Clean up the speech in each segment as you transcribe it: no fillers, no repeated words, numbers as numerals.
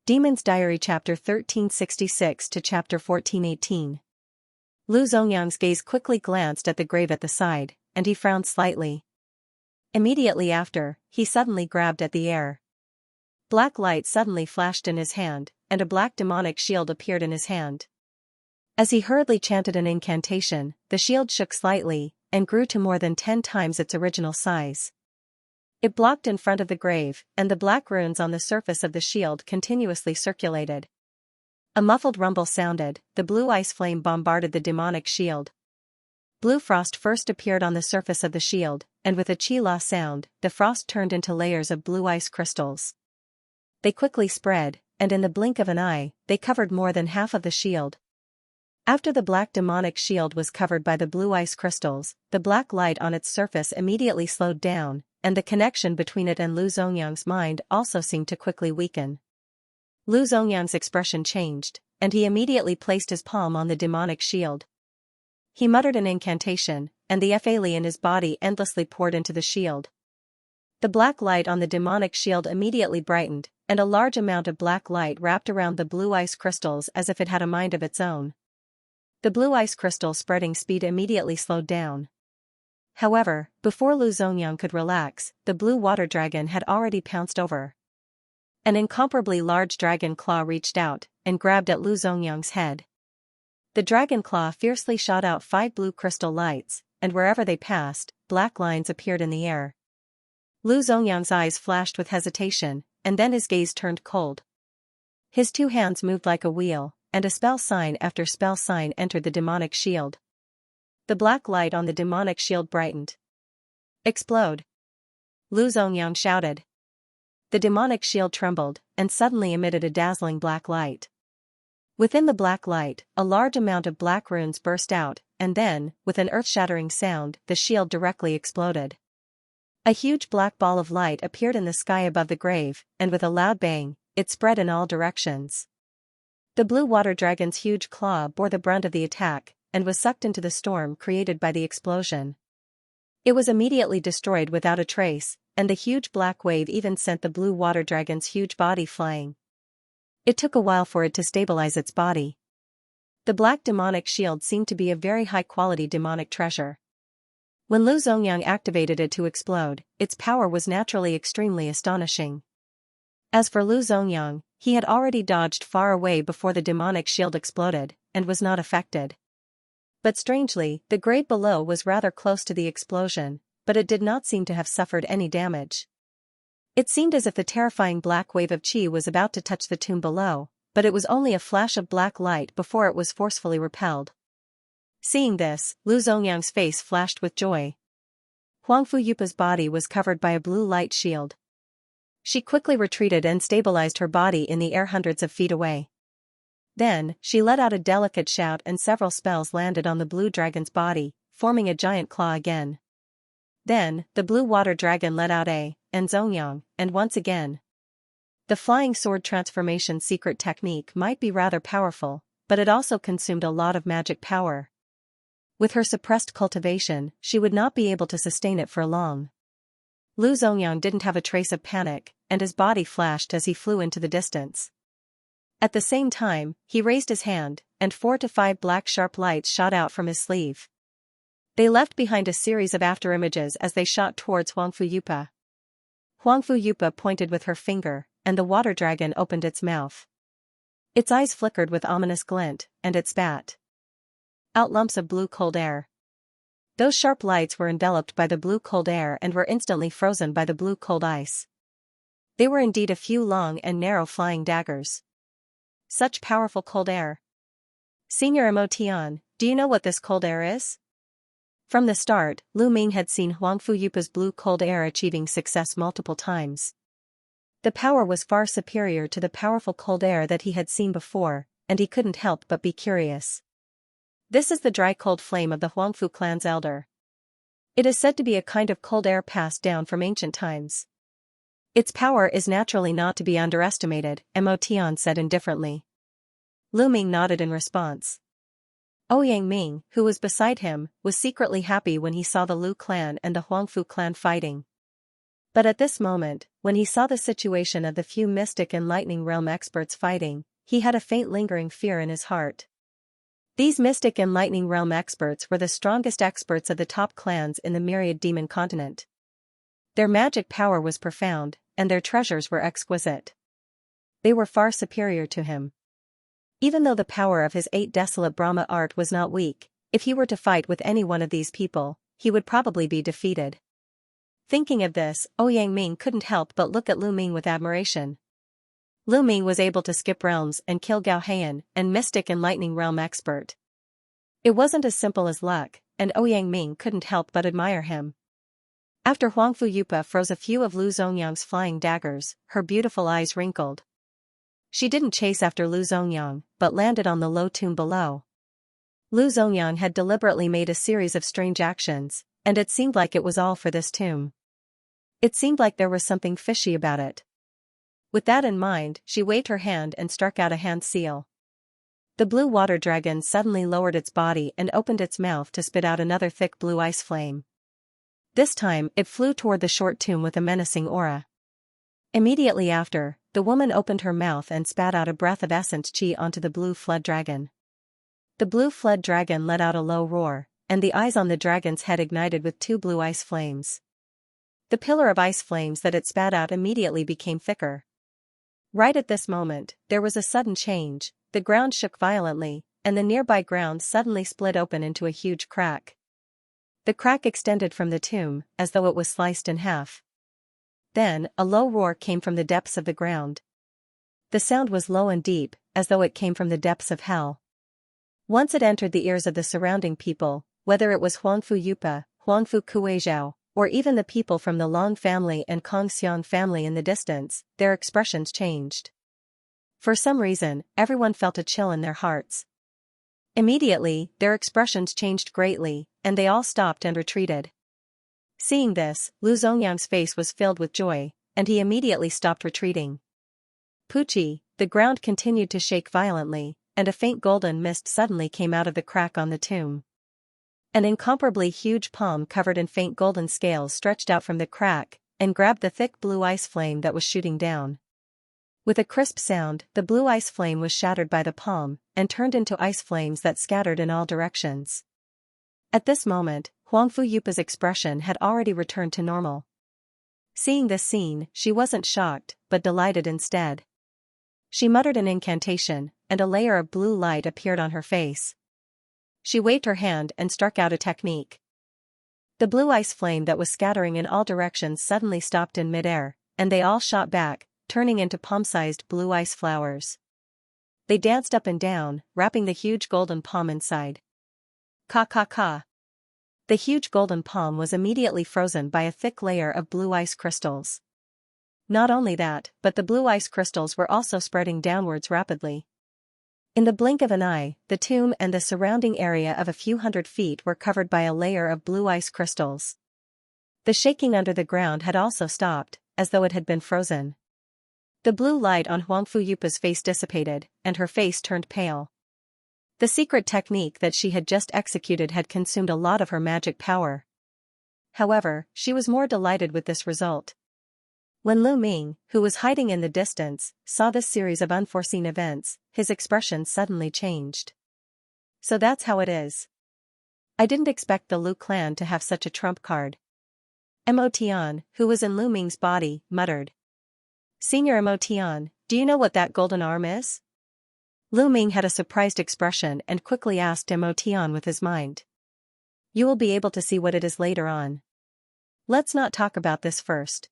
Demon's Diary Chapter 1366 to Chapter 1418. Lu Zongyang's gaze quickly glanced at the grave at the side, and he frowned slightly. Immediately after, he suddenly grabbed at the air. Black light suddenly flashed in his hand, and a black demonic shield appeared in his hand. As he hurriedly chanted an incantation, the shield shook slightly, and grew to more than 10 times its original size. It blocked in front of the grave, and the black runes on the surface of the shield continuously circulated. A muffled rumble sounded, the blue ice flame bombarded the demonic shield. Blue frost first appeared on the surface of the shield, and with a chi-la sound, the frost turned into layers of blue ice crystals. They quickly spread, and in the blink of an eye, they covered more than half of the shield. After the black demonic shield was covered by the blue ice crystals, the black light on its surface immediately slowed down, and the connection between it and Lu Zongyang's mind also seemed to quickly weaken. Lu Zongyang's expression changed, and he immediately placed his palm on the demonic shield. He muttered an incantation, and the fa in his body endlessly poured into the shield. The black light on the demonic shield immediately brightened, and a large amount of black light wrapped around the blue ice crystals as if it had a mind of its own. The blue ice crystal spreading speed immediately slowed down. However, before Lu Zongyang could relax, the blue water dragon had already pounced over. An incomparably large dragon claw reached out, and grabbed at Lu Zongyang's head. The dragon claw fiercely shot out 5 blue crystal lights, and wherever they passed, black lines appeared in the air. Lu Zongyang's eyes flashed with hesitation, and then his gaze turned cold. His 2 hands moved like a wheel, and a spell sign after spell sign entered the demonic shield. The black light on the demonic shield brightened. "Explode!" Lu Zongyang shouted. The demonic shield trembled, and suddenly emitted a dazzling black light. Within the black light, a large amount of black runes burst out, and then, with an earth-shattering sound, the shield directly exploded. A huge black ball of light appeared in the sky above the grave, and with a loud bang, it spread in all directions. The blue water dragon's huge claw bore the brunt of the attack, and was sucked into the storm created by the explosion. It was immediately destroyed without a trace, and the huge black wave even sent the blue water dragon's huge body flying. It took a while for it to stabilize its body. The black demonic shield seemed to be a very high-quality demonic treasure. When Lu Zongyang activated it to explode, its power was naturally extremely astonishing. As for Lu Zongyang, he had already dodged far away before the demonic shield exploded, and was not affected. But strangely, the grave below was rather close to the explosion, but it did not seem to have suffered any damage. It seemed as if the terrifying black wave of chi was about to touch the tomb below, but it was only a flash of black light before it was forcefully repelled. Seeing this, Lu Zongyang's face flashed with joy. Huangfu Yupa's body was covered by a blue light shield. She quickly retreated and stabilized her body in the air hundreds of feet away. Then, she let out a delicate shout and several spells landed on the blue dragon's body, forming a giant claw again. Then, the blue water dragon let out a, and Zongyang, and once again. The flying sword transformation secret technique might be rather powerful, but it also consumed a lot of magic power. With her suppressed cultivation, she would not be able to sustain it for long. Lu Zongyang didn't have a trace of panic, and his body flashed as he flew into the distance. At the same time, he raised his hand, and 4 to 5 black sharp lights shot out from his sleeve. They left behind a series of afterimages as they shot towards Huangfu Yupa. Huangfu Yupa pointed with her finger, and the water dragon opened its mouth. Its eyes flickered with ominous glint, and it spat out lumps of blue cold air. Those sharp lights were enveloped by the blue cold air and were instantly frozen by the blue cold ice. They were indeed a few long and narrow flying daggers. Such powerful cold air. Senior Emotion, do you know what this cold air is? From the start, Lu Ming had seen Huangfu Yupa's blue cold air achieving success multiple times. The power was far superior to the powerful cold air that he had seen before, and he couldn't help but be curious. This is the dry cold flame of the Huangfu clan's elder. It is said to be a kind of cold air passed down from ancient times. Its power is naturally not to be underestimated, Emotion said indifferently. Lu Ming nodded in response. Ouyang Ming, who was beside him, was secretly happy when he saw the Lu clan and the Huangfu clan fighting. But at this moment, when he saw the situation of the few mystic and lightning realm experts fighting, he had a faint lingering fear in his heart. These mystic and lightning realm experts were the strongest experts of the top clans in the myriad demon continent. Their magic power was profound, and their treasures were exquisite. They were far superior to him. Even though the power of his 8 desolate Brahma art was not weak, if he were to fight with any one of these people, he would probably be defeated. Thinking of this, Ouyang Ming couldn't help but look at Lu Ming with admiration. Lu Ming was able to skip realms and kill Gao Heian, and mystic and lightning realm expert. It wasn't as simple as luck, and Ouyang Ming couldn't help but admire him. After Huangfu Yupa froze a few of Lu Zongyang's flying daggers, her beautiful eyes wrinkled. She didn't chase after Lu Zongyang, but landed on the low tomb below. Lu Zongyang had deliberately made a series of strange actions, and it seemed like it was all for this tomb. It seemed like there was something fishy about it. With that in mind, she waved her hand and struck out a hand seal. The blue water dragon suddenly lowered its body and opened its mouth to spit out another thick blue ice flame. This time, it flew toward the short tomb with a menacing aura. Immediately after, the woman opened her mouth and spat out a breath of essence chi onto the blue flood dragon. The blue flood dragon let out a low roar, and the eyes on the dragon's head ignited with 2 blue ice flames. The pillar of ice flames that it spat out immediately became thicker. Right at this moment, there was a sudden change, the ground shook violently, and the nearby ground suddenly split open into a huge crack. The crack extended from the tomb, as though it was sliced in half. Then, a low roar came from the depths of the ground. The sound was low and deep, as though it came from the depths of hell. Once it entered the ears of the surrounding people, whether it was Huangfu Yupa, Huangfu Kuizhao, or even the people from the Long family and Kongxiang family in the distance, their expressions changed. For some reason, everyone felt a chill in their hearts. Immediately, their expressions changed greatly, and they all stopped and retreated. Seeing this, Lu Zongyang's face was filled with joy, and he immediately stopped retreating. Pucci, the ground continued to shake violently, and a faint golden mist suddenly came out of the crack on the tomb. An incomparably huge palm covered in faint golden scales stretched out from the crack, and grabbed the thick blue ice flame that was shooting down. With a crisp sound, the blue ice flame was shattered by the palm, and turned into ice flames that scattered in all directions. At this moment, Huangfu Yupa's expression had already returned to normal. Seeing this scene, she wasn't shocked, but delighted instead. She muttered an incantation, and a layer of blue light appeared on her face. She waved her hand and struck out a technique. The blue ice flame that was scattering in all directions suddenly stopped in midair, and they all shot back, turning into palm-sized blue ice flowers. They danced up and down, wrapping the huge golden palm inside. Ka. The huge golden palm was immediately frozen by a thick layer of blue ice crystals. Not only that, but the blue ice crystals were also spreading downwards rapidly. In the blink of an eye, the tomb and the surrounding area of a few hundred feet were covered by a layer of blue ice crystals. The shaking under the ground had also stopped, as though it had been frozen. The blue light on Huangfu Yupa's face dissipated, and her face turned pale. The secret technique that she had just executed had consumed a lot of her magic power. However, she was more delighted with this result. When Lu Ming, who was hiding in the distance, saw this series of unforeseen events, his expression suddenly changed. So that's how it is. I didn't expect the Lu clan to have such a trump card. Mo Tian, who was in Lu Ming's body, muttered. Senior Mo Tian, do you know what that golden arm is? Lu Ming had a surprised expression and quickly asked Mo Tian with his mind. You will be able to see what it is later on. Let's not talk about this first.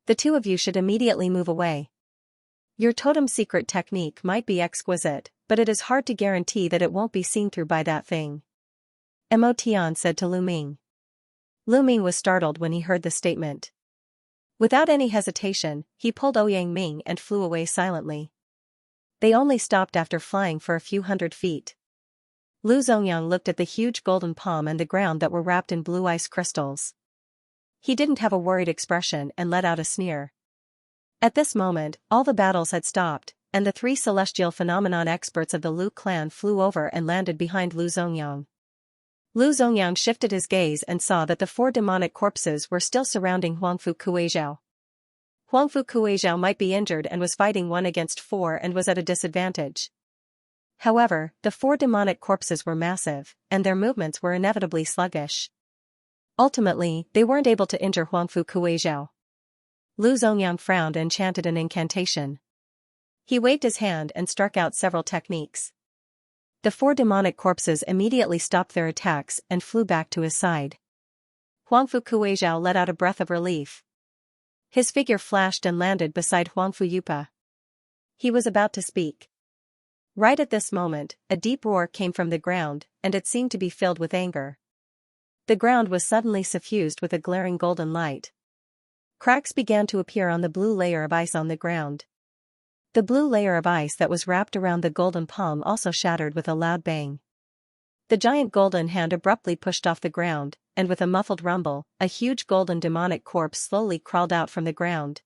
The two of you should immediately move away. Your totem secret technique might be exquisite, but it is hard to guarantee that it won't be seen through by that thing. Mo Tian said to Lu Ming. Lu Ming was startled when he heard the statement. Without any hesitation, he pulled Ouyang Ming and flew away silently. They only stopped after flying for a few hundred feet. Lu Zongyang looked at the huge golden palm and the ground that were wrapped in blue ice crystals. He didn't have a worried expression and let out a sneer. At this moment, all the battles had stopped, and the 3 celestial phenomenon experts of the Lu clan flew over and landed behind Lu Zongyang. Lu Zongyang shifted his gaze and saw that the 4 demonic corpses were still surrounding Huangfu Kuizhao. Huangfu Kuizhao might be injured and was fighting 1 against 4 and was at a disadvantage. However, the 4 demonic corpses were massive, and their movements were inevitably sluggish. Ultimately, they weren't able to injure Huangfu Kuizhao. Lu Zongyang frowned and chanted an incantation. He waved his hand and struck out several techniques. The 4 demonic corpses immediately stopped their attacks and flew back to his side. Huangfu Kuizhao let out a breath of relief. His figure flashed and landed beside Huangfu Yupa. He was about to speak. Right at this moment, a deep roar came from the ground, and it seemed to be filled with anger. The ground was suddenly suffused with a glaring golden light. Cracks began to appear on the blue layer of ice on the ground. The blue layer of ice that was wrapped around the golden palm also shattered with a loud bang. The giant golden hand abruptly pushed off the ground, and with a muffled rumble, a huge golden demonic corpse slowly crawled out from the ground.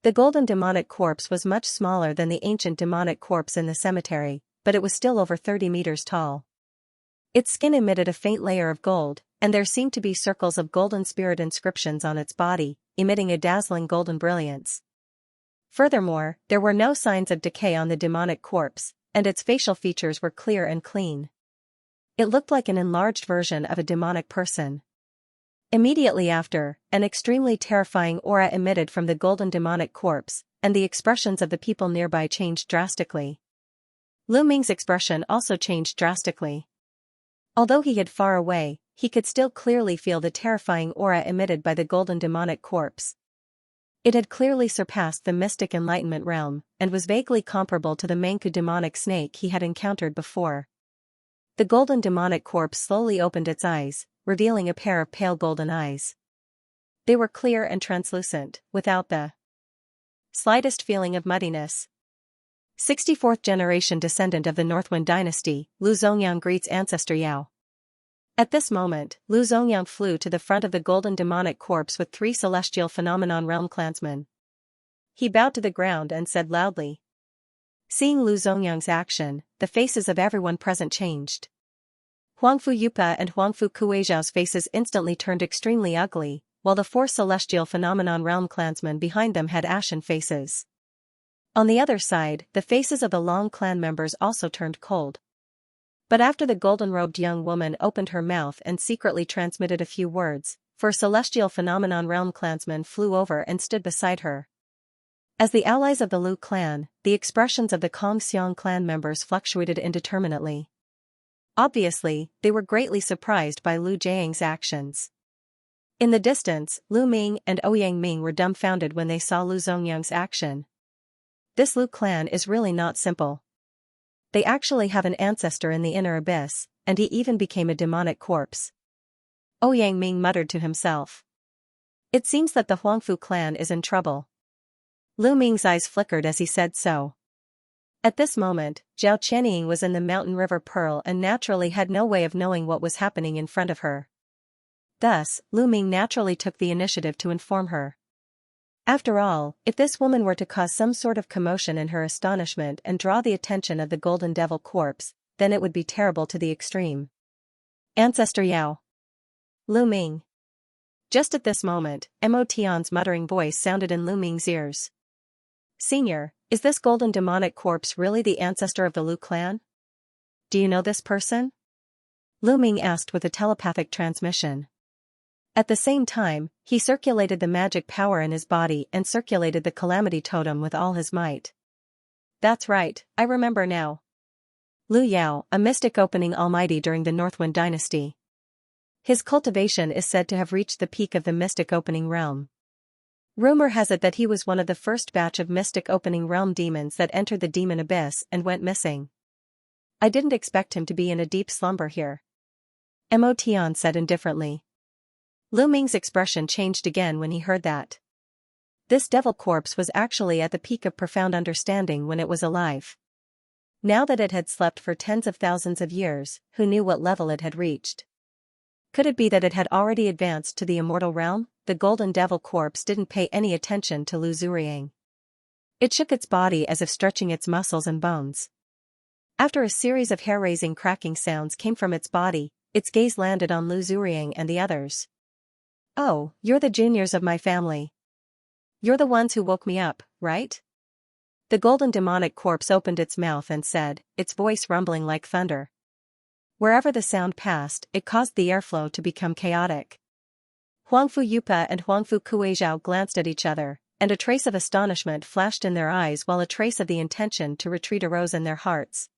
The golden demonic corpse was much smaller than the ancient demonic corpse in the cemetery, but it was still over 30 meters tall. Its skin emitted a faint layer of gold, and there seemed to be circles of golden spirit inscriptions on its body, emitting a dazzling golden brilliance. Furthermore, there were no signs of decay on the demonic corpse, and its facial features were clear and clean. It looked like an enlarged version of a demonic person. Immediately after, an extremely terrifying aura emitted from the golden demonic corpse, and the expressions of the people nearby changed drastically. Lu Ming's expression also changed drastically. Although he hid far away, he could still clearly feel the terrifying aura emitted by the golden demonic corpse. It had clearly surpassed the mystic enlightenment realm, and was vaguely comparable to the Manku demonic snake he had encountered before. The golden demonic corpse slowly opened its eyes, revealing a pair of pale golden eyes. They were clear and translucent, without the slightest feeling of muddiness. 64th generation descendant of the Northwind dynasty, Lu Zongyang greets ancestor Yao. At this moment, Lu Zongyang flew to the front of the golden demonic corpse with 3 celestial phenomenon realm clansmen. He bowed to the ground and said loudly. Seeing Lu Zongyang's action, the faces of everyone present changed. Huangfu Yupa and Huangfu Kuizhao's faces instantly turned extremely ugly, while the 4 celestial phenomenon realm clansmen behind them had ashen faces. On the other side, the faces of the Long clan members also turned cold. But after the golden-robed young woman opened her mouth and secretly transmitted a few words, 4 celestial phenomenon realm clansmen flew over and stood beside her. As the allies of the Lu clan, the expressions of the Kongxiang clan members fluctuated indeterminately. Obviously, they were greatly surprised by Lu Jiang's actions. In the distance, Lu Ming and Ouyang Ming were dumbfounded when they saw Lu Zongyang's action. This Lu clan is really not simple. They actually have an ancestor in the inner abyss, and he even became a demonic corpse. Ouyang Ming muttered to himself. It seems that the Huangfu clan is in trouble. Lu Ming's eyes flickered as he said so. At this moment, Zhao Qianying was in the mountain river Pearl and naturally had no way of knowing what was happening in front of her. Thus, Lu Ming naturally took the initiative to inform her. After all, if this woman were to cause some sort of commotion in her astonishment and draw the attention of the golden devil corpse, then it would be terrible to the extreme. Ancestor Yao. Lu Ming. Just at this moment, Mo Tian's muttering voice sounded in Lu Ming's ears. Senior, is this golden demonic corpse really the ancestor of the Lu clan? Do you know this person? Lu Ming asked with a telepathic transmission. At the same time, he circulated the magic power in his body and circulated the calamity totem with all his might. That's right, I remember now. Lu Yao, a mystic opening almighty during the Northwind dynasty. His cultivation is said to have reached the peak of the mystic opening realm. Rumor has it that he was one of the first batch of mystic opening realm demons that entered the demon abyss and went missing. I didn't expect him to be in a deep slumber here. Mo Tian said indifferently. Lu Ming's expression changed again when he heard that. This devil corpse was actually at the peak of profound understanding when it was alive. Now that it had slept for tens of thousands of years, who knew what level it had reached? Could it be that it had already advanced to the immortal realm? The golden devil corpse didn't pay any attention to Lu Zuriang. It shook its body as if stretching its muscles and bones. After a series of hair-raising cracking sounds came from its body, its gaze landed on Lu Zuriang and the others. Oh, you're the juniors of my family. You're the ones who woke me up, right? The golden demonic corpse opened its mouth and said, its voice rumbling like thunder. Wherever the sound passed, it caused the airflow to become chaotic. Huangfu Yupa and Huangfu Kuizhao glanced at each other, and a trace of astonishment flashed in their eyes while a trace of the intention to retreat arose in their hearts.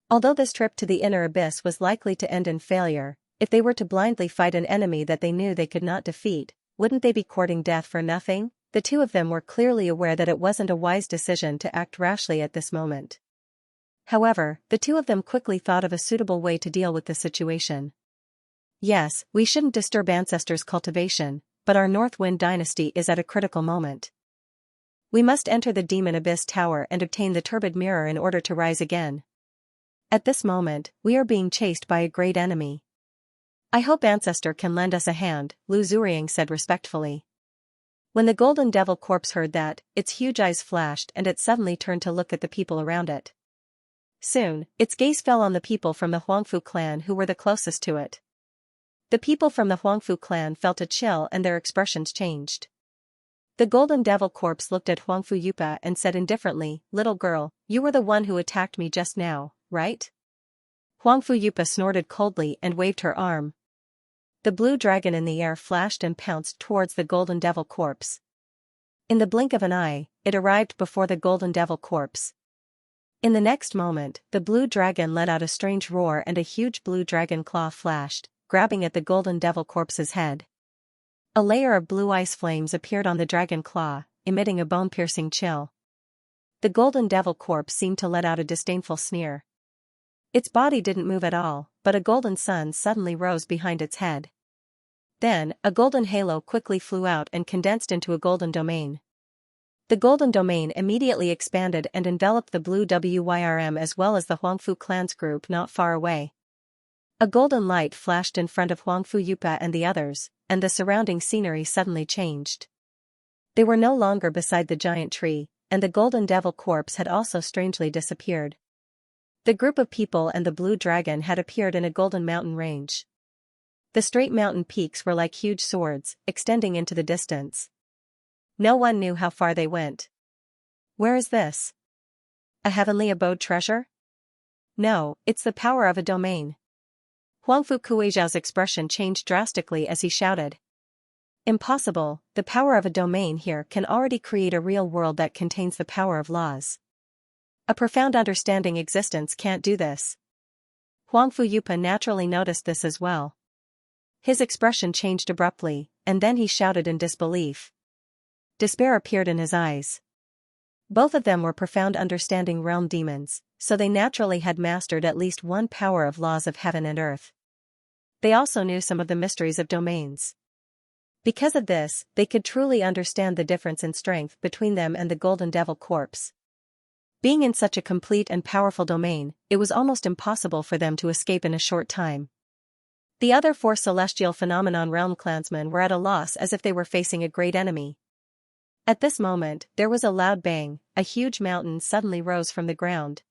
Although this trip to the inner abyss was likely to end in failure, if they were to blindly fight an enemy that they knew they could not defeat, wouldn't they be courting death for nothing? The two of them were clearly aware that it wasn't a wise decision to act rashly at this moment. However, the two of them quickly thought of a suitable way to deal with the situation. Yes, we shouldn't disturb ancestors' cultivation, but our Northwind dynasty is at a critical moment. We must enter the Demon Abyss Tower and obtain the Turbid Mirror in order to rise again. At this moment, we are being chased by a great enemy. I hope Ancestor can lend us a hand, Lu Zuriang said respectfully. When the Golden Devil Corpse heard that, its huge eyes flashed and it suddenly turned to look at the people around it. Soon, its gaze fell on the people from the Huangfu clan who were the closest to it. The people from the Huangfu clan felt a chill and their expressions changed. The Golden Devil Corpse looked at Huangfu Yupa and said indifferently, "Little girl, you were the one who attacked me just now, right?" Huangfu Yupa snorted coldly and waved her arm. The blue dragon in the air flashed and pounced towards the Golden Devil Corpse. In the blink of an eye, it arrived before the Golden Devil Corpse. In the next moment, the blue dragon let out a strange roar and a huge blue dragon claw flashed, grabbing at the Golden Devil Corpse's head. A layer of blue ice flames appeared on the dragon claw, emitting a bone-piercing chill. The Golden Devil Corpse seemed to let out a disdainful sneer. Its body didn't move at all, but a golden sun suddenly rose behind its head. Then, a golden halo quickly flew out and condensed into a golden domain. The golden domain immediately expanded and enveloped the blue WYRM as well as the Huangfu clan's group not far away. A golden light flashed in front of Huangfu Yupa and the others, and the surrounding scenery suddenly changed. They were no longer beside the giant tree, and the Golden Devil Corpse had also strangely disappeared. The group of people and the blue dragon had appeared in a golden mountain range. The straight mountain peaks were like huge swords, extending into the distance. No one knew how far they went. Where is this? A heavenly abode treasure? No, it's the power of a domain. Huangfu Kuizhao's expression changed drastically as he shouted. Impossible, the power of a domain here can already create a real world that contains the power of laws. A profound understanding existence can't do this. Huangfu Yupa naturally noticed this as well. His expression changed abruptly, and then he shouted in disbelief. Despair appeared in his eyes. Both of them were profound understanding realm demons, so they naturally had mastered at least one power of laws of heaven and earth. They also knew some of the mysteries of domains. Because of this, they could truly understand the difference in strength between them and the Golden Devil Corpse. Being in such a complete and powerful domain, it was almost impossible for them to escape in a short time. The other four celestial phenomenon realm clansmen were at a loss as if they were facing a great enemy. At this moment, there was a loud bang, a huge mountain suddenly rose from the ground.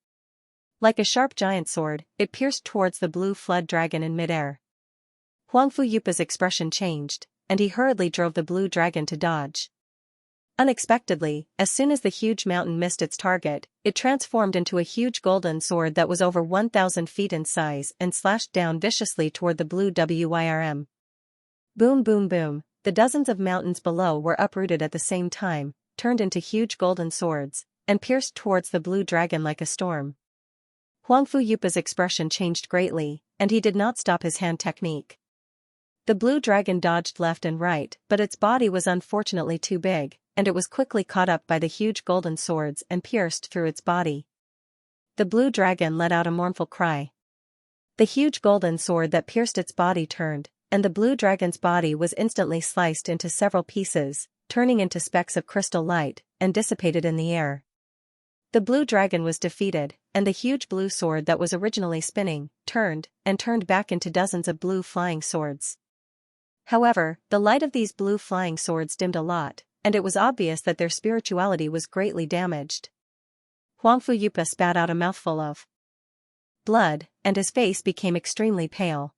Like a sharp giant sword, it pierced towards the blue flood dragon in midair. Huangfu Yupa's expression changed, and he hurriedly drove the blue dragon to dodge. Unexpectedly, as soon as the huge mountain missed its target, it transformed into a huge golden sword that was over 1,000 feet in size and slashed down viciously toward the blue WYRM. Boom boom boom, the dozens of mountains below were uprooted at the same time, turned into huge golden swords, and pierced towards the blue dragon like a storm. Huangfu Yupa's expression changed greatly, and he did not stop his hand technique. The blue dragon dodged left and right, but its body was unfortunately too big, and it was quickly caught up by the huge golden swords and pierced through its body. The blue dragon let out a mournful cry. The huge golden sword that pierced its body turned, and the blue dragon's body was instantly sliced into several pieces, turning into specks of crystal light, and dissipated in the air. The blue dragon was defeated, and the huge blue sword that was originally spinning, turned back into dozens of blue flying swords. However, the light of these blue flying swords dimmed a lot, and it was obvious that their spirituality was greatly damaged. Huangfu Yupa spat out a mouthful of blood, and his face became extremely pale.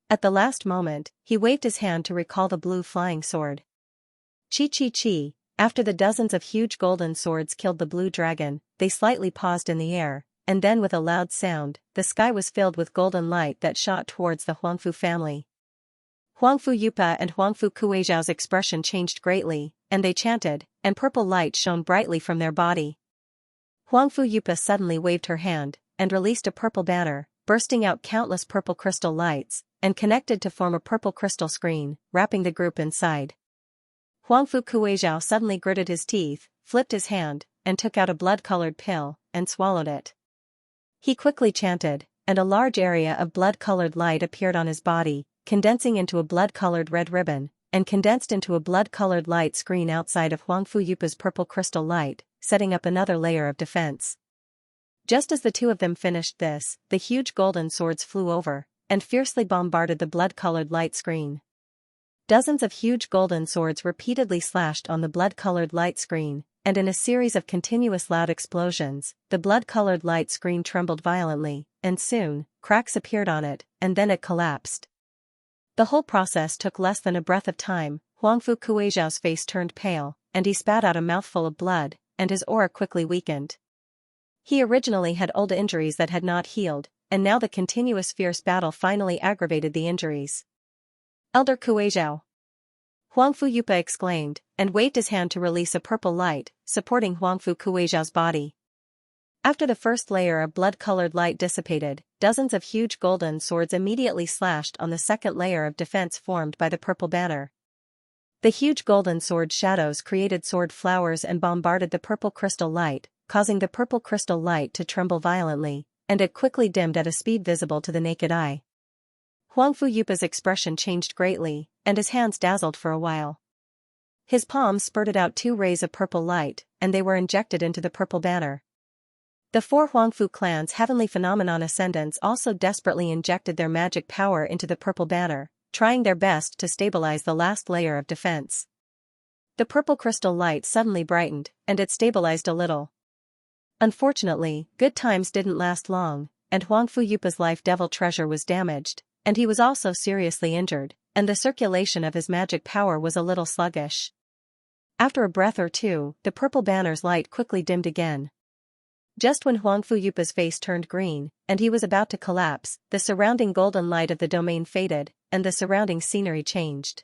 At the last moment, he waved his hand to recall the blue flying sword. Chi chi chi, After the dozens of huge golden swords killed the blue dragon, they slightly paused in the air, and then with a loud sound, the sky was filled with golden light that shot towards the Huangfu family. Huangfu Yupa and Huangfu Kuizhao's expression changed greatly, and they chanted, and purple light shone brightly from their body. Huangfu Yupa suddenly waved her hand, and released a purple banner, bursting out countless purple crystal lights, and connected to form a purple crystal screen, wrapping the group inside. Huangfu Kuizhao suddenly gritted his teeth, flipped his hand, and took out a blood-colored pill, and swallowed it. He quickly chanted, and a large area of blood-colored light appeared on his body, condensing into a blood-colored red ribbon, and condensed into a blood-colored light screen outside of Huangfu Yupa's purple crystal light, setting up another layer of defense. Just as the two of them finished this, the huge golden swords flew over, and fiercely bombarded the blood-colored light screen. Dozens of huge golden swords repeatedly slashed on the blood-colored light screen, and in a series of continuous loud explosions, the blood-colored light screen trembled violently, and soon, cracks appeared on it, and then it collapsed. The whole process took less than a breath of time. Huangfu Kuizhao's face turned pale, and he spat out a mouthful of blood, and his aura quickly weakened. He originally had old injuries that had not healed, and now the continuous fierce battle finally aggravated the injuries. Elder Kuizhao! Huangfu Yupa exclaimed, and waved his hand to release a purple light, supporting Huangfu Kuizhao's body. After the first layer of blood-colored light dissipated, dozens of huge golden swords immediately slashed on the second layer of defense formed by the purple banner. The huge golden sword shadows created sword flowers and bombarded the purple crystal light, causing the purple crystal light to tremble violently, and it quickly dimmed at a speed visible to the naked eye. Huangfu Yupa's expression changed greatly, and his hands dazzled for a while. His palms spurted out 2 rays of purple light, and they were injected into the purple banner. The 4 Huangfu clan's heavenly phenomenon ascendants also desperately injected their magic power into the purple banner, trying their best to stabilize the last layer of defense. The purple crystal light suddenly brightened, and it stabilized a little. Unfortunately, good times didn't last long, and Huangfu Yupa's life devil treasure was damaged, and he was also seriously injured, and the circulation of his magic power was a little sluggish. After a breath or two, the purple banner's light quickly dimmed again. Just when Huangfu Yupa's face turned green, and he was about to collapse, the surrounding golden light of the domain faded, and the surrounding scenery changed.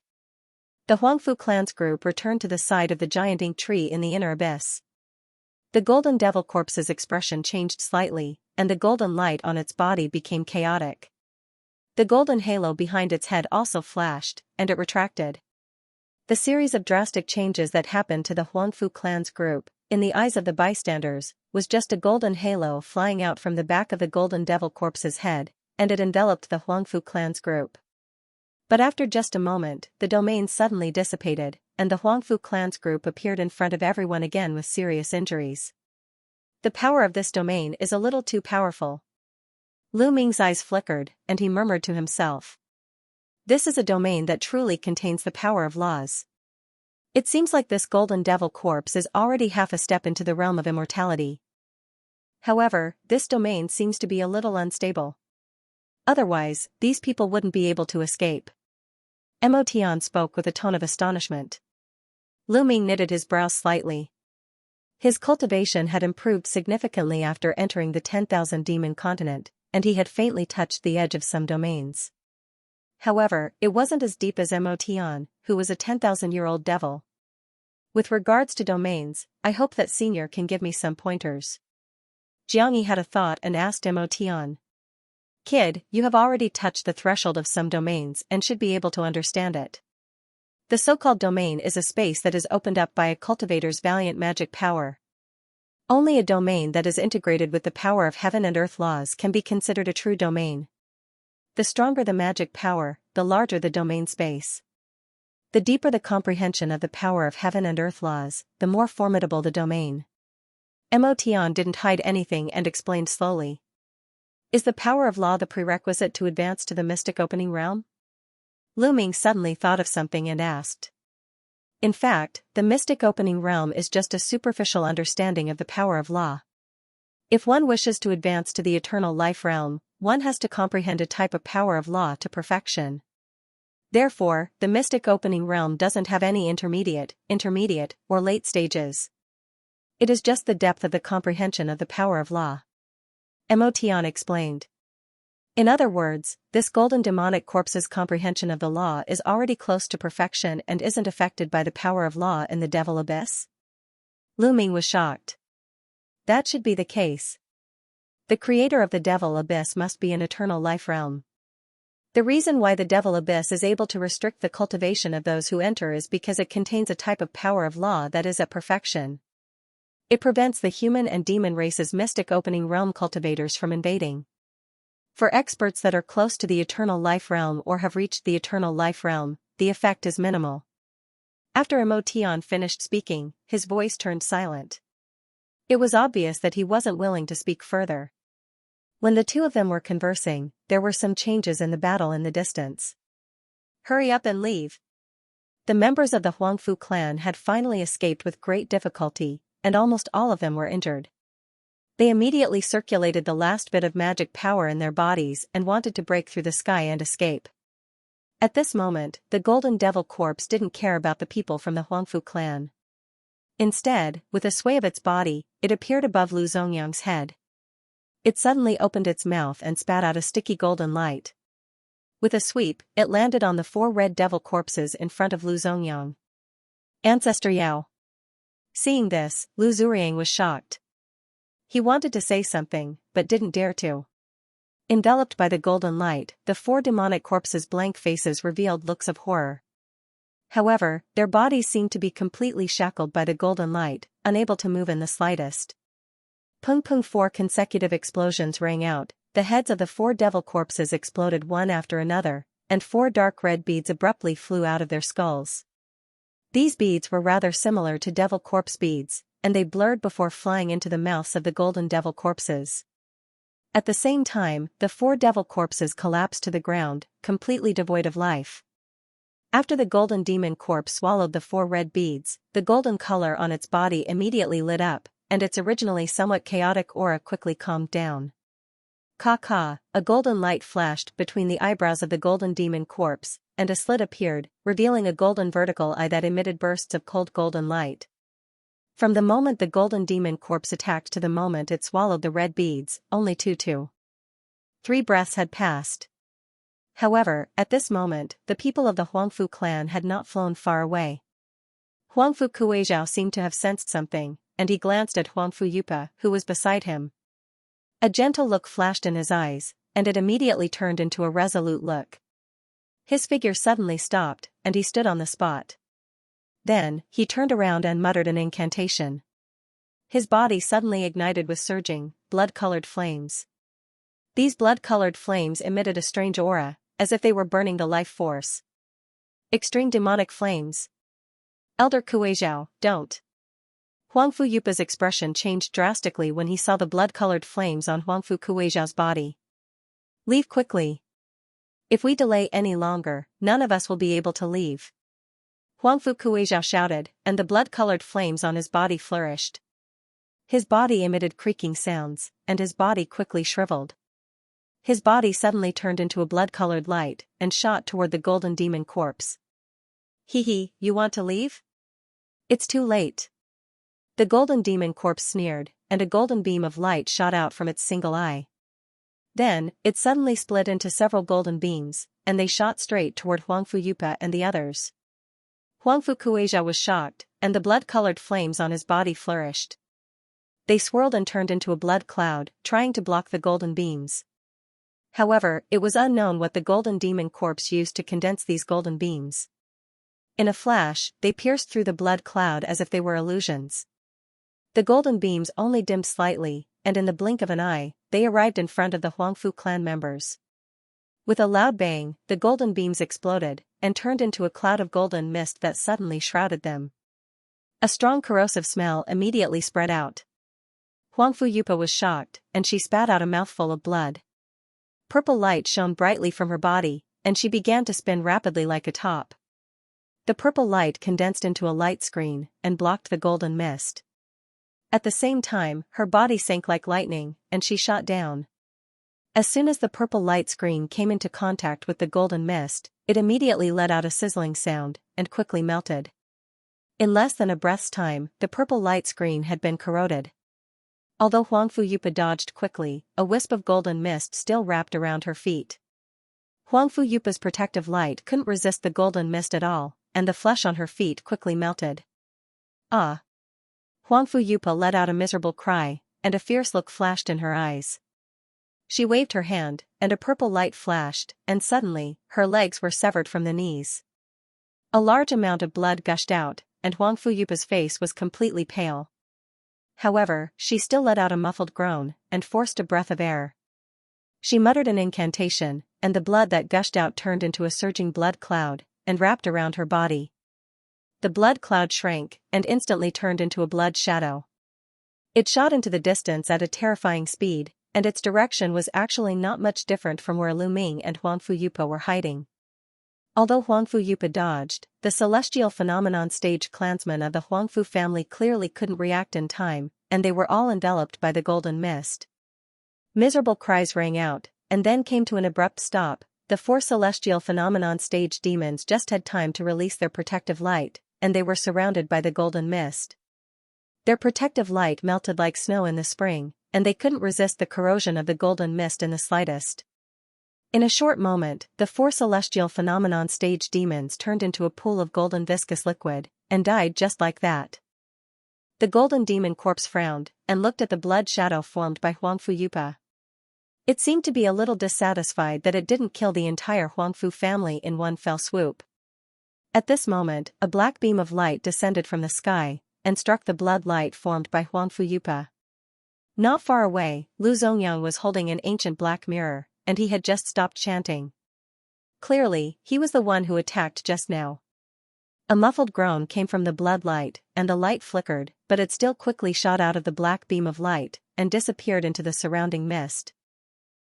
The Huangfu clan's group returned to the side of the giant ink tree in the inner abyss. The golden devil corpse's expression changed slightly, and the golden light on its body became chaotic. The golden halo behind its head also flashed, and it retracted. The series of drastic changes that happened to the Huangfu clan's group, in the eyes of the bystanders, was just a golden halo flying out from the back of the golden devil corpse's head, and it enveloped the Huangfu clan's group. But after just a moment, the domain suddenly dissipated, and the Huangfu clan's group appeared in front of everyone again with serious injuries. The power of this domain is a little too powerful. Lu Ming's eyes flickered, and he murmured to himself. This is a domain that truly contains the power of laws. It seems like this golden devil corpse is already half a step into the realm of immortality. However, this domain seems to be a little unstable. Otherwise, these people wouldn't be able to escape. Mo Tian spoke with a tone of astonishment. Lu Ming knitted his brows slightly. His cultivation had improved significantly after entering the 10,000 demon continent, and he had faintly touched the edge of some domains. However, it wasn't as deep as Mo Tian, who was a 10,000-year-old devil. With regards to domains, I hope that Senior can give me some pointers. Jiangyi had a thought and asked Mo Tian. Kid, you have already touched the threshold of some domains and should be able to understand it. The so-called domain is a space that is opened up by a cultivator's valiant magic power. Only a domain that is integrated with the power of heaven and earth laws can be considered a true domain. The stronger the magic power, the larger the domain space. The deeper the comprehension of the power of heaven and earth laws, the more formidable the domain. Mo Tian didn't hide anything and explained slowly. Is the power of law the prerequisite to advance to the mystic opening realm? Lu Ming suddenly thought of something and asked. In fact, the mystic opening realm is just a superficial understanding of the power of law. If one wishes to advance to the eternal life realm, one has to comprehend a type of power of law to perfection. Therefore, the mystic opening realm doesn't have any intermediate, or late stages. It is just the depth of the comprehension of the power of law. Emotion explained. In other words, this golden demonic corpse's comprehension of the law is already close to perfection and isn't affected by the power of law in the devil abyss? Lu Ming was shocked. That should be the case. The creator of the devil abyss must be an eternal life realm. The reason why the devil abyss is able to restrict the cultivation of those who enter is because it contains a type of power of law that is at perfection. It prevents the human and demon race's mystic opening realm cultivators from invading. For experts that are close to the eternal life realm or have reached the eternal life realm, the effect is minimal. After Emotion finished speaking, his voice turned silent. It was obvious that he wasn't willing to speak further. When the two of them were conversing, there were some changes in the battle in the distance. Hurry up and leave. The members of the Huangfu clan had finally escaped with great difficulty, and almost all of them were injured. They immediately circulated the last bit of magic power in their bodies and wanted to break through the sky and escape. At this moment, the golden devil corpse didn't care about the people from the Huangfu clan. Instead, with a sway of its body, it appeared above Lu Zongyang's head. It suddenly opened its mouth and spat out a sticky golden light. With a sweep, it landed on the 4 red devil corpses in front of Lu Zongyang. Ancestor Yao. Seeing this, Lu Zuriang was shocked. He wanted to say something, but didn't dare to. Enveloped by the golden light, the 4 demonic corpses' blank faces revealed looks of horror. However, their bodies seemed to be completely shackled by the golden light, unable to move in the slightest. Pung pung 4 consecutive explosions rang out, the heads of the 4 devil corpses exploded one after another, and 4 dark red beads abruptly flew out of their skulls. These beads were rather similar to devil corpse beads, and they blurred before flying into the mouths of the golden devil corpses. At the same time, the 4 devil corpses collapsed to the ground, completely devoid of life. After the golden demon corpse swallowed the 4 red beads, the golden color on its body immediately lit up, and its originally somewhat chaotic aura quickly calmed down. Ka, a golden light flashed between the eyebrows of the golden demon corpse, and a slit appeared, revealing a golden vertical eye that emitted bursts of cold golden light. From the moment the golden demon corpse attacked to the moment it swallowed the red beads, only 3 breaths had passed. However, at this moment, the people of the Huangfu clan had not flown far away. Huangfu Kuizhao seemed to have sensed something, and he glanced at Huangfu Yupa, who was beside him. A gentle look flashed in his eyes, and it immediately turned into a resolute look. His figure suddenly stopped, and he stood on the spot. Then, he turned around and muttered an incantation. His body suddenly ignited with surging, blood-colored flames. These blood-colored flames emitted a strange aura, as if they were burning the life force. Extreme demonic flames. Elder Kuizhao, don't. Huangfu Yupa's expression changed drastically when he saw the blood-colored flames on Huangfu Kuizhao's body. Leave quickly. If we delay any longer, none of us will be able to leave. Huangfu Kuizhao shouted, and the blood-colored flames on his body flourished. His body emitted creaking sounds, and his body quickly shriveled. His body suddenly turned into a blood-colored light, and shot toward the golden demon corpse. Hee, you want to leave? It's too late. The golden demon corpse sneered, and a golden beam of light shot out from its single eye. Then, it suddenly split into several golden beams, and they shot straight toward Huangfu Yupa and the others. Huangfu Kuizhao was shocked, and the blood-colored flames on his body flourished. They swirled and turned into a blood cloud, trying to block the golden beams. However, it was unknown what the golden demon corpse used to condense these golden beams. In a flash, they pierced through the blood cloud as if they were illusions. The golden beams only dimmed slightly, and in the blink of an eye, they arrived in front of the Huangfu clan members. With a loud bang, the golden beams exploded, and turned into a cloud of golden mist that suddenly shrouded them. A strong corrosive smell immediately spread out. Huangfu Yupa was shocked, and she spat out a mouthful of blood. Purple light shone brightly from her body, and she began to spin rapidly like a top. The purple light condensed into a light screen, and blocked the golden mist. At the same time, her body sank like lightning, and she shot down. As soon as the purple light screen came into contact with the golden mist, it immediately let out a sizzling sound, and quickly melted. In less than a breath's time, the purple light screen had been corroded. Although Huangfu Yupa dodged quickly, a wisp of golden mist still wrapped around her feet. Huangfu Yupa's protective light couldn't resist the golden mist at all, and the flesh on her feet quickly melted. Ah! Huangfu Yupa let out a miserable cry, and a fierce look flashed in her eyes. She waved her hand, and a purple light flashed, and suddenly, her legs were severed from the knees. A large amount of blood gushed out, and Huangfu Yupa's face was completely pale. However, she still let out a muffled groan, and forced a breath of air. She muttered an incantation, and the blood that gushed out turned into a surging blood cloud, and wrapped around her body. The blood cloud shrank, and instantly turned into a blood shadow. It shot into the distance at a terrifying speed, and its direction was actually not much different from where Lu Ming and Huangfu Yupa were hiding. Although Huangfu Yupa dodged, the celestial phenomenon stage clansmen of the Huangfu family clearly couldn't react in time, and they were all enveloped by the golden mist. Miserable cries rang out, and then came to an abrupt stop. The 4 celestial phenomenon stage demons just had time to release their protective light, and they were surrounded by the golden mist. Their protective light melted like snow in the spring, and they couldn't resist the corrosion of the golden mist in the slightest. In a short moment, the 4 celestial phenomenon stage demons turned into a pool of golden viscous liquid, and died just like that. The golden demon corpse frowned, and looked at the blood shadow formed by Huangfu Yupa. It seemed to be a little dissatisfied that it didn't kill the entire Huangfu family in one fell swoop. At this moment, a black beam of light descended from the sky, and struck the blood light formed by Huangfu Yupa. Not far away, Lu Zongyang was holding an ancient black mirror, and he had just stopped chanting. Clearly, he was the one who attacked just now. A muffled groan came from the blood light, and the light flickered, but it still quickly shot out of the black beam of light, and disappeared into the surrounding mist.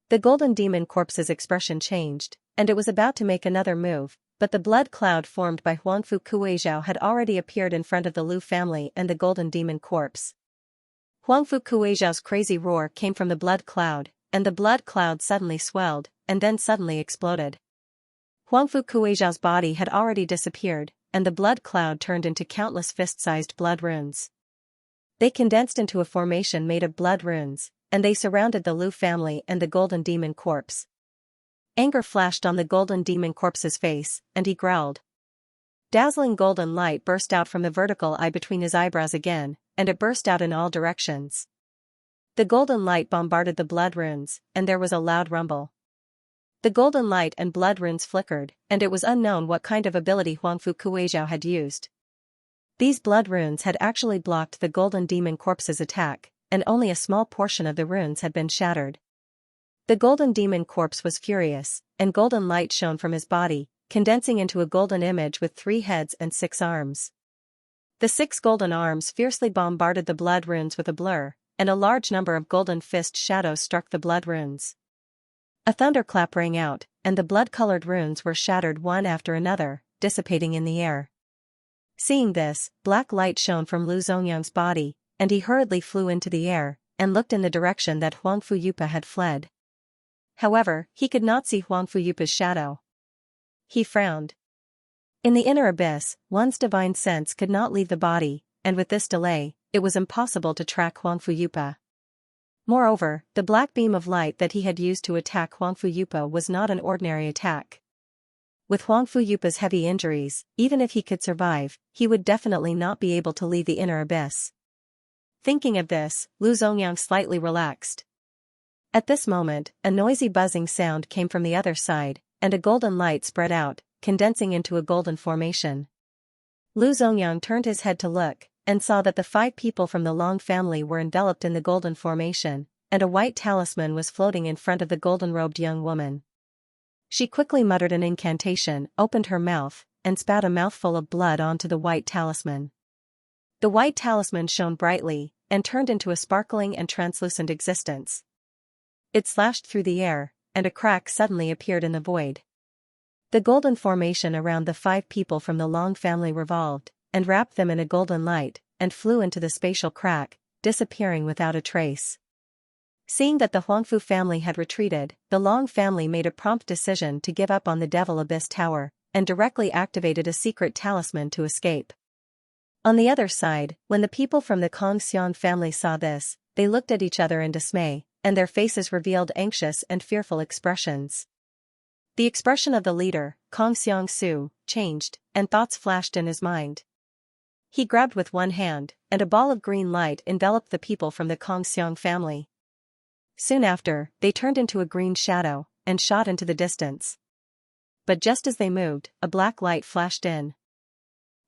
The golden demon corpse's expression changed, and it was about to make another move, but the blood cloud formed by Huangfu Kuizhao had already appeared in front of the Lu family and the golden demon corpse. Huangfu Kuizhao's crazy roar came from the blood cloud, and the blood cloud suddenly swelled, and then suddenly exploded. Huangfu Kuizhao's body had already disappeared, and the blood cloud turned into countless fist-sized blood runes. They condensed into a formation made of blood runes, and they surrounded the Lu family and the golden demon corpse. Anger flashed on the golden demon corpse's face, and he growled. Dazzling golden light burst out from the vertical eye between his eyebrows again, and it burst out in all directions. The golden light bombarded the blood runes, and there was a loud rumble. The golden light and blood runes flickered, and it was unknown what kind of ability Huangfu Kuizhao had used. These blood runes had actually blocked the golden demon corpse's attack, and only a small portion of the runes had been shattered. The golden demon corpse was furious, and golden light shone from his body, condensing into a golden image with 3 heads and 6 arms. The 6 golden arms fiercely bombarded the blood runes with a blur, and a large number of golden fist shadows struck the blood runes. A thunderclap rang out, and the blood-colored runes were shattered one after another, dissipating in the air. Seeing this, black light shone from Lu Zongyang's body, and he hurriedly flew into the air, and looked in the direction that Huangfu Yupa had fled. However, he could not see Huangfu Yupa's shadow. He frowned. In the inner abyss, one's divine sense could not leave the body, and with this delay, it was impossible to track Huangfu Yupa. Moreover, the black beam of light that he had used to attack Huangfu Yupa was not an ordinary attack. With Huangfu Yupa's heavy injuries, even if he could survive, he would definitely not be able to leave the inner abyss. Thinking of this, Lu Zongyang slightly relaxed. At this moment, a noisy buzzing sound came from the other side, and a golden light spread out, condensing into a golden formation. Lu Zongyang turned his head to look, and saw that the 5 people from the Long family were enveloped in the golden formation, and a white talisman was floating in front of the golden-robed young woman. She quickly muttered an incantation, opened her mouth, and spat a mouthful of blood onto the white talisman. The white talisman shone brightly, and turned into a sparkling and translucent existence. It slashed through the air, and a crack suddenly appeared in the void. The golden formation around the 5 people from the Long family revolved, and wrapped them in a golden light, and flew into the spatial crack, disappearing without a trace. Seeing that the Huangfu family had retreated, the Long family made a prompt decision to give up on the Devil Abyss Tower, and directly activated a secret talisman to escape. On the other side, when the people from the Xian family saw this, they looked at each other in dismay, and their faces revealed anxious and fearful expressions. The expression of the leader, Xianxia, changed, and thoughts flashed in his mind. He grabbed with one hand, and a ball of green light enveloped the people from the Xian family. Soon after, they turned into a green shadow, and shot into the distance. But just as they moved, a black light flashed in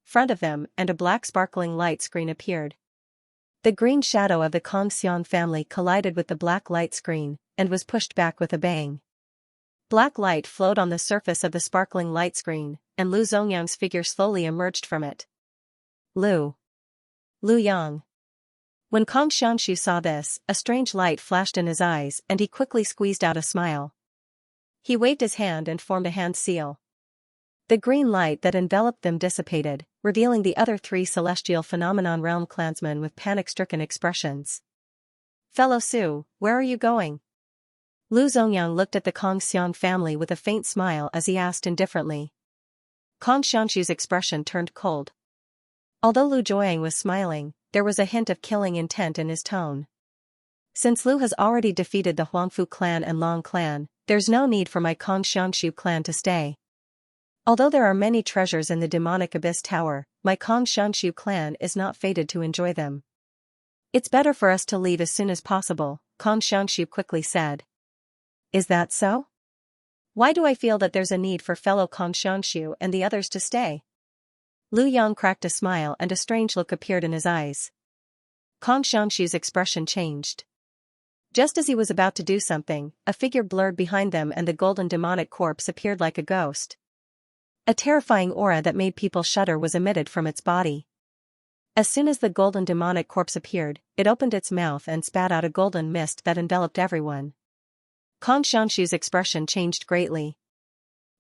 front of them, and a black sparkling light screen appeared. The green shadow of the Xian family collided with the black light screen, and was pushed back with a bang. Black light flowed on the surface of the sparkling light screen, and Lu Zongyang's figure slowly emerged from it. Lu Yang. When Xianxia saw this, a strange light flashed in his eyes and he quickly squeezed out a smile. He waved his hand and formed a hand seal. The green light that enveloped them dissipated, revealing the other 3 celestial phenomenon realm clansmen with panic-stricken expressions. "Fellow Su, where are you going?" Lu Zongyang looked at the Xian family with a faint smile as he asked indifferently. Xianxia's expression turned cold. Although Lu Joyang was smiling, there was a hint of killing intent in his tone. Since Lu has already defeated the Huangfu clan and Long clan, there's no need for my Xianxia clan to stay. Although there are many treasures in the demonic abyss tower, my Xianxia clan is not fated to enjoy them. It's better for us to leave as soon as possible, Xianxia quickly said. Is that so? Why do I feel that there's a need for fellow Xianxia and the others to stay? Lu Yang cracked a smile and a strange look appeared in his eyes. Xianxia's expression changed. Just as he was about to do something, a figure blurred behind them and the golden demonic corpse appeared like a ghost. A terrifying aura that made people shudder was emitted from its body. As soon as the golden demonic corpse appeared, it opened its mouth and spat out a golden mist that enveloped everyone. Xianxia's expression changed greatly.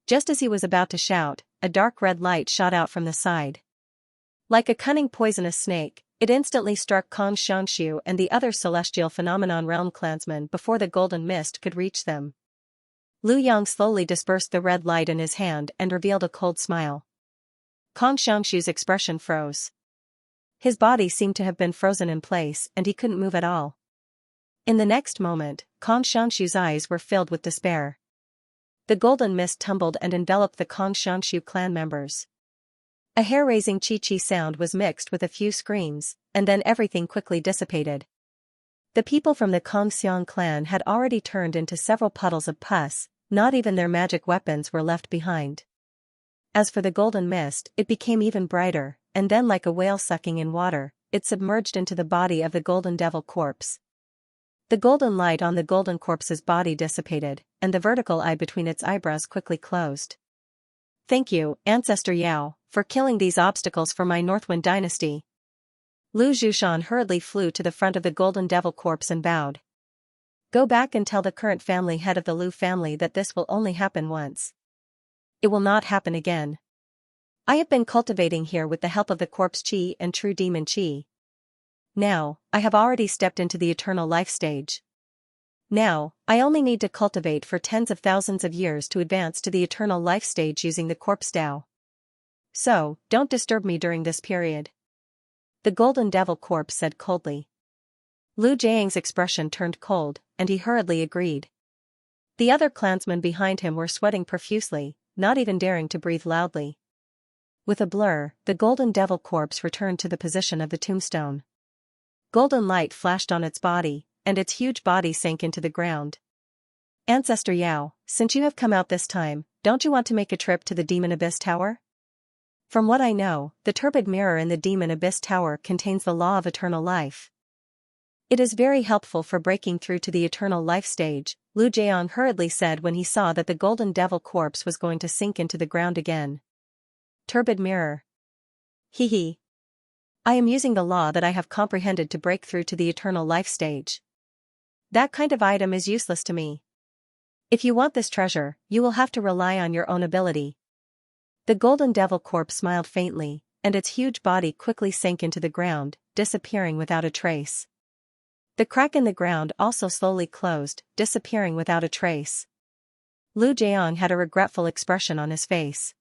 Just as he was about to shout, a dark red light shot out from the side. Like a cunning poisonous snake, it instantly struck Xianxia and the other celestial phenomenon realm clansmen before the golden mist could reach them. Lu Yang slowly dispersed the red light in his hand and revealed a cold smile. Xianxia's expression froze. His body seemed to have been frozen in place and he couldn't move at all. In the next moment, Xianxia's eyes were filled with despair. The golden mist tumbled and enveloped the Xianxia clan members. A hair-raising chi-chi sound was mixed with a few screams, and then everything quickly dissipated. The people from the Xian clan had already turned into several puddles of pus, not even their magic weapons were left behind. As for the golden mist, it became even brighter, and then like a whale sucking in water, it submerged into the body of the golden devil corpse. The golden light on the golden corpse's body dissipated, and the vertical eye between its eyebrows quickly closed. Thank you, Ancestor Yao, for killing these obstacles for my Northwind dynasty. Lu Zhushan hurriedly flew to the front of the golden devil corpse and bowed. Go back and tell the current family head of the Lu family that this will only happen once. It will not happen again. I have been cultivating here with the help of the corpse chi and true demon chi. Now, I have already stepped into the eternal life stage. Now, I only need to cultivate for tens of thousands of years to advance to the eternal life stage using the corpse Tao. So, don't disturb me during this period. The golden devil corpse said coldly. Lu Jiang's expression turned cold, and he hurriedly agreed. The other clansmen behind him were sweating profusely, not even daring to breathe loudly. With a blur, the golden devil corpse returned to the position of the tombstone. Golden light flashed on its body, and its huge body sank into the ground. Ancestor Yao, since you have come out this time, don't you want to make a trip to the Demon Abyss Tower? From what I know, the turbid mirror in the Demon Abyss Tower contains the law of eternal life. It is very helpful for breaking through to the eternal life stage, Lu Jiang hurriedly said when he saw that the golden devil corpse was going to sink into the ground again. Turbid mirror. Hee. I am using the law that I have comprehended to break through to the eternal life stage. That kind of item is useless to me. If you want this treasure, you will have to rely on your own ability. The golden devil corpse smiled faintly, and its huge body quickly sank into the ground, disappearing without a trace. The crack in the ground also slowly closed, disappearing without a trace. Lu Jiang had a regretful expression on his face.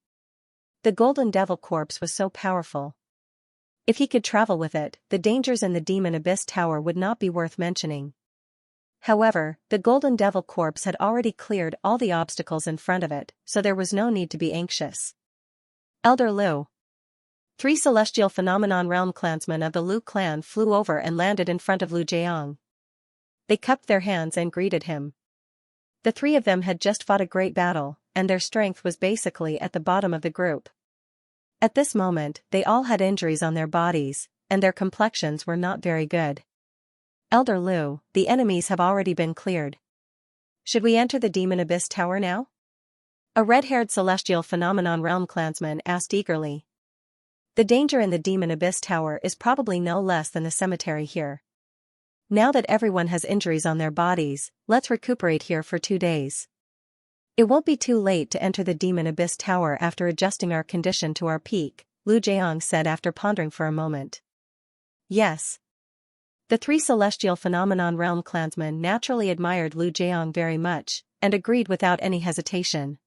The golden devil corpse was so powerful. If he could travel with it, the dangers in the Demon Abyss Tower would not be worth mentioning. However, the golden devil corpse had already cleared all the obstacles in front of it, so there was no need to be anxious. Elder Lu. 3 celestial phenomenon realm clansmen of the Lu clan flew over and landed in front of Lu Jiang. They cupped their hands and greeted him. The 3 of them had just fought a great battle, and their strength was basically at the bottom of the group. At this moment, they all had injuries on their bodies, and their complexions were not very good. Elder Lu, the enemies have already been cleared. Should we enter the Demon Abyss Tower now? A red-haired celestial phenomenon realm clansman asked eagerly. The danger in the Demon Abyss Tower is probably no less than the cemetery here. Now that everyone has injuries on their bodies, let's recuperate here for 2 days. It won't be too late to enter the Demon Abyss Tower after adjusting our condition to our peak, Lu Jiang said after pondering for a moment. Yes. The 3 celestial phenomenon realm clansmen naturally admired Lu Jiang very much, and agreed without any hesitation.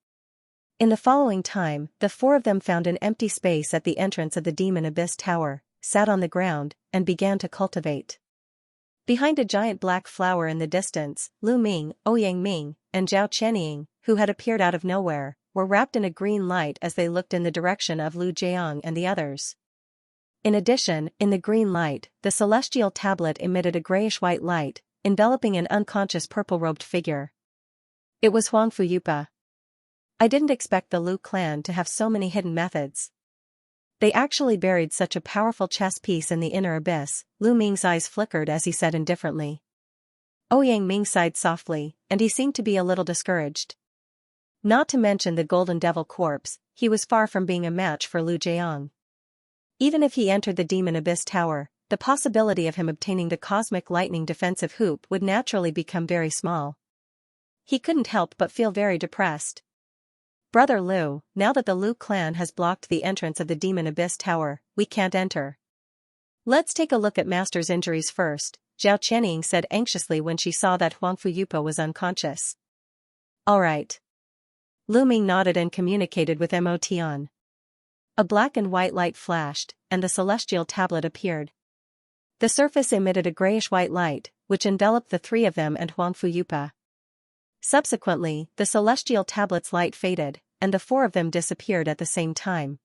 In the following time, the 4 of them found an empty space at the entrance of the Demon Abyss Tower, sat on the ground, and began to cultivate. Behind a giant black flower in the distance, Lu Ming, Ouyang Ming, and Zhao Chenying, who had appeared out of nowhere, were wrapped in a green light as they looked in the direction of Lu Jiang and the others. In addition, in the green light, the celestial tablet emitted a grayish-white light, enveloping an unconscious purple-robed figure. It was Huang Fuyupa. I didn't expect the Lu clan to have so many hidden methods. They actually buried such a powerful chess piece in the inner abyss. Lu Ming's eyes flickered as he said indifferently. Ouyang Ming sighed softly, and he seemed to be a little discouraged. Not to mention the golden devil corpse, he was far from being a match for Lu Jiang. Even if he entered the Demon Abyss Tower, the possibility of him obtaining the cosmic lightning defensive hoop would naturally become very small. He couldn't help but feel very depressed. Brother Lu, now that the Lu clan has blocked the entrance of the Demon Abyss Tower, we can't enter. Let's take a look at Master's injuries first, Zhao Chenying said anxiously when she saw that Huang Fuyupa was unconscious. All right. Lu Ming nodded and communicated with Motian. A black and white light flashed, and the celestial tablet appeared. The surface emitted a grayish-white light, which enveloped the 3 of them and Huang Fuyupa. Subsequently, the celestial tablet's light faded, and the 4 of them disappeared at the same time.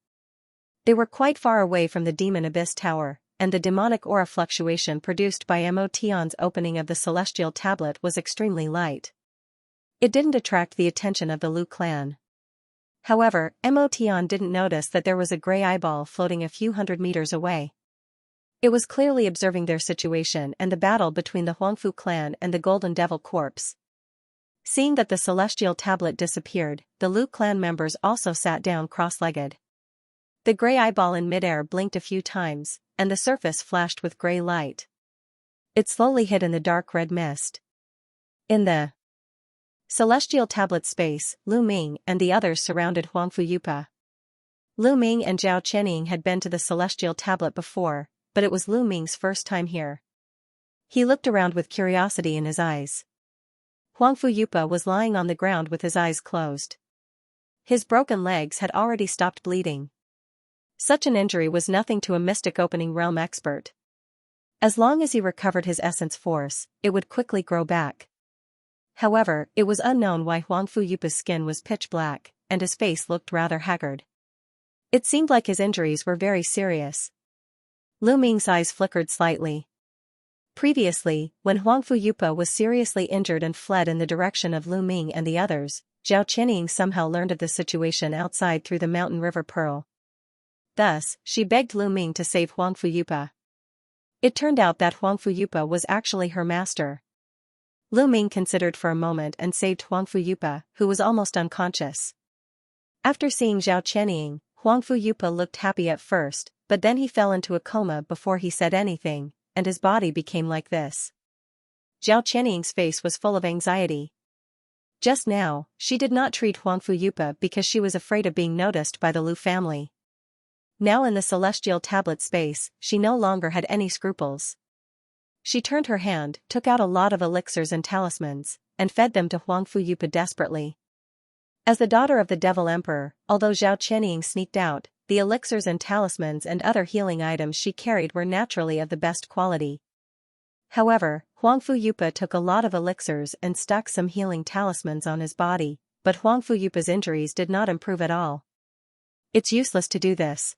They were quite far away from the Demon Abyss Tower, and the demonic aura fluctuation produced by Motian's opening of the celestial tablet was extremely light. It didn't attract the attention of the Lu clan. However, Motian didn't notice that there was a gray eyeball floating a few hundred meters away. It was clearly observing their situation and the battle between the Huangfu clan and the Golden Devil Corpse. Seeing that the celestial tablet disappeared, the Lu clan members also sat down cross-legged. The gray eyeball in midair blinked a few times, and the surface flashed with gray light. It slowly hid in the dark red mist. In the celestial tablet space, Lu Ming and the others surrounded Huang Fuyupa. Lu Ming and Zhao Chenying had been to the celestial tablet before, but it was Lu Ming's first time here. He looked around with curiosity in his eyes. Huang Fuyupa was lying on the ground with his eyes closed. His broken legs had already stopped bleeding. Such an injury was nothing to a mystic opening realm expert. As long as he recovered his essence force, it would quickly grow back. However, it was unknown why Huang Fuyupa's skin was pitch black, and his face looked rather haggard. It seemed like his injuries were very serious. Lu Ming's eyes flickered slightly. Previously, when Huang Fuyupa was seriously injured and fled in the direction of Lu Ming and the others, Zhao Chenying somehow learned of the situation outside through the mountain river Pearl. Thus, she begged Lu Ming to save Huang Fuyupa. It turned out that Huang Fuyupa was actually her master. Lu Ming considered for a moment and saved Huang Fuyupa, who was almost unconscious. After seeing Zhao Chenying, Huang Fuyupa looked happy at first, but then he fell into a coma before he said anything, and his body became like this. Zhao Chenying's face was full of anxiety. Just now, she did not treat Huang Fuyupa because she was afraid of being noticed by the Lu family. Now in the celestial tablet space, she no longer had any scruples. She turned her hand, took out a lot of elixirs and talismans, and fed them to Huang Fuyupa desperately. As the daughter of the Devil Emperor, although Zhao Qianying sneaked out, the elixirs and talismans and other healing items she carried were naturally of the best quality. However, Huang Fuyupa took a lot of elixirs and stuck some healing talismans on his body, but Huang Fuyupa's injuries did not improve at all. It's useless to do this.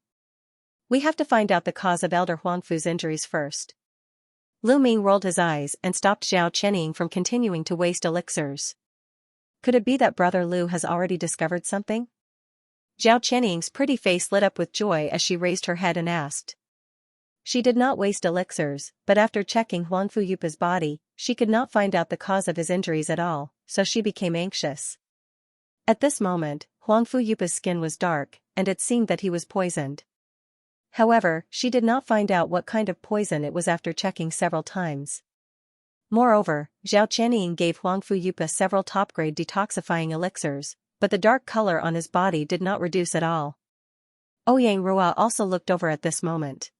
We have to find out the cause of Elder Huangfu's injuries first. Lu Ming rolled his eyes and stopped Zhao Qianying from continuing to waste elixirs. Could it be that Brother Lu has already discovered something? Zhao Qianying's pretty face lit up with joy as she raised her head and asked. She did not waste elixirs, but after checking Huang Fuyupa's body, she could not find out the cause of his injuries at all, so she became anxious. At this moment, Huang Fuyupa's skin was dark, and it seemed that he was poisoned. However, she did not find out what kind of poison it was after checking several times. Moreover, Zhao Qianying gave Huang Fuyupa several top-grade detoxifying elixirs, but the dark color on his body did not reduce at all. Ouyang Rua also looked over at this moment.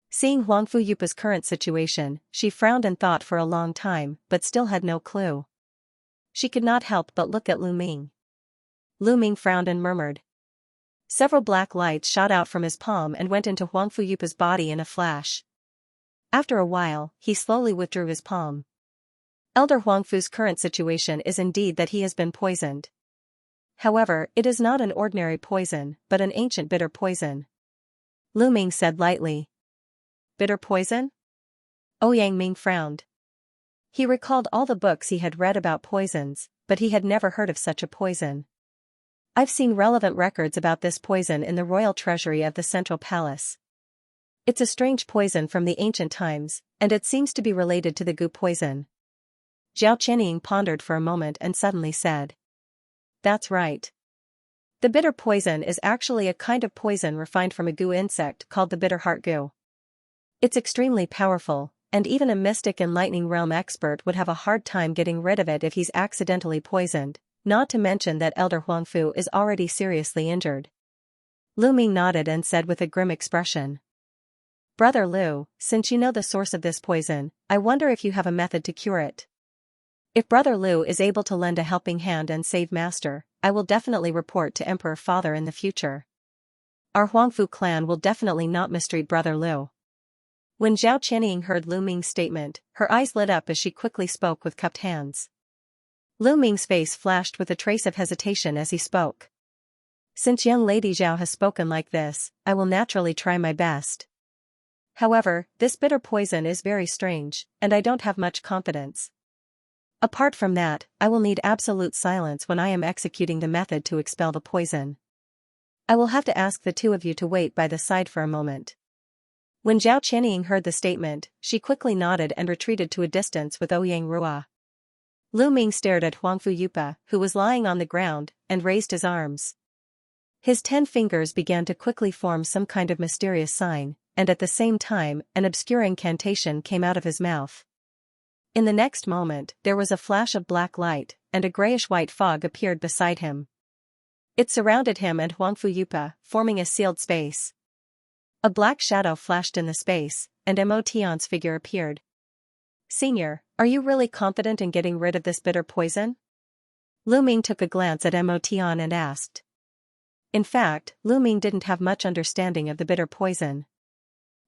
Seeing Huang Fuyupa's current situation, she frowned and thought for a long time, but still had no clue. She could not help but look at Lu Ming. Lu Ming frowned and murmured. Several black lights shot out from his palm and went into Huang Fuyupa's body in a flash. After a while, he slowly withdrew his palm. Elder Huangfu's current situation is indeed that he has been poisoned. However, it is not an ordinary poison, but an ancient bitter poison. Lu Ming said lightly. Bitter poison? Ouyang Ming frowned. He recalled all the books he had read about poisons, but he had never heard of such a poison. I've seen relevant records about this poison in the royal treasury of the Central Palace. It's a strange poison from the ancient times, and it seems to be related to the gu poison. Zhao Qianying pondered for a moment and suddenly said. That's right. The bitter poison is actually a kind of poison refined from a gu insect called the bitter heart gu. It's extremely powerful, and even a mystic and lightning realm expert would have a hard time getting rid of it if he's accidentally poisoned, not to mention that Elder Huangfu is already seriously injured. Lu Ming nodded and said with a grim expression. Brother Lu, since you know the source of this poison, I wonder if you have a method to cure it. If Brother Lu is able to lend a helping hand and save Master, I will definitely report to Emperor Father in the future. Our Huangfu clan will definitely not mistreat Brother Lu. When Zhao Qianying heard Lu Ming's statement, her eyes lit up as she quickly spoke with cupped hands. Lu Ming's face flashed with a trace of hesitation as he spoke. Since young Lady Zhao has spoken like this, I will naturally try my best. However, this bitter poison is very strange, and I don't have much confidence. Apart from that, I will need absolute silence when I am executing the method to expel the poison. I will have to ask the two of you to wait by the side for a moment. When Zhao Qianying heard the statement, she quickly nodded and retreated to a distance with Ouyang Rua. Lu Ming stared at Huang Fuyupa, who was lying on the ground, and raised his arms. His 10 fingers began to quickly form some kind of mysterious sign, and at the same time, an obscure incantation came out of his mouth. In the next moment, there was a flash of black light, and a grayish-white fog appeared beside him. It surrounded him and Huang Fuyupa, forming a sealed space. A black shadow flashed in the space, and Mo Tian's figure appeared. Senior, are you really confident in getting rid of this bitter poison? Lu Ming took a glance at Mo Tian and asked. In fact, Lu Ming didn't have much understanding of the bitter poison.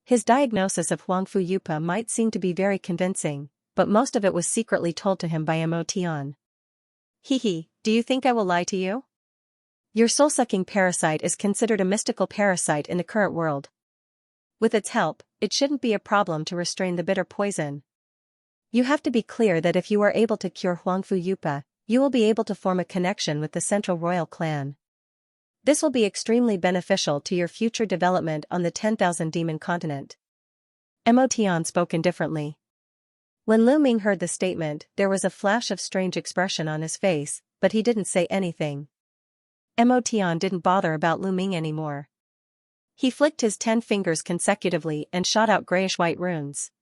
His diagnosis of Huang Fuyupa might seem to be very convincing, but most of it was secretly told to him by Mo Tian. Hehe, do you think I will lie to you? Your soul-sucking parasite is considered a mystical parasite in the current world. With its help, it shouldn't be a problem to restrain the bitter poison. You have to be clear that if you are able to cure Huang Fuyupa, you will be able to form a connection with the Central Royal Clan. This will be extremely beneficial to your future development on the 10,000 Demon Continent. Mo Tian spoke indifferently. When Lu Ming heard the statement, there was a flash of strange expression on his face, but he didn't say anything. Mo Tian didn't bother about Lu Ming anymore. He flicked his 10 fingers consecutively and shot out grayish-white runes.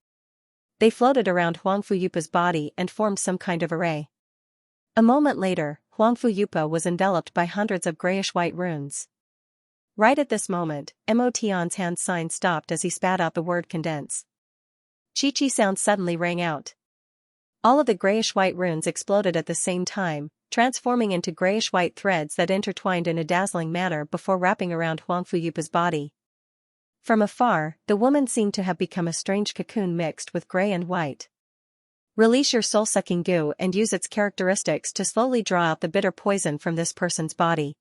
They floated around Huang Fuyupa's body and formed some kind of array. A moment later, Huang Fuyupa was enveloped by hundreds of grayish-white runes. Right at this moment, Mo Tian's hand sign stopped as he spat out the word condense. Chi-chi sound suddenly rang out. All of the grayish-white runes exploded at the same time, transforming into grayish-white threads that intertwined in a dazzling manner before wrapping around Huang Fuyupa's body. From afar, the woman seemed to have become a strange cocoon mixed with gray and white. Release your soul-sucking goo and use its characteristics to slowly draw out the bitter poison from this person's body.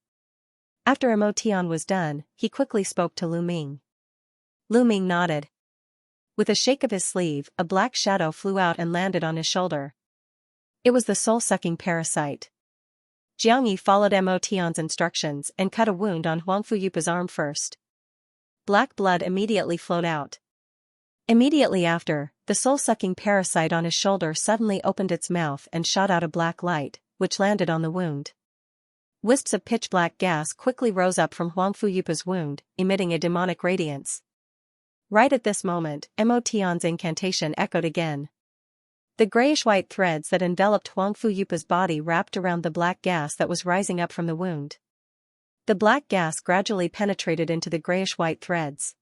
After Mo Tian was done, he quickly spoke to Lu Ming. Lu Ming nodded. With a shake of his sleeve, a black shadow flew out and landed on his shoulder. It was the soul-sucking parasite. Jiang Yi followed Mo Tian's instructions and cut a wound on Huang Fuyupa's arm first. Black blood immediately flowed out. Immediately after, the soul-sucking parasite on his shoulder suddenly opened its mouth and shot out a black light, which landed on the wound. Wisps of pitch-black gas quickly rose up from Huang Fuyupa's wound, emitting a demonic radiance. Right at this moment, Mo Tian's incantation echoed again. The grayish-white threads that enveloped Huang Fuyupa's body wrapped around the black gas that was rising up from the wound. The black gas gradually penetrated into the grayish-white threads.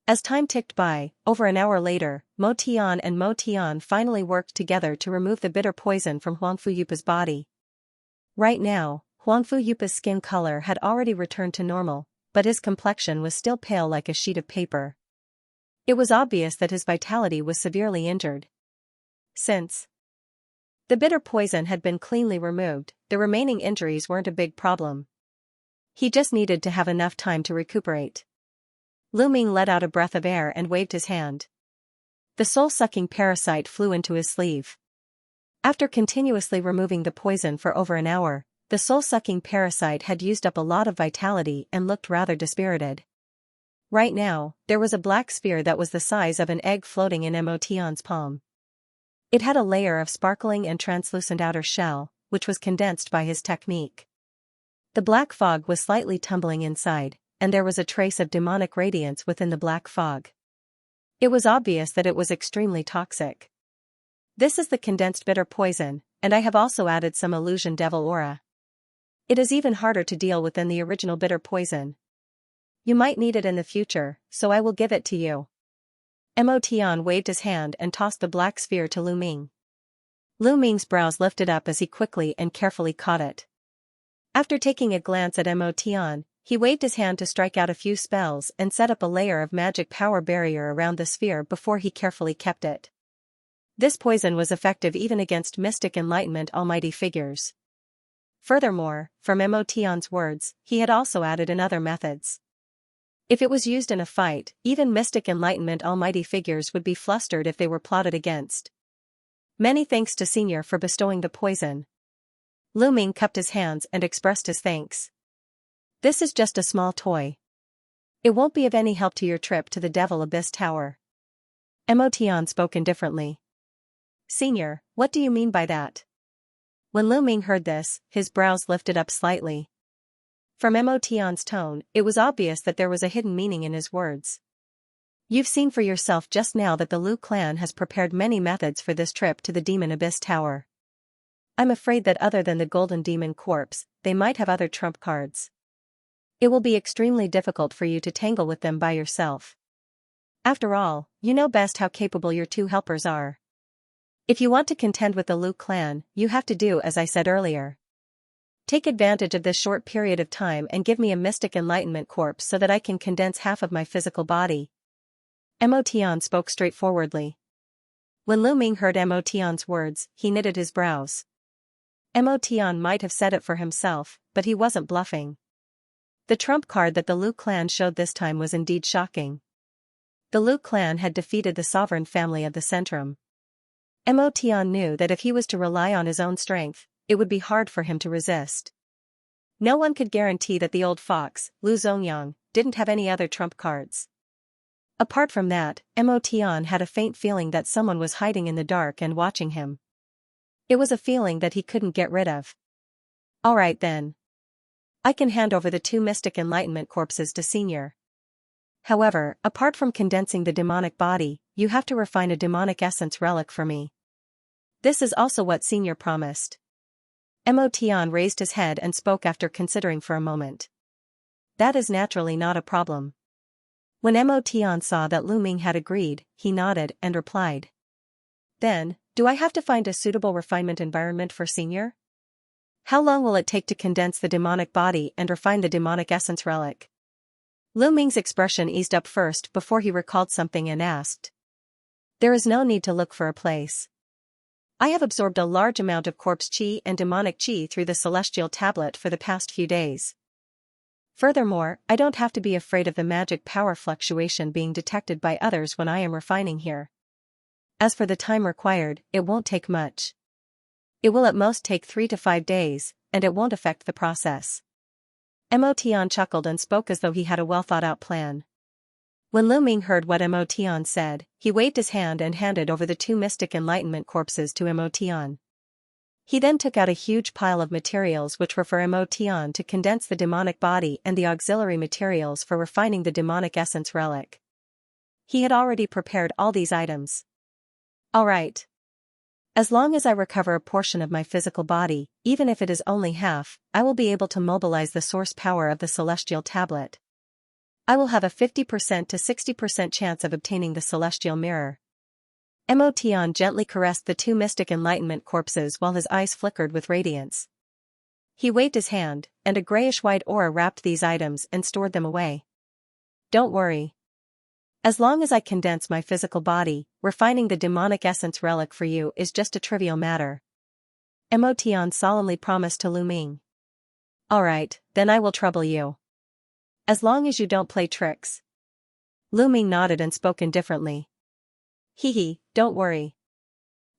As time ticked by, over an hour later, Mo Tian and Mo Tian finally worked together to remove the bitter poison from Huang Fuyupa's body. Right now, Huang Fuyupa's skin color had already returned to normal, but his complexion was still pale like a sheet of paper. It was obvious that his vitality was severely injured. Since the bitter poison had been cleanly removed, the remaining injuries weren't a big problem. He just needed to have enough time to recuperate. Lu Ming let out a breath of air and waved his hand. The soul-sucking parasite flew into his sleeve. After continuously removing the poison for over an hour, the soul-sucking parasite had used up a lot of vitality and looked rather dispirited. Right now, there was a black sphere that was the size of an egg floating in Mo Tian's palm. It had a layer of sparkling and translucent outer shell, which was condensed by his technique. The black fog was slightly tumbling inside, and there was a trace of demonic radiance within the black fog. It was obvious that it was extremely toxic. This is the condensed bitter poison, and I have also added some illusion devil aura. It is even harder to deal with than the original bitter poison. You might need it in the future, so I will give it to you. Mo Tian waved his hand and tossed the black sphere to Lu Ming. Lu Ming's brows lifted up as he quickly and carefully caught it. After taking a glance at Mo Tian, he waved his hand to strike out a few spells and set up a layer of magic power barrier around the sphere before he carefully kept it. This poison was effective even against mystic enlightenment almighty figures. Furthermore, from Mo Tian's words, he had also added in other methods. If it was used in a fight, even mystic enlightenment almighty figures would be flustered if they were plotted against. Many thanks to Senior for bestowing the poison. Lu Ming cupped his hands and expressed his thanks. This is just a small toy. It won't be of any help to your trip to the Devil Abyss Tower. Mo Tian spoke indifferently. Senior, what do you mean by that? When Lu Ming heard this, his brows lifted up slightly. From Mo Tian's tone, it was obvious that there was a hidden meaning in his words. You've seen for yourself just now that the Lu clan has prepared many methods for this trip to the Demon Abyss Tower. I'm afraid that other than the Golden Demon Corpse, they might have other trump cards. It will be extremely difficult for you to tangle with them by yourself. After all, you know best how capable your two helpers are. If you want to contend with the Lu clan, you have to do as I said earlier. Take advantage of this short period of time and give me a mystic enlightenment corpse so that I can condense half of my physical body. Mo Tian spoke straightforwardly. When Lu Ming heard Mo Tian's words, he knitted his brows. Mo Tian might have said it for himself, but he wasn't bluffing. The trump card that the Lu clan showed this time was indeed shocking. The Lu clan had defeated the sovereign family of the Centrum. Mo Tian knew that if he was to rely on his own strength, it would be hard for him to resist. No one could guarantee that the old fox, Lu Zongyang, didn't have any other trump cards. Apart from that, Mo Tian had a faint feeling that someone was hiding in the dark and watching him. It was a feeling that he couldn't get rid of. Alright then. I can hand over the two mystic enlightenment corpses to Senior. However, apart from condensing the demonic body, you have to refine a demonic essence relic for me. This is also what Senior promised. Mo Tian raised his head and spoke after considering for a moment. That is naturally not a problem. When Mo Tian saw that Lu Ming had agreed, he nodded and replied. Then, do I have to find a suitable refinement environment for Senior? How long will it take to condense the demonic body and refine the demonic essence relic? Lu Ming's expression eased up first before he recalled something and asked. There is no need to look for a place. I have absorbed a large amount of corpse qi and demonic qi through the celestial tablet for the past few days. Furthermore, I don't have to be afraid of the magic power fluctuation being detected by others when I am refining here. As for the time required, it won't take much. It will at most take 3 to 5 days, and it won't affect the process. Mo Tian chuckled and spoke as though he had a well-thought-out plan. When Lu Ming heard what Mo Tian said, he waved his hand and handed over the 2 mystic enlightenment corpses to Mo Tian. He then took out a huge pile of materials which were for Mo Tian to condense the demonic body and the auxiliary materials for refining the demonic essence relic. He had already prepared all these items. All right. As long as I recover a portion of my physical body, even if it is only half, I will be able to mobilize the source power of the celestial tablet. I will have a 50% to 60% chance of obtaining the celestial mirror. Mo Tian gently caressed the 2 mystic enlightenment corpses while his eyes flickered with radiance. He waved his hand, and a grayish-white aura wrapped these items and stored them away. Don't worry. As long as I condense my physical body, refining the demonic essence relic for you is just a trivial matter. Mo Tian solemnly promised to Lu Ming. Alright, then I will trouble you. As long as you don't play tricks. Lu Ming nodded and spoke indifferently. Hee, don't worry.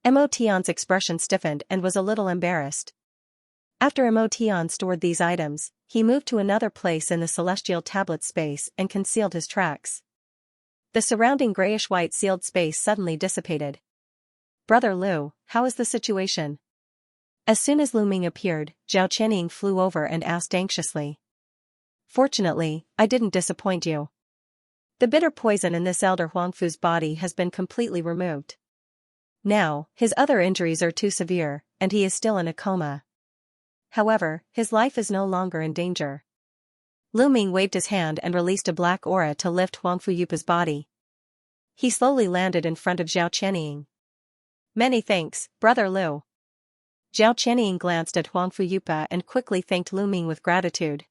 Mo Tian's expression stiffened and was a little embarrassed. After Mo Tian stored these items, he moved to another place in the celestial tablet space and concealed his tracks. The surrounding grayish-white sealed space suddenly dissipated. Brother Lu, how is the situation? As soon as Lu Ming appeared, Zhao Qianying flew over and asked anxiously. Fortunately, I didn't disappoint you. The bitter poison in this elder Huangfu's body has been completely removed. Now, his other injuries are too severe, and he is still in a coma. However, his life is no longer in danger. Lu Ming waved his hand and released a black aura to lift Huangfu Yupa's body. He slowly landed in front of Zhao Qianying. Many thanks, Brother Lu. Zhao Qianying glanced at Huangfu Yupa and quickly thanked Lu Ming with gratitude.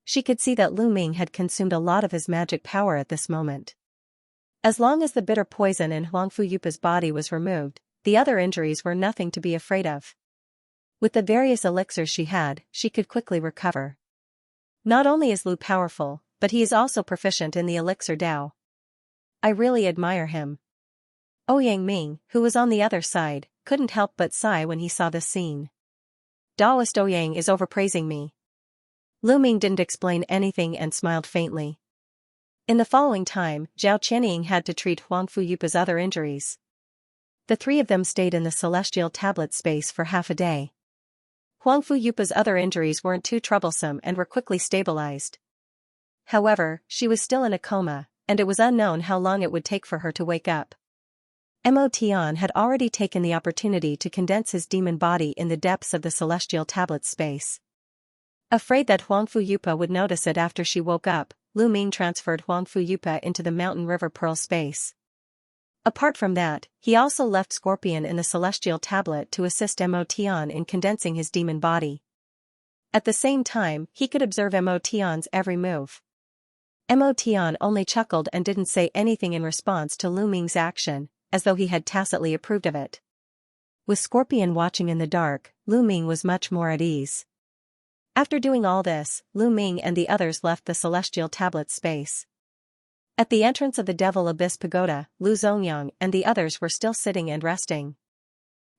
She could see that Lu Ming had consumed a lot of his magic power at this moment. As long as the bitter poison in Huangfu Yupa's body was removed, the other injuries were nothing to be afraid of. With the various elixirs she had, she could quickly recover. Not only is Lu powerful, but he is also proficient in the elixir Dao. I really admire him. Ouyang Ming, who was on the other side, couldn't help but sigh when he saw this scene. Daoist Ouyang is overpraising me. Lu Ming didn't explain anything and smiled faintly. In the following time, Zhao Qianying had to treat Huangfu Yupa's other injuries. The 3 of them stayed in the celestial tablet space for half a day. Huangfu Yupa's other injuries weren't too troublesome and were quickly stabilized. However, she was still in a coma, and it was unknown how long it would take for her to wake up. Mo Tian had already taken the opportunity to condense his demon body in the depths of the celestial tablet space. Afraid that Huangfu Yupa would notice it after she woke up, Lu Ming transferred Huangfu Yupa into the Mountain River Pearl space. Apart from that, he also left Scorpion in the celestial tablet to assist Mo Tian in condensing his demon body. At the same time, he could observe Mo Tian's every move. Mo Tian only chuckled and didn't say anything in response to Lu Ming's action, as though he had tacitly approved of it. With Scorpion watching in the dark, Lu Ming was much more at ease. After doing all this, Lu Ming and the others left the celestial tablet space. At the entrance of the Devil Abyss Pagoda, Lu Zongyang and the others were still sitting and resting.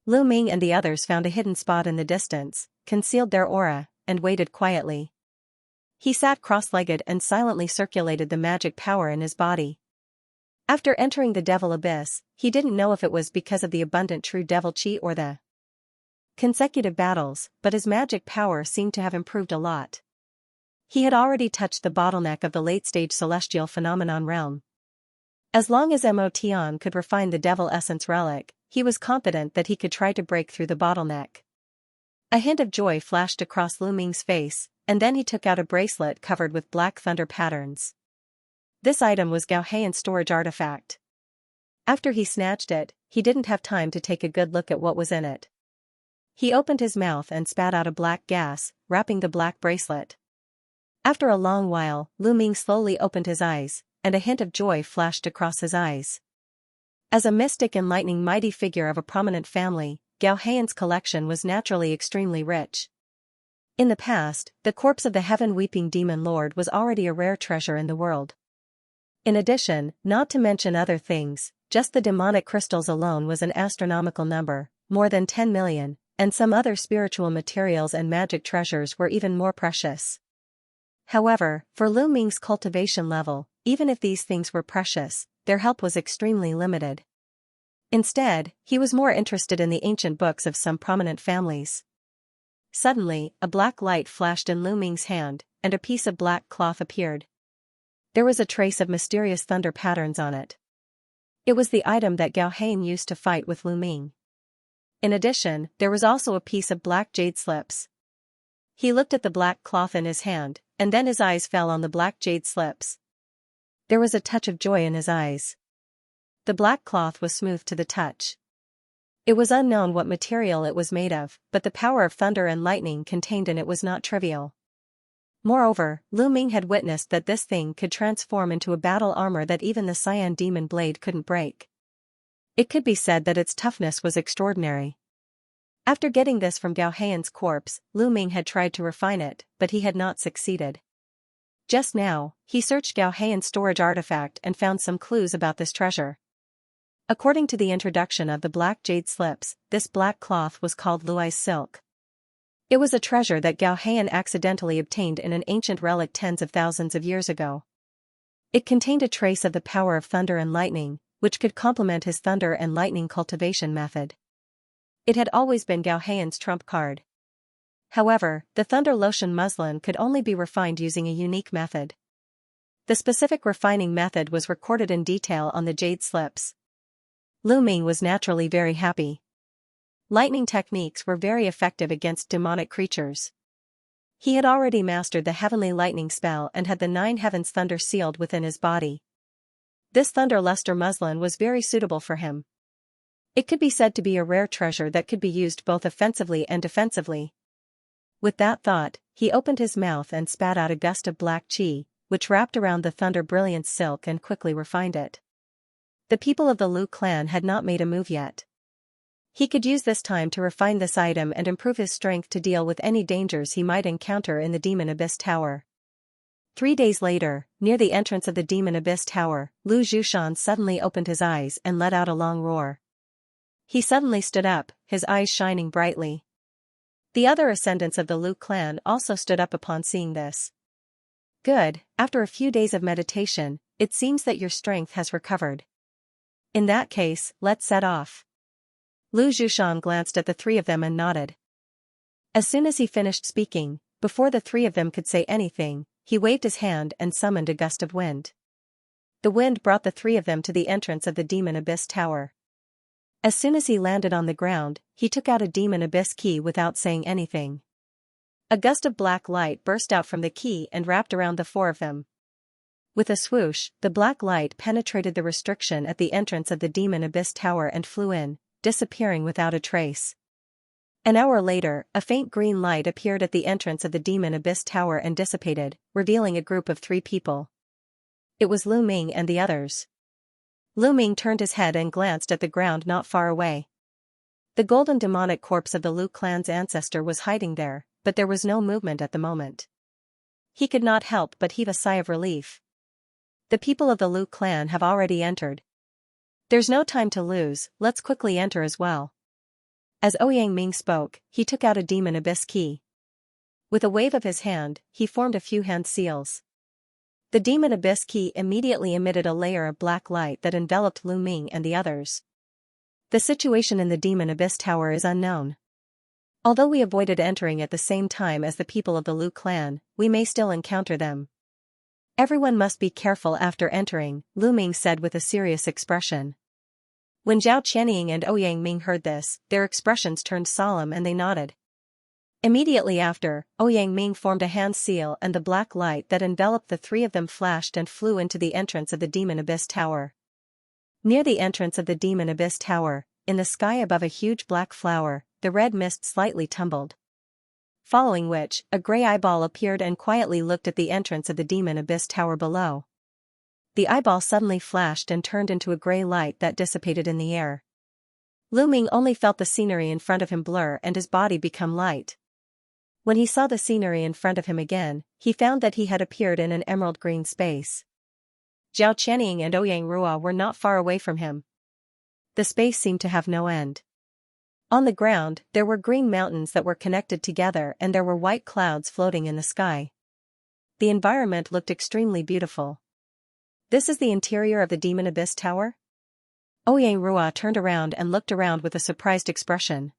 Lu Ming and the others found a hidden spot in the distance, concealed their aura, and waited quietly. He sat cross-legged and silently circulated the magic power in his body. After entering the Devil Abyss, he didn't know if it was because of the abundant true devil chi or the consecutive battles, but his magic power seemed to have improved a lot. He had already touched the bottleneck of the late-stage celestial phenomenon realm. As long as Mo Tian could refine the devil essence relic, he was confident that he could try to break through the bottleneck. A hint of joy flashed across Lu Ming's face, and then he took out a bracelet covered with black thunder patterns. This item was Gao Heian's storage artifact. After he snatched it, he didn't have time to take a good look at what was in it. He opened his mouth and spat out a black gas, wrapping the black bracelet. After a long while, Lu Ming slowly opened his eyes, and a hint of joy flashed across his eyes. As a mystic and lightning mighty figure of a prominent family, Gao Heian's collection was naturally extremely rich. In the past, the corpse of the heaven-weeping demon lord was already a rare treasure in the world. In addition, not to mention other things, just the demonic crystals alone was an astronomical number, more than 10 million, and some other spiritual materials and magic treasures were even more precious. However, for Lu Ming's cultivation level, even if these things were precious, their help was extremely limited. Instead, he was more interested in the ancient books of some prominent families. Suddenly, a black light flashed in Lu Ming's hand, and a piece of black cloth appeared. There was a trace of mysterious thunder patterns on it. It was the item that Gao Heian used to fight with Lu Ming. In addition, there was also a piece of black jade slips. He looked at the black cloth in his hand, and then his eyes fell on the black jade slips. There was a touch of joy in his eyes. The black cloth was smooth to the touch. It was unknown what material it was made of, but the power of thunder and lightning contained in it was not trivial. Moreover, Lu Ming had witnessed that this thing could transform into a battle armor that even the cyan demon blade couldn't break. It could be said that its toughness was extraordinary. After getting this from Gao Heian's corpse, Lu Ming had tried to refine it, but he had not succeeded. Just now, he searched Gao Heian's storage artifact and found some clues about this treasure. According to the introduction of the black jade slips, this black cloth was called Luai's silk. It was a treasure that Gao Heian accidentally obtained in an ancient relic tens of thousands of years ago. It contained a trace of the power of thunder and lightning, which could complement his thunder and lightning cultivation method. It had always been Gao Heian's trump card. However, the thunder lotion muslin could only be refined using a unique method. The specific refining method was recorded in detail on the jade slips. Lu Ming was naturally very happy. Lightning techniques were very effective against demonic creatures. He had already mastered the heavenly lightning spell and had the 9 heavens thunder sealed within his body. This thunder luster muslin was very suitable for him. It could be said to be a rare treasure that could be used both offensively and defensively. With that thought, he opened his mouth and spat out a gust of black qi, which wrapped around the thunder brilliance silk and quickly refined it. The people of the Lu clan had not made a move yet. He could use this time to refine this item and improve his strength to deal with any dangers he might encounter in the Demon Abyss Tower. 3 days later, near the entrance of the Demon Abyss Tower, Lu Zhushan suddenly opened his eyes and let out a long roar. He suddenly stood up, his eyes shining brightly. The other ascendants of the Lu clan also stood up upon seeing this. Good, after a few days of meditation, it seems that your strength has recovered. In that case, let's set off. Lu Zhushan glanced at the 3 of them and nodded. As soon as he finished speaking, before the 3 of them could say anything, he waved his hand and summoned a gust of wind. The wind brought the 3 of them to the entrance of the Demon Abyss Tower. As soon as he landed on the ground, he took out a Demon Abyss key without saying anything. A gust of black light burst out from the key and wrapped around the 4 of them. With a swoosh, the black light penetrated the restriction at the entrance of the Demon Abyss Tower and flew in, disappearing without a trace. An hour later, a faint green light appeared at the entrance of the Demon Abyss Tower and dissipated, revealing a group of 3 people. It was Lu Ming and the others. Lu Ming turned his head and glanced at the ground not far away. The golden demonic corpse of the Lu clan's ancestor was hiding there, but there was no movement at the moment. He could not help but heave a sigh of relief. The people of the Lu clan have already entered. There's no time to lose, let's quickly enter as well. As Ouyang Ming spoke, he took out a Demon Abyss key. With a wave of his hand, he formed a few hand seals. The Demon Abyss key immediately emitted a layer of black light that enveloped Lu Ming and the others. The situation in the Demon Abyss Tower is unknown. Although we avoided entering at the same time as the people of the Lu clan, we may still encounter them. Everyone must be careful after entering, Lu Ming said with a serious expression. When Zhao Qianying and Ouyang Ming heard this, their expressions turned solemn and they nodded. Immediately after, Ouyang Ming formed a hand seal and the black light that enveloped the three of them flashed and flew into the entrance of the Demon Abyss Tower. Near the entrance of the Demon Abyss Tower, in the sky above a huge black flower, the red mist slightly tumbled. Following which, a grey eyeball appeared and quietly looked at the entrance of the Demon Abyss Tower below. The eyeball suddenly flashed and turned into a grey light that dissipated in the air. Lu Ming only felt the scenery in front of him blur and his body become light. When he saw the scenery in front of him again, he found that he had appeared in an emerald green space. Zhao Qianying and Ouyang Rua were not far away from him. The space seemed to have no end. On the ground, there were green mountains that were connected together and there were white clouds floating in the sky. The environment looked extremely beautiful. This is the interior of the Demon Abyss Tower? Ouyang Rua turned around and looked around with a surprised expression.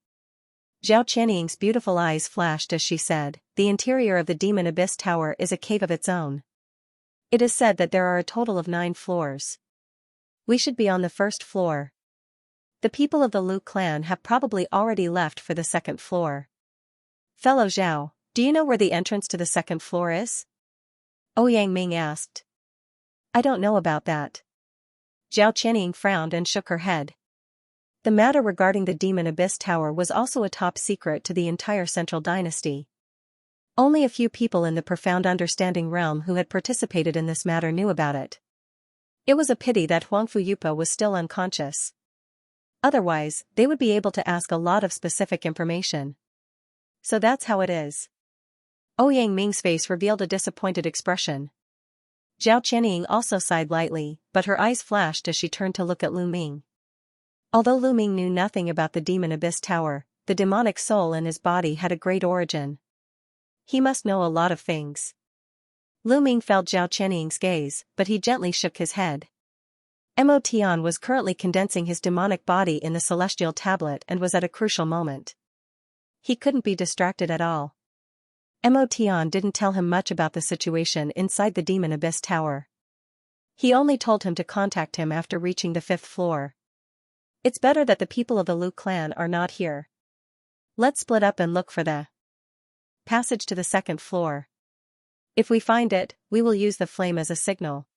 Zhao Qianying's beautiful eyes flashed as she said, "The interior of the Demon Abyss Tower is a cave of its own. It is said that there are a total of 9 floors. We should be on the first floor. The people of the Lu clan have probably already left for the second floor. Fellow Zhao, do you know where the entrance to the second floor is?" Ouyang Ming asked. "I don't know about that." Zhao Qianying frowned and shook her head. The matter regarding the Demon Abyss Tower was also a top secret to the entire Central Dynasty. Only a few people in the Profound Understanding realm who had participated in this matter knew about it. It was a pity that Huangfu Yupa was still unconscious. Otherwise, they would be able to ask a lot of specific information. So that's how it is. Ouyang Ming's face revealed a disappointed expression. Zhao Qianying also sighed lightly, but her eyes flashed as she turned to look at Lu Ming. Although Lu Ming knew nothing about the Demon Abyss Tower, the demonic soul in his body had a great origin. He must know a lot of things. Lu Ming felt Zhao Qianying's gaze, but he gently shook his head. Mo Tian was currently condensing his demonic body in the celestial tablet and was at a crucial moment. He couldn't be distracted at all. Mo Tian didn't tell him much about the situation inside the Demon Abyss Tower. He only told him to contact him after reaching the 5th floor. It's better that the people of the Lu clan are not here. Let's split up and look for the passage to the 2nd floor. If we find it, we will use the flame as a signal.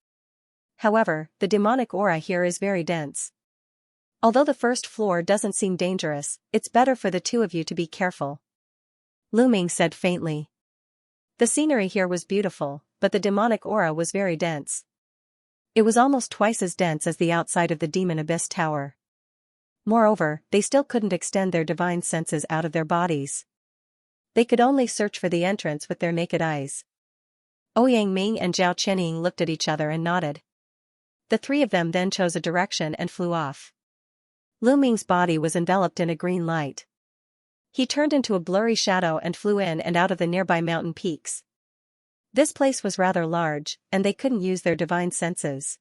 However, the demonic aura here is very dense. Although the 1st floor doesn't seem dangerous, it's better for the two of you to be careful. Lu Ming said faintly. The scenery here was beautiful, but the demonic aura was very dense. It was almost twice as dense as the outside of the Demon Abyss Tower. Moreover, they still couldn't extend their divine senses out of their bodies. They could only search for the entrance with their naked eyes. Ouyang Ming and Zhao Qianying looked at each other and nodded. The three of them then chose a direction and flew off. Lu Ming's body was enveloped in a green light. He turned into a blurry shadow and flew in and out of the nearby mountain peaks. This place was rather large, and they couldn't use their divine senses.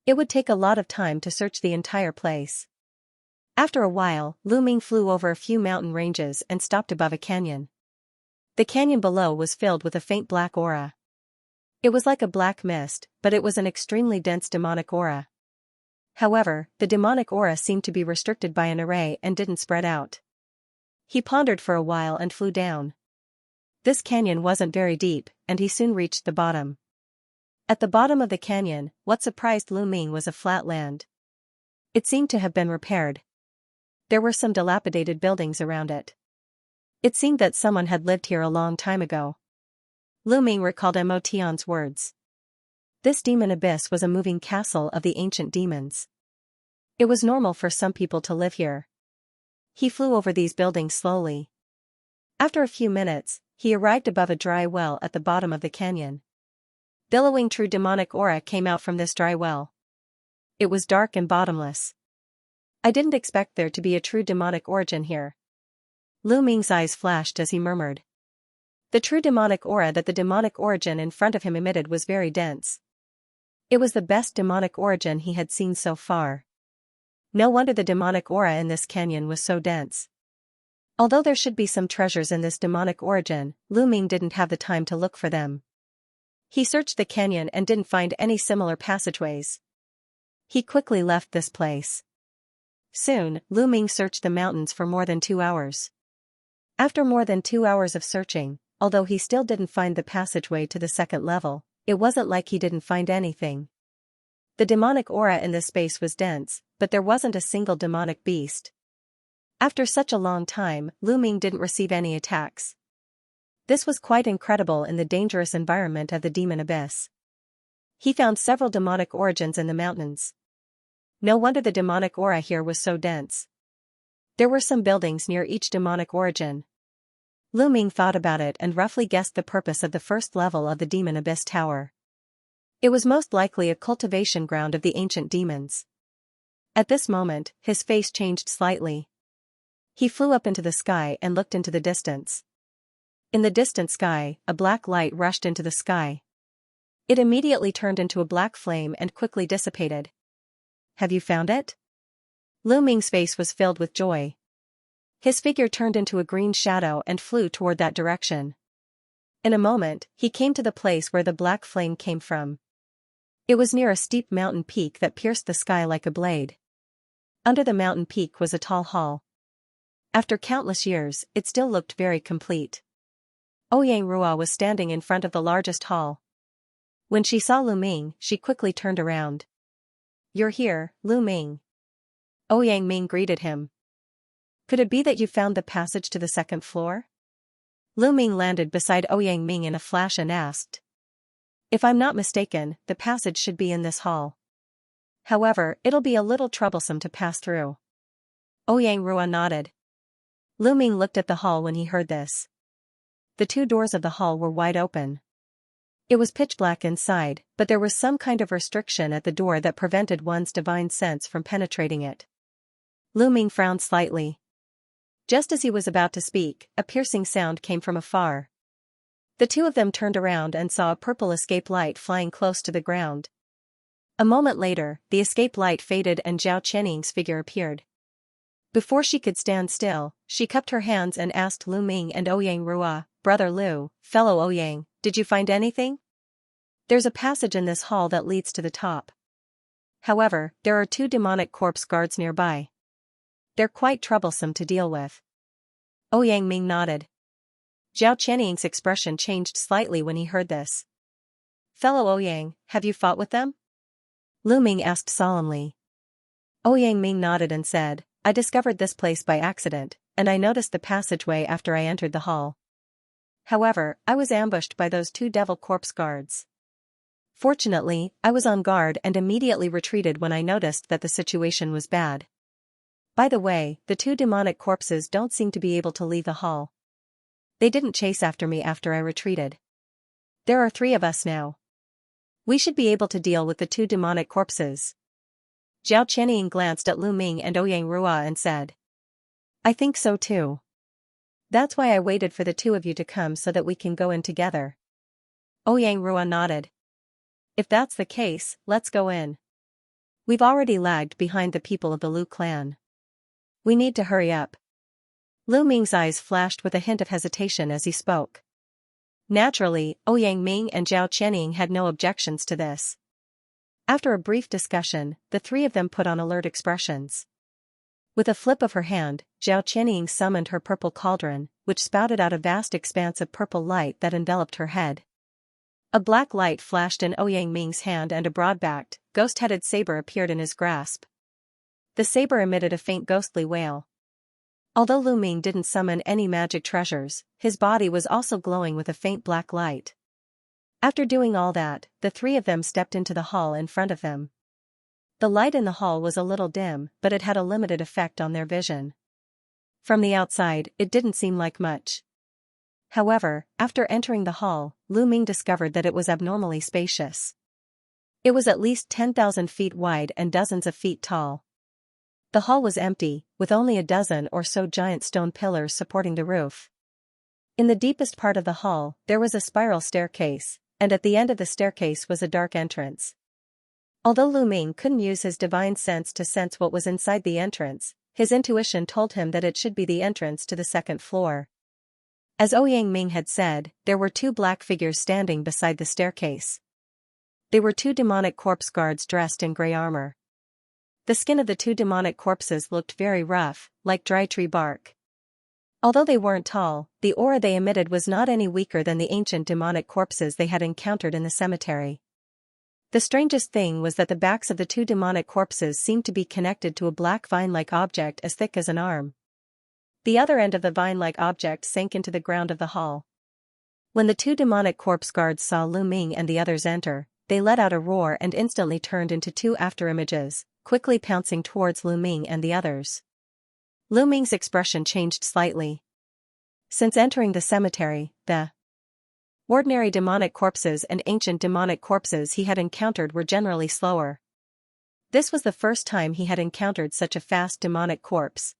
It would take a lot of time to search the entire place. After a while, Lu Ming flew over a few mountain ranges and stopped above a canyon. The canyon below was filled with a faint black aura. It was like a black mist, but it was an extremely dense demonic aura. However, the demonic aura seemed to be restricted by an array and didn't spread out. He pondered for a while and flew down. This canyon wasn't very deep, and he soon reached the bottom. At the bottom of the canyon, what surprised Lu Ming was a flat land. It seemed to have been repaired. There were some dilapidated buildings around it. It seemed that someone had lived here a long time ago. Lu Ming recalled Mo Tian's words. This demon abyss was a moving castle of the ancient demons. It was normal for some people to live here. He flew over these buildings slowly. After a few minutes, he arrived above a dry well at the bottom of the canyon. Billowing true demonic aura came out from this dry well. It was dark and bottomless. I didn't expect there to be a true demonic origin here. Lu Ming's eyes flashed as he murmured. The true demonic aura that the demonic origin in front of him emitted was very dense. It was the best demonic origin he had seen so far. No wonder the demonic aura in this canyon was so dense. Although there should be some treasures in this demonic origin, Lu Ming didn't have the time to look for them. He searched the canyon and didn't find any similar passageways. He quickly left this place. Soon, Lu Ming searched the mountains for more than 2 hours. After more than 2 hours of searching, although he still didn't find the passageway to the second level, it wasn't like he didn't find anything. The demonic aura in this space was dense, but there wasn't a single demonic beast. After such a long time, Lu Ming didn't receive any attacks. This was quite incredible in the dangerous environment of the demon abyss. He found several demonic origins in the mountains. No wonder the demonic aura here was so dense. There were some buildings near each demonic origin. Lu Ming thought about it and roughly guessed the purpose of the first level of the demon abyss tower. It was most likely a cultivation ground of the ancient demons. At this moment, his face changed slightly. He flew up into the sky and looked into the distance. In the distant sky, a black light rushed into the sky. It immediately turned into a black flame and quickly dissipated. Have you found it? Lu Ming's face was filled with joy. His figure turned into a green shadow and flew toward that direction. In a moment, he came to the place where the black flame came from. It was near a steep mountain peak that pierced the sky like a blade. Under the mountain peak was a tall hall. After countless years, it still looked very complete. Ouyang Rua was standing in front of the largest hall. When she saw Lu Ming, she quickly turned around. "You're here, Lu Ming." Ouyang Ming greeted him. "Could it be that you found the passage to the second floor?" Lu Ming landed beside Ouyang Ming in a flash and asked. "If I'm not mistaken, the passage should be in this hall. However, it'll be a little troublesome to pass through." Ouyang Rua nodded. Lu Ming looked at the hall when he heard this. The 2 doors of the hall were wide open. It was pitch black inside, but there was some kind of restriction at the door that prevented one's divine sense from penetrating it. Lu Ming frowned slightly. Just as he was about to speak, a piercing sound came from afar. The 2 of them turned around and saw a purple escape light flying close to the ground. A moment later, the escape light faded and Zhao Qianying's figure appeared. Before she could stand still, she cupped her hands and asked Lu Ming and Ouyang Rua, "Brother Lu, fellow Ouyang, did you find anything? There's a passage in this hall that leads to the top. However, there are 2 demonic corpse guards nearby. They're quite troublesome to deal with." Ouyang Ming nodded. Zhao Qianying's expression changed slightly when he heard this. "Fellow Ouyang, have you fought with them?" Lu Ming asked solemnly. Ouyang Ming nodded and said, "I discovered this place by accident, and I noticed the passageway after I entered the hall. However, I was ambushed by those 2 devil corpse guards. Fortunately, I was on guard and immediately retreated when I noticed that the situation was bad. By the way, the 2 demonic corpses don't seem to be able to leave the hall. They didn't chase after me after I retreated. There are 3 of us now. We should be able to deal with the 2 demonic corpses." Zhao Qianying glanced at Lu Ming and Ouyang Rua and said, "I think so too. That's why I waited for the 2 of you to come so that we can go in together." Ouyang Rua nodded. "If that's the case, let's go in. We've already lagged behind the people of the Lu clan. We need to hurry up." Lu Ming's eyes flashed with a hint of hesitation as he spoke. Naturally, Ouyang Ming and Zhao Qianying had no objections to this. After a brief discussion, the 3 of them put on alert expressions. With a flip of her hand, Zhao Qianying summoned her purple cauldron, which spouted out a vast expanse of purple light that enveloped her head. A black light flashed in Ouyang Ming's hand and a broad-backed, ghost-headed saber appeared in his grasp. The saber emitted a faint ghostly wail. Although Lu Ming didn't summon any magic treasures, his body was also glowing with a faint black light. After doing all that, the 3 of them stepped into the hall in front of them. The light in the hall was a little dim, but it had a limited effect on their vision. From the outside, it didn't seem like much. However, after entering the hall, Lu Ming discovered that it was abnormally spacious. It was at least 10,000 feet wide and dozens of feet tall. The hall was empty, with only a dozen or so giant stone pillars supporting the roof. In the deepest part of the hall, there was a spiral staircase, and at the end of the staircase was a dark entrance. Although Lu Ming couldn't use his divine sense to sense what was inside the entrance, his intuition told him that it should be the entrance to the second floor. As Ouyang Ming had said, there were 2 black figures standing beside the staircase. They were 2 demonic corpse guards dressed in gray armor. The skin of the 2 demonic corpses looked very rough, like dry tree bark. Although they weren't tall, the aura they emitted was not any weaker than the ancient demonic corpses they had encountered in the cemetery. The strangest thing was that the backs of the two demonic corpses seemed to be connected to a black vine-like object as thick as an arm. The other end of the vine-like object sank into the ground of the hall. When the two demonic corpse guards saw Lu Ming and the others enter, they let out a roar and instantly turned into two afterimages, quickly pouncing towards Lu Ming and the others. Lu Ming's expression changed slightly. Since entering the cemetery, the ordinary demonic corpses and ancient demonic corpses he had encountered were generally slower. This was the first time he had encountered such a fast demonic corpse.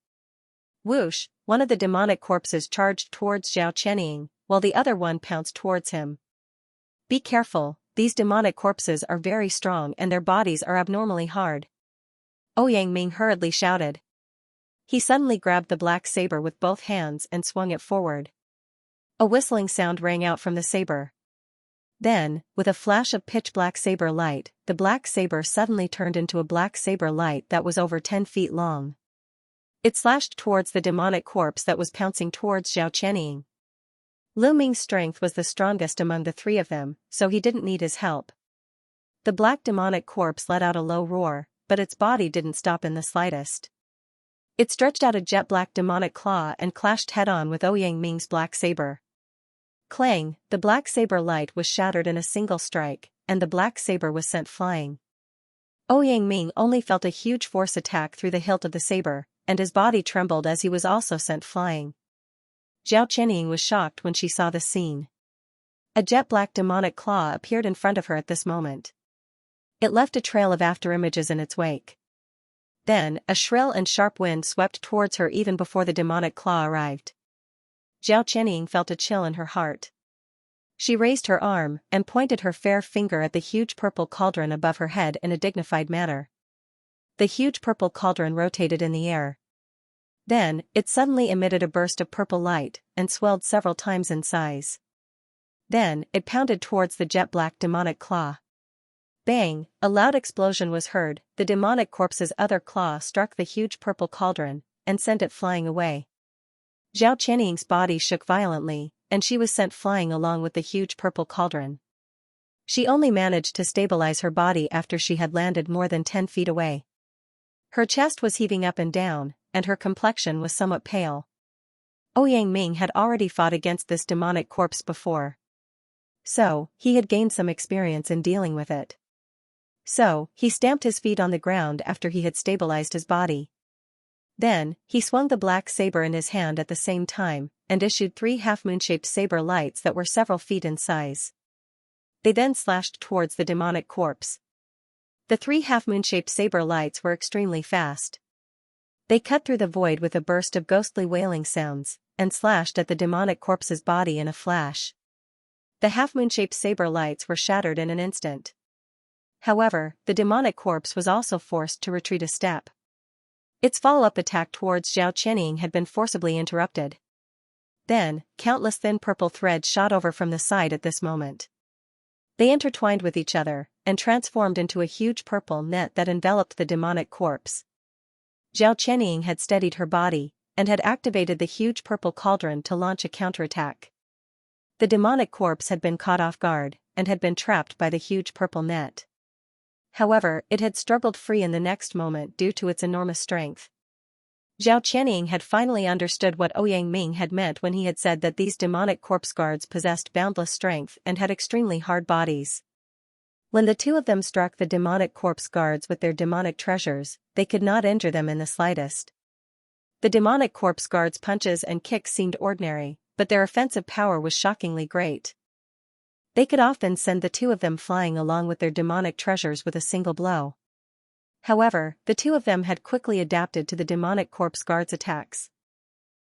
Whoosh, one of the demonic corpses charged towards Zhao Chenying, while the other one pounced towards him. Be careful, these demonic corpses are very strong and their bodies are abnormally hard. Ouyang Ming hurriedly shouted. He suddenly grabbed the black saber with both hands and swung it forward. A whistling sound rang out from the saber. Then, with a flash of pitch-black saber light, the black saber suddenly turned into a black saber light that was over 10 feet long. It slashed towards the demonic corpse that was pouncing towards Zhao Chenying. Lu Ming's strength was the strongest among the three of them, so he didn't need his help. The black demonic corpse let out a low roar, but its body didn't stop in the slightest. It stretched out a jet-black demonic claw and clashed head-on with Ouyang Ming's black saber. Clang, the black saber light was shattered in a single strike, and the black saber was sent flying. Ouyang Ming only felt a huge force attack through the hilt of the saber, and his body trembled as he was also sent flying. Zhao Chenying was shocked when she saw the scene. A jet-black demonic claw appeared in front of her at this moment. It left a trail of afterimages in its wake. Then, a shrill and sharp wind swept towards her even before the demonic claw arrived. Zhao Chenying felt a chill in her heart. She raised her arm and pointed her fair finger at the huge purple cauldron above her head in a dignified manner. The huge purple cauldron rotated in the air. Then, it suddenly emitted a burst of purple light and swelled several times in size. Then, it pounded towards the jet-black demonic claw. Bang! A loud explosion was heard. The demonic corpse's other claw struck the huge purple cauldron and sent it flying away. Zhao Chenying's body shook violently, and she was sent flying along with the huge purple cauldron. She only managed to stabilize her body after she had landed more than 10 feet away. Her chest was heaving up and down, and her complexion was somewhat pale. Ouyang Ming had already fought against this demonic corpse before. So, he had gained some experience in dealing with it. So, he stamped his feet on the ground after he had stabilized his body. Then, he swung the black saber in his hand at the same time, and issued 3 half-moon-shaped saber lights that were several feet in size. They then slashed towards the demonic corpse. The 3 half-moon-shaped saber lights were extremely fast. They cut through the void with a burst of ghostly wailing sounds, and slashed at the demonic corpse's body in a flash. The half-moon-shaped saber lights were shattered in an instant. However, the demonic corpse was also forced to retreat a step. Its follow-up attack towards Zhao Chenying had been forcibly interrupted. Then, countless thin purple threads shot over from the side at this moment. They intertwined with each other, and transformed into a huge purple net that enveloped the demonic corpse. Zhao Chenying had steadied her body, and had activated the huge purple cauldron to launch a counterattack. The demonic corpse had been caught off guard, and had been trapped by the huge purple net. However, it had struggled free in the next moment due to its enormous strength. Zhao Chenying had finally understood what Ouyang Ming had meant when he had said that these demonic corpse guards possessed boundless strength and had extremely hard bodies. When the two of them struck the demonic corpse guards with their demonic treasures, they could not injure them in the slightest. The demonic corpse guards' punches and kicks seemed ordinary, but their offensive power was shockingly great. They could often send the two of them flying along with their demonic treasures with a single blow. However, the two of them had quickly adapted to the demonic corpse guards' attacks.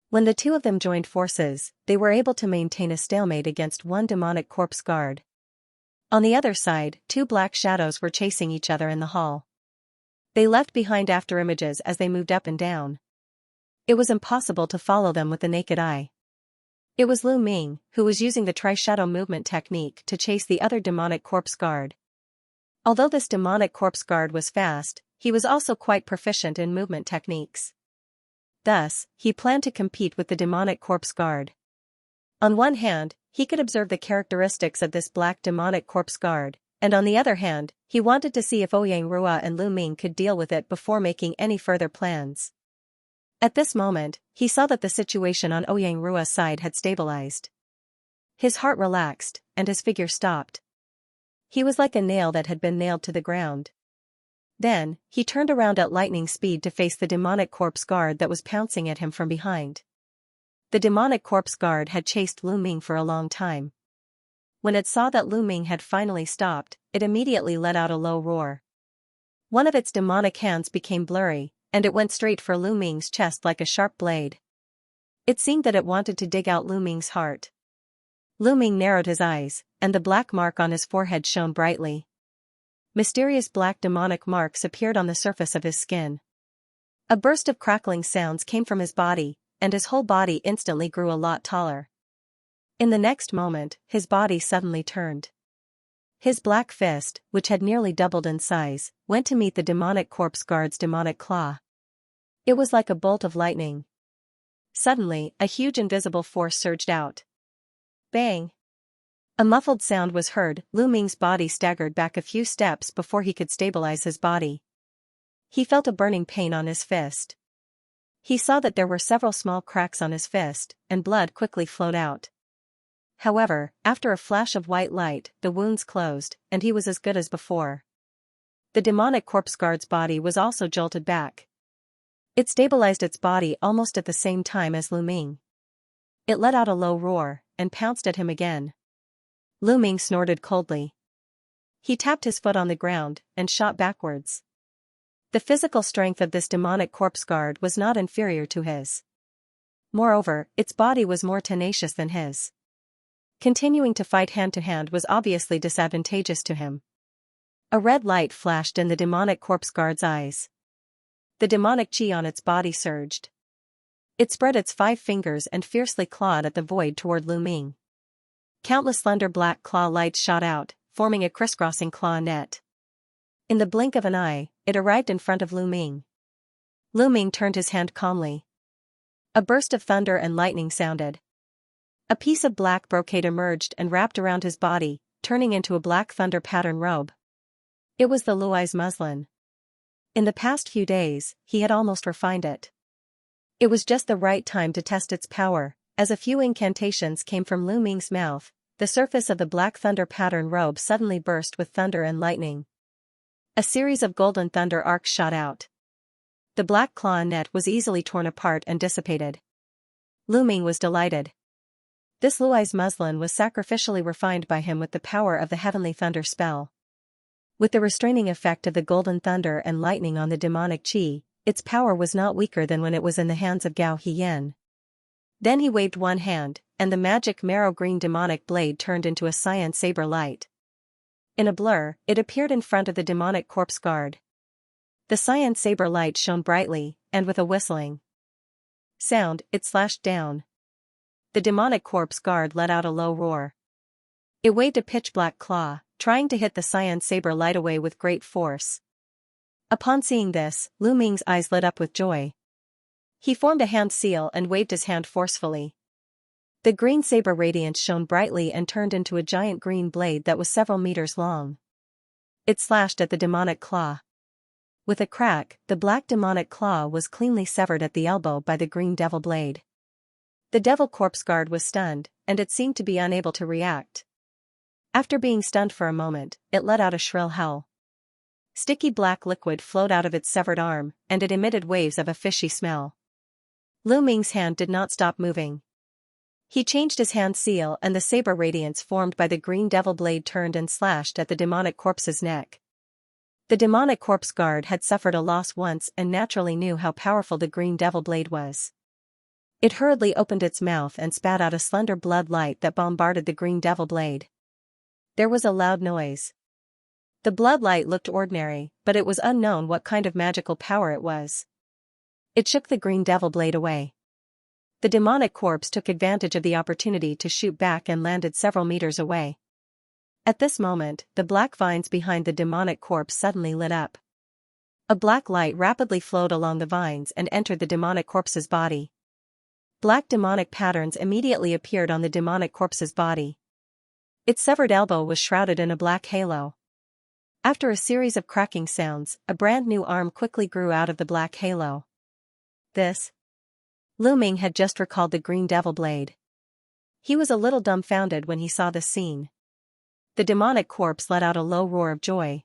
When the two of them joined forces, they were able to maintain a stalemate against one demonic corpse guard. On the other side, 2 black shadows were chasing each other in the hall. They left behind afterimages as they moved up and down. It was impossible to follow them with the naked eye. It was Lu Ming, who was using the tri-shadow movement technique to chase the other demonic corpse guard. Although this demonic corpse guard was fast, he was also quite proficient in movement techniques. Thus, he planned to compete with the demonic corpse guard. On one hand, he could observe the characteristics of this black demonic corpse guard, and on the other hand, he wanted to see if Ouyang Rua and Lu Ming could deal with it before making any further plans. At this moment, he saw that the situation on Ouyang Rua's side had stabilized. His heart relaxed, and his figure stopped. He was like a nail that had been nailed to the ground. Then, he turned around at lightning speed to face the demonic corpse guard that was pouncing at him from behind. The demonic corpse guard had chased Lu Ming for a long time. When it saw that Lu Ming had finally stopped, it immediately let out a low roar. One of its demonic hands became blurry, and it went straight for Lu Ming's chest like a sharp blade. It seemed that it wanted to dig out Lu Ming's heart. Lu Ming narrowed his eyes, and the black mark on his forehead shone brightly. Mysterious black demonic marks appeared on the surface of his skin. A burst of crackling sounds came from his body, and his whole body instantly grew a lot taller. In the next moment, his body suddenly turned. His black fist, which had nearly doubled in size, went to meet the demonic corpse guard's demonic claw. It was like a bolt of lightning. Suddenly, a huge invisible force surged out. Bang! A muffled sound was heard. Lu Ming's body staggered back a few steps before he could stabilize his body. He felt a burning pain on his fist. He saw that there were several small cracks on his fist, and blood quickly flowed out. However, after a flash of white light, the wounds closed, and he was as good as before. The demonic corpse guard's body was also jolted back. It stabilized its body almost at the same time as Lu Ming. It let out a low roar, and pounced at him again. Lu Ming snorted coldly. He tapped his foot on the ground, and shot backwards. The physical strength of this demonic corpse guard was not inferior to his. Moreover, its body was more tenacious than his. Continuing to fight hand-to-hand was obviously disadvantageous to him. A red light flashed in the demonic corpse guard's eyes. The demonic chi on its body surged. It spread its 5 fingers and fiercely clawed at the void toward Lu Ming. Countless slender black claw lights shot out, forming a crisscrossing claw net. In the blink of an eye, it arrived in front of Lu Ming. Lu Ming turned his hand calmly. A burst of thunder and lightning sounded. A piece of black brocade emerged and wrapped around his body, turning into a black thunder pattern robe. It was the Luai's muslin. In the past few days, he had almost refined it. It was just the right time to test its power. As a few incantations came from Lu Ming's mouth, the surface of the black thunder pattern robe suddenly burst with thunder and lightning. A series of golden thunder arcs shot out. The black claw net was easily torn apart and dissipated. Lu Ming was delighted. This Luai's muslin was sacrificially refined by him with the power of the heavenly thunder spell. With the restraining effect of the golden thunder and lightning on the demonic chi, its power was not weaker than when it was in the hands of Gao Hiyan. Then he waved one hand, and the magic marrow-green demonic blade turned into a cyan saber light. In a blur, it appeared in front of the demonic corpse guard. The cyan saber light shone brightly, and with a whistling sound, it slashed down. The demonic corpse guard let out a low roar. It waved a pitch-black claw, trying to hit the cyan saber light away with great force. Upon seeing this, Lu Ming's eyes lit up with joy. He formed a hand seal and waved his hand forcefully. The green saber radiance shone brightly and turned into a giant green blade that was several meters long. It slashed at the demonic claw. With a crack, the black demonic claw was cleanly severed at the elbow by the green devil blade. The devil corpse guard was stunned, and it seemed to be unable to react. After being stunned for a moment, it let out a shrill howl. Sticky black liquid flowed out of its severed arm, and it emitted waves of a fishy smell. Lu Ming's hand did not stop moving. He changed his hand seal and the saber radiance formed by the green devil blade turned and slashed at the demonic corpse's neck. The demonic corpse guard had suffered a loss once and naturally knew how powerful the green devil blade was. It hurriedly opened its mouth and spat out a slender blood light that bombarded the green devil blade. There was a loud noise. The blood light looked ordinary, but it was unknown what kind of magical power it was. It shook the green devil blade away. The demonic corpse took advantage of the opportunity to shoot back and landed several meters away. At this moment, the black vines behind the demonic corpse suddenly lit up. A black light rapidly flowed along the vines and entered the demonic corpse's body. Black demonic patterns immediately appeared on the demonic corpse's body. Its severed elbow was shrouded in a black halo. After a series of cracking sounds, a brand new arm quickly grew out of the black halo. This. Lu Ming had just recalled the green devil blade. He was a little dumbfounded when he saw this scene. The demonic corpse let out a low roar of joy.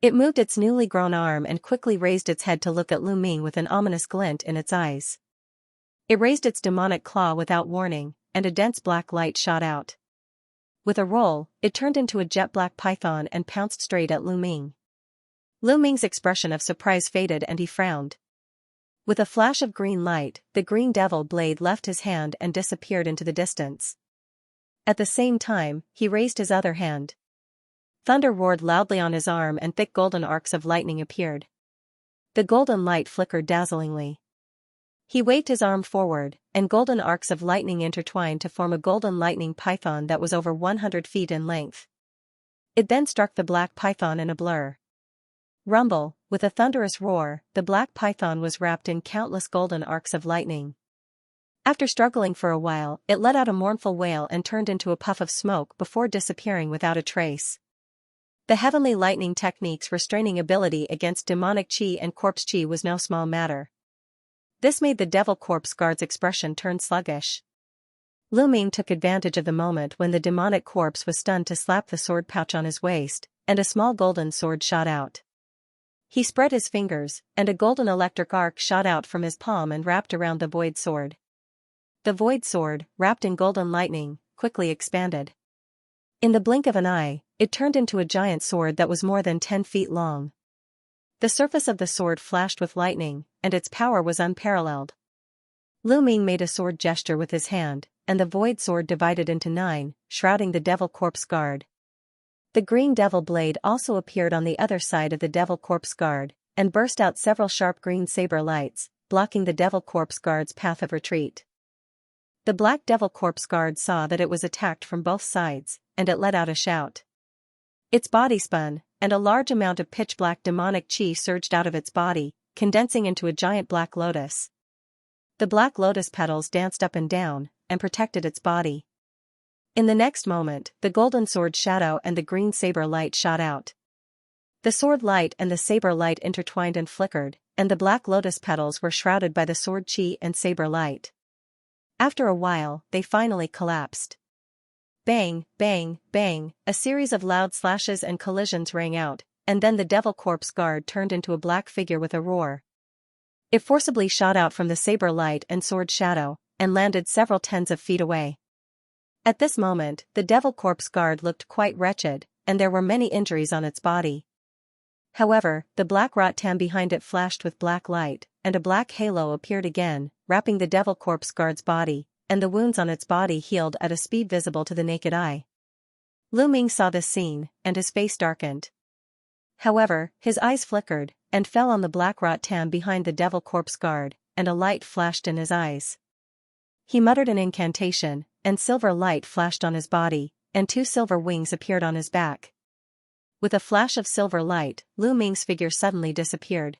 It moved its newly grown arm and quickly raised its head to look at Lu Ming with an ominous glint in its eyes. It raised its demonic claw without warning, and a dense black light shot out. With a roll, it turned into a jet-black python and pounced straight at Lu Ming. Lu Ming's expression of surprise faded and he frowned. With a flash of green light, the green devil blade left his hand and disappeared into the distance. At the same time, he raised his other hand. Thunder roared loudly on his arm and thick golden arcs of lightning appeared. The golden light flickered dazzlingly. He waved his arm forward, and golden arcs of lightning intertwined to form a golden lightning python that was over 100 feet in length. It then struck the black python in a blur. Rumble, with a thunderous roar, the black python was wrapped in countless golden arcs of lightning. After struggling for a while, it let out a mournful wail and turned into a puff of smoke before disappearing without a trace. The heavenly lightning technique's restraining ability against demonic chi and corpse chi was no small matter. This made the devil corpse guard's expression turn sluggish. Lu Ming took advantage of the moment when the demonic corpse was stunned to slap the sword pouch on his waist, and a small golden sword shot out. He spread his fingers, and a golden electric arc shot out from his palm and wrapped around the void sword. The void sword, wrapped in golden lightning, quickly expanded. In the blink of an eye, it turned into a giant sword that was more than 10 feet long. The surface of the sword flashed with lightning, and its power was unparalleled. Lu Ming made a sword gesture with his hand, and the void sword divided into 9, shrouding the devil corpse guard. The green devil blade also appeared on the other side of the devil corpse guard, and burst out several sharp green saber lights, blocking the devil corpse guard's path of retreat. The black devil corpse guard saw that it was attacked from both sides, and it let out a shout. Its body spun, and a large amount of pitch-black demonic chi surged out of its body, condensing into a giant black lotus. The black lotus petals danced up and down, and protected its body. In the next moment, the golden sword shadow and the green saber light shot out. The sword light and the saber light intertwined and flickered, and the black lotus petals were shrouded by the sword chi and saber light. After a while, they finally collapsed. Bang, bang, bang, a series of loud slashes and collisions rang out, and then the devil corpse guard turned into a black figure with a roar. It forcibly shot out from the saber light and sword shadow, and landed several tens of feet away. At this moment, the devil corpse guard looked quite wretched, and there were many injuries on its body. However, the black rattan behind it flashed with black light, and a black halo appeared again, wrapping the devil corpse guard's body, and the wounds on its body healed at a speed visible to the naked eye. Lu Ming saw this scene, and his face darkened. However, his eyes flickered, and fell on the black rattan behind the devil corpse guard, and a light flashed in his eyes. He muttered an incantation, and silver light flashed on his body, and 2 silver wings appeared on his back. With a flash of silver light, Lu Ming's figure suddenly disappeared.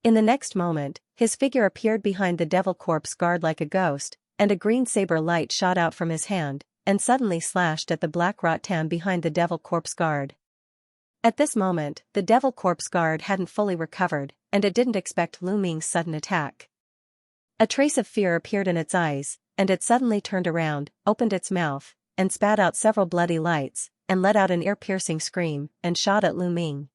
In the next moment, his figure appeared behind the devil corpse guard like a ghost, and a green saber light shot out from his hand, and suddenly slashed at the black rattan behind the devil corpse guard. At this moment, the devil corpse guard hadn't fully recovered, and it didn't expect Lu Ming's sudden attack. A trace of fear appeared in its eyes, and it suddenly turned around, opened its mouth, and spat out several bloody lights, and let out an ear-piercing scream, and shot at Lu Ming.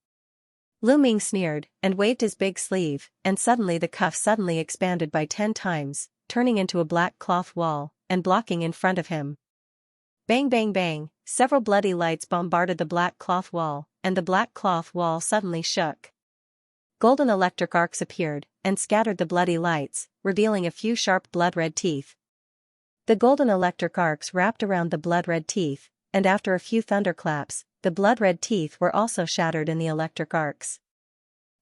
Lu Ming sneered, and waved his big sleeve, and suddenly the cuff suddenly expanded by 10 times, turning into a black cloth wall, and blocking in front of him. Bang bang bang, several bloody lights bombarded the black cloth wall, and the black cloth wall suddenly shook. Golden electric arcs appeared, and scattered the bloody lights, revealing a few sharp blood-red teeth. The golden electric arcs wrapped around the blood-red teeth, and after a few thunderclaps, the blood-red teeth were also shattered in the electric arcs.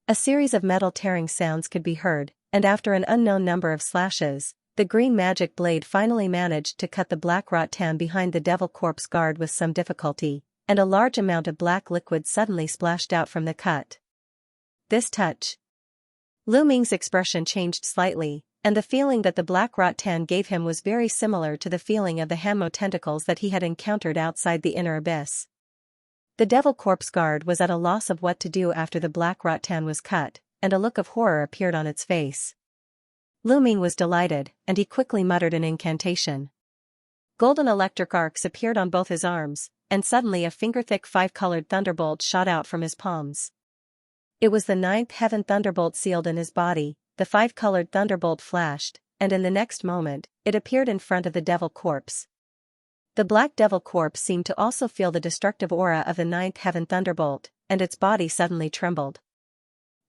A series of metal tearing sounds could be heard, and after an unknown number of slashes, the green magic blade finally managed to cut the black rattan behind the devil corpse guard with some difficulty, and a large amount of black liquid suddenly splashed out from the cut. this touch. Lu Ming's expression changed slightly, and the feeling that the black rattan gave him was very similar to the feeling of the Hanmo tentacles that he had encountered outside the inner abyss. The devil corpse guard was at a loss of what to do after the black rattan was cut, and a look of horror appeared on its face. Lu Ming was delighted, and he quickly muttered an incantation. Golden electric arcs appeared on both his arms, and suddenly a finger-thick 5-colored thunderbolt shot out from his palms. It was the 9th heaven thunderbolt sealed in his body. The 5-colored thunderbolt flashed, and in the next moment, it appeared in front of the devil corpse. The black devil corpse seemed to also feel the destructive aura of the 9th heaven thunderbolt, and its body suddenly trembled.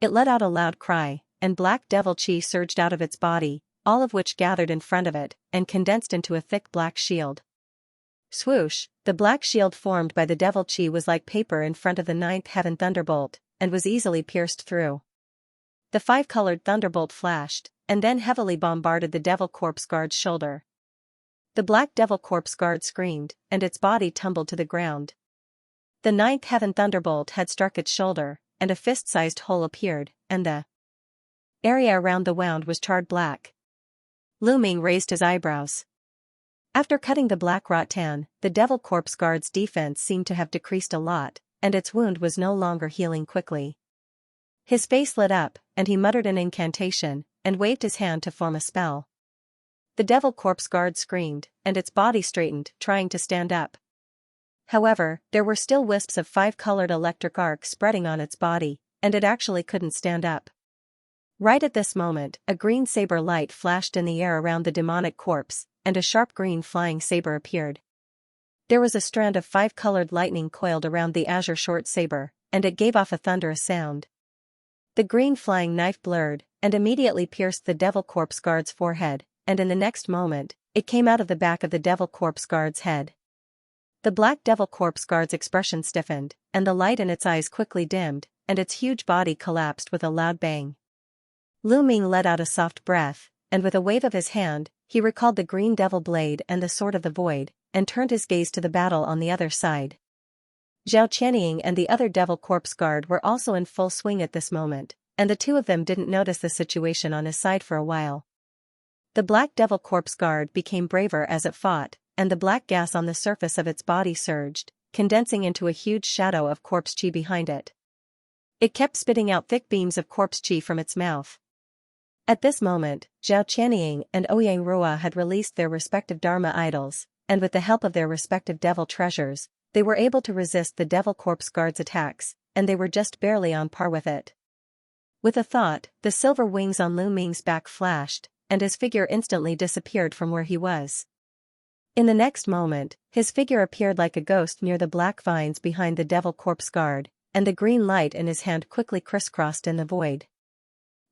It let out a loud cry, and black devil chi surged out of its body, all of which gathered in front of it, and condensed into a thick black shield. Swoosh, the black shield formed by the devil chi was like paper in front of the 9th heaven thunderbolt, and was easily pierced through. The 5-colored thunderbolt flashed, and then heavily bombarded the devil corpse guard's shoulder. The black devil corpse guard screamed, and its body tumbled to the ground. The 9th heaven thunderbolt had struck its shoulder, and a fist-sized hole appeared, and the area around the wound was charred black. Lu Ming raised his eyebrows. After cutting the black rattan, the devil corpse guard's defense seemed to have decreased a lot, and its wound was no longer healing quickly. His face lit up, and he muttered an incantation, and waved his hand to form a spell. The devil corpse guard screamed, and its body straightened, trying to stand up. However, there were still wisps of 5-colored electric arc spreading on its body, and it actually couldn't stand up. Right at this moment, a green saber light flashed in the air around the demonic corpse, and a sharp green flying saber appeared. There was a strand of 5-colored lightning coiled around the azure short saber, and it gave off a thunderous sound. The green flying knife blurred, and immediately pierced the devil corpse guard's forehead, and in the next moment, it came out of the back of the devil corpse guard's head. The black devil corpse guard's expression stiffened, and the light in its eyes quickly dimmed, and its huge body collapsed with a loud bang. Lu Ming let out a soft breath, and with a wave of his hand, he recalled the green devil blade and the sword of the void, and turned his gaze to the battle on the other side. Zhao Qianying and the other devil corpse guard were also in full swing at this moment, and the two of them didn't notice the situation on his side for a while. The black devil corpse guard became braver as it fought, and the black gas on the surface of its body surged, condensing into a huge shadow of corpse chi behind it. It kept spitting out thick beams of corpse chi from its mouth. At this moment, Zhao Qianying and Ouyang Rua had released their respective Dharma idols, and with the help of their respective devil treasures, they were able to resist the devil corpse guard's attacks, and they were just barely on par with it. With a thought, the silver wings on Lu Ming's back flashed, and his figure instantly disappeared from where he was. In the next moment, his figure appeared like a ghost near the black vines behind the devil corpse guard, and the green light in his hand quickly crisscrossed in the void.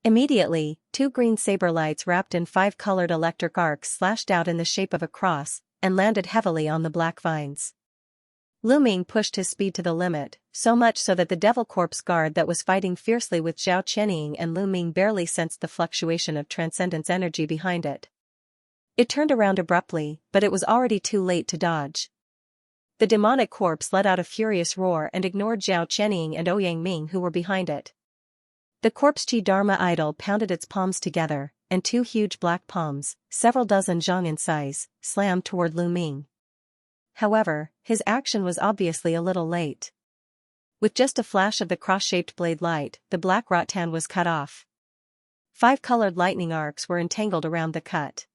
Immediately, 2 green saber lights wrapped in 5-colored electric arcs slashed out in the shape of a cross, and landed heavily on the black vines. Lu Ming pushed his speed to the limit, so much so that the devil corpse guard that was fighting fiercely with Zhao Qianying and Lu Ming barely sensed the fluctuation of transcendence energy behind it. It turned around abruptly, but it was already too late to dodge. The demonic corpse let out a furious roar and ignored Zhao Qianying and Ouyang Ming who were behind it. The corpse chi Dharma idol pounded its palms together, and 2 huge black palms, several dozen zhang in size, slammed toward Lu Ming. However, his action was obviously a little late. With just a flash of the cross-shaped blade light, the black rattan was cut off. 5-colored lightning arcs were entangled around the cut.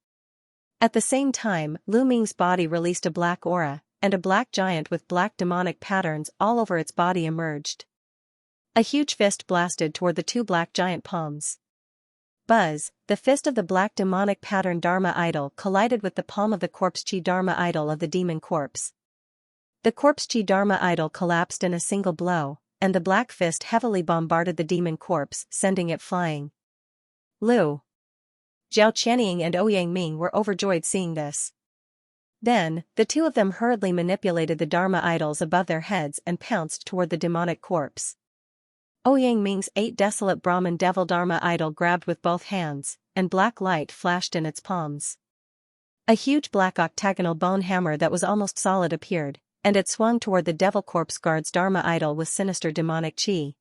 At the same time, Lu Ming's body released a black aura, and a black giant with black demonic patterns all over its body emerged. A huge fist blasted toward the 2 black giant palms. Buzz, the fist of the black demonic pattern Dharma idol collided with the palm of the corpse chi Dharma idol of the demon corpse. The corpse chi Dharma idol collapsed in a single blow, and the black fist heavily bombarded the demon corpse, sending it flying. Zhao Qianying and Ouyang Ming were overjoyed seeing this. Then, the two of them hurriedly manipulated the Dharma idols above their heads and pounced toward the demonic corpse. Ouyang Ming's 8 desolate Brahmin devil Dharma idol grabbed with both hands, and black light flashed in its palms. A huge black octagonal bone hammer that was almost solid appeared, and it swung toward the devil corpse guard's Dharma idol with sinister demonic chi.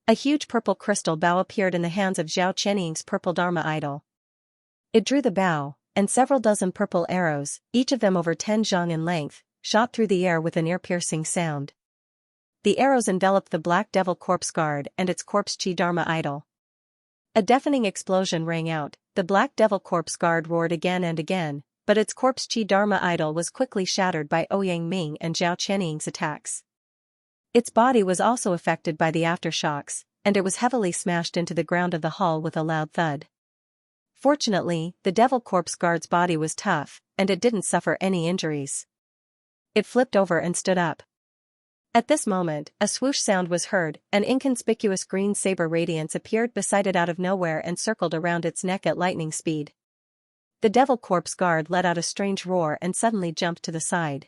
A huge purple crystal bow appeared in the hands of Zhao Qianying's purple Dharma idol. It drew the bow, and several dozen purple arrows, each of them over 10 zhang in length, shot through the air with an ear-piercing sound. The arrows enveloped the Black Devil Corpse Guard and its Corpse Chi Dharma idol. A deafening explosion rang out, the Black Devil Corpse Guard roared again and again, but its Corpse Chi Dharma idol was quickly shattered by Ouyang Ming and Zhao Qianying's attacks. Its body was also affected by the aftershocks, and it was heavily smashed into the ground of the hall with a loud thud. Fortunately, the Devil Corpse Guard's body was tough, and it didn't suffer any injuries. It flipped over and stood up. At this moment, a swoosh sound was heard, an inconspicuous green saber radiance appeared beside it out of nowhere and circled around its neck at lightning speed. The Devil Corpse Guard let out a strange roar and suddenly jumped to the side.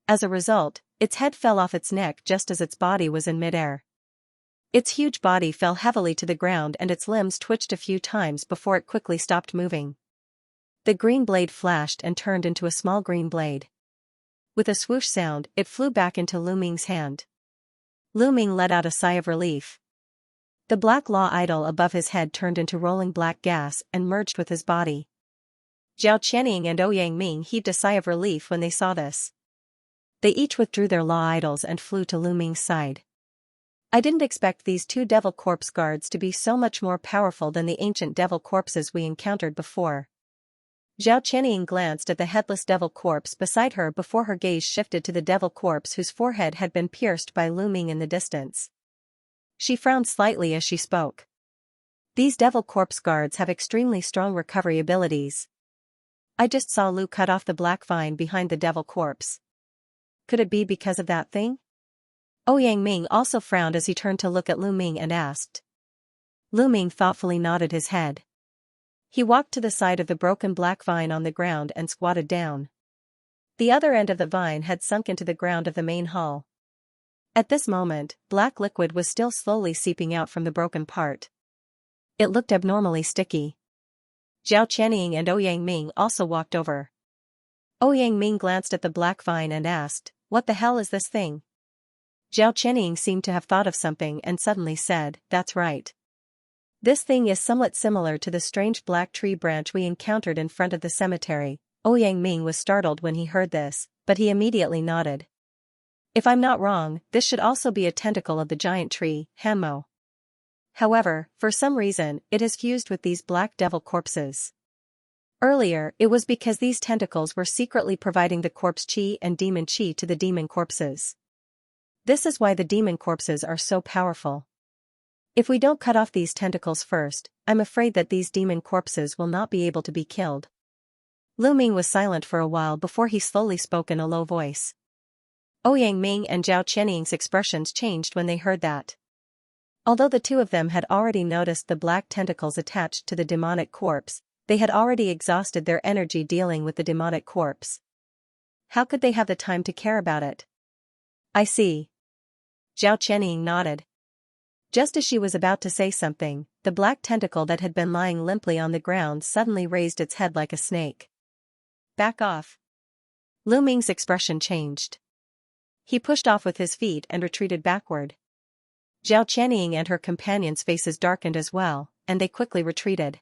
As a result, its head fell off its neck just as its body was in midair. Its huge body fell heavily to the ground and its limbs twitched a few times before it quickly stopped moving. The green blade flashed and turned into a small green blade. With a swoosh sound, it flew back into Lu Ming's hand. Lu Ming let out a sigh of relief. The black law idol above his head turned into rolling black gas and merged with his body. Zhao Qianying and Ouyang Ming heaved a sigh of relief when they saw this. They each withdrew their law idols and flew to Lu Ming's side. I didn't expect these two devil corpse guards to be so much more powerful than the ancient devil corpses we encountered before. Zhao Qianying glanced at the headless devil corpse beside her before her gaze shifted to the devil corpse whose forehead had been pierced by Lu Ming in the distance. She frowned slightly as she spoke. These devil corpse guards have extremely strong recovery abilities. I just saw Lu cut off the black vine behind the devil corpse. Could it be because of that thing? Ouyang Ming also frowned as he turned to look at Lu Ming and asked. Lu Ming thoughtfully nodded his head. He walked to the side of the broken black vine on the ground and squatted down. The other end of the vine had sunk into the ground of the main hall. At this moment, black liquid was still slowly seeping out from the broken part. It looked abnormally sticky. Zhao Qianying and Ouyang Ming also walked over. Ouyang Ming glanced at the black vine and asked, "What the hell is this thing?" Zhao Qianying seemed to have thought of something and suddenly said, "That's right. This thing is somewhat similar to the strange black tree branch we encountered in front of the cemetery." Ouyang Ming was startled when he heard this, but he immediately nodded. "If I'm not wrong, this should also be a tentacle of the giant tree, Hanmo. However, for some reason, it has fused with these black devil corpses. Earlier, it was because these tentacles were secretly providing the corpse chi and demon chi to the demon corpses. This is why the demon corpses are so powerful. If we don't cut off these tentacles first, I'm afraid that these demon corpses will not be able to be killed." Lu Ming was silent for a while before he slowly spoke in a low voice. Ouyang Ming and Zhao Qianying's expressions changed when they heard that. Although the two of them had already noticed the black tentacles attached to the demonic corpse, they had already exhausted their energy dealing with the demonic corpse. How could they have the time to care about it? "I see." Zhao Qianying nodded. Just as she was about to say something, the black tentacle that had been lying limply on the ground suddenly raised its head like a snake. "Back off." Lu Ming's expression changed. He pushed off with his feet and retreated backward. Zhao Qianying and her companions' faces darkened as well, and they quickly retreated.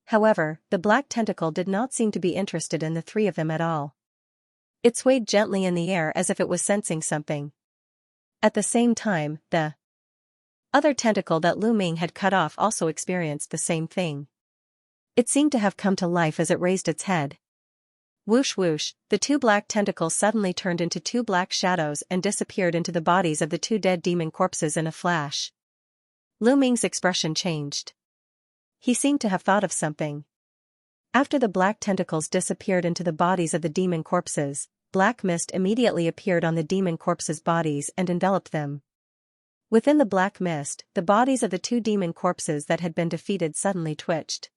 However, the black tentacle did not seem to be interested in the three of them at all. It swayed gently in the air as if it was sensing something. At the same time, the other tentacle that Lu Ming had cut off also experienced the same thing. It seemed to have come to life as it raised its head. Whoosh whoosh, the two black tentacles suddenly turned into two black shadows and disappeared into the bodies of the two dead demon corpses in a flash. Lu Ming's expression changed. He seemed to have thought of something. After the black tentacles disappeared into the bodies of the demon corpses, black mist immediately appeared on the demon corpses' bodies and enveloped them. Within the black mist, the bodies of the two demon corpses that had been defeated suddenly twitched.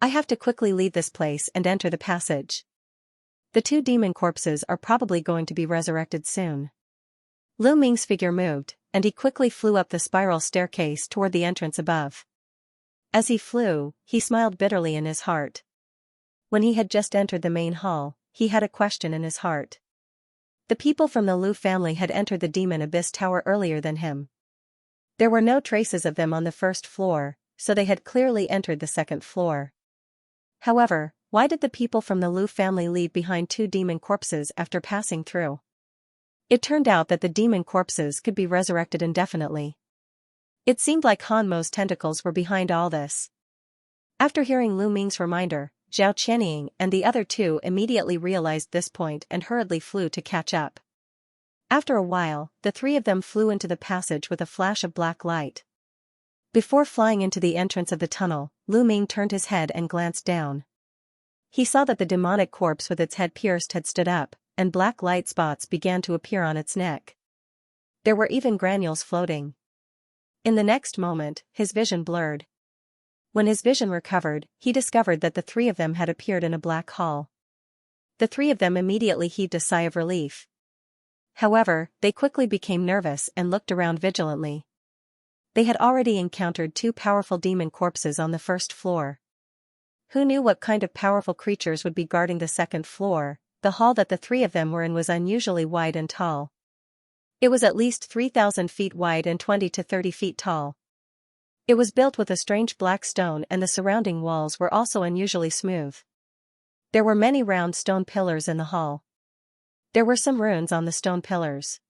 "I have to quickly leave this place and enter the passage. The two demon corpses are probably going to be resurrected soon." Lu Ming's figure moved, and he quickly flew up the spiral staircase toward the entrance above. As he flew, he smiled bitterly in his heart. When he had just entered the main hall, he had a question in his heart. The people from the Lu family had entered the Demon Abyss Tower earlier than him. There were no traces of them on the first floor, so they had clearly entered the second floor. However, why did the people from the Lu family leave behind 2 demon corpses after passing through? It turned out that the demon corpses could be resurrected indefinitely. It seemed like Han Mo's tentacles were behind all this. After hearing Lu Ming's reminder, Zhao Qianying and the other 2 immediately realized this point and hurriedly flew to catch up. After a while, the 3 of them flew into the passage with a flash of black light. Before flying into the entrance of the tunnel, Lu Ming turned his head and glanced down. He saw that the demonic corpse with its head pierced had stood up, and black light spots began to appear on its neck. There were even granules floating. In the next moment, his vision blurred. When his vision recovered, he discovered that the 3 of them had appeared in a black hall. The 3 of them immediately heaved a sigh of relief. However, they quickly became nervous and looked around vigilantly. They had already encountered 2 powerful demon corpses on the first floor. Who knew what kind of powerful creatures would be guarding the second floor? The hall that the 3 of them were in was unusually wide and tall. It was at least 3,000 feet wide and 20 to 30 feet tall. It was built with a strange black stone, and the surrounding walls were also unusually smooth. There were many round stone pillars in the hall. There were some runes on the stone pillars.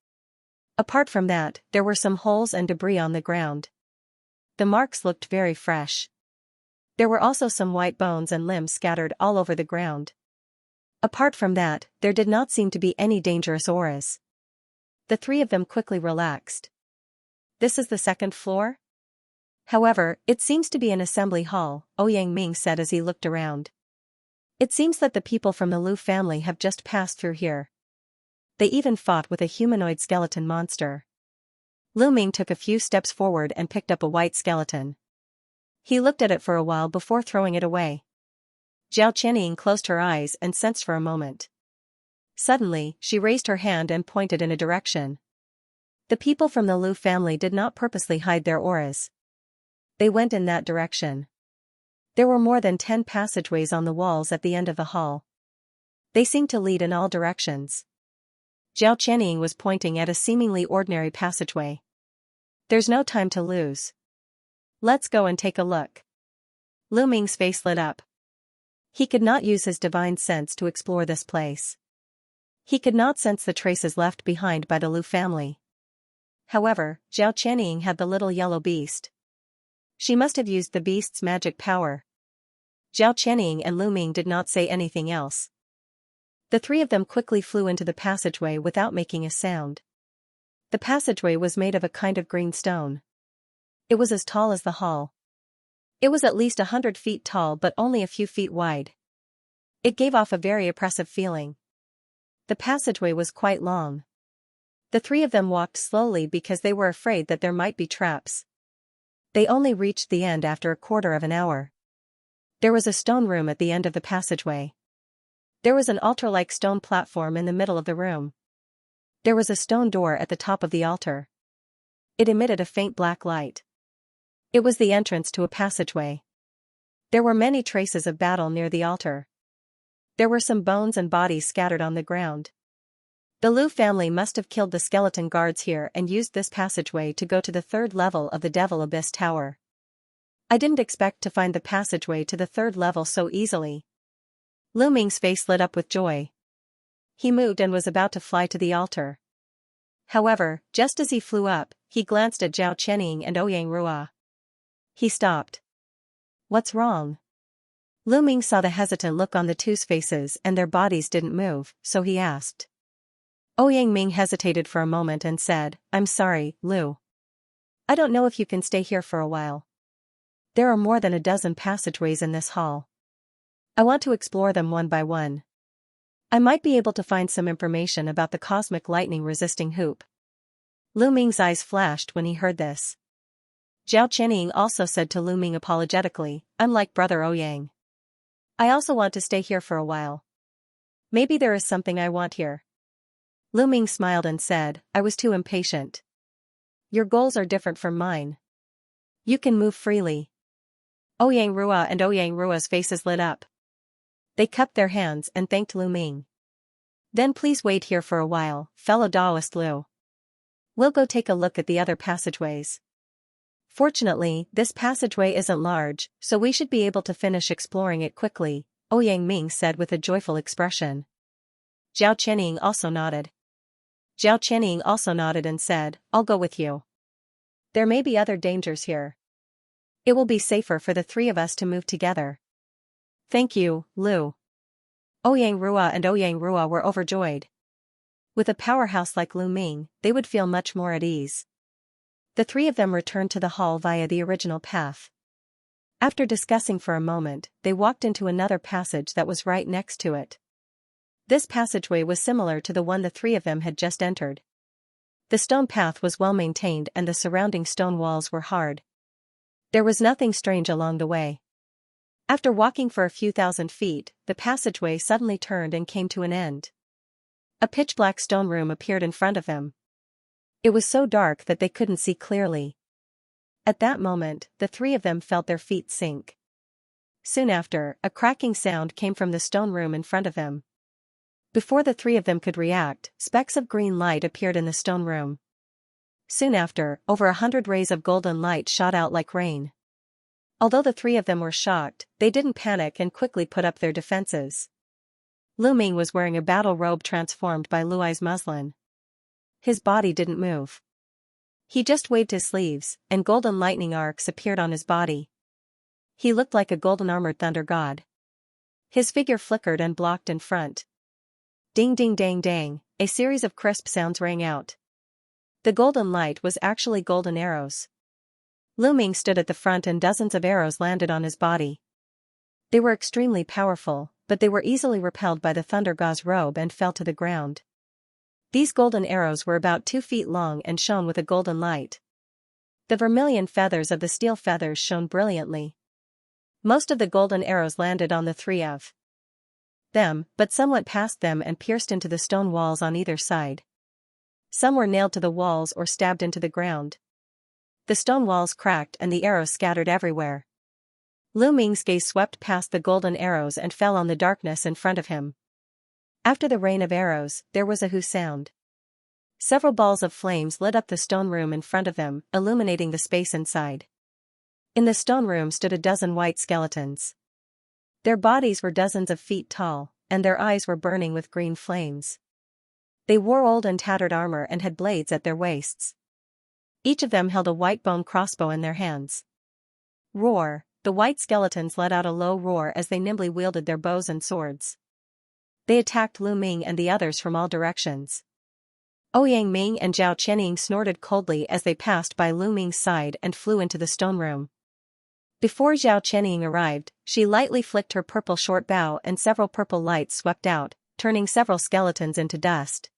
Apart from that, there were some holes and debris on the ground. The marks looked very fresh. There were also some white bones and limbs scattered all over the ground. Apart from that, there did not seem to be any dangerous auras. The 3 of them quickly relaxed. This is the second floor? However, it seems to be an assembly hall, Ouyang Ming said as he looked around. It seems that the people from the Lu family have just passed through here. They even fought with a humanoid skeleton monster. Lu Ming took a few steps forward and picked up a white skeleton. He looked at it for a while before throwing it away. Zhao Qianying closed her eyes and sensed for a moment. Suddenly, she raised her hand and pointed in a direction. The people from the Lu family did not purposely hide their auras. They went in that direction. There were more than 10 passageways on the walls at the end of the hall. They seemed to lead in all directions. Zhao Qianying was pointing at a seemingly ordinary passageway. There's no time to lose. Let's go and take a look. Lu Ming's face lit up. He could not use his divine sense to explore this place. He could not sense the traces left behind by the Lu family. However, Zhao Qianying had the little yellow beast. She must have used the beast's magic power. Zhao Qianying and Lu Ming did not say anything else. The 3 of them quickly flew into the passageway without making a sound. The passageway was made of a kind of green stone. It was as tall as the hall. It was at least 100 feet tall but only a few feet wide. It gave off a very oppressive feeling. The passageway was quite long. The 3 of them walked slowly because they were afraid that there might be traps. They only reached the end after a quarter of an hour. There was a stone room at the end of the passageway. There was an altar-like stone platform in the middle of the room. There was a stone door at the top of the altar. It emitted a faint black light. It was the entrance to a passageway. There were many traces of battle near the altar. There were some bones and bodies scattered on the ground. The Lu family must have killed the skeleton guards here and used this passageway to go to the 3rd level of the Devil Abyss Tower. I didn't expect to find the passageway to the 3rd level so easily. Lu Ming's face lit up with joy. He moved and was about to fly to the altar. However, just as he flew up, he glanced at Zhao Qianying and Ouyang Rua. He stopped. What's wrong? Lu Ming saw the hesitant look on the 2's faces and their bodies didn't move, so he asked. Ouyang Ming hesitated for a moment and said, I'm sorry, Lu. I don't know if you can stay here for a while. There are more than a dozen passageways in this hall. I want to explore them one by one. I might be able to find some information about the cosmic lightning-resisting hoop. Lu Ming's eyes flashed when he heard this. Zhao Qianying also said to Lu Ming apologetically, unlike brother Ouyang. I also want to stay here for a while. Maybe there is something I want here. Lu Ming smiled and said, I was too impatient. Your goals are different from mine. You can move freely. Ouyang Rua and Ouyang Rua's faces lit up. They cupped their hands and thanked Lu Ming. Then please wait here for a while, fellow Taoist Lu. We'll go take a look at the other passageways. Fortunately, this passageway isn't large, so we should be able to finish exploring it quickly, Ouyang Ming said with a joyful expression. Zhao Qianying also nodded. Zhao Qianying also nodded and said, I'll go with you. There may be other dangers here. It will be safer for the three of us to move together. Thank you, Lu. Ouyang Rua and Ouyang Rua were overjoyed. With a powerhouse like Lu Ming, they would feel much more at ease. The three of them returned to the hall via the original path. After discussing for a moment, they walked into another passage that was right next to it. This passageway was similar to the one the three of them had just entered. The stone path was well maintained and the surrounding stone walls were hard. There was nothing strange along the way. After walking for a few thousand feet, the passageway suddenly turned and came to an end. A pitch-black stone room appeared in front of them. It was so dark that they couldn't see clearly. At that moment, the three of them felt their feet sink. Soon after, a cracking sound came from the stone room in front of them. Before the three of them could react, specks of green light appeared in the stone room. Soon after, over 100 rays of golden light shot out like rain. Although the three of them were shocked, they didn't panic and quickly put up their defenses. Lu Ming was wearing a battle robe transformed by Luai's muslin. His body didn't move. He just waved his sleeves, and golden lightning arcs appeared on his body. He looked like a golden-armored thunder god. His figure flickered and blocked in front. Ding ding dang dang, a series of crisp sounds rang out. The golden light was actually golden arrows. Lu Ming stood at the front and dozens of arrows landed on his body. They were extremely powerful, but they were easily repelled by the thunder god's robe and fell to the ground. These golden arrows were about 2 feet long and shone with a golden light. The vermilion feathers of the steel feathers shone brilliantly. Most of the golden arrows landed on the three of them, but some went past them and pierced into the stone walls on either side. Some were nailed to the walls or stabbed into the ground. The stone walls cracked and the arrows scattered everywhere. Lu Ming's gaze swept past the golden arrows and fell on the darkness in front of him. After the rain of arrows, there was a hoo sound. Several balls of flames lit up the stone room in front of them, illuminating the space inside. In the stone room stood a dozen white skeletons. Their bodies were dozens of feet tall, and their eyes were burning with green flames. They wore old and tattered armor and had blades at their waists. Each of them held a white bone crossbow in their hands. Roar! The white skeletons let out a low roar as they nimbly wielded their bows and swords. They attacked Lu Ming and the others from all directions. Ouyang Ming and Zhao Qianying snorted coldly as they passed by Lu Ming's side and flew into the stone room. Before Zhao Qianying arrived, she lightly flicked her purple short bow and several purple lights swept out, turning several skeletons into dust.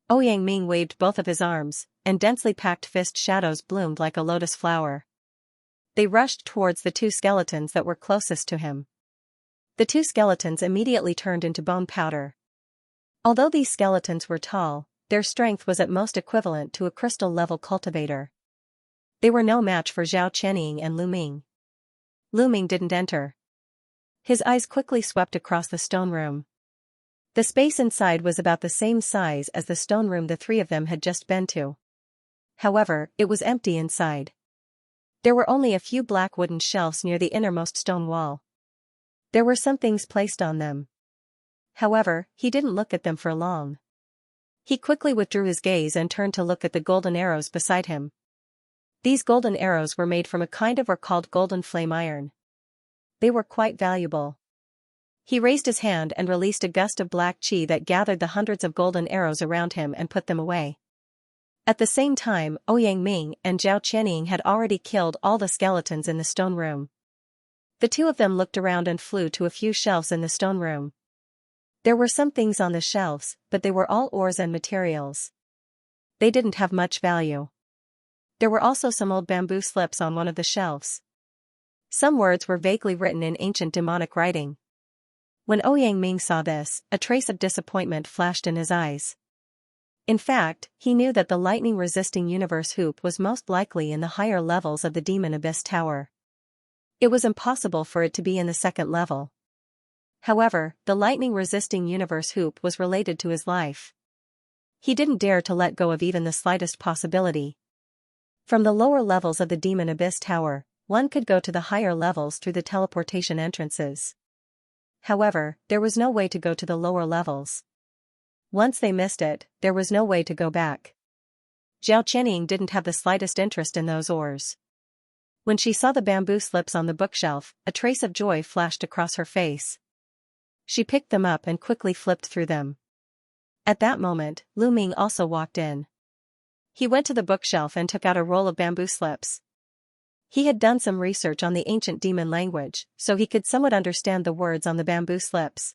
Ouyang Ming waved both of his arms, and densely packed fist shadows bloomed like a lotus flower. They rushed towards the 2 skeletons that were closest to him. The 2 skeletons immediately turned into bone powder. Although these skeletons were tall, their strength was at most equivalent to a crystal-level cultivator. They were no match for Zhao Qianying and Lu Ming. Lu Ming didn't enter. His eyes quickly swept across the stone room. The space inside was about the same size as the stone room the three of them had just been to. However, it was empty inside. There were only a few black wooden shelves near the innermost stone wall. There were some things placed on them. However, he didn't look at them for long. He quickly withdrew his gaze and turned to look at the golden arrows beside him. These golden arrows were made from a kind of ore called golden flame iron. They were quite valuable. He raised his hand and released a gust of black chi that gathered the hundreds of golden arrows around him and put them away. At the same time, Ouyang Ming and Zhao Qianying had already killed all the skeletons in the stone room. The 2 of them looked around and flew to a few shelves in the stone room. There were some things on the shelves, but they were all ores and materials. They didn't have much value. There were also some old bamboo slips on one of the shelves. Some words were vaguely written in ancient demonic writing. When Ouyang Ming saw this, a trace of disappointment flashed in his eyes. In fact, he knew that the lightning-resisting universe hoop was most likely in the higher levels of the Demon Abyss Tower. It was impossible for it to be in the 2nd level. However, the lightning-resisting universe hoop was related to his life. He didn't dare to let go of even the slightest possibility. From the lower levels of the Demon Abyss Tower, one could go to the higher levels through the teleportation entrances. However, there was no way to go to the lower levels. Once they missed it, there was no way to go back. Zhao Qianying didn't have the slightest interest in those ores. When she saw the bamboo slips on the bookshelf, a trace of joy flashed across her face. She picked them up and quickly flipped through them. At that moment, Lu Ming also walked in. He went to the bookshelf and took out a roll of bamboo slips. He had done some research on the ancient demon language, so he could somewhat understand the words on the bamboo slips.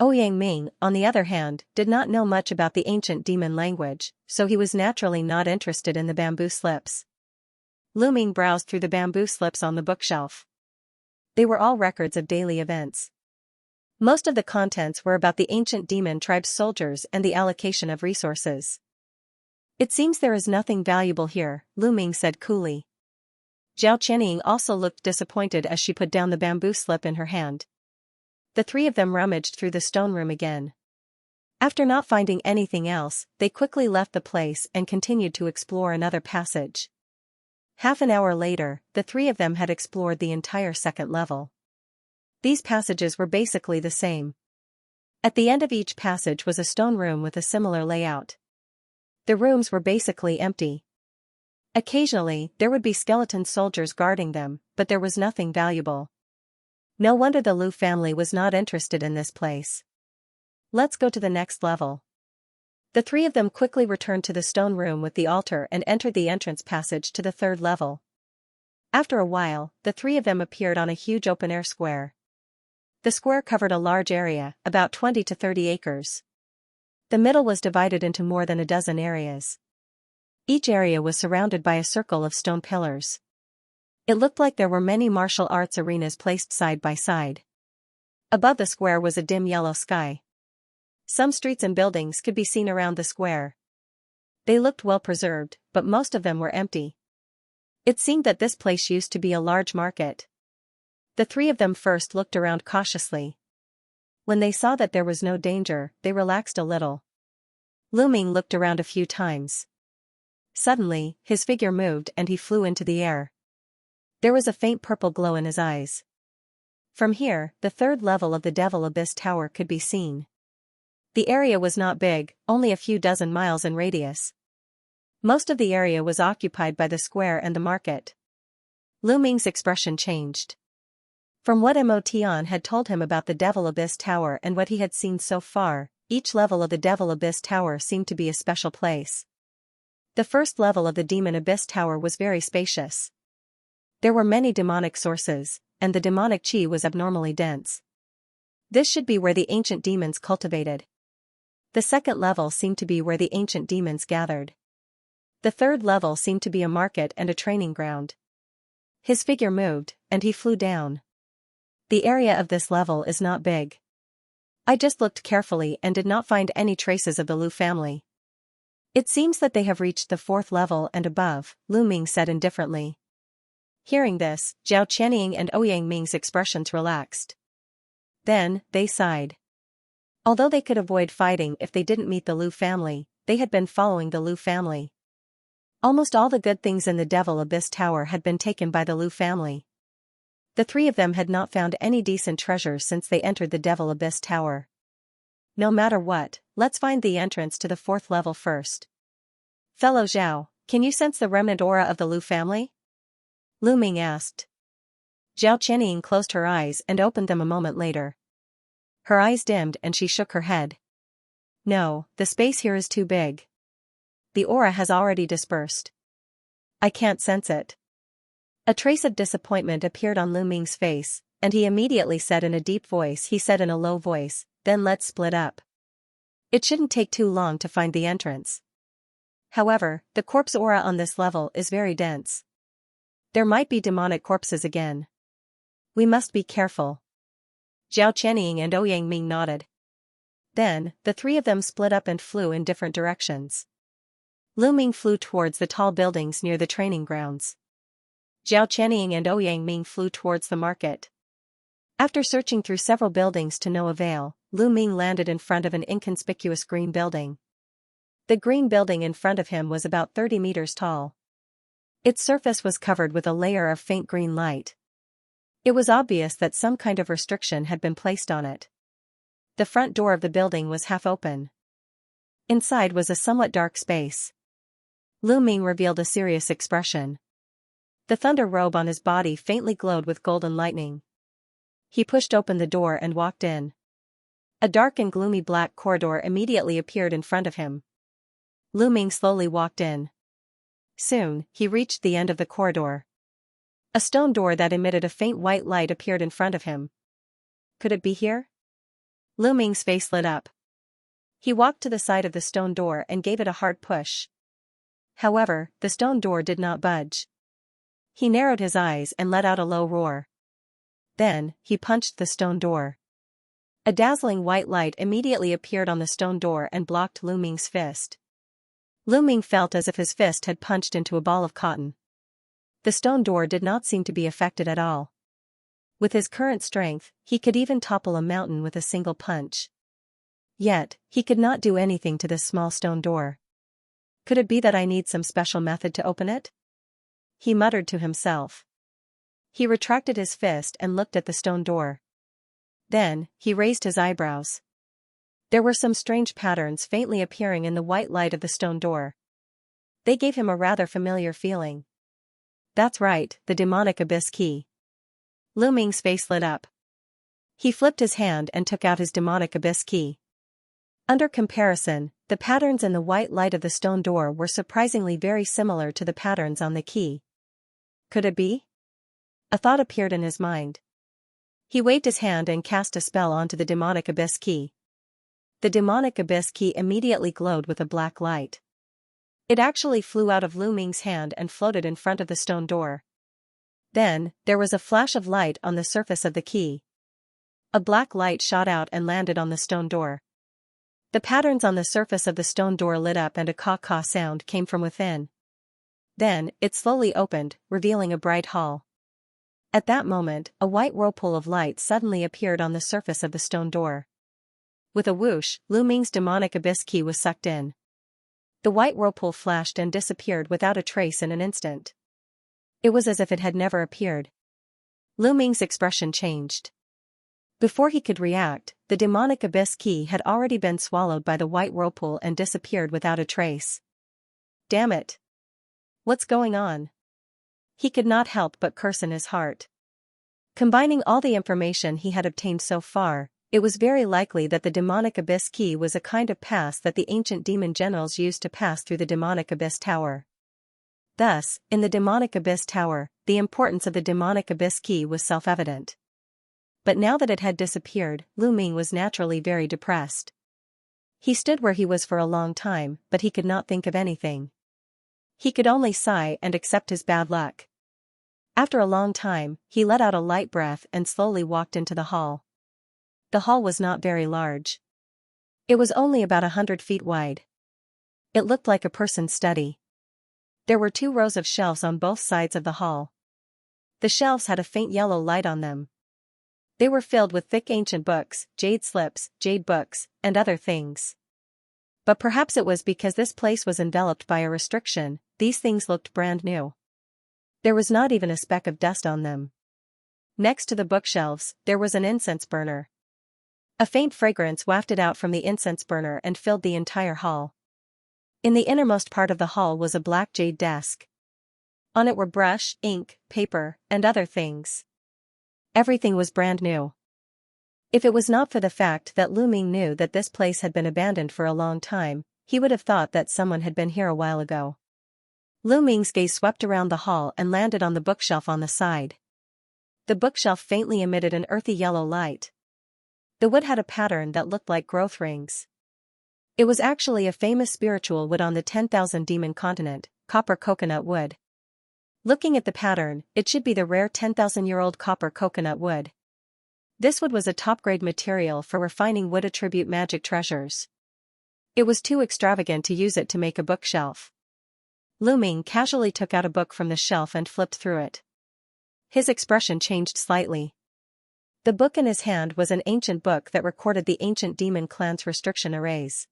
Ouyang Ming, on the other hand, did not know much about the ancient demon language, so he was naturally not interested in the bamboo slips. Lu Ming browsed through the bamboo slips on the bookshelf. They were all records of daily events. Most of the contents were about the ancient demon tribe's soldiers and the allocation of resources. It seems there is nothing valuable here, Lu Ming said coolly. Zhao Qianying also looked disappointed as she put down the bamboo slip in her hand. The three of them rummaged through the stone room again. After not finding anything else, they quickly left the place and continued to explore another passage. Half an hour later, the three of them had explored the entire second level. These passages were basically the same. At the end of each passage was a stone room with a similar layout. The rooms were basically empty. Occasionally, there would be skeleton soldiers guarding them, but there was nothing valuable. No wonder the Lu family was not interested in this place. Let's go to the next level. The three of them quickly returned to the stone room with the altar and entered the entrance passage to the third level. After a while, the three of them appeared on a huge open-air square. The square covered a large area, about 20 to 30 acres. The middle was divided into more than a dozen areas. Each area was surrounded by a circle of stone pillars. It looked like there were many martial arts arenas placed side by side. Above the square was a dim yellow sky. Some streets and buildings could be seen around the square. They looked well preserved, but most of them were empty. It seemed that this place used to be a large market. The three of them first looked around cautiously. When they saw that there was no danger, they relaxed a little. Lu Ming looked around a few times. Suddenly, his figure moved and he flew into the air. There was a faint purple glow in his eyes. From here, the third level of the Devil Abyss Tower could be seen. The area was not big, only a few dozen miles in radius. Most of the area was occupied by the square and the market. Lu Ming's expression changed. From what Mo Tian had told him about the Devil Abyss Tower and what he had seen so far, each level of the Devil Abyss Tower seemed to be a special place. The first level of the Demon Abyss Tower was very spacious. There were many demonic sources, and the demonic chi was abnormally dense. This should be where the ancient demons cultivated. The second level seemed to be where the ancient demons gathered. The third level seemed to be a market and a training ground. His figure moved, and he flew down. The area of this level is not big. I just looked carefully and did not find any traces of the Lu family. It seems that they have reached the fourth level and above, Lu Ming said indifferently. Hearing this, Zhao Qianying and Ouyang Ming's expressions relaxed. Then, they sighed. Although they could avoid fighting if they didn't meet the Lu family, they had been following the Lu family. Almost all the good things in the Devil Abyss Tower had been taken by the Lu family. The three of them had not found any decent treasures since they entered the Devil Abyss Tower. No matter what, let's find the entrance to the fourth level first. Fellow Zhao, can you sense the remnant aura of the Lu family? Lu Ming asked. Zhao Qianying closed her eyes and opened them a moment later. Her eyes dimmed and she shook her head. No, the space here is too big. The aura has already dispersed. I can't sense it. A trace of disappointment appeared on Lu Ming's face, and he immediately said in a deep voice, he said in a low voice, then let's split up. It shouldn't take too long to find the entrance. However, the corpse aura on this level is very dense. There might be demonic corpses again. We must be careful. Zhao Qianying and Ouyang Ming nodded. Then, the three of them split up and flew in different directions. Lu Ming flew towards the tall buildings near the training grounds. Zhao Qianying and Ouyang Ming flew towards the market. After searching through several buildings to no avail, Lu Ming landed in front of an inconspicuous green building. The green building in front of him was about 30 meters tall. Its surface was covered with a layer of faint green light. It was obvious that some kind of restriction had been placed on it. The front door of the building was half open. Inside was a somewhat dark space. Lu Ming revealed a serious expression. The thunder robe on his body faintly glowed with golden lightning. He pushed open the door and walked in. A dark and gloomy black corridor immediately appeared in front of him. Lu Ming slowly walked in. Soon, he reached the end of the corridor. A stone door that emitted a faint white light appeared in front of him. Could it be here? Lu Ming's face lit up. He walked to the side of the stone door and gave it a hard push. However, the stone door did not budge. He narrowed his eyes and let out a low roar. Then, he punched the stone door. A dazzling white light immediately appeared on the stone door and blocked Lu Ming's fist. Lu Ming felt as if his fist had punched into a ball of cotton. The stone door did not seem to be affected at all. With his current strength, he could even topple a mountain with a single punch. Yet, he could not do anything to this small stone door. Could it be that I need some special method to open it? He muttered to himself. He retracted his fist and looked at the stone door. Then, he raised his eyebrows. There were some strange patterns faintly appearing in the white light of the stone door. They gave him a rather familiar feeling. That's right, the demonic abyss key. Lu Ming's face lit up. He flipped his hand and took out his demonic abyss key. Under comparison, the patterns in the white light of the stone door were surprisingly very similar to the patterns on the key. Could it be? A thought appeared in his mind. He waved his hand and cast a spell onto the demonic abyss key. The demonic abyss key immediately glowed with a black light. It actually flew out of Lu Ming's hand and floated in front of the stone door. Then, there was a flash of light on the surface of the key. A black light shot out and landed on the stone door. The patterns on the surface of the stone door lit up and a caw-caw sound came from within. Then, it slowly opened, revealing a bright hall. At that moment, a white whirlpool of light suddenly appeared on the surface of the stone door. With a whoosh, Lu Ming's demonic abyss key was sucked in. The white whirlpool flashed and disappeared without a trace in an instant. It was as if it had never appeared. Lu Ming's expression changed. Before he could react, the demonic abyss key had already been swallowed by the white whirlpool and disappeared without a trace. Damn it! What's going on? He could not help but curse in his heart. Combining all the information he had obtained so far, it was very likely that the demonic abyss key was a kind of pass that the ancient demon generals used to pass through the demonic abyss tower. Thus, in the demonic abyss tower, the importance of the demonic abyss key was self-evident. But now that it had disappeared, Lu Ming was naturally very depressed. He stood where he was for a long time, but he could not think of anything. He could only sigh and accept his bad luck. After a long time, he let out a light breath and slowly walked into the hall. The hall was not very large. It was only about 100 feet wide. It looked like a person's study. There were 2 rows of shelves on both sides of the hall. The shelves had a faint yellow light on them. They were filled with thick ancient books, jade slips, jade books, and other things. But perhaps it was because this place was enveloped by a restriction, these things looked brand new. There was not even a speck of dust on them. Next to the bookshelves, there was an incense burner. A faint fragrance wafted out from the incense burner and filled the entire hall. In the innermost part of the hall was a black jade desk. On it were brush, ink, paper, and other things. Everything was brand new. If it was not for the fact that Lu Ming knew that this place had been abandoned for a long time, he would have thought that someone had been here a while ago. Lu Ming's gaze swept around the hall and landed on the bookshelf on the side. The bookshelf faintly emitted an earthy yellow light. The wood had a pattern that looked like growth rings. It was actually a famous spiritual wood on the 10,000 demon continent, copper coconut wood. Looking at the pattern, it should be the rare 10,000-year-old copper coconut wood. This wood was a top-grade material for refining wood attribute magic treasures. It was too extravagant to use it to make a bookshelf. Lu Ming casually took out a book from the shelf and flipped through it. His expression changed slightly. The book in his hand was an ancient book that recorded the ancient demon clan's restriction arrays.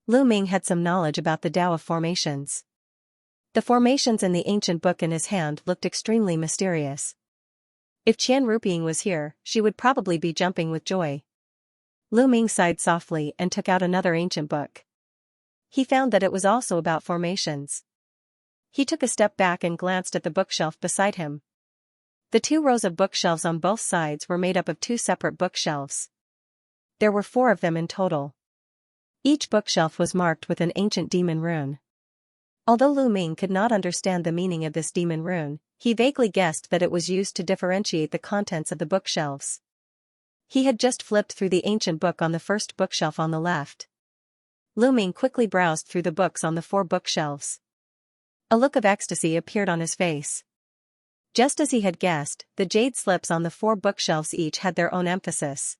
Lu Ming had some knowledge about the Tao of formations. The formations in the ancient book in his hand looked extremely mysterious. If Qian Ruping was here, she would probably be jumping with joy. Lu Ming sighed softly and took out another ancient book. He found that it was also about formations. He took a step back and glanced at the bookshelf beside him. The 2 rows of bookshelves on both sides were made up of 2 separate bookshelves. There were 4 of them in total. Each bookshelf was marked with an ancient demon rune. Although Lu Ming could not understand the meaning of this demon rune, he vaguely guessed that it was used to differentiate the contents of the bookshelves. He had just flipped through the ancient book on the first bookshelf on the left. Lu Ming quickly browsed through the books on the 4 bookshelves. A look of ecstasy appeared on his face. Just as he had guessed, the jade slips on the 4 bookshelves each had their own emphasis.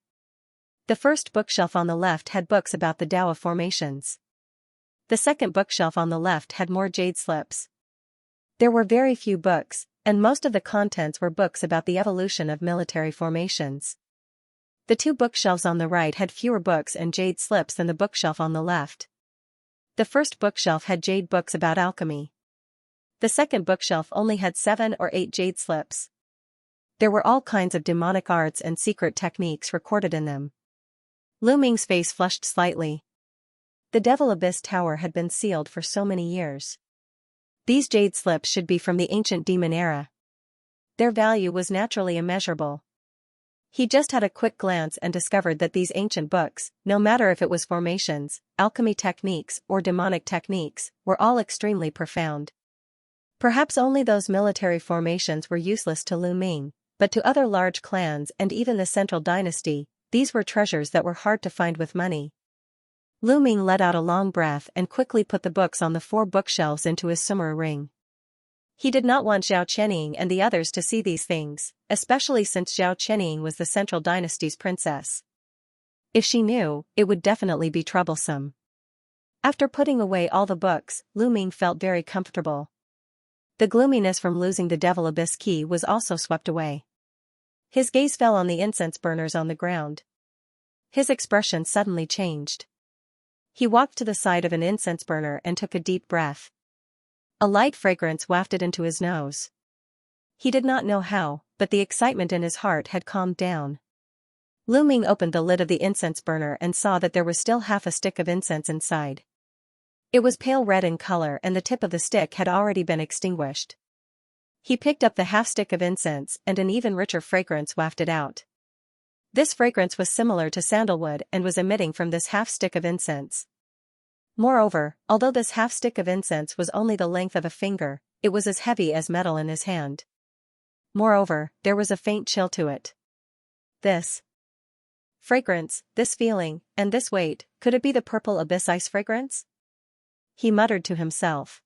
The first bookshelf on the left had books about the Tao of formations. The second bookshelf on the left had more jade slips. There were very few books, and most of the contents were books about the evolution of military formations. The 2 bookshelves on the right had fewer books and jade slips than the bookshelf on the left. The first bookshelf had jade books about alchemy. The second bookshelf only had 7 or 8 jade slips. There were all kinds of demonic arts and secret techniques recorded in them. Lu Ming's face flushed slightly. The Devil Abyss Tower had been sealed for so many years. These jade slips should be from the ancient demon era. Their value was naturally immeasurable. He just had a quick glance and discovered that these ancient books, no matter if it was formations, alchemy techniques, or demonic techniques, were all extremely profound. Perhaps only those military formations were useless to Lu Ming, but to other large clans and even the central dynasty, these were treasures that were hard to find with money. Lu Ming let out a long breath and quickly put the books on the 4 bookshelves into his summer ring. He did not want Zhao Qianying and the others to see these things, especially since Zhao Qianying was the central dynasty's princess. If she knew, it would definitely be troublesome. After putting away all the books, Lu Ming felt very comfortable. The gloominess from losing the Devil Abyss key was also swept away. His gaze fell on the incense burners on the ground. His expression suddenly changed. He walked to the side of an incense burner and took a deep breath. A light fragrance wafted into his nose. He did not know how, but the excitement in his heart had calmed down. Lu Ming opened the lid of the incense burner and saw that there was still half a stick of incense inside. It was pale red in color and the tip of the stick had already been extinguished. He picked up the half stick of incense and an even richer fragrance wafted out. This fragrance was similar to sandalwood and was emitting from this half stick of incense. Moreover, although this half stick of incense was only the length of a finger, it was as heavy as metal in his hand. Moreover, there was a faint chill to it. This fragrance, this feeling, and this weight, could it be the purple abyss ice fragrance? He muttered to himself.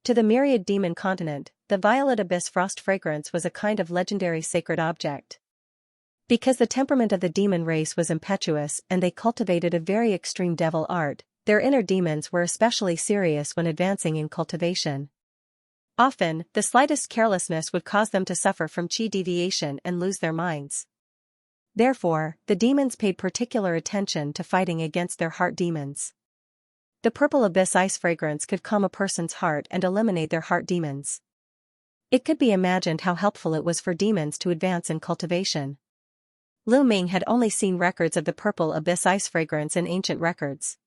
To the myriad demon continent, the violet abyss frost fragrance was a kind of legendary sacred object. Because the temperament of the demon race was impetuous and they cultivated a very extreme devil art, their inner demons were especially serious when advancing in cultivation. Often, the slightest carelessness would cause them to suffer from chi deviation and lose their minds. Therefore, the demons paid particular attention to fighting against their heart demons. The purple abyss ice fragrance could calm a person's heart and eliminate their heart demons. It could be imagined how helpful it was for demons to advance in cultivation. Lu Ming had only seen records of the purple abyss ice fragrance in ancient records.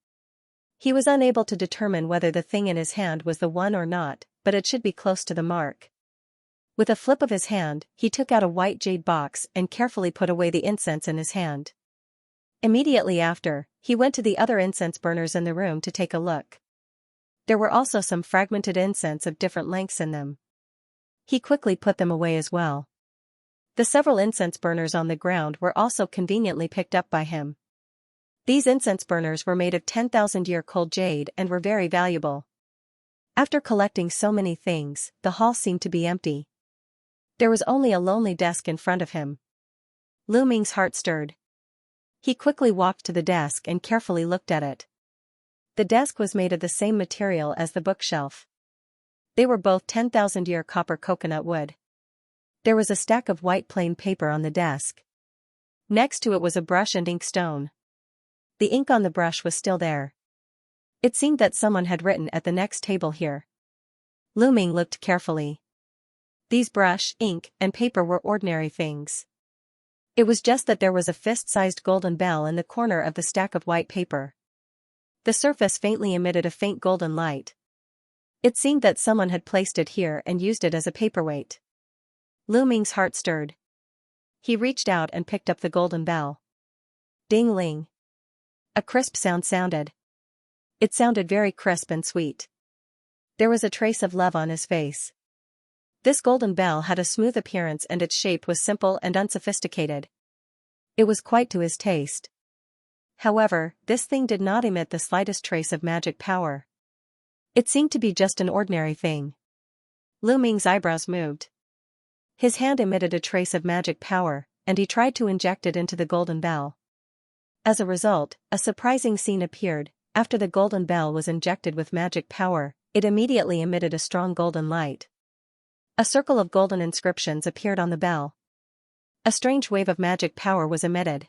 He was unable to determine whether the thing in his hand was the one or not, but it should be close to the mark. With a flip of his hand, he took out a white jade box and carefully put away the incense in his hand. Immediately after, he went to the other incense burners in the room to take a look. There were also some fragmented incense of different lengths in them. He quickly put them away as well. The several incense burners on the ground were also conveniently picked up by him. These incense burners were made of 10,000-year-old jade and were very valuable. After collecting so many things, the hall seemed to be empty. There was only a lonely desk in front of him. Lu Ming's heart stirred. He quickly walked to the desk and carefully looked at it. The desk was made of the same material as the bookshelf. They were both 10,000-year copper coconut wood. There was a stack of white plain paper on the desk. Next to it was a brush and inkstone. The ink on the brush was still there. It seemed that someone had written at the next table here. Lu Ming looked carefully. These brush, ink, and paper were ordinary things. It was just that there was a fist-sized golden bell in the corner of the stack of white paper. The surface faintly emitted a faint golden light. It seemed that someone had placed it here and used it as a paperweight. Lu Ming's heart stirred. He reached out and picked up the golden bell. Ding-ling. A crisp sound sounded. It sounded very crisp and sweet. There was a trace of love on his face. This golden bell had a smooth appearance and its shape was simple and unsophisticated. It was quite to his taste. However, this thing did not emit the slightest trace of magic power. It seemed to be just an ordinary thing. Lu Ming's eyebrows moved. His hand emitted a trace of magic power, and he tried to inject it into the golden bell. As a result, a surprising scene appeared. After the golden bell was injected with magic power, it immediately emitted a strong golden light. A circle of golden inscriptions appeared on the bell. A strange wave of magic power was emitted.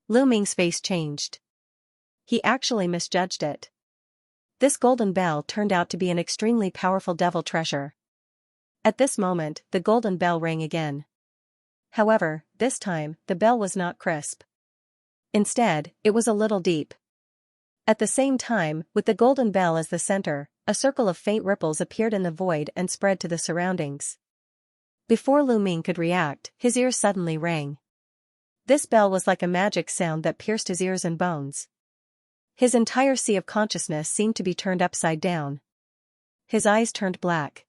Lu Ming's face changed. He actually misjudged it. This golden bell turned out to be an extremely powerful devil treasure. At this moment, the golden bell rang again. However, this time, the bell was not crisp. Instead, it was a little deep. At the same time, with the golden bell as the center, a circle of faint ripples appeared in the void and spread to the surroundings. Before Lu Ming could react, his ears suddenly rang. This bell was like a magic sound that pierced his ears and bones. His entire sea of consciousness seemed to be turned upside down. His eyes turned black.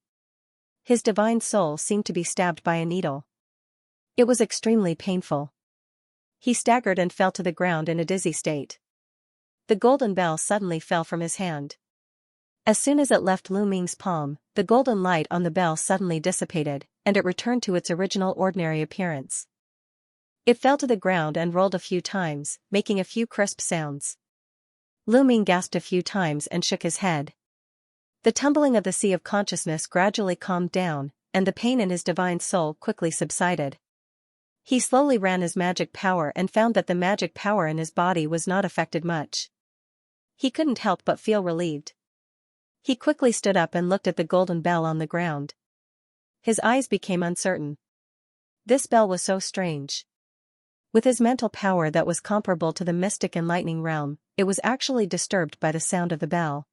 His divine soul seemed to be stabbed by a needle. It was extremely painful. He staggered and fell to the ground in a dizzy state. The golden bell suddenly fell from his hand. As soon as it left Lu Ming's palm, the golden light on the bell suddenly dissipated, and it returned to its original ordinary appearance. It fell to the ground and rolled a few times, making a few crisp sounds. Lu Ming gasped a few times and shook his head. The tumbling of the sea of consciousness gradually calmed down, and the pain in his divine soul quickly subsided. He slowly ran his magic power and found that the magic power in his body was not affected much. He couldn't help but feel relieved. He quickly stood up and looked at the golden bell on the ground. His eyes became uncertain. This bell was so strange. With his mental power that was comparable to the mystic and lightning realm, it was actually disturbed by the sound of the bell.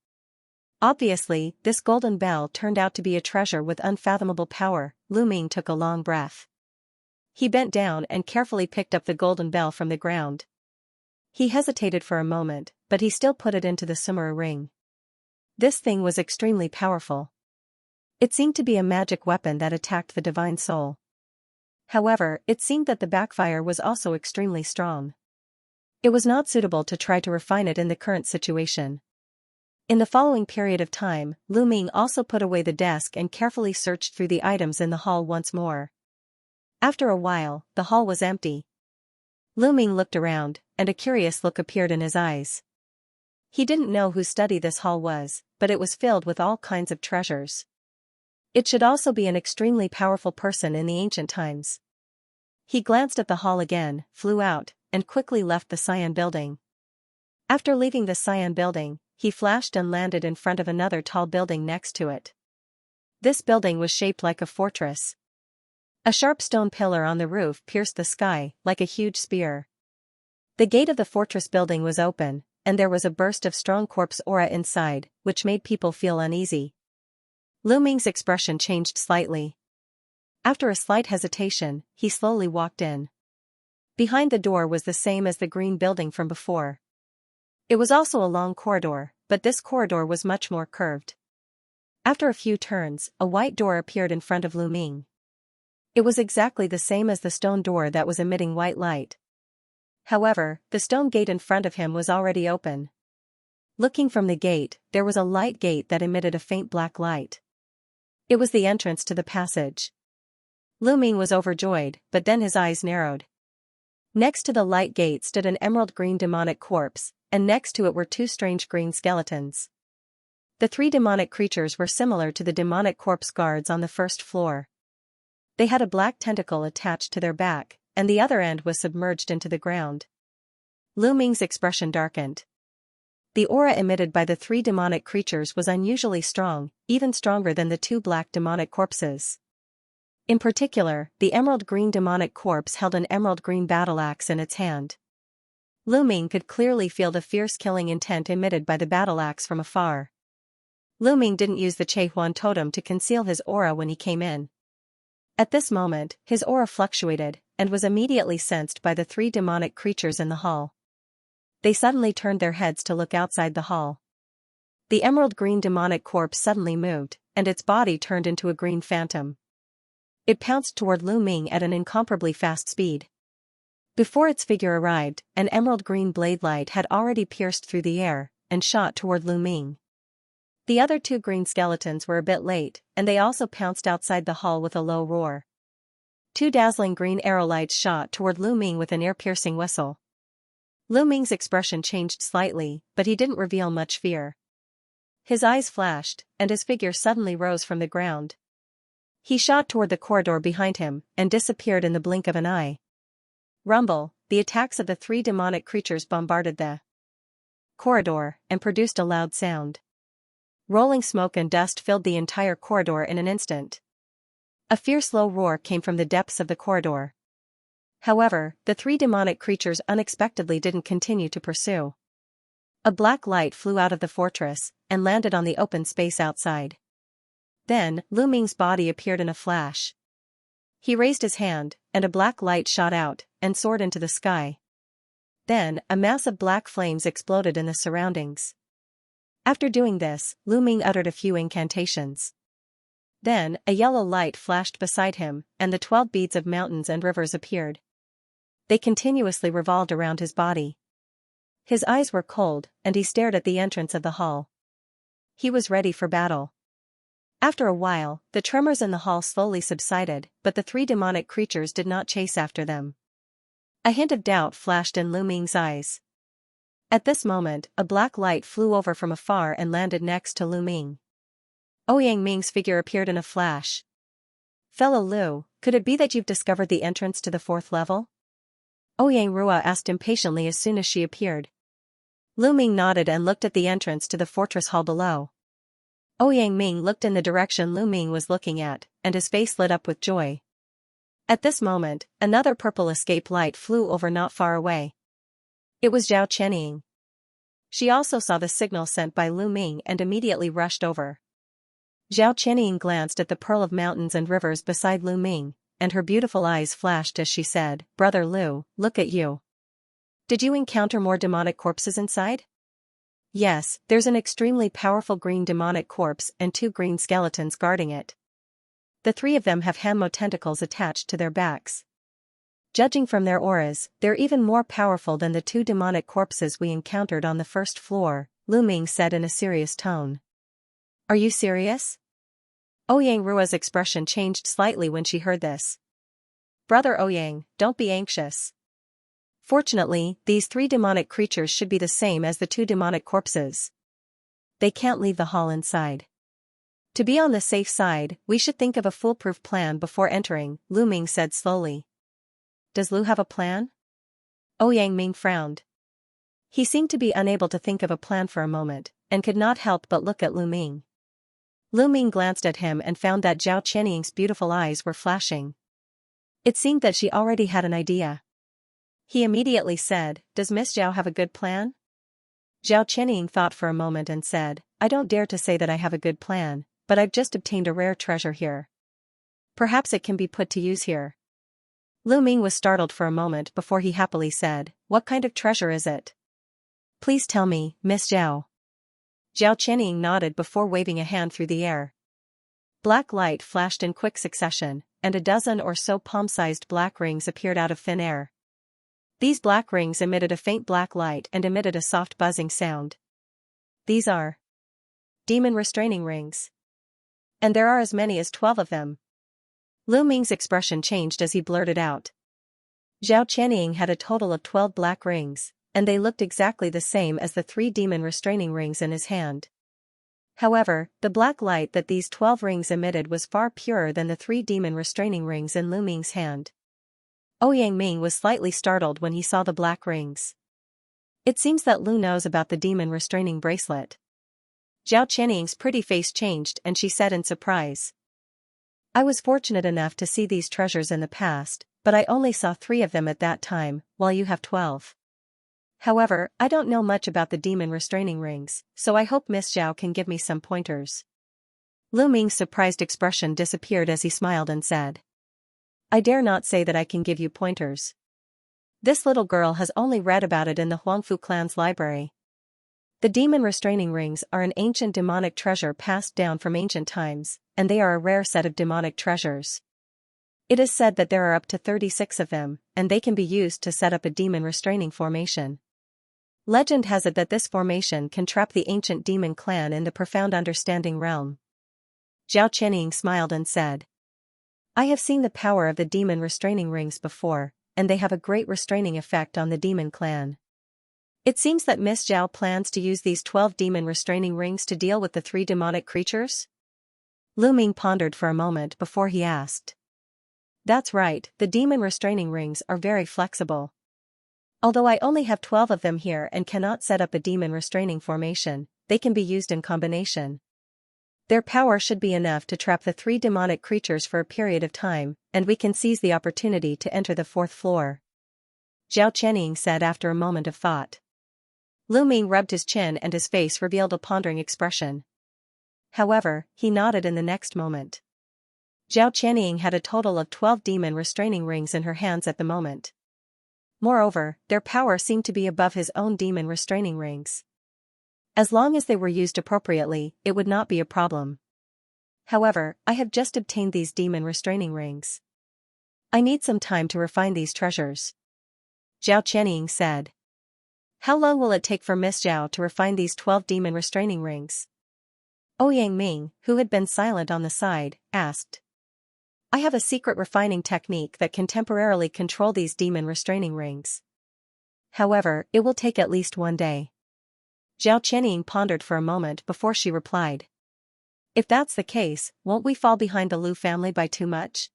Obviously, this golden bell turned out to be a treasure with unfathomable power. Lu Ming took a long breath. He bent down and carefully picked up the golden bell from the ground. He hesitated for a moment, but he still put it into the summer ring. This thing was extremely powerful. It seemed to be a magic weapon that attacked the divine soul. However, it seemed that the backfire was also extremely strong. It was not suitable to try to refine it in the current situation. In the following period of time, Lu Ming also put away the desk and carefully searched through the items in the hall once more. After a while, the hall was empty. Lu Ming looked around, and a curious look appeared in his eyes. He didn't know whose study this hall was, but it was filled with all kinds of treasures. It should also be an extremely powerful person in the ancient times. He glanced at the hall again, flew out, and quickly left the Xian building. After leaving the Xian building, he flashed and landed in front of another tall building next to it. This building was shaped like a fortress. A sharp stone pillar on the roof pierced the sky, like a huge spear. The gate of the fortress building was open, and there was a burst of strong corpse aura inside, which made people feel uneasy. Lu Ming's expression changed slightly. After a slight hesitation, he slowly walked in. Behind the door was the same as the green building from before. It was also a long corridor, but this corridor was much more curved. After a few turns, a white door appeared in front of Lu Ming. It was exactly the same as the stone door that was emitting white light. However, the stone gate in front of him was already open. Looking from the gate, there was a light gate that emitted a faint black light. It was the entrance to the passage. Lu Ming was overjoyed, but then his eyes narrowed. Next to the light gate stood an emerald green demonic corpse, and next to it were two strange green skeletons. The three demonic creatures were similar to the demonic corpse guards on the first floor. They had a black tentacle attached to their back, and the other end was submerged into the ground. Lu Ming's expression darkened. The aura emitted by the three demonic creatures was unusually strong, even stronger than the two black demonic corpses. In particular, the emerald green demonic corpse held an emerald green battle axe in its hand. Lu Ming could clearly feel the fierce killing intent emitted by the battle axe from afar. Lu Ming didn't use the Che Huan totem to conceal his aura when he came in. At this moment, his aura fluctuated, and was immediately sensed by the three demonic creatures in the hall. They suddenly turned their heads to look outside the hall. The emerald green demonic corpse suddenly moved, and its body turned into a green phantom. It pounced toward Lu Ming at an incomparably fast speed. Before its figure arrived, an emerald green blade light had already pierced through the air, and shot toward Lu Ming. The other two green skeletons were a bit late, and they also pounced outside the hall with a low roar. Two dazzling green arrow lights shot toward Lu Ming with an ear-piercing whistle. Lu Ming's expression changed slightly, but he didn't reveal much fear. His eyes flashed, and his figure suddenly rose from the ground. He shot toward the corridor behind him, and disappeared in the blink of an eye. Rumble, the attacks of the three demonic creatures bombarded the corridor, and produced a loud sound. Rolling smoke and dust filled the entire corridor in an instant. A fierce low roar came from the depths of the corridor. However, the three demonic creatures unexpectedly didn't continue to pursue. A black light flew out of the fortress, and landed on the open space outside. Then, Lu Ming's body appeared in a flash. He raised his hand, and a black light shot out, and soared into the sky. Then, a mass of black flames exploded in the surroundings. After doing this, Lu Ming uttered a few incantations. Then, a yellow light flashed beside him, and the 12 beads of mountains and rivers appeared. They continuously revolved around his body. His eyes were cold, and he stared at the entrance of the hall. He was ready for battle. After a while, the tremors in the hall slowly subsided, but the three demonic creatures did not chase after them. A hint of doubt flashed in Lu Ming's eyes. At this moment, a black light flew over from afar and landed next to Lu Ming. Ouyang Ming's figure appeared in a flash. "Fellow Lu, could it be that you've discovered the entrance to the 4th level?" Ouyang Rua asked impatiently as soon as she appeared. Lu Ming nodded and looked at the entrance to the fortress hall below. Ouyang Ming looked in the direction Lu Ming was looking at, and his face lit up with joy. At this moment, another purple escape light flew over not far away. It was Zhao Chenying. She also saw the signal sent by Lu Ming and immediately rushed over. Zhao Chenying glanced at the pearl of mountains and rivers beside Lu Ming, and her beautiful eyes flashed as she said, "Brother Lu, look at you. Did you encounter more demonic corpses inside?" "Yes, there's an extremely powerful green demonic corpse and 2 green skeletons guarding it. The 3 of them have Hanmo tentacles attached to their backs. Judging from their auras, they're even more powerful than the 2 demonic corpses we encountered on the 1st floor," Lu Ming said in a serious tone. "Are you serious?" Ouyang Rua's expression changed slightly when she heard this. "Brother Ouyang, don't be anxious. Fortunately, these 3 demonic creatures should be the same as the 2 demonic corpses. They can't leave the hall inside. To be on the safe side, we should think of a foolproof plan before entering," Lu Ming said slowly. "Does Lu have a plan?" Ouyang Ming frowned. He seemed to be unable to think of a plan for a moment, and could not help but look at Lu Ming. Lu Ming glanced at him and found that Zhao Chenying's beautiful eyes were flashing. It seemed that she already had an idea. He immediately said, "Does Miss Zhao have a good plan?" Zhao Chenying thought for a moment and said, "I don't dare to say that I have a good plan, but I've just obtained a rare treasure here. Perhaps it can be put to use here." Lu Ming was startled for a moment before he happily said, "What kind of treasure is it? Please tell me, Miss Zhao." Zhao Chenying nodded before waving a hand through the air. Black light flashed in quick succession, and a dozen or so palm-sized black rings appeared out of thin air. These black rings emitted a faint black light and emitted a soft buzzing sound. "These are demon restraining rings. And there are as many as 12 of them." Lu Ming's expression changed as he blurted out. Zhao Chenying had a total of 12 black rings, and they looked exactly the same as the 3 demon restraining rings in his hand. However, the black light that these 12 rings emitted was far purer than the 3 demon restraining rings in Lu Ming's hand. Ouyang Ming was slightly startled when he saw the black rings. It seems that Lu knows about the demon restraining bracelet. Zhao Qianying's pretty face changed and she said in surprise. I was fortunate enough to see these treasures in the past, but I only saw 3 of them at that time, while you have 12. However, I don't know much about the demon restraining rings, so I hope Miss Zhao can give me some pointers. Lu Ming's surprised expression disappeared as he smiled and said. I dare not say that I can give you pointers. This little girl has only read about it in the Huangfu clan's library. The demon restraining rings are an ancient demonic treasure passed down from ancient times, and they are a rare set of demonic treasures. It is said that there are up to 36 of them, and they can be used to set up a demon restraining formation. Legend has it that this formation can trap the ancient demon clan in the profound understanding realm. Zhao Qianying smiled and said. I have seen the power of the demon restraining rings before, and they have a great restraining effect on the demon clan. It seems that Miss Zhao plans to use these 12 demon restraining rings to deal with the 3 demonic creatures? Lu Ming pondered for a moment before he asked. That's right, the demon restraining rings are very flexible. Although I only have 12 of them here and cannot set up a demon restraining formation, they can be used in combination. Their power should be enough to trap the 3 demonic creatures for a period of time, and we can seize the opportunity to enter the 4th floor. Zhao Qianying said after a moment of thought. Lu Ming rubbed his chin and his face revealed a pondering expression. However, he nodded in the next moment. Zhao Qianying had a total of 12 demon restraining rings in her hands at the moment. Moreover, their power seemed to be above his own demon restraining rings. As long as they were used appropriately, it would not be a problem. However, I have just obtained these demon restraining rings. I need some time to refine these treasures. Zhao Qianying said. How long will it take for Miss Zhao to refine these 12 demon restraining rings? Ouyang Ming, who had been silent on the side, asked. I have a secret refining technique that can temporarily control these demon restraining rings. However, it will take at least 1 day. Zhao Qianying pondered for a moment before she replied. If that's the case, won't we fall behind the Lu family by too much?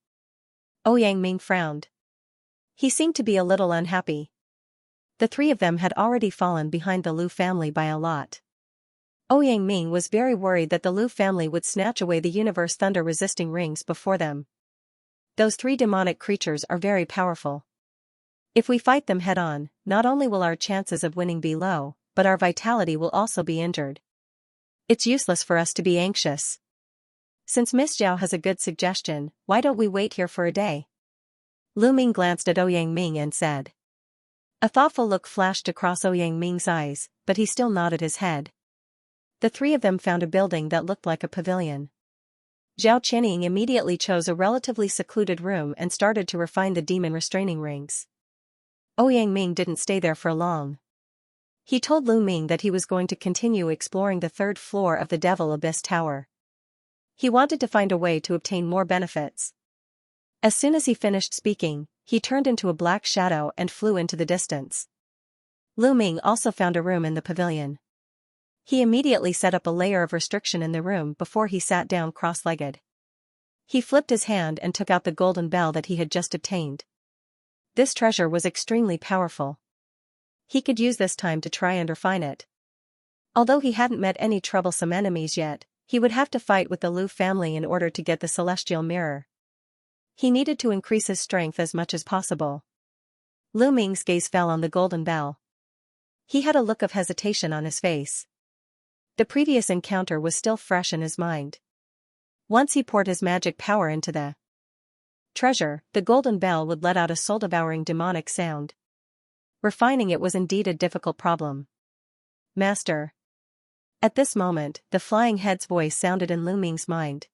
Ouyang Ming frowned. He seemed to be a little unhappy. The 3 of them had already fallen behind the Lu family by a lot. Ouyang Ming was very worried that the Lu family would snatch away the universe thunder-resisting rings before them. Those 3 demonic creatures are very powerful. If we fight them head-on, not only will our chances of winning be low, but our vitality will also be injured. It's useless for us to be anxious. Since Miss Zhao has a good suggestion, why don't we wait here for a day? Lu Ming glanced at Ouyang Ming and said. A thoughtful look flashed across Ouyang Ming's eyes, but he still nodded his head. The 3 of them found a building that looked like a pavilion. Zhao Qianying immediately chose a relatively secluded room and started to refine the demon restraining rings. Ouyang Ming didn't stay there for long. He told Lu Ming that he was going to continue exploring the 3rd floor of the Devil Abyss Tower. He wanted to find a way to obtain more benefits. As soon as he finished speaking, he turned into a black shadow and flew into the distance. Lu Ming also found a room in the pavilion. He immediately set up a layer of restriction in the room before he sat down cross-legged. He flipped his hand and took out the golden bell that he had just obtained. This treasure was extremely powerful. He could use this time to try and refine it. Although he hadn't met any troublesome enemies yet, he would have to fight with the Lu family in order to get the celestial mirror. He needed to increase his strength as much as possible. Lu Ming's gaze fell on the golden bell. He had a look of hesitation on his face. The previous encounter was still fresh in his mind. Once he poured his magic power into the treasure, the golden bell would let out a soul-devouring demonic sound. Refining it was indeed a difficult problem. Master. At this moment, the flying head's voice sounded in Lu Ming's mind.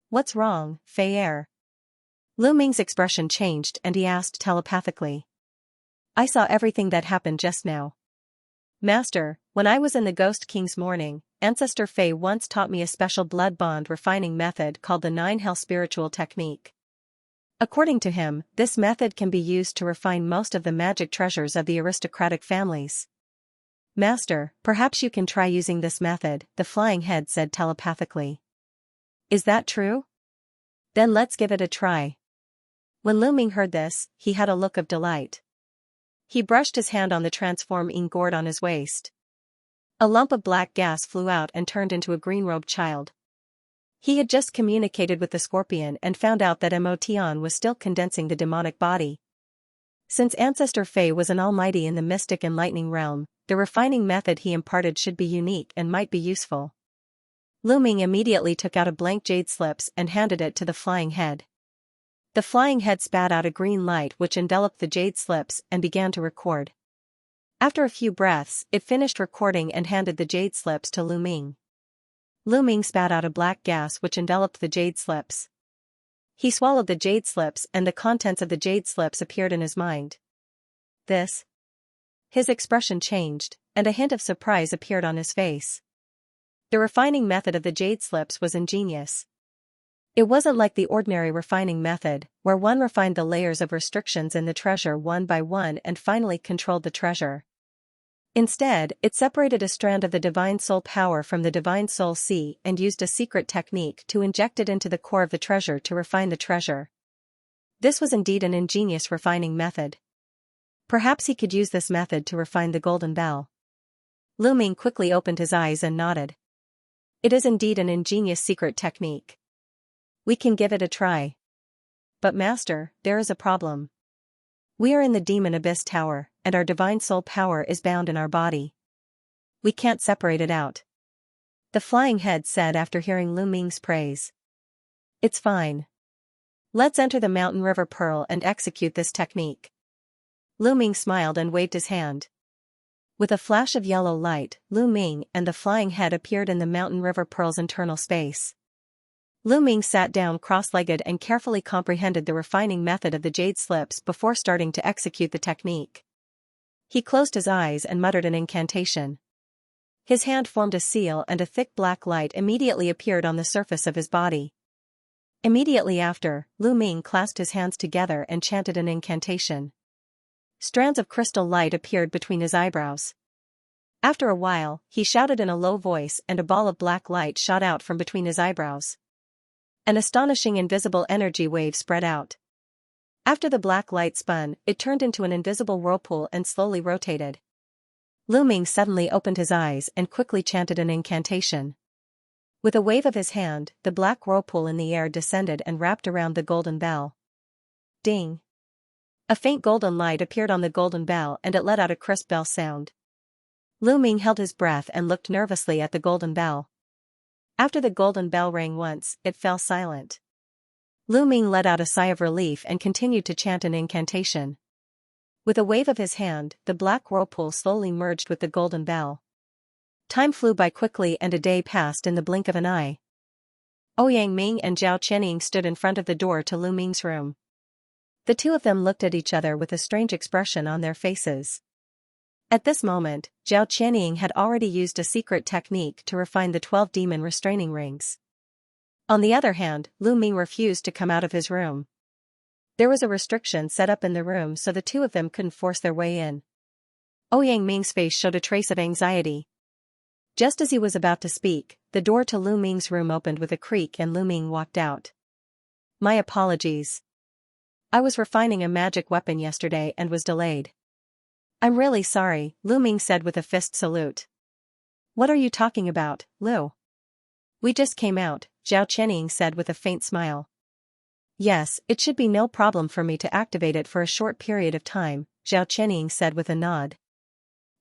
What's wrong, Fei Er? Lu Ming's expression changed and he asked telepathically. I saw everything that happened just now. Master, when I was in the Ghost King's morning, Ancestor Fei once taught me a special blood bond refining method called the 9 Hell Spiritual Technique. According to him, this method can be used to refine most of the magic treasures of the aristocratic families. Master, perhaps you can try using this method, the flying head said telepathically. Is that true? Then let's give it a try. When Lu Ming heard this, he had a look of delight. He brushed his hand on the transforming gourd on his waist. A lump of black gas flew out and turned into a green-robed child. He had just communicated with the scorpion and found out that Motion was still condensing the demonic body. Since Ancestor Fei was an almighty in the mystic and lightning realm, the refining method he imparted should be unique and might be useful. Lu Ming immediately took out a blank jade slips and handed it to the flying head. The flying head spat out a green light which enveloped the jade slips and began to record. After a few breaths, it finished recording and handed the jade slips to Lu Ming. Lu Ming spat out a black gas which enveloped the jade slips. He swallowed the jade slips and the contents of the jade slips appeared in his mind. This? His expression changed, and a hint of surprise appeared on his face. The refining method of the jade slips was ingenious. It wasn't like the ordinary refining method, where one refined the layers of restrictions in the treasure one by one and finally controlled the treasure. Instead, it separated a strand of the Divine Soul power from the Divine Soul Sea and used a secret technique to inject it into the core of the treasure to refine the treasure. This was indeed an ingenious refining method. Perhaps he could use this method to refine the golden bell. Lu Ming quickly opened his eyes and nodded. It is indeed an ingenious secret technique. We can give it a try. But Master, there is a problem. We are in the Demon Abyss Tower, and our Divine Soul power is bound in our body. We can't separate it out. The flying head said after hearing Lu Ming's praise. It's fine. Let's enter the Mountain River Pearl and execute this technique. Lu Ming smiled and waved his hand. With a flash of yellow light, Lu Ming and the flying head appeared in the Mountain River Pearl's internal space. Lu Ming sat down cross-legged and carefully comprehended the refining method of the jade slips before starting to execute the technique. He closed his eyes and muttered an incantation. His hand formed a seal and a thick black light immediately appeared on the surface of his body. Immediately after, Lu Ming clasped his hands together and chanted an incantation. Strands of crystal light appeared between his eyebrows. After a while, he shouted in a low voice and a ball of black light shot out from between his eyebrows. An astonishing invisible energy wave spread out. After the black light spun, it turned into an invisible whirlpool and slowly rotated. Lu Ming suddenly opened his eyes and quickly chanted an incantation. With a wave of his hand, the black whirlpool in the air descended and wrapped around the golden bell. Ding! A faint golden light appeared on the golden bell and it let out a crisp bell sound. Lu Ming held his breath and looked nervously at the golden bell. After the golden bell rang once, it fell silent. Lu Ming let out a sigh of relief and continued to chant an incantation. With a wave of his hand, the black whirlpool slowly merged with the golden bell. Time flew by quickly and a day passed in the blink of an eye. Ouyang Ming and Zhao Qianying stood in front of the door to Lu Ming's room. The two of them looked at each other with a strange expression on their faces. At this moment, Zhao Qianying had already used a secret technique to refine the 12 demon restraining rings. On the other hand, Lu Ming refused to come out of his room. There was a restriction set up in the room so the two of them couldn't force their way in. Ouyang Ming's face showed a trace of anxiety. Just as he was about to speak, the door to Lu Ming's room opened with a creak and Lu Ming walked out. My apologies. I was refining a magic weapon yesterday and was delayed. I'm really sorry, Lu Ming said with a fist salute. What are you talking about, Lu? We just came out, Zhao Qianying said with a faint smile. Yes, it should be no problem for me to activate it for a short period of time, Zhao Qianying said with a nod.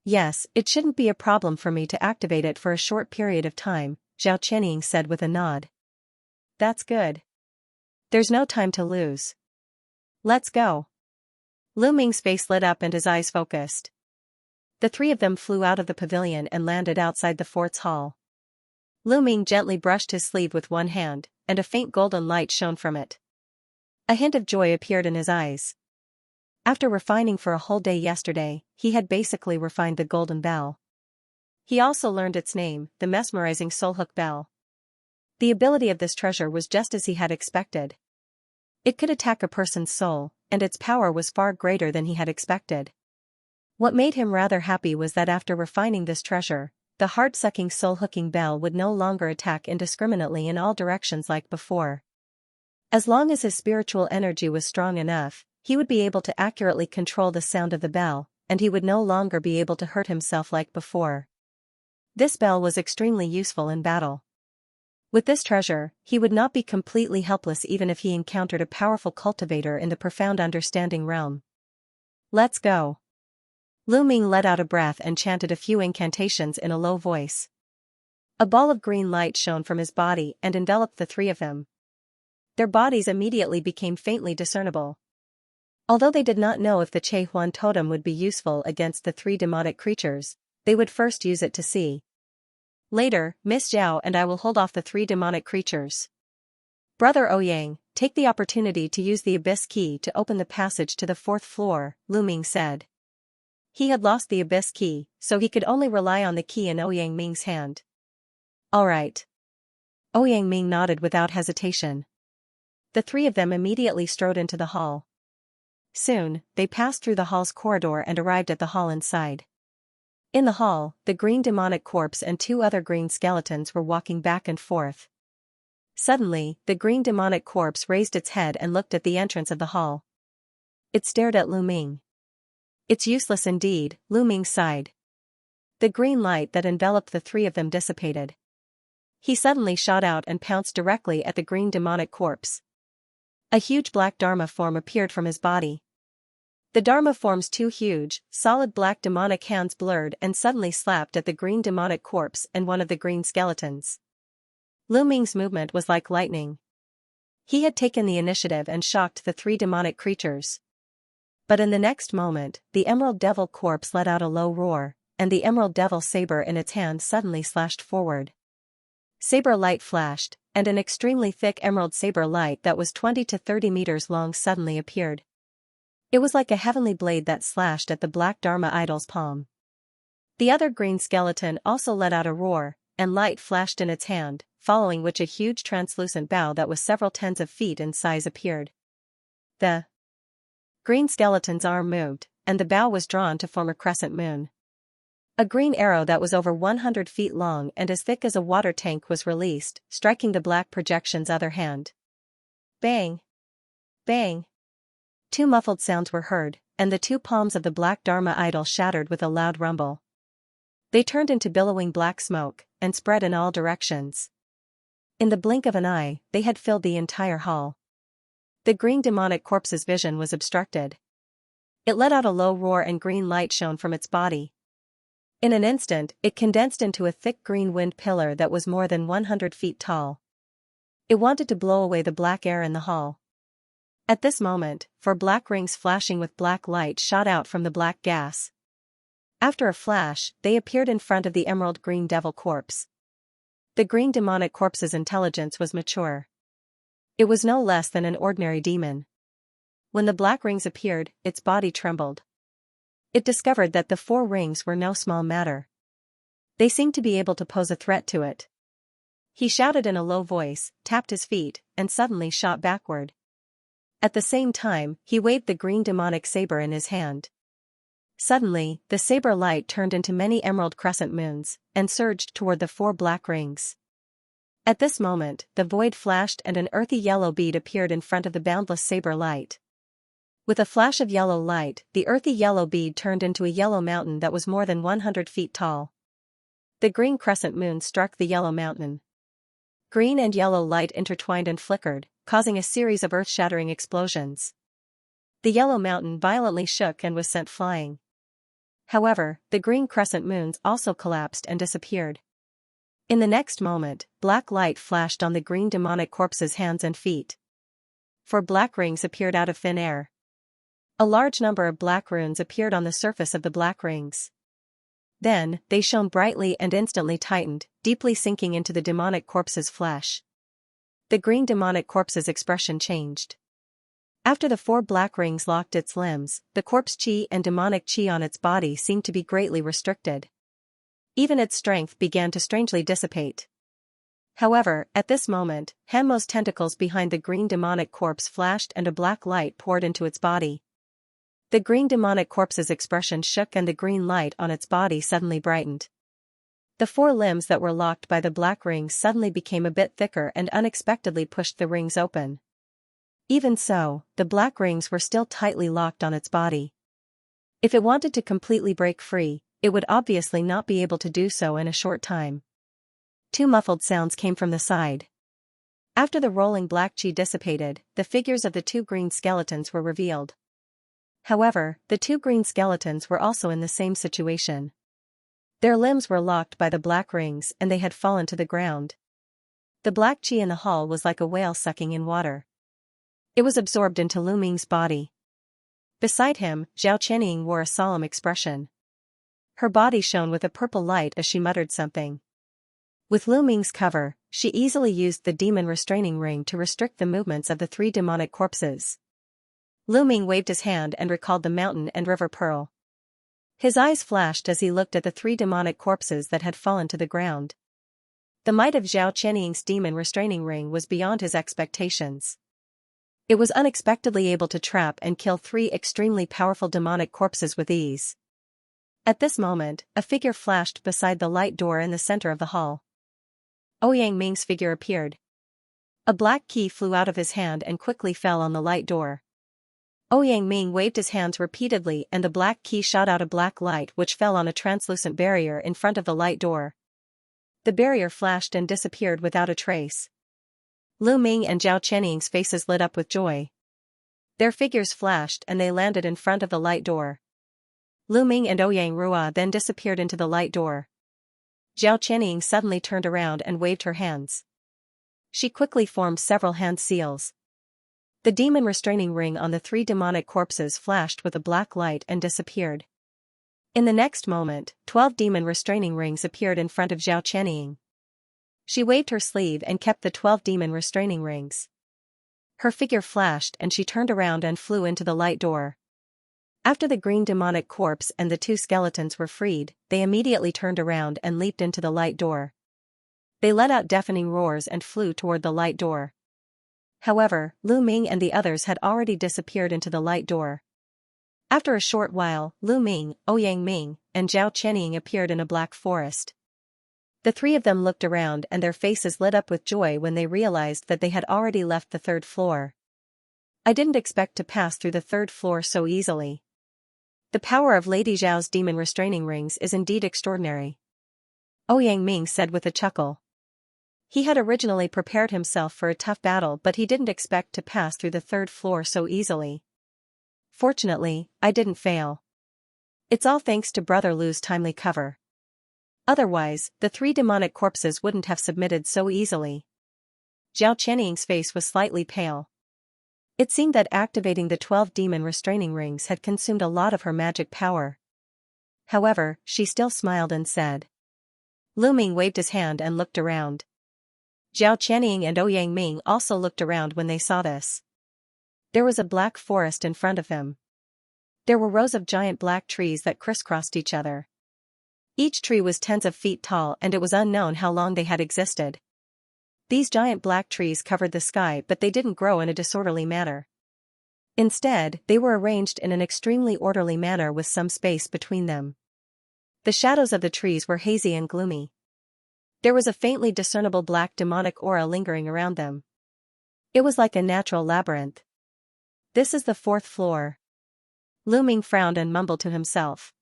Yes, it shouldn't be a problem for me to activate it for a short period of time, Zhao Qianying said with a nod. That's good. There's no time to lose. Let's go. Lu Ming's face lit up and his eyes focused. The three of them flew out of the pavilion and landed outside the fort's hall. Lu Ming gently brushed his sleeve with one hand, and a faint golden light shone from it. A hint of joy appeared in his eyes. After refining for a whole day yesterday, he had basically refined the golden bell. He also learned its name, the mesmerizing soulhook bell. The ability of this treasure was just as he had expected. It could attack a person's soul, and its power was far greater than he had expected. What made him rather happy was that after refining this treasure, the heart-sucking soul-hooking bell would no longer attack indiscriminately in all directions like before. As long as his spiritual energy was strong enough, he would be able to accurately control the sound of the bell, and he would no longer be able to hurt himself like before. This bell was extremely useful in battle. With this treasure, he would not be completely helpless even if he encountered a powerful cultivator in the profound understanding realm. Let's go. Lu Ming let out a breath and chanted a few incantations in a low voice. A ball of green light shone from his body and enveloped the three of them. Their bodies immediately became faintly discernible. Although they did not know if the Che Huan totem would be useful against the three demonic creatures, they would first use it to see. Later, Miss Zhao and I will hold off the three demonic creatures. Brother Ouyang, take the opportunity to use the abyss key to open the passage to the fourth floor, Lu Ming said. He had lost the abyss key, so he could only rely on the key in Ouyang Ming's hand. All right. Ouyang Ming nodded without hesitation. The three of them immediately strode into the hall. Soon, they passed through the hall's corridor and arrived at the hall inside. In the hall, the green demonic corpse and two other green skeletons were walking back and forth. Suddenly, the green demonic corpse raised its head and looked at the entrance of the hall. It stared at Lu Ming. It's useless indeed, Lu Ming sighed. The green light that enveloped the three of them dissipated. He suddenly shot out and pounced directly at the green demonic corpse. A huge black Dharma form appeared from his body. The Dharma form's two huge, solid black demonic hands blurred and suddenly slapped at the green demonic corpse and one of the green skeletons. Lu Ming's movement was like lightning. He had taken the initiative and shocked the three demonic creatures. But in the next moment, the Emerald Devil corpse let out a low roar, and the Emerald Devil saber in its hand suddenly slashed forward. Saber light flashed, and an extremely thick emerald saber light that was 20 to 30 meters long suddenly appeared. It was like a heavenly blade that slashed at the black Dharma idol's palm. The other green skeleton also let out a roar, and light flashed in its hand, following which a huge translucent bow that was several tens of feet in size appeared. The green skeleton's arm moved, and the bow was drawn to form a crescent moon. A green arrow that was over 100 feet long and as thick as a water tank was released, striking the black projection's other hand. Bang! Bang! Two muffled sounds were heard, and the two palms of the black Dharma idol shattered with a loud rumble. They turned into billowing black smoke, and spread in all directions. In the blink of an eye, they had filled the entire hall. The green demonic corpse's vision was obstructed. It let out a low roar and green light shone from its body. In an instant, it condensed into a thick green wind pillar that was more than 100 feet tall. It wanted to blow away the black air in the hall. At this moment, four black rings flashing with black light shot out from the black gas. After a flash, they appeared in front of the emerald green devil corpse. The green demonic corpse's intelligence was mature. It was no less than an ordinary demon. When the black rings appeared, its body trembled. It discovered that the four rings were no small matter. They seemed to be able to pose a threat to it. He shouted in a low voice, tapped his feet, and suddenly shot backward. At the same time, he waved the green demonic saber in his hand. Suddenly, the saber light turned into many emerald crescent moons, and surged toward the four black rings. At this moment, the void flashed and an earthy yellow bead appeared in front of the boundless saber light. With a flash of yellow light, the earthy yellow bead turned into a yellow mountain that was more than 100 feet tall. The green crescent moon struck the yellow mountain. Green and yellow light intertwined and flickered, causing a series of earth-shattering explosions. The yellow mountain violently shook and was sent flying. However, the green crescent moons also collapsed and disappeared. In the next moment, black light flashed on the green demonic corpse's hands and feet. Four black rings appeared out of thin air. A large number of black runes appeared on the surface of the black rings. Then, they shone brightly and instantly tightened, deeply sinking into the demonic corpse's flesh. The green demonic corpse's expression changed. After the four black rings locked its limbs, the corpse chi and demonic chi on its body seemed to be greatly restricted. Even its strength began to strangely dissipate. However, at this moment, Hanmo's tentacles behind the green demonic corpse flashed and a black light poured into its body. The green demonic corpse's expression shook and the green light on its body suddenly brightened. The four limbs that were locked by the black rings suddenly became a bit thicker and unexpectedly pushed the rings open. Even so, the black rings were still tightly locked on its body. If it wanted to completely break free, it would obviously not be able to do so in a short time. Two muffled sounds came from the side. After the rolling black chi dissipated, the figures of the two green skeletons were revealed. However, the two green skeletons were also in the same situation. Their limbs were locked by the black rings and they had fallen to the ground. The black chi in the hall was like a whale sucking in water. It was absorbed into Lu Ming's body. Beside him, Zhao Qianying wore a solemn expression. Her body shone with a purple light as she muttered something. With Lu Ming's cover, she easily used the demon restraining ring to restrict the movements of the three demonic corpses. Lu Ming waved his hand and recalled the mountain and river pearl. His eyes flashed as he looked at the three demonic corpses that had fallen to the ground. The might of Zhao Qianying's demon restraining ring was beyond his expectations. It was unexpectedly able to trap and kill three extremely powerful demonic corpses with ease. At this moment, a figure flashed beside the light door in the center of the hall. Ouyang Ming's figure appeared. A black key flew out of his hand and quickly fell on the light door. Ouyang Ming waved his hands repeatedly and the black key shot out a black light which fell on a translucent barrier in front of the light door. The barrier flashed and disappeared without a trace. Lu Ming and Zhao Qianying's faces lit up with joy. Their figures flashed and they landed in front of the light door. Lu Ming and Ouyang Rua then disappeared into the light door. Zhao Qianying suddenly turned around and waved her hands. She quickly formed several hand seals. The demon restraining ring on the three demonic corpses flashed with a black light and disappeared. In the next moment, 12 demon restraining rings appeared in front of Zhao Qianying. She waved her sleeve and kept the 12 demon restraining rings. Her figure flashed and she turned around and flew into the light door. After the green demonic corpse and the two skeletons were freed, they immediately turned around and leaped into the light door. They let out deafening roars and flew toward the light door. However, Lu Ming and the others had already disappeared into the light door. After a short while, Lu Ming, Ouyang Ming, and Zhao Qianying appeared in a black forest. The three of them looked around and their faces lit up with joy when they realized that they had already left the third floor. I didn't expect to pass through the third floor so easily. The power of Lady Zhao's demon restraining rings is indeed extraordinary. Ouyang Ming said with a chuckle. He had originally prepared himself for a tough battle but he didn't expect to pass through the third floor so easily. Fortunately, I didn't fail. It's all thanks to Brother Lu's timely cover. Otherwise, the three demonic corpses wouldn't have submitted so easily. Zhao Qianying's face was slightly pale. It seemed that activating the 12 demon restraining rings had consumed a lot of her magic power. However, she still smiled and said. Lu Ming waved his hand and looked around. Zhao Qianying and Ouyang Ming also looked around when they saw this. There was a black forest in front of them. There were rows of giant black trees that crisscrossed each other. Each tree was tens of feet tall and it was unknown how long they had existed. These giant black trees covered the sky but they didn't grow in a disorderly manner. Instead, they were arranged in an extremely orderly manner with some space between them. The shadows of the trees were hazy and gloomy. There was a faintly discernible black demonic aura lingering around them. It was like a natural labyrinth. This is the fourth floor. Lu Ming frowned and mumbled to himself.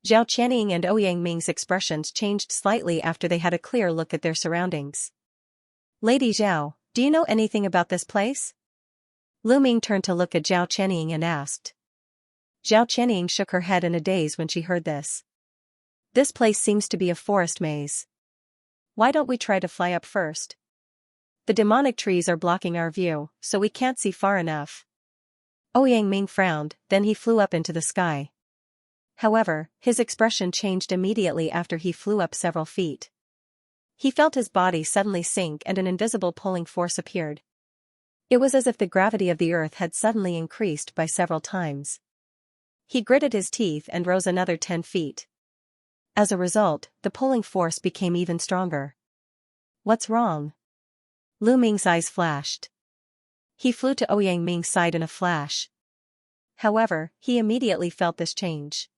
Zhao Qianying and Ouyang Ming's expressions changed slightly after they had a clear look at their surroundings. Lady Zhao, do you know anything about this place? Lu Ming turned to look at Zhao Qianying and asked. Zhao Qianying shook her head in a daze when she heard this. This place seems to be a forest maze. Why don't we try to fly up first? The demonic trees are blocking our view, so we can't see far enough. Ouyang Ming frowned, then he flew up into the sky. However, his expression changed immediately after he flew up several feet. He felt his body suddenly sink and an invisible pulling force appeared. It was as if the gravity of the earth had suddenly increased by several times. He gritted his teeth and rose another 10 feet. As a result, the pulling force became even stronger. What's wrong? Lu Ming's eyes flashed. He flew to Ouyang Ming's side in a flash. However, he immediately felt this change.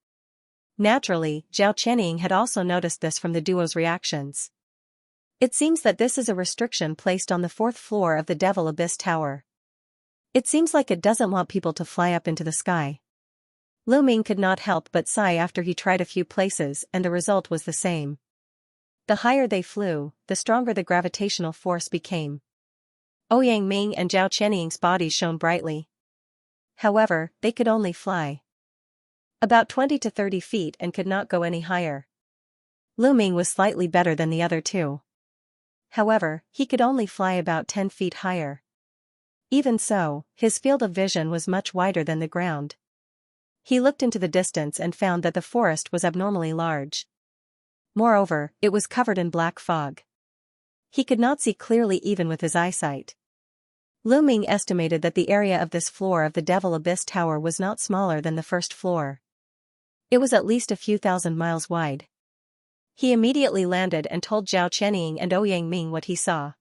Naturally, Zhao Qianying had also noticed this from the duo's reactions. It seems that this is a restriction placed on the fourth floor of the Devil Abyss Tower. It seems like it doesn't want people to fly up into the sky. Lu Ming could not help but sigh after he tried a few places and the result was the same. The higher they flew, the stronger the gravitational force became. Ouyang Ming and Zhao Qianying's bodies shone brightly. However, they could only fly about 20 to 30 feet and could not go any higher. Lu Ming was slightly better than the other two. However, he could only fly about 10 feet higher. Even so, his field of vision was much wider than the ground. He looked into the distance and found that the forest was abnormally large. Moreover, it was covered in black fog. He could not see clearly even with his eyesight. Lu Ming estimated that the area of this floor of the Devil Abyss Tower was not smaller than the first floor. It was at least a few thousand miles wide. He immediately landed and told Zhao Qianying and Ouyang Ming what he saw.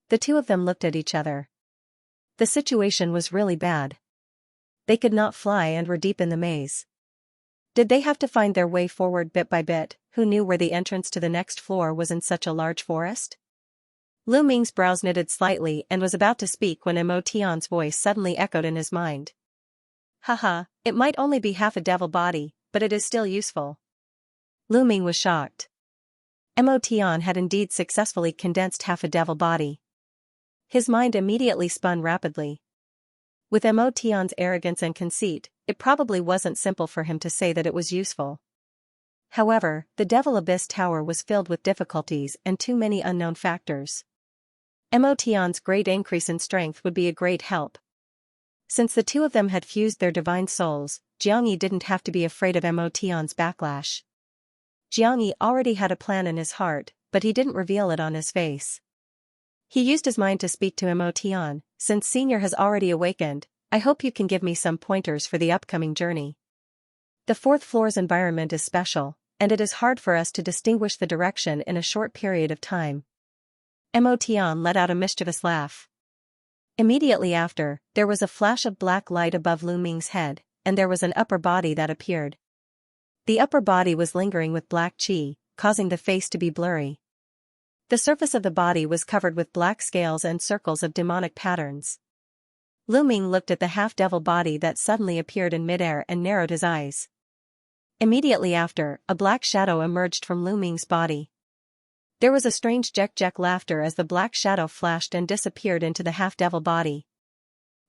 The two of them looked at each other. The situation was really bad. They could not fly and were deep in the maze. Did they have to find their way forward bit by bit? Who knew where the entrance to the next floor was in such a large forest? Lu Ming's brows knitted slightly and was about to speak when Mo Tian's voice suddenly echoed in his mind. Haha, it might only be half a devil body, but it is still useful. Lu Ming was shocked. Mo Tian had indeed successfully condensed half a devil body. His mind immediately spun rapidly. With Mo Tian's arrogance and conceit, it probably wasn't simple for him to say that it was useful. However, the Devil Abyss Tower was filled with difficulties and too many unknown factors. Mo Tian's great increase in strength would be a great help. Since the two of them had fused their divine souls, Xianxia didn't have to be afraid of Mo Tian's backlash. Xianxia already had a plan in his heart, but he didn't reveal it on his face. He used his mind to speak to Mo Tian. Since Senior has already awakened, I hope you can give me some pointers for the upcoming journey. The fourth floor's environment is special, and it is hard for us to distinguish the direction in a short period of time. Mo Tian let out a mischievous laugh. Immediately after, there was a flash of black light above Lu Ming's head, and there was an upper body that appeared. The upper body was lingering with black qi, causing the face to be blurry. The surface of the body was covered with black scales and circles of demonic patterns. Lu Ming looked at the half-devil body that suddenly appeared in midair and narrowed his eyes. Immediately after, a black shadow emerged from Lu Ming's body. There was a strange jek-jek laughter as the black shadow flashed and disappeared into the half-devil body.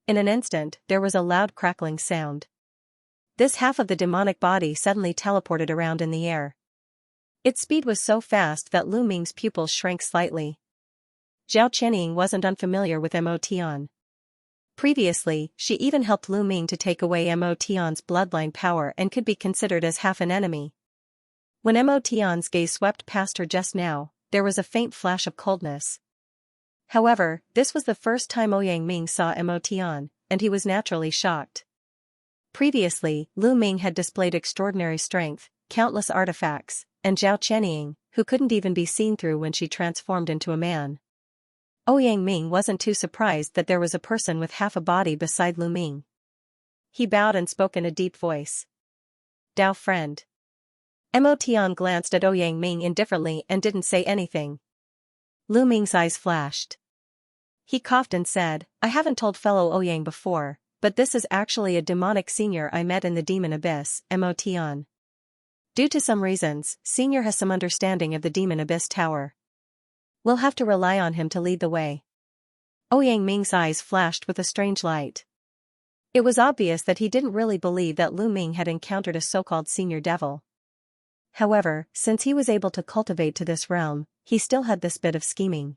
In an instant, there was a loud crackling sound. This half of the demonic body suddenly teleported around in the air. Its speed was so fast that Lu Ming's pupils shrank slightly. Zhao Qianying wasn't unfamiliar with Mo Tian. Previously, she even helped Lu Ming to take away Mo Tian's bloodline power and could be considered as half an enemy. When Mo Tian's gaze swept past her just now, there was a faint flash of coldness. However, this was the first time Ouyang Ming saw Mo Tian, and he was naturally shocked. Previously, Lu Ming had displayed extraordinary strength, countless artifacts, and Zhao Qianying, who couldn't even be seen through when she transformed into a man. Ouyang Ming wasn't too surprised that there was a person with half a body beside Lu Ming. He bowed and spoke in a deep voice. Dao friend. Mo Tian glanced at Ouyang Ming indifferently and didn't say anything. Lu Ming's eyes flashed. He coughed and said, I haven't told fellow Ouyang before, but this is actually a demonic senior I met in the Demon Abyss, Mo Tian. Due to some reasons, Senior has some understanding of the Demon Abyss Tower. We'll have to rely on him to lead the way. Ouyang Ming's eyes flashed with a strange light. It was obvious that he didn't really believe that Lu Ming had encountered a so-called senior devil. However, since he was able to cultivate to this realm, he still had this bit of scheming.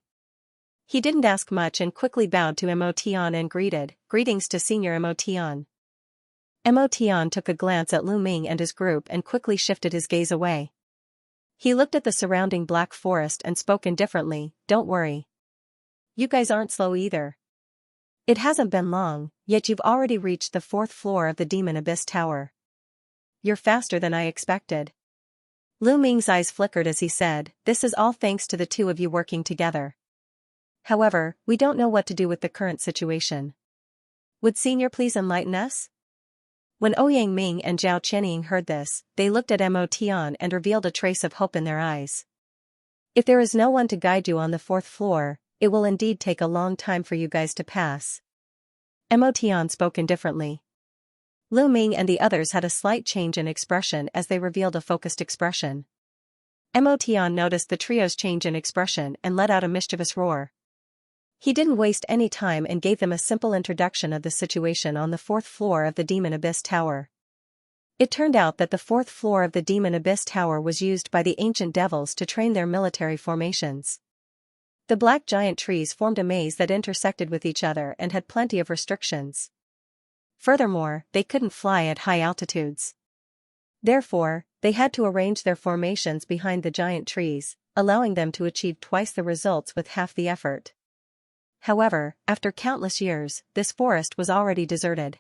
He didn't ask much and quickly bowed to Mo Tian and greetings to Senior Mo Tian. Mo Tian took a glance at Lu Ming and his group and quickly shifted his gaze away. He looked at the surrounding black forest and spoke indifferently, don't worry. You guys aren't slow either. It hasn't been long, yet you've already reached the fourth floor of the Demon Abyss Tower. You're faster than I expected. Lu Ming's eyes flickered as he said, this is all thanks to the two of you working together. However, we don't know what to do with the current situation. Would Senior please enlighten us? When Ouyang Ming and Zhao Qianying heard this, they looked at Mo Tian and revealed a trace of hope in their eyes. If there is no one to guide you on the fourth floor, it will indeed take a long time for you guys to pass. Mo Tian spoke indifferently. Lu Ming and the others had a slight change in expression as they revealed a focused expression. Mo Tian noticed the trio's change in expression and let out a mischievous roar. He didn't waste any time and gave them a simple introduction of the situation on the 4th floor of the Demon Abyss Tower. It turned out that the 4th floor of the Demon Abyss Tower was used by the ancient devils to train their military formations. The black giant trees formed a maze that intersected with each other and had plenty of restrictions. Furthermore, they couldn't fly at high altitudes. Therefore, they had to arrange their formations behind the giant trees, allowing them to achieve twice the results with half the effort. However, after countless years, this forest was already deserted.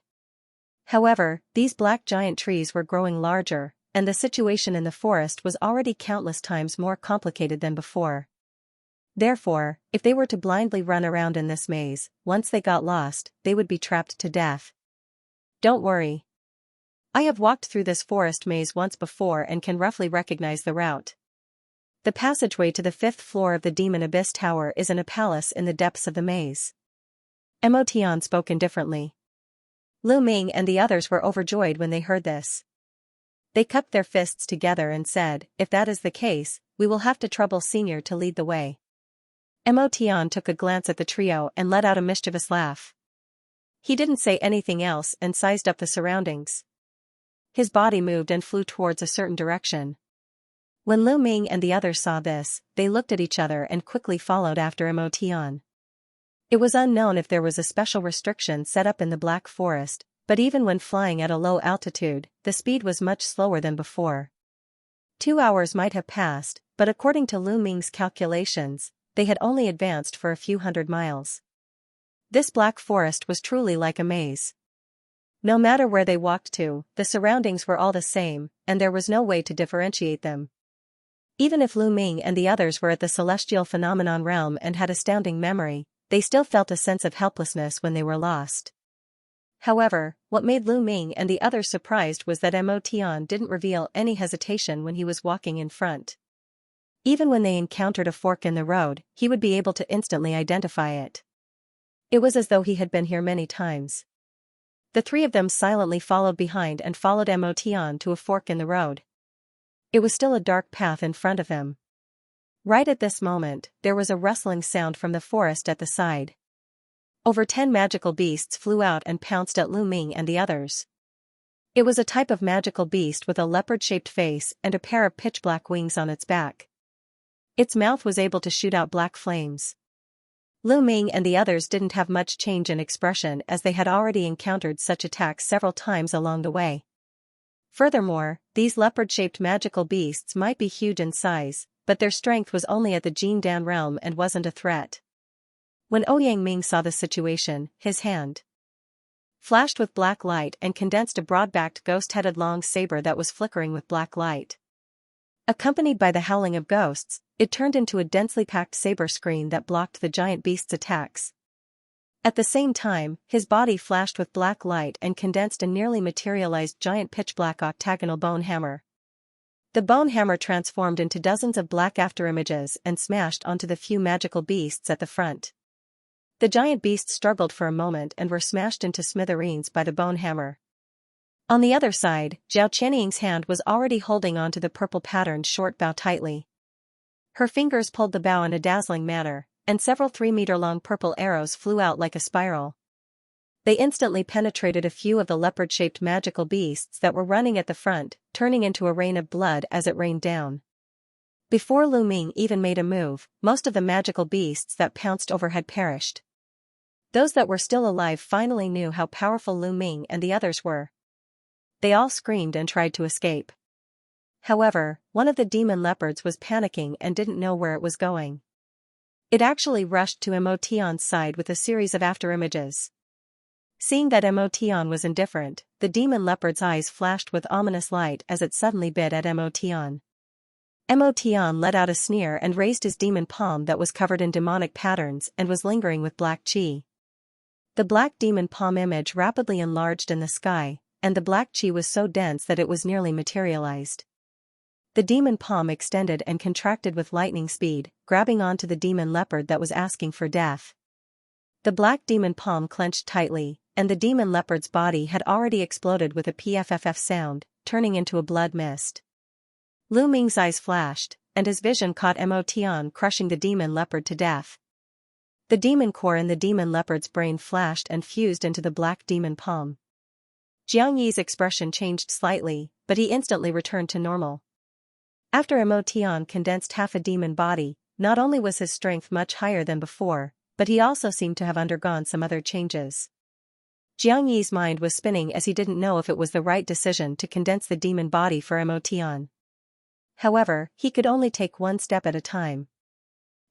However, these black giant trees were growing larger, and the situation in the forest was already countless times more complicated than before. Therefore, if they were to blindly run around in this maze, once they got lost, they would be trapped to death. Don't worry. I have walked through this forest maze once before and can roughly recognize the route. The passageway to the 5th floor of the Demon Abyss Tower is in a palace in the depths of the maze. Mo Tian spoke indifferently. Lu Ming and the others were overjoyed when they heard this. They cupped their fists together and said, "If that is the case, we will have to trouble Senior to lead the way." Mo Tian took a glance at the trio and let out a mischievous laugh. He didn't say anything else and sized up the surroundings. His body moved and flew towards a certain direction. When Lu Ming and the others saw this, they looked at each other and quickly followed after Mo Tian. It was unknown if there was a special restriction set up in the Black Forest, but even when flying at a low altitude, the speed was much slower than before. 2 hours might have passed, but according to Lu Ming's calculations, they had only advanced for a few hundred miles. This Black Forest was truly like a maze. No matter where they walked to, the surroundings were all the same, and there was no way to differentiate them. Even if Lu Ming and the others were at the celestial phenomenon realm and had astounding memory, they still felt a sense of helplessness when they were lost. However, what made Lu Ming and the others surprised was that Mo Tian didn't reveal any hesitation when he was walking in front. Even when they encountered a fork in the road, he would be able to instantly identify it. It was as though he had been here many times. The three of them silently followed behind and followed Mo Tian to a fork in the road. It was still a dark path in front of him. Right at this moment, there was a rustling sound from the forest at the side. Over 10 magical beasts flew out and pounced at Lu Ming and the others. It was a type of magical beast with a leopard-shaped face and a pair of pitch-black wings on its back. Its mouth was able to shoot out black flames. Lu Ming and the others didn't have much change in expression as they had already encountered such attacks several times along the way. Furthermore, these leopard-shaped magical beasts might be huge in size, but their strength was only at the Jin Dan realm and wasn't a threat. When Ouyang Ming saw the situation, his hand flashed with black light and condensed a broad-backed ghost-headed long saber that was flickering with black light. Accompanied by the howling of ghosts, it turned into a densely packed saber screen that blocked the giant beast's attacks. At the same time, his body flashed with black light and condensed a nearly materialized giant pitch-black octagonal bone hammer. The bone hammer transformed into dozens of black afterimages and smashed onto the few magical beasts at the front. The giant beasts struggled for a moment and were smashed into smithereens by the bone hammer. On the other side, Zhao Qianying's hand was already holding onto the purple-patterned short bow tightly. Her fingers pulled the bow in a dazzling manner, and several 3-meter-long purple arrows flew out like a spiral. They instantly penetrated a few of the leopard-shaped magical beasts that were running at the front, turning into a rain of blood as it rained down. Before Lu Ming even made a move, most of the magical beasts that pounced over had perished. Those that were still alive finally knew how powerful Lu Ming and the others were. They all screamed and tried to escape. However, one of the demon leopards was panicking and didn't know where it was going. It actually rushed to Mo Tian's side with a series of afterimages. Seeing that Mo Tian was indifferent, the demon leopard's eyes flashed with ominous light as it suddenly bit at Mo Tian. Mo Tian let out a sneer and raised his demon palm that was covered in demonic patterns and was lingering with black qi. The black demon palm image rapidly enlarged in the sky, and the black qi was so dense that it was nearly materialized. The demon palm extended and contracted with lightning speed, grabbing onto the demon leopard that was asking for death. The black demon palm clenched tightly, and the demon leopard's body had already exploded with a pfff sound, turning into a blood mist. Lu Ming's eyes flashed, and his vision caught Mo Tian crushing the demon leopard to death. The demon core in the demon leopard's brain flashed and fused into the black demon palm. Jiang Yi's expression changed slightly, but he instantly returned to normal. After Mo Tian condensed half a demon body, not only was his strength much higher than before, but he also seemed to have undergone some other changes. Jiang Yi's mind was spinning as he didn't know if it was the right decision to condense the demon body for Mo Tian. However, he could only take one step at a time.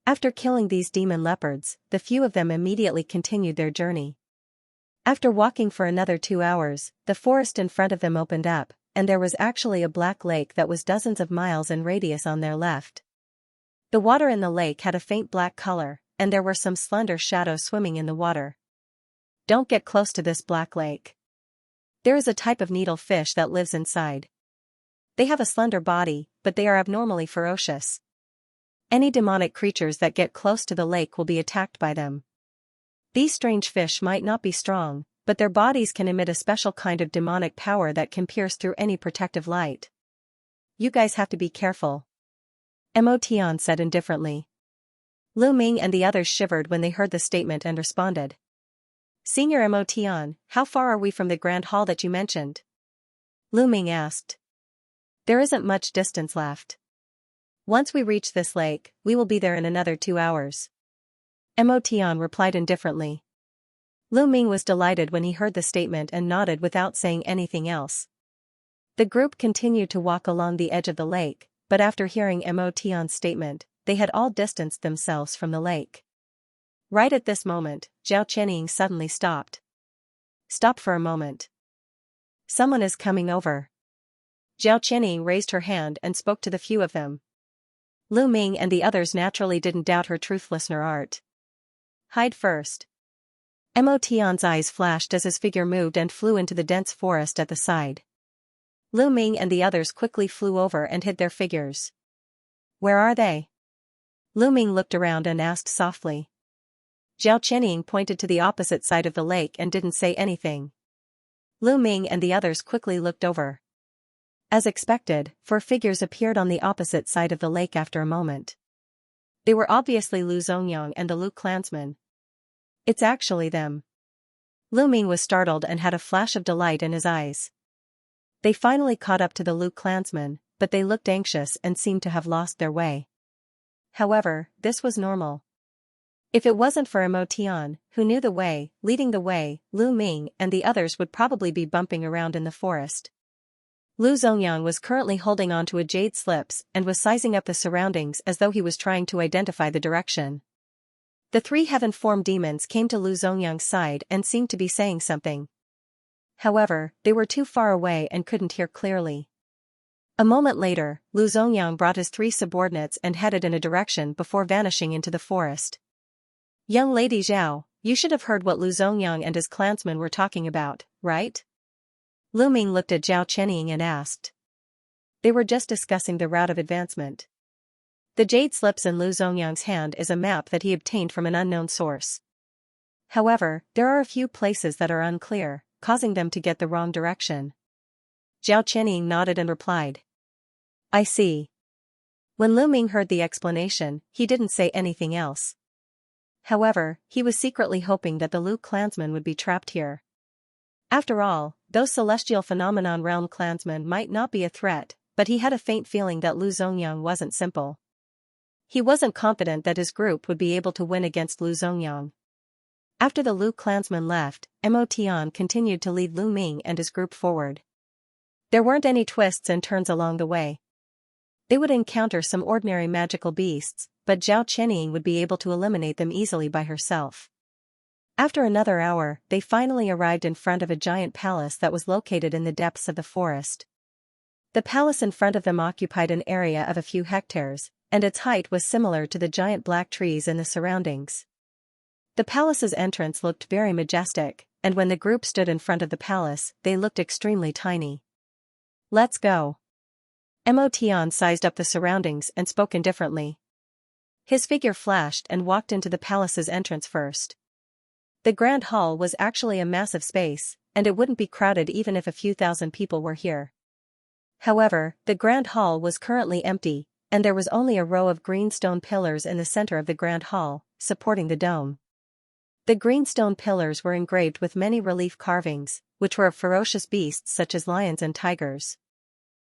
After killing these demon leopards, the few of them immediately continued their journey. After walking for another 2 hours, the forest in front of them opened up, and there was actually a black lake that was dozens of miles in radius on their left. The water in the lake had a faint black color, and there were some slender shadows swimming in the water. Don't get close to this black lake. There is a type of needlefish that lives inside. They have a slender body, but they are abnormally ferocious. Any demonic creatures that get close to the lake will be attacked by them. These strange fish might not be strong, but their bodies can emit a special kind of demonic power that can pierce through any protective light. You guys have to be careful. Mo Tian said indifferently. Lu Ming and the others shivered when they heard the statement and responded. Senior Mo Tian, how far are we from the grand hall that you mentioned? Lu Ming asked. There isn't much distance left. Once we reach this lake, we will be there in another 2 hours. Mo Tian replied indifferently. Lu Ming was delighted when he heard the statement and nodded without saying anything else. The group continued to walk along the edge of the lake, but after hearing Mo Tian's statement, they had all distanced themselves from the lake. Right at this moment, Zhao Qianying suddenly stopped. Stop for a moment. Someone is coming over. Zhao Qianying raised her hand and spoke to the few of them. Lu Ming and the others naturally didn't doubt her truthless nor art. Hide first. Mo Tian's eyes flashed as his figure moved and flew into the dense forest at the side. Lu Ming and the others quickly flew over and hid their figures. Where are they? Lu Ming looked around and asked softly. Zhao Qianying pointed to the opposite side of the lake and didn't say anything. Lu Ming and the others quickly looked over. As expected, 4 figures appeared on the opposite side of the lake after a moment. They were obviously Lu Zongyang and the Lu clansmen. It's actually them. Lu Ming was startled and had a flash of delight in his eyes. They finally caught up to the Lu clansmen, but they looked anxious and seemed to have lost their way. However, this was normal. If it wasn't for Mo Tian, who knew the way, leading the way, Lu Ming and the others would probably be bumping around in the forest. Lu Zongyang was currently holding on to a jade slips and was sizing up the surroundings as though he was trying to identify the direction. The 3 heaven-form demons came to Lu Zongyang's side and seemed to be saying something. However, they were too far away and couldn't hear clearly. A moment later, Lu Zongyang brought his 3 subordinates and headed in a direction before vanishing into the forest. Young Lady Zhao, you should have heard what Lu Zongyang and his clansmen were talking about, right? Lu Ming looked at Zhao Qianying and asked. They were just discussing the route of advancement. The jade slips in Lu Zongyang's hand is a map that he obtained from an unknown source. However, there are a few places that are unclear, causing them to get the wrong direction. Zhao Qianying nodded and replied. I see. When Lu Ming heard the explanation, he didn't say anything else. However, he was secretly hoping that the Lu clansmen would be trapped here. After all, those celestial phenomenon realm clansmen might not be a threat, but he had a faint feeling that Lu Zongyang wasn't simple. He wasn't confident that his group would be able to win against Lu Zongyang. After the Lu clansmen left, Mo Tian continued to lead Lu Ming and his group forward. There weren't any twists and turns along the way. They would encounter some ordinary magical beasts, but Zhao Qianying would be able to eliminate them easily by herself. After another hour, they finally arrived in front of a giant palace that was located in the depths of the forest. The palace in front of them occupied an area of a few hectares, and its height was similar to the giant black trees in the surroundings. The palace's entrance looked very majestic, and when the group stood in front of the palace, they looked extremely tiny. Let's go. Mo Tian sized up the surroundings and spoke indifferently. His figure flashed and walked into the palace's entrance first. The Grand Hall was actually a massive space, and it wouldn't be crowded even if a few thousand people were here. However, the Grand Hall was currently empty, and there was only a row of green stone pillars in the center of the Grand Hall, supporting the dome. The green stone pillars were engraved with many relief carvings, which were of ferocious beasts such as lions and tigers.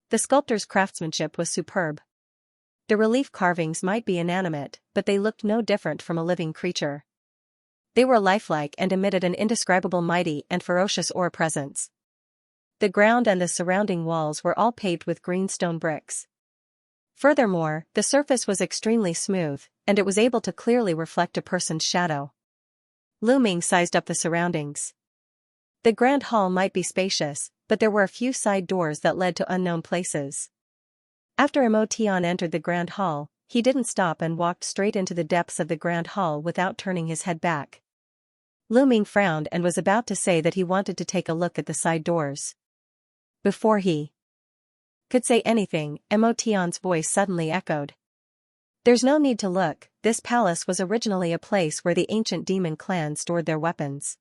The sculptor's craftsmanship was superb. The relief carvings might be inanimate, but they looked no different from a living creature. They were lifelike and emitted an indescribable mighty and ferocious aura presence. The ground and the surrounding walls were all paved with green stone bricks. Furthermore, the surface was extremely smooth, and it was able to clearly reflect a person's shadow. Lu Ming sized up the surroundings. The Grand Hall might be spacious, but there were a few side doors that led to unknown places. After Mo Tian entered the Grand Hall, he didn't stop and walked straight into the depths of the Grand Hall without turning his head back. Lu Ming frowned and was about to say that he wanted to take a look at the side doors. Before he could say anything, Mo Tian's voice suddenly echoed. There's no need to look, this palace was originally a place where the ancient demon clan stored their weapons.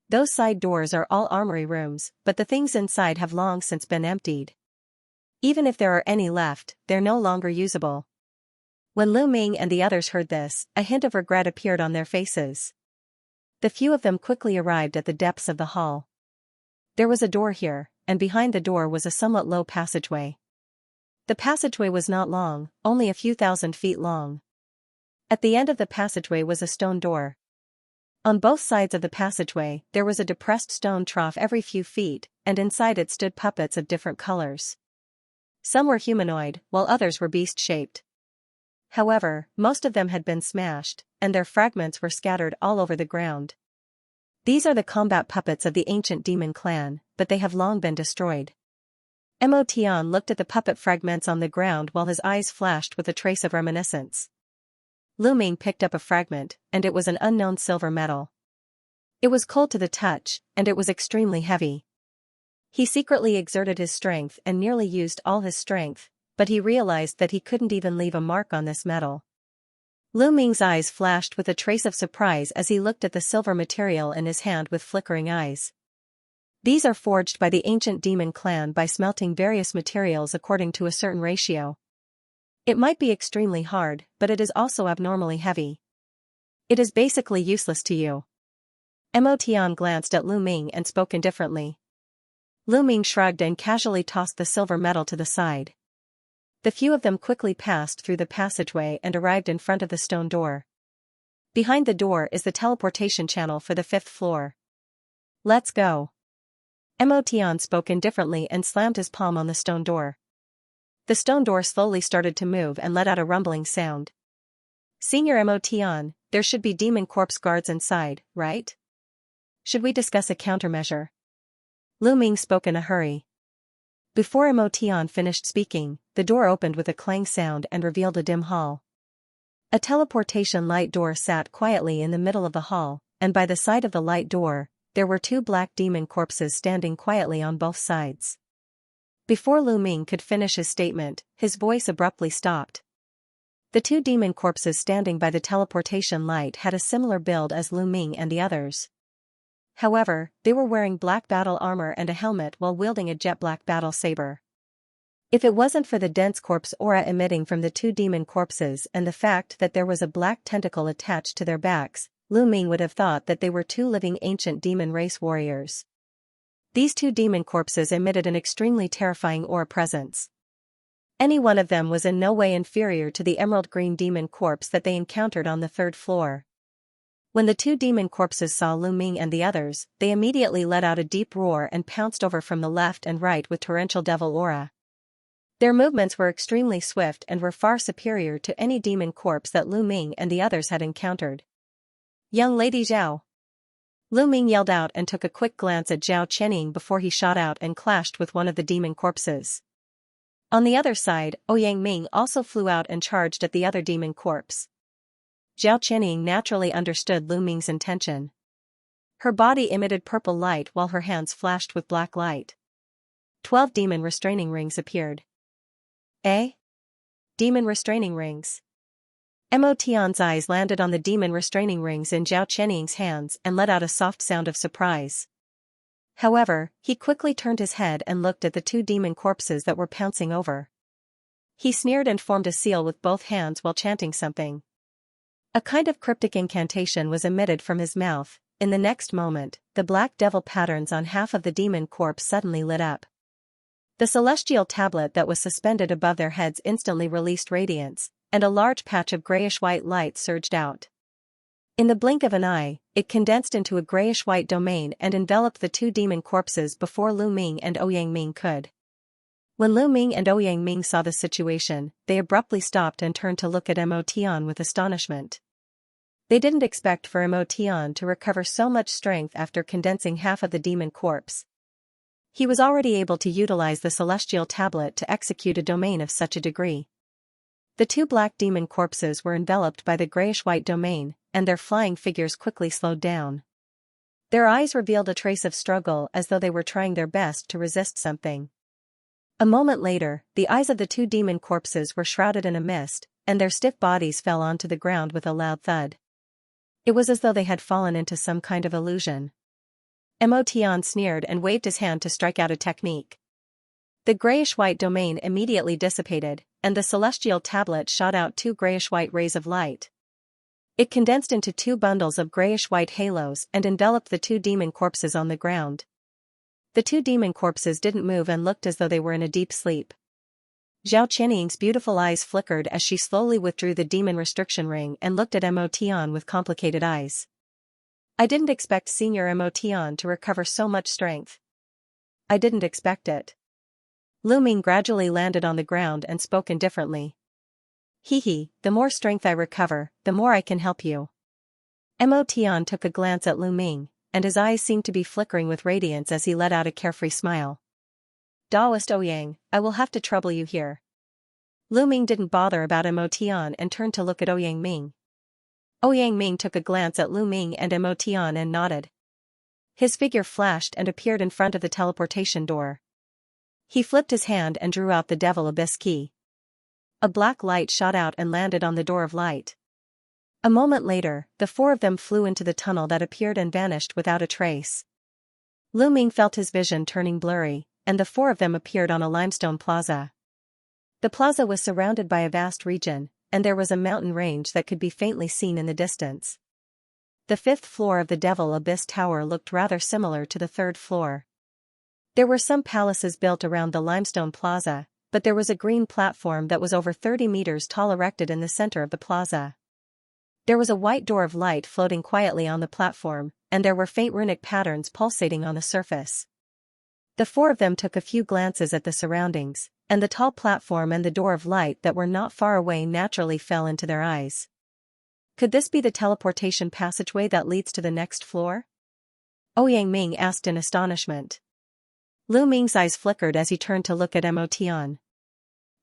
Those side doors are all armory rooms, but the things inside have long since been emptied. Even if there are any left, they're no longer usable. When Lu Ming and the others heard this, a hint of regret appeared on their faces. The few of them quickly arrived at the depths of the hall. There was a door here, and behind the door was a somewhat low passageway. The passageway was not long, only a few thousand feet long. At the end of the passageway was a stone door. On both sides of the passageway, there was a depressed stone trough every few feet, and inside it stood puppets of different colors. Some were humanoid, while others were beast-shaped. However, most of them had been smashed, and their fragments were scattered all over the ground. These are the combat puppets of the ancient demon clan, but they have long been destroyed. Mo Tian looked at the puppet fragments on the ground while his eyes flashed with a trace of reminiscence. Lu Ming picked up a fragment, and it was an unknown silver metal. It was cold to the touch, and it was extremely heavy. He secretly exerted his strength and nearly used all his strength, but he realized that he couldn't even leave a mark on this metal. Lu Ming's eyes flashed with a trace of surprise as he looked at the silver material in his hand with flickering eyes. These are forged by the ancient demon clan by smelting various materials according to a certain ratio. It might be extremely hard, but it is also abnormally heavy. It is basically useless to you. Mo Tian glanced at Lu Ming and spoke indifferently. Lu Ming shrugged and casually tossed the silver metal to the side. The few of them quickly passed through the passageway and arrived in front of the stone door. Behind the door is the teleportation channel for the 5th floor. Let's go. Mo Tian spoke indifferently and slammed his palm on the stone door. The stone door slowly started to move and let out a rumbling sound. Senior Mo Tian, there should be demon corpse guards inside, right? Should we discuss a countermeasure? Lu Ming spoke in a hurry. Before Mo Tian finished speaking, the door opened with a clang sound and revealed a dim hall. A teleportation light door sat quietly in the middle of the hall, and by the side of the light door, there were 2 black demon corpses standing quietly on both sides. Before Lu Ming could finish his statement, his voice abruptly stopped. The 2 demon corpses standing by the teleportation light had a similar build as Lu Ming and the others. However, they were wearing black battle armor and a helmet while wielding a jet black battle saber. If it wasn't for the dense corpse aura emitting from the 2 demon corpses and the fact that there was a black tentacle attached to their backs, Lu Ming would have thought that they were 2 living ancient demon race warriors. These 2 demon corpses emitted an extremely terrifying aura presence. Any one of them was in no way inferior to the emerald green demon corpse that they encountered on the 3rd floor. When the 2 demon corpses saw Lu Ming and the others, they immediately let out a deep roar and pounced over from the left and right with torrential devil aura. Their movements were extremely swift and were far superior to any demon corpse that Lu Ming and the others had encountered. Young Lady Zhao. Lu Ming yelled out and took a quick glance at Zhao Qianying before he shot out and clashed with one of the demon corpses. On the other side, Ouyang Ming also flew out and charged at the other demon corpse. Zhao Qianying naturally understood Lu Ming's intention. Her body emitted purple light while her hands flashed with black light. 12 demon restraining rings appeared. Demon restraining rings. Mo Tian's eyes landed on the demon restraining rings in Zhao Qianying's hands and let out a soft sound of surprise. However, he quickly turned his head and looked at the two demon corpses that were pouncing over. He sneered and formed a seal with both hands while chanting something. A kind of cryptic incantation was emitted from his mouth. In the next moment, the black devil patterns on half of the demon corpse suddenly lit up. The celestial tablet that was suspended above their heads instantly released radiance, and a large patch of grayish-white light surged out. In the blink of an eye, it condensed into a grayish-white domain and enveloped the two demon corpses before Lu Ming and Ouyang Ming could. When Lu Ming and Ouyang Ming saw the situation, they abruptly stopped and turned to look at Mo Tian with astonishment. They didn't expect for Mo Tian to recover so much strength after condensing half of the demon corpse. He was already able to utilize the celestial tablet to execute a domain of such a degree. The two black demon corpses were enveloped by the grayish-white domain, and their flying figures quickly slowed down. Their eyes revealed a trace of struggle as though they were trying their best to resist something. A moment later, the eyes of the two demon corpses were shrouded in a mist, and their stiff bodies fell onto the ground with a loud thud. It was as though they had fallen into some kind of illusion. Mo Tian sneered and waved his hand to strike out a technique. The grayish-white domain immediately dissipated, and the celestial tablet shot out two grayish-white rays of light. It condensed into two bundles of grayish-white halos and enveloped the two demon corpses on the ground. The two demon corpses didn't move and looked as though they were in a deep sleep. Zhao Qianying's beautiful eyes flickered as she slowly withdrew the demon restriction ring and looked at Mo Tian with complicated eyes. I didn't expect Senior Mo Tian to recover so much strength. I didn't expect it. Lu Ming gradually landed on the ground and spoke indifferently. Hee, the more strength I recover, the more I can help you. Mo Tian took a glance at Lu Ming, and his eyes seemed to be flickering with radiance as he let out a carefree smile. Daoist Ouyang, I will have to trouble you here. Lu Ming didn't bother about Mo Tian and turned to look at Ouyang Ming. Ouyang Ming took a glance at Lu Ming and Mo Tian and nodded. His figure flashed and appeared in front of the teleportation door. He flipped his hand and drew out the Devil Abyss key. A black light shot out and landed on the door of light. A moment later, the four of them flew into the tunnel that appeared and vanished without a trace. Lu Ming felt his vision turning blurry, and the four of them appeared on a limestone plaza. The plaza was surrounded by a vast region, and there was a mountain range that could be faintly seen in the distance. The fifth floor of the Devil Abyss Tower looked rather similar to the third floor. There were some palaces built around the limestone plaza, but there was a green platform that was over 30 meters tall erected in the center of the plaza. There was a white door of light floating quietly on the platform, and there were faint runic patterns pulsating on the surface. The four of them took a few glances at the surroundings, and the tall platform and the door of light that were not far away naturally fell into their eyes. Could this be the teleportation passageway that leads to the next floor? Ouyang Ming asked in astonishment. Lu Ming's eyes flickered as he turned to look at Mo Tian.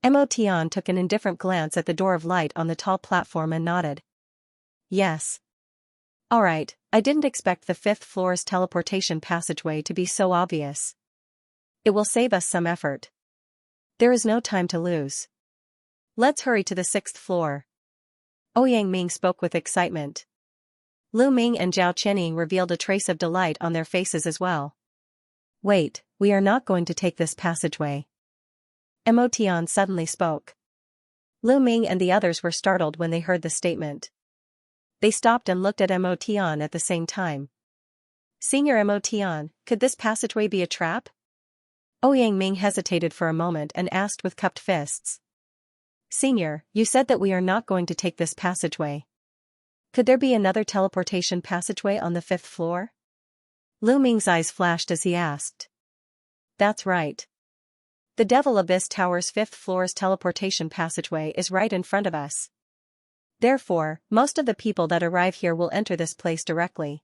Mo Tian took an indifferent glance at the door of light on the tall platform and nodded. Yes. Alright, I didn't expect the fifth floor's teleportation passageway to be so obvious. It will save us some effort. There is no time to lose. Let's hurry to the sixth floor. Ouyang Ming spoke with excitement. Lu Ming and Zhao Qianying revealed a trace of delight on their faces as well. Wait, we are not going to take this passageway. Mo Tian suddenly spoke. Lu Ming and the others were startled when they heard the statement. They stopped and looked at Mo Tian at the same time. Senior Mo Tian, could this passageway be a trap? Ouyang Ming hesitated for a moment and asked with cupped fists. Senior, you said that we are not going to take this passageway. Could there be another teleportation passageway on the fifth floor? Lu Ming's eyes flashed as he asked. That's right. The Devil Abyss Tower's fifth floor's teleportation passageway is right in front of us. Therefore, most of the people that arrive here will enter this place directly.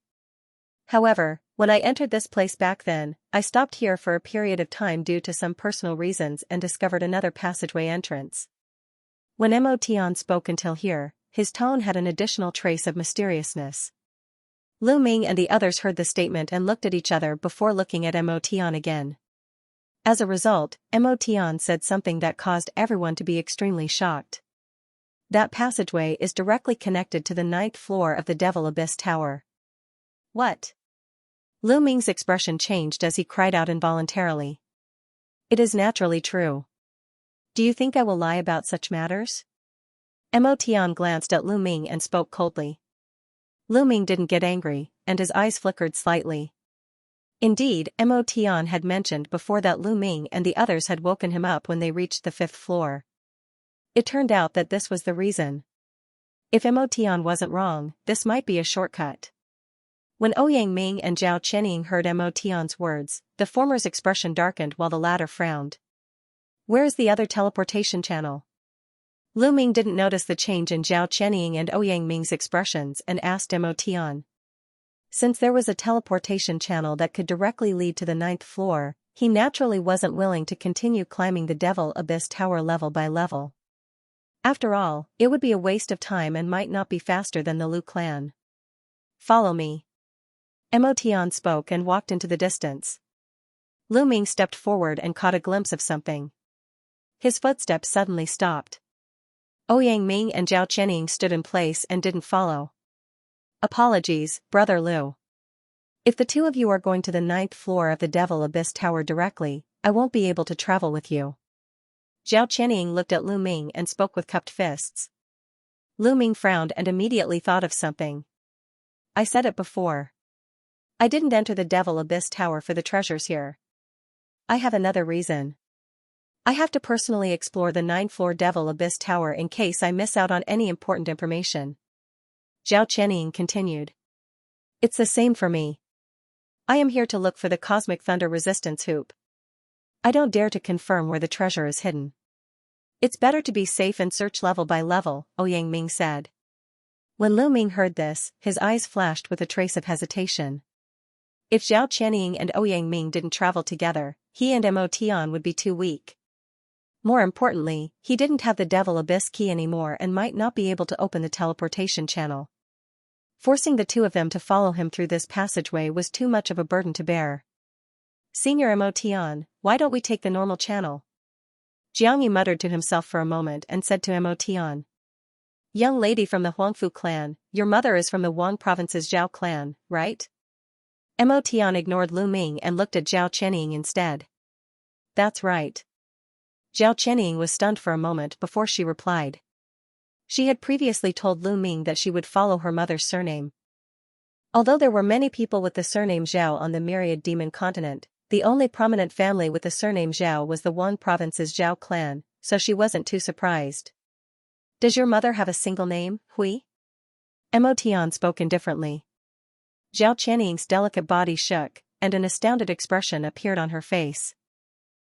However, when I entered this place back then, I stopped here for a period of time due to some personal reasons and discovered another passageway entrance. When Mo Tian spoke until here, his tone had an additional trace of mysteriousness. Lu Ming and the others heard the statement and looked at each other before looking at Mo Tian again. As a result, Mo Tian said something that caused everyone to be extremely shocked. That passageway is directly connected to the ninth floor of the Devil Abyss Tower. What? Lu Ming's expression changed as he cried out involuntarily. It is naturally true. Do you think I will lie about such matters? Mo Tian glanced at Lu Ming and spoke coldly. Lu Ming didn't get angry, and his eyes flickered slightly. Indeed, Mo Tian had mentioned before that Lu Ming and the others had woken him up when they reached the fifth floor. It turned out that this was the reason. If Mo Tian wasn't wrong, this might be a shortcut. When Ouyang Ming and Zhao Chenying heard Mo Tian's words, the former's expression darkened while the latter frowned. Where is the other teleportation channel? Lu Ming didn't notice the change in Zhao Chenying and Ouyang Ming's expressions and asked Mo Tian. Since there was a teleportation channel that could directly lead to the ninth floor, he naturally wasn't willing to continue climbing the Devil Abyss Tower level by level. After all, it would be a waste of time and might not be faster than the Lu clan. Follow me. Mo Tian spoke and walked into the distance. Lu Ming stepped forward and caught a glimpse of something. His footsteps suddenly stopped. Ouyang Ming and Zhao Chenying stood in place and didn't follow. Apologies, Brother Lu. If the two of you are going to the ninth floor of the Devil Abyss Tower directly, I won't be able to travel with you. Zhao Chenying looked at Lu Ming and spoke with cupped fists. Lu Ming frowned and immediately thought of something. I said it before. I didn't enter the Devil Abyss Tower for the treasures here. I have another reason. I have to personally explore the ninth floor Devil Abyss Tower in case I miss out on any important information. Zhao Chenying continued. It's the same for me. I am here to look for the Cosmic Thunder Resistance Hoop. I don't dare to confirm where the treasure is hidden. It's better to be safe and search level by level, Ouyang Ming said. When Lu Ming heard this, his eyes flashed with a trace of hesitation. If Zhao Chenying and Ouyang Ming didn't travel together, he and Mo Tian would be too weak. More importantly, he didn't have the Devil Abyss key anymore and might not be able to open the teleportation channel. Forcing the two of them to follow him through this passageway was too much of a burden to bear. Senior Mo Tian, why don't we take the normal channel? Jiangyi muttered to himself for a moment and said to Mo Tian. Young lady from the Huangfu clan, your mother is from the Wang province's Zhao clan, right? Mo Tian ignored Lu Ming and looked at Zhao Chenying instead. That's right. Zhao Chenying was stunned for a moment before she replied. She had previously told Lu Ming that she would follow her mother's surname. Although there were many people with the surname Zhao on the myriad demon continent, the only prominent family with the surname Zhao was the Wang province's Zhao clan, so she wasn't too surprised. Does your mother have a single name, Hui? Mo Tian spoke indifferently. Zhao Chenying's delicate body shook, and an astounded expression appeared on her face.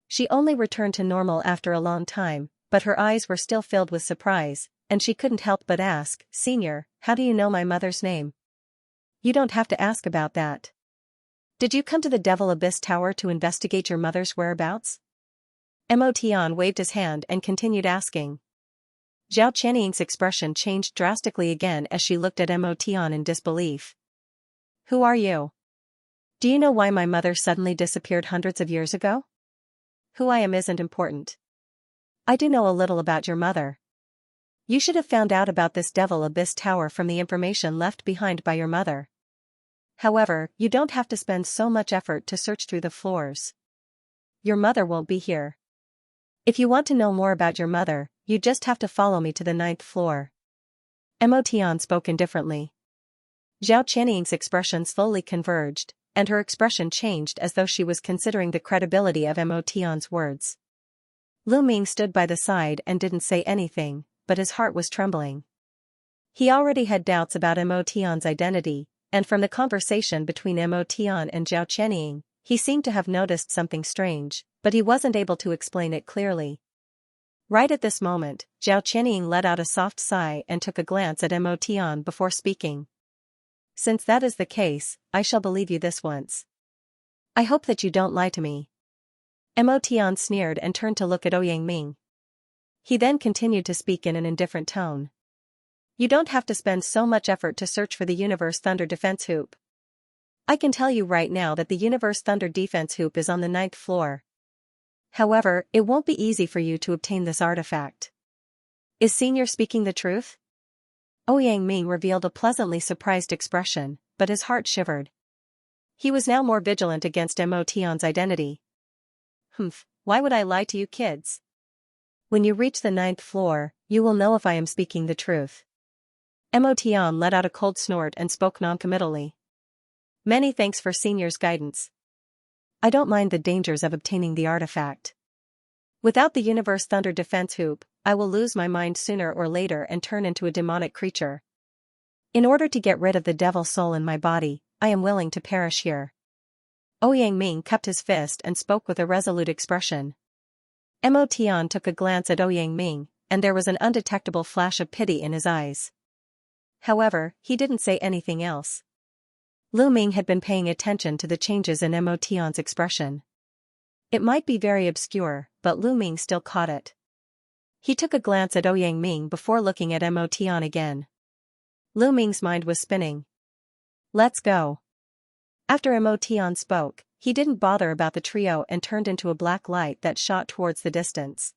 She only returned to normal after a long time, but her eyes were still filled with surprise, and she couldn't help but ask, Senior, how do you know my mother's name? You don't have to ask about that. Did you come to the Devil Abyss Tower to investigate your mother's whereabouts? Mo Tian waved his hand and continued asking. Zhao Chenying's expression changed drastically again as she looked at Mo Tian in disbelief. Who are you? Do you know why my mother suddenly disappeared hundreds of years ago? Who I am isn't important. I do know a little about your mother. You should have found out about this Devil Abyss Tower from the information left behind by your mother. However, you don't have to spend so much effort to search through the floors. Your mother won't be here. If you want to know more about your mother, you just have to follow me to the ninth floor. Mo Tian spoke indifferently. Zhao Chenying's expression slowly converged, and her expression changed as though she was considering the credibility of Mo Tian's words. Lu Ming stood by the side and didn't say anything, but his heart was trembling. He already had doubts about Mo Tian's identity, and from the conversation between Mo Tian and Zhao Chenying, he seemed to have noticed something strange, but he wasn't able to explain it clearly. Right at this moment, Zhao Chenying let out a soft sigh and took a glance at Mo Tian before speaking. Since that is the case, I shall believe you this once. I hope that you don't lie to me. Mo Tian sneered and turned to look at Ouyang Ming. He then continued to speak in an indifferent tone. You don't have to spend so much effort to search for the Universe Thunder Defense Hoop. I can tell you right now that the Universe Thunder Defense Hoop is on the ninth floor. However, it won't be easy for you to obtain this artifact. Is Senior speaking the truth? Ouyang Ming revealed a pleasantly surprised expression, but his heart shivered. He was now more vigilant against Mo Tian's identity. Humph, why would I lie to you kids? When you reach the 9th floor, you will know if I am speaking the truth. Mo Tian let out a cold snort and spoke noncommittally. Many thanks for Senior's guidance. I don't mind the dangers of obtaining the artifact. Without the Universe Thunder Defense Hoop, I will lose my mind sooner or later and turn into a demonic creature. In order to get rid of the devil soul in my body, I am willing to perish here. Ouyang Ming cupped his fist and spoke with a resolute expression. Mo Tian took a glance at Ouyang Ming, and there was an undetectable flash of pity in his eyes. However, he didn't say anything else. Lu Ming had been paying attention to the changes in Mo Tian's expression. It might be very obscure, but Lu Ming still caught it. He took a glance at Ouyang Ming before looking at Mo Tian again. Lu Ming's mind was spinning. Let's go. After Mo Tian spoke, he didn't bother about the trio and turned into a black light that shot towards the distance.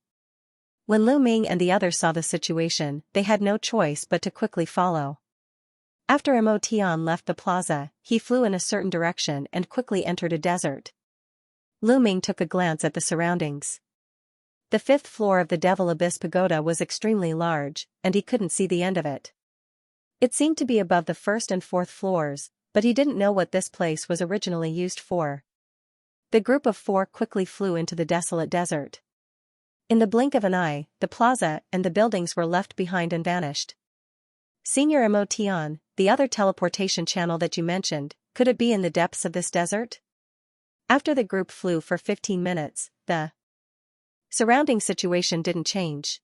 When Lu Ming and the others saw the situation, they had no choice but to quickly follow. After Mo Tian left the plaza, he flew in a certain direction and quickly entered a desert. Lu Ming took a glance at the surroundings. The 5th floor of the Devil Abyss Pagoda was extremely large, and he couldn't see the end of it. It seemed to be above the 1st and 4th floors, but he didn't know what this place was originally used for. The group of 4 quickly flew into the desolate desert. In the blink of an eye, the plaza and the buildings were left behind and vanished. Senior Mo Tian, the other teleportation channel that you mentioned, could it be in the depths of this desert? After the group flew for 15 minutes, the surrounding situation didn't change.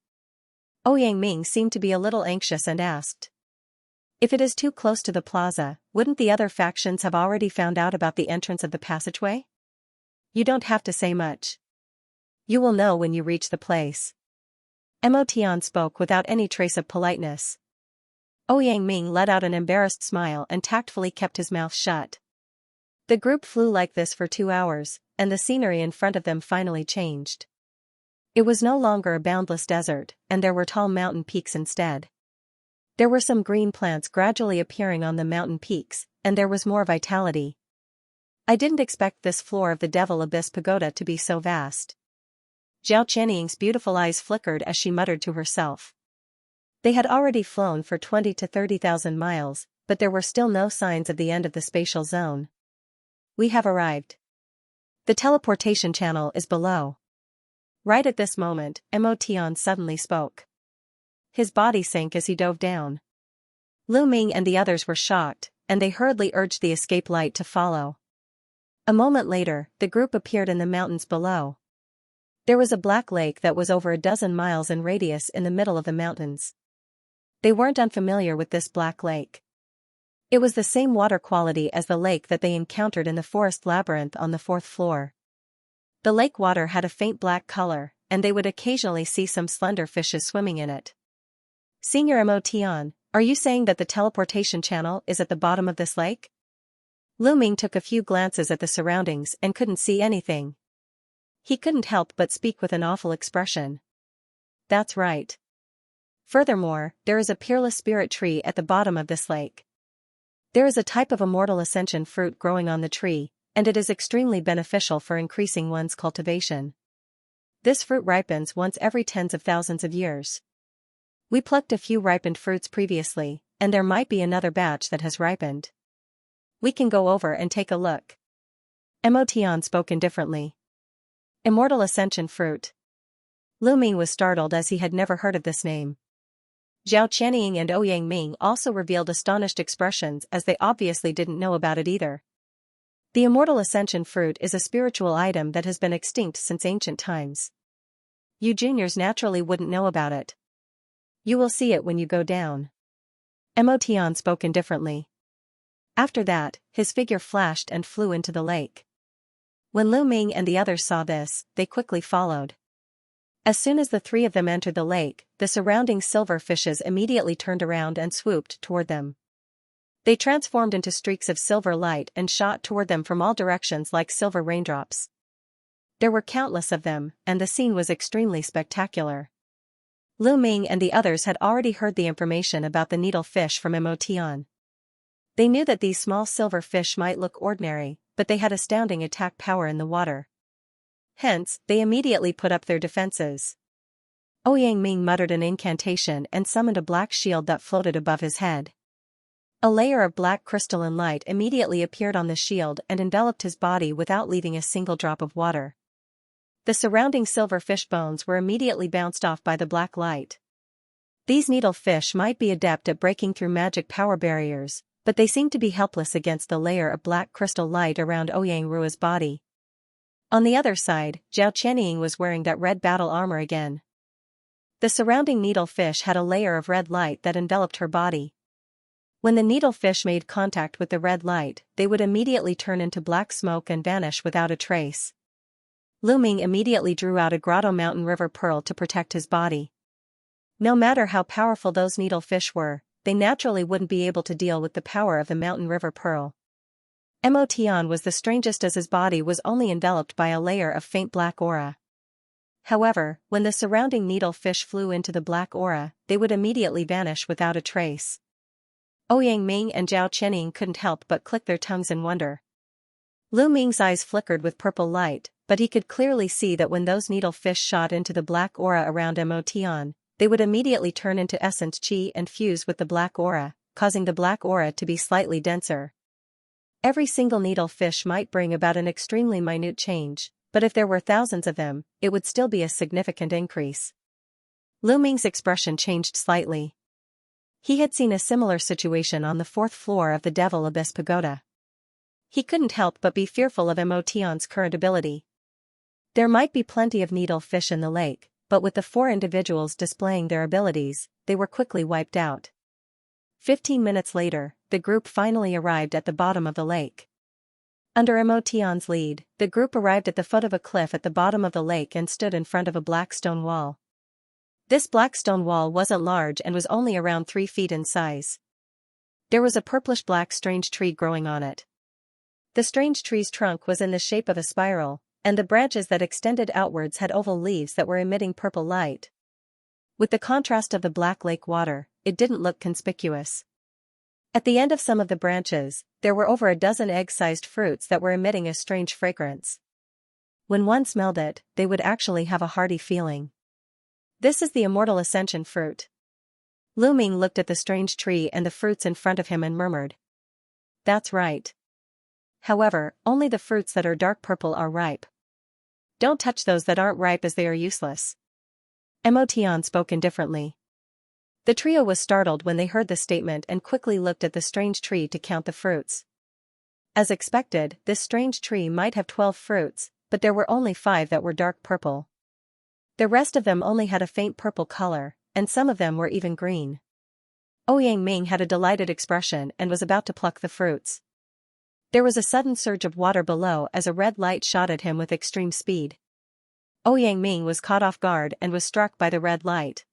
Ouyang Ming seemed to be a little anxious and asked. If it is too close to the plaza, wouldn't the other factions have already found out about the entrance of the passageway? You don't have to say much. You will know when you reach the place. Mo Tian spoke without any trace of politeness. Ouyang Ming let out an embarrassed smile and tactfully kept his mouth shut. The group flew like this for 2 hours, and the scenery in front of them finally changed. It was no longer a boundless desert, and there were tall mountain peaks instead. There were some green plants gradually appearing on the mountain peaks, and there was more vitality. I didn't expect this floor of the Devil Abyss Pagoda to be so vast. Zhao Qianying's beautiful eyes flickered as she muttered to herself. They had already flown for 20 to 30,000 miles, but there were still no signs of the end of the spatial zone. We have arrived. The teleportation channel is below. Right at this moment, Mo Tian suddenly spoke. His body sank as he dove down. Lu Ming and the others were shocked, and they hurriedly urged the escape light to follow. A moment later, the group appeared in the mountains below. There was a black lake that was over a dozen miles in radius in the middle of the mountains. They weren't unfamiliar with this black lake. It was the same water quality as the lake that they encountered in the forest labyrinth on the 4th floor. The lake water had a faint black color, and they would occasionally see some slender fishes swimming in it. Senior Mo Tian, are you saying that the teleportation channel is at the bottom of this lake? Lu Ming took a few glances at the surroundings and couldn't see anything. He couldn't help but speak with an awful expression. That's right. Furthermore, there is a peerless spirit tree at the bottom of this lake. There is a type of immortal ascension fruit growing on the tree, and it is extremely beneficial for increasing one's cultivation. This fruit ripens once every tens of thousands of years. We plucked a few ripened fruits previously, and there might be another batch that has ripened. We can go over and take a look. Mo Tian spoke indifferently. Immortal ascension fruit. Lu Ming was startled as he had never heard of this name. Zhao Qianying and Ouyang Ming also revealed astonished expressions as they obviously didn't know about it either. The immortal ascension fruit is a spiritual item that has been extinct since ancient times. You juniors naturally wouldn't know about it. You will see it when you go down. Mo Tian spoke indifferently. After that, his figure flashed and flew into the lake. When Lu Ming and the others saw this, they quickly followed. As soon as the 3 of them entered the lake, the surrounding silver fishes immediately turned around and swooped toward them. They transformed into streaks of silver light and shot toward them from all directions like silver raindrops. There were countless of them, and the scene was extremely spectacular. Lu Ming and the others had already heard the information about the needle fish from Emotion. They knew that these small silver fish might look ordinary, but they had astounding attack power in the water. Hence, they immediately put up their defenses. Ouyang Ming muttered an incantation and summoned a black shield that floated above his head. A layer of black crystalline light immediately appeared on the shield and enveloped his body without leaving a single drop of water. The surrounding silver fish bones were immediately bounced off by the black light. These needle fish might be adept at breaking through magic power barriers, but they seemed to be helpless against the layer of black crystal light around Ouyang Rua's body. On the other side, Zhao Qianying was wearing that red battle armor again. The surrounding needle fish had a layer of red light that enveloped her body. When the needlefish made contact with the red light, they would immediately turn into black smoke and vanish without a trace. Lu Ming immediately drew out a grotto mountain river pearl to protect his body. No matter how powerful those needlefish were, they naturally wouldn't be able to deal with the power of the mountain river pearl. Emotion was the strangest as his body was only enveloped by a layer of faint black aura. However, when the surrounding needlefish flew into the black aura, they would immediately vanish without a trace. Ouyang Ming and Zhao Qianying couldn't help but click their tongues in wonder. Lu Ming's eyes flickered with purple light, but he could clearly see that when those needlefish shot into the black aura around Emotion, they would immediately turn into essence chi and fuse with the black aura, causing the black aura to be slightly denser. Every single needlefish might bring about an extremely minute change, but if there were thousands of them, it would still be a significant increase. Lu Ming's expression changed slightly. He had seen a similar situation on the 4th floor of the Devil Abyss Pagoda. He couldn't help but be fearful of Emotion's current ability. There might be plenty of needlefish in the lake, but with the 4 individuals displaying their abilities, they were quickly wiped out. 15 minutes later, the group finally arrived at the bottom of the lake. Under Emotion's lead, the group arrived at the foot of a cliff at the bottom of the lake and stood in front of a black stone wall. This black stone wall wasn't large and was only around 3 feet in size. There was a purplish-black strange tree growing on it. The strange tree's trunk was in the shape of a spiral, and the branches that extended outwards had oval leaves that were emitting purple light. With the contrast of the black lake water, it didn't look conspicuous. At the end of some of the branches, there were over a dozen egg-sized fruits that were emitting a strange fragrance. When one smelled it, they would actually have a hearty feeling. This is the immortal ascension fruit. Lu Ming looked at the strange tree and the fruits in front of him and murmured. That's right. However, only the fruits that are dark purple are ripe. Don't touch those that aren't ripe as they are useless. Emotion spoke indifferently. The trio was startled when they heard the statement and quickly looked at the strange tree to count the fruits. As expected, this strange tree might have 12 fruits, but there were only 5 that were dark purple. The rest of them only had a faint purple color, and some of them were even green. Ouyang Ming had a delighted expression and was about to pluck the fruits. There was a sudden surge of water below as a red light shot at him with extreme speed. Ouyang Ming was caught off guard and was struck by the red light.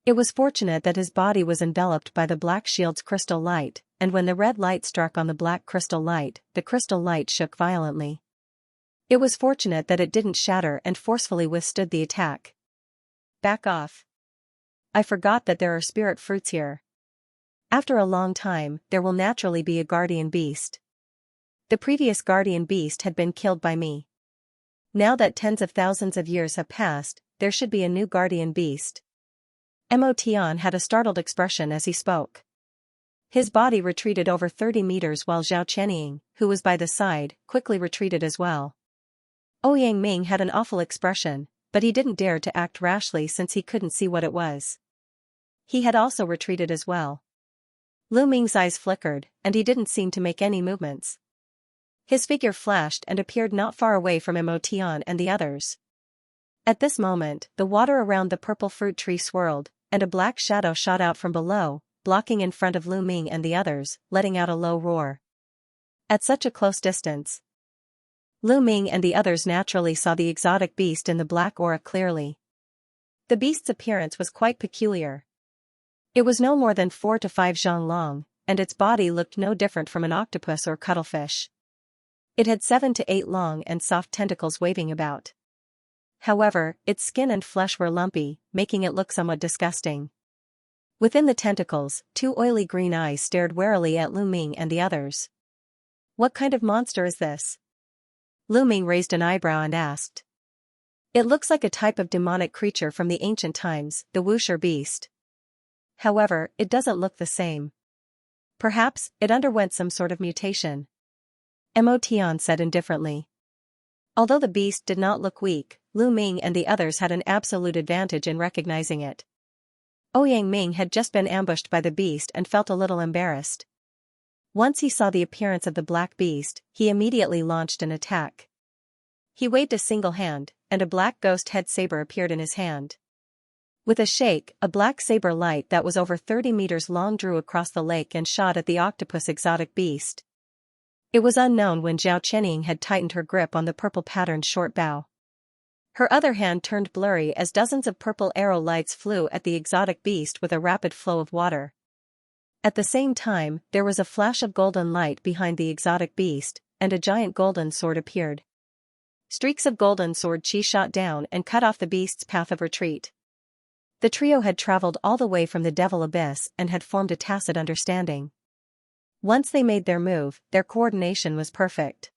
It was fortunate that his body was enveloped by the black shield's crystal light, and when the red light struck on the black crystal light, the crystal light shook violently. It was fortunate that it didn't shatter and forcefully withstood the attack. Back off. I forgot that there are spirit fruits here. After a long time, there will naturally be a guardian beast. The previous guardian beast had been killed by me. Now that tens of thousands of years have passed, there should be a new guardian beast. Emotion had a startled expression as he spoke. His body retreated over 30 meters while Zhao Qianying, who was by the side, quickly retreated as well. Ouyang Ming had an awful expression, but he didn't dare to act rashly since he couldn't see what it was. He had also retreated as well. Lu Ming's eyes flickered, and he didn't seem to make any movements. His figure flashed and appeared not far away from Emotion and the others. At this moment, the water around the purple fruit tree swirled, and a black shadow shot out from below, blocking in front of Lu Ming and the others, letting out a low roar. At such a close distance, Lu Ming and the others naturally saw the exotic beast in the black aura clearly. The beast's appearance was quite peculiar. It was no more than 4 to 5 zhang long, and its body looked no different from an octopus or cuttlefish. It had 7 to 8 long and soft tentacles waving about. However, its skin and flesh were lumpy, making it look somewhat disgusting. Within the tentacles, two oily green eyes stared warily at Lu Ming and the others. What kind of monster is this? Lu Ming raised an eyebrow and asked. It looks like a type of demonic creature from the ancient times, the Wuxia beast. However, it doesn't look the same. Perhaps, it underwent some sort of mutation. Mo Tian said indifferently. Although the beast did not look weak, Lu Ming and the others had an absolute advantage in recognizing it. Ouyang Ming had just been ambushed by the beast and felt a little embarrassed. Once he saw the appearance of the black beast, he immediately launched an attack. He waved a single hand, and a black ghost head saber appeared in his hand. With a shake, a black saber light that was over 30 meters long drew across the lake and shot at the octopus exotic beast. It was unknown when Zhao Qianying had tightened her grip on the purple-patterned short bow. Her other hand turned blurry as dozens of purple arrow lights flew at the exotic beast with a rapid flow of water. At the same time, there was a flash of golden light behind the exotic beast, and a giant golden sword appeared. Streaks of golden sword chi shot down and cut off the beast's path of retreat. The trio had traveled all the way from the Devil Abyss and had formed a tacit understanding. Once they made their move, their coordination was perfect.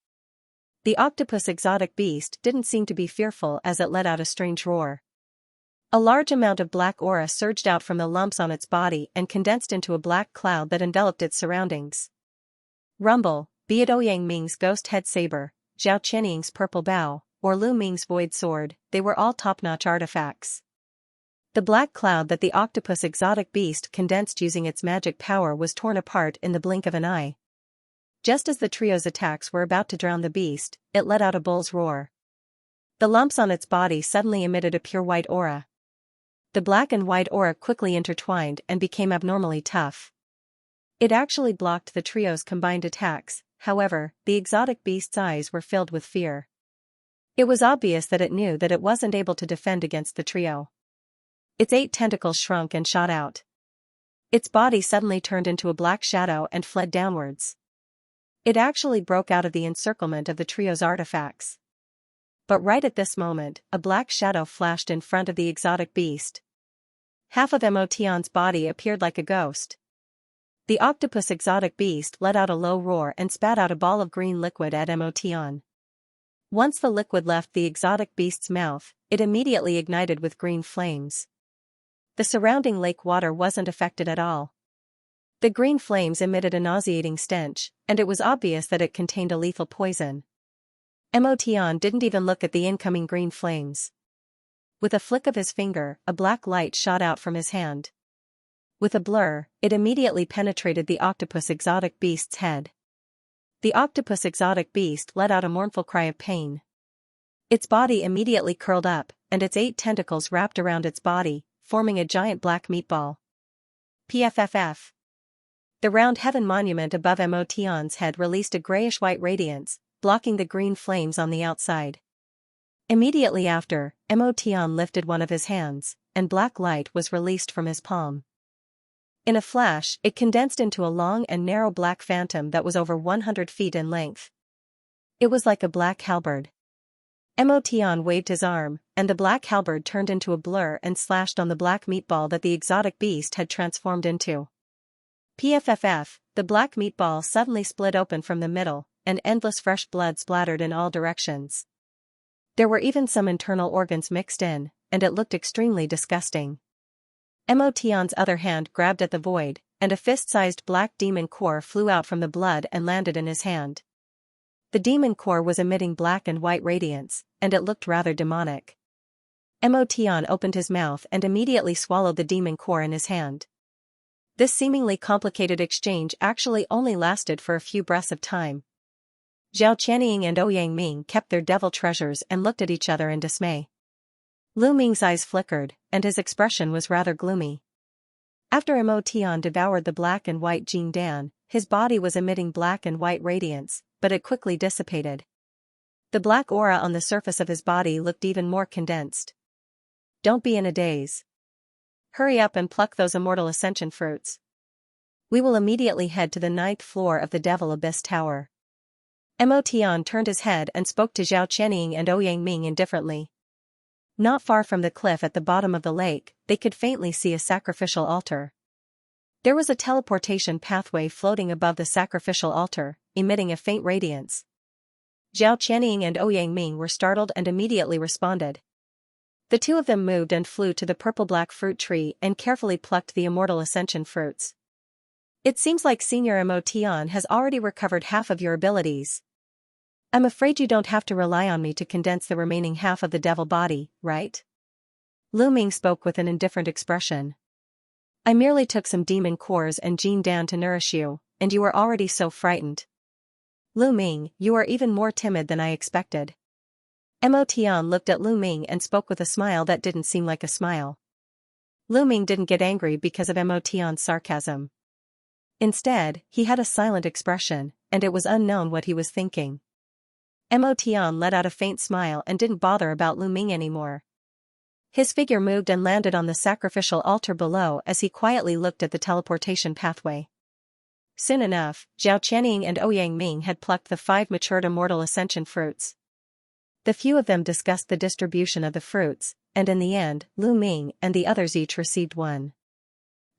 The octopus exotic beast didn't seem to be fearful as it let out a strange roar. A large amount of black aura surged out from the lumps on its body and condensed into a black cloud that enveloped its surroundings. Rumble, be it Ouyang Ming's ghost head saber, Zhao Qianying's purple bow, or Lu Ming's void sword, they were all top-notch artifacts. The black cloud that the octopus exotic beast condensed using its magic power was torn apart in the blink of an eye. Just as the trio's attacks were about to drown the beast, it let out a bull's roar. The lumps on its body suddenly emitted a pure white aura. The black and white aura quickly intertwined and became abnormally tough. It actually blocked the trio's combined attacks, however, the exotic beast's eyes were filled with fear. It was obvious that it knew that it wasn't able to defend against the trio. Its 8 tentacles shrunk and shot out. Its body suddenly turned into a black shadow and fled downwards. It actually broke out of the encirclement of the trio's artifacts. But right at this moment, a black shadow flashed in front of the exotic beast. Half of Mo Tian's body appeared like a ghost. The octopus exotic beast let out a low roar and spat out a ball of green liquid at Mo Tian. Once the liquid left the exotic beast's mouth, it immediately ignited with green flames. The surrounding lake water wasn't affected at all. The green flames emitted a nauseating stench, and it was obvious that it contained a lethal poison. Mo Tian didn't even look at the incoming green flames. With a flick of his finger, a black light shot out from his hand. With a blur, it immediately penetrated the octopus exotic beast's head. The octopus exotic beast let out a mournful cry of pain. Its body immediately curled up, and its 8 tentacles wrapped around its body, forming a giant black meatball. PFFF. The round heaven monument above Mo Tian's head released a grayish-white radiance, blocking the green flames on the outside. Immediately after, Mo Tian lifted one of his hands, and black light was released from his palm. In a flash, it condensed into a long and narrow black phantom that was over 100 feet in length. It was like a black halberd. Mo Tian waved his arm, and the black halberd turned into a blur and slashed on the black meatball that the exotic beast had transformed into. PFFF, the black meatball suddenly split open from the middle, and endless fresh blood splattered in all directions. There were even some internal organs mixed in, and it looked extremely disgusting. Mo Tian's other hand grabbed at the void, and a fist-sized black demon core flew out from the blood and landed in his hand. The demon core was emitting black and white radiance, and it looked rather demonic. Mo Tian opened his mouth and immediately swallowed the demon core in his hand. This seemingly complicated exchange actually only lasted for a few breaths of time. Zhao Qianying and Ouyang Ming kept their devil treasures and looked at each other in dismay. Lu Ming's eyes flickered, and his expression was rather gloomy. After Mo Tian devoured the black and white Jing Dan, his body was emitting black and white radiance, but it quickly dissipated. The black aura on the surface of his body looked even more condensed. Don't be in a daze. Hurry up and pluck those immortal ascension fruits. We will immediately head to the 9th floor of the Devil Abyss Tower. Mo Tian turned his head and spoke to Zhao Qianying and Ouyang Ming indifferently. Not far from the cliff at the bottom of the lake, they could faintly see a sacrificial altar. There was a teleportation pathway floating above the sacrificial altar, emitting a faint radiance. Zhao Qianying and Ouyang Ming were startled and immediately responded. The two of them moved and flew to the purple-black fruit tree and carefully plucked the immortal ascension fruits. It seems like Senior Mo Tian has already recovered half of your abilities. I'm afraid you don't have to rely on me to condense the remaining half of the devil body, right? Lu Ming spoke with an indifferent expression. I merely took some demon cores and Jin Dan to nourish you, and you were already so frightened. Lu Ming, you are even more timid than I expected. Mo Tian looked at Lu Ming and spoke with a smile that didn't seem like a smile. Lu Ming didn't get angry because of Mo Tian's sarcasm. Instead, he had a silent expression, and it was unknown what he was thinking. Mo Tian let out a faint smile and didn't bother about Lu Ming anymore. His figure moved and landed on the sacrificial altar below as he quietly looked at the teleportation pathway. Soon enough, Zhao Qianying and Ouyang Ming had plucked the 5 matured immortal ascension fruits. The few of them discussed the distribution of the fruits, and in the end, Lu Ming and the others each received 1.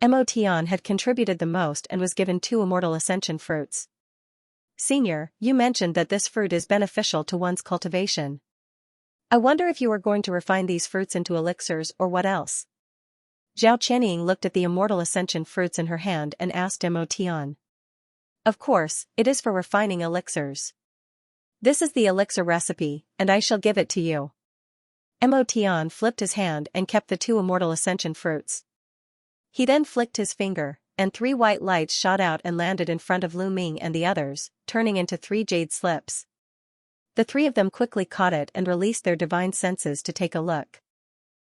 Mo Tian had contributed the most and was given 2 immortal ascension fruits. Senior, you mentioned that this fruit is beneficial to one's cultivation. I wonder if you are going to refine these fruits into elixirs or what else? Zhao Qianying looked at the immortal ascension fruits in her hand and asked Mo Tian. Of course, it is for refining elixirs. This is the elixir recipe, and I shall give it to you. Mo Tian flipped his hand and kept the 2 immortal ascension fruits. He then flicked his finger, and 3 white lights shot out and landed in front of Lu Ming and the others, turning into 3 jade slips. The 3 of them quickly caught it and released their divine senses to take a look.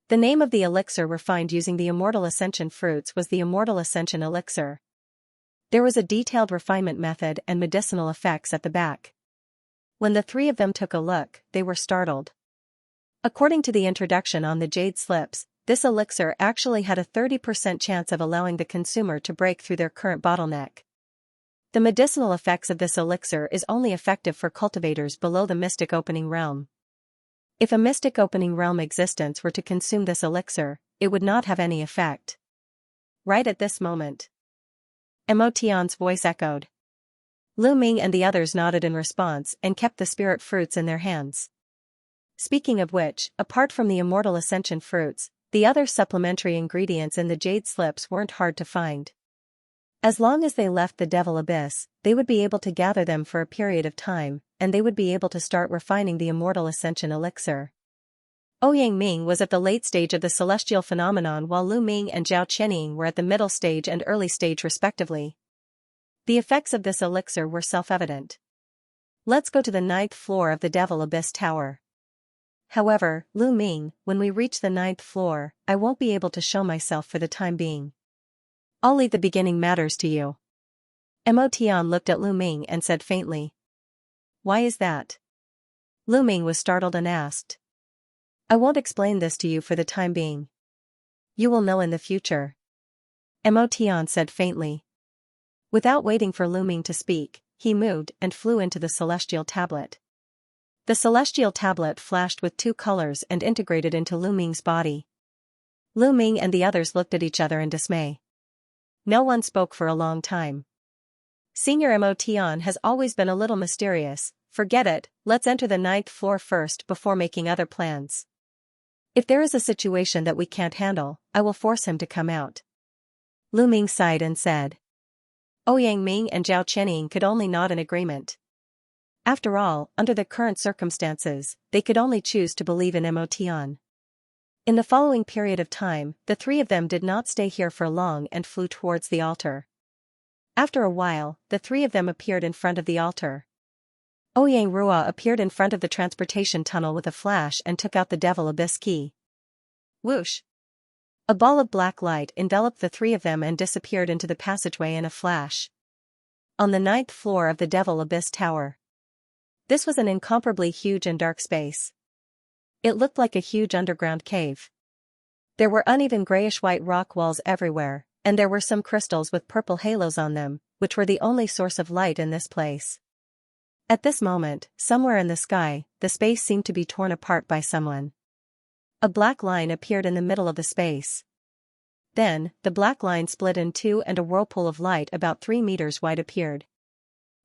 The name of the elixir refined using the immortal ascension fruits was the Immortal Ascension Elixir. There was a detailed refinement method and medicinal effects at the back. When the 3 of them took a look, they were startled. According to the introduction on the jade slips, this elixir actually had a 30% chance of allowing the consumer to break through their current bottleneck. The medicinal effects of this elixir is only effective for cultivators below the mystic opening realm. If a mystic opening realm existence were to consume this elixir, it would not have any effect. Right at this moment. Mo Tian's voice echoed. Lu Ming and the others nodded in response and kept the spirit fruits in their hands. Speaking of which, apart from the immortal ascension fruits, the other supplementary ingredients in the jade slips weren't hard to find. As long as they left the Devil Abyss, they would be able to gather them for a period of time, and they would be able to start refining the Immortal Ascension Elixir. Ouyang Ming was at the late stage of the celestial phenomenon while Lu Ming and Zhao Qianying were at the middle stage and early stage respectively. The effects of this elixir were self-evident. Let's go to the 9th floor of the Devil Abyss Tower. However, Lu Ming, when we reach the 9th floor, I won't be able to show myself for the time being. I'll leave the beginning matters to you. Mo Tian looked at Lu Ming and said faintly. Why is that? Lu Ming was startled and asked. I won't explain this to you for the time being. You will know in the future. Mo Tian said faintly. Without waiting for Lu Ming to speak, he moved and flew into the celestial tablet. The celestial tablet flashed with 2 colors and integrated into Lu Ming's body. Lu Ming and the others looked at each other in dismay. No one spoke for a long time. Senior Mo Tian has always been a little mysterious. Forget it, let's enter the 9th floor first before making other plans. If there is a situation that we can't handle, I will force him to come out. Lu Ming sighed and said. Ouyang Ming and Zhao Qianying could only nod in agreement. After all, under the current circumstances, they could only choose to believe in Mo Tian. In the following period of time, the 3 of them did not stay here for long and flew towards the altar. After a while, the 3 of them appeared in front of the altar. Ouyang Rua appeared in front of the transportation tunnel with a flash and took out the Devil Abyss key. Whoosh! A ball of black light enveloped the 3 of them and disappeared into the passageway in a flash. On the 9th floor of the Devil Abyss Tower. This was an incomparably huge and dark space. It looked like a huge underground cave. There were uneven grayish-white rock walls everywhere, and there were some crystals with purple halos on them, which were the only source of light in this place. At this moment, somewhere in the sky, the space seemed to be torn apart by someone. A black line appeared in the middle of the space. Then, the black line split in two and a whirlpool of light about 3 meters wide appeared.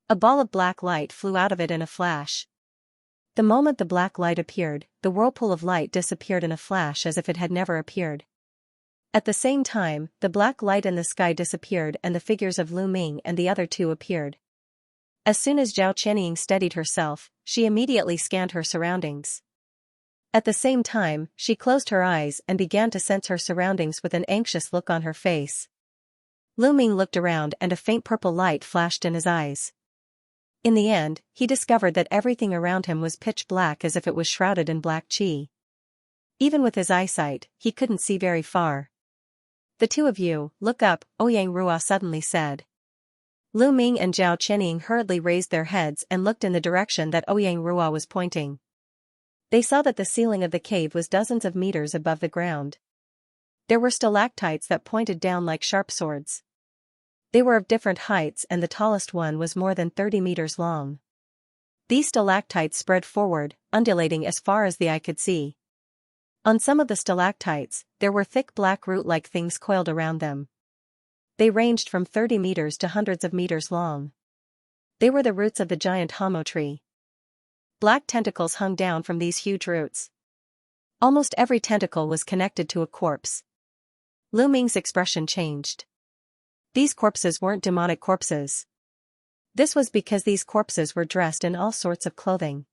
A ball of black light flew out of it in a flash. The moment the black light appeared, the whirlpool of light disappeared in a flash as if it had never appeared. At the same time, the black light in the sky disappeared and the figures of Lu Ming and the other two appeared. As soon as Zhao Qianying steadied herself, she immediately scanned her surroundings. At the same time, she closed her eyes and began to sense her surroundings with an anxious look on her face. Lu Ming looked around and a faint purple light flashed in his eyes. In the end, he discovered that everything around him was pitch black as if it was shrouded in black qi. Even with his eyesight, he couldn't see very far. "The two of you, look up," Ouyang Rua suddenly said. Lu Ming and Zhao Qianying hurriedly raised their heads and looked in the direction that Ouyang Rua was pointing. They saw that the ceiling of the cave was dozens of meters above the ground. There were stalactites that pointed down like sharp swords. They were of different heights and the tallest one was more than 30 meters long. These stalactites spread forward, undulating as far as the eye could see. On some of the stalactites, there were thick black root-like things coiled around them. They ranged from 30 meters to hundreds of meters long. They were the roots of the giant Hamo tree. Black tentacles hung down from these huge roots. Almost every tentacle was connected to a corpse. Lu Ming's expression changed. These corpses weren't demonic corpses. This was because these corpses were dressed in all sorts of clothing.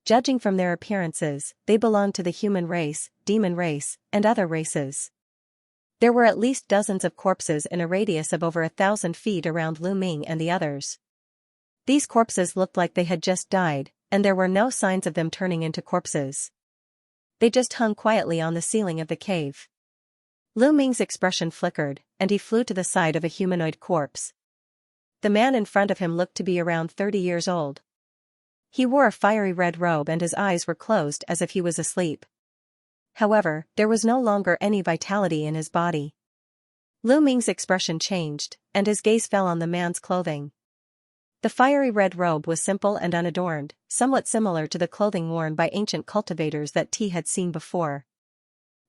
Judging from their appearances, they belonged to the human race, demon race, and other races. There were at least dozens of corpses in a radius of over 1,000 feet around Lu Ming and the others. These corpses looked like they had just died, and there were no signs of them turning into corpses. They just hung quietly on the ceiling of the cave. Lu Ming's expression flickered, and he flew to the side of a humanoid corpse. The man in front of him looked to be around 30 years old. He wore a fiery red robe and his eyes were closed as if he was asleep. However, there was no longer any vitality in his body. Lu Ming's expression changed, and his gaze fell on the man's clothing. The fiery red robe was simple and unadorned, somewhat similar to the clothing worn by ancient cultivators that T had seen before.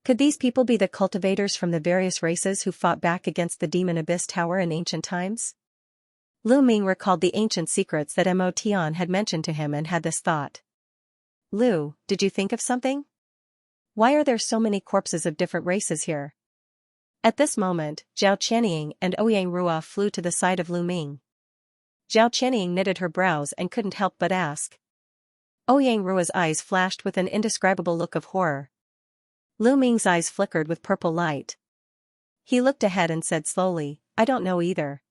Could these people be the cultivators from the various races who fought back against the Demon Abyss Tower in ancient times? Lu Ming recalled the ancient secrets that Mo Tian had mentioned to him and had this thought. "Lu, did you think of something? Why are there so many corpses of different races here?" At this moment, Zhao Qianying and Ouyang Rua flew to the side of Lu Ming. Zhao Qianying knitted her brows and couldn't help but ask. Ouyang Rua's eyes flashed with an indescribable look of horror. Lu Ming's eyes flickered with purple light. He looked ahead and said slowly, "I don't know either.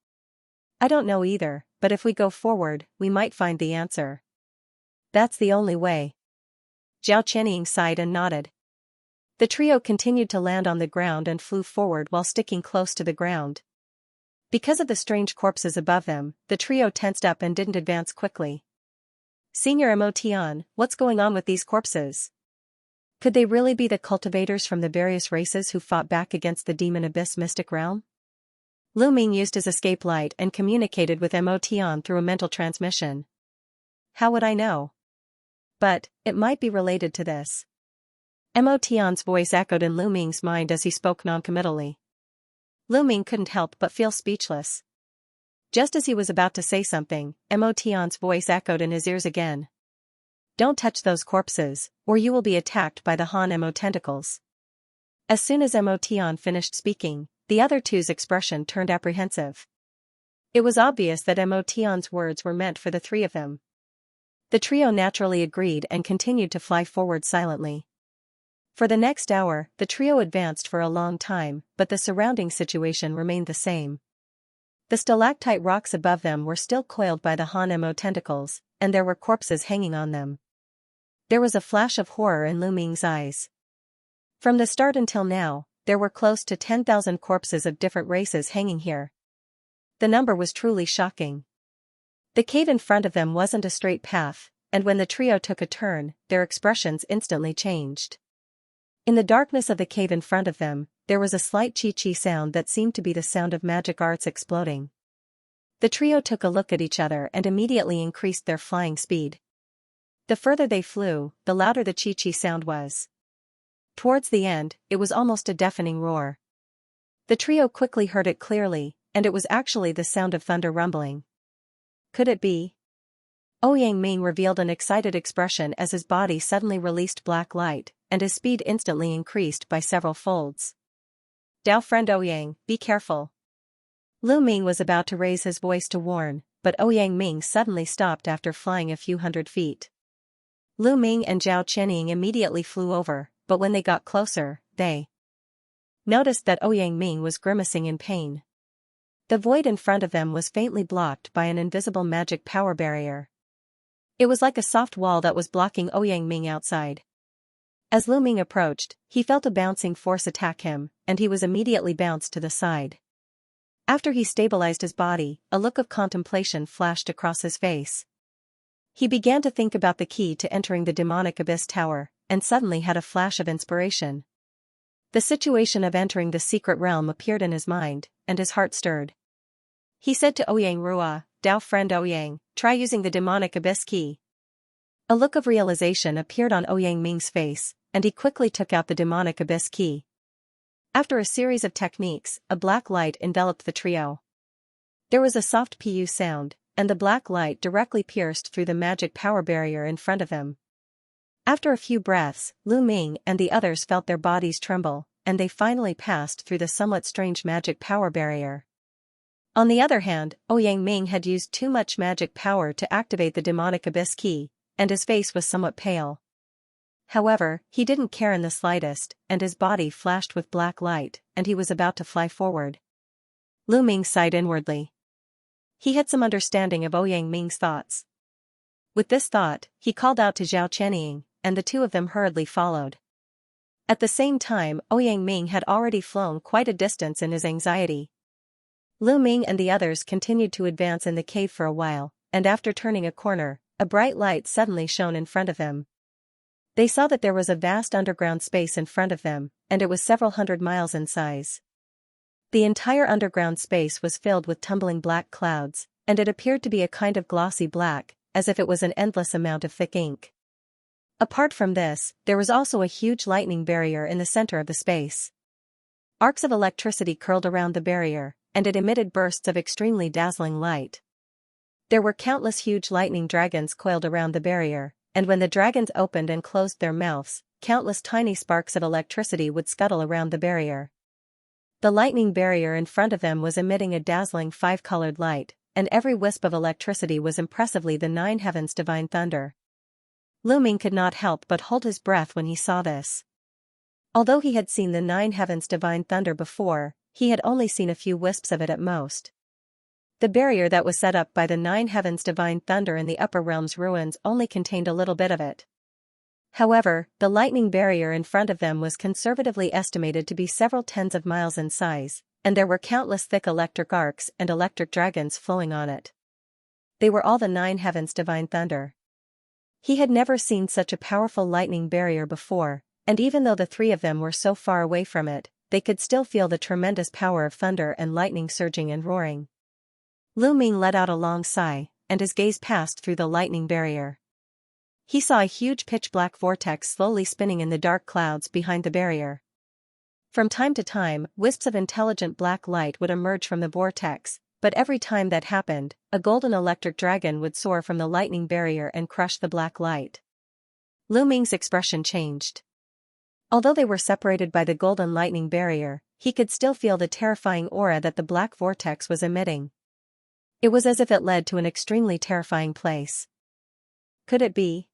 I don't know either, but if we go forward, we might find the answer. That's the only way." Zhao Qianying sighed and nodded. The trio continued to land on the ground and flew forward while sticking close to the ground. Because of the strange corpses above them, the trio tensed up and didn't advance quickly. "Senior Mo Tian, what's going on with these corpses? Could they really be the cultivators from the various races who fought back against the Demon Abyss Mystic Realm?" Lu Ming used his escape light and communicated with Mo Tian through a mental transmission. "How would I know? But, it might be related to this." Mo Tian's voice echoed in Lu Ming's mind as he spoke noncommittally. Lu Ming couldn't help but feel speechless. Just as he was about to say something, Mo Tian's voice echoed in his ears again. "Don't touch those corpses, or you will be attacked by the Han Mo tentacles." As soon as Mo Tian finished speaking, the other two's expression turned apprehensive. It was obvious that Mo Tian's words were meant for the three of them. The trio naturally agreed and continued to fly forward silently. For the next hour, the trio advanced for a long time, but the surrounding situation remained the same. The stalactite rocks above them were still coiled by the Han Mo tentacles, and there were corpses hanging on them. There was a flash of horror in Lu Ming's eyes. From the start until now, there were close to 10,000 corpses of different races hanging here. The number was truly shocking. The cave in front of them wasn't a straight path, and when the trio took a turn, their expressions instantly changed. In the darkness of the cave in front of them, there was a slight chi-chi sound that seemed to be the sound of magic arts exploding. The trio took a look at each other and immediately increased their flying speed. The further they flew, the louder the chi-chi sound was. Towards the end, it was almost a deafening roar. The trio quickly heard it clearly, and it was actually the sound of thunder rumbling. Could it be? Ouyang Ming revealed an excited expression as his body suddenly released black light, and his speed instantly increased by several folds. Dao friend Ouyang, be careful. Lu Ming was about to raise his voice to warn, but Ouyang Ming suddenly stopped after flying a few hundred feet. Lu Ming and Zhao Qianying immediately flew over, but when they got closer, they noticed that Ouyang Ming was grimacing in pain. The void in front of them was faintly blocked by an invisible magic power barrier. It was like a soft wall that was blocking Ouyang Ming outside. As Lu Ming approached, he felt a bouncing force attack him, and he was immediately bounced to the side. After he stabilized his body, a look of contemplation flashed across his face. He began to think about the key to entering the demonic abyss tower, and suddenly had a flash of inspiration. The situation of entering the secret realm appeared in his mind, and his heart stirred. He said to Ouyang Rua, Dao friend Ouyang, try using the demonic abyss key. A look of realization appeared on Ouyang Ming's face, and he quickly took out the demonic abyss key. After a series of techniques, a black light enveloped the trio. There was a soft pu sound, and the black light directly pierced through the magic power barrier in front of them. After a few breaths, Lu Ming and the others felt their bodies tremble, and they finally passed through the somewhat strange magic power barrier. On the other hand, Ouyang Ming had used too much magic power to activate the demonic abyss key, and his face was somewhat pale. However, he didn't care in the slightest, and his body flashed with black light, and he was about to fly forward. Lu Ming sighed inwardly. He had some understanding of Ouyang Ming's thoughts. With this thought, he called out to Zhao Qianying, and the two of them hurriedly followed. At the same time, Ouyang Ming had already flown quite a distance in his anxiety. Lu Ming and the others continued to advance in the cave for a while, and after turning a corner, a bright light suddenly shone in front of them. They saw that there was a vast underground space in front of them, and it was several hundred miles in size. The entire underground space was filled with tumbling black clouds, and it appeared to be a kind of glossy black, as if it was an endless amount of thick ink. Apart from this, there was also a huge lightning barrier in the center of the space. Arcs of electricity curled around the barrier, and it emitted bursts of extremely dazzling light. There were countless huge lightning dragons coiled around the barrier, and when the dragons opened and closed their mouths, countless tiny sparks of electricity would scuttle around the barrier. The lightning barrier in front of them was emitting a dazzling five-colored light, and every wisp of electricity was impressively the nine heavens' divine thunder. Lu Ming could not help but hold his breath when he saw this. Although he had seen the nine heavens' divine thunder before, he had only seen a few wisps of it at most. The barrier that was set up by the nine heavens' divine thunder in the upper realm's ruins only contained a little bit of it. However, the lightning barrier in front of them was conservatively estimated to be several tens of miles in size, and there were countless thick electric arcs and electric dragons flowing on it. They were all the nine heavens' divine thunder. He had never seen such a powerful lightning barrier before, and even though the three of them were so far away from it, they could still feel the tremendous power of thunder and lightning surging and roaring. Lu Ming let out a long sigh, and his gaze passed through the lightning barrier. He saw a huge pitch-black vortex slowly spinning in the dark clouds behind the barrier. From time to time, wisps of intelligent black light would emerge from the vortex, but every time that happened, a golden electric dragon would soar from the lightning barrier and crush the black light. Lu Ming's expression changed. Although they were separated by the golden lightning barrier, he could still feel the terrifying aura that the black vortex was emitting. It was as if it led to an extremely terrifying place. Could it be?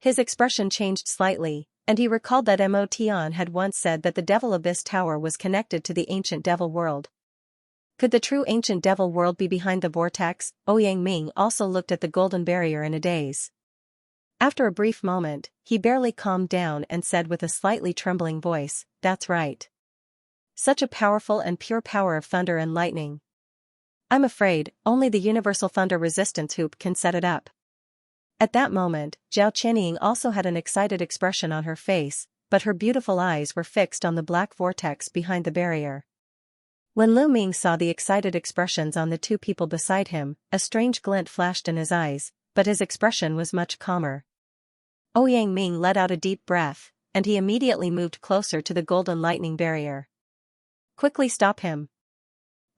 His expression changed slightly, and he recalled that Mo Tian had once said that the Devil Abyss Tower was connected to the ancient Devil World. Could the true ancient Devil World be behind the vortex? Ouyang Ming also looked at the golden barrier in a daze. After a brief moment, he barely calmed down and said with a slightly trembling voice, "That's right. Such a powerful and pure power of thunder and lightning. I'm afraid, only the Universal Thunder Resistance Hoop can set it up." At that moment, Zhao Qianying also had an excited expression on her face, but her beautiful eyes were fixed on the black vortex behind the barrier. When Lu Ming saw the excited expressions on the two people beside him, a strange glint flashed in his eyes, but his expression was much calmer. Ouyang Ming let out a deep breath, and he immediately moved closer to the golden lightning barrier. Quickly stop him.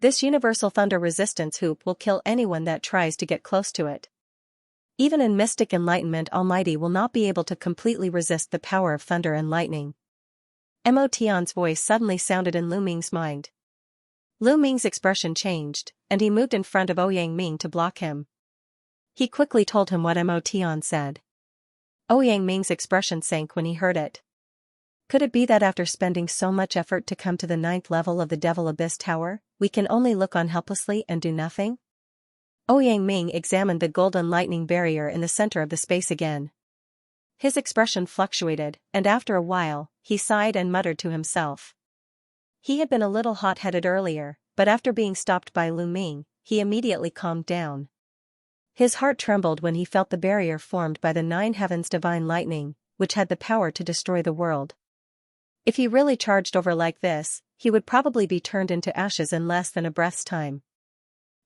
This universal thunder resistance hoop will kill anyone that tries to get close to it. Even in mystic enlightenment, Almighty will not be able to completely resist the power of thunder and lightning. Mo Tian's voice suddenly sounded in Lu Ming's mind. Lu Ming's expression changed, and he moved in front of Ouyang Ming to block him. He quickly told him what Mo Tian said. Ouyang Ming's expression sank when he heard it. Could it be that after spending so much effort to come to the 9th level of the Devil Abyss Tower, we can only look on helplessly and do nothing? Ouyang Ming examined the golden lightning barrier in the center of the space again. His expression fluctuated, and after a while, he sighed and muttered to himself. He had been a little hot-headed earlier, but after being stopped by Lu Ming, he immediately calmed down. His heart trembled when he felt the barrier formed by the 9 heavens' divine lightning, which had the power to destroy the world. If he really charged over like this, he would probably be turned into ashes in less than a breath's time.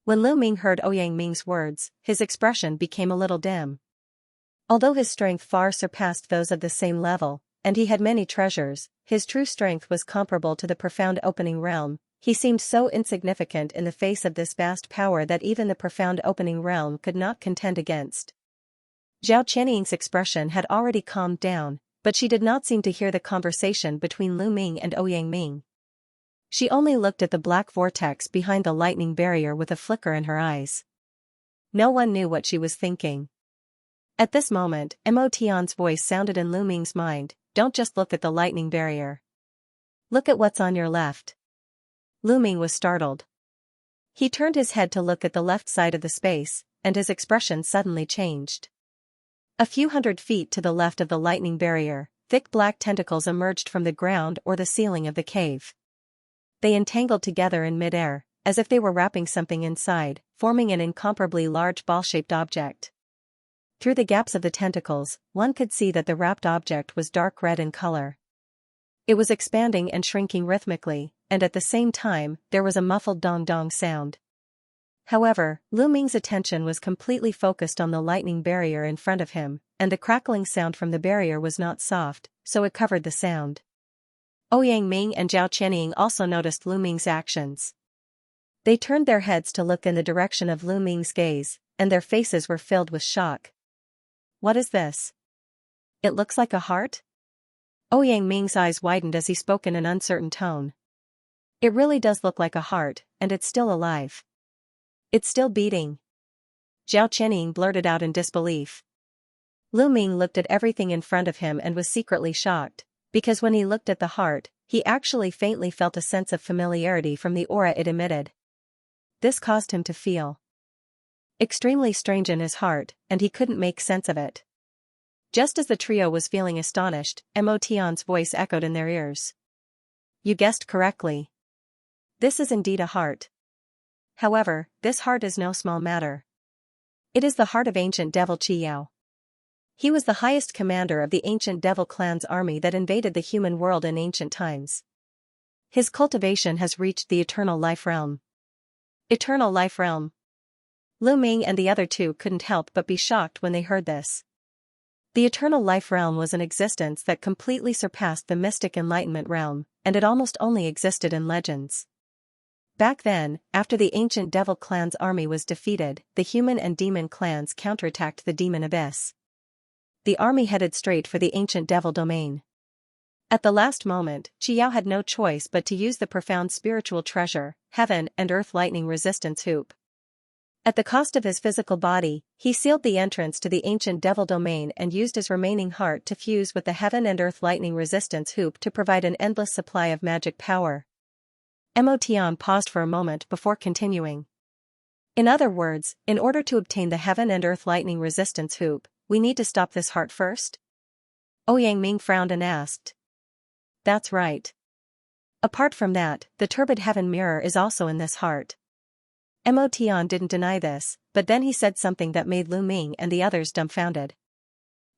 When Lu Ming heard Ouyang Ming's words, his expression became a little dim. Although his strength far surpassed those of the same level, and he had many treasures, his true strength was comparable to the profound opening realm. He seemed so insignificant in the face of this vast power that even the profound opening realm could not contend against. Zhao Qianying's expression had already calmed down, but she did not seem to hear the conversation between Lu Ming and Ouyang Ming. She only looked at the black vortex behind the lightning barrier with a flicker in her eyes. No one knew what she was thinking. At this moment, Mo Tian's voice sounded in Lu Ming's mind, "Don't just look at the lightning barrier. Look at what's on your left." Lu Ming was startled. He turned his head to look at the left side of the space, and his expression suddenly changed. A few hundred feet to the left of the lightning barrier, thick black tentacles emerged from the ground or the ceiling of the cave. They entangled together in mid-air, as if they were wrapping something inside, forming an incomparably large ball-shaped object. Through the gaps of the tentacles, one could see that the wrapped object was dark red in color. It was expanding and shrinking rhythmically, and at the same time, there was a muffled dong-dong sound. However, Lu Ming's attention was completely focused on the lightning barrier in front of him, and the crackling sound from the barrier was not soft, so it covered the sound. Ouyang Ming and Zhao Qianying also noticed Lu Ming's actions. They turned their heads to look in the direction of Lu Ming's gaze, and their faces were filled with shock. "What is this? It looks like a heart?" Ouyang Ming's eyes widened as he spoke in an uncertain tone. "It really does look like a heart, and it's still alive. It's still beating." Zhao Qianying blurted out in disbelief. Lu Ming looked at everything in front of him and was secretly shocked, because when he looked at the heart, he actually faintly felt a sense of familiarity from the aura it emitted. This caused him to feel extremely strange in his heart, and he couldn't make sense of it. Just as the trio was feeling astonished, Mo Tian's voice echoed in their ears. "You guessed correctly. This is indeed a heart. However, this heart is no small matter. It is the heart of ancient devil Qiyao. He was the highest commander of the ancient devil clan's army that invaded the human world in ancient times. His cultivation has reached the eternal life realm." Eternal life realm. Lu Ming and the other two couldn't help but be shocked when they heard this. The eternal life realm was an existence that completely surpassed the mystic enlightenment realm, and it almost only existed in legends. Back then, after the ancient devil clan's army was defeated, the human and demon clans counterattacked the demon abyss. The army headed straight for the ancient devil domain. At the last moment, Qiyao had no choice but to use the profound spiritual treasure, heaven and earth lightning resistance hoop. At the cost of his physical body, he sealed the entrance to the ancient devil domain and used his remaining heart to fuse with the heaven and earth lightning resistance hoop to provide an endless supply of magic power. Mo Tian paused for a moment before continuing. "In other words, in order to obtain the heaven and earth lightning resistance hoop, we need to stop this heart first?" Ouyang Ming frowned and asked. "That's right. Apart from that, the turbid heaven mirror is also in this heart." Mo Tian didn't deny this, but then he said something that made Lu Ming and the others dumbfounded.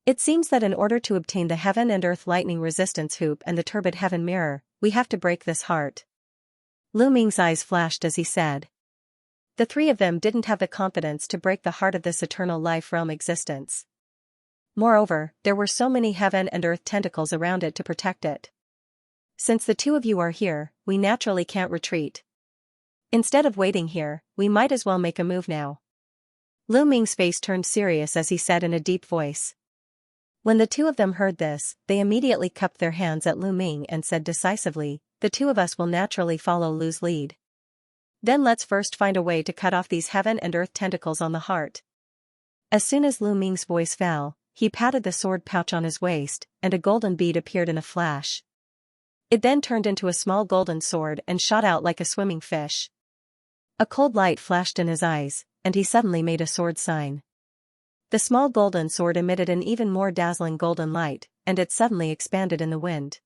"It seems that in order to obtain the heaven and earth lightning resistance hoop and the turbid heaven mirror, we have to break this heart." Lu Ming's eyes flashed as he said. The three of them didn't have the confidence to break the heart of this eternal life realm existence. Moreover, there were so many heaven and earth tentacles around it to protect it. Since the two of you are here, we naturally can't retreat. Instead of waiting here, we might as well make a move now. Lu Ming's face turned serious as he said in a deep voice. When the two of them heard this, they immediately cupped their hands at Lu Ming and said decisively, "The two of us will naturally follow Lu's lead. Then let's first find a way to cut off these heaven and earth tentacles on the heart." As soon as Lu Ming's voice fell, he patted the sword pouch on his waist, and a golden bead appeared in a flash. It then turned into a small golden sword and shot out like a swimming fish. A cold light flashed in his eyes, and he suddenly made a sword sign. The small golden sword emitted an even more dazzling golden light, and it suddenly expanded in the wind.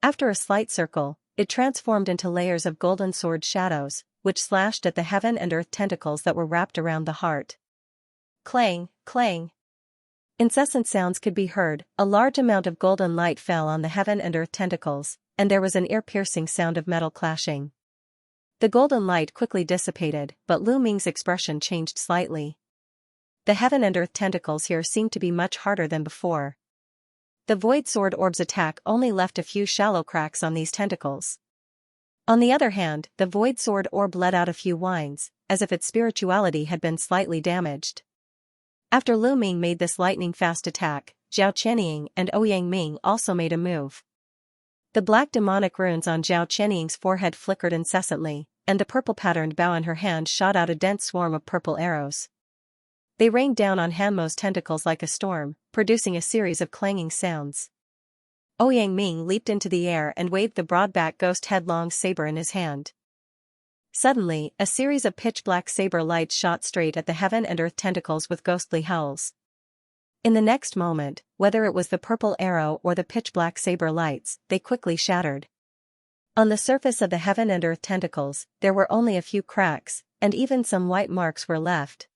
After a slight circle, it transformed into layers of golden sword shadows, which slashed at the heaven and earth tentacles that were wrapped around the heart. Clang, clang. Incessant sounds could be heard, a large amount of golden light fell on the heaven and earth tentacles, and there was an ear-piercing sound of metal clashing. The golden light quickly dissipated, but Lu Ming's expression changed slightly. The heaven and earth tentacles here seemed to be much harder than before. The void sword orb's attack only left a few shallow cracks on these tentacles. On the other hand, the void sword orb let out a few whines, as if its spirituality had been slightly damaged. After Lu Ming made this lightning-fast attack, Zhao Qianying and Ouyang Ming also made a move. The black demonic runes on Zhao Qianying's forehead flickered incessantly, and the purple-patterned bow in her hand shot out a dense swarm of purple arrows. They rained down on Hanmo's tentacles like a storm, producing a series of clanging sounds. Ouyang Ming leaped into the air and waved the broad-back ghost headlong saber in his hand. Suddenly, a series of pitch-black saber lights shot straight at the heaven and earth tentacles with ghostly howls. In the next moment, whether it was the purple arrow or the pitch-black saber lights, they quickly shattered. On the surface of the heaven and earth tentacles, there were only a few cracks, and even some white marks were left.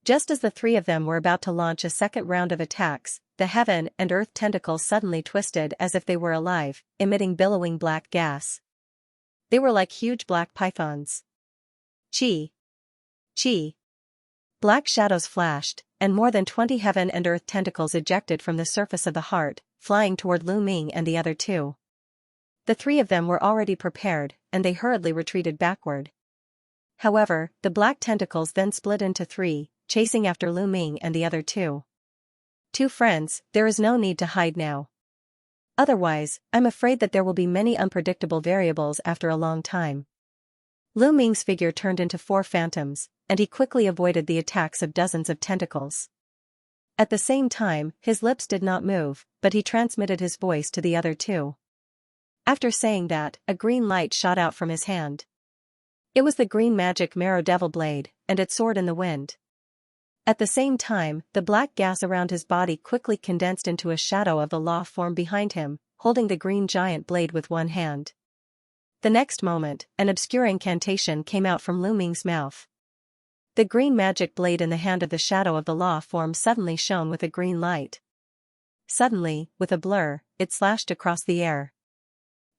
Just as the three of them were about to launch a second round of attacks, the heaven and earth tentacles suddenly twisted as if they were alive, emitting billowing black gas. They were like huge black pythons. Chi! Chi! Black shadows flashed, and more than 20 heaven and earth tentacles ejected from the surface of the heart, flying toward Lu Ming and the other two. The three of them were already prepared, and they hurriedly retreated backward. However, the black tentacles then split into three, chasing after Lu Ming and the other two. Two friends, there is no need to hide now. Otherwise, I'm afraid that there will be many unpredictable variables after a long time. Lu Ming's figure turned into four phantoms, and he quickly avoided the attacks of dozens of tentacles. At the same time, his lips did not move, but he transmitted his voice to the other two. After saying that, a green light shot out from his hand. It was the green magic Marrow Devil Blade, and it soared in the wind. At the same time, the black gas around his body quickly condensed into a shadow of the law form behind him, holding the green giant blade with one hand. The next moment, an obscure incantation came out from Lu Ming's mouth. The green magic blade in the hand of the shadow of the law form suddenly shone with a green light. Suddenly, with a blur, it slashed across the air.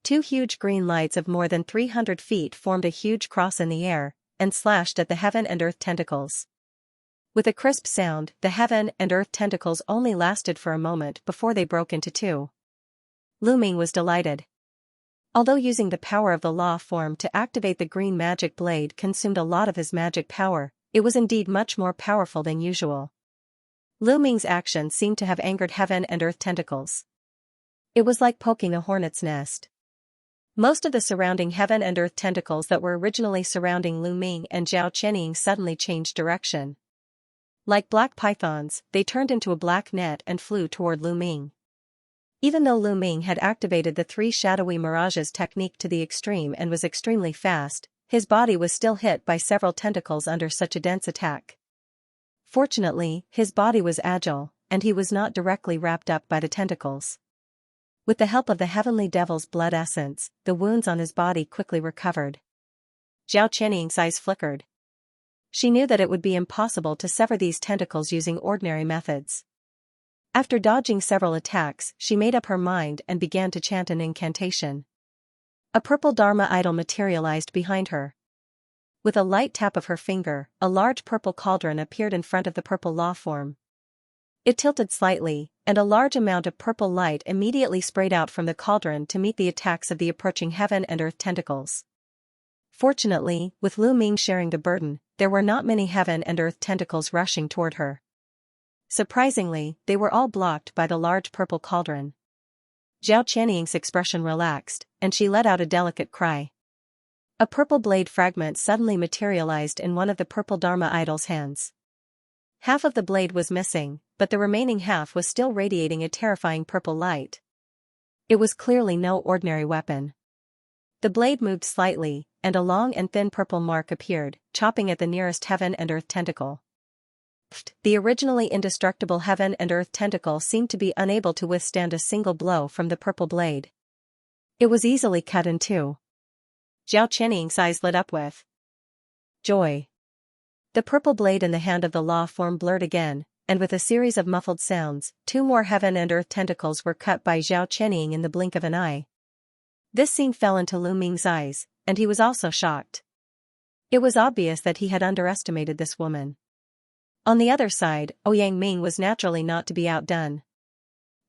Two huge green lights of more than 300 feet formed a huge cross in the air, and slashed at the heaven and earth tentacles. With a crisp sound, the heaven and earth tentacles only lasted for a moment before they broke into two. Lu Ming was delighted. Although using the power of the law form to activate the green magic blade consumed a lot of his magic power, it was indeed much more powerful than usual. Lu Ming's action seemed to have angered heaven and earth tentacles. It was like poking a hornet's nest. Most of the surrounding heaven and earth tentacles that were originally surrounding Lu Ming and Zhao Qianying suddenly changed direction. Like black pythons, they turned into a black net and flew toward Lu Ming. Even though Lu Ming had activated the three shadowy mirages technique to the extreme and was extremely fast, his body was still hit by several tentacles under such a dense attack. Fortunately, his body was agile, and he was not directly wrapped up by the tentacles. With the help of the heavenly devil's blood essence, the wounds on his body quickly recovered. Zhao Qianying's eyes flickered. She knew that it would be impossible to sever these tentacles using ordinary methods. After dodging several attacks, she made up her mind and began to chant an incantation. A purple Dharma idol materialized behind her. With a light tap of her finger, a large purple cauldron appeared in front of the purple law form. It tilted slightly, and a large amount of purple light immediately sprayed out from the cauldron to meet the attacks of the approaching heaven and earth tentacles. Fortunately, with Lu Ming sharing the burden, there were not many heaven and earth tentacles rushing toward her. Surprisingly, they were all blocked by the large purple cauldron. Zhao Qianying's expression relaxed, and she let out a delicate cry. A purple blade fragment suddenly materialized in one of the purple Dharma idol's hands. Half of the blade was missing, but the remaining half was still radiating a terrifying purple light. It was clearly no ordinary weapon. The blade moved slightly, and a long and thin purple mark appeared, chopping at the nearest heaven and earth tentacle. The originally indestructible heaven and earth tentacle seemed to be unable to withstand a single blow from the purple blade. It was easily cut in two. Zhao Qianying's eyes lit up with joy. The purple blade in the hand of the law form blurred again, and with a series of muffled sounds, two more heaven and earth tentacles were cut by Zhao Qianying in the blink of an eye. This scene fell into Lu Ming's eyes, and he was also shocked. It was obvious that he had underestimated this woman. On the other side, Ouyang Ming was naturally not to be outdone.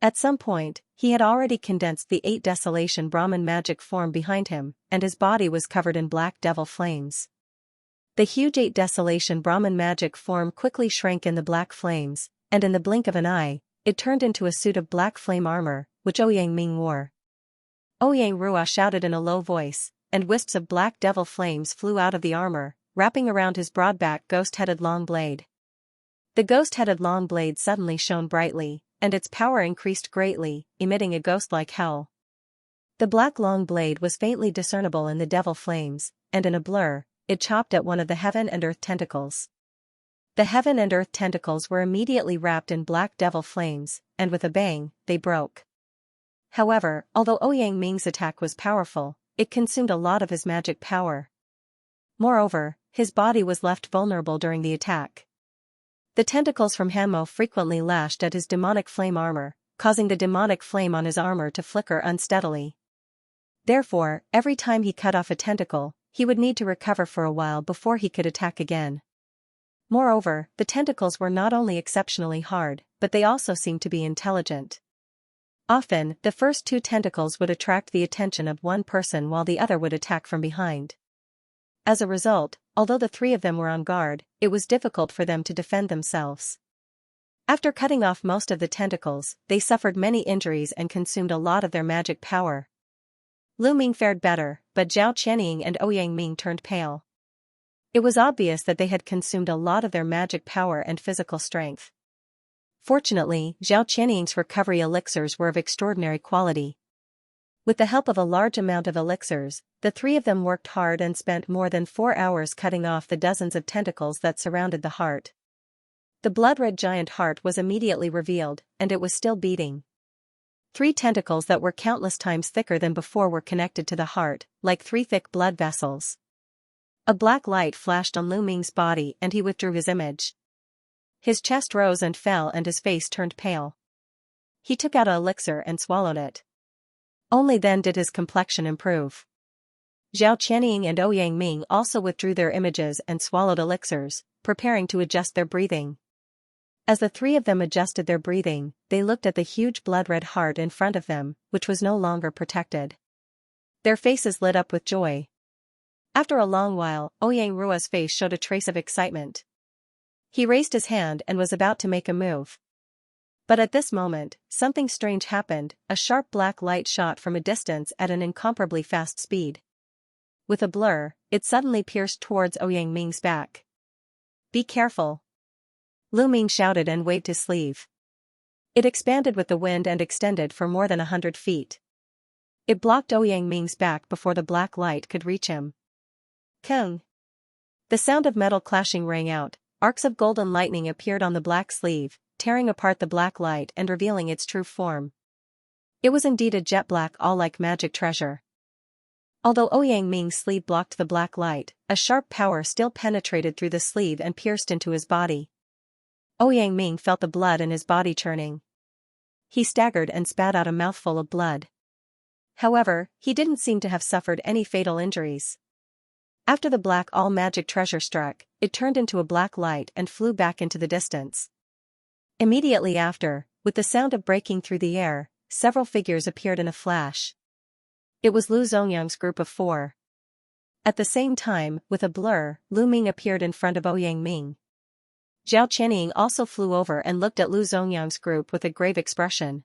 At some point, he had already condensed the 8 Desolation Brahman magic form behind him, and his body was covered in black devil flames. The huge 8 Desolation Brahman magic form quickly shrank in the black flames, and in the blink of an eye, it turned into a suit of black flame armor, which Ouyang Ming wore. Ouyang Rua shouted in a low voice, and wisps of black devil flames flew out of the armor, wrapping around his broad-back ghost-headed long blade. The ghost-headed long blade suddenly shone brightly, and its power increased greatly, emitting a ghost-like howl. The black long blade was faintly discernible in the devil flames, and in a blur, it chopped at one of the heaven and earth tentacles. The heaven and earth tentacles were immediately wrapped in black devil flames, and with a bang, they broke. However, although Ouyang Ming's attack was powerful, it consumed a lot of his magic power. Moreover, his body was left vulnerable during the attack. The tentacles from Hanmo frequently lashed at his demonic flame armor, causing the demonic flame on his armor to flicker unsteadily. Therefore, every time he cut off a tentacle, he would need to recover for a while before he could attack again. Moreover, the tentacles were not only exceptionally hard, but they also seemed to be intelligent. Often, the first 2 tentacles would attract the attention of one person while the other would attack from behind. As a result, although the 3 of them were on guard, it was difficult for them to defend themselves. After cutting off most of the tentacles, they suffered many injuries and consumed a lot of their magic power. Lu Ming fared better, but Zhao Qianying and Ouyang Ming turned pale. It was obvious that they had consumed a lot of their magic power and physical strength. Fortunately, Zhao Qianying's recovery elixirs were of extraordinary quality. With the help of a large amount of elixirs, the 3 of them worked hard and spent more than 4 hours cutting off the dozens of tentacles that surrounded the heart. The blood-red giant heart was immediately revealed, and it was still beating. 3 tentacles that were countless times thicker than before were connected to the heart, like 3 thick blood vessels. A black light flashed on Lu Ming's body and he withdrew his image. His chest rose and fell and his face turned pale. He took out an elixir and swallowed it. Only then did his complexion improve. Zhao Qianying and Ouyang Ming also withdrew their images and swallowed elixirs, preparing to adjust their breathing. As the 3 of them adjusted their breathing, they looked at the huge blood-red heart in front of them, which was no longer protected. Their faces lit up with joy. After a long while, Ouyang Rua's face showed a trace of excitement. He raised his hand and was about to make a move. But at this moment, something strange happened. A sharp black light shot from a distance at an incomparably fast speed. With a blur, it suddenly pierced towards Ouyang Ming's back. "Be careful!" Lu Ming shouted and waved his sleeve. It expanded with the wind and extended for more than 100 feet. It blocked Ouyang Ming's back before the black light could reach him. Kung! The sound of metal clashing rang out. Arcs of golden lightning appeared on the black sleeve, tearing apart the black light and revealing its true form. It was indeed a jet-black all-like magic treasure. Although Ouyang Ming's sleeve blocked the black light, a sharp power still penetrated through the sleeve and pierced into his body. Ouyang Ming felt the blood in his body churning. He staggered and spat out a mouthful of blood. However, he didn't seem to have suffered any fatal injuries. After the black all-magic treasure struck, it turned into a black light and flew back into the distance. Immediately after, with the sound of breaking through the air, several figures appeared in a flash. It was Lu Zongyang's group of 4. At the same time, with a blur, Lu Ming appeared in front of Ouyang Ming. Zhao Qianying also flew over and looked at Lu Zongyang's group with a grave expression.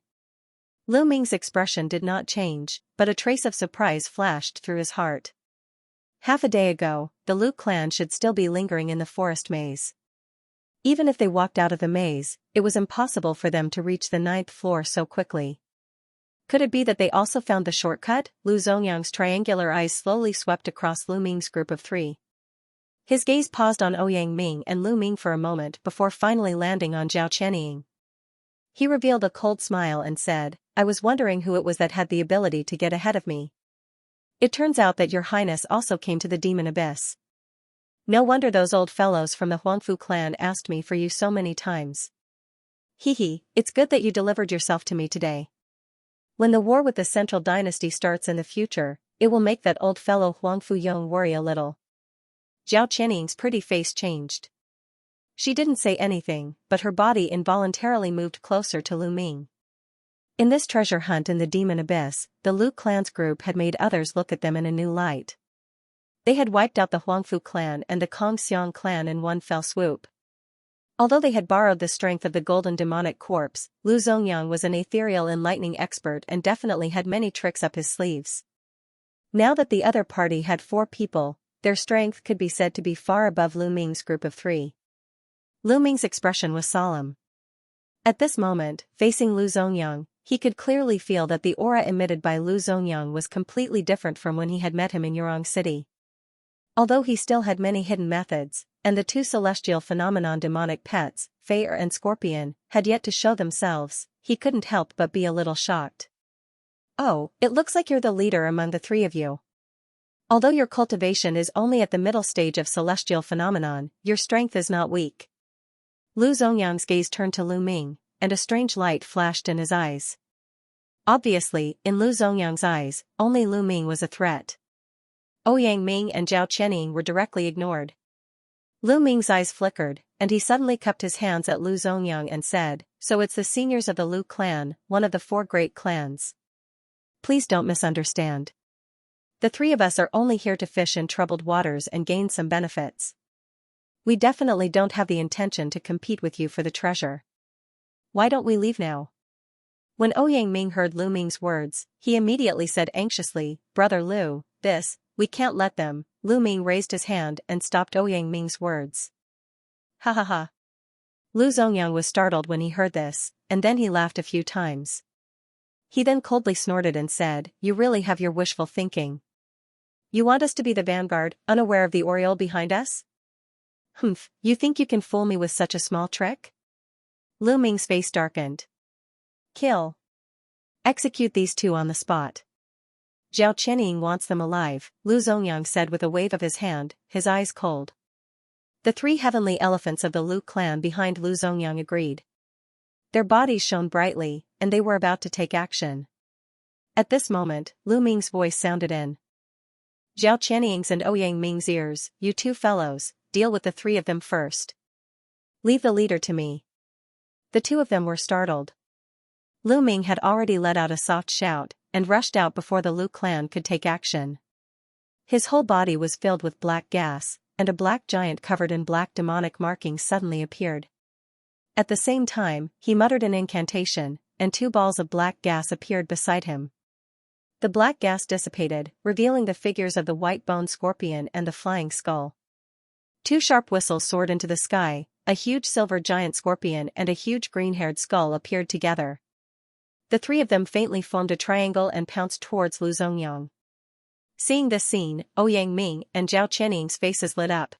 Lu Ming's expression did not change, but a trace of surprise flashed through his heart. Half a day ago, the Lu clan should still be lingering in the forest maze. Even if they walked out of the maze, it was impossible for them to reach the 9th floor so quickly. Could it be that they also found the shortcut? Lu Zongyang's triangular eyes slowly swept across Lu Ming's group of 3. His gaze paused on Ouyang Ming and Lu Ming for a moment before finally landing on Zhao Qianying. He revealed a cold smile and said, "I was wondering who it was that had the ability to get ahead of me. It turns out that your highness also came to the demon abyss. No wonder those old fellows from the Huangfu clan asked me for you so many times. Hehe, it's good that you delivered yourself to me today. When the war with the Central Dynasty starts in the future, it will make that old fellow Huangfu Yong worry a little." Zhao Qianying's pretty face changed. She didn't say anything, but her body involuntarily moved closer to Lu Ming. In this treasure hunt in the demon abyss, the Lu clan's group had made others look at them in a new light. They had wiped out the Huangfu clan and the Kongxiang clan in one fell swoop. Although they had borrowed the strength of the golden demonic corpse, Lu Zongyang was an ethereal enlightening expert and definitely had many tricks up his sleeves. Now that the other party had 4 people, their strength could be said to be far above Lu Ming's group of 3. Lu Ming's expression was solemn. At this moment, facing Lu Zongyang, he could clearly feel that the aura emitted by Lu Zongyang was completely different from when he had met him in Yurong City. Although he still had many hidden methods, and the 2 celestial phenomenon demonic pets, Fire and Scorpion, had yet to show themselves, he couldn't help but be a little shocked. "Oh, it looks like you're the leader among the 3 of you. Although your cultivation is only at the middle stage of celestial phenomenon, your strength is not weak." Lu Zongyang's gaze turned to Lu Ming, and a strange light flashed in his eyes. Obviously, in Lu Zongyang's eyes, only Lu Ming was a threat. Ouyang Ming and Zhao Qianying were directly ignored. Lu Ming's eyes flickered, and he suddenly cupped his hands at Lu Zongyang and said, "So it's the seniors of the Lu clan, one of the 4 great clans. Please don't misunderstand. The 3 of us are only here to fish in troubled waters and gain some benefits. We definitely don't have the intention to compete with you for the treasure. Why don't we leave now?" When Ouyang Ming heard Lu Ming's words, he immediately said anxiously, "Brother Lu, we can't let them." Lu Ming raised his hand and stopped Ouyang Ming's words. "Ha ha ha." Lu Zongyang was startled when he heard this, and then he laughed a few times. He then coldly snorted and said, "You really have your wishful thinking. You want us to be the vanguard, unaware of the aureole behind us? Humph, you think you can fool me with such a small trick?" Lu Ming's face darkened. "Kill. Execute these 2 on the spot. Zhao Qianying wants them alive," Lu Zongyang said with a wave of his hand, his eyes cold. The 3 heavenly elephants of the Lu clan behind Lu Zongyang agreed. Their bodies shone brightly, and they were about to take action. At this moment, Lu Ming's voice sounded in Zhao Qianying's and Ouyang Ming's ears, "You 2 fellows, deal with the 3 of them first. Leave the leader to me." The 2 of them were startled. Lu Ming had already let out a soft shout, and rushed out before the Lu clan could take action. His whole body was filled with black gas, and a black giant covered in black demonic markings suddenly appeared. At the same time, he muttered an incantation, and 2 balls of black gas appeared beside him. The black gas dissipated, revealing the figures of the white-boned scorpion and the flying skull. 2 sharp whistles soared into the sky, a huge silver giant scorpion and a huge green-haired skull appeared together. The 3 of them faintly formed a triangle and pounced towards Lu Zongyang. Seeing this scene, Ouyang Ming and Zhao Qianying's faces lit up.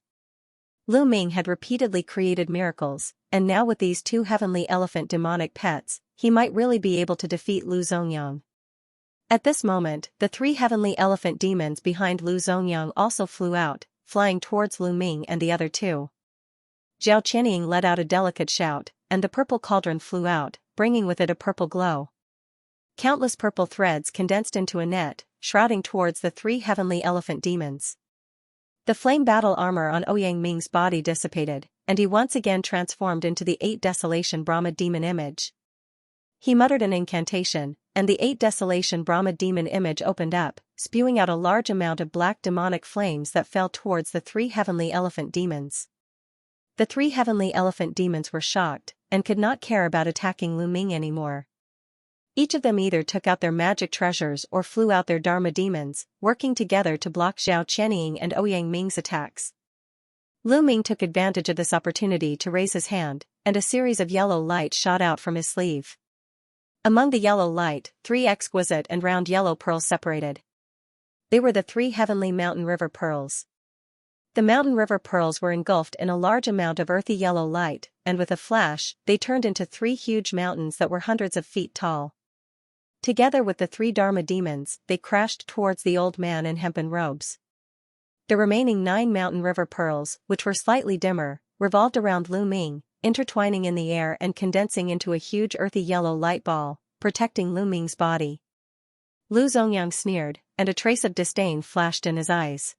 Lu Ming had repeatedly created miracles, and now with these 2 heavenly elephant demonic pets, he might really be able to defeat Lu Zongyang. At this moment, the 3 heavenly elephant demons behind Lu Zongyang also flew out, flying towards Lu Ming and the other 2. Zhao Qianying let out a delicate shout, and the purple cauldron flew out, bringing with it a purple glow. Countless purple threads condensed into a net, shrouding towards the 3 heavenly elephant demons. The flame battle armor on Ouyang Ming's body dissipated, and he once again transformed into the 8 Desolation Brahma demon image. He muttered an incantation, and the 8 Desolation Brahma demon image opened up, spewing out a large amount of black demonic flames that fell towards the 3 heavenly elephant demons. The 3 heavenly elephant demons were shocked, and could not care about attacking Lu Ming anymore. Each of them either took out their magic treasures or flew out their Dharma demons, working together to block Zhao Qianying and Ouyang Ming's attacks. Lu Ming took advantage of this opportunity to raise his hand, and a series of yellow light shot out from his sleeve. Among the yellow light, 3 exquisite and round yellow pearls separated. They were the 3 heavenly mountain river pearls. The mountain river pearls were engulfed in a large amount of earthy yellow light, and with a flash, they turned into 3 huge mountains that were hundreds of feet tall. Together with the 3 Dharma demons, they crashed towards the old man in hempen robes. The remaining 9 mountain river pearls, which were slightly dimmer, revolved around Lu Ming, intertwining in the air and condensing into a huge earthy yellow light ball, protecting Lu Ming's body. Lu Zongyang sneered, and a trace of disdain flashed in his eyes.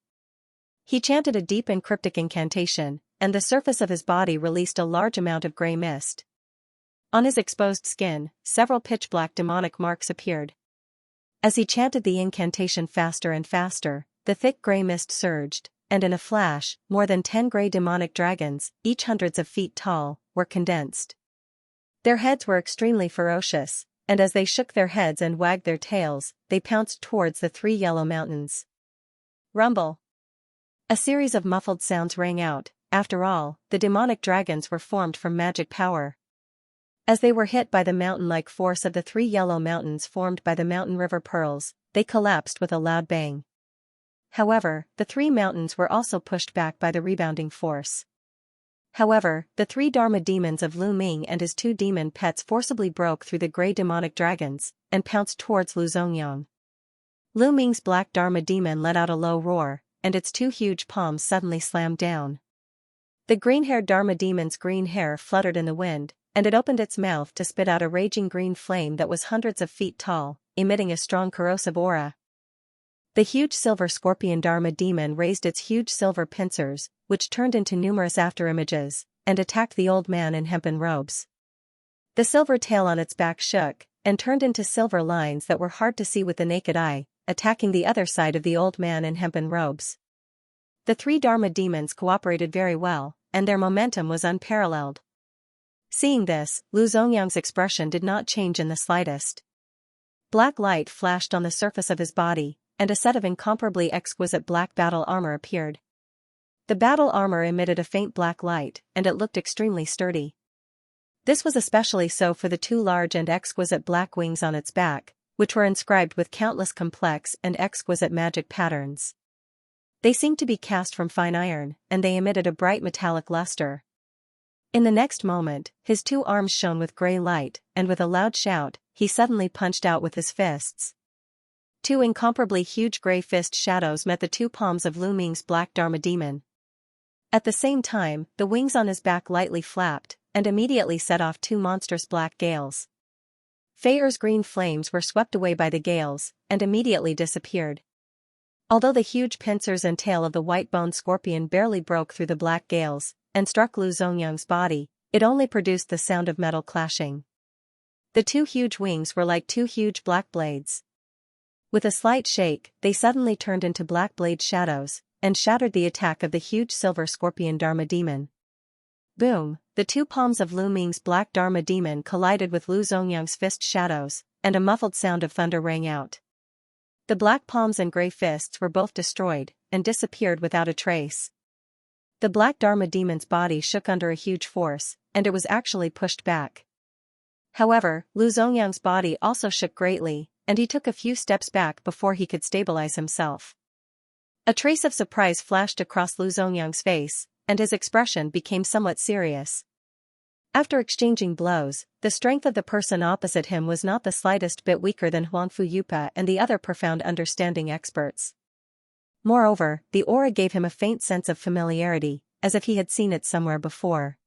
He chanted a deep and cryptic incantation, and the surface of his body released a large amount of gray mist. On his exposed skin, several pitch-black demonic marks appeared. As he chanted the incantation faster and faster, the thick gray mist surged, and in a flash, more than 10 gray demonic dragons, each hundreds of feet tall, were condensed. Their heads were extremely ferocious, and as they shook their heads and wagged their tails, they pounced towards the 3 yellow mountains. Rumble! A series of muffled sounds rang out. After all, the demonic dragons were formed from magic power. As they were hit by the mountain-like force of the 3 yellow mountains formed by the mountain river pearls, they collapsed with a loud bang. However, the 3 mountains were also pushed back by the rebounding force. However, the 3 Dharma demons of Lu Ming and his 2 demon pets forcibly broke through the gray demonic dragons, and pounced towards Lu Zongyang. Lu Ming's black Dharma demon let out a low roar, and its 2 huge palms suddenly slammed down. The green-haired Dharma demon's green hair fluttered in the wind, and it opened its mouth to spit out a raging green flame that was hundreds of feet tall, emitting a strong corrosive aura. The huge silver scorpion Dharma demon raised its huge silver pincers, which turned into numerous afterimages, and attacked the old man in hempen robes. The silver tail on its back shook, and turned into silver lines that were hard to see with the naked eye, attacking the other side of the old man in hempen robes. The 3 Dharma demons cooperated very well, and their momentum was unparalleled. Seeing this, Lu Zongyang's expression did not change in the slightest. Black light flashed on the surface of his body, and a set of incomparably exquisite black battle armor appeared. The battle armor emitted a faint black light, and it looked extremely sturdy. This was especially so for the 2 large and exquisite black wings on its back, which were inscribed with countless complex and exquisite magic patterns. They seemed to be cast from fine iron, and they emitted a bright metallic luster. In the next moment, his 2 arms shone with gray light, and with a loud shout, he suddenly punched out with his fists. 2 incomparably huge gray fist shadows met the 2 palms of Lu Ming's black Dharma demon. At the same time, the wings on his back lightly flapped, and immediately set off 2 monstrous black gales. Fei Er's green flames were swept away by the gales, and immediately disappeared. Although the huge pincers and tail of the white-boned scorpion barely broke through the black gales, and struck Lu Zongyang's body, it only produced the sound of metal clashing. The 2 huge wings were like 2 huge black blades. With a slight shake, they suddenly turned into black blade shadows, and shattered the attack of the huge silver scorpion Dharma demon. Boom! The 2 palms of Lu Ming's black Dharma demon collided with Lu Zongyang's fist shadows, and a muffled sound of thunder rang out. The black palms and gray fists were both destroyed, and disappeared without a trace. The black Dharma demon's body shook under a huge force, and it was actually pushed back. However, Lu Zongyang's body also shook greatly, and he took a few steps back before he could stabilize himself. A trace of surprise flashed across Lu Zongyang's face, and his expression became somewhat serious. After exchanging blows, the strength of the person opposite him was not the slightest bit weaker than Huangfu Yupa and the other profound understanding experts. Moreover, the aura gave him a faint sense of familiarity, as if he had seen it somewhere before.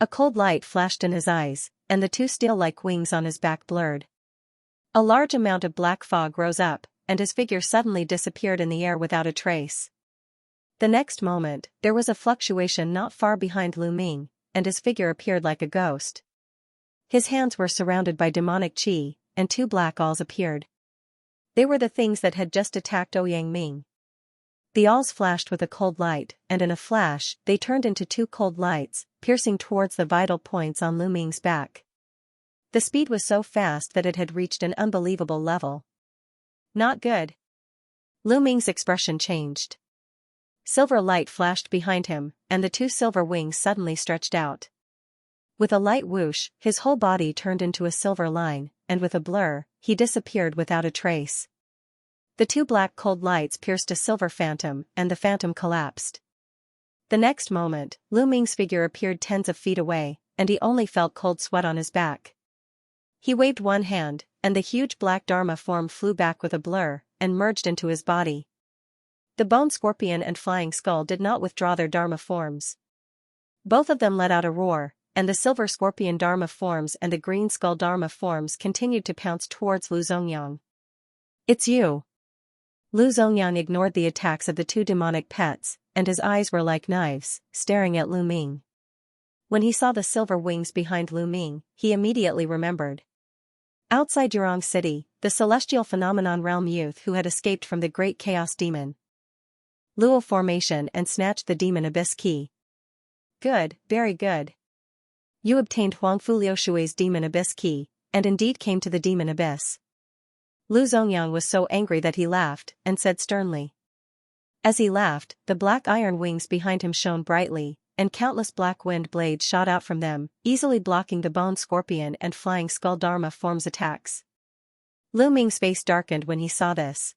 A cold light flashed in his eyes, and the 2 steel-like wings on his back blurred. A large amount of black fog rose up, and his figure suddenly disappeared in the air without a trace. The next moment, there was a fluctuation not far behind Lu Ming, and his figure appeared like a ghost. His hands were surrounded by demonic qi, and two black awls appeared. They were the things that had just attacked Ouyang Ming. The awls flashed with a cold light, and in a flash, they turned into two cold lights, piercing towards the vital points on Lu Ming's back. The speed was so fast that it had reached an unbelievable level. Not good. Lu Ming's expression changed. Silver light flashed behind him, and the two silver wings suddenly stretched out. With a light whoosh, his whole body turned into a silver line, and with a blur, he disappeared without a trace. The two black cold lights pierced a silver phantom, and the phantom collapsed. The next moment, Lu Ming's figure appeared tens of feet away, and he only felt cold sweat on his back. He waved one hand, and the huge black Dharma form flew back with a blur, and merged into his body. The bone scorpion and flying skull did not withdraw their Dharma forms. Both of them let out a roar, and the silver scorpion Dharma forms and the green skull Dharma forms continued to pounce towards Lu Zongyang. "It's you." Lu Zongyang ignored the attacks of the two demonic pets, and his eyes were like knives, staring at Lu Ming. When he saw the silver wings behind Lu Ming, he immediately remembered. Outside Yurong City, the celestial phenomenon realm youth who had escaped from the great chaos demon Luo formation and snatched the demon abyss key. Good, very good. You obtained Huangfu Liushui's demon abyss key, and indeed came to the demon abyss. Lu Zongyang was so angry that he laughed, and said sternly. As he laughed, the black iron wings behind him shone brightly, and countless black wind blades shot out from them, easily blocking the bone scorpion and flying skull Dharma forms attacks. Lu Ming's face darkened when he saw this.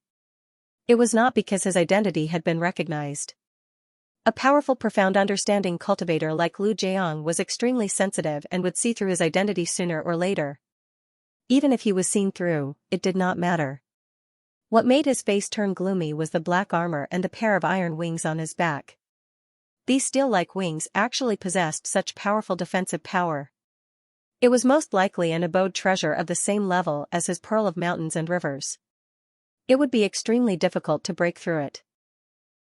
It was not because his identity had been recognized. A powerful profound understanding cultivator like Lu Jiang was extremely sensitive and would see through his identity sooner or later. Even if he was seen through, it did not matter. What made his face turn gloomy was the black armor and the pair of iron wings on his back. These steel-like wings actually possessed such powerful defensive power. It was most likely an abode treasure of the same level as his pearl of mountains and rivers. It would be extremely difficult to break through it.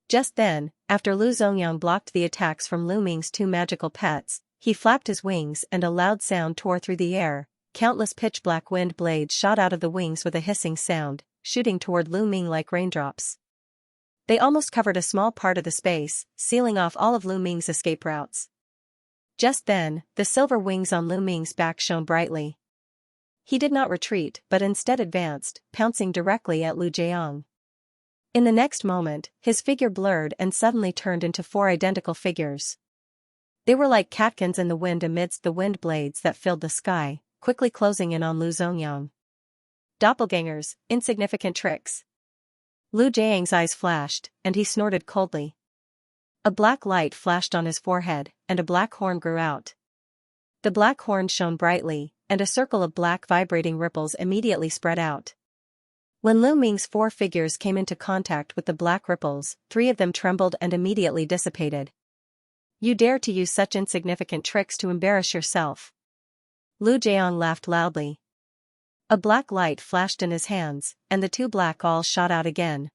Just then, after Lu Zongyang blocked the attacks from Lu Ming's two magical pets, he flapped his wings and a loud sound tore through the air. Countless pitch-black wind blades shot out of the wings with a hissing sound, shooting toward Lu Ming like raindrops. They almost covered a small part of the space, sealing off all of Lu Ming's escape routes. Just then, the silver wings on Lu Ming's back shone brightly. He did not retreat but instead advanced, pouncing directly at Lu Jiang. In the next moment, his figure blurred and suddenly turned into four identical figures. They were like catkins in the wind amidst the wind blades that filled the sky, quickly closing in on Lu Zongyang. Doppelgangers, insignificant tricks. Lu Jiang's eyes flashed, and he snorted coldly. A black light flashed on his forehead, and a black horn grew out. The black horn shone brightly, and a circle of black vibrating ripples immediately spread out. When Lu Ming's four figures came into contact with the black ripples, three of them trembled and immediately dissipated. You dare to use such insignificant tricks to embarrass yourself. Lu Jiang laughed loudly. A black light flashed in his hands, and the two black awls shot out again.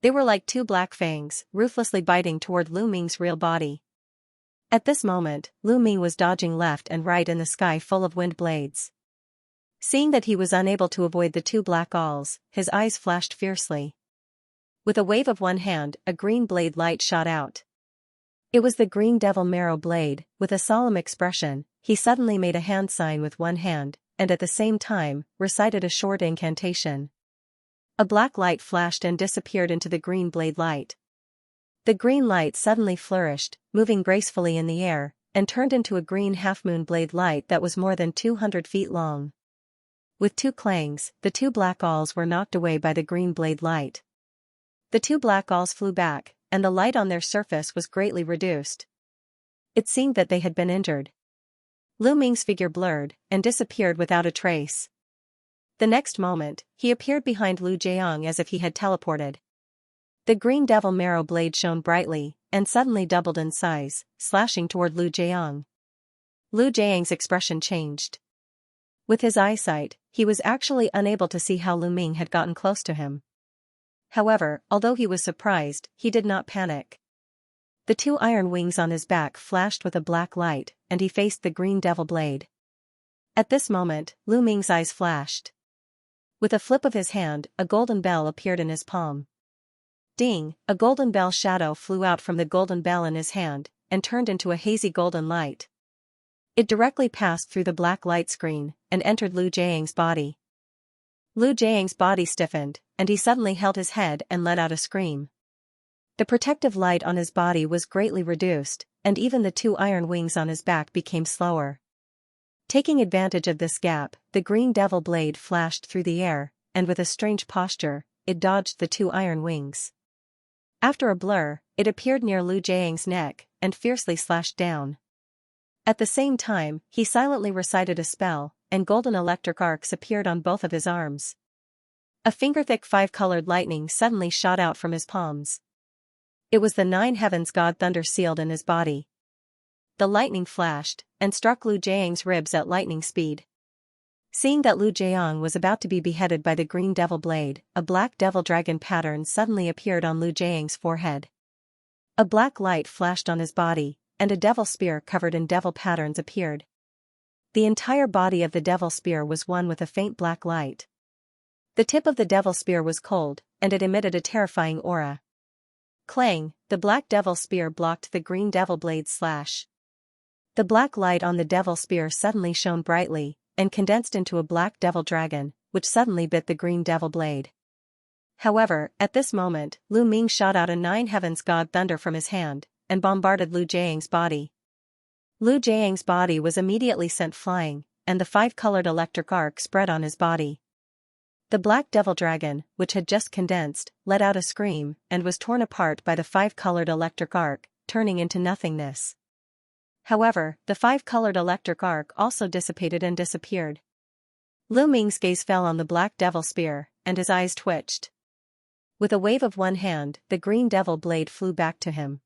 They were like two black fangs, ruthlessly biting toward Lu Ming's real body. At this moment, Lu Ming was dodging left and right in the sky full of wind blades. Seeing that he was unable to avoid the two black awls, his eyes flashed fiercely. With a wave of one hand, a green blade light shot out. It was the green devil marrow blade. With a solemn expression, he suddenly made a hand sign with one hand, and at the same time, recited a short incantation. A black light flashed and disappeared into the green blade light. The green light suddenly flourished, moving gracefully in the air, and turned into a green half-moon blade light that was more than 200 feet long. With two clangs, the two black awls were knocked away by the green blade light. The two black awls flew back, and the light on their surface was greatly reduced. It seemed that they had been injured. Lu Ming's figure blurred, and disappeared without a trace. The next moment, he appeared behind Lu Jiang as if he had teleported. The green devil marrow blade shone brightly, and suddenly doubled in size, slashing toward Lu Jiang. Lu Jiang's expression changed. With his eyesight, he was actually unable to see how Lu Ming had gotten close to him. However, although he was surprised, he did not panic. The two iron wings on his back flashed with a black light, and he faced the green devil blade. At this moment, Lu Ming's eyes flashed. With a flip of his hand, a golden bell appeared in his palm. Ding! A golden bell shadow flew out from the golden bell in his hand, and turned into a hazy golden light. It directly passed through the black light screen, and entered Lu Jiang's body. Lu Jiang's body stiffened, and he suddenly held his head and let out a scream. The protective light on his body was greatly reduced, and even the two iron wings on his back became slower. Taking advantage of this gap, the green devil blade flashed through the air, and with a strange posture, it dodged the two iron wings. After a blur, it appeared near Lu Jiang's neck, and fiercely slashed down. At the same time, he silently recited a spell, and golden electric arcs appeared on both of his arms. A finger-thick five-colored lightning suddenly shot out from his palms. It was the nine heavens god thunder sealed in his body. The lightning flashed, and struck Lu Jiang's ribs at lightning speed. Seeing that Lu Jiang was about to be beheaded by the green devil blade, a black devil dragon pattern suddenly appeared on Lu Jiang's forehead. A black light flashed on his body, and a devil spear covered in devil patterns appeared. The entire body of the devil spear was one with a faint black light. The tip of the devil spear was cold, and it emitted a terrifying aura. Clang! The black devil spear blocked the green devil blade's slash. The black light on the devil spear suddenly shone brightly, and condensed into a black devil dragon, which suddenly bit the green devil blade. However, at this moment, Lu Ming shot out a nine heavens god thunder from his hand, and bombarded Lu Jiang's body. Lu Jiang's body was immediately sent flying, and the five-colored electric arc spread on his body. The black devil dragon, which had just condensed, let out a scream, and was torn apart by the five-colored electric arc, turning into nothingness. However, the five-colored electric arc also dissipated and disappeared. Lu Ming's gaze fell on the black devil spear, and his eyes twitched. With a wave of one hand, the green devil blade flew back to him.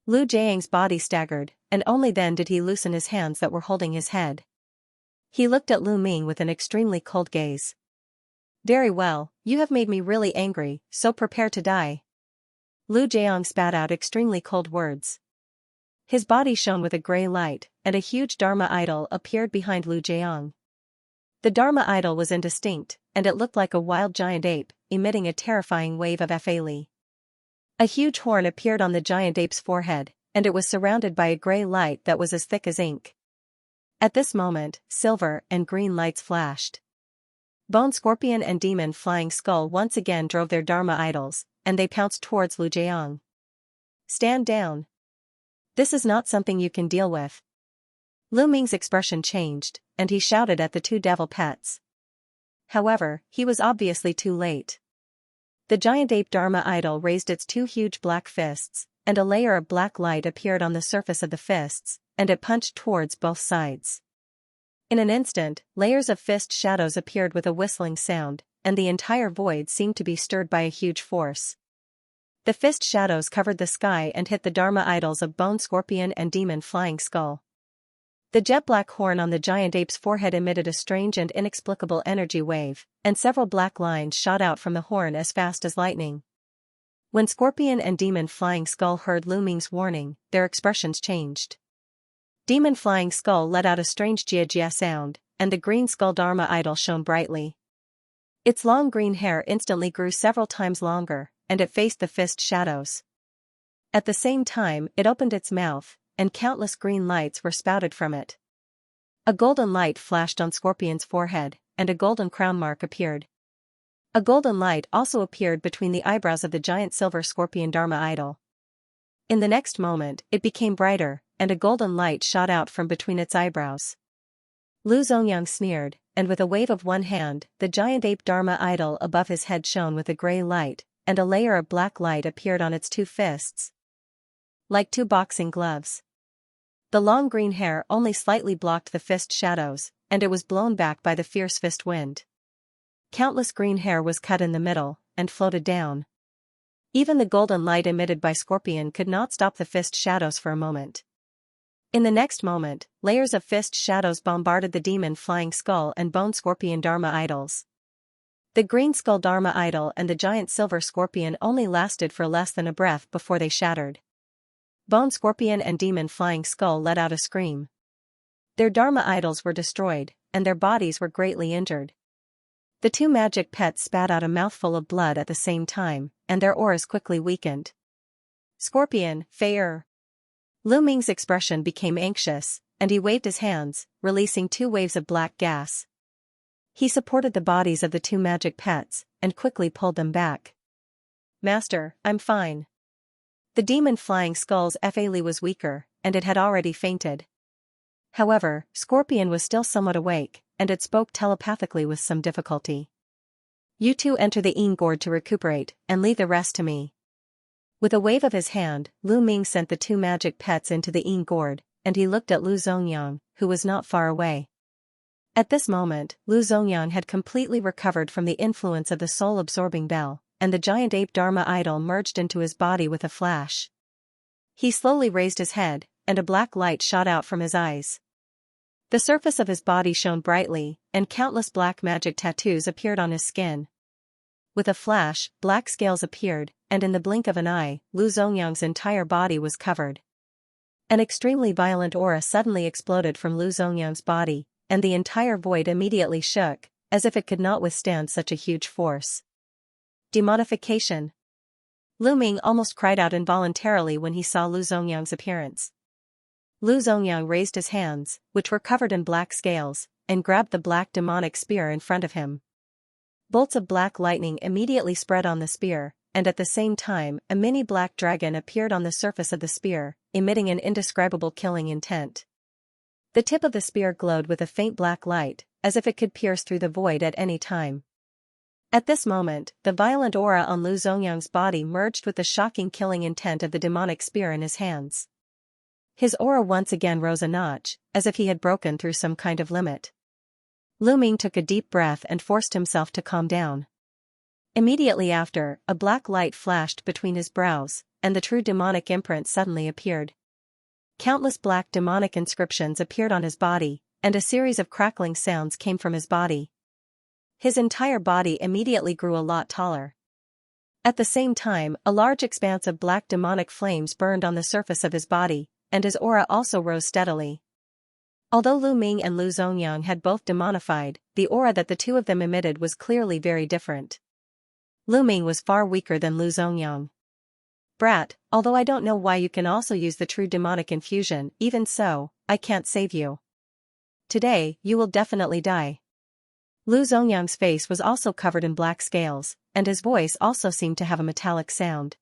Lu Jiang's body staggered, and only then did he loosen his hands that were holding his head. He looked at Lu Ming with an extremely cold gaze. "Very well, you have made me really angry, so prepare to die." Lu Jiang spat out extremely cold words. His body shone with a grey light, and a huge Dharma idol appeared behind Lu Jiang. The Dharma idol was indistinct, and it looked like a wild giant ape, emitting a terrifying wave of Fa. A huge horn appeared on the giant ape's forehead, and it was surrounded by a grey light that was as thick as ink. At this moment, silver and green lights flashed. Bone Scorpion and Demon Flying Skull once again drove their Dharma idols, and they pounced towards Lu Jiang. "Stand down. This is not something you can deal with." Lu Ming's expression changed, and he shouted at the two devil pets. However, he was obviously too late. The giant ape Dharma idol raised its two huge black fists, and a layer of black light appeared on the surface of the fists, and it punched towards both sides. In an instant, layers of fist shadows appeared with a whistling sound, and the entire void seemed to be stirred by a huge force. The fist shadows covered the sky and hit the Dharma idols of Bone Scorpion and Demon Flying Skull. The jet-black horn on the giant ape's forehead emitted a strange and inexplicable energy wave, and several black lines shot out from the horn as fast as lightning. When Scorpion and Demon Flying Skull heard Lu Ming's warning, their expressions changed. Demon Flying Skull let out a strange jia-jia sound, and the green skull Dharma idol shone brightly. Its long green hair instantly grew several times longer, and it faced the fist shadows. At the same time, it opened its mouth, and countless green lights were spouted from it. A golden light flashed on Scorpion's forehead, and a golden crown mark appeared. A golden light also appeared between the eyebrows of the giant silver scorpion Dharma idol. In the next moment, it became brighter, and a golden light shot out from between its eyebrows. Lu Zongyang sneered, and with a wave of one hand, the giant ape Dharma idol above his head shone with a grey light, and a layer of black light appeared on its two fists, like two boxing gloves. The long green hair only slightly blocked the fist shadows, and it was blown back by the fierce fist wind. Countless green hair was cut in the middle, and floated down. Even the golden light emitted by Scorpion could not stop the fist shadows for a moment. In the next moment, layers of fist shadows bombarded the Demon Flying Skull and Bone Scorpion Dharma idols. The green skull Dharma idol and the giant silver scorpion only lasted for less than a breath before they shattered. Bone Scorpion and Demon Flying Skull let out a scream. Their Dharma idols were destroyed, and their bodies were greatly injured. The two magic pets spat out a mouthful of blood at the same time, and their auras quickly weakened. Scorpion, Fei. Lu Ming's expression became anxious, and he waved his hands, releasing two waves of black gas. He supported the bodies of the two magic pets, and quickly pulled them back. Master, I'm fine. The Demon Flying Skull's Fa Li was weaker, and it had already fainted. However, Scorpion was still somewhat awake, and it spoke telepathically with some difficulty. You two enter the Yin Gourd to recuperate, and leave the rest to me. With a wave of his hand, Lu Ming sent the two magic pets into the Yin Gourd, and he looked at Lu Zongyang, who was not far away. At this moment, Lu Zongyang had completely recovered from the influence of the soul-absorbing bell, and the giant ape Dharma idol merged into his body with a flash. He slowly raised his head, and a black light shot out from his eyes. The surface of his body shone brightly, and countless black magic tattoos appeared on his skin. With a flash, black scales appeared, and in the blink of an eye, Lu Zongyang's entire body was covered. An extremely violent aura suddenly exploded from Lu Zongyang's body, and the entire void immediately shook, as if it could not withstand such a huge force. Demonification. Lu Ming almost cried out involuntarily when he saw Lu Zongyang's appearance. Lu Zongyang raised his hands, which were covered in black scales, and grabbed the black demonic spear in front of him. Bolts of black lightning immediately spread on the spear, and at the same time a mini black dragon appeared on the surface of the spear, emitting an indescribable killing intent. The tip of the spear glowed with a faint black light, as if it could pierce through the void at any time. At this moment, the violent aura on Lu Zongyang's body merged with the shocking killing intent of the demonic spear in his hands. His aura once again rose a notch, as if he had broken through some kind of limit. Lu Ming took a deep breath and forced himself to calm down. Immediately after, a black light flashed between his brows, and the true demonic imprint suddenly appeared. Countless black demonic inscriptions appeared on his body, and a series of crackling sounds came from his body. His entire body immediately grew a lot taller. At the same time, a large expanse of black demonic flames burned on the surface of his body, and his aura also rose steadily. Although Lu Ming and Lu Zongyang had both demonified, the aura that the two of them emitted was clearly very different. Lu Ming was far weaker than Lu Zongyang. Brat, although I don't know why you can also use the true demonic infusion, even so, I can't save you. Today, you will definitely die. Lu Zongyang's face was also covered in black scales, and his voice also seemed to have a metallic sound.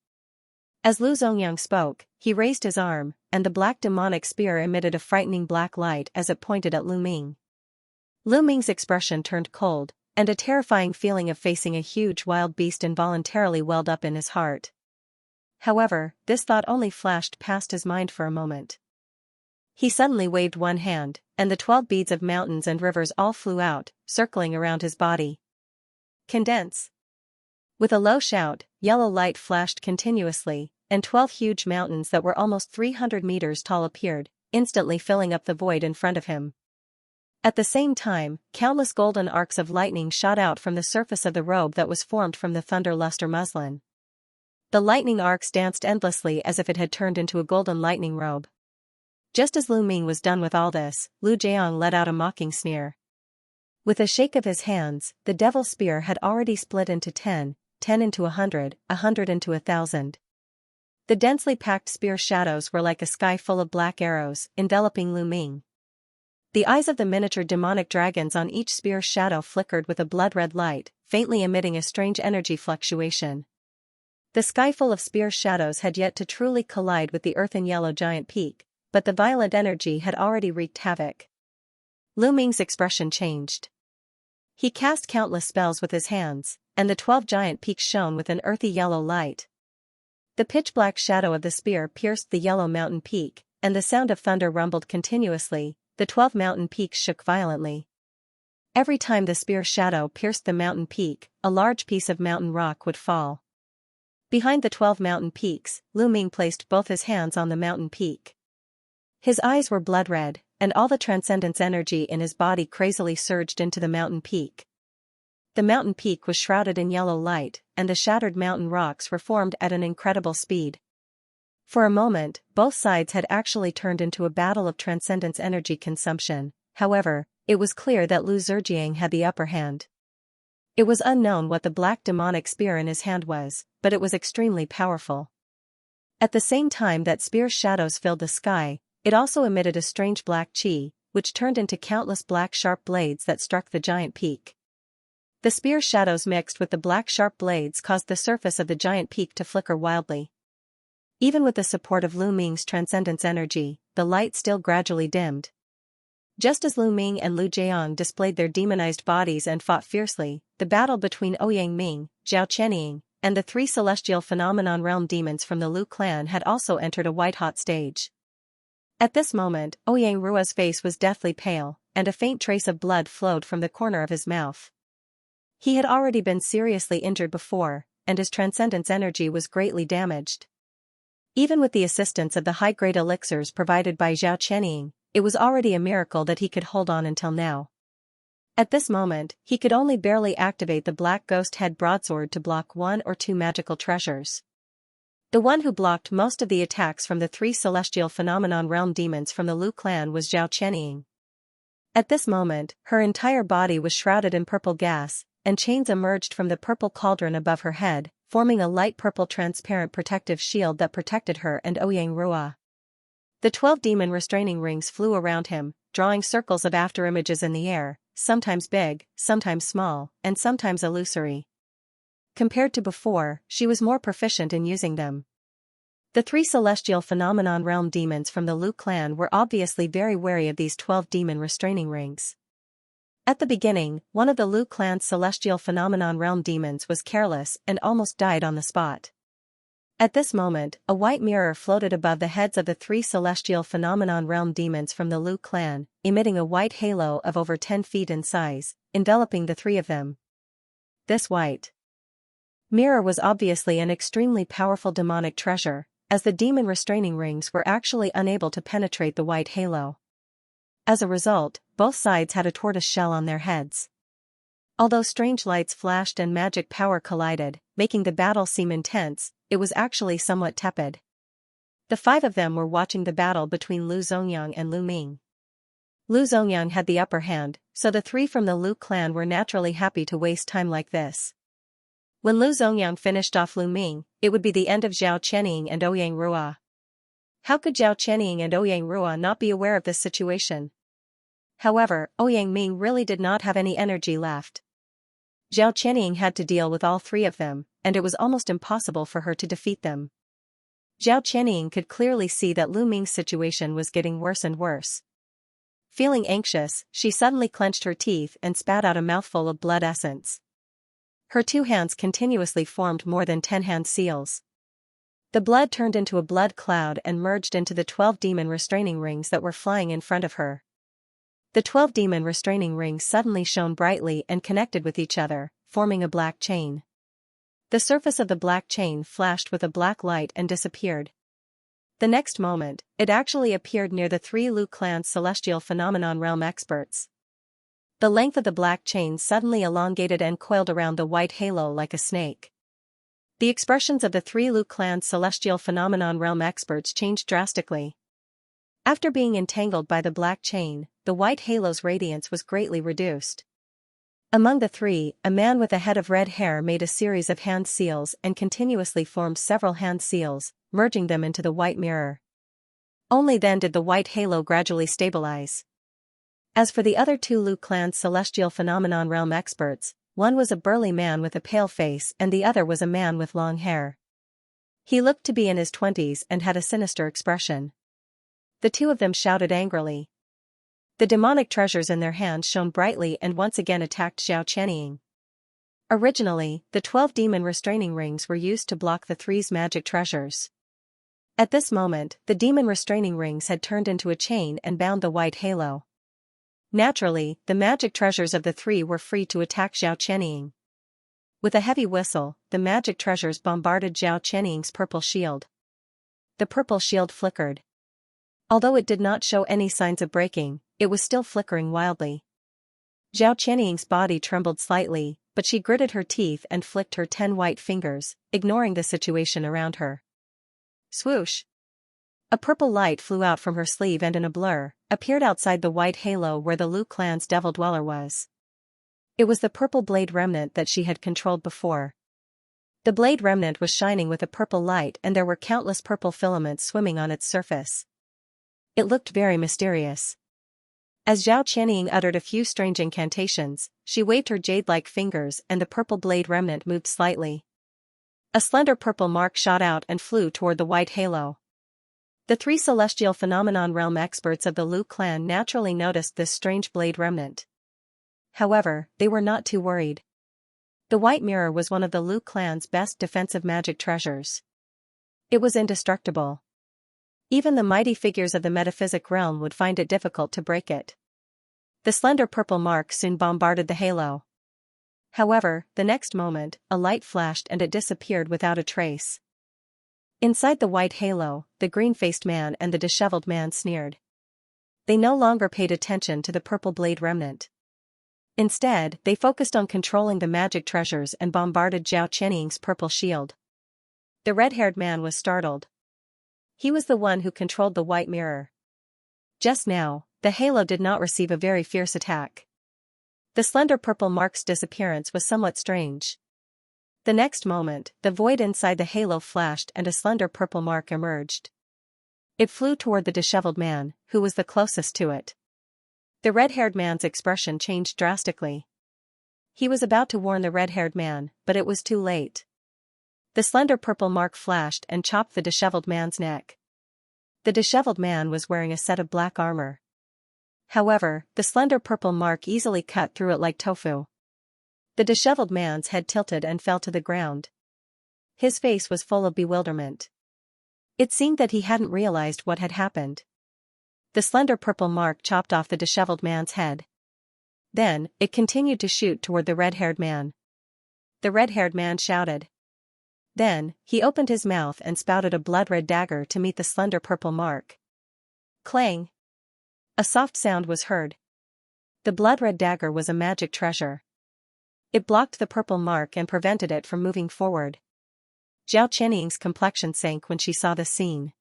As Lu Zongyang spoke, he raised his arm, and the black demonic spear emitted a frightening black light as it pointed at Lu Ming. Lu Ming's expression turned cold, and a terrifying feeling of facing a huge wild beast involuntarily welled up in his heart. However, this thought only flashed past his mind for a moment. He suddenly waved one hand, and the 12 beads of mountains and rivers all flew out, circling around his body. Condense. With a low shout, yellow light flashed continuously, and 12 huge mountains that were almost 300 meters tall appeared, instantly filling up the void in front of him. At the same time, countless golden arcs of lightning shot out from the surface of the robe that was formed from the thunder luster muslin. The lightning arcs danced endlessly as if it had turned into a golden lightning robe. Just as Lu Ming was done with all this, Lu Jiang let out a mocking sneer. With a shake of his hands, the devil spear had already split into 10, 10 into 100, 100 into 1,000. The densely packed spear shadows were like a sky full of black arrows, enveloping Lu Ming. The eyes of the miniature demonic dragons on each spear shadow flickered with a blood-red light, faintly emitting a strange energy fluctuation. The sky full of spear shadows had yet to truly collide with the earthen yellow giant peak, but the violent energy had already wreaked havoc. Lu Ming's expression changed. He cast countless spells with his hands, and the 12 giant peaks shone with an earthy yellow light. The pitch-black shadow of the spear pierced the yellow mountain peak, and the sound of thunder rumbled continuously. The 12 mountain peaks shook violently. Every time the spear shadow pierced the mountain peak, a large piece of mountain rock would fall. Behind the 12 mountain peaks, Lu Ming placed both his hands on the mountain peak. His eyes were blood-red, and all the transcendence energy in his body crazily surged into the mountain peak. The mountain peak was shrouded in yellow light, and the shattered mountain rocks were formed at an incredible speed. For a moment, both sides had actually turned into a battle of transcendence energy consumption. However, it was clear that Lu Zhejiang had the upper hand. It was unknown what the black demonic spear in his hand was, but it was extremely powerful. At the same time that spear's shadows filled the sky, it also emitted a strange black chi, which turned into countless black sharp blades that struck the giant peak. The spear's shadows mixed with the black sharp blades caused the surface of the giant peak to flicker wildly. Even with the support of Lu Ming's transcendence energy, the light still gradually dimmed. Just as Lu Ming and Lu Jiang displayed their demonized bodies and fought fiercely, the battle between Ouyang Ming, Zhao Chenying, and the three celestial phenomenon realm demons from the Lu clan had also entered a white-hot stage. At this moment, Ouyang Rua's face was deathly pale, and a faint trace of blood flowed from the corner of his mouth. He had already been seriously injured before, and his transcendence energy was greatly damaged. Even with the assistance of the high-grade elixirs provided by Zhao Chenying, it was already a miracle that he could hold on until now. At this moment, he could only barely activate the Black Ghost Head broadsword to block one or two magical treasures. The one who blocked most of the attacks from the three celestial phenomenon realm demons from the Lu clan was Zhao Chenying. At this moment, her entire body was shrouded in purple gas, and chains emerged from the purple cauldron above her head, forming a light purple transparent protective shield that protected her and Ouyang Rua. The 12 demon restraining rings flew around him, drawing circles of afterimages in the air, sometimes big, sometimes small, and sometimes illusory. Compared to before, she was more proficient in using them. The three celestial phenomenon realm demons from the Lu clan were obviously very wary of these 12 demon restraining rings. At the beginning, one of the Lu clan's celestial phenomenon realm demons was careless and almost died on the spot. At this moment, a white mirror floated above the heads of the three celestial phenomenon realm demons from the Lu clan, emitting a white halo of over 10 feet in size, enveloping the three of them. This white mirror was obviously an extremely powerful demonic treasure, as the demon restraining rings were actually unable to penetrate the white halo. As a result, both sides had a tortoise shell on their heads. Although strange lights flashed and magic power collided, making the battle seem intense, it was actually somewhat tepid. The 5 of them were watching the battle between Lu Zongyang and Lu Ming. Lu Zongyang had the upper hand, so the 3 from the Lu clan were naturally happy to waste time like this. When Lu Zongyang finished off Lu Ming, it would be the end of Zhao Chenying and Ouyang Rua. How could Zhao Chenying and Ouyang Rua not be aware of this situation? However, Ouyang Ming really did not have any energy left. Zhao Chenying had to deal with all 3 of them, and it was almost impossible for her to defeat them. Zhao Chenying could clearly see that Lu Ming's situation was getting worse and worse. Feeling anxious, she suddenly clenched her teeth and spat out a mouthful of blood essence. Her 2 hands continuously formed more than 10 hand seals. The blood turned into a blood cloud and merged into the 12 demon restraining rings that were flying in front of her. The 12 demon restraining rings suddenly shone brightly and connected with each other, forming a black chain. The surface of the black chain flashed with a black light and disappeared. The next moment, it actually appeared near the 3 Lu clan's celestial phenomenon realm experts. The length of the black chain suddenly elongated and coiled around the white halo like a snake. The expressions of the 3 Lu clan's celestial phenomenon realm experts changed drastically. After being entangled by the black chain, the white halo's radiance was greatly reduced. Among the 3, a man with a head of red hair made a series of hand seals and continuously formed several hand seals, merging them into the white mirror. Only then did the white halo gradually stabilize. As for the other 2 Lu clan's celestial phenomenon realm experts, one was a burly man with a pale face and the other was a man with long hair. He looked to be in his 20s and had a sinister expression. The 2 of them shouted angrily. The demonic treasures in their hands shone brightly and once again attacked Zhao Chenying. Originally, the 12 demon restraining rings were used to block the 3's magic treasures. At this moment, the demon restraining rings had turned into a chain and bound the white halo. Naturally, the magic treasures of the 3 were free to attack Zhao Chenying. With a heavy whistle, the magic treasures bombarded Zhao Chenying's purple shield. The purple shield flickered. Although it did not show any signs of breaking, it was still flickering wildly. Zhao Chenying's body trembled slightly, but she gritted her teeth and flicked her 10 white fingers, ignoring the situation around her. Swoosh! A purple light flew out from her sleeve and in a blur, appeared outside the white halo where the Lu clan's devil dweller was. It was the purple blade remnant that she had controlled before. The blade remnant was shining with a purple light and there were countless purple filaments swimming on its surface. It looked very mysterious. As Zhao Qianying uttered a few strange incantations, she waved her jade-like fingers and the purple blade remnant moved slightly. A slender purple mark shot out and flew toward the white halo. The three celestial phenomenon realm experts of the Lu clan naturally noticed this strange blade remnant. However, they were not too worried. The white mirror was one of the Lu clan's best defensive magic treasures. It was indestructible. Even the mighty figures of the metaphysic realm would find it difficult to break it. The slender purple mark soon bombarded the halo. However, the next moment, a light flashed and it disappeared without a trace. Inside the white halo, the green-faced man and the disheveled man sneered. They no longer paid attention to the purple blade remnant. Instead, they focused on controlling the magic treasures and bombarded Zhao Qianying's purple shield. The red-haired man was startled. He was the one who controlled the white mirror. Just now, the halo did not receive a very fierce attack. The slender purple mark's disappearance was somewhat strange. The next moment, the void inside the halo flashed and a slender purple mark emerged. It flew toward the disheveled man, who was the closest to it. The red-haired man's expression changed drastically. He was about to warn the red-haired man, but it was too late. The slender purple mark flashed and chopped the disheveled man's neck. The disheveled man was wearing a set of black armor. However, the slender purple mark easily cut through it like tofu. The disheveled man's head tilted and fell to the ground. His face was full of bewilderment. It seemed that he hadn't realized what had happened. The slender purple mark chopped off the disheveled man's head. Then, it continued to shoot toward the red-haired man. The red-haired man shouted. Then, he opened his mouth and spouted a blood-red dagger to meet the slender purple mark. Clang! A soft sound was heard. The blood-red dagger was a magic treasure. It blocked the purple mark and prevented it from moving forward. Zhao Qianying's complexion sank when she saw the scene.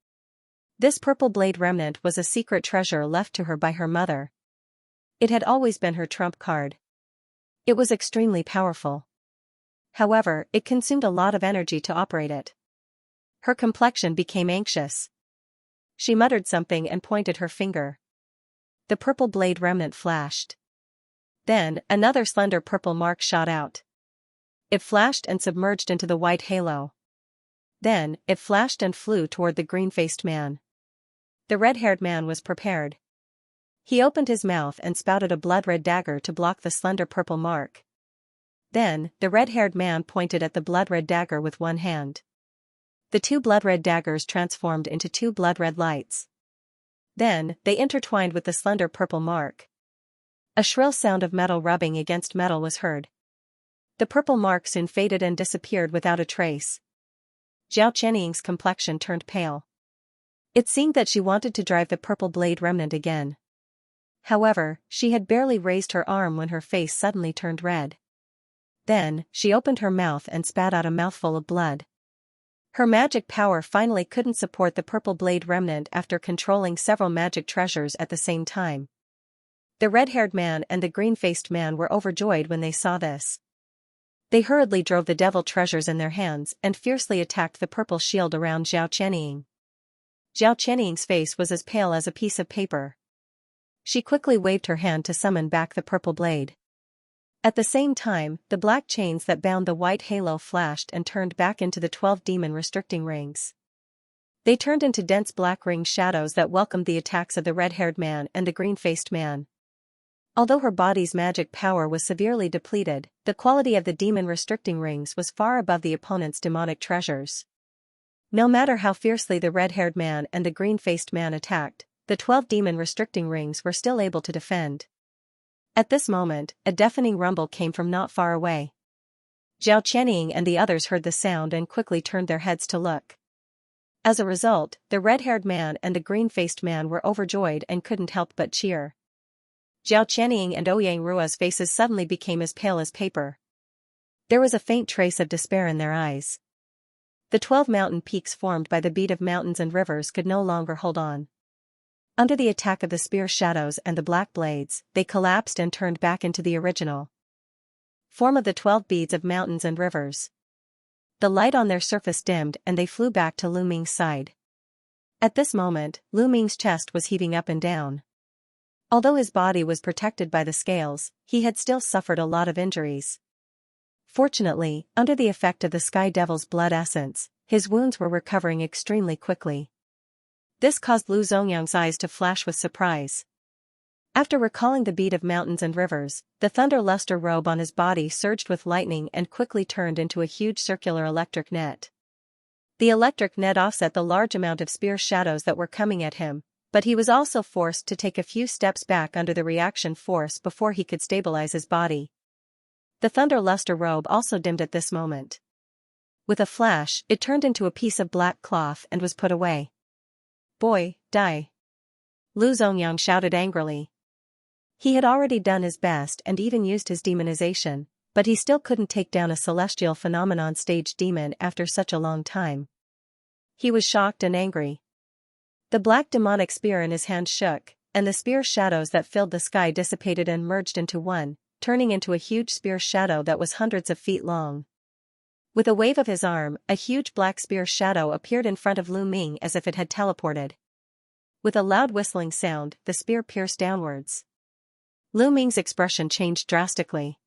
This purple blade remnant was a secret treasure left to her by her mother. It had always been her trump card. It was extremely powerful. However, it consumed a lot of energy to operate it. Her complexion became anxious. She muttered something and pointed her finger. The purple blade remnant flashed. Then, another slender purple mark shot out. It flashed and submerged into the white halo. Then, it flashed and flew toward the green-faced man. The red-haired man was prepared. He opened his mouth and spouted a blood-red dagger to block the slender purple mark. Then, the red-haired man pointed at the blood-red dagger with one hand. The two blood-red daggers transformed into two blood-red lights. Then, they intertwined with the slender purple mark. A shrill sound of metal rubbing against metal was heard. The purple mark soon faded and disappeared without a trace. Zhao Qianying's complexion turned pale. It seemed that she wanted to drive the purple blade remnant again. However, she had barely raised her arm when her face suddenly turned red. Then, she opened her mouth and spat out a mouthful of blood. Her magic power finally couldn't support the purple blade remnant after controlling several magic treasures at the same time. The red-haired man and the green-faced man were overjoyed when they saw this. They hurriedly drove the devil treasures in their hands and fiercely attacked the purple shield around Zhao Qianying. Zhao Qianying's face was as pale as a piece of paper. She quickly waved her hand to summon back the purple blade. At the same time, the black chains that bound the white halo flashed and turned back into the 12 demon restricting rings. They turned into dense black ring shadows that welcomed the attacks of the red-haired man and the green-faced man. Although her body's magic power was severely depleted, the quality of the demon restricting rings was far above the opponent's demonic treasures. No matter how fiercely the red-haired man and the green-faced man attacked, the 12 demon restricting rings were still able to defend. At this moment, a deafening rumble came from not far away. Zhao Qianying and the others heard the sound and quickly turned their heads to look. As a result, the red-haired man and the green-faced man were overjoyed and couldn't help but cheer. Zhao Qianying and Ouyang Rua's faces suddenly became as pale as paper. There was a faint trace of despair in their eyes. The 12 mountain peaks formed by the beat of mountains and rivers could no longer hold on. Under the attack of the spear shadows and the black blades, they collapsed and turned back into the original form of the 12 beads of mountains and rivers. The light on their surface dimmed and they flew back to Lu Ming's side. At this moment, Lu Ming's chest was heaving up and down. Although his body was protected by the scales, he had still suffered a lot of injuries. Fortunately, under the effect of the Sky Devil's blood essence, his wounds were recovering extremely quickly. This caused Lu Zongyang's eyes to flash with surprise. After recalling the beat of mountains and rivers, the thunder luster robe on his body surged with lightning and quickly turned into a huge circular electric net. The electric net offset the large amount of spear shadows that were coming at him, but he was also forced to take a few steps back under the reaction force before he could stabilize his body. The thunder luster robe also dimmed at this moment. With a flash, it turned into a piece of black cloth and was put away. "Boy, die!" Lu Zongyang shouted angrily. He had already done his best and even used his demonization, but he still couldn't take down a celestial phenomenon stage demon after such a long time. He was shocked and angry. The black demonic spear in his hand shook, and the spear shadows that filled the sky dissipated and merged into one, turning into a huge spear shadow that was hundreds of feet long. With a wave of his arm, a huge black spear shadow appeared in front of Lu Ming as if it had teleported. With a loud whistling sound, the spear pierced downwards. Lu Ming's expression changed drastically.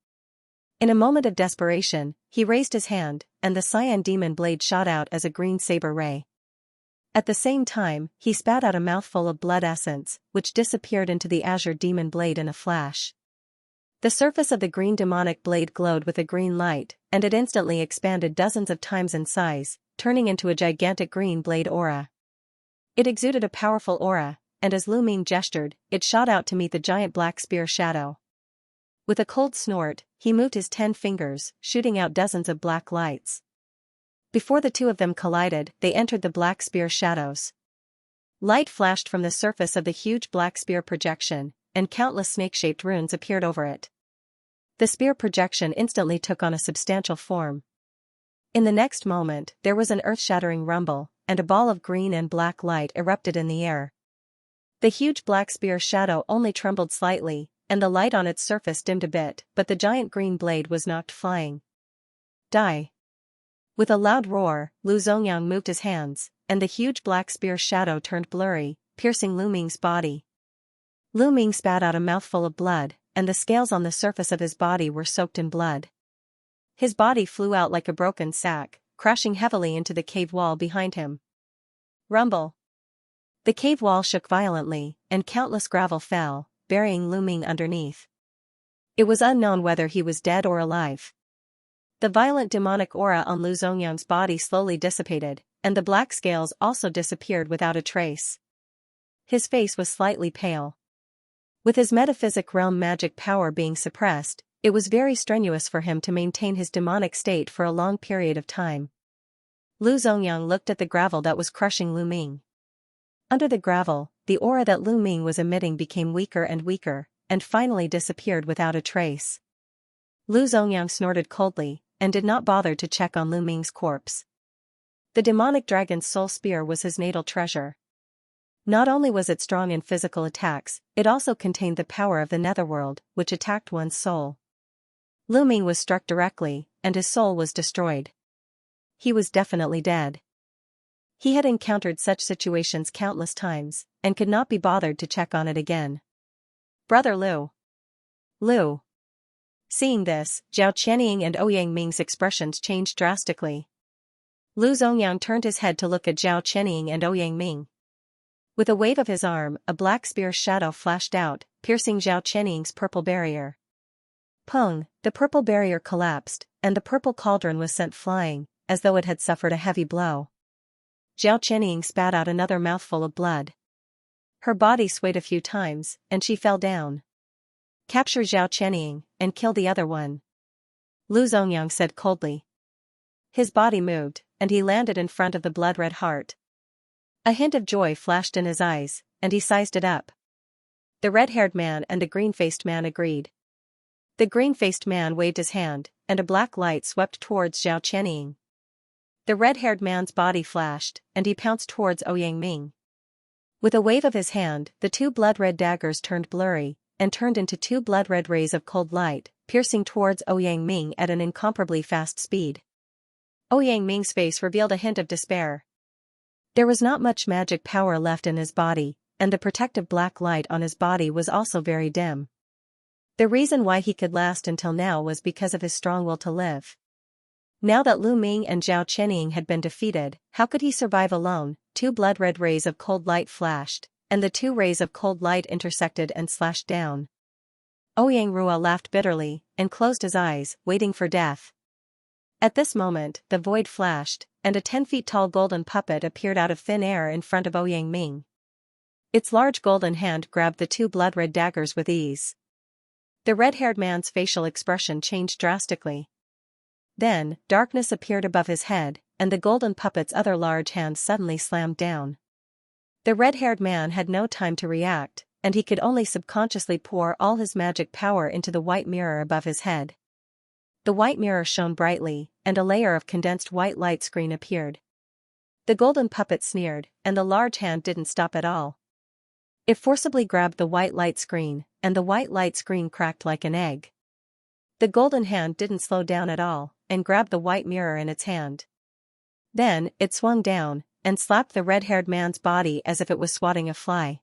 In a moment of desperation, he raised his hand, and the cyan demon blade shot out as a green saber ray. At the same time, he spat out a mouthful of blood essence, which disappeared into the azure demon blade in a flash. The surface of the green demonic blade glowed with a green light, and it instantly expanded dozens of times in size, turning into a gigantic green blade aura. It exuded a powerful aura, and as Lu Ming gestured, it shot out to meet the giant black spear shadow. With a cold snort, he moved his 10 fingers, shooting out dozens of black lights. Before the two of them collided, they entered the black spear shadows. Light flashed from the surface of the huge black spear projection, and countless snake-shaped runes appeared over it. The spear projection instantly took on a substantial form. In the next moment, there was an earth-shattering rumble, and a ball of green and black light erupted in the air. The huge black spear shadow only trembled slightly, and the light on its surface dimmed a bit, but the giant green blade was knocked flying. "Die!" With a loud roar, Lu Zongyang moved his hands, and the huge black spear shadow turned blurry, piercing Lu Ming's body. Lu Ming spat out a mouthful of blood, and the scales on the surface of his body were soaked in blood. His body flew out like a broken sack, crashing heavily into the cave wall behind him. Rumble! The cave wall shook violently, and countless gravel fell, burying Lu Ming underneath. It was unknown whether he was dead or alive. The violent demonic aura on Lu Zongyang's body slowly dissipated, and the black scales also disappeared without a trace. His face was slightly pale. With his metaphysic realm magic power being suppressed, it was very strenuous for him to maintain his demonic state for a long period of time. Lu Zongyang looked at the gravel that was crushing Lu Ming. Under the gravel, the aura that Lu Ming was emitting became weaker and weaker, and finally disappeared without a trace. Lu Zongyang snorted coldly, and did not bother to check on Lu Ming's corpse. The demonic dragon's soul spear was his natal treasure. Not only was it strong in physical attacks, it also contained the power of the netherworld, which attacked one's soul. Lu Ming was struck directly, and his soul was destroyed. He was definitely dead. He had encountered such situations countless times, and could not be bothered to check on it again. "Brother Lu." "Lu." Seeing this, Zhao Qianying and Ouyang Ming's expressions changed drastically. Lu Zongyang turned his head to look at Zhao Qianying and Ouyang Ming. With a wave of his arm, a black spear shadow flashed out, piercing Zhao Qianying's purple barrier. Pung, the purple barrier collapsed, and the purple cauldron was sent flying, as though it had suffered a heavy blow. Zhao Qianying spat out another mouthful of blood. Her body swayed a few times, and she fell down. "Capture Zhao Qianying, and kill the other one," Lu Zongyang said coldly. His body moved, and he landed in front of the blood-red heart. A hint of joy flashed in his eyes, and he sized it up. The red-haired man and the green-faced man agreed. The green-faced man waved his hand, and a black light swept towards Zhao Qianying. The red-haired man's body flashed, and he pounced towards Ouyang Ming. With a wave of his hand, the two blood-red daggers turned blurry, and turned into two blood-red rays of cold light, piercing towards Ouyang Ming at an incomparably fast speed. Ouyang Ming's face revealed a hint of despair. There was not much magic power left in his body, and the protective black light on his body was also very dim. The reason why he could last until now was because of his strong will to live. Now that Lu Ming and Zhao Qianying had been defeated, how could he survive alone? Two blood-red rays of cold light flashed, and the two rays of cold light intersected and slashed down. Ouyang Rua laughed bitterly, and closed his eyes, waiting for death. At this moment, the void flashed, and a 10-feet-tall golden puppet appeared out of thin air in front of Ouyang Ming. Its large golden hand grabbed the two blood-red daggers with ease. The red-haired man's facial expression changed drastically. Then, darkness appeared above his head, and the golden puppet's other large hand suddenly slammed down. The red-haired man had no time to react, and he could only subconsciously pour all his magic power into the white mirror above his head. The white mirror shone brightly, and a layer of condensed white light screen appeared. The golden puppet sneered, and the large hand didn't stop at all. It forcibly grabbed the white light screen, and the white light screen cracked like an egg. The golden hand didn't slow down at all, and grabbed the white mirror in its hand. Then, it swung down, and slapped the red-haired man's body as if it was swatting a fly.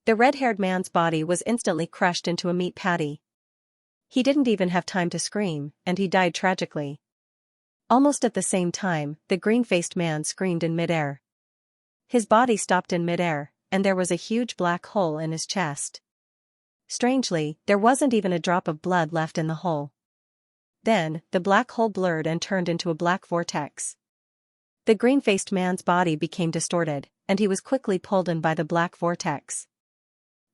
The red-haired man's body was instantly crushed into a meat patty. He didn't even have time to scream, and he died tragically. Almost at the same time, the green-faced man screamed in midair. His body stopped in midair, and there was a huge black hole in his chest. Strangely, there wasn't even a drop of blood left in the hole. Then, the black hole blurred and turned into a black vortex. The green-faced man's body became distorted, and he was quickly pulled in by the black vortex.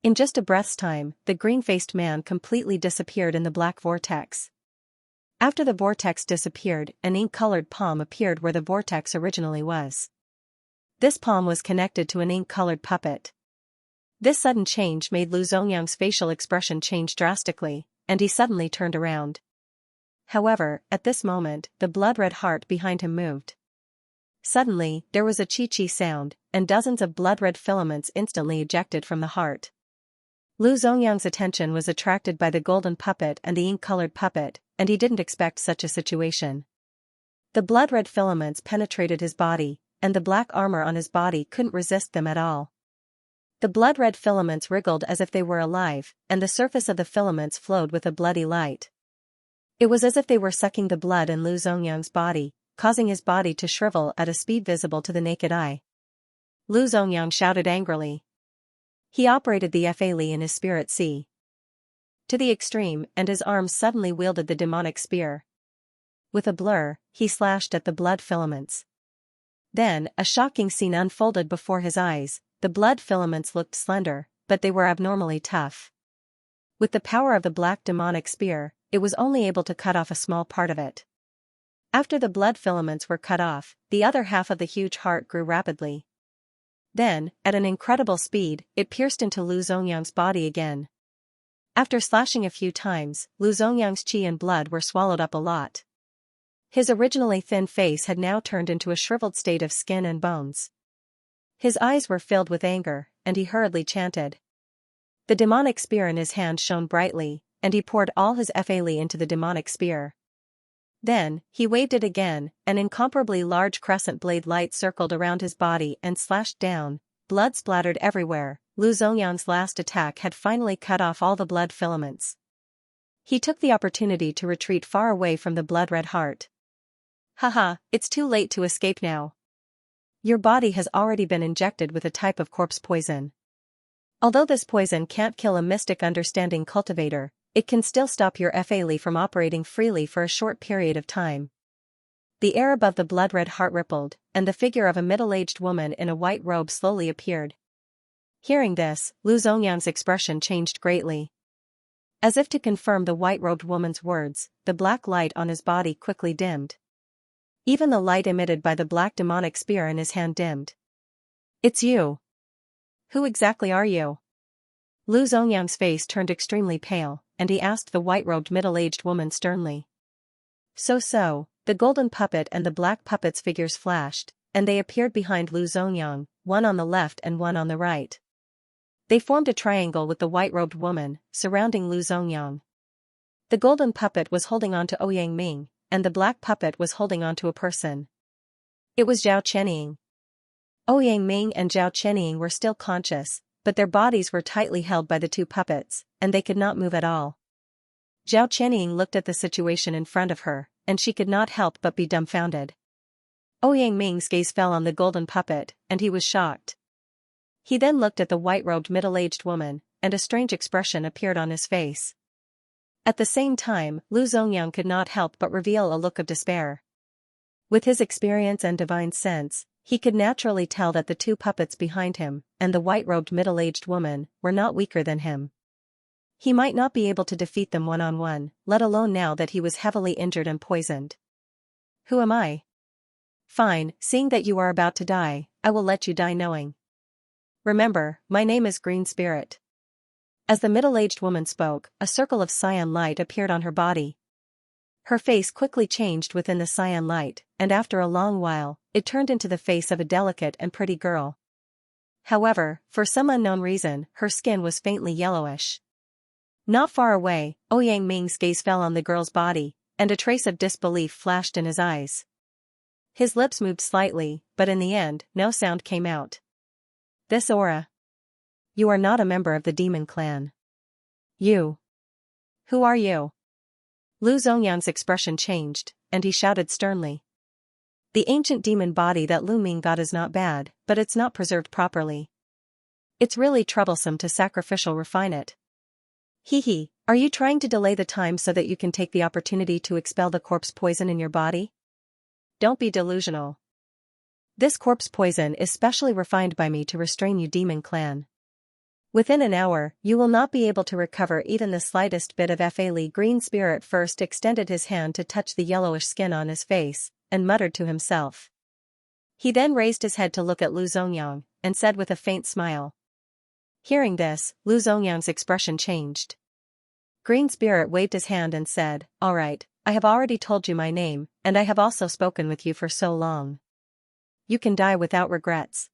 In just a breath's time, the green-faced man completely disappeared in the black vortex. After the vortex disappeared, an ink-colored palm appeared where the vortex originally was. This palm was connected to an ink-colored puppet. This sudden change made Lu Zongyang's facial expression change drastically, and he suddenly turned around. However, at this moment, the blood-red heart behind him moved. Suddenly, there was a chi-chi sound, and dozens of blood-red filaments instantly ejected from the heart. Lu Zongyang's attention was attracted by the golden puppet and the ink-colored puppet, and he didn't expect such a situation. The blood-red filaments penetrated his body, and the black armor on his body couldn't resist them at all. The blood-red filaments wriggled as if they were alive, and the surface of the filaments flowed with a bloody light. It was as if they were sucking the blood in Lu Zongyang's body, causing his body to shrivel at a speed visible to the naked eye. Lu Zongyang shouted angrily. He operated the Fa Li in his spirit sea to the extreme, and his arms suddenly wielded the demonic spear. With a blur, he slashed at the blood filaments. Then, a shocking scene unfolded before his eyes. The blood filaments looked slender, but they were abnormally tough. With the power of the black demonic spear, it was only able to cut off a small part of it. After the blood filaments were cut off, the other half of the huge heart grew rapidly. Then, at an incredible speed, it pierced into Lu Zongyang's body again. After slashing a few times, Lu Zongyang's qi and blood were swallowed up a lot. His originally thin face had now turned into a shriveled state of skin and bones. His eyes were filled with anger, and he hurriedly chanted. The demonic spear in his hand shone brightly, and he poured all his Fa Li into the demonic spear. Then, he waved it again, an incomparably large crescent blade light circled around his body and slashed down, blood splattered everywhere. Lu Zongyang's last attack had finally cut off all the blood filaments. He took the opportunity to retreat far away from the blood-red heart. Haha, it's too late to escape now. Your body has already been injected with a type of corpse poison. Although this poison can't kill a mystic understanding cultivator, it can still stop your Fa Li from operating freely for a short period of time. The air above the blood-red heart rippled, and the figure of a middle-aged woman in a white robe slowly appeared. Hearing this, Lu Zongyang's expression changed greatly. As if to confirm the white-robed woman's words, the black light on his body quickly dimmed. Even the light emitted by the black demonic spear in his hand dimmed. It's you. Who exactly are you? Lu Zongyang's face turned extremely pale, and he asked the white-robed middle-aged woman sternly. So, the the golden puppet and the black puppet's figures flashed, and they appeared behind Lu Zongyang, one on the left and one on the right. They formed a triangle with the white-robed woman, surrounding Lu Zongyang. The golden puppet was holding on to Ouyang Ming, and the black puppet was holding on to a person. It was Zhao Chenying. Ouyang Ming and Zhao Chenying were still conscious, but their bodies were tightly held by the two puppets, and they could not move at all. Zhao Chenying looked at the situation in front of her, and she could not help but be dumbfounded. Ouyang Ming's gaze fell on the golden puppet, and he was shocked. He then looked at the white-robed middle-aged woman, and a strange expression appeared on his face. At the same time, Lu Zongyang could not help but reveal a look of despair. With his experience and divine sense, he could naturally tell that the two puppets behind him, and the white-robed middle-aged woman, were not weaker than him. He might not be able to defeat them one-on-one, let alone now that he was heavily injured and poisoned. Who am I? Fine, seeing that you are about to die, I will let you die knowing. Remember, my name is Green Spirit. As the middle-aged woman spoke, a circle of cyan light appeared on her body. Her face quickly changed within the cyan light, and after a long while, it turned into the face of a delicate and pretty girl. However, for some unknown reason, her skin was faintly yellowish. Not far away, Ouyang Ming's gaze fell on the girl's body, and a trace of disbelief flashed in his eyes. His lips moved slightly, but in the end, no sound came out. This aura. You are not a member of the demon clan. You. Who are you? Lu Zongyang's expression changed, and he shouted sternly. The ancient demon body that Lu Ming got is not bad, but it's not preserved properly. It's really troublesome to sacrificial refine it. Hee, are you trying to delay the time so that you can take the opportunity to expel the corpse poison in your body? Don't be delusional. This corpse poison is specially refined by me to restrain you, demon clan. Within an hour, you will not be able to recover even the slightest bit of Fa. Green Spirit first extended his hand to touch the yellowish skin on his face, and muttered to himself. He then raised his head to look at Lu Zongyang, and said with a faint smile. Hearing this, Lu Zongyang's expression changed. Green Spirit waved his hand and said, All right, I have already told you my name, and I have also spoken with you for so long. You can die without regrets.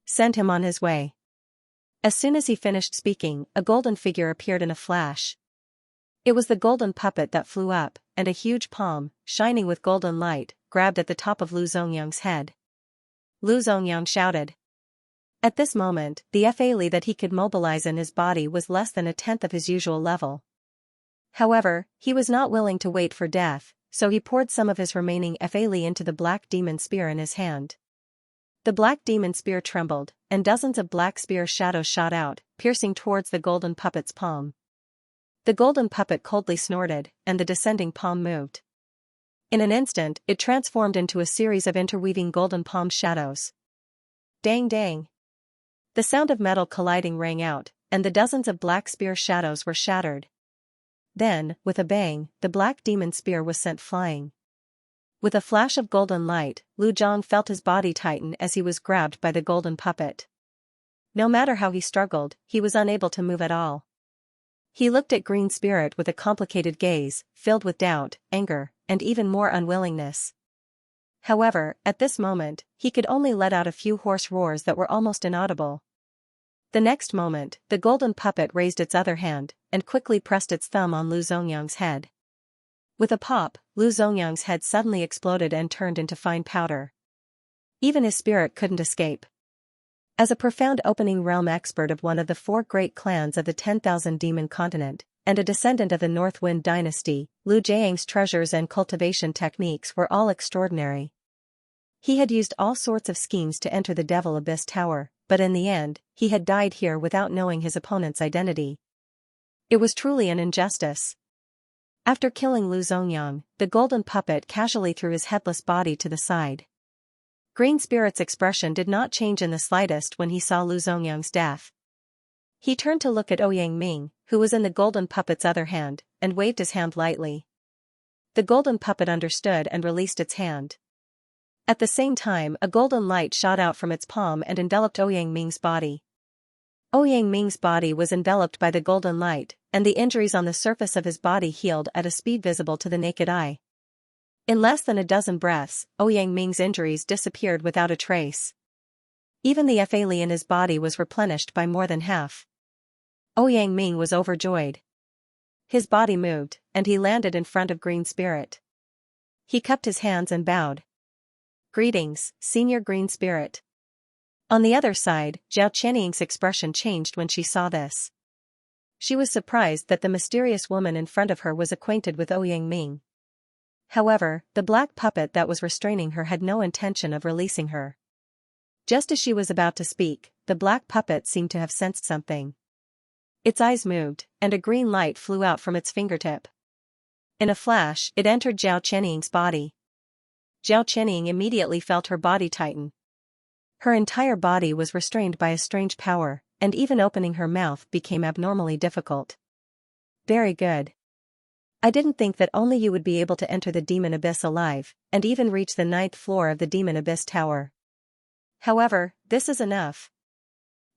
Send him on his way. As soon as he finished speaking, a golden figure appeared in a flash. It was the golden puppet that flew up, and a huge palm, shining with golden light, grabbed at the top of Lu Zongyang's head. Lu Zongyang shouted. At this moment, the Fa that he could mobilize in his body was less than a tenth of his usual level. However, he was not willing to wait for death, so he poured some of his remaining Fa into the black demon spear in his hand. The black demon spear trembled, and dozens of black spear shadows shot out, piercing towards the golden puppet's palm. The golden puppet coldly snorted, and the descending palm moved. In an instant, it transformed into a series of interweaving golden palm shadows. Dang dang! The sound of metal colliding rang out, and the dozens of black spear shadows were shattered. Then, with a bang, the black demon spear was sent flying. With a flash of golden light, Lu Zhang felt his body tighten as he was grabbed by the golden puppet. No matter how he struggled, he was unable to move at all. He looked at Green Spirit with a complicated gaze, filled with doubt, anger, and even more unwillingness. However, at this moment, he could only let out a few hoarse roars that were almost inaudible. The next moment, the golden puppet raised its other hand, and quickly pressed its thumb on Lu Zongyang's head. With a pop, Lu Zongyang's head suddenly exploded and turned into fine powder. Even his spirit couldn't escape. As a profound opening realm expert of one of the 4 great clans of the 10,000 Demon Continent, and a descendant of the North Wind dynasty, Lu Jiang's treasures and cultivation techniques were all extraordinary. He had used all sorts of schemes to enter the Devil Abyss Tower, but in the end, he had died here without knowing his opponent's identity. It was truly an injustice. After killing Lu Zongyang, the golden puppet casually threw his headless body to the side. Green Spirit's expression did not change in the slightest when he saw Lu Zongyang's death. He turned to look at Ouyang Ming, who was in the golden puppet's other hand, and waved his hand lightly. The golden puppet understood and released its hand. At the same time, a golden light shot out from its palm and enveloped Ouyang Ming's body. Ouyang Ming's body was enveloped by the golden light, and the injuries on the surface of his body healed at a speed visible to the naked eye. In less than a dozen breaths, Ouyang Ming's injuries disappeared without a trace. Even the Fa in his body was replenished by more than half. Ouyang Ming was overjoyed. His body moved, and he landed in front of Green Spirit. He cupped his hands and bowed. "Greetings, Senior Green Spirit." On the other side, Zhao Qianying's expression changed when she saw this. She was surprised that the mysterious woman in front of her was acquainted with Ouyang Ming. However, the black puppet that was restraining her had no intention of releasing her. Just as she was about to speak, the black puppet seemed to have sensed something. Its eyes moved, and a green light flew out from its fingertip. In a flash, it entered Zhao Qianying's body. Zhao Qianying immediately felt her body tighten. Her entire body was restrained by a strange power, and even opening her mouth became abnormally difficult. "Very good. I didn't think that only you would be able to enter the demon abyss alive, and even reach the 9th floor of the demon abyss tower. However, this is enough.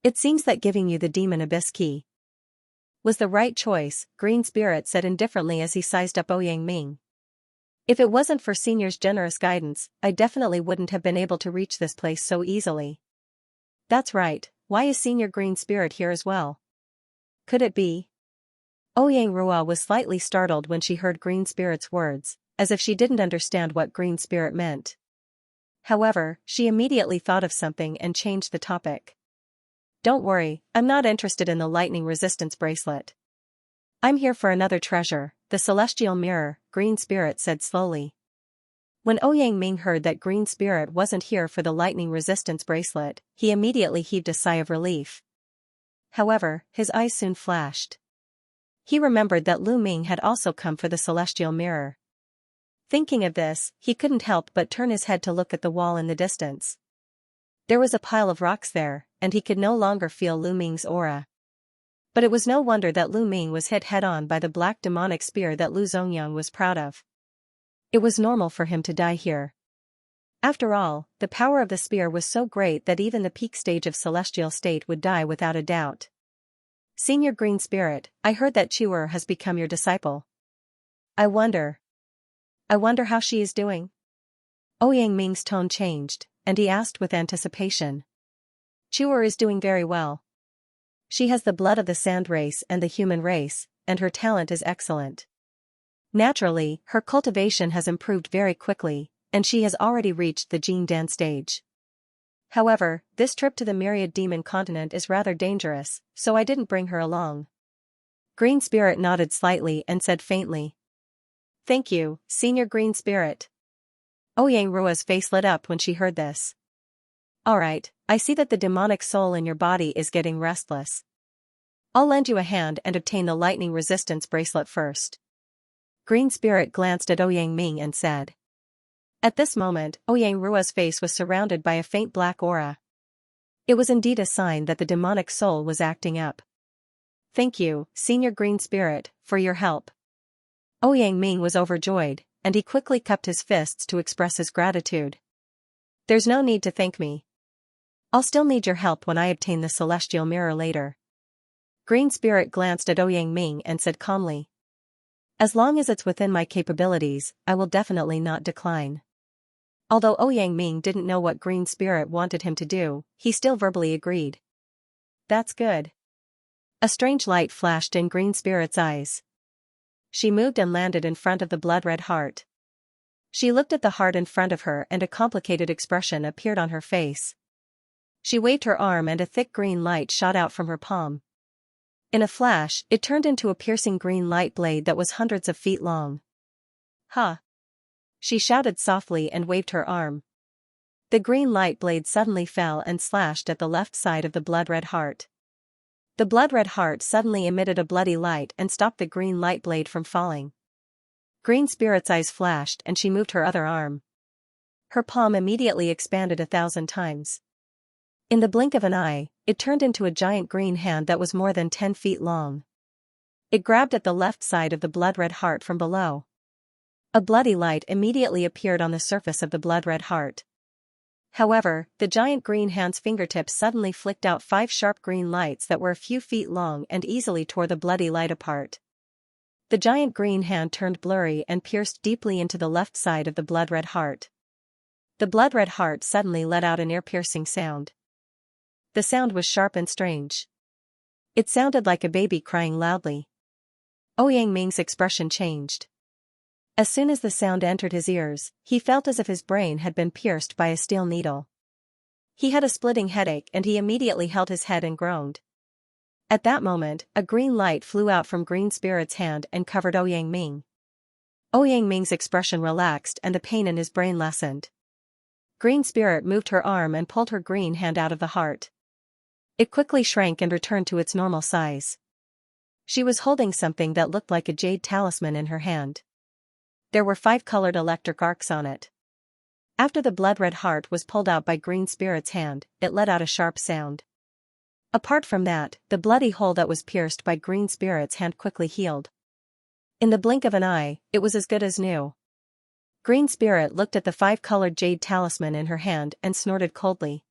It seems that giving you the demon abyss key was the right choice," Green Spirit said indifferently as he sized up Ouyang Ming. "If it wasn't for Senior's generous guidance, I definitely wouldn't have been able to reach this place so easily." "That's right, why is Senior Green Spirit here as well? Could it be?" Ouyang Rua was slightly startled when she heard Green Spirit's words, as if she didn't understand what Green Spirit meant. However, she immediately thought of something and changed the topic. "Don't worry, I'm not interested in the lightning resistance bracelet. I'm here for another treasure, the celestial mirror," Green Spirit said slowly. When Ouyang Ming heard that Green Spirit wasn't here for the lightning resistance bracelet, he immediately heaved a sigh of relief. However, his eyes soon flashed. He remembered that Lu Ming had also come for the celestial mirror. Thinking of this, he couldn't help but turn his head to look at the wall in the distance. There was a pile of rocks there, and he could no longer feel Lu Ming's aura. But it was no wonder that Lu Ming was hit head-on by the black demonic spear that Lu Zongyang was proud of. It was normal for him to die here. After all, the power of the spear was so great that even the peak stage of celestial state would die without a doubt. "Senior Green Spirit, I heard that Chuer has become your disciple. I wonder how she is doing?" Ouyang Ming's tone changed, and he asked with anticipation. "Chuer is doing very well. She has the blood of the sand race and the human race, and her talent is excellent. Naturally, her cultivation has improved very quickly, and she has already reached the Jin Dan stage. However, this trip to the Myriad Demon Continent is rather dangerous, so I didn't bring her along." Green Spirit nodded slightly and said faintly, "Thank you, Senior Green Spirit." Ouyang Rua's face lit up when she heard this. "Alright, I see that the demonic soul in your body is getting restless. I'll lend you a hand and obtain the lightning resistance bracelet first." Green Spirit glanced at Ouyang Ming and said. At this moment, Ouyang Rua's face was surrounded by a faint black aura. It was indeed a sign that the demonic soul was acting up. "Thank you, Senior Green Spirit, for your help." Ouyang Ming was overjoyed, and he quickly cupped his fists to express his gratitude. "There's no need to thank me. I'll still need your help when I obtain the celestial mirror later." Green Spirit glanced at Ouyang Ming and said calmly. "As long as it's within my capabilities, I will definitely not decline." Although Ouyang Ming didn't know what Green Spirit wanted him to do, he still verbally agreed. "That's good." A strange light flashed in Green Spirit's eyes. She moved and landed in front of the blood-red heart. She looked at the heart in front of her and a complicated expression appeared on her face. She waved her arm and a thick green light shot out from her palm. In a flash, it turned into a piercing green light blade that was hundreds of feet long. "Ha!" She shouted softly and waved her arm. The green light blade suddenly fell and slashed at the left side of the blood-red heart. The blood-red heart suddenly emitted a bloody light and stopped the green light blade from falling. Green Spirit's eyes flashed and she moved her other arm. Her palm immediately expanded 1,000 times. In the blink of an eye, it turned into a giant green hand that was more than 10 feet long. It grabbed at the left side of the blood-red heart from below. A bloody light immediately appeared on the surface of the blood-red heart. However, the giant green hand's fingertips suddenly flicked out 5 sharp green lights that were a few feet long and easily tore the bloody light apart. The giant green hand turned blurry and pierced deeply into the left side of the blood-red heart. The blood-red heart suddenly let out an ear-piercing sound. The sound was sharp and strange. It sounded like a baby crying loudly. Ouyang Ming's expression changed. As soon as the sound entered his ears, he felt as if his brain had been pierced by a steel needle. He had a splitting headache and he immediately held his head and groaned. At that moment, a green light flew out from Green Spirit's hand and covered Ouyang Ming. Ouyang Ming's expression relaxed and the pain in his brain lessened. Green Spirit moved her arm and pulled her green hand out of the heart. It quickly shrank and returned to its normal size. She was holding something that looked like a jade talisman in her hand. There were 5 colored electric arcs on it. After the blood-red heart was pulled out by Green Spirit's hand, it let out a sharp sound. Apart from that, the bloody hole that was pierced by Green Spirit's hand quickly healed. In the blink of an eye, it was as good as new. Green Spirit looked at the 5-colored jade talisman in her hand and snorted coldly.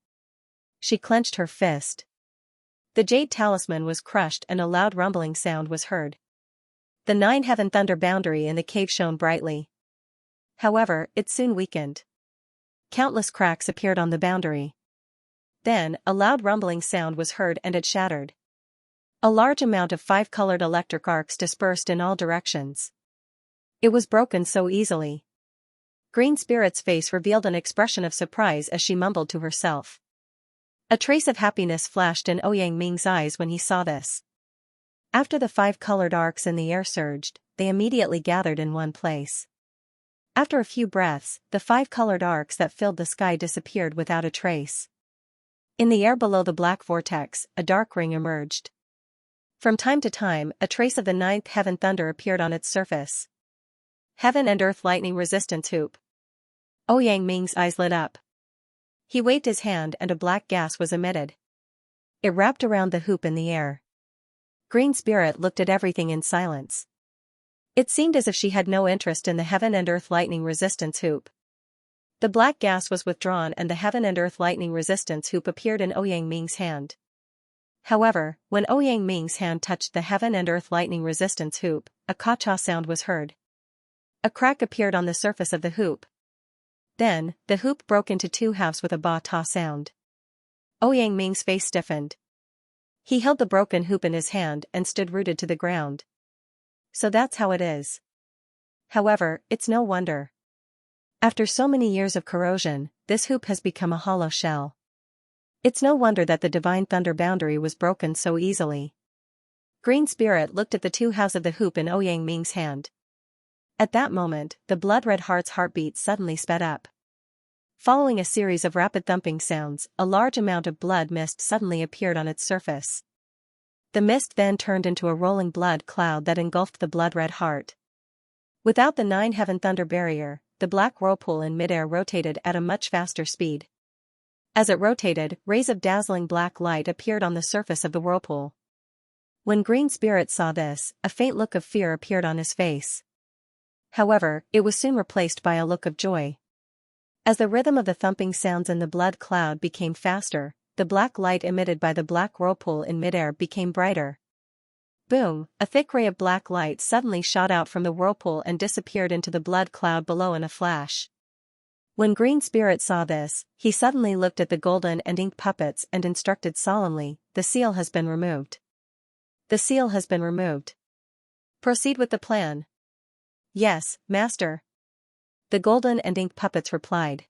She clenched her fist. The jade talisman was crushed and a loud rumbling sound was heard. The 9-heaven thunder boundary in the cave shone brightly. However, it soon weakened. Countless cracks appeared on the boundary. Then, a loud rumbling sound was heard and it shattered. A large amount of 5-colored electric arcs dispersed in all directions. It was broken so easily. Green Spirit's face revealed an expression of surprise as she mumbled to herself. A trace of happiness flashed in Ouyang Ming's eyes when he saw this. After the 5-colored arcs in the air surged, they immediately gathered in one place. After a few breaths, the 5-colored arcs that filled the sky disappeared without a trace. In the air below the black vortex, a dark ring emerged. From time to time, a trace of the 9th heaven thunder appeared on its surface. Heaven and Earth Lightning Resistance Hoop. Ouyang Ming's eyes lit up. He waved his hand and a black gas was emitted. It wrapped around the hoop in the air. Green Spirit looked at everything in silence. It seemed as if she had no interest in the Heaven and Earth Lightning Resistance Hoop. The black gas was withdrawn and the Heaven and Earth Lightning Resistance Hoop appeared in Ouyang Ming's hand. However, when Ouyang Ming's hand touched the Heaven and Earth Lightning Resistance Hoop, a ka-cha sound was heard. A crack appeared on the surface of the hoop. Then, the hoop broke into 2 halves with a ba-ta sound. Ouyang Ming's face stiffened. He held the broken hoop in his hand and stood rooted to the ground. So that's how it is. However, it's no wonder. After so many years of corrosion, this hoop has become a hollow shell. It's no wonder that the Divine Thunder boundary was broken so easily. Green Spirit looked at the 2 halves of the hoop in Ouyang Ming's hand. At that moment, the blood-red heart's heartbeat suddenly sped up. Following a series of rapid thumping sounds, a large amount of blood mist suddenly appeared on its surface. The mist then turned into a rolling blood cloud that engulfed the blood-red heart. Without the 9-heaven thunder barrier, the black whirlpool in midair rotated at a much faster speed. As it rotated, rays of dazzling black light appeared on the surface of the whirlpool. When Green Spirit saw this, a faint look of fear appeared on his face. However, it was soon replaced by a look of joy. As the rhythm of the thumping sounds in the blood cloud became faster, the black light emitted by the black whirlpool in midair became brighter. Boom! A thick ray of black light suddenly shot out from the whirlpool and disappeared into the blood cloud below in a flash. When Green Spirit saw this, he suddenly looked at the golden and ink puppets and instructed solemnly, "The seal has been removed. The seal has been removed. Proceed with the plan." "Yes, Master." The golden and ink puppets replied.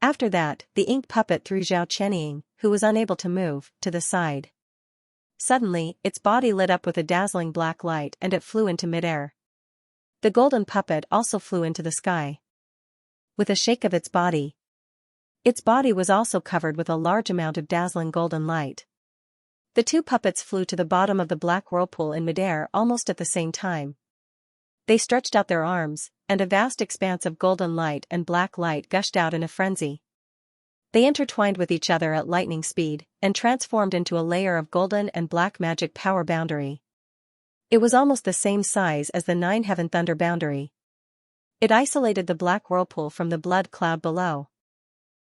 After that, the ink puppet threw Zhao Chenying, who was unable to move, to the side. Suddenly, its body lit up with a dazzling black light and it flew into midair. The golden puppet also flew into the sky. With a shake of its body was also covered with a large amount of dazzling golden light. The 2 puppets flew to the bottom of the black whirlpool in midair almost at the same time. They stretched out their arms, and a vast expanse of golden light and black light gushed out in a frenzy. They intertwined with each other at lightning speed, and transformed into a layer of golden and black magic power boundary. It was almost the same size as the 9-heaven thunder boundary. It isolated the black whirlpool from the blood cloud below.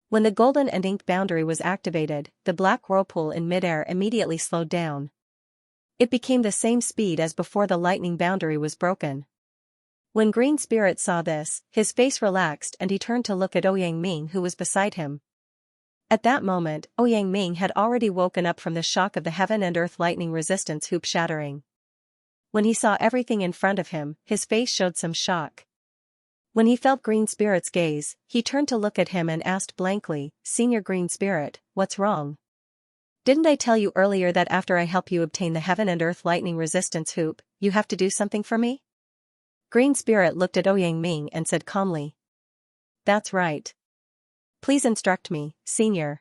When the golden and ink boundary was activated, the black whirlpool in midair immediately slowed down. It became the same speed as before the lightning boundary was broken. When Green Spirit saw this, his face relaxed and he turned to look at Ouyang-Ming who was beside him. At that moment, Ouyang-Ming had already woken up from the shock of the heaven and earth lightning resistance hoop shattering. When he saw everything in front of him, his face showed some shock. When he felt Green Spirit's gaze, he turned to look at him and asked blankly, "Senior Green Spirit, what's wrong? Didn't I tell you earlier that after I help you obtain the heaven and earth lightning resistance hoop, you have to do something for me?" Green Spirit looked at Ouyang-Ming and said calmly, "That's right. Please instruct me, Senior."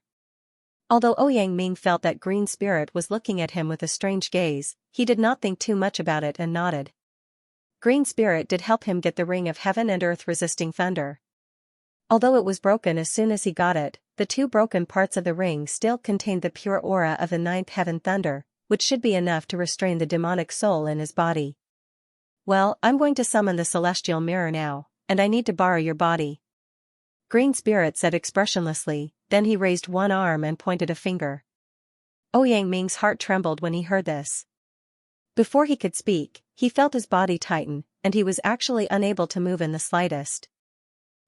Although Ouyang-Ming felt that Green Spirit was looking at him with a strange gaze, he did not think too much about it and nodded. Green Spirit did help him get the ring of heaven and earth resisting thunder. Although it was broken as soon as he got it, the two broken parts of the ring still contained the pure aura of the ninth heaven thunder, which should be enough to restrain the demonic soul in his body. "Well, I'm going to summon the celestial mirror now, and I need to borrow your body," Green Spirit said expressionlessly, then he raised one arm and pointed a finger. Ouyang-Ming's heart trembled when he heard this. Before he could speak, he felt his body tighten, and he was actually unable to move in the slightest.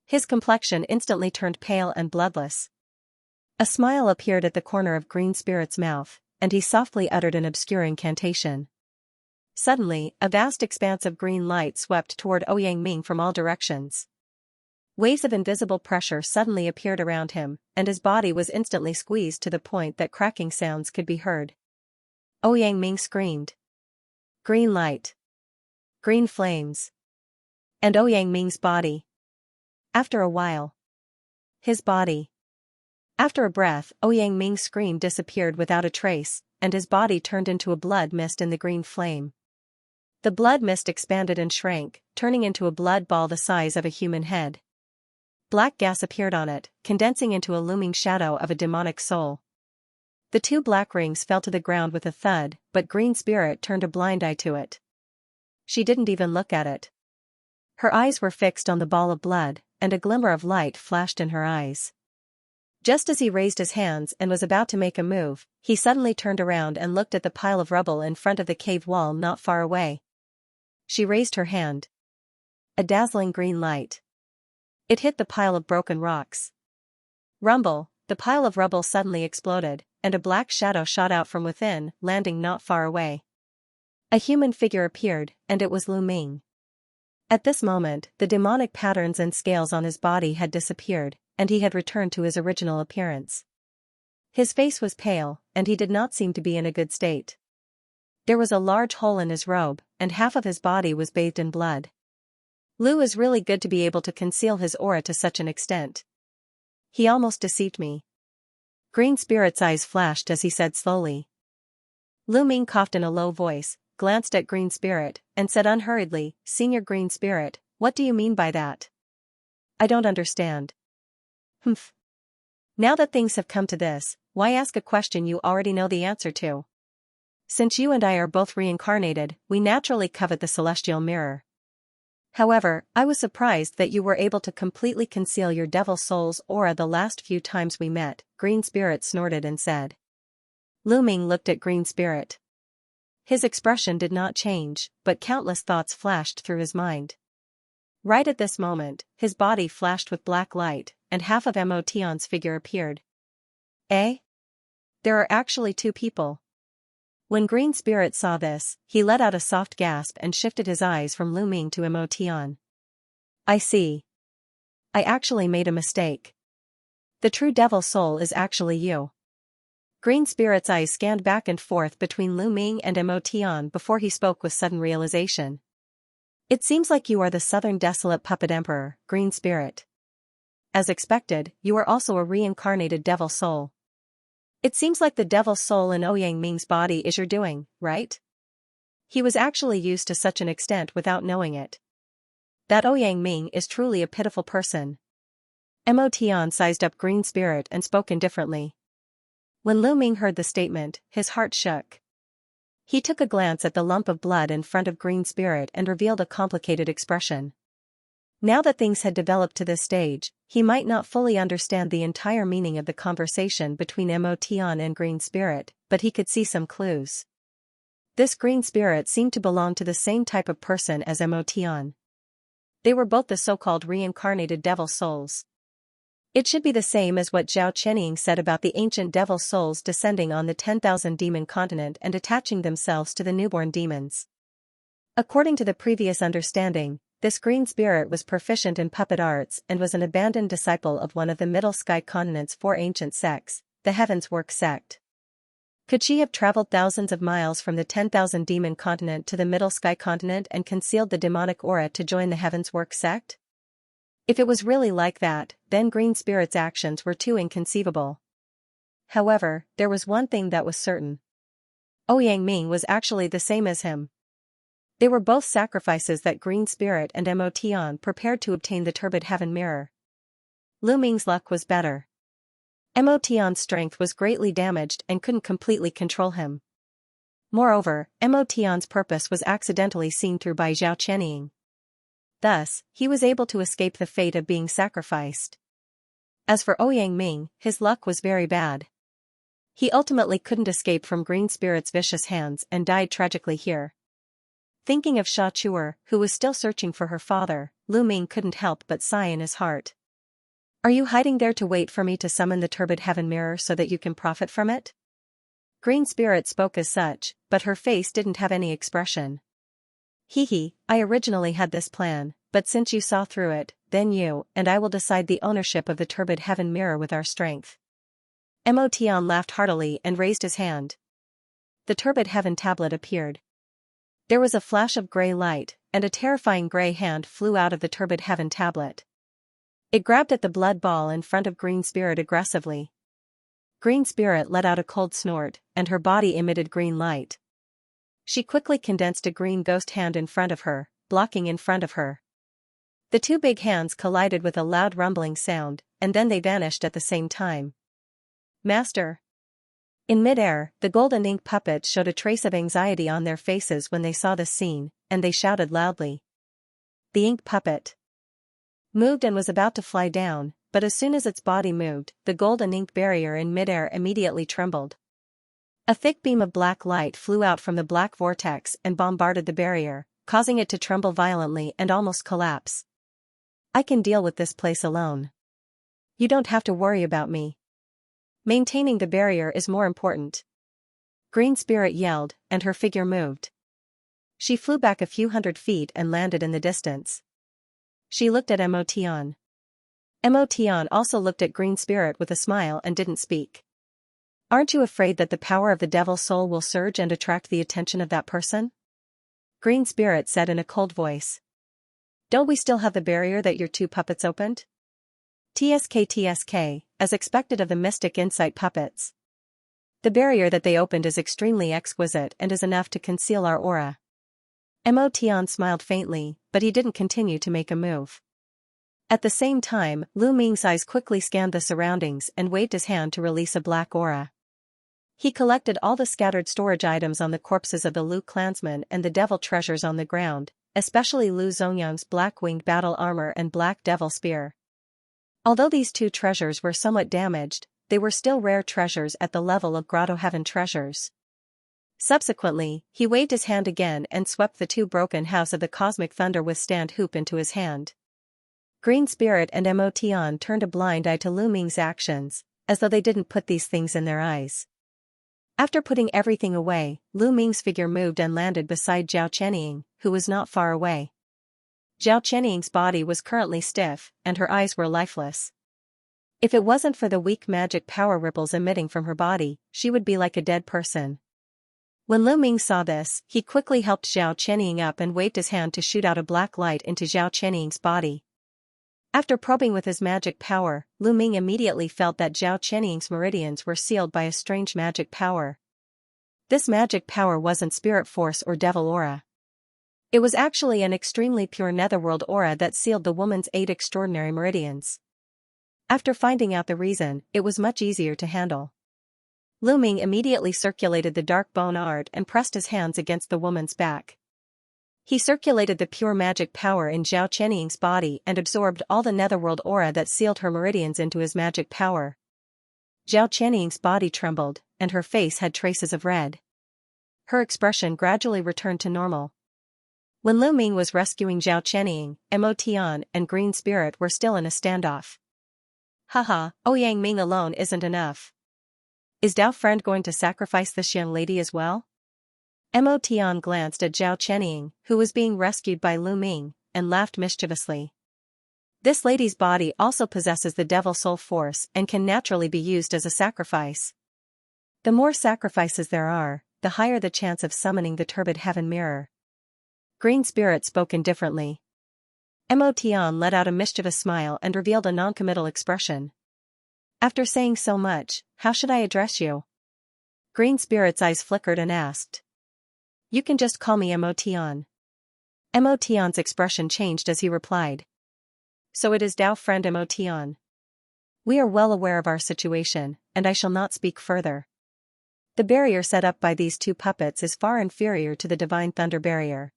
His complexion instantly turned pale and bloodless. A smile appeared at the corner of Green Spirit's mouth, and he softly uttered an obscure incantation. Suddenly, a vast expanse of green light swept toward Ouyang-Ming from all directions. Waves of invisible pressure suddenly appeared around him, and his body was instantly squeezed to the point that cracking sounds could be heard. Ouyang-Ming screamed. Green light. Green flames. And Ouyang-Ming's body. After a while. His body. After a breath, Ouyang-Ming's scream disappeared without a trace, and his body turned into a blood mist in the green flame. The blood mist expanded and shrank, turning into a blood ball the size of a human head. Black gas appeared on it, condensing into a looming shadow of a demonic soul. The two black rings fell to the ground with a thud, but Green Spirit turned a blind eye to it. She didn't even look at it. Her eyes were fixed on the ball of blood, and a glimmer of light flashed in her eyes. Just as he raised his hands and was about to make a move, he suddenly turned around and looked at the pile of rubble in front of the cave wall not far away. She raised her hand. A dazzling green light. It hit the pile of broken rocks. Rumble, the pile of rubble suddenly exploded, and a black shadow shot out from within, landing not far away. A human figure appeared, and it was Lu Ming. At this moment, the demonic patterns and scales on his body had disappeared, and he had returned to his original appearance. His face was pale, and he did not seem to be in a good state. There was a large hole in his robe, and half of his body was bathed in blood. Lu is really good to be able to conceal his aura to such an extent. He almost deceived me. Green Spirit's eyes flashed as he said slowly. Lu Ming coughed in a low voice, glanced at Green Spirit, and said unhurriedly, "Senior Green Spirit, what do you mean by that? I don't understand." "Humph. Now that things have come to this, why ask a question you already know the answer to? Since you and I are both reincarnated, we naturally covet the celestial mirror. However, I was surprised that you were able to completely conceal your devil soul's aura the last few times we met," Green Spirit snorted and said. Lu Ming looked at Green Spirit. His expression did not change, but countless thoughts flashed through his mind. Right at this moment, his body flashed with black light, and half of Mo Tion's figure appeared. Eh? There are actually two people. When Green Spirit saw this, he let out a soft gasp and shifted his eyes from Lu Ming to Mo Tian. "I see. I actually made a mistake. The true devil soul is actually you." Green Spirit's eyes scanned back and forth between Lu Ming and Mo Tian before he spoke with sudden realization. "It seems like you are the Southern Desolate Puppet Emperor, Green Spirit. As expected, you are also a reincarnated devil soul. It seems like the devil soul in Ouyang-Ming's body is your doing, right? He was actually used to such an extent without knowing it. That Ouyang-Ming is truly a pitiful person." Mo Tian sized up Green Spirit and spoke indifferently. When Lu Ming heard the statement, his heart shook. He took a glance at the lump of blood in front of Green Spirit and revealed a complicated expression. Now that things had developed to this stage, he might not fully understand the entire meaning of the conversation between Mo Tian and Green Spirit, but he could see some clues. This green spirit seemed to belong to the same type of person as Mo Tian. They were both the so-called reincarnated devil souls. It should be the same as what Zhao Chenying said about the ancient devil souls descending on the 10,000 demon continent and attaching themselves to the newborn demons. According to the previous understanding, this green spirit was proficient in puppet arts and was an abandoned disciple of one of the Middle Sky continent's 4 ancient sects, the Heaven's Work sect. Could she have traveled thousands of miles from the 10,000 demon continent to the Middle Sky continent and concealed the demonic aura to join the Heaven's Work sect? If it was really like that, then Green Spirit's actions were too inconceivable. However, there was one thing that was certain. Ouyang Ming was actually the same as him. They were both sacrifices that Green Spirit and Mo Tian prepared to obtain the turbid heaven mirror. Lu Ming's luck was better. Mo Tian's strength was greatly damaged and couldn't completely control him. Moreover, Mo Tian's purpose was accidentally seen through by Zhao Chenying. Thus, he was able to escape the fate of being sacrificed. As for Ouyang Ming, his luck was very bad. He ultimately couldn't escape from Green Spirit's vicious hands and died tragically here. Thinking of Sha Chuer, who was still searching for her father, Lu Ming couldn't help but sigh in his heart. Are you hiding there to wait for me to summon the turbid heaven mirror so that you can profit from it? Green Spirit spoke as such, but her face didn't have any expression. Hee, I originally had this plan, but since you saw through it, then you and I will decide the ownership of the turbid heaven mirror with our strength. Mo Tian laughed heartily and raised his hand. The turbid heaven tablet appeared. There was a flash of gray light, and a terrifying gray hand flew out of the turbid heaven tablet. It grabbed at the blood ball in front of Green Spirit aggressively. Green Spirit let out a cold snort, and her body emitted green light. She quickly condensed a green ghost hand in front of her, blocking in front of her. The two big hands collided with a loud rumbling sound, and then they vanished at the same time. Master! In midair, the golden ink puppets showed a trace of anxiety on their faces when they saw this scene, and they shouted loudly. The ink puppet moved and was about to fly down, but as soon as its body moved, the golden ink barrier in midair immediately trembled. A thick beam of black light flew out from the black vortex and bombarded the barrier, causing it to tremble violently and almost collapse. I can deal with this place alone. You don't have to worry about me. Maintaining the barrier is more important. Green Spirit yelled, and her figure moved. She flew back a few hundred feet and landed in the distance. She looked at Mo Tian. Mo Tian also looked at Green Spirit with a smile and didn't speak. Aren't you afraid that the power of the devil soul will surge and attract the attention of that person? Green Spirit said in a cold voice. Don't we still have the barrier that your two puppets opened? TSK, as expected of the mystic insight puppets. The barrier that they opened is extremely exquisite and is enough to conceal our aura. Mo Tian smiled faintly, but he didn't continue to make a move. At the same time, Lu Ming's eyes quickly scanned the surroundings and waved his hand to release a black aura. He collected all the scattered storage items on the corpses of the Lu clansmen and the devil treasures on the ground, especially Lu Zongyang's black-winged battle armor and black devil spear. Although these two treasures were somewhat damaged, they were still rare treasures at the level of Grotto Heaven treasures. Subsequently, he waved his hand again and swept the two broken House of the Cosmic Thunder withstand hoop into his hand. Green Spirit and Mo Tian turned a blind eye to Lu Ming's actions, as though they didn't put these things in their eyes. After putting everything away, Lu Ming's figure moved and landed beside Zhao Chenying, who was not far away. Zhao Chenying's body was currently stiff, and her eyes were lifeless. If it wasn't for the weak magic power ripples emitting from her body, she would be like a dead person. When Lu Ming saw this, he quickly helped Zhao Chenying up and waved his hand to shoot out a black light into Zhao Chenying's body. After probing with his magic power, Lu Ming immediately felt that Zhao Chenying's meridians were sealed by a strange magic power. This magic power wasn't spirit force or devil aura. It was actually an extremely pure netherworld aura that sealed the woman's 8 extraordinary meridians. After finding out the reason, it was much easier to handle. Lu Ming immediately circulated the dark bone art and pressed his hands against the woman's back. He circulated the pure magic power in Zhao Chenying's body and absorbed all the netherworld aura that sealed her meridians into his magic power. Zhao Chenying's body trembled, and her face had traces of red. her expression gradually returned to normal. When Lu Ming was rescuing Zhao Qianying, Mo Tian and Green Spirit were still in a standoff. Haha, Ouyang Ming alone isn't enough. Is Dao friend going to sacrifice this young lady as well? Mo Tian glanced at Zhao Qianying, who was being rescued by Lu Ming, and laughed mischievously. This lady's body also possesses the devil soul force and can naturally be used as a sacrifice. The more sacrifices there are, the higher the chance of summoning the turbid heaven mirror. Green Spirit spoke indifferently. Mo Tian let out a mischievous smile and revealed a non-committal expression. After saying so much, how should I address you? Green Spirit's eyes flickered and asked. You can just call me Mo Tian. Mo Tian's expression changed as he replied. So it is Dao friend Mo Tian. We are well aware of our situation, and I shall not speak further. The barrier set up by these two puppets is far inferior to the divine thunder barrier.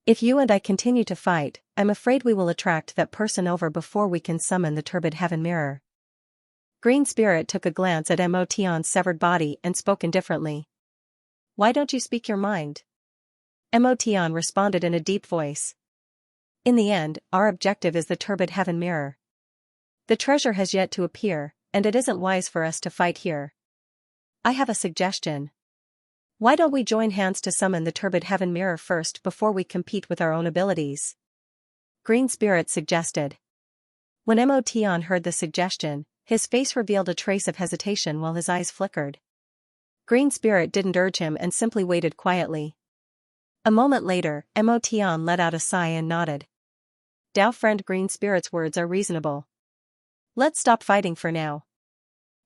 If you and I continue to fight, I'm afraid we will attract that person over before we can summon the turbid heaven mirror. Green Spirit took a glance at Mo Tian's severed body and spoke indifferently. Why don't you speak your mind? Mo Tian responded in a deep voice. In the end, our objective is the turbid heaven mirror. The treasure has yet to appear, and it isn't wise for us to fight here. I have a suggestion. Why don't we join hands to summon the turbid heaven mirror first before we compete with our own abilities? Green Spirit suggested. When Mo Tian heard the suggestion, his face revealed a trace of hesitation while his eyes flickered. Green Spirit didn't urge him and simply waited quietly. A moment later, Mo Tian let out a sigh and nodded. Dao friend Green Spirit's words are reasonable. Let's stop fighting for now.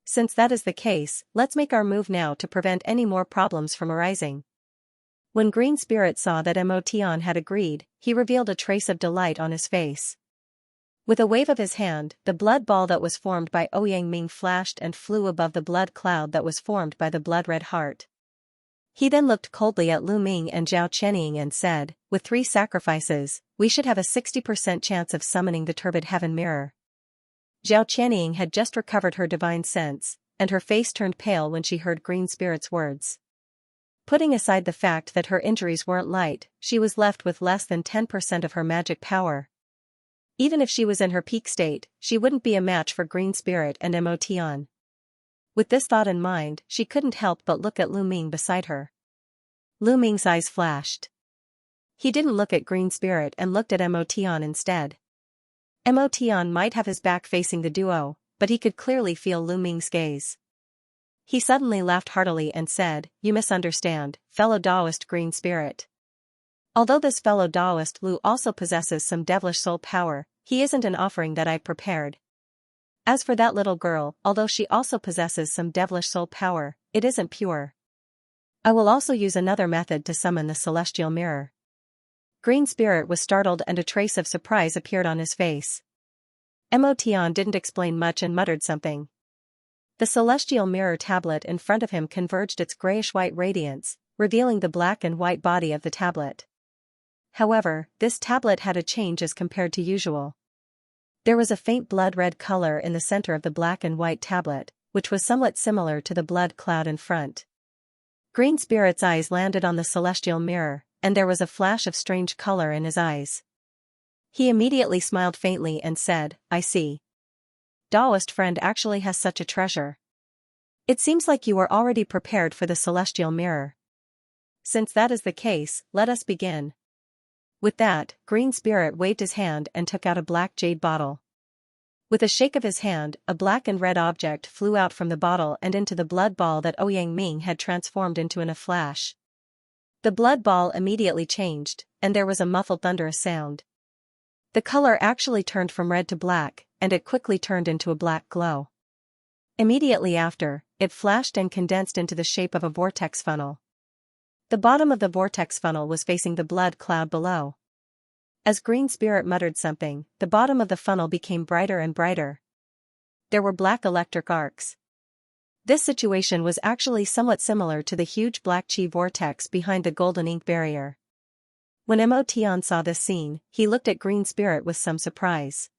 Since that is the case, let's make our move now to prevent any more problems from arising. When Green Spirit saw that Mo Tian had agreed, he revealed a trace of delight on his face. With a wave of his hand, the blood ball that was formed by Ouyang Ming flashed and flew above the blood cloud that was formed by the blood-red heart. He then looked coldly at Lu Ming and Zhao Qianying and said, with 3 sacrifices, we should have a 60% chance of summoning the turbid heaven mirror. Zhao Qianying had just recovered her divine sense, and her face turned pale when she heard Green Spirit's words. Putting aside the fact that her injuries weren't light, she was left with less than 10% of her magic power. Even if she was in her peak state, she wouldn't be a match for Green Spirit and Mo Tian. With this thought in mind, she couldn't help but look at Lu Ming beside her. Lu Ming's eyes flashed. He didn't look at Green Spirit and looked at Mo Tian instead. Mo Tian might have his back facing the duo, but he could clearly feel Lu Ming's gaze. He suddenly laughed heartily and said, You misunderstand, fellow Taoist Green Spirit. Although this fellow Taoist Lu also possesses some devilish soul power, he isn't an offering that I prepared. As for that little girl, although she also possesses some devilish soul power, it isn't pure. I will also use another method to summon the celestial mirror. Green Spirit was startled and a trace of surprise appeared on his face. Mo Tian didn't explain much and muttered something. The celestial mirror tablet in front of him converged its grayish-white radiance, revealing the black and white body of the tablet. However, this tablet had a change as compared to usual. There was a faint blood-red color in the center of the black and white tablet, which was somewhat similar to the blood cloud in front. Green Spirit's eyes landed on the celestial mirror, and there was a flash of strange color in his eyes. He immediately smiled faintly and said, I see. Taoist friend actually has such a treasure. It seems like you are already prepared for the celestial mirror. Since that is the case, let us begin. With that, Green Spirit waved his hand and took out a black jade bottle. With a shake of his hand, a black and red object flew out from the bottle and into the blood ball that Ouyang Ming had transformed into in a flash. The blood ball immediately changed, and there was a muffled thunderous sound. The color actually turned from red to black, and it quickly turned into a black glow. Immediately after, it flashed and condensed into the shape of a vortex funnel. The bottom of the vortex funnel was facing the blood cloud below. As Green Spirit muttered something, the bottom of the funnel became brighter and brighter. There were black electric arcs. This situation was actually somewhat similar to the huge black chi vortex behind the golden ink barrier. When Mo Tian saw this scene, he looked at Green Spirit with some surprise.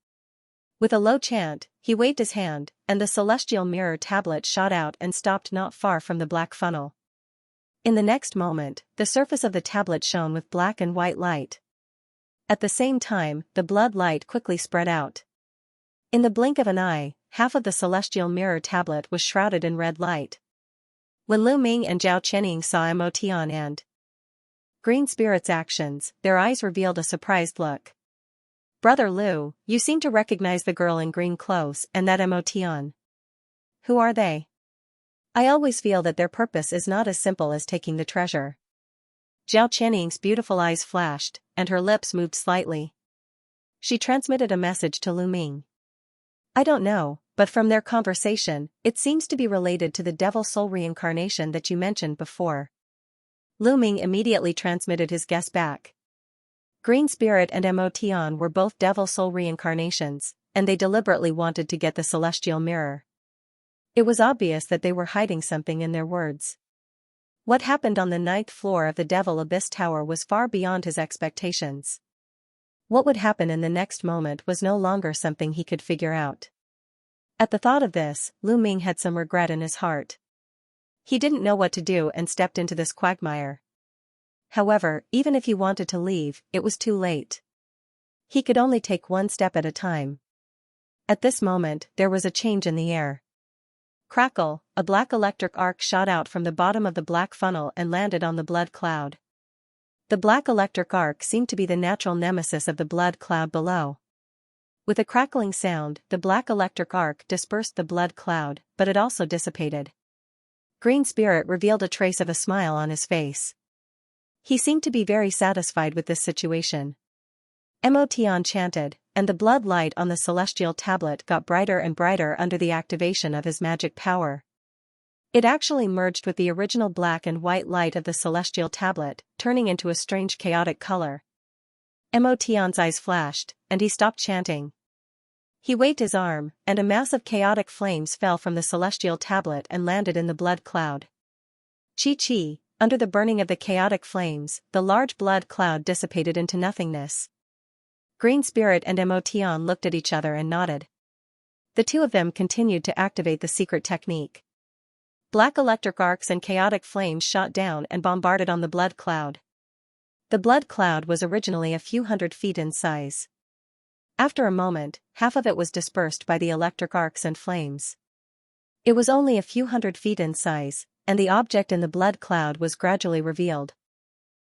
With a low chant, he waved his hand, and the celestial mirror tablet shot out and stopped not far from the black funnel. In the next moment, the surface of the tablet shone with black and white light. At the same time, the blood light quickly spread out. In the blink of an eye, half of the celestial mirror tablet was shrouded in red light. When Lu Ming and Zhao Qianying saw Mo Tian and Green Spirit's actions, their eyes revealed a surprised look. "Brother Lu, you seem to recognize the girl in green clothes and that Mo Tian. Who are they? I always feel that their purpose is not as simple as taking the treasure." Zhao Qianying's beautiful eyes flashed, and her lips moved slightly. She transmitted a message to Lu Ming. "I don't know, but from their conversation, it seems to be related to the devil soul reincarnation that you mentioned before." Lu Ming immediately transmitted his guess back. Green Spirit and Mo Tian were both devil soul reincarnations, and they deliberately wanted to get the celestial mirror. It was obvious that they were hiding something in their words. What happened on the 9th floor of the Devil Abyss Tower was far beyond his expectations. What would happen in the next moment was no longer something he could figure out. At the thought of this, Lu Ming had some regret in his heart. He didn't know what to do and stepped into this quagmire. However, even if he wanted to leave, it was too late. He could only take one step at a time. At this moment, there was a change in the air. Crackle, a black electric arc shot out from the bottom of the black funnel and landed on the blood cloud. The black electric arc seemed to be the natural nemesis of the blood cloud below. With a crackling sound, the black electric arc dispersed the blood cloud, but it also dissipated. Green Spirit revealed a trace of a smile on his face. He seemed to be very satisfied with this situation. Mo Tian chanted, and the blood light on the celestial tablet got brighter and brighter under the activation of his magic power. It actually merged with the original black and white light of the celestial tablet, turning into a strange chaotic color. Mo Tian's eyes flashed, and he stopped chanting. He waved his arm, and a mass of chaotic flames fell from the celestial tablet and landed in the blood cloud. Chi-chi, under the burning of the chaotic flames, the large blood cloud dissipated into nothingness. Green Spirit and Mo Tian looked at each other and nodded. The two of them continued to activate the secret technique. Black electric arcs and chaotic flames shot down and bombarded on the blood cloud. The blood cloud was originally a few hundred feet in size. After a moment, half of it was dispersed by the electric arcs and flames. It was only a few hundred feet in size, and the object in the blood cloud was gradually revealed.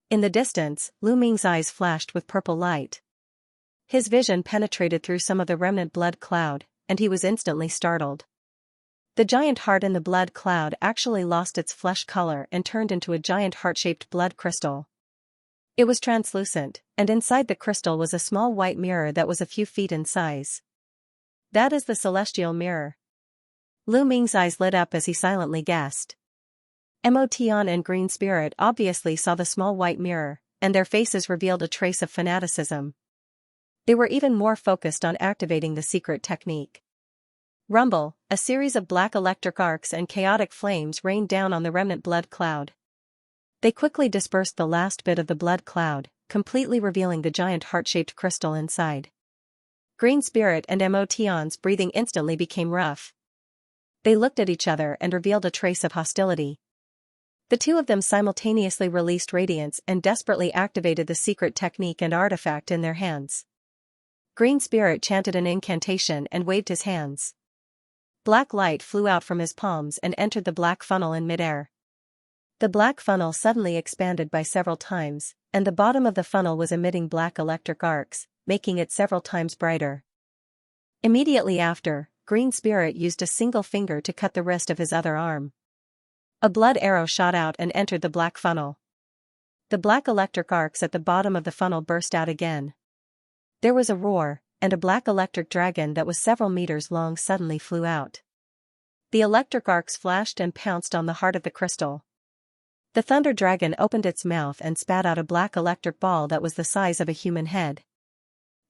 In the distance, Lu Ming's eyes flashed with purple light. His vision penetrated through some of the remnant blood cloud, and he was instantly startled. The giant heart in the blood cloud actually lost its flesh color and turned into a giant heart-shaped blood crystal. It was translucent, and inside the crystal was a small white mirror that was a few feet in size. "That is the celestial mirror." Lu Ming's eyes lit up as he silently guessed. Mo Tian and Green Spirit obviously saw the small white mirror, and their faces revealed a trace of fanaticism. They were even more focused on activating the secret technique. Rumble, a series of black electric arcs and chaotic flames rained down on the remnant blood cloud. They quickly dispersed the last bit of the blood cloud, completely revealing the giant heart-shaped crystal inside. Green Spirit and Mo Tian's breathing instantly became rough. They looked at each other and revealed a trace of hostility. The two of them simultaneously released radiance and desperately activated the secret technique and artifact in their hands. Green Spirit chanted an incantation and waved his hands. Black light flew out from his palms and entered the black funnel in midair. The black funnel suddenly expanded by several times, and the bottom of the funnel was emitting black electric arcs, making it several times brighter. Immediately after, Green Spirit used a single finger to cut the wrist of his other arm. A blood arrow shot out and entered the black funnel. The black electric arcs at the bottom of the funnel burst out again. There was a roar, and a black electric dragon that was several meters long suddenly flew out. The electric arcs flashed and pounced on the heart of the crystal. The thunder dragon opened its mouth and spat out a black electric ball that was the size of a human head.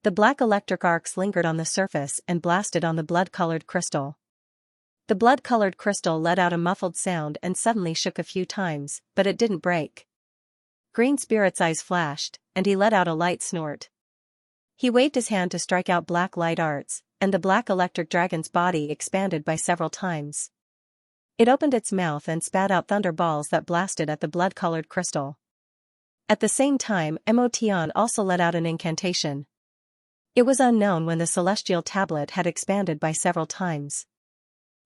The black electric arcs lingered on the surface and blasted on the blood-colored crystal. The blood-colored crystal let out a muffled sound and suddenly shook a few times, but it didn't break. Green Spirit's eyes flashed, and he let out a light snort. He waved his hand to strike out black light arts, and the black electric dragon's body expanded by several times. It opened its mouth and spat out thunderballs that blasted at the blood-colored crystal. At the same time, Emotion also let out an incantation. It was unknown when the celestial tablet had expanded by several times.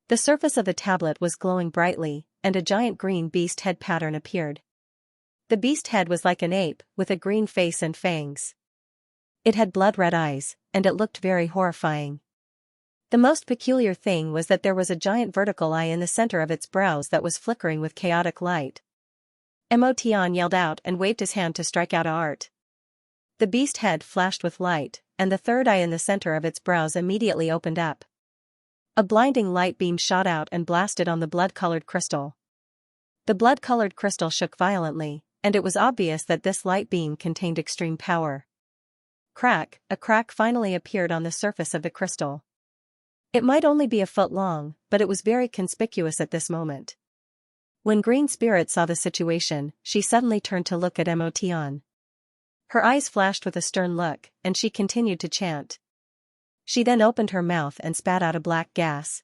The surface of the tablet was glowing brightly, and a giant green beast head pattern appeared. The beast head was like an ape, with a green face and fangs. It had blood-red eyes, and it looked very horrifying. The most peculiar thing was that there was a giant vertical eye in the center of its brows that was flickering with chaotic light. Emotion yelled out and waved his hand to strike out a art. The beast head flashed with light, and the third eye in the center of its brows immediately opened up. A blinding light beam shot out and blasted on the blood-colored crystal. The blood-colored crystal shook violently, and it was obvious that this light beam contained extreme power. Crack, a crack finally appeared on the surface of the crystal. It might only be a foot long, but it was very conspicuous at this moment. When Green Spirit saw the situation, she suddenly turned to look at Emotion. Her eyes flashed with a stern look, and she continued to chant. She then opened her mouth and spat out a black gas.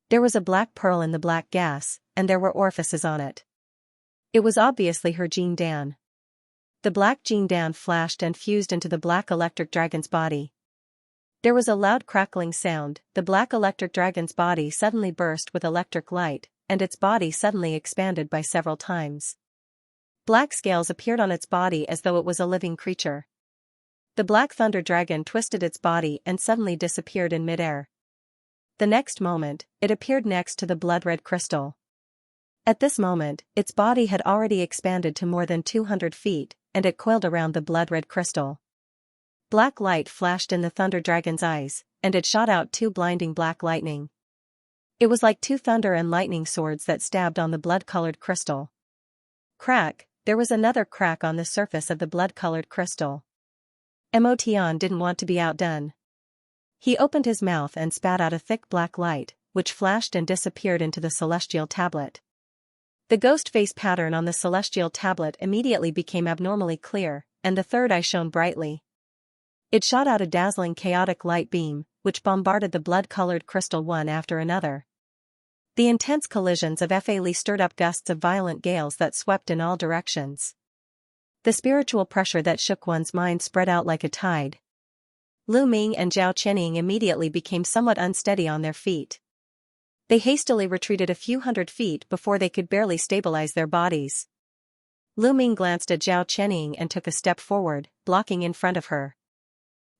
There was a black pearl in the black gas, and there were orifices on it. It was obviously her Jean Dan. The black Jean Dan flashed and fused into the black electric dragon's body. There was a loud crackling sound, the black electric dragon's body suddenly burst with electric light, and its body suddenly expanded by several times. Black scales appeared on its body as though it was a living creature. The black thunder dragon twisted its body and suddenly disappeared in midair. The next moment, it appeared next to the blood-red crystal. At this moment, its body had already expanded to more than 200 feet, and it coiled around the blood-red crystal. Black light flashed in the thunder dragon's eyes, and it shot out two blinding black lightning. It was like two thunder and lightning swords that stabbed on the blood-colored crystal. Crack, there was another crack on the surface of the blood-colored crystal. Emotion didn't want to be outdone. He opened his mouth and spat out a thick black light, which flashed and disappeared into the celestial tablet. The ghost face pattern on the celestial tablet immediately became abnormally clear, and the third eye shone brightly. It shot out a dazzling chaotic light beam, which bombarded the blood-colored crystal one after another. The intense collisions of Fa stirred up gusts of violent gales that swept in all directions. The spiritual pressure that shook one's mind spread out like a tide. Lu Ming and Zhao Qianying immediately became somewhat unsteady on their feet. They hastily retreated a few hundred feet before they could barely stabilize their bodies. Lu Ming glanced at Zhao Qianying and took a step forward, blocking in front of her.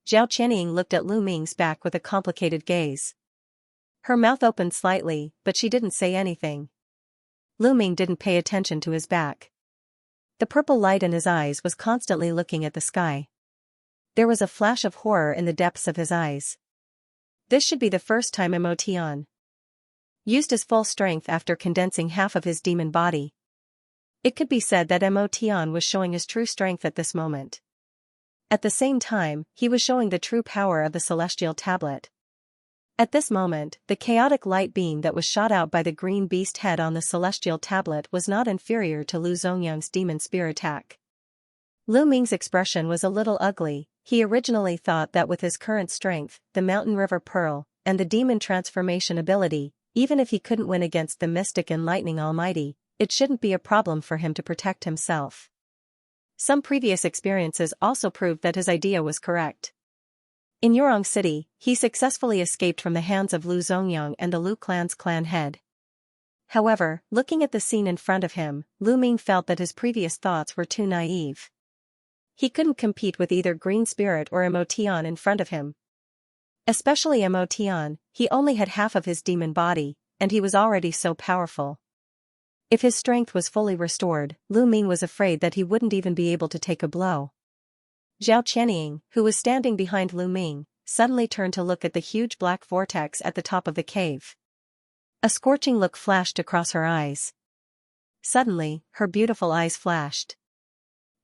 Zhao Qianying looked at Lu Ming's back with a complicated gaze. Her mouth opened slightly, but she didn't say anything. Lu Ming didn't pay attention to his back. The purple light in his eyes was constantly looking at the sky. There was a flash of horror in the depths of his eyes. This should be the first time Emotion used his full strength after condensing half of his demon body. It could be said that Emotion was showing his true strength at this moment. At the same time, he was showing the true power of the celestial tablet. At this moment, the chaotic light beam that was shot out by the green beast head on the celestial tablet was not inferior to Lu Zongyang's demon spear attack. Lu Ming's expression was a little ugly. He originally thought that with his current strength, the Mountain River Pearl, and the demon transformation ability, even if he couldn't win against the Mystic and Lightning Almighty, it shouldn't be a problem for him to protect himself. Some previous experiences also proved that his idea was correct. In Yurong City, he successfully escaped from the hands of Lu Zongyang and the Lu clan's clan head. However, looking at the scene in front of him, Lu Ming felt that his previous thoughts were too naive. He couldn't compete with either Green Spirit or Emotion in front of him. Especially Emotion, he only had half of his demon body, and he was already so powerful. If his strength was fully restored, Lu Ming was afraid that he wouldn't even be able to take a blow. Zhao Qianying, who was standing behind Lu Ming, suddenly turned to look at the huge black vortex at the top of the cave. A scorching look flashed across her eyes. Suddenly, her beautiful eyes flashed.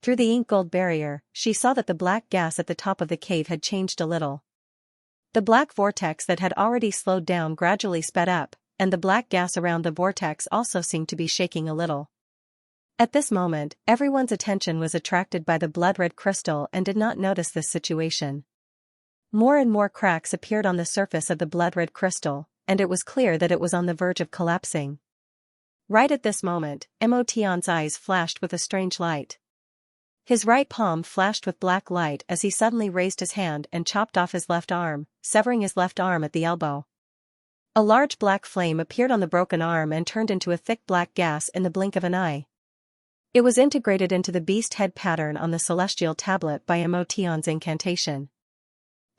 Through the ink gold barrier, she saw that the black gas at the top of the cave had changed a little. The black vortex that had already slowed down gradually sped up, and the black gas around the vortex also seemed to be shaking a little. At this moment, everyone's attention was attracted by the blood-red crystal and did not notice this situation. More and more cracks appeared on the surface of the blood-red crystal, and it was clear that it was on the verge of collapsing. Right at this moment, Mo Tian's eyes flashed with a strange light. His right palm flashed with black light as he suddenly raised his hand and chopped off his left arm, severing his left arm at the elbow. A large black flame appeared on the broken arm and turned into a thick black gas in the blink of an eye. It was integrated into the beast head pattern on the celestial tablet by Mo Tian's incantation.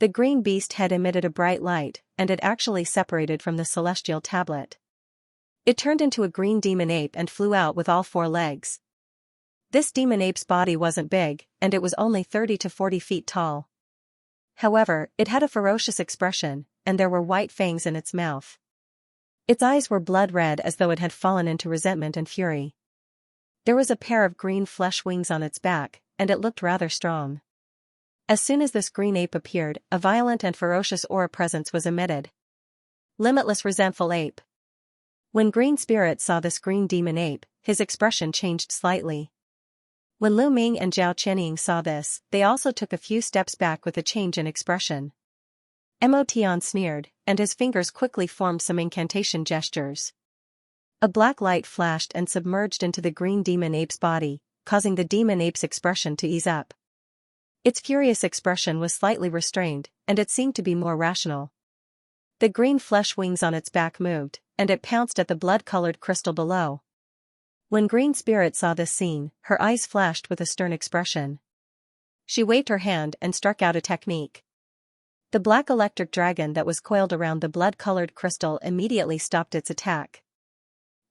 The green beast head emitted a bright light, and it actually separated from the celestial tablet. It turned into a green demon ape and flew out with all 4 legs. This demon ape's body wasn't big, and it was only 30 to 40 feet tall. However, it had a ferocious expression, and there were white fangs in its mouth. Its eyes were blood red as though it had fallen into resentment and fury. There was a pair of green flesh wings on its back, and it looked rather strong. As soon as this green ape appeared, a violent and ferocious aura presence was emitted. Limitless resentful ape. When Green Spirit saw this green demon ape, his expression changed slightly. When Lu Ming and Zhao Qianying saw this, they also took a few steps back with a change in expression. Mo Tian sneered, and his fingers quickly formed some incantation gestures. A black light flashed and submerged into the green demon ape's body, causing the demon ape's expression to ease up. Its furious expression was slightly restrained, and it seemed to be more rational. The green flesh wings on its back moved, and it pounced at the blood-colored crystal below. When Green Spirit saw this scene, her eyes flashed with a stern expression. She waved her hand and struck out a technique. The black electric dragon that was coiled around the blood-colored crystal immediately stopped its attack.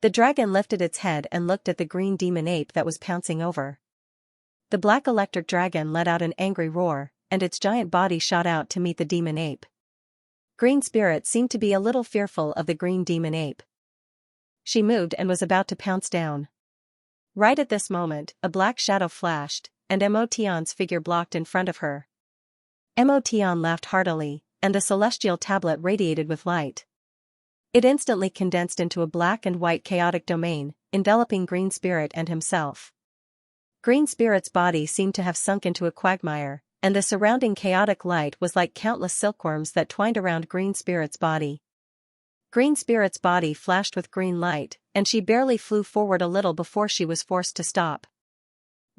The dragon lifted its head and looked at the green demon ape that was pouncing over. The black electric dragon let out an angry roar, and its giant body shot out to meet the demon ape. Green Spirit seemed to be a little fearful of the green demon ape. She moved and was about to pounce down. Right at this moment, a black shadow flashed, and Mo Tian's figure blocked in front of her. Mo Tian laughed heartily, and the celestial tablet radiated with light. It instantly condensed into a black and white chaotic domain, enveloping Green Spirit and himself. Green Spirit's body seemed to have sunk into a quagmire, and the surrounding chaotic light was like countless silkworms that twined around Green Spirit's body. Green Spirit's body flashed with green light, and she barely flew forward a little before she was forced to stop.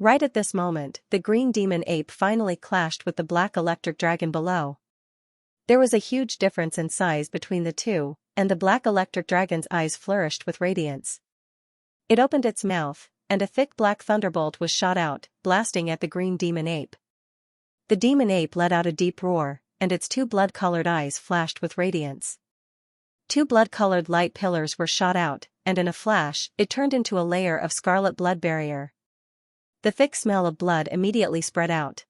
Right at this moment, the green demon ape finally clashed with the black electric dragon below. There was a huge difference in size between the two, and the black electric dragon's eyes flourished with radiance. It opened its mouth, and a thick black thunderbolt was shot out, blasting at the green demon ape. The demon ape let out a deep roar, and its 2 blood-colored eyes flashed with radiance. 2 blood-colored light pillars were shot out, and in a flash, it turned into a layer of scarlet blood barrier. The thick smell of blood immediately spread out.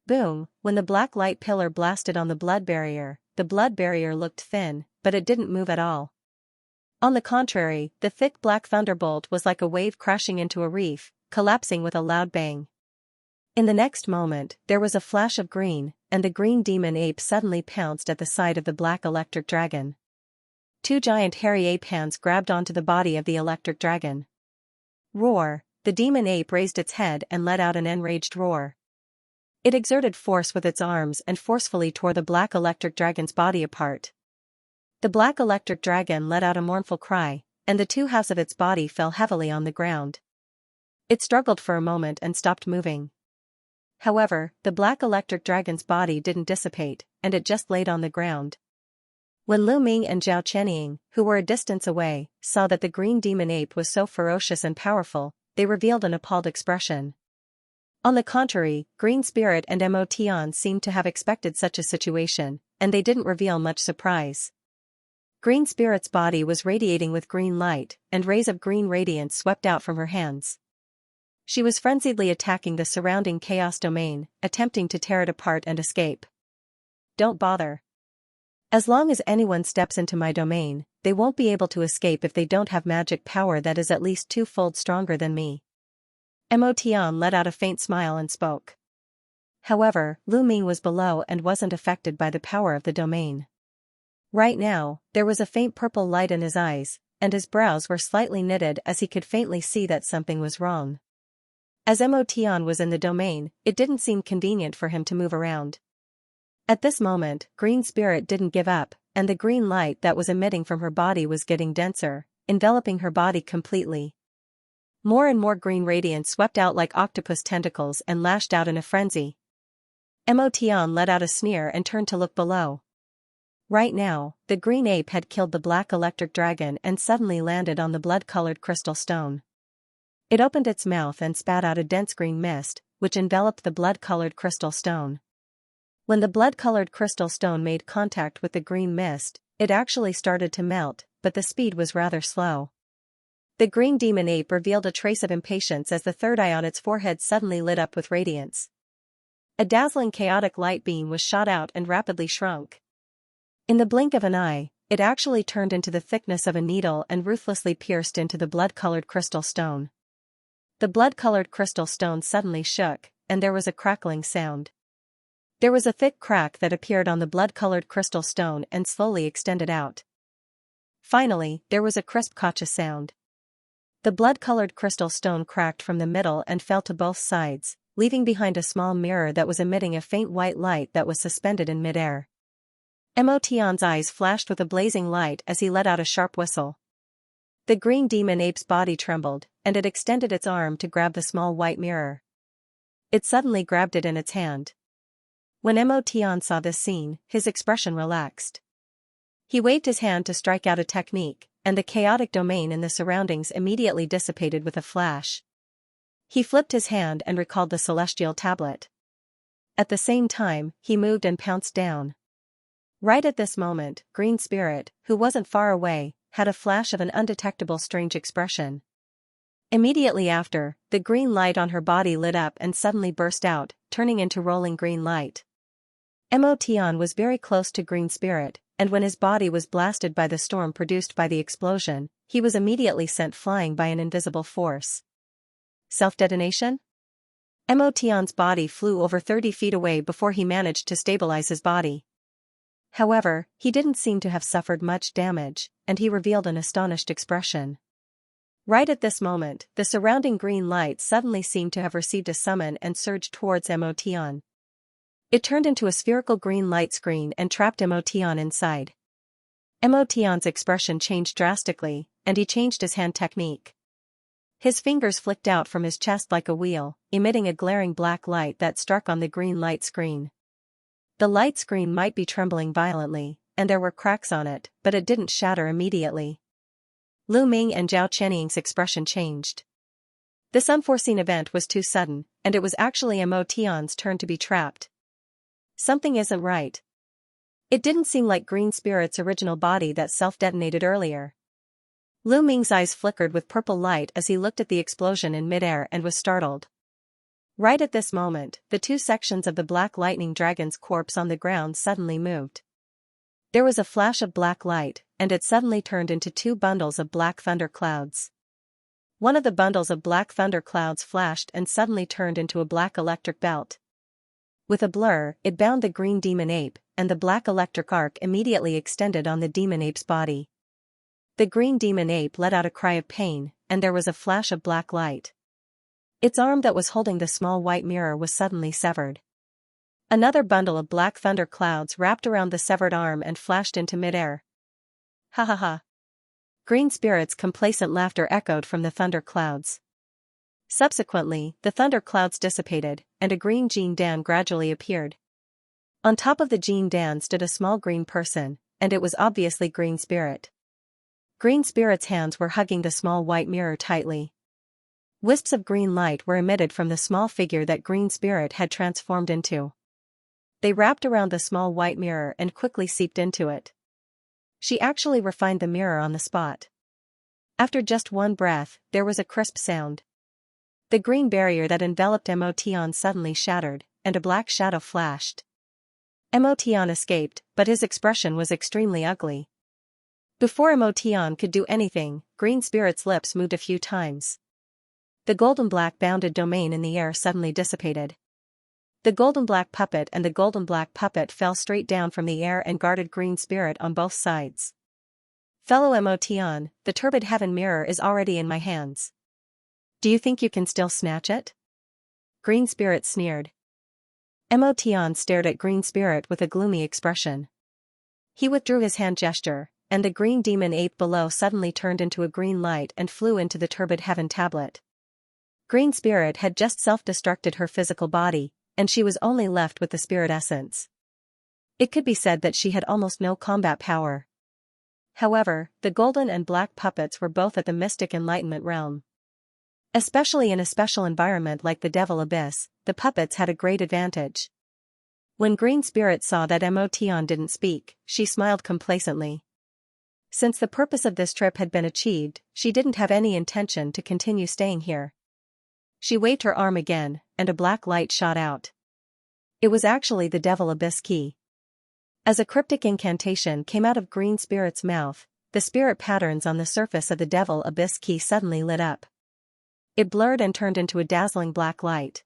Boom! When the black light pillar blasted on the blood barrier looked thin, but it didn't move at all. On the contrary, the thick black thunderbolt was like a wave crashing into a reef, collapsing with a loud bang. In the next moment, there was a flash of green, and the green demon ape suddenly pounced at the side of the black electric dragon. 2 giant hairy ape hands grabbed onto the body of the electric dragon. Roar! The demon ape raised its head and let out an enraged roar. It exerted force with its arms and forcefully tore the black electric dragon's body apart. The black electric dragon let out a mournful cry, and the 2 halves of its body fell heavily on the ground. It struggled for a moment and stopped moving. However, the black electric dragon's body didn't dissipate, and it just laid on the ground. When Lu Ming and Zhao Qianying, who were a distance away, saw that the green demon ape was so ferocious and powerful, they revealed an appalled expression. On the contrary, Green Spirit and Mo Tian seemed to have expected such a situation, and they didn't reveal much surprise. Green Spirit's body was radiating with green light, and rays of green radiance swept out from her hands. She was frenziedly attacking the surrounding chaos domain, attempting to tear it apart and escape. Don't bother. As long as anyone steps into my domain, they won't be able to escape if they don't have magic power that is at least 2-fold stronger than me. Mo Tian let out a faint smile and spoke. However, Lu Ming was below and wasn't affected by the power of the domain. Right now, there was a faint purple light in his eyes, and his brows were slightly knitted as he could faintly see that something was wrong. As Mo Tian was in the domain, it didn't seem convenient for him to move around. At this moment, Green Spirit didn't give up, and the green light that was emitting from her body was getting denser, enveloping her body completely. More and more green radiance swept out like octopus tentacles and lashed out in a frenzy. Emotion let out a sneer and turned to look below. Right now, the green ape had killed the black electric dragon and suddenly landed on the blood-colored crystal stone. It opened its mouth and spat out a dense green mist, which enveloped the blood-colored crystal stone. When the blood-colored crystal stone made contact with the green mist, it actually started to melt, but the speed was rather slow. The green demon ape revealed a trace of impatience as the third eye on its forehead suddenly lit up with radiance. A dazzling chaotic light beam was shot out and rapidly shrunk. In the blink of an eye, it actually turned into the thickness of a needle and ruthlessly pierced into the blood-colored crystal stone. The blood-colored crystal stone suddenly shook, and there was a crackling sound. There was a thick crack that appeared on the blood-colored crystal stone and slowly extended out. Finally, there was a crisp gotcha sound. The blood-colored crystal stone cracked from the middle and fell to both sides, leaving behind a small mirror that was emitting a faint white light that was suspended in midair. Emotion's eyes flashed with a blazing light as he let out a sharp whistle. The green demon ape's body trembled, and it extended its arm to grab the small white mirror. It suddenly grabbed it in its hand. When Emotion saw this scene, his expression relaxed. He waved his hand to strike out a technique, and the chaotic domain in the surroundings immediately dissipated with a flash. He flipped his hand and recalled the celestial tablet. At the same time, he moved and pounced down. Right at this moment, Green Spirit, who wasn't far away, had a flash of an undetectable strange expression. Immediately after, the green light on her body lit up and suddenly burst out, turning into rolling green light. Emotion was very close to Green Spirit, and when his body was blasted by the storm produced by the explosion, he was immediately sent flying by an invisible force. Self-detonation? Emotion's body flew over 30 feet away before he managed to stabilize his body. However, he didn't seem to have suffered much damage, and he revealed an astonished expression. Right at this moment, the surrounding green light suddenly seemed to have received a summon and surged towards Emotion. It turned into a spherical green light screen and trapped Emotion inside. Emotion's expression changed drastically, and he changed his hand technique. His fingers flicked out from his chest like a wheel, emitting a glaring black light that struck on the green light screen. The light screen might be trembling violently, and there were cracks on it, but it didn't shatter immediately. Lu Ming and Zhao Cheniying's expression changed. This unforeseen event was too sudden, and it was actually Emotion's turn to be trapped. Something isn't right. It didn't seem like Green Spirit's original body that self-detonated earlier. Lu Ming's eyes flickered with purple light as he looked at the explosion in midair and was startled. Right at this moment, the two sections of the black lightning dragon's corpse on the ground suddenly moved. There was a flash of black light, and it suddenly turned into two bundles of black thunder clouds. One of the bundles of black thunder clouds flashed and suddenly turned into a black electric belt. With a blur, it bound the green demon ape, and the black electric arc immediately extended on the demon ape's body. The green demon ape let out a cry of pain, and there was a flash of black light. Its arm that was holding the small white mirror was suddenly severed. Another bundle of black thunder clouds wrapped around the severed arm and flashed into midair. Ha ha ha. Green Spirit's complacent laughter echoed from the thunder clouds. Subsequently, the thunder clouds dissipated, and a green Jean Dan gradually appeared. On top of the Jean Dan stood a small green person, and it was obviously Green Spirit. Green Spirit's hands were hugging the small white mirror tightly. Wisps of green light were emitted from the small figure that Green Spirit had transformed into. They wrapped around the small white mirror and quickly seeped into it. She actually refined the mirror on the spot. After just one breath, there was a crisp sound. The green barrier that enveloped Emotion suddenly shattered, and a black shadow flashed. Emotion escaped, but his expression was extremely ugly. Before Emotion could do anything, Green Spirit's lips moved a few times. The golden-black bounded domain in the air suddenly dissipated. The golden-black puppet and the golden-black puppet fell straight down from the air and guarded Green Spirit on both sides. Fellow Emotion, the turbid heaven mirror is already in my hands. Do you think you can still snatch it? Green Spirit sneered. Emotion stared at Green Spirit with a gloomy expression. He withdrew his hand gesture, and the green demon ape below suddenly turned into a green light and flew into the turbid heaven tablet. Green spirit had just self-destructed her physical body, and she was only left with the spirit essence. It could be said that she had almost no combat power. However, the golden and black puppets were both at the mystic enlightenment realm. Especially in a special environment like the Devil Abyss, the puppets had a great advantage. When Green Spirit saw that Motion didn't speak, she smiled complacently. Since the purpose of this trip had been achieved, she didn't have any intention to continue staying here. She waved her arm again, and a black light shot out. It was actually the Devil Abyss key. As a cryptic incantation came out of Green Spirit's mouth, the spirit patterns on the surface of the Devil Abyss key suddenly lit up. It blurred and turned into a dazzling black light.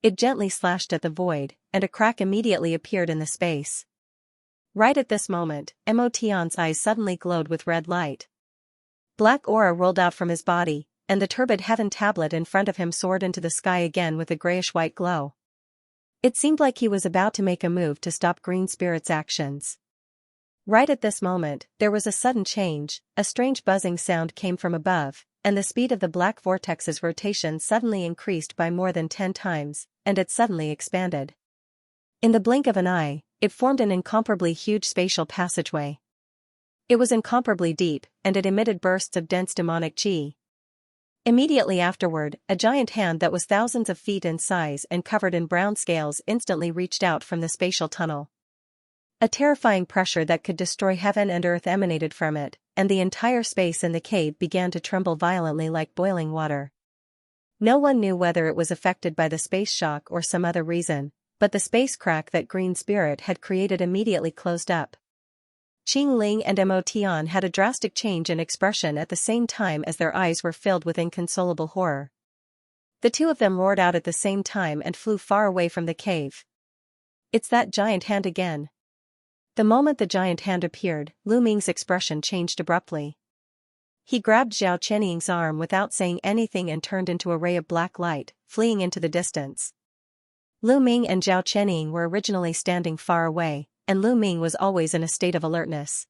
It gently slashed at the void, and a crack immediately appeared in the space. Right at this moment, Motion's eyes suddenly glowed with red light. Black aura rolled out from his body, and the turbid heaven tablet in front of him soared into the sky again with a grayish-white glow. It seemed like he was about to make a move to stop Green Spirit's actions. Right at this moment, there was a sudden change. A strange buzzing sound came from above, and the speed of the black vortex's rotation suddenly increased by more than 10 times, and it suddenly expanded. In the blink of an eye, it formed an incomparably huge spatial passageway. It was incomparably deep, and it emitted bursts of dense demonic chi. Immediately afterward, a giant hand that was thousands of feet in size and covered in brown scales instantly reached out from the spatial tunnel. A terrifying pressure that could destroy heaven and earth emanated from it, and the entire space in the cave began to tremble violently like boiling water. No one knew whether it was affected by the space shock or some other reason, but the space crack that Green Spirit had created immediately closed up. Qing Ling and Motion had a drastic change in expression at the same time as their eyes were filled with inconsolable horror. The two of them roared out at the same time and flew far away from the cave. "It's that giant hand again." The moment the giant hand appeared, Lu Ming's expression changed abruptly. He grabbed Zhao Cheniying's arm without saying anything and turned into a ray of black light, fleeing into the distance. Lu Ming and Zhao Cheniying were originally standing far away, and Lu Ming was always in a state of alertness.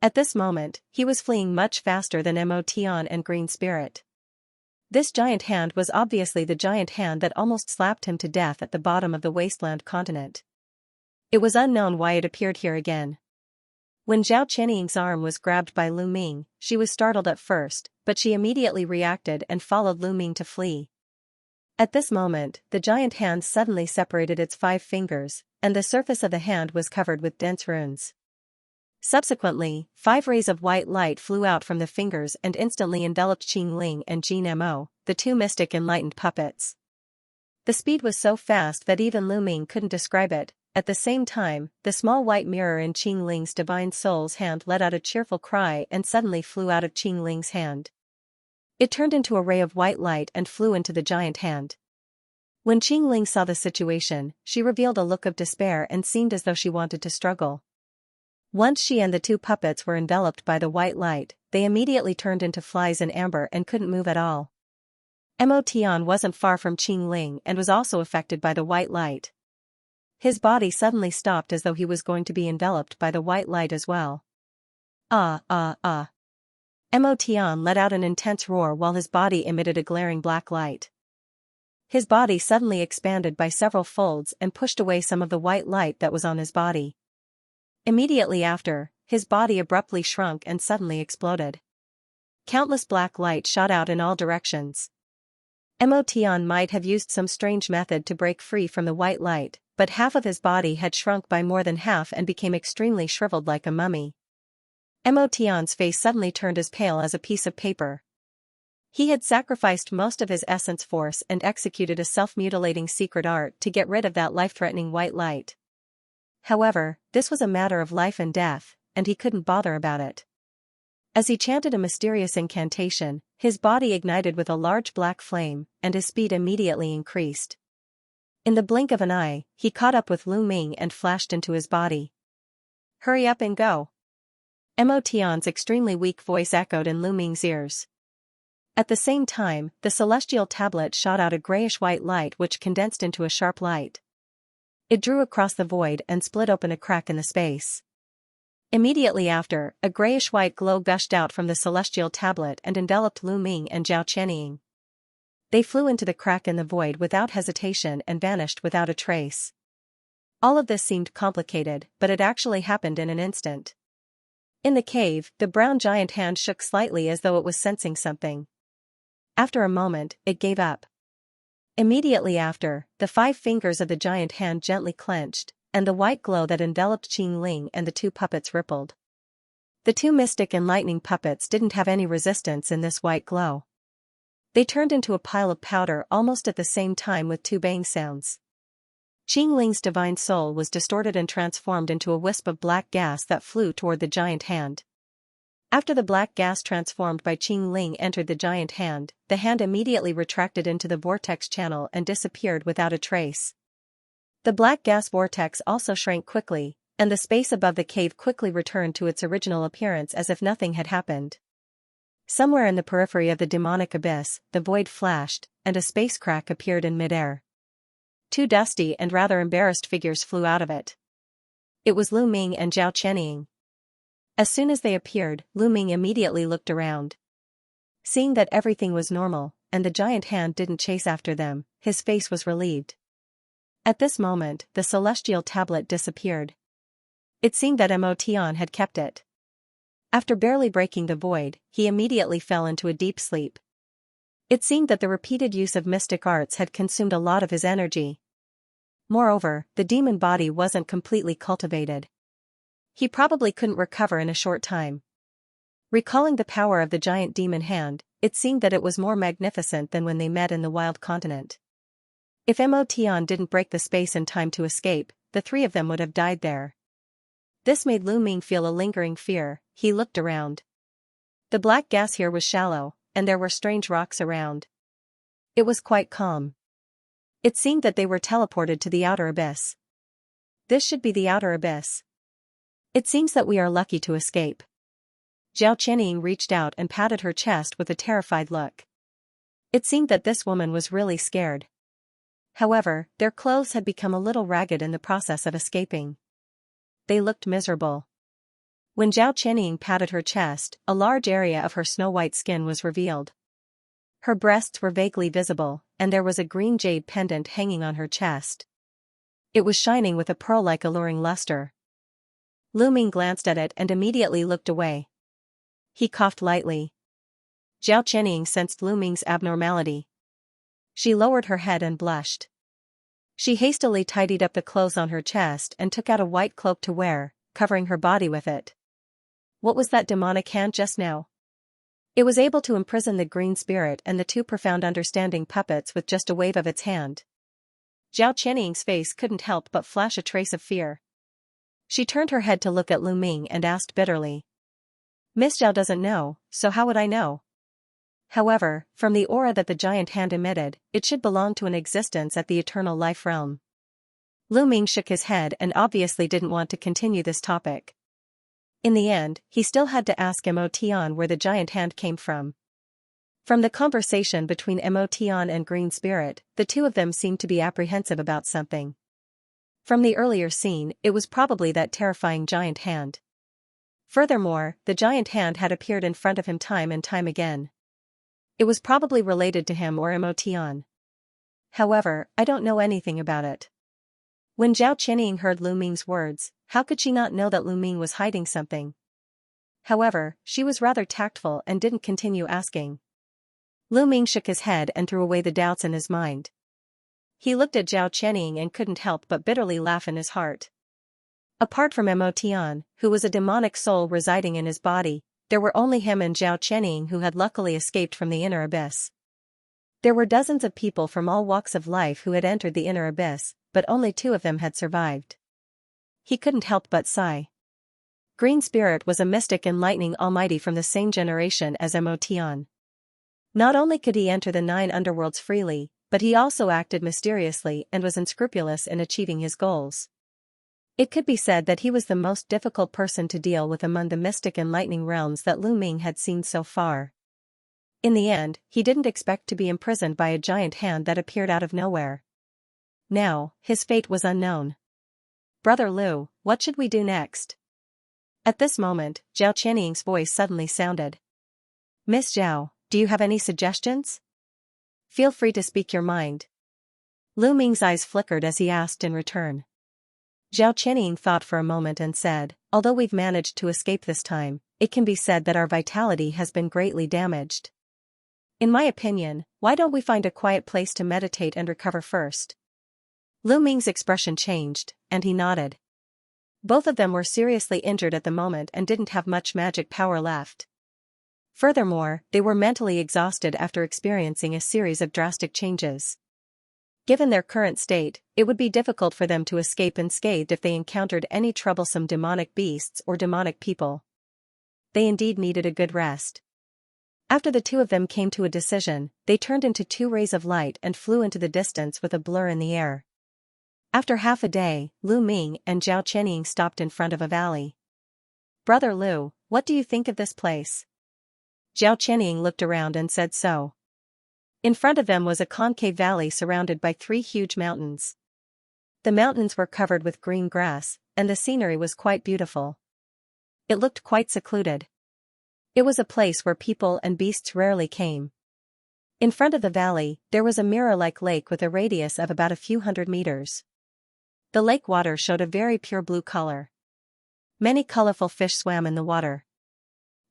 At this moment, he was fleeing much faster than Motion and Green Spirit. This giant hand was obviously the giant hand that almost slapped him to death at the bottom of the wasteland continent. It was unknown why it appeared here again. When Zhao Cheniying's arm was grabbed by Lu Ming, she was startled at first, but she immediately reacted and followed Lu Ming to flee. At this moment, the giant hand suddenly separated its 5 fingers, and the surface of the hand was covered with dense runes. Subsequently, 5 rays of white light flew out from the fingers and instantly enveloped Qing Ling and Jin Mo, the 2 mystic enlightened puppets. The speed was so fast that even Lu Ming couldn't describe it. At the same time, the small white mirror in Qing Ling's divine soul's hand let out a cheerful cry and suddenly flew out of Qing Ling's hand. It turned into a ray of white light and flew into the giant hand. When Qing Ling saw the situation, she revealed a look of despair and seemed as though she wanted to struggle. Once she and the 2 puppets were enveloped by the white light, they immediately turned into flies in amber and couldn't move at all. Motion wasn't far from Qing Ling and was also affected by the white light. His body suddenly stopped as though he was going to be enveloped by the white light as well. Motion let out an intense roar while his body emitted a glaring black light. His body suddenly expanded by several folds and pushed away some of the white light that was on his body. Immediately after, his body abruptly shrunk and suddenly exploded. Countless black light shot out in all directions. Motion might have used some strange method to break free from the white light, but half of his body had shrunk by more than half and became extremely shriveled like a mummy. Motion's face suddenly turned as pale as a piece of paper. He had sacrificed most of his essence force and executed a self-mutilating secret art to get rid of that life-threatening white light. However, this was a matter of life and death, and he couldn't bother about it. As he chanted a mysterious incantation, his body ignited with a large black flame, and his speed immediately increased. In the blink of an eye, he caught up with Lu Ming and flashed into his body. "Hurry up and go." Motion's extremely weak voice echoed in Lu Ming's ears. At the same time, the celestial tablet shot out a grayish-white light which condensed into a sharp light. It drew across the void and split open a crack in the space. Immediately after, a grayish-white glow gushed out from the celestial tablet and enveloped Lu Ming and Zhao Qianying. They flew into the crack in the void without hesitation and vanished without a trace. All of this seemed complicated, but it actually happened in an instant. In the cave, the brown giant hand shook slightly as though it was sensing something. After a moment, it gave up. Immediately after, the 5 fingers of the giant hand gently clenched, and the white glow that enveloped Qing Ling and the 2 puppets rippled. The 2 mystic and lightning puppets didn't have any resistance in this white glow. They turned into a pile of powder almost at the same time with 2 bang sounds. Qing Ling's divine soul was distorted and transformed into a wisp of black gas that flew toward the giant hand. After the black gas transformed by Qing Ling entered the giant hand, the hand immediately retracted into the vortex channel and disappeared without a trace. The black gas vortex also shrank quickly, and the space above the cave quickly returned to its original appearance as if nothing had happened. Somewhere in the periphery of the demonic abyss, the void flashed, and a space crack appeared in midair. 2 dusty and rather embarrassed figures flew out of it. It was Lu Ming and Zhao Qianying. As soon as they appeared, Lu Ming immediately looked around. Seeing that everything was normal, and the giant hand didn't chase after them, his face was relieved. At this moment, the celestial tablet disappeared. It seemed that Mo Tian had kept it. After barely breaking the void, he immediately fell into a deep sleep. It seemed that the repeated use of mystic arts had consumed a lot of his energy. Moreover, the demon body wasn't completely cultivated. He probably couldn't recover in a short time. Recalling the power of the giant demon hand, it seemed that it was more magnificent than when they met in the wild continent. If Mo Tian didn't break the space in time to escape, the 3 of them would have died there. This made Lu Ming feel a lingering fear. He looked around. The black gas here was shallow, and there were strange rocks around. It was quite calm. It seemed that they were teleported to the outer abyss. This should be the outer abyss. It seems that we are lucky to escape. Zhao Qianying reached out and patted her chest with a terrified look. It seemed that this woman was really scared. However, their clothes had become a little ragged in the process of escaping. They looked miserable. When Zhao Qianying patted her chest, a large area of her snow-white skin was revealed. Her breasts were vaguely visible, and there was a green jade pendant hanging on her chest. It was shining with a pearl-like alluring luster. Lu Ming glanced at it and immediately looked away. He coughed lightly. Zhao Qianying sensed Lu Ming's abnormality. She lowered her head and blushed. She hastily tidied up the clothes on her chest and took out a white cloak to wear, covering her body with it. What was that demonic hand just now? It was able to imprison the green spirit and the 2 profound understanding puppets with just a wave of its hand. Zhao Qianying's face couldn't help but flash a trace of fear. She turned her head to look at Lu Ming and asked bitterly. Miss Zhao doesn't know, so how would I know? However, from the aura that the giant hand emitted, it should belong to an existence at the eternal life realm. Lu Ming shook his head and obviously didn't want to continue this topic. In the end, he still had to ask Mo Tian where the giant hand came from. From the conversation between Mo Tian and Green Spirit, the 2 of them seemed to be apprehensive about something. From the earlier scene, it was probably that terrifying giant hand. Furthermore, the giant hand had appeared in front of him time and time again. It was probably related to him or Mo Tian. However, I don't know anything about it. When Zhao Qianying heard Lu Ming's words, how could she not know that Lu Ming was hiding something? However, she was rather tactful and didn't continue asking. Lu Ming shook his head and threw away the doubts in his mind. He looked at Zhao Qianying and couldn't help but bitterly laugh in his heart. Apart from Mo Tian, who was a demonic soul residing in his body, there were only him and Zhao Qianying who had luckily escaped from the inner abyss. There were dozens of people from all walks of life who had entered the inner abyss, but only 2 of them had survived. He couldn't help but sigh. Green Spirit was a mystic and lightning almighty from the same generation as Mo Tian. Not only could he enter the 9 underworlds freely, but he also acted mysteriously and was unscrupulous in achieving his goals. It could be said that he was the most difficult person to deal with among the mystic and lightning realms that Lu Ming had seen so far. In the end, he didn't expect to be imprisoned by a giant hand that appeared out of nowhere. Now, his fate was unknown. Brother Lu, what should we do next? At this moment, Zhao Qianying's voice suddenly sounded. Miss Zhao, do you have any suggestions? Feel free to speak your mind. Lu Ming's eyes flickered as he asked in return. Zhao Qianying thought for a moment and said, although we've managed to escape this time, it can be said that our vitality has been greatly damaged. In my opinion, why don't we find a quiet place to meditate and recover first? Lu Ming's expression changed, and he nodded. Both of them were seriously injured at the moment and didn't have much magic power left. Furthermore, they were mentally exhausted after experiencing a series of drastic changes. Given their current state, it would be difficult for them to escape unscathed if they encountered any troublesome demonic beasts or demonic people. They indeed needed a good rest. After the two of them came to a decision, they turned into two rays of light and flew into the distance with a blur in the air. After half a day, Lu Ming and Zhao Qianying stopped in front of a valley. Brother Lu, what do you think of this place? Zhao Qianying looked around and said so. In front of them was a concave valley surrounded by three huge mountains. The mountains were covered with green grass, and the scenery was quite beautiful. It looked quite secluded. It was a place where people and beasts rarely came. In front of the valley, there was a mirror-like lake with a radius of about a few hundred meters. The lake water showed a very pure blue color. Many colorful fish swam in the water.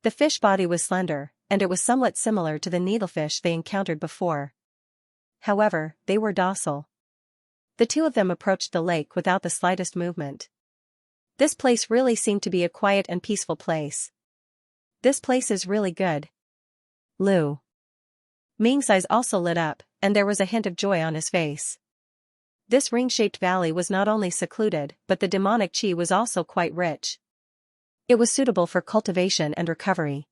The fish body was slender, and it was somewhat similar to the needlefish they encountered before. However, they were docile. The two of them approached the lake without the slightest movement. This place really seemed to be a quiet and peaceful place. This place is really good. Lu Ming's eyes also lit up, and there was a hint of joy on his face. This ring-shaped valley was not only secluded, but the demonic qi was also quite rich. It was suitable for cultivation and recovery.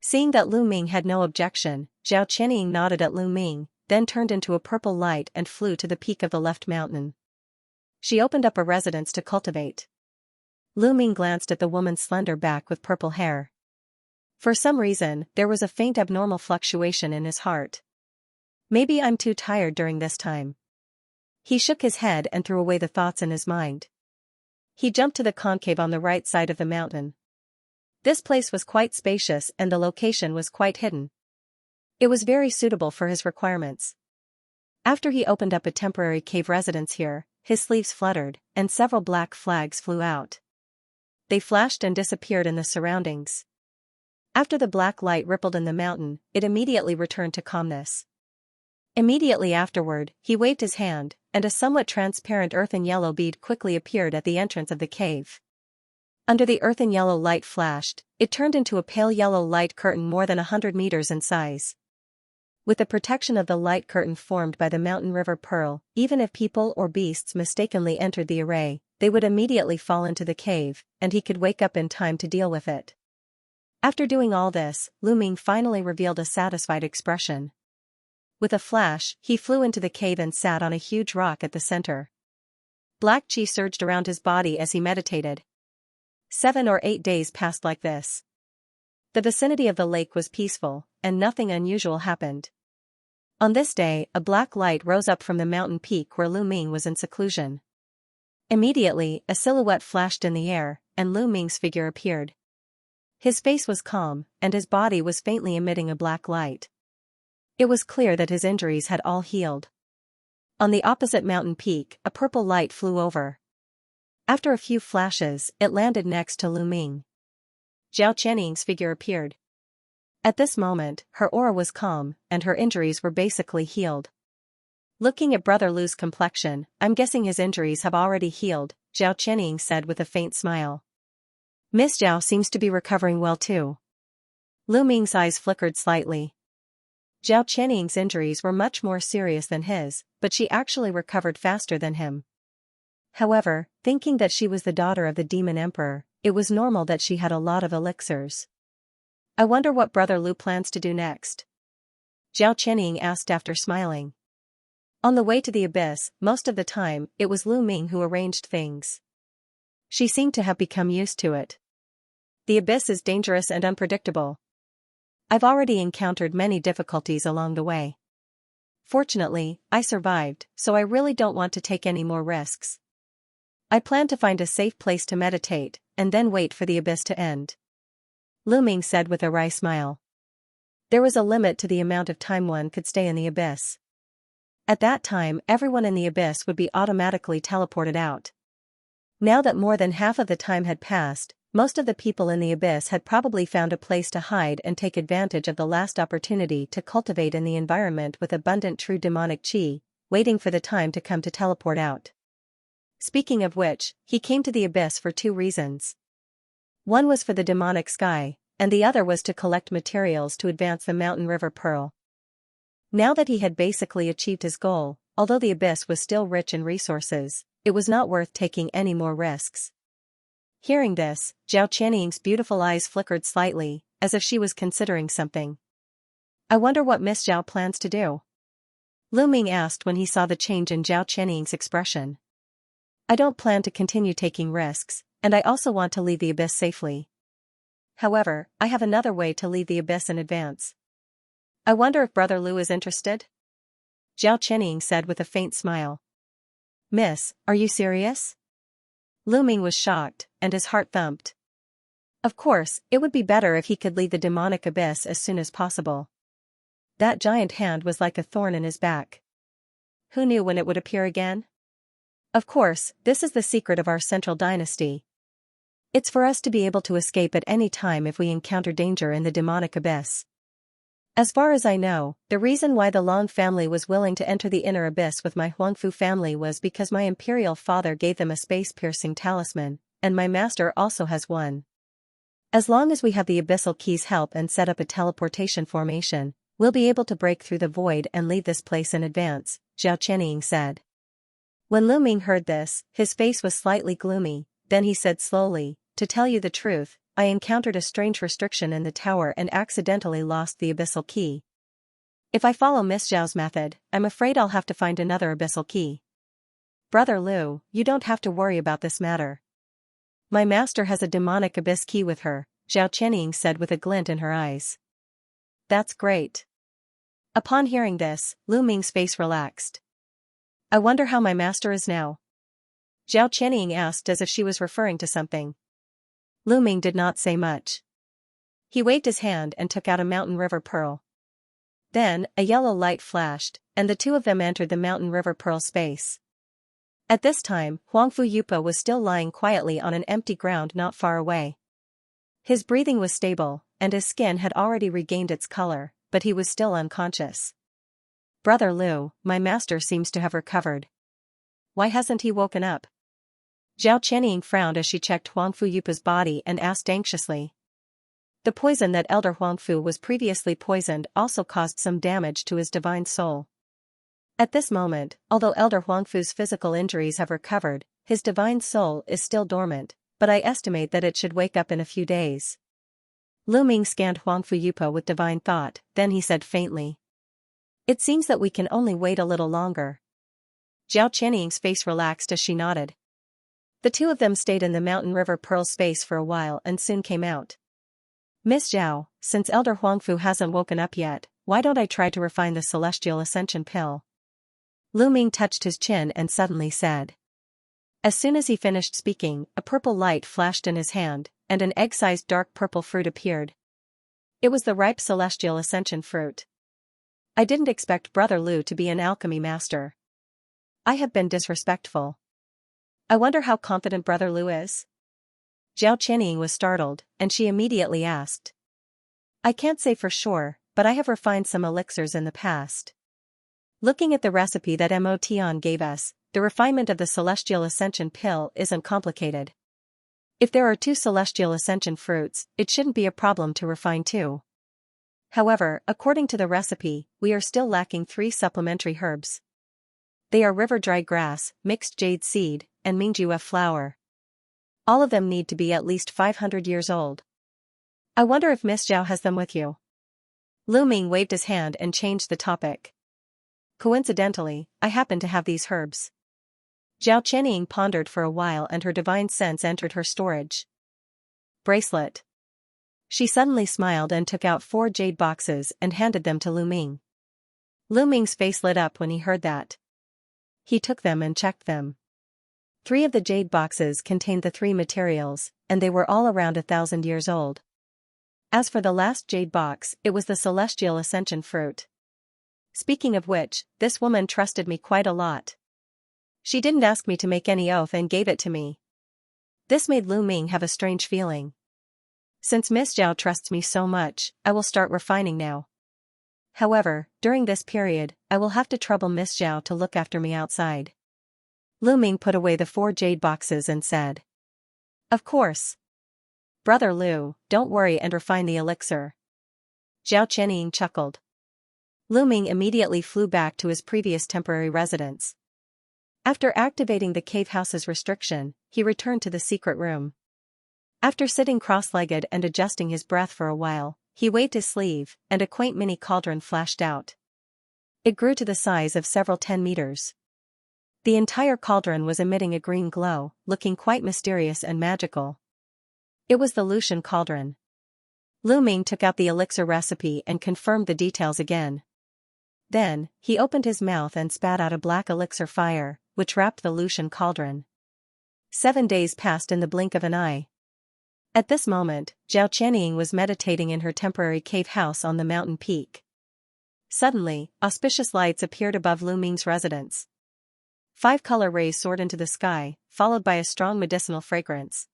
Seeing that Lu Ming had no objection, Zhao Qianying nodded at Lu Ming, then turned into a purple light and flew to the peak of the left mountain. She opened up a residence to cultivate. Lu Ming glanced at the woman's slender back with purple hair. For some reason, there was a faint abnormal fluctuation in his heart. Maybe I'm too tired during this time. He shook his head and threw away the thoughts in his mind. He jumped to the concave on the right side of the mountain. This place was quite spacious and the location was quite hidden. It was very suitable for his requirements. After he opened up a temporary cave residence here, his sleeves fluttered, and several black flags flew out. They flashed and disappeared in the surroundings. After the black light rippled in the mountain, it immediately returned to calmness. Immediately afterward, he waved his hand, and a somewhat transparent earthen yellow bead quickly appeared at the entrance of the cave. Under the earthen yellow light flashed, it turned into a pale yellow light curtain more than 100 meters in size. With the protection of the light curtain formed by the mountain river Pearl, even if people or beasts mistakenly entered the array, they would immediately fall into the cave, and he could wake up in time to deal with it. After doing all this, Lu Ming finally revealed a satisfied expression. With a flash, he flew into the cave and sat on a huge rock at the center. Black qi surged around his body as he meditated. 7 or 8 days passed like this. The vicinity of the lake was peaceful, and nothing unusual happened. On this day, a black light rose up from the mountain peak where Lu Ming was in seclusion. Immediately, a silhouette flashed in the air, and Lu Ming's figure appeared. His face was calm, and his body was faintly emitting a black light. It was clear that his injuries had all healed. On the opposite mountain peak, a purple light flew over. After a few flashes, it landed next to Lu Ming. Zhao Qianying's figure appeared. At this moment, her aura was calm, and her injuries were basically healed. Looking at Brother Lu's complexion, I'm guessing his injuries have already healed, Zhao Qianying said with a faint smile. Miss Zhao seems to be recovering well too. Lu Ming's eyes flickered slightly. Zhao Qianying's injuries were much more serious than his, but she actually recovered faster than him. However, thinking that she was the daughter of the demon emperor, it was normal that she had a lot of elixirs. I wonder what Brother Lu plans to do next? Zhao Qianying asked after smiling. On the way to the abyss, most of the time, it was Lu Ming who arranged things. She seemed to have become used to it. The abyss is dangerous and unpredictable. I've already encountered many difficulties along the way. Fortunately, I survived, so I really don't want to take any more risks. I plan to find a safe place to meditate, and then wait for the abyss to end. Lu Ming said with a wry smile. There was a limit to the amount of time one could stay in the abyss. At that time, everyone in the abyss would be automatically teleported out. Now that more than half of the time had passed, most of the people in the abyss had probably found a place to hide and take advantage of the last opportunity to cultivate in the environment with abundant true demonic chi, waiting for the time to come to teleport out. Speaking of which, he came to the abyss for two reasons. One was for the demonic sky, and the other was to collect materials to advance the Mountain River Pearl. Now that he had basically achieved his goal, although the abyss was still rich in resources, it was not worth taking any more risks. Hearing this, Zhao Qianying's beautiful eyes flickered slightly, as if she was considering something. I wonder what Miss Zhao plans to do? Lu Ming asked when he saw the change in Zhao Qianying's expression. I don't plan to continue taking risks, and I also want to leave the abyss safely. However, I have another way to leave the abyss in advance. I wonder if Brother Lu is interested? Zhao Qianying said with a faint smile. Miss, are you serious? Lu Ming was shocked, and his heart thumped. Of course, it would be better if he could leave the demonic abyss as soon as possible. That giant hand was like a thorn in his back. Who knew when it would appear again? Of course, this is the secret of our central dynasty. It's for us to be able to escape at any time if we encounter danger in the demonic abyss. As far as I know, the reason why the Long family was willing to enter the inner abyss with my Huangfu family was because my imperial father gave them a space-piercing talisman, and my master also has one. As long as we have the abyssal key's help and set up a teleportation formation, we'll be able to break through the void and leave this place in advance, Zhao Qianying said. When Lu Ming heard this, his face was slightly gloomy, then he said slowly, to tell you the truth, I encountered a strange restriction in the tower and accidentally lost the abyssal key. If I follow Miss Zhao's method, I'm afraid I'll have to find another abyssal key. Brother Lu, you don't have to worry about this matter. My master has a demonic abyss key with her, Zhao Qianying said with a glint in her eyes. That's great. Upon hearing this, Lu Ming's face relaxed. I wonder how my master is now? Zhao Qianying asked as if she was referring to something. Lu Ming did not say much. He waved his hand and took out a Mountain River Pearl. Then, a yellow light flashed, and the two of them entered the Mountain River Pearl space. At this time, Huangfu Yupa was still lying quietly on an empty ground not far away. His breathing was stable, and his skin had already regained its color, but he was still unconscious. Brother Lu, my master seems to have recovered. Why hasn't he woken up? Zhao Qianying frowned as she checked Huangfu Yupa's body and asked anxiously. The poison that Elder Huangfu was previously poisoned also caused some damage to his divine soul. At this moment, although Elder Huangfu's physical injuries have recovered, his divine soul is still dormant, but I estimate that it should wake up in a few days. Lu Ming scanned Huangfu Yupa with divine thought, then he said faintly. It seems that we can only wait a little longer. Zhao Qianying's face relaxed as she nodded. The two of them stayed in the Mountain River Pearl space for a while and soon came out. Miss Zhao, since Elder Huangfu hasn't woken up yet, why don't I try to refine the Celestial Ascension pill? Lu Ming touched his chin and suddenly said. As soon as he finished speaking, a purple light flashed in his hand, and an egg-sized dark purple fruit appeared. It was the ripe Celestial Ascension fruit. I didn't expect Brother Lu to be an alchemy master. I have been disrespectful. I wonder how confident Brother Lu is? Zhao Qianying was startled, and she immediately asked. I can't say for sure, but I have refined some elixirs in the past. Looking at the recipe that Mo Tian gave us, the refinement of the Celestial Ascension pill isn't complicated. If there are 2 Celestial Ascension fruits, it shouldn't be a problem to refine 2. However, according to the recipe, we are still lacking 3 supplementary herbs. They are river dry grass, mixed jade seed, and Mingjue flower. All of them need to be at least 500 years old. I wonder if Miss Zhao has them with you. Lu Ming waved his hand and changed the topic. Coincidentally, I happen to have these herbs. Zhao Qianying pondered for a while and her divine sense entered her storage. Bracelet. She suddenly smiled and took out 4 jade boxes and handed them to Lu Ming. Lu Ming's face lit up when he heard that. He took them and checked them. 3 of the jade boxes contained the 3 materials, and they were all around 1,000 years old. As for the last jade box, it was the celestial ascension fruit. Speaking of which, this woman trusted me quite a lot. She didn't ask me to make any oath and gave it to me. This made Lu Ming have a strange feeling. Since Miss Zhao trusts me so much, I will start refining now. However, during this period, I will have to trouble Miss Zhao to look after me outside. Lu Ming put away the 4 jade boxes and said, "Of course. Brother Lu, don't worry and refine the elixir." Zhao Qianying chuckled. Lu Ming immediately flew back to his previous temporary residence. After activating the cave house's restriction, he returned to the secret room. After sitting cross-legged and adjusting his breath for a while, he waved his sleeve, and a quaint mini cauldron flashed out. It grew to the size of several 10 meters. The entire cauldron was emitting a green glow, looking quite mysterious and magical. It was the Lucian cauldron. Lu Ming took out the elixir recipe and confirmed the details again. Then, he opened his mouth and spat out a black elixir fire, which wrapped the Lucian cauldron. 7 days passed in the blink of an eye. At this moment, Zhao Qianying was meditating in her temporary cave house on the mountain peak. Suddenly, auspicious lights appeared above Lu Ming's residence. 5 color rays soared into the sky, followed by a strong medicinal fragrance.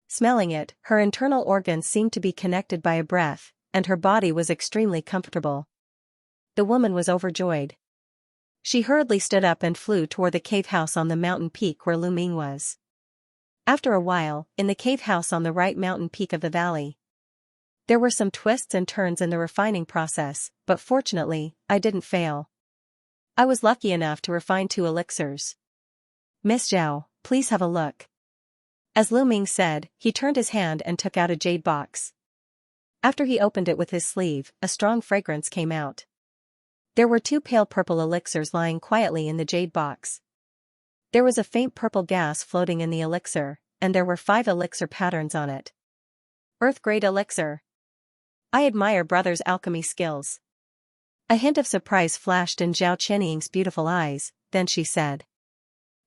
Smelling it, her internal organs seemed to be connected by a breath, and her body was extremely comfortable. The woman was overjoyed. She hurriedly stood up and flew toward the cave house on the mountain peak where Lu Ming was. After a while, in the cave house on the right mountain peak of the valley. There were some twists and turns in the refining process, but fortunately, I didn't fail. I was lucky enough to refine 2 elixirs. Miss Zhao, please have a look. As Lu Ming said, he turned his hand and took out a jade box. After he opened it with his sleeve, a strong fragrance came out. There were 2 pale purple elixirs lying quietly in the jade box. There was a faint purple gas floating in the elixir, and there were 5 elixir patterns on it. Earth-grade elixir. I admire brother's alchemy skills. A hint of surprise flashed in Zhao Qianying's beautiful eyes, then she said.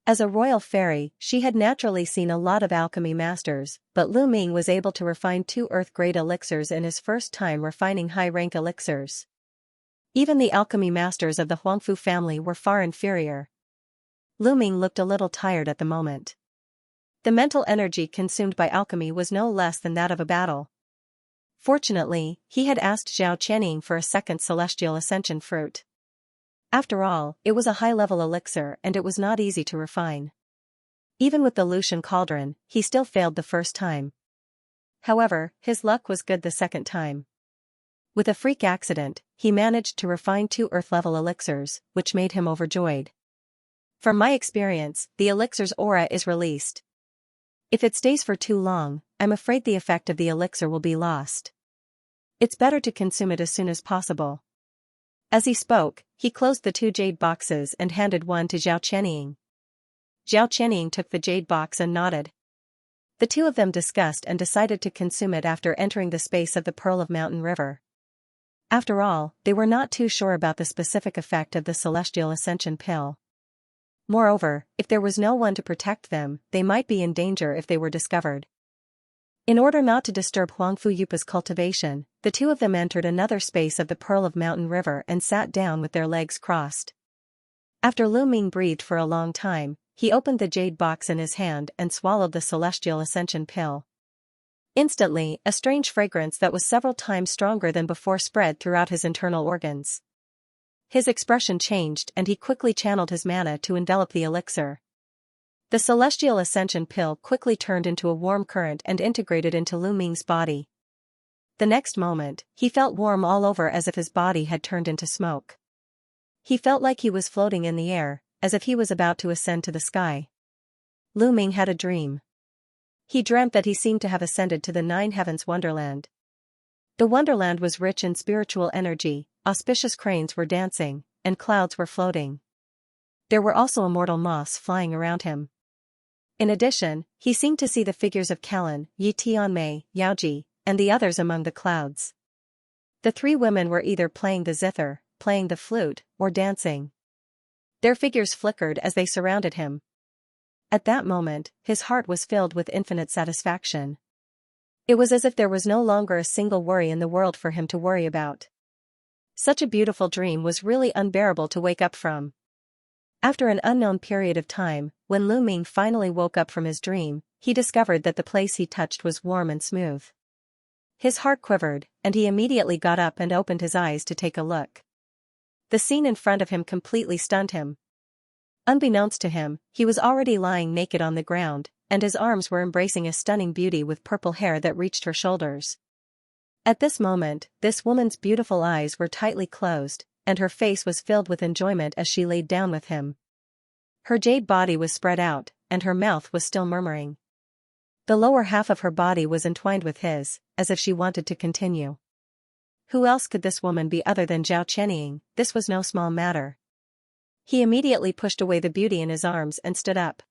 As a royal fairy, she had naturally seen a lot of alchemy masters, but Lu Ming was able to refine 2 earth-grade elixirs in his first time refining high-rank elixirs. Even the alchemy masters of the Huangfu family were far inferior. Lu Ming looked a little tired at the moment. The mental energy consumed by alchemy was no less than that of a battle. Fortunately, he had asked Zhao Qianying for a second celestial ascension fruit. After all, it was a high-level elixir and it was not easy to refine. Even with the Lucian cauldron, he still failed the first time. However, his luck was good the second time. With a freak accident, he managed to refine 2 earth-level elixirs, which made him overjoyed. From my experience, the elixir's aura is released. If it stays for too long, I'm afraid the effect of the elixir will be lost. It's better to consume it as soon as possible. As he spoke, he closed the 2 jade boxes and handed one to Zhao Qianying. Zhao Qianying took the jade box and nodded. The 2 of them discussed and decided to consume it after entering the space of the Pearl of Mountain River. After all, they were not too sure about the specific effect of the celestial ascension pill. Moreover, if there was no one to protect them, they might be in danger if they were discovered. In order not to disturb Huangfu Yupa's cultivation, the 2 of them entered another space of the Pearl of Mountain River and sat down with their legs crossed. After Lu Ming breathed for a long time, he opened the jade box in his hand and swallowed the celestial ascension pill. Instantly, a strange fragrance that was several times stronger than before spread throughout his internal organs. His expression changed and he quickly channeled his mana to envelop the elixir. The celestial ascension pill quickly turned into a warm current and integrated into Lu Ming's body. The next moment, he felt warm all over as if his body had turned into smoke. He felt like he was floating in the air, as if he was about to ascend to the sky. Lu Ming had a dream. He dreamt that he seemed to have ascended to the 9 heavens wonderland. The wonderland was rich in spiritual energy, auspicious cranes were dancing, and clouds were floating. There were also immortal moths flying around him. In addition, he seemed to see the figures of Kellen, Yi Tianmei, Yaoji, and the others among the clouds. The 3 women were either playing the zither, playing the flute, or dancing. Their figures flickered as they surrounded him. At that moment, his heart was filled with infinite satisfaction. It was as if there was no longer a single worry in the world for him to worry about. Such a beautiful dream was really unbearable to wake up from. After an unknown period of time, when Lu Ming finally woke up from his dream, he discovered that the place he touched was warm and smooth. His heart quivered, and he immediately got up and opened his eyes to take a look. The scene in front of him completely stunned him. Unbeknownst to him, he was already lying naked on the ground, and his arms were embracing a stunning beauty with purple hair that reached her shoulders. At this moment, this woman's beautiful eyes were tightly closed, and her face was filled with enjoyment as she laid down with him. Her jade body was spread out, and her mouth was still murmuring. The lower half of her body was entwined with his, as if she wanted to continue. Who else could this woman be other than Zhao Qianying? This was no small matter. He immediately pushed away the beauty in his arms and stood up.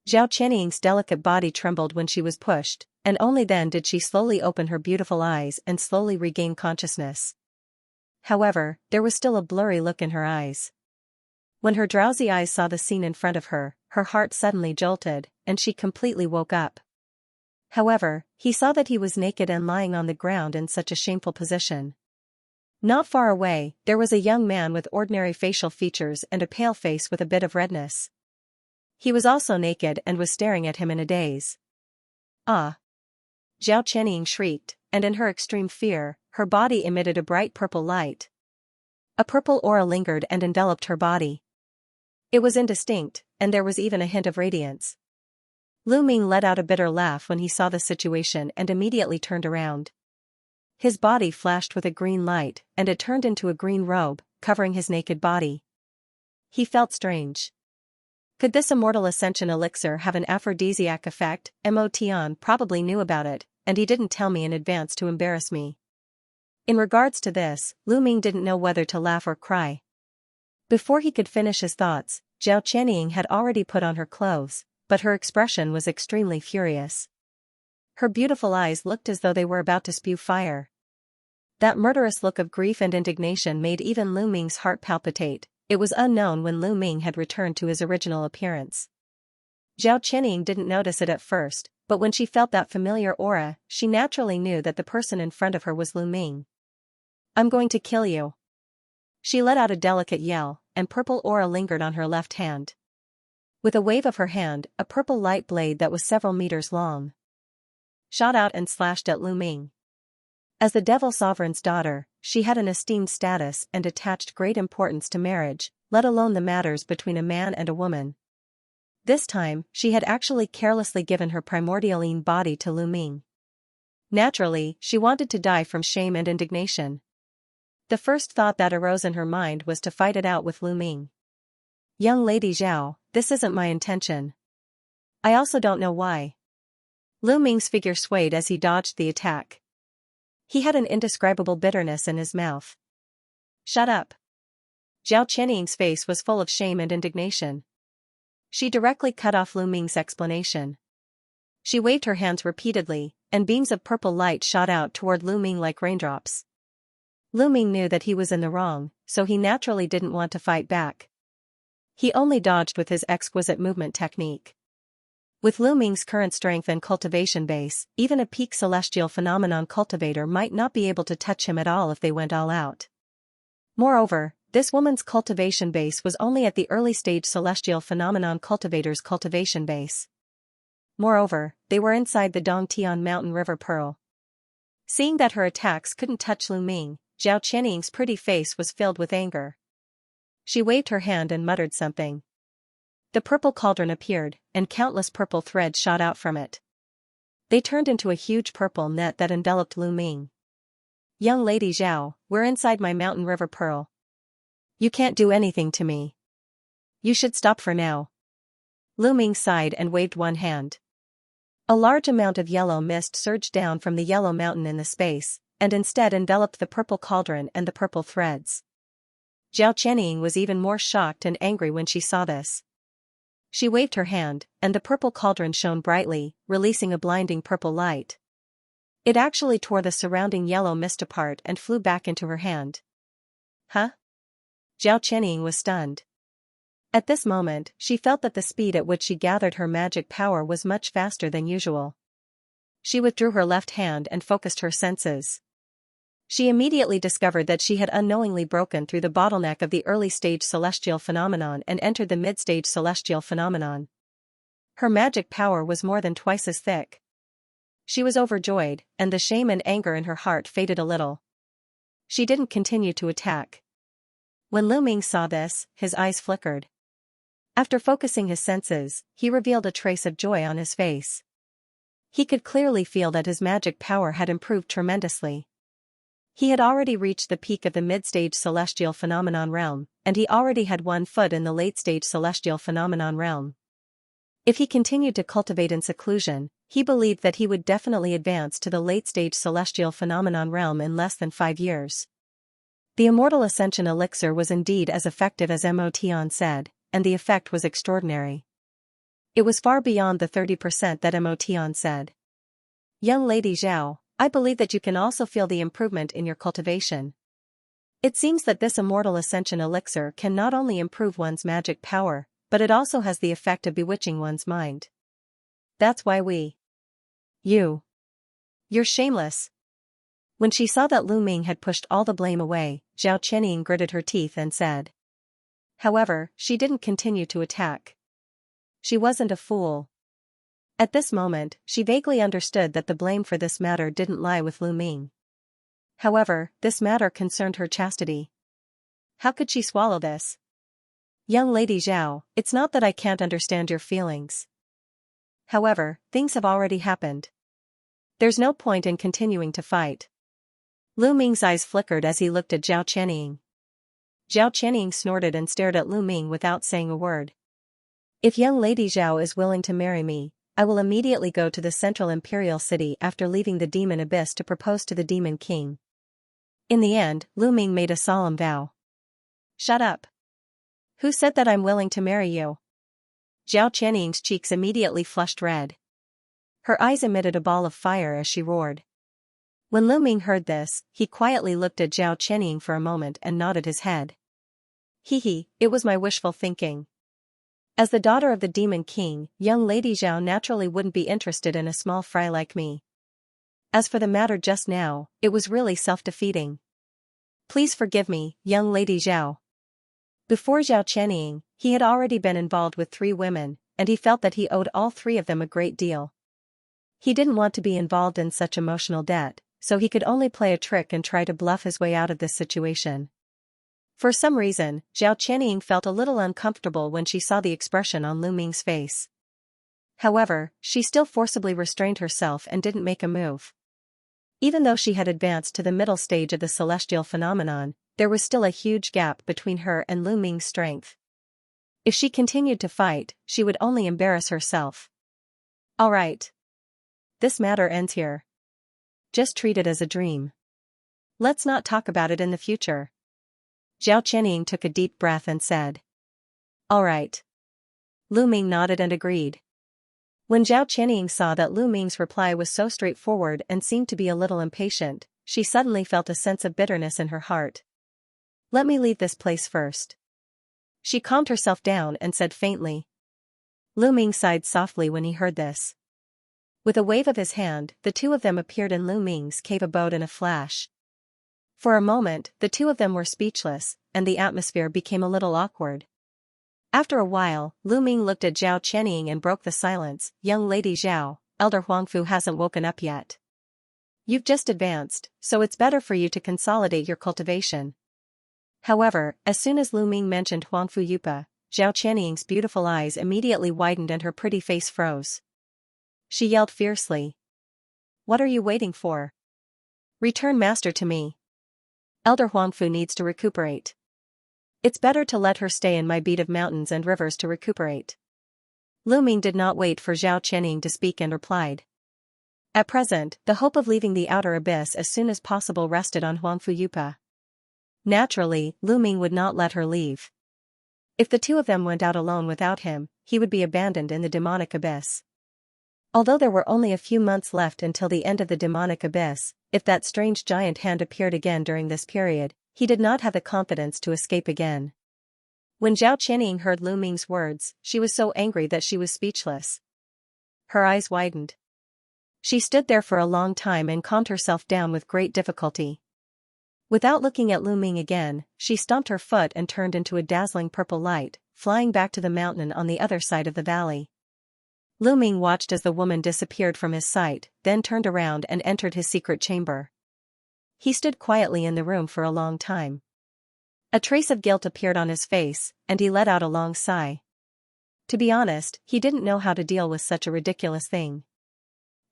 Zhao Qianying's delicate body trembled when she was pushed, and only then did she slowly open her beautiful eyes and slowly regain consciousness. However, there was still a blurry look in her eyes. When her drowsy eyes saw the scene in front of her, her heart suddenly jolted, and she completely woke up. However, he saw that he was naked and lying on the ground in such a shameful position. Not far away, there was a young man with ordinary facial features and a pale face with a bit of redness. He was also naked and was staring at him in a daze. Ah! Zhao Qianying shrieked, and in her extreme fear, her body emitted a bright purple light. A purple aura lingered and enveloped her body. It was indistinct, and there was even a hint of radiance. Lu Ming let out a bitter laugh when he saw the situation and immediately turned around. His body flashed with a green light, and it turned into a green robe, covering his naked body. He felt strange. Could this immortal ascension elixir have an aphrodisiac effect? Mo Tian probably knew about it, and he didn't tell me in advance to embarrass me. In regards to this, Lu Ming didn't know whether to laugh or cry. Before he could finish his thoughts, Zhao Qianying had already put on her clothes, but her expression was extremely furious. Her beautiful eyes looked as though they were about to spew fire. That murderous look of grief and indignation made even Lu Ming's heart palpitate. It was unknown when Lu Ming had returned to his original appearance. Zhao Qianying didn't notice it at first, but when she felt that familiar aura, she naturally knew that the person in front of her was Lu Ming. "I'm going to kill you." She let out a delicate yell, and purple aura lingered on her left hand. With a wave of her hand, a purple light blade that was several meters long shot out and slashed at Lu Ming. As the Devil Sovereign's daughter, she had an esteemed status and attached great importance to marriage, let alone the matters between a man and a woman. This time, she had actually carelessly given her primordialine body to Lu Ming. Naturally, she wanted to die from shame and indignation. The first thought that arose in her mind was to fight it out with Lu Ming. "Young Lady Zhao, this isn't my intention. I also don't know why." Lu Ming's figure swayed as he dodged the attack. He had an indescribable bitterness in his mouth. "Shut up." Zhao Qianying's face was full of shame and indignation. She directly cut off Lu Ming's explanation. She waved her hands repeatedly, and beams of purple light shot out toward Lu Ming like raindrops. Lu Ming knew that he was in the wrong, so he naturally didn't want to fight back. He only dodged with his exquisite movement technique. With Lu Ming's current strength and cultivation base, even a peak celestial phenomenon cultivator might not be able to touch him at all if they went all out. Moreover, this woman's cultivation base was only at the early stage celestial phenomenon cultivator's cultivation base. Moreover, they were inside the Dongtian Mountain River Pearl. Seeing that her attacks couldn't touch Lu Ming, Zhao Qianying's pretty face was filled with anger. She waved her hand and muttered something. The purple cauldron appeared, and countless purple threads shot out from it. They turned into a huge purple net that enveloped Lu Ming. "Young Lady Zhao, we're inside my Mountain River Pearl. You can't do anything to me. You should stop for now." Lu Ming sighed and waved one hand. A large amount of yellow mist surged down from the yellow mountain in the space, and instead enveloped the purple cauldron and the purple threads. Zhao Qianying was even more shocked and angry when she saw this. She waved her hand, and the purple cauldron shone brightly, releasing a blinding purple light. It actually tore the surrounding yellow mist apart and flew back into her hand. "Huh?" Zhao Qianying was stunned. At this moment, she felt that the speed at which she gathered her magic power was much faster than usual. She withdrew her left hand and focused her senses. She immediately discovered that she had unknowingly broken through the bottleneck of the early-stage celestial phenomenon and entered the mid-stage celestial phenomenon. Her magic power was more than twice as thick. She was overjoyed, and the shame and anger in her heart faded a little. She didn't continue to attack. When Lu Ming saw this, his eyes flickered. After focusing his senses, he revealed a trace of joy on his face. He could clearly feel that his magic power had improved tremendously. He had already reached the peak of the mid-stage celestial phenomenon realm, and he already had 1 foot in the late-stage celestial phenomenon realm. If he continued to cultivate in seclusion, he believed that he would definitely advance to the late-stage celestial phenomenon realm in less than 5 years. The Immortal Ascension Elixir was indeed as effective as Motion said, and the effect was extraordinary. It was far beyond the 30% that Motion said. Young Lady Zhao, I believe that you can also feel the improvement in your cultivation. It seems that this Immortal Ascension Elixir can not only improve one's magic power, but it also has the effect of bewitching one's mind. That's why You're shameless. When she saw that Lu Ming had pushed all the blame away, Zhao Qianying gritted her teeth and said. However, she didn't continue to attack. She wasn't a fool. At this moment, she vaguely understood that the blame for this matter didn't lie with Lu Ming. However, this matter concerned her chastity. How could she swallow this? Young Lady Zhao, it's not that I can't understand your feelings. However, things have already happened. There's no point in continuing to fight. Lu Ming's eyes flickered as he looked at Zhao Qianying. Zhao Qianying snorted and stared at Lu Ming without saying a word. If young Lady Zhao is willing to marry me, I will immediately go to the central imperial city after leaving the demon abyss to propose to the demon king. In the end, Lu Ming made a solemn vow. Shut up. Who said that I'm willing to marry you? Zhao Qianying's cheeks immediately flushed red. Her eyes emitted a ball of fire as she roared. When Lu Ming heard this, he quietly looked at Zhao Qianying for a moment and nodded his head. It was my wishful thinking. As the daughter of the demon king, young Lady Zhao naturally wouldn't be interested in a small fry like me. As for the matter just now, it was really self-defeating. Please forgive me, young Lady Zhao. Before Zhao Qianying, he had already been involved with 3 women, and he felt that he owed all 3 of them a great deal. He didn't want to be involved in such emotional debt, so he could only play a trick and try to bluff his way out of this situation. For some reason, Zhao Qianying felt a little uncomfortable when she saw the expression on Lu Ming's face. However, she still forcibly restrained herself and didn't make a move. Even though she had advanced to the middle stage of the celestial phenomenon, there was still a huge gap between her and Lu Ming's strength. If she continued to fight, she would only embarrass herself. All right. This matter ends here. Just treat it as a dream. Let's not talk about it in the future. Zhao Qianying took a deep breath and said. All right. Lu Ming nodded and agreed. When Zhao Qianying saw that Lu Ming's reply was so straightforward and seemed to be a little impatient, she suddenly felt a sense of bitterness in her heart. Let me leave this place first. She calmed herself down and said faintly. Lu Ming sighed softly when he heard this. With a wave of his hand, the 2 of them appeared in Lu Ming's cave abode in a flash. For a moment, the 2 of them were speechless, and the atmosphere became a little awkward. After a while, Lu Ming looked at Zhao Qianying and broke the silence. Young Lady Zhao, Elder Huangfu hasn't woken up yet. You've just advanced, so it's better for you to consolidate your cultivation. However, as soon as Lu Ming mentioned Huangfu Yupa, Zhao Qianying's beautiful eyes immediately widened and her pretty face froze. She yelled fiercely. What are you waiting for? Return master to me. Elder Huangfu needs to recuperate. It's better to let her stay in my beat of mountains and rivers to recuperate. Lu Ming did not wait for Zhao Qianying to speak and replied. At present, the hope of leaving the outer abyss as soon as possible rested on Huangfu Yupa. Naturally, Lu Ming would not let her leave. If the 2 of them went out alone without him, he would be abandoned in the demonic abyss. Although there were only a few months left until the end of the demonic abyss, if that strange giant hand appeared again during this period, he did not have the confidence to escape again. When Zhao Qianying heard Lu Ming's words, she was so angry that she was speechless. Her eyes widened. She stood there for a long time and calmed herself down with great difficulty. Without looking at Lu Ming again, she stomped her foot and turned into a dazzling purple light, flying back to the mountain on the other side of the valley. Lu Ming watched as the woman disappeared from his sight, then turned around and entered his secret chamber. He stood quietly in the room for a long time. A trace of guilt appeared on his face, and he let out a long sigh. To be honest, he didn't know how to deal with such a ridiculous thing.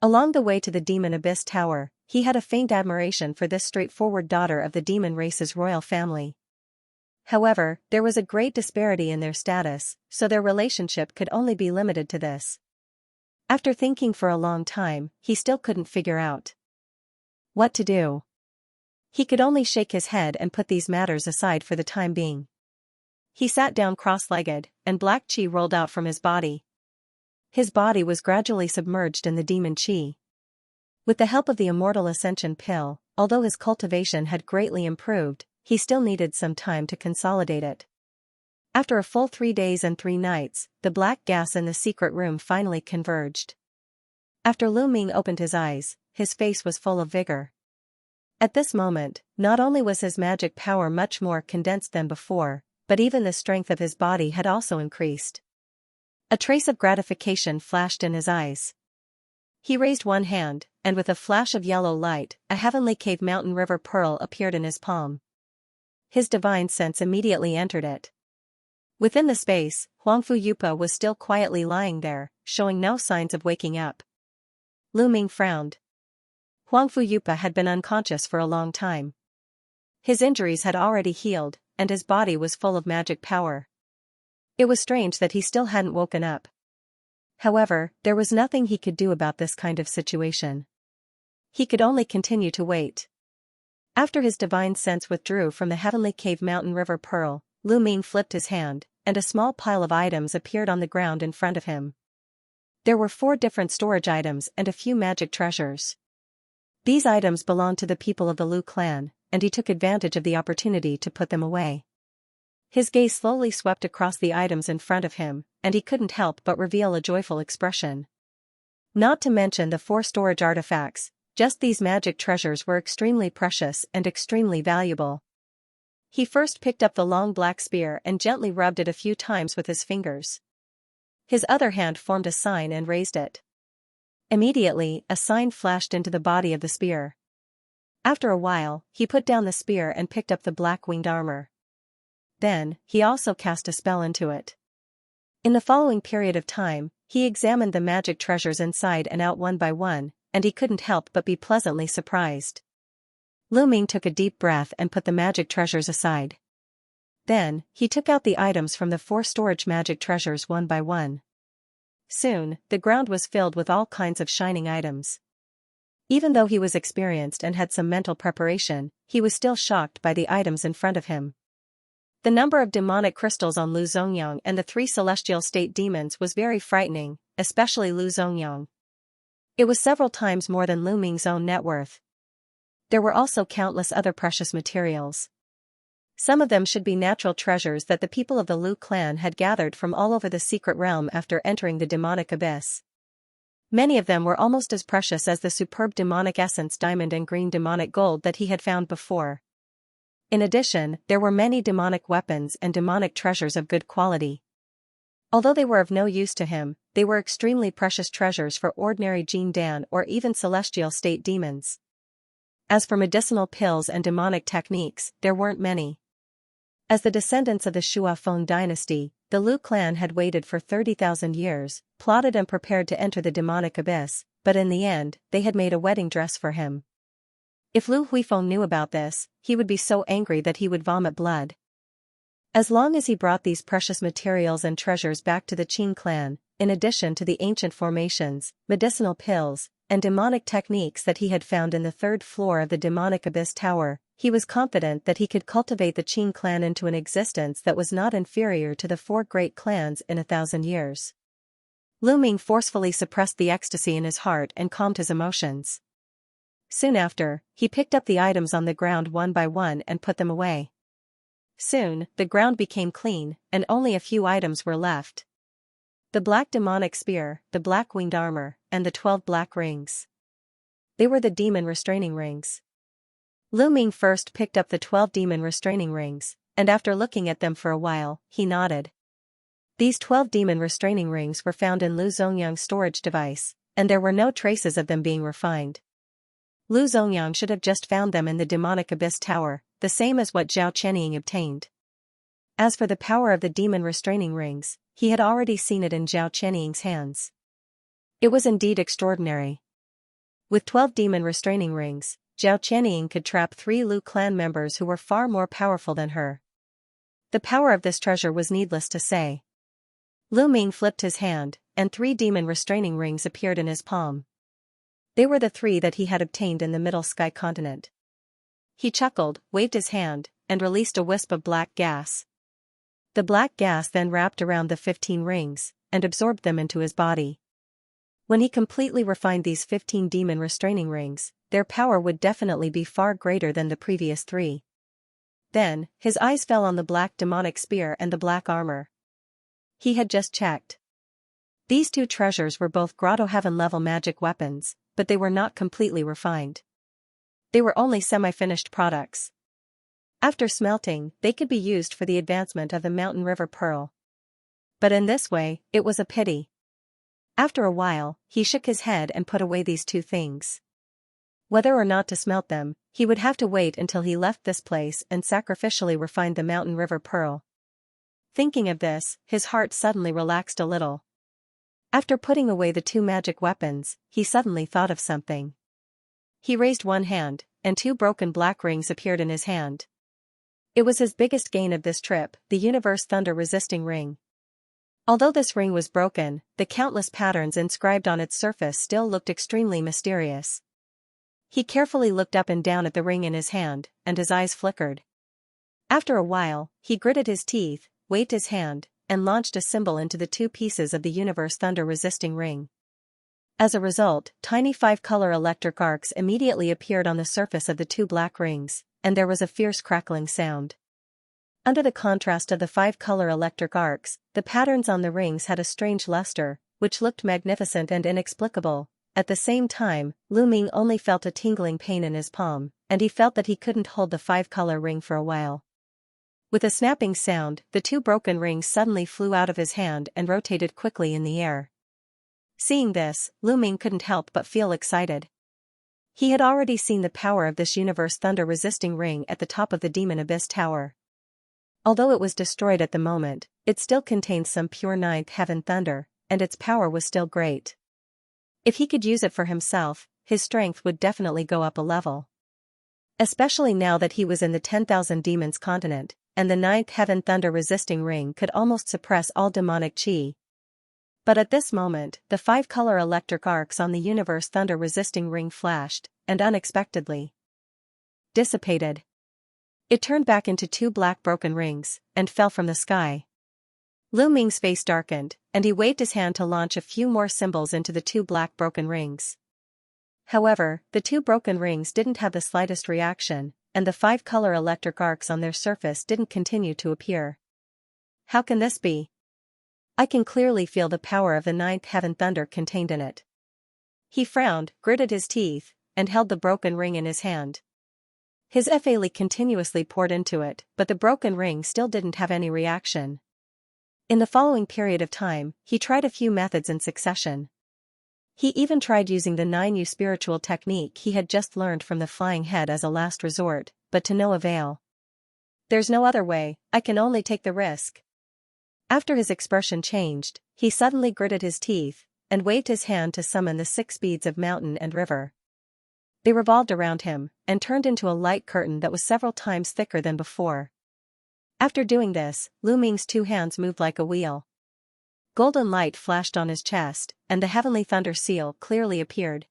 Along the way to the Demon Abyss Tower, he had a faint admiration for this straightforward daughter of the demon race's royal family. However, there was a great disparity in their status, so their relationship could only be limited to this. After thinking for a long time, he still couldn't figure out what to do. He could only shake his head and put these matters aside for the time being. He sat down cross-legged, and black qi rolled out from his body. His body was gradually submerged in the demon qi. With the help of the Immortal Ascension pill, although his cultivation had greatly improved, he still needed some time to consolidate it. After a full 3 days and 3 nights, the black gas in the secret room finally converged. After Lu Ming opened his eyes, his face was full of vigor. At this moment, not only was his magic power much more condensed than before, but even the strength of his body had also increased. A trace of gratification flashed in his eyes. He raised one hand, and with a flash of yellow light, a heavenly cave mountain river pearl appeared in his palm. His divine sense immediately entered it. Within the space, Huangfu Yupa was still quietly lying there, showing no signs of waking up. Lu Ming frowned. Huangfu Yupa had been unconscious for a long time. His injuries had already healed, and his body was full of magic power. It was strange that he still hadn't woken up. However, there was nothing he could do about this kind of situation. He could only continue to wait. After his divine sense withdrew from the heavenly cave mountain river pearl, Lu Ming flipped his hand, and a small pile of items appeared on the ground in front of him. There were 4 different storage items and a few magic treasures. These items belonged to the people of the Lu clan, and he took advantage of the opportunity to put them away. His gaze slowly swept across the items in front of him, and he couldn't help but reveal a joyful expression. Not to mention the 4 storage artifacts, just these magic treasures were extremely precious and extremely valuable. He first picked up the long black spear and gently rubbed it a few times with his fingers. His other hand formed a sign and raised it. Immediately, a sign flashed into the body of the spear. After a while, he put down the spear and picked up the black winged armor. Then, he also cast a spell into it. In the following period of time, he examined the magic treasures inside and out one by one, and he couldn't help but be pleasantly surprised. Lu Ming took a deep breath and put the magic treasures aside. Then, he took out the items from the 4 storage magic treasures one by one. Soon, the ground was filled with all kinds of shining items. Even though he was experienced and had some mental preparation, he was still shocked by the items in front of him. The number of demonic crystals on Lu Zongyang and the 3 celestial state demons was very frightening, especially Lu Zongyang. It was several times more than Lu Ming's own net worth. There were also countless other precious materials. Some of them should be natural treasures that the people of the Lu clan had gathered from all over the secret realm after entering the demonic abyss. Many of them were almost as precious as the superb demonic essence diamond and green demonic gold that he had found before. In addition, there were many demonic weapons and demonic treasures of good quality. Although they were of no use to him, they were extremely precious treasures for ordinary Jin Dan or even celestial state demons. As for medicinal pills and demonic techniques, there weren't many. As the descendants of the Shuafeng dynasty, the Lu clan had waited for 30,000 years, plotted and prepared to enter the demonic abyss, but in the end, they had made a wedding dress for him. If Lu Huifeng knew about this, he would be so angry that he would vomit blood. As long as he brought these precious materials and treasures back to the Qin clan, in addition to the ancient formations, medicinal pills, and demonic techniques that he had found in the 3rd floor of the demonic abyss tower, he was confident that he could cultivate the Qin clan into an existence that was not inferior to the 4 great clans in 1,000 years. Lu Ming forcefully suppressed the ecstasy in his heart and calmed his emotions. Soon after, he picked up the items on the ground one by one and put them away. Soon, the ground became clean, and only a few items were left. The black demonic spear, the black winged armor, and the 12 black rings. They were the demon restraining rings. Lu Ming first picked up the 12 demon restraining rings, and after looking at them for a while, he nodded. These 12 demon restraining rings were found in Lu Zongyang's storage device, and there were no traces of them being refined. Lu Zongyang should have just found them in the demonic abyss tower, the same as what Zhao Chenying obtained. As for the power of the demon restraining rings, he had already seen it in Zhao Chenying's hands. It was indeed extraordinary. With 12 demon restraining rings, Zhao Chenying could trap 3 Lu clan members who were far more powerful than her. The power of this treasure was needless to say. Lu Ming flipped his hand, and 3 demon restraining rings appeared in his palm. They were the 3 that he had obtained in the Middle Sky continent. He chuckled, waved his hand, and released a wisp of black gas. The black gas then wrapped around the 15 rings, and absorbed them into his body. When he completely refined these 15 demon restraining rings, their power would definitely be far greater than the previous 3. Then, his eyes fell on the black demonic spear and the black armor. He had just checked. These 2 treasures were both Grotto Heaven level magic weapons, but they were not completely refined. They were only semi-finished products. After smelting, they could be used for the advancement of the Mountain River Pearl. But in this way, it was a pity. After a while, he shook his head and put away these 2 things. Whether or not to smelt them, he would have to wait until he left this place and sacrificially refined the Mountain River Pearl. Thinking of this, his heart suddenly relaxed a little. After putting away the 2 magic weapons, he suddenly thought of something. He raised one hand, and 2 broken black rings appeared in his hand. It was his biggest gain of this trip, the Universe Thunder Resisting Ring. Although this ring was broken, the countless patterns inscribed on its surface still looked extremely mysterious. He carefully looked up and down at the ring in his hand, and his eyes flickered. After a while, he gritted his teeth, waved his hand, and launched a symbol into the 2 pieces of the Universe Thunder Resisting Ring. As a result, tiny 5-color electric arcs immediately appeared on the surface of the 2 black rings, and there was a fierce crackling sound. Under the contrast of the 5-color electric arcs, the patterns on the rings had a strange luster, which looked magnificent and inexplicable. At the same time, Lu Ming only felt a tingling pain in his palm, and he felt that he couldn't hold the 5-color ring for a while. With a snapping sound, the 2 broken rings suddenly flew out of his hand and rotated quickly in the air. Seeing this, Lu Ming couldn't help but feel excited. He had already seen the power of this Universe Thunder Resisting Ring at the top of the Demon Abyss Tower. Although it was destroyed at the moment, it still contained some pure 9th Heaven thunder, and its power was still great. If he could use it for himself, his strength would definitely go up a level. Especially now that he was in the 10,000 Demons continent, and the 9th Heaven Thunder Resisting Ring could almost suppress all demonic chi. But at this moment, the 5-color electric arcs on the Universe Thunder Resisting Ring flashed, and unexpectedly dissipated. It turned back into 2 black broken rings, and fell from the sky. Lu Ming's face darkened, and he waved his hand to launch a few more symbols into the 2 black broken rings. However, the 2 broken rings didn't have the slightest reaction, and the 5-color electric arcs on their surface didn't continue to appear. How can this be? I can clearly feel the power of the 9th Heaven thunder contained in it. He frowned, gritted his teeth, and held the broken ring in his hand. His Li continuously poured into it, but the broken ring still didn't have any reaction. In the following period of time, he tried a few methods in succession. He even tried using the 9U spiritual technique he had just learned from the Flying Head as a last resort, but to no avail. There's no other way, I can only take the risk. After his expression changed, he suddenly gritted his teeth, and waved his hand to summon the 6 beads of mountain and river. They revolved around him, and turned into a light curtain that was several times thicker than before. After doing this, Lu Ming's 2 hands moved like a wheel. Golden light flashed on his chest, and the Heavenly Thunder seal clearly appeared.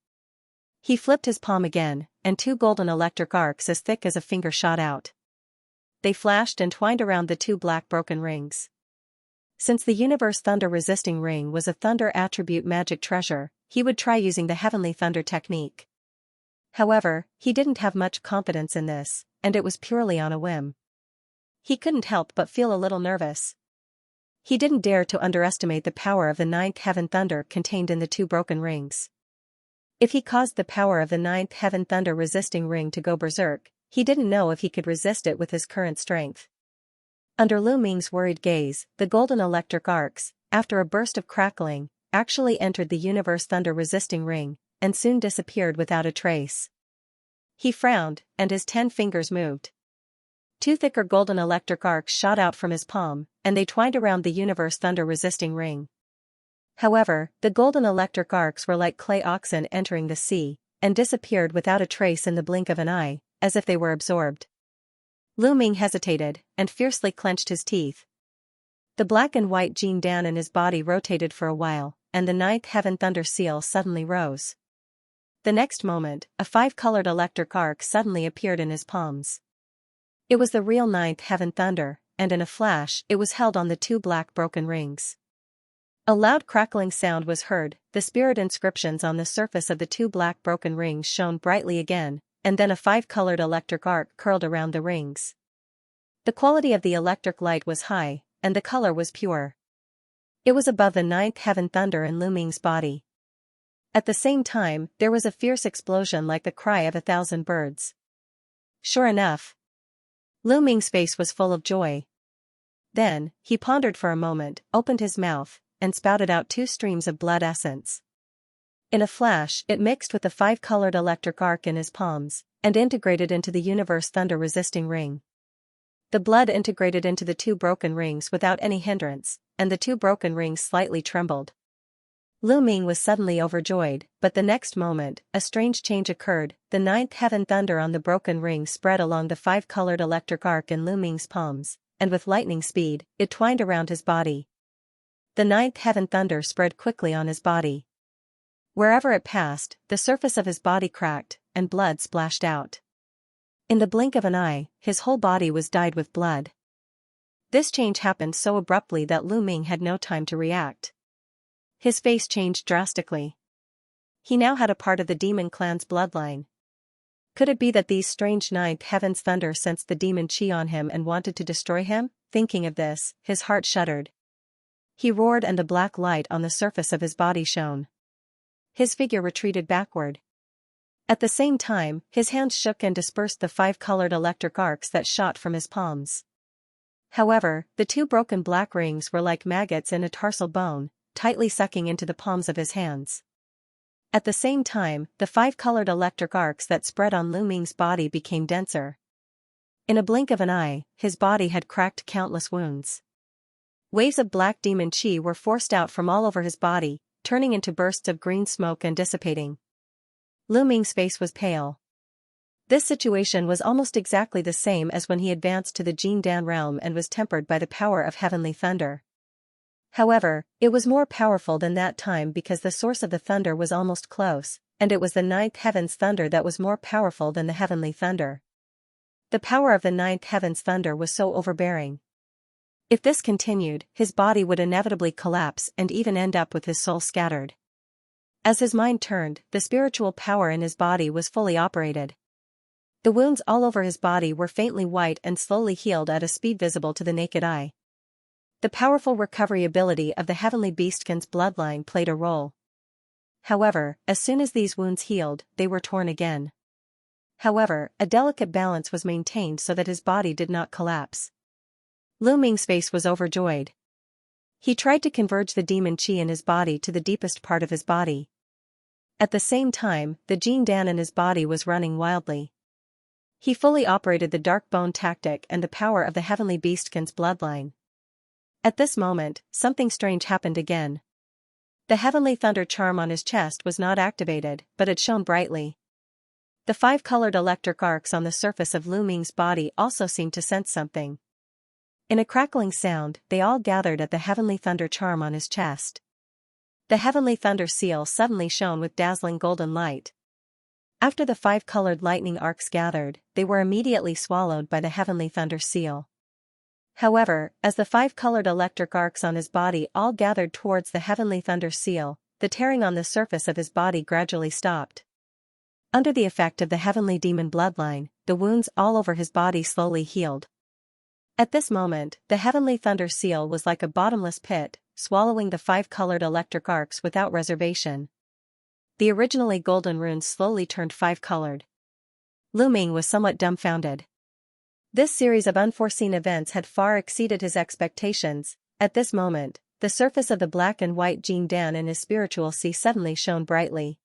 He flipped his palm again, and 2 golden electric arcs as thick as a finger shot out. They flashed and twined around the 2 black broken rings. Since the Universe Thunder Resisting Ring was a thunder attribute magic treasure, he would try using the Heavenly Thunder technique. However, he didn't have much confidence in this, and it was purely on a whim. He couldn't help but feel a little nervous. He didn't dare to underestimate the power of the ninth heaven thunder contained in the two broken rings. If he caused the power of the ninth heaven thunder resisting ring to go berserk, he didn't know if he could resist it with his current strength. Under Lu Ming's worried gaze, the golden electric arcs, after a burst of crackling, actually entered the universe thunder resisting ring, and soon disappeared without a trace. He frowned, and his 10 fingers moved. 2 thicker golden electric arcs shot out from his palm, and they twined around the universe thunder resisting ring. However, the golden electric arcs were like clay oxen entering the sea, and disappeared without a trace in the blink of an eye, as if they were absorbed. Lu Ming hesitated, and fiercely clenched his teeth. The black and white Jin Dan in his body rotated for a while, and the ninth heaven thunder seal suddenly rose. The next moment, a 5-colored electric arc suddenly appeared in his palms. It was the real ninth heaven thunder, and in a flash it was held on the 2 black broken rings. A loud crackling sound was heard, the spirit inscriptions on the surface of the 2 black broken rings shone brightly again, and then a 5-colored electric arc curled around the rings. The quality of the electric light was high, and the color was pure. It was above the ninth heaven thunder in Lu Ming's body. At the same time, there was a fierce explosion like the cry of 1,000 birds. Sure enough, Lu Ming's face was full of joy. Then, he pondered for a moment, opened his mouth, and spouted out 2 streams of blood essence. In a flash, it mixed with the 5-colored electric arc in his palms, and integrated into the universe thunder resisting ring. The blood integrated into the 2 broken rings without any hindrance, and the 2 broken rings slightly trembled. Lu Ming was suddenly overjoyed, but the next moment, a strange change occurred. The ninth heaven thunder on the broken ring spread along the 5-colored electric arc in Lu Ming's palms, and with lightning speed, it twined around his body. The ninth heaven thunder spread quickly on his body. Wherever it passed, the surface of his body cracked, and blood splashed out. In the blink of an eye, his whole body was dyed with blood. This change happened so abruptly that Lu Ming had no time to react. His face changed drastically. He now had a part of the demon clan's bloodline. Could it be that these strange ninth heaven's thunder sensed the demon chi on him and wanted to destroy him? Thinking of this, his heart shuddered. He roared and a black light on the surface of his body shone. His figure retreated backward. At the same time, his hands shook and dispersed the 5-colored electric arcs that shot from his palms. However, the 2 broken black rings were like maggots in a tarsal bone, tightly sucking into the palms of his hands. At the same time, the 5-colored electric arcs that spread on Lu Ming's body became denser. In a blink of an eye, his body had cracked countless wounds. Waves of black demon chi were forced out from all over his body, turning into bursts of green smoke and dissipating. Lu Ming's face was pale. This situation was almost exactly the same as when he advanced to the Jin Dan realm and was tempered by the power of heavenly thunder. However, it was more powerful than that time because the source of the thunder was almost close, and it was the ninth heaven's thunder that was more powerful than the heavenly thunder. The power of the ninth heaven's thunder was so overbearing. If this continued, his body would inevitably collapse and even end up with his soul scattered. As his mind turned, the spiritual power in his body was fully operated. The wounds all over his body were faintly white and slowly healed at a speed visible to the naked eye. The powerful recovery ability of the heavenly beastkin's bloodline played a role. However, as soon as these wounds healed, they were torn again. However, a delicate balance was maintained so that his body did not collapse. Lu Ming's face was overjoyed. He tried to converge the demon chi in his body to the deepest part of his body. At the same time, the Jin Dan in his body was running wildly. He fully operated the dark bone tactic and the power of the heavenly beastkin's bloodline. At this moment, something strange happened again. The heavenly thunder charm on his chest was not activated, but it shone brightly. The 5-colored electric arcs on the surface of Lu Ming's body also seemed to sense something. In a crackling sound, they all gathered at the heavenly thunder charm on his chest. The heavenly thunder seal suddenly shone with dazzling golden light. After the 5-colored lightning arcs gathered, they were immediately swallowed by the heavenly thunder seal. However, as the 5-colored electric arcs on his body all gathered towards the heavenly thunder seal, the tearing on the surface of his body gradually stopped. Under the effect of the heavenly demon bloodline, the wounds all over his body slowly healed. At this moment, the heavenly thunder seal was like a bottomless pit, swallowing the 5-colored electric arcs without reservation. The originally golden runes slowly turned 5-colored. Lu Ming was somewhat dumbfounded. This series of unforeseen events had far exceeded his expectations. At this moment, the surface of the black and white Jin Dan in his spiritual sea suddenly shone brightly.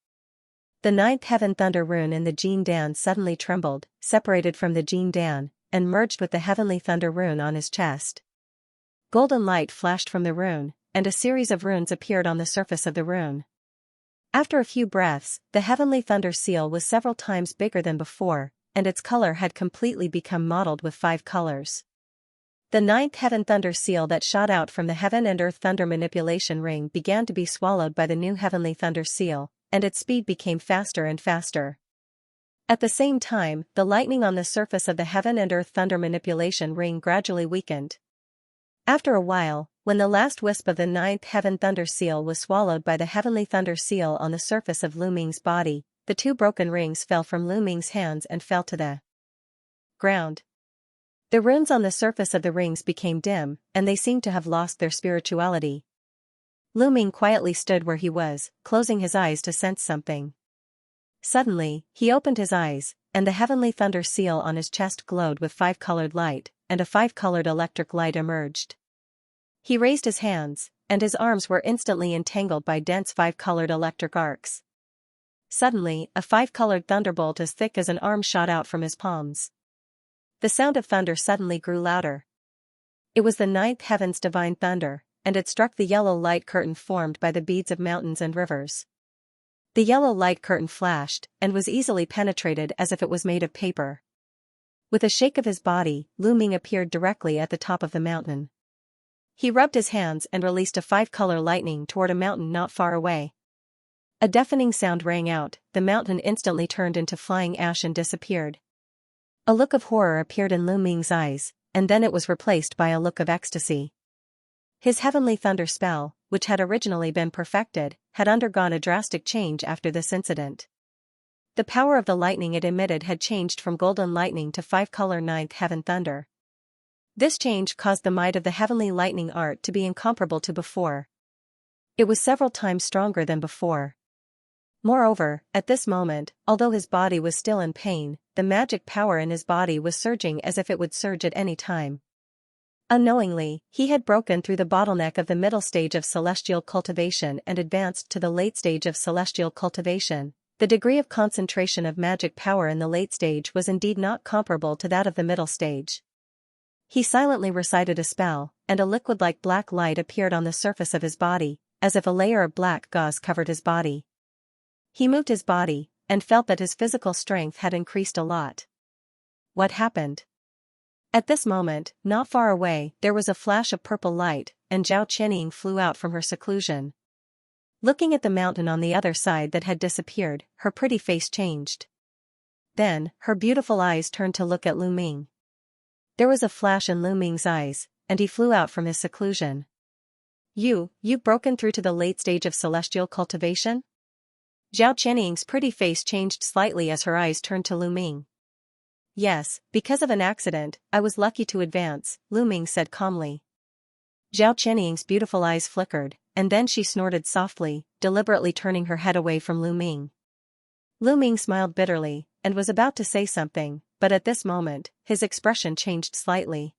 The 9th heaven thunder rune in the Jin Dan suddenly trembled, separated from the Jin Dan, and merged with the heavenly thunder rune on his chest. Golden light flashed from the rune, and a series of runes appeared on the surface of the rune. After a few breaths, the heavenly thunder seal was several times bigger than before, and its color had completely become mottled with 5 colors. The 9th heaven thunder seal that shot out from the heaven and earth thunder manipulation ring began to be swallowed by the new heavenly thunder seal, and its speed became faster and faster. At the same time, the lightning on the surface of the heaven and earth thunder manipulation ring gradually weakened. After a while, when the last wisp of the 9th heaven thunder seal was swallowed by the heavenly thunder seal on the surface of Lu Ming's body, the 2 broken rings fell from Lu Ming's hands and fell to the ground. The runes on the surface of the rings became dim, and they seemed to have lost their spirituality. Lu Ming quietly stood where he was, closing his eyes to sense something. Suddenly, he opened his eyes, and the heavenly thunder seal on his chest glowed with 5-colored light, and a 5-colored electric light emerged. He raised his hands, and his arms were instantly entangled by dense 5-colored electric arcs. Suddenly, a 5-colored thunderbolt as thick as an arm shot out from his palms. The sound of thunder suddenly grew louder. It was the 9th heaven's divine thunder, and it struck the yellow light curtain formed by the beads of mountains and rivers. The yellow light curtain flashed, and was easily penetrated as if it was made of paper. With a shake of his body, Lu Ming appeared directly at the top of the mountain. He rubbed his hands and released a 5-color lightning toward a mountain not far away. A deafening sound rang out, the mountain instantly turned into flying ash and disappeared. A look of horror appeared in Lu Ming's eyes, and then it was replaced by a look of ecstasy. His heavenly thunder spell, which had originally been perfected, had undergone a drastic change after this incident. The power of the lightning it emitted had changed from golden lightning to 5-color 9th heaven thunder. This change caused the might of the heavenly lightning art to be incomparable to before. It was several times stronger than before. Moreover, at this moment, although his body was still in pain, the magic power in his body was surging as if it would surge at any time. Unknowingly, he had broken through the bottleneck of the middle stage of celestial cultivation and advanced to the late stage of celestial cultivation. The degree of concentration of magic power in the late stage was indeed not comparable to that of the middle stage. He silently recited a spell, and a liquid-like black light appeared on the surface of his body, as if a layer of black gauze covered his body. He moved his body, and felt that his physical strength had increased a lot. What happened? At this moment, not far away, there was a flash of purple light, and Zhao Qianying flew out from her seclusion. Looking at the mountain on the other side that had disappeared, her pretty face changed. Then, her beautiful eyes turned to look at Lu Ming. There was a flash in Lu Ming's eyes, and he flew out from his seclusion. You've broken through to the late stage of celestial cultivation? Zhao Qianying's pretty face changed slightly as her eyes turned to Lu Ming. Yes, because of an accident, I was lucky to advance, Lu Ming said calmly. Zhao Qianying's beautiful eyes flickered, and then she snorted softly, deliberately turning her head away from Lu Ming. Lu Ming smiled bitterly, and was about to say something, but at this moment, his expression changed slightly.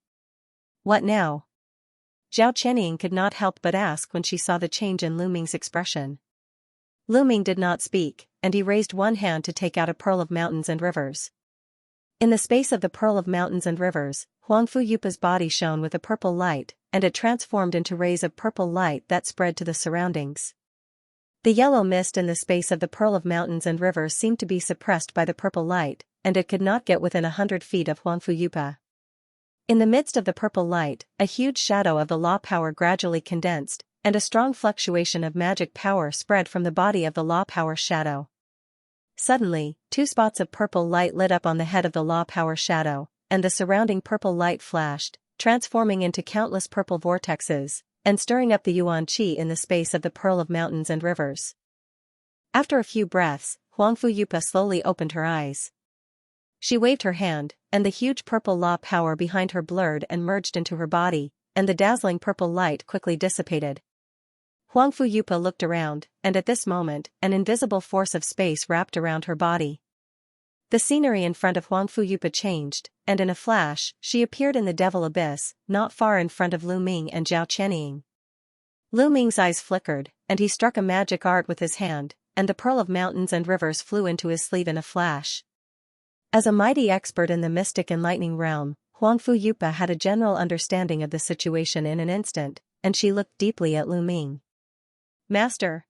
What now? Zhao Qianying could not help but ask when she saw the change in Lu Ming's expression. Lu Ming did not speak, and he raised one hand to take out a pearl of mountains and rivers. In the space of the pearl of mountains and rivers, Huangfu Yupa's body shone with a purple light, and it transformed into rays of purple light that spread to the surroundings. The yellow mist in the space of the pearl of mountains and rivers seemed to be suppressed by the purple light, and it could not get within 100 feet of Huangfu Yupa. In the midst of the purple light, a huge shadow of the law power gradually condensed, and a strong fluctuation of magic power spread from the body of the law power shadow. Suddenly, 2 spots of purple light lit up on the head of the law power shadow, and the surrounding purple light flashed, transforming into countless purple vortexes, and stirring up the yuan qi in the space of the pearl of mountains and rivers. After a few breaths, Huangfu Yupa slowly opened her eyes. She waved her hand, and the huge purple law power behind her blurred and merged into her body, and the dazzling purple light quickly dissipated. Huangfu Yupa looked around, and at this moment, an invisible force of space wrapped around her body. The scenery in front of Huangfu Yupa changed, and in a flash, she appeared in the Devil Abyss, not far in front of Lu Ming and Zhao Chenying. Lu Ming's eyes flickered, and he struck a magic art with his hand, and the pearl of mountains and rivers flew into his sleeve in a flash. As a mighty expert in the mystic and lightning realm, Huangfu Yupa had a general understanding of the situation in an instant, and she looked deeply at Lu Ming. Master.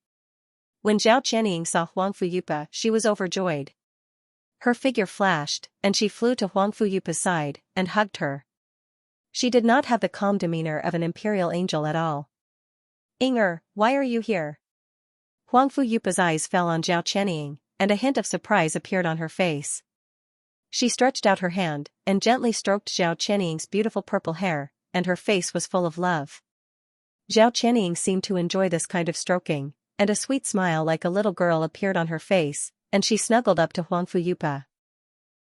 When Zhao Chenying saw Huangfu Yupa, she was overjoyed. Her figure flashed, and she flew to Huangfu Yupa's side, and hugged her. She did not have the calm demeanor of an imperial angel at all. Inger, why are you here? Huangfu Yupa's eyes fell on Zhao Chenying, and a hint of surprise appeared on her face. She stretched out her hand, and gently stroked Zhao Chenying's beautiful purple hair, and her face was full of love. Zhao Chenying seemed to enjoy this kind of stroking, and a sweet smile like a little girl appeared on her face, and she snuggled up to Huangfu Yupa.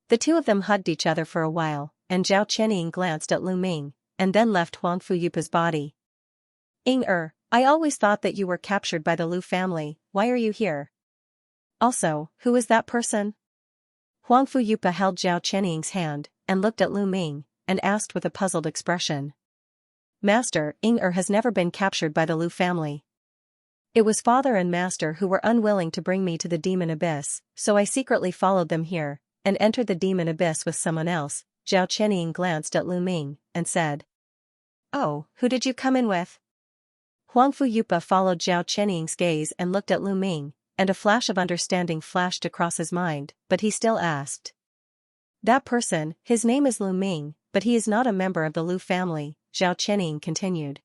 The two of them hugged each other for a while, and Zhao Chenying glanced at Lu Ming, and then left Huangfu Yupa's body. Inger, I always thought that you were captured by the Lu family, why are you here? Also, who is that person? Huangfu Yupa held Zhao Chenying's hand, and looked at Lu Ming, and asked with a puzzled expression. Master, Inger has never been captured by the Lu family. It was father and master who were unwilling to bring me to the demon abyss, so I secretly followed them here, and entered the demon abyss with someone else. Zhao Chenying glanced at Lu Ming, and said. Oh, who did you come in with? Huangfu Yupa followed Zhao Chenying's gaze and looked at Lu Ming, and a flash of understanding flashed across his mind, but he still asked. That person, his name is Lu Ming, but he is not a member of the Lu family, Zhao Chenying continued.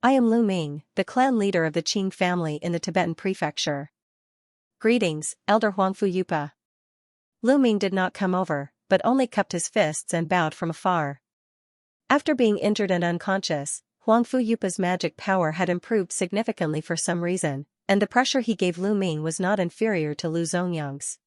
I am Lu Ming, the clan leader of the Qing family in the Tibetan prefecture. Greetings, Elder Huangfu Yupa. Lu Ming did not come over, but only cupped his fists and bowed from afar. After being injured and unconscious, Huangfu Yupa's magic power had improved significantly for some reason, and the pressure he gave Lu Ming was not inferior to Lu Zongyang's.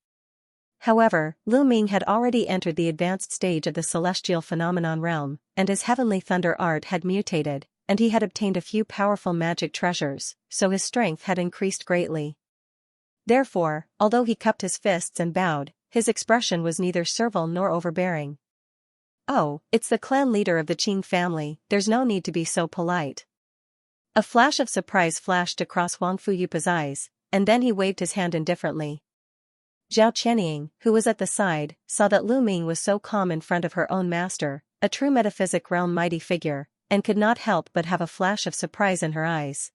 However, Lu Ming had already entered the advanced stage of the celestial phenomenon realm, and his heavenly thunder art had mutated, and he had obtained a few powerful magic treasures, so his strength had increased greatly. Therefore, although he cupped his fists and bowed, his expression was neither servile nor overbearing. Oh, it's the clan leader of the Qing family, there's no need to be so polite. A flash of surprise flashed across Huangfu Yupa's eyes, and then he waved his hand indifferently. Zhao Chenying, who was at the side, saw that Lu Ming was so calm in front of her own master, a true metaphysic realm mighty figure, and could not help but have a flash of surprise in her eyes.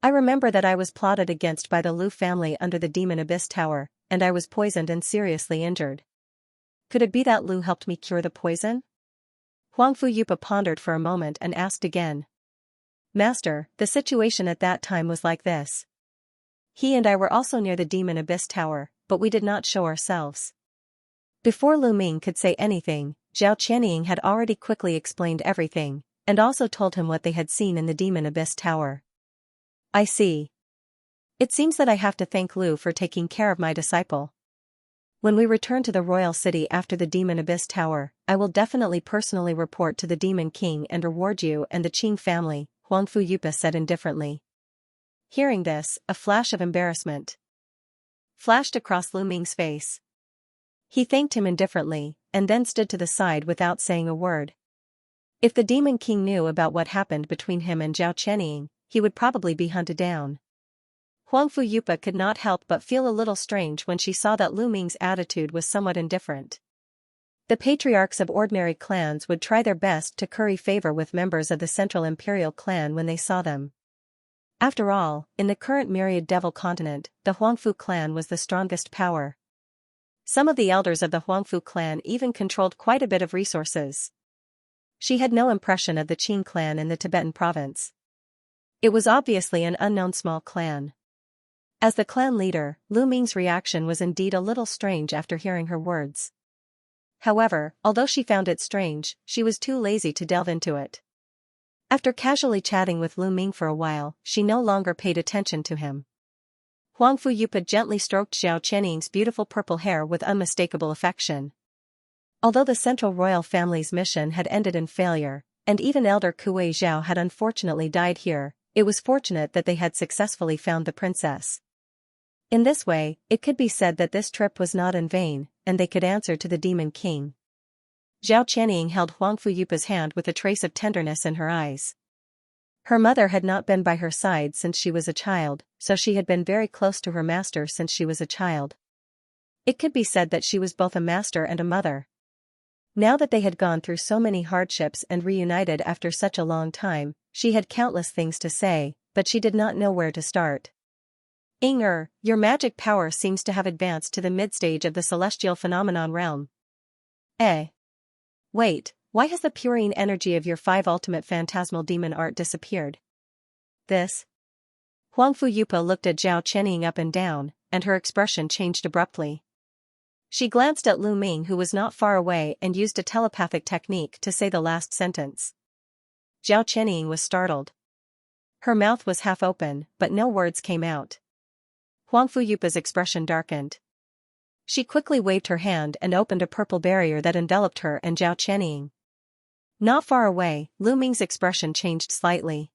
I remember that I was plotted against by the Lu family under the Demon Abyss Tower, and I was poisoned and seriously injured. Could it be that Lu helped me cure the poison? Huangfu Yupa pondered for a moment and asked again. Master, the situation at that time was like this. He and I were also near the Demon Abyss Tower, but we did not show ourselves. Before Lu Ming could say anything, Zhao Chenying had already quickly explained everything, and also told him what they had seen in the Demon Abyss Tower. I see. It seems that I have to thank Lu for taking care of my disciple. When we return to the royal city after the Demon Abyss Tower, I will definitely personally report to the Demon King and reward you and the Qing family, Huangfu Yupa said indifferently. Hearing this, a flash of embarrassment flashed across Lu Ming's face. He thanked him indifferently, and then stood to the side without saying a word. If the Demon King knew about what happened between him and Zhao Chenying, he would probably be hunted down. Huangfu Yupa could not help but feel a little strange when she saw that Lu Ming's attitude was somewhat indifferent. The patriarchs of ordinary clans would try their best to curry favor with members of the Central Imperial clan when they saw them. After all, in the current myriad devil continent, the Huangfu clan was the strongest power. Some of the elders of the Huangfu clan even controlled quite a bit of resources. She had no impression of the Qing clan in the Tibetan province. It was obviously an unknown small clan. As the clan leader, Lu Ming's reaction was indeed a little strange after hearing her words. However, although she found it strange, she was too lazy to delve into it. After casually chatting with Lu Ming for a while, she no longer paid attention to him. Huangfu Yupa gently stroked Zhao Chenying's beautiful purple hair with unmistakable affection. Although the central royal family's mission had ended in failure, and even Elder Kuei Zhao had unfortunately died here, it was fortunate that they had successfully found the princess. In this way, it could be said that this trip was not in vain, and they could answer to the Demon King. Zhao Qianying held Huang Fuyupa's hand with a trace of tenderness in her eyes. Her mother had not been by her side since she was a child, so she had been very close to her master since she was a child. It could be said that she was both a master and a mother. Now that they had gone through so many hardships and reunited after such a long time, she had countless things to say, but she did not know where to start. Inger, your magic power seems to have advanced to the mid-stage of the celestial phenomenon realm. Wait, why has the purine energy of your 5 ultimate phantasmal demon art disappeared? This? Huang Fuyupa looked at Zhao Qianying up and down, and her expression changed abruptly. She glanced at Lu Ming, who was not far away, and used a telepathic technique to say the last sentence. Zhao Qianying was startled. Her mouth was half open, but no words came out. Huang Fuyupa's expression darkened. She quickly waved her hand and opened a purple barrier that enveloped her and Zhao Qianying. Not far away, Lu Ming's expression changed slightly.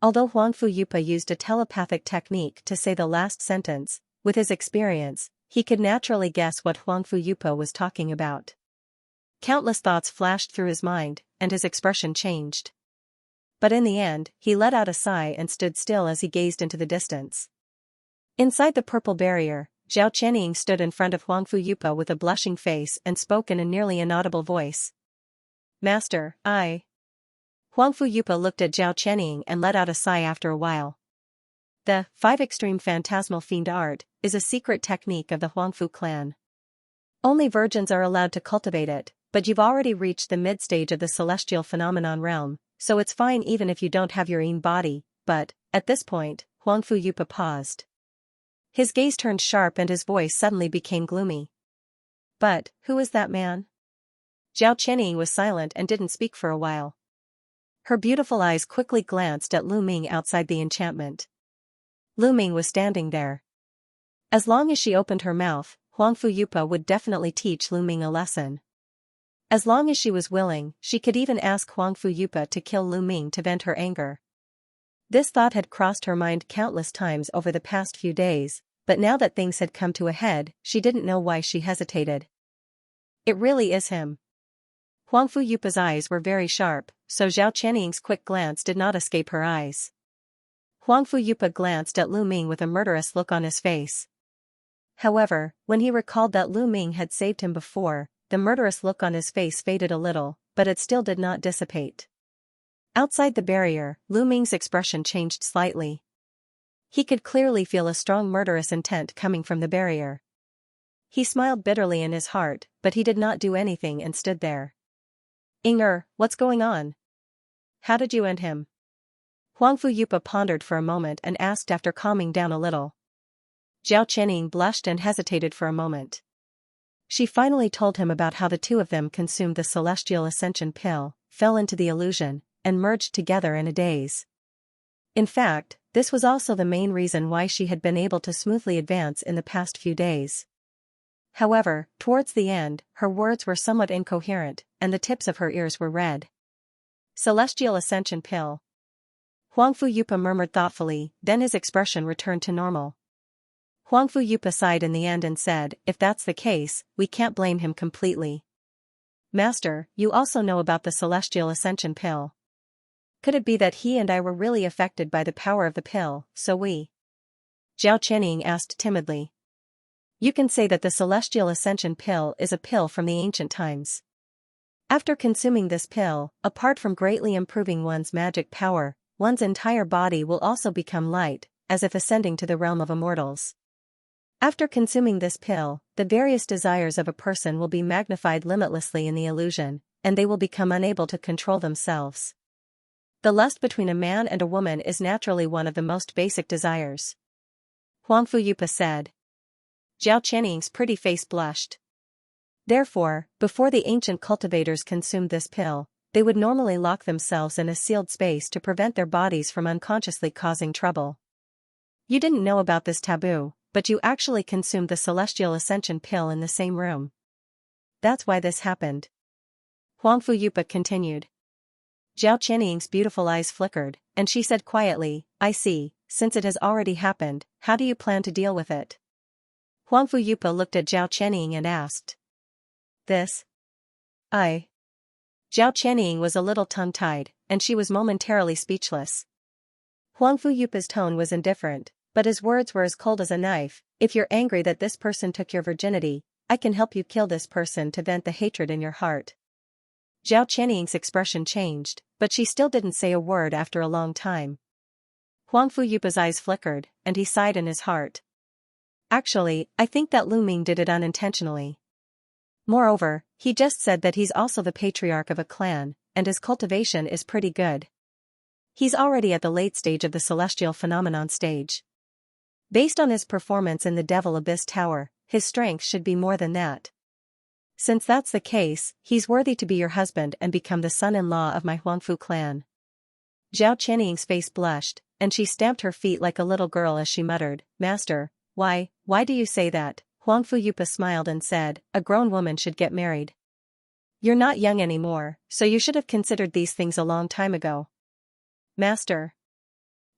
Although Huang Fuyupa used a telepathic technique to say the last sentence, with his experience, he could naturally guess what Huang Fuyupa was talking about. Countless thoughts flashed through his mind, and his expression changed. But in the end, he let out a sigh and stood still as he gazed into the distance. Inside the purple barrier, Zhao Qianying stood in front of Huang Fuyupa with a blushing face and spoke in a nearly inaudible voice. Master, Huang Fuyupa looked at Zhao Qianying and let out a sigh after a while. The 5 Extreme Phantasmal Fiend Art is a secret technique of the Huangfu clan. Only virgins are allowed to cultivate it, but you've already reached the mid-stage of the celestial phenomenon realm, so it's fine even if you don't have your own body, but, at this point, Huang Fuyupa paused. His gaze turned sharp and his voice suddenly became gloomy. But, who is that man? Zhao Qianying was silent and didn't speak for a while. Her beautiful eyes quickly glanced at Lu Ming outside the enchantment. Lu Ming was standing there. As long as she opened her mouth, Huang Fuyupa would definitely teach Lu Ming a lesson. As long as she was willing, she could even ask Huang Fuyupa to kill Lu Ming to vent her anger. This thought had crossed her mind countless times over the past few days, but now that things had come to a head, she didn't know why she hesitated. It really is him. Huang Fuyupa's eyes were very sharp, so Zhao Qianying's quick glance did not escape her eyes. Huang Fuyupa glanced at Lu Ming with a murderous look on his face. However, when he recalled that Lu Ming had saved him before, the murderous look on his face faded a little, but it still did not dissipate. Outside the barrier, Lu Ming's expression changed slightly. He could clearly feel a strong murderous intent coming from the barrier. He smiled bitterly in his heart, but he did not do anything and stood there. Inger, what's going on? How did you end him? Huang Fuyupa pondered for a moment and asked after calming down a little. Zhao Qianying blushed and hesitated for a moment. She finally told him about how the two of them consumed the celestial ascension pill, fell into the illusion, and merged together in a daze. In fact, this was also the main reason why she had been able to smoothly advance in the past few days. However, towards the end, her words were somewhat incoherent, and the tips of her ears were red. Celestial ascension pill. Huang Fuyupa murmured thoughtfully, then his expression returned to normal. Huang Fuyupa sighed in the end and said, if that's the case, we can't blame him completely. Master, you also know about the celestial ascension pill. Could it be that he and I were really affected by the power of the pill, so we? Zhao Qianying asked timidly. You can say that the celestial ascension pill is a pill from the ancient times. After consuming this pill, apart from greatly improving one's magic power, one's entire body will also become light, as if ascending to the realm of immortals. After consuming this pill, the various desires of a person will be magnified limitlessly in the illusion, and they will become unable to control themselves. The lust between a man and a woman is naturally one of the most basic desires. Huang Fuyupa said. Zhao Qianying's pretty face blushed. Therefore, before the ancient cultivators consumed this pill, they would normally lock themselves in a sealed space to prevent their bodies from unconsciously causing trouble. You didn't know about this taboo, but you actually consumed the celestial ascension pill in the same room. that's why this happened. Huang Fuyupa continued. Zhao Qianying's beautiful eyes flickered, and she said quietly, I see, since it has already happened, how do you plan to deal with it? Huang Fuyupa looked at Zhao Qianying and asked. This? Zhao Qianying was a little tongue-tied, and she was momentarily speechless. Huang Fuyupa's tone was indifferent, but his words were as cold as a knife. If you're angry that this person took your virginity, I can help you kill this person to vent the hatred in your heart. Zhao Qianying's expression changed, but she still didn't say a word after a long time. Huang Fuyupa's eyes flickered, and he sighed in his heart. Actually, I think that Lu Ming did it unintentionally. Moreover, he just said that he's also the patriarch of a clan, and his cultivation is pretty good. He's already at the late stage of the celestial phenomenon stage. Based on his performance in the Devil Abyss Tower, his strength should be more than that. Since that's the case, he's worthy to be your husband and become the son-in-law of my Huangfu clan. Zhao Qianying's face blushed, and she stamped her feet like a little girl as she muttered, Master, why do you say that? Huang Fuyupa smiled and said, a grown woman should get married. You're not young anymore, so you should have considered these things a long time ago. Master.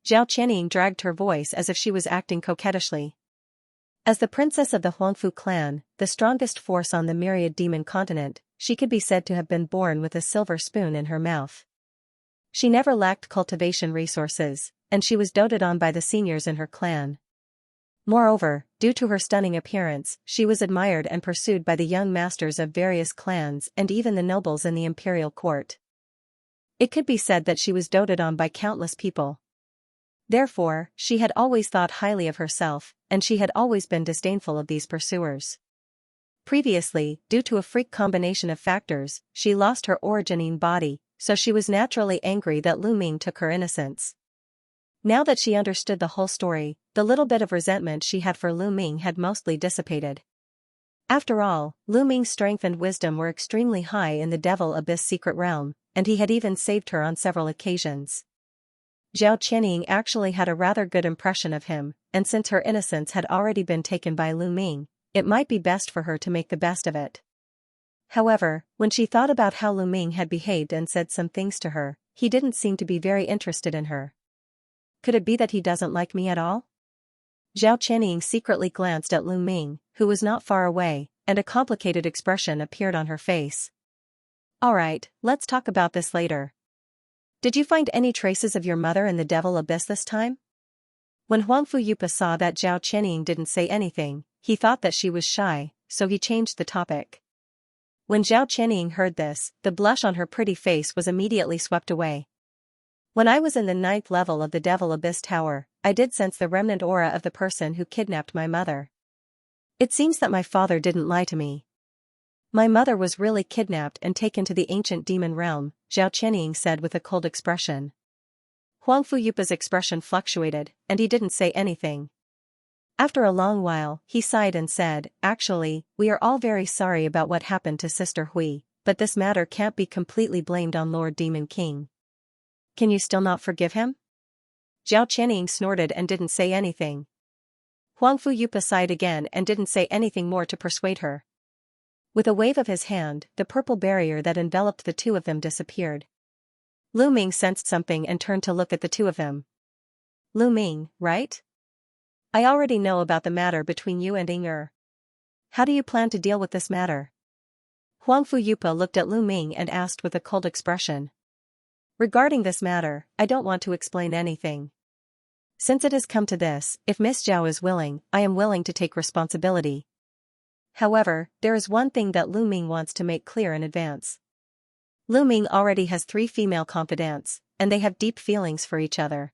Zhao Qianying dragged her voice as if she was acting coquettishly. As the princess of the Huangfu clan, the strongest force on the myriad demon continent, she could be said to have been born with a silver spoon in her mouth. She never lacked cultivation resources, and she was doted on by the seniors in her clan. Moreover, due to her stunning appearance, she was admired and pursued by the young masters of various clans and even the nobles in the imperial court. It could be said that she was doted on by countless people. Therefore, she had always thought highly of herself, and she had always been disdainful of these pursuers. Previously, due to a freak combination of factors, she lost her originine body, so she was naturally angry that Lu Ming took her innocence. Now that she understood the whole story, the little bit of resentment she had for Lu Ming had mostly dissipated. After all, Lu Ming's strength and wisdom were extremely high in the Devil Abyss secret realm, and he had even saved her on several occasions. Zhao Qianying actually had a rather good impression of him, and since her innocence had already been taken by Lu Ming, it might be best for her to make the best of it. However, when she thought about how Lu Ming had behaved and said some things to her, he didn't seem to be very interested in her. Could it be that he doesn't like me at all? Zhao Qianying secretly glanced at Lu Ming, who was not far away, and a complicated expression appeared on her face. Alright, let's talk about this later. Did you find any traces of your mother in the Devil Abyss this time? When Huang Fuyupa saw that Zhao Qianying didn't say anything, he thought that she was shy, so he changed the topic. When Zhao Qianying heard this, the blush on her pretty face was immediately swept away. When I was in the 9th level of the Devil Abyss Tower, I did sense the remnant aura of the person who kidnapped my mother. It seems that my father didn't lie to me. My mother was really kidnapped and taken to the ancient demon realm, Zhao Qianying said with a cold expression. Huang Fuyupa's expression fluctuated, and he didn't say anything. After a long while, he sighed and said, Actually, we are all very sorry about what happened to Sister Hui, but this matter can't be completely blamed on Lord Demon King. Can you still not forgive him? Zhao Qianying snorted and didn't say anything. Huang Fuyupa sighed again and didn't say anything more to persuade her. With a wave of his hand, the purple barrier that enveloped the two of them disappeared. Lu Ming sensed something and turned to look at the two of them. Lu Ming, right? I already know about the matter between you and Ying. How do you plan to deal with this matter? Huang Fuyupa looked at Lu Ming and asked with a cold expression. Regarding this matter, I don't want to explain anything. Since it has come to this, if Miss Zhao is willing, I am willing to take responsibility. However, there is one thing that Lu Ming wants to make clear in advance. Lu Ming already has 3 female confidants, and they have deep feelings for each other.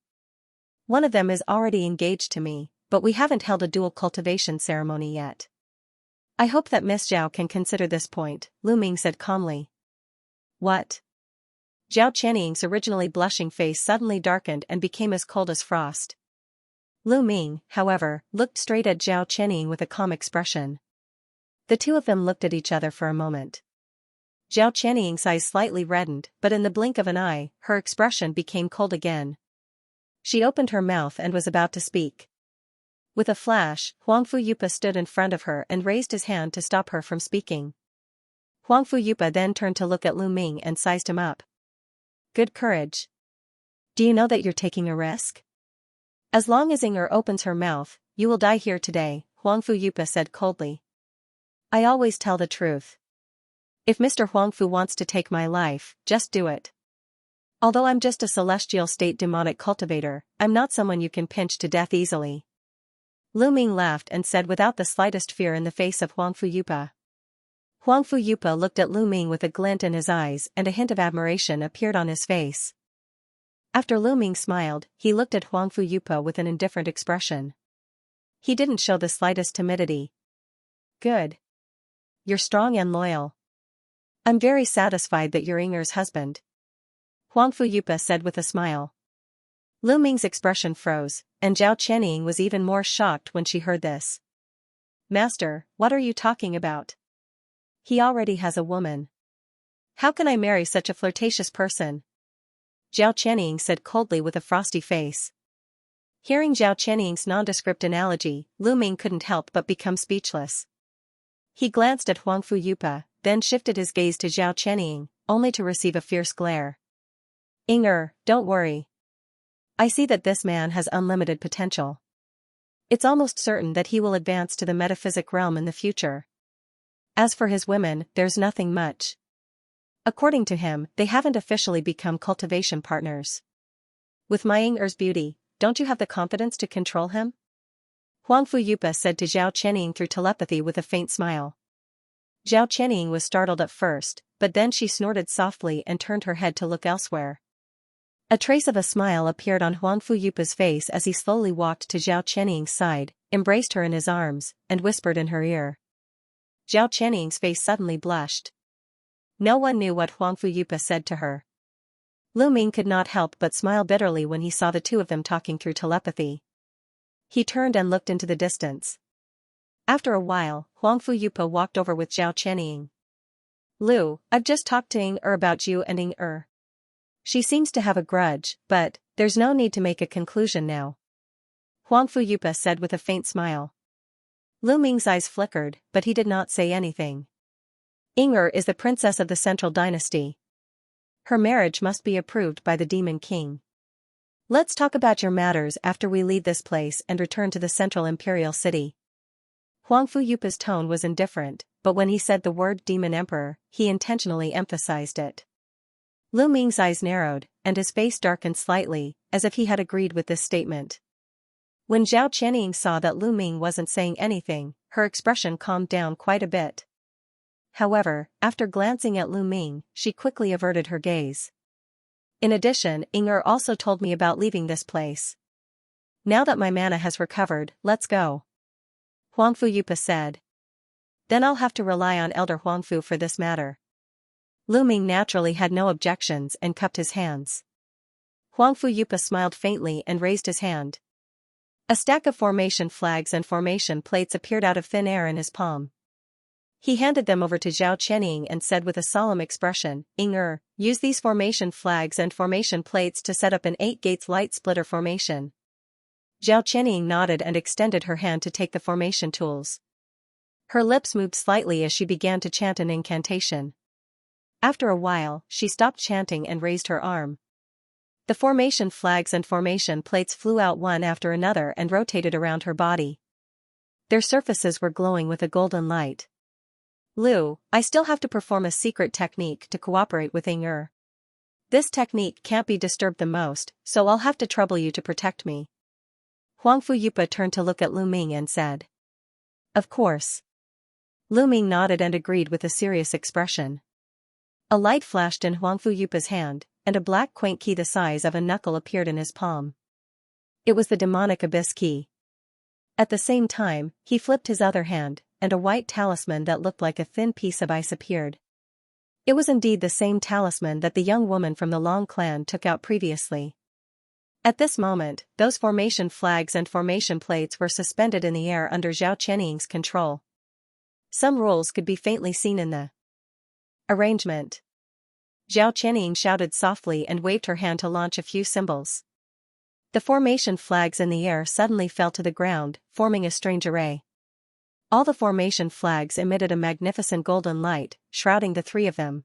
One of them is already engaged to me, but we haven't held a dual cultivation ceremony yet. I hope that Miss Zhao can consider this point, Lu Ming said calmly. What? Zhao Qianying's originally blushing face suddenly darkened and became as cold as frost. Lu Ming, however, looked straight at Zhao Qianying with a calm expression. The two of them looked at each other for a moment. Zhao Qianying's eyes slightly reddened, but in the blink of an eye, her expression became cold again. She opened her mouth and was about to speak. With a flash, Huang Fuyupa stood in front of her and raised his hand to stop her from speaking. Huang Fuyupa then turned to look at Lu Ming and sized him up. Good courage. Do you know that you're taking a risk? As long as Inger opens her mouth, you will die here today, Huang Fuyupa said coldly. I always tell the truth. If Mr. Huangfu wants to take my life, just do it. Although I'm just a celestial state demonic cultivator, I'm not someone you can pinch to death easily. Lu Ming laughed and said without the slightest fear in the face of Huang Fuyupa. Huang Fuyupa looked at Lu Ming with a glint in his eyes and a hint of admiration appeared on his face. After Lu Ming smiled, he looked at Huang Fuyupa with an indifferent expression. He didn't show the slightest timidity. Good. You're strong and loyal. I'm very satisfied that you're Inger's husband. Huang Fuyupa said with a smile. Lu Ming's expression froze, and Zhao Qianying was even more shocked when she heard this. Master, what are you talking about? He already has a woman. How can I marry such a flirtatious person? Zhao Qianying said coldly with a frosty face. Hearing Zhao Qianying's nondescript analogy, Lu Ming couldn't help but become speechless. He glanced at Huang Fuyupa, then shifted his gaze to Zhao Qianying, only to receive a fierce glare. Inger, don't worry. I see that this man has unlimited potential. It's almost certain that he will advance to the metaphysic realm in the future. As for his women, there's nothing much. According to him, they haven't officially become cultivation partners. With my Inger's beauty, don't you have the confidence to control him? Huang Fuyupa said to Zhao Qianying through telepathy with a faint smile. Zhao Qianying was startled at first, but then she snorted softly and turned her head to look elsewhere. A trace of a smile appeared on Huang Fuyupa's face as he slowly walked to Zhao Qianying's side, embraced her in his arms, and whispered in her ear. Zhao Qianying's face suddenly blushed. No one knew what Huang Fuyupa said to her. Lu Ming could not help but smile bitterly when he saw the two of them talking through telepathy. He turned and looked into the distance. After a while, Huang Fuyupa walked over with Zhao Qianying. Lu, I've just talked to Inger about you and Inger. She seems to have a grudge, but there's no need to make a conclusion now. Huang Fuyupa said with a faint smile. Lu Ming's eyes flickered, but he did not say anything. Inger is the princess of the Central Dynasty. Her marriage must be approved by the Demon King. Let's talk about your matters after we leave this place and return to the Central Imperial City. Huang Fuyupa's tone was indifferent, but when he said the word Demon Emperor, he intentionally emphasized it. Lu Ming's eyes narrowed, and his face darkened slightly, as if he had agreed with this statement. When Zhao Qianying saw that Lu Ming wasn't saying anything, her expression calmed down quite a bit. However, after glancing at Lu Ming, she quickly averted her gaze. In addition, Inger also told me about leaving this place. Now that my mana has recovered, let's go. Huang Fuyupa said. Then I'll have to rely on Elder Huangfu for this matter. Lu Ming naturally had no objections and cupped his hands. Huang Fuyupa smiled faintly and raised his hand. A stack of formation flags and formation plates appeared out of thin air in his palm. He handed them over to Zhao Qianying and said with a solemn expression, Inger, use these formation flags and formation plates to set up an 8 gates light splitter formation. Zhao Qianying nodded and extended her hand to take the formation tools. Her lips moved slightly as she began to chant an incantation. After a while, she stopped chanting and raised her arm. The formation flags and formation plates flew out one after another and rotated around her body. Their surfaces were glowing with a golden light. Lu, I still have to perform a secret technique to cooperate with Inger. This technique can't be disturbed the most, so I'll have to trouble you to protect me. Huang Fuyupa turned to look at Lu Ming and said. Of course. Lu Ming nodded and agreed with a serious expression. A light flashed in Huang Fuyupa's hand, and a black quaint key the size of a knuckle appeared in his palm. It was the demonic abyss key. At the same time, he flipped his other hand, and a white talisman that looked like a thin piece of ice appeared. It was indeed the same talisman that the young woman from the Long clan took out previously. At this moment, those formation flags and formation plates were suspended in the air under Zhao Qianying's control. Some rules could be faintly seen in the arrangement. Zhao Qianying shouted softly and waved her hand to launch a few symbols. The formation flags in the air suddenly fell to the ground, forming a strange array. All the formation flags emitted a magnificent golden light, shrouding the three of them.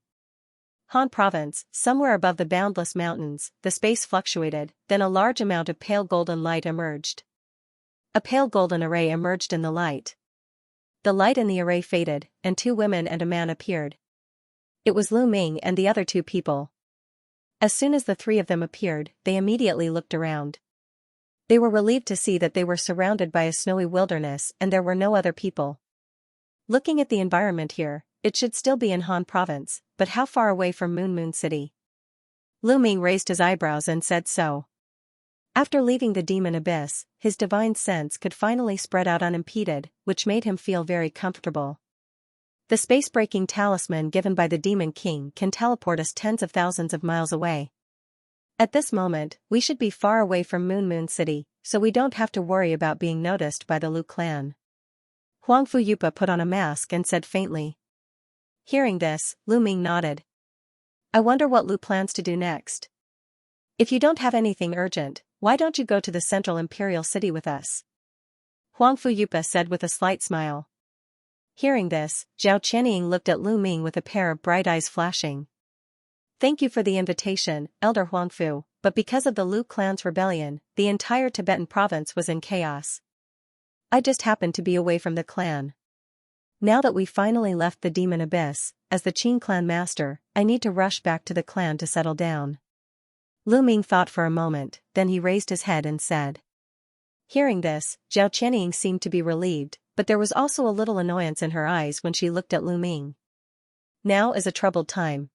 Han Province, somewhere above the boundless mountains, the space fluctuated, then a large amount of pale golden light emerged. A pale golden array emerged in the light. The light in the array faded, and two women and a man appeared. It was Lu Ming and the other two people. As soon as the three of them appeared, they immediately looked around. They were relieved to see that they were surrounded by a snowy wilderness and there were no other people. Looking at the environment here, it should still be in Han Province, but how far away from Moon City? Lu Ming raised his eyebrows and said so. After leaving the demon abyss, his divine sense could finally spread out unimpeded, which made him feel very comfortable. The space-breaking talisman given by the Demon King can teleport us tens of thousands of miles away. At this moment, we should be far away from Moon City, so we don't have to worry about being noticed by the Lu clan. Huang Fu Yupa put on a mask and said faintly. Hearing this, Lu Ming nodded. I wonder what Lu plans to do next. If you don't have anything urgent, why don't you go to the Central Imperial City with us? Huang Fu Yupa said with a slight smile. Hearing this, Zhao Qianying looked at Lu Ming with a pair of bright eyes flashing. Thank you for the invitation, Elder Huang Fu, but because of the Lu clan's rebellion, the entire Tibetan province was in chaos. I just happened to be away from the clan. Now that we finally left the demon abyss, as the Qing clan master, I need to rush back to the clan to settle down. Lu Ming thought for a moment, then he raised his head and said. Hearing this, Zhao Qianying seemed to be relieved, but there was also a little annoyance in her eyes when she looked at Lu Ming. Now is a troubled time.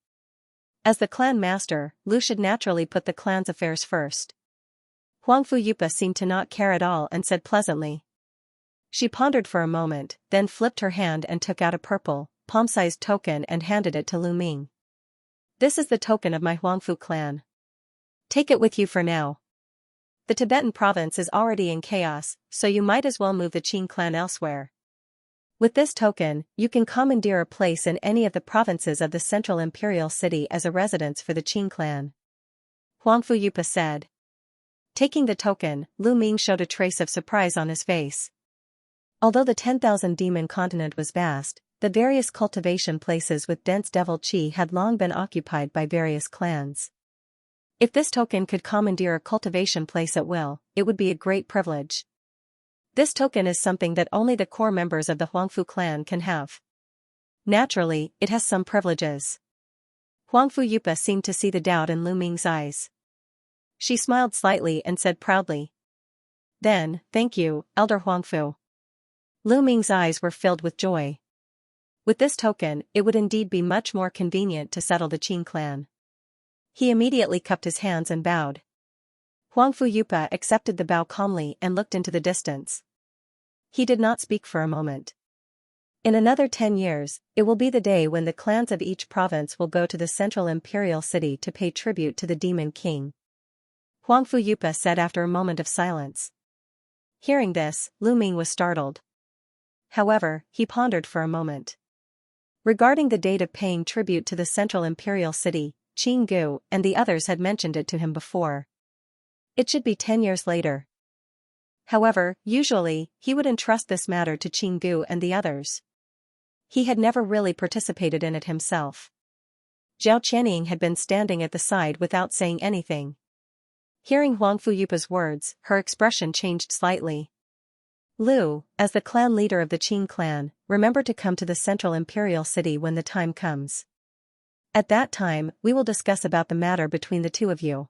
As the clan master, Lu should naturally put the clan's affairs first. Huang Fu Yupa seemed to not care at all and said pleasantly. She pondered for a moment, then flipped her hand and took out a purple, palm-sized token and handed it to Lu Ming. This is the token of my Huang Fu clan. Take it with you for now. The Tibetan province is already in chaos, so you might as well move the Qing clan elsewhere. With this token, you can commandeer a place in any of the provinces of the Central Imperial City as a residence for the Qing clan. Huang Fu Yupa said. Taking the token, Lu Ming showed a trace of surprise on his face. Although the 10,000 demon continent was vast, the various cultivation places with dense devil qi had long been occupied by various clans. If this token could commandeer a cultivation place at will, it would be a great privilege. This token is something that only the core members of the Huangfu clan can have. Naturally, it has some privileges. Huangfu Yupa seemed to see the doubt in Lu Ming's eyes. She smiled slightly and said proudly. Then, thank you, Elder Huangfu. Lu Ming's eyes were filled with joy. With this token, it would indeed be much more convenient to settle the Qing clan. He immediately cupped his hands and bowed. Huang Fu Yupa accepted the bow calmly and looked into the distance. He did not speak for a moment. In another 10 years, it will be the day when the clans of each province will go to the Central Imperial City to pay tribute to the Demon King. Huang Fu Yupa said after a moment of silence. Hearing this, Lu Ming was startled. However, he pondered for a moment. Regarding the date of paying tribute to the Central Imperial City, Qing Gu and the others had mentioned it to him before. It should be 10 years later. However, usually, he would entrust this matter to Qing Gu and the others. He had never really participated in it himself. Zhao Qianying had been standing at the side without saying anything. Hearing Huang Fu Yupa's words, her expression changed slightly. Lu, as the clan leader of the Qing clan, remember to come to the Central Imperial City when the time comes. At that time, we will discuss about the matter between the two of you.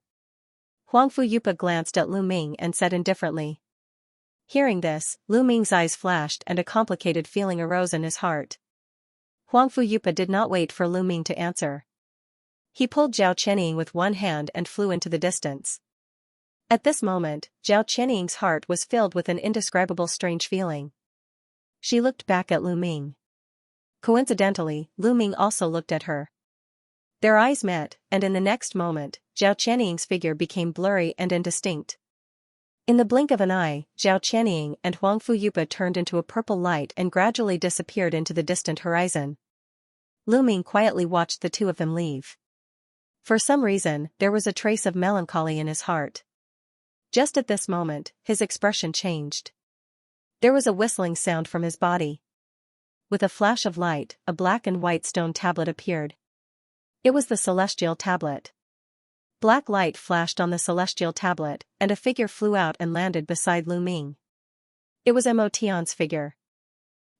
Huang Fu Yupa glanced at Lu Ming and said indifferently. Hearing this, Lu Ming's eyes flashed and a complicated feeling arose in his heart. Huang Fu Yupa did not wait for Lu Ming to answer. He pulled Zhao Qianying with one hand and flew into the distance. At this moment, Zhao Qianying's heart was filled with an indescribable strange feeling. She looked back at Lu Ming. Coincidentally, Lu Ming also looked at her. Their eyes met, and in the next moment, Zhao Qianying's figure became blurry and indistinct. In the blink of an eye, Zhao Qianying and Huang Fu Yupa turned into a purple light and gradually disappeared into the distant horizon. Lu Ming quietly watched the two of them leave. For some reason, there was a trace of melancholy in his heart. Just at this moment, his expression changed. There was a whistling sound from his body. with a flash of light, a black and white stone tablet appeared. It was the celestial tablet. Black light flashed on the celestial tablet, and a figure flew out and landed beside Lu Ming. It was Emotion's figure.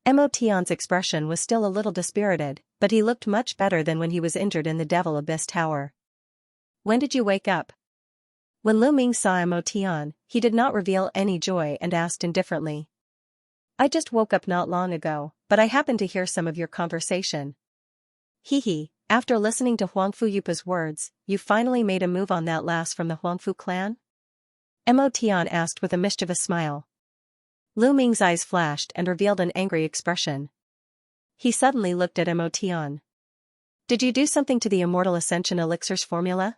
Emotion's expression was still a little dispirited, but he looked much better than when he was injured in the Devil Abyss Tower. When did you wake up? When Lu Ming saw Emotion, he did not reveal any joy and asked indifferently. I just woke up not long ago, but I happened to hear some of your conversation. Hee. After listening to Huangfu Yupa's words, you finally made a move on that lass from the Huangfu clan? Emotion asked with a mischievous smile. Lu Ming's eyes flashed and revealed an angry expression. He suddenly looked at Emotion. Did you do something to the Immortal Ascension Elixir's formula?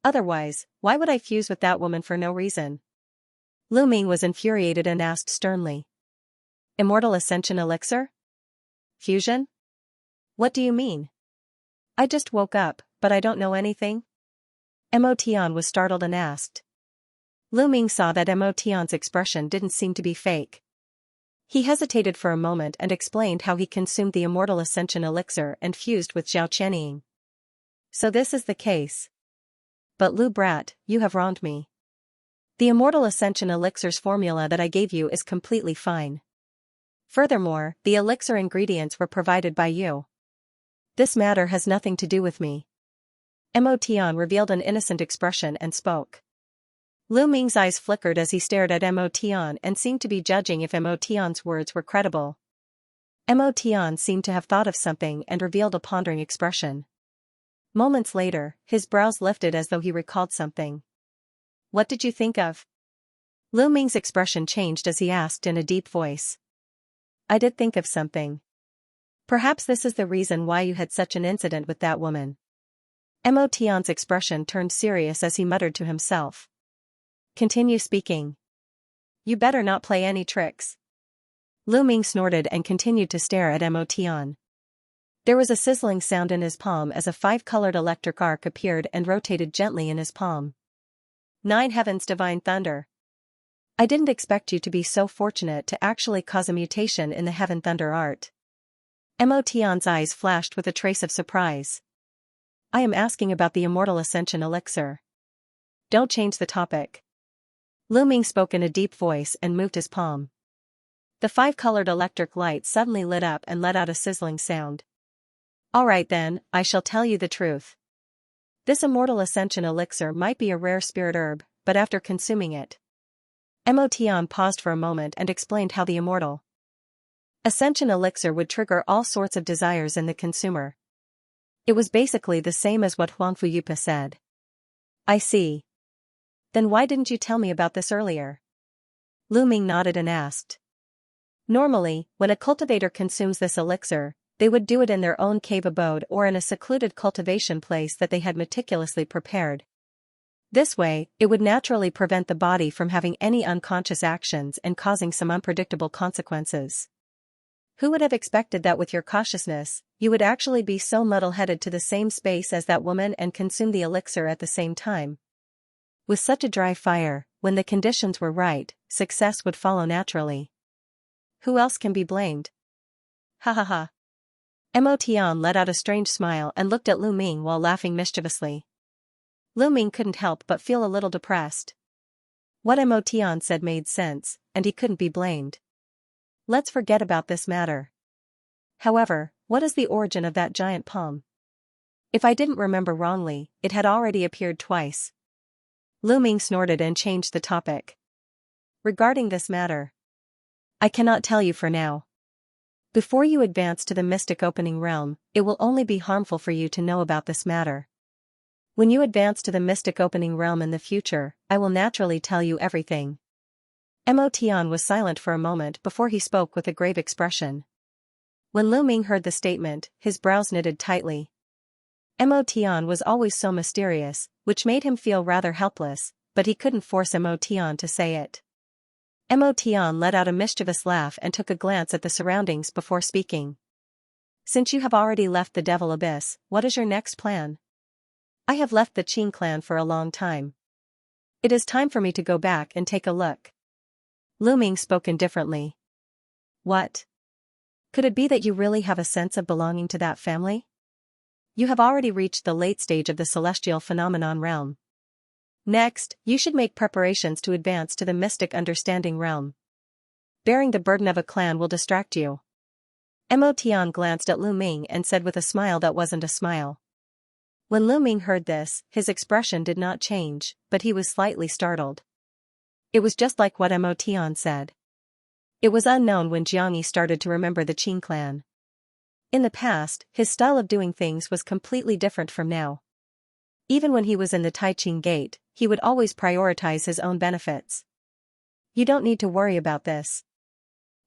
Otherwise, why would I fuse with that woman for no reason? Lu Ming was infuriated and asked sternly. Immortal Ascension Elixir? Fusion? What do you mean? I just woke up, but I don't know anything? Emotion was startled and asked. Lu Ming saw that Emotion's expression didn't seem to be fake. He hesitated for a moment and explained how he consumed the Immortal Ascension Elixir and fused with Zhao Qianying. So this is the case. But Lu Brat, you have wronged me. The Immortal Ascension Elixir's formula that I gave you is completely fine. Furthermore, the elixir ingredients were provided by you. This matter has nothing to do with me. Emotion revealed an innocent expression and spoke. Lu Ming's eyes flickered as he stared at Emotion and seemed to be judging if Emotion's words were credible. Emotion seemed to have thought of something and revealed a pondering expression. Moments later, his brows lifted as though he recalled something. What did you think of? Lu Ming's expression changed as he asked in a deep voice. I did think of something. Perhaps this is the reason why you had such an incident with that woman. Emotion's expression turned serious as he muttered to himself. Continue speaking. You better not play any tricks. Lu Ming snorted and continued to stare at Emotion. There was a sizzling sound in his palm as a 5-colored electric arc appeared and rotated gently in his palm. 9 heavens divine thunder. I didn't expect you to be so fortunate to actually cause a mutation in the heaven thunder art. Emotion's eyes flashed with a trace of surprise. I am asking about the Immortal Ascension Elixir. Don't change the topic. Lu Ming spoke in a deep voice and moved his palm. The 5-colored electric light suddenly lit up and let out a sizzling sound. All right then, I shall tell you the truth. This Immortal Ascension Elixir might be a rare spirit herb, but after consuming it. Emotion paused for a moment and explained how the Immortal Ascension Elixir would trigger all sorts of desires in the consumer. It was basically the same as what Huangfu Yupa said. I see. Then why didn't you tell me about this earlier? Lu Ming nodded and asked. Normally, when a cultivator consumes this elixir, they would do it in their own cave abode or in a secluded cultivation place that they had meticulously prepared. This way, it would naturally prevent the body from having any unconscious actions and causing some unpredictable consequences. Who would have expected that with your cautiousness, you would actually be so muddle-headed to the same space as that woman and consume the elixir at the same time? With such a dry fire, when the conditions were right, success would follow naturally. Who else can be blamed? Ha ha ha. Emotion let out a strange smile and looked at Lu Ming while laughing mischievously. Lu Ming couldn't help but feel a little depressed. What Emotion said made sense, and he couldn't be blamed. Let's forget about this matter. However, what is the origin of that giant palm? If I didn't remember wrongly, it had already appeared twice. Lu Ming snorted and changed the topic. Regarding this matter, I cannot tell you for now. Before you advance to the mystic opening realm, it will only be harmful for you to know about this matter. When you advance to the mystic opening realm in the future, I will naturally tell you everything. Emotion was silent for a moment before he spoke with a grave expression. When Lu Ming heard the statement, his brows knitted tightly. Emotion was always so mysterious, which made him feel rather helpless, but he couldn't force Emotion to say it. Emotion let out a mischievous laugh and took a glance at the surroundings before speaking. Since you have already left the Devil Abyss, what is your next plan? I have left the Qing clan for a long time. It is time for me to go back and take a look. Lu Ming spoke indifferently. What? Could it be that you really have a sense of belonging to that family? You have already reached the late stage of the celestial phenomenon realm. Next, you should make preparations to advance to the mystic understanding realm. Bearing the burden of a clan will distract you. Mo Tian glanced at Lu Ming and said with a smile that wasn't a smile. When Lu Ming heard this, his expression did not change, but he was slightly startled. It was just like what Mo Tian said. It was unknown when Xianxia started to remember the Qing clan. In the past, his style of doing things was completely different from now. Even when he was in the Taiqing Gate, he would always prioritize his own benefits. You don't need to worry about this.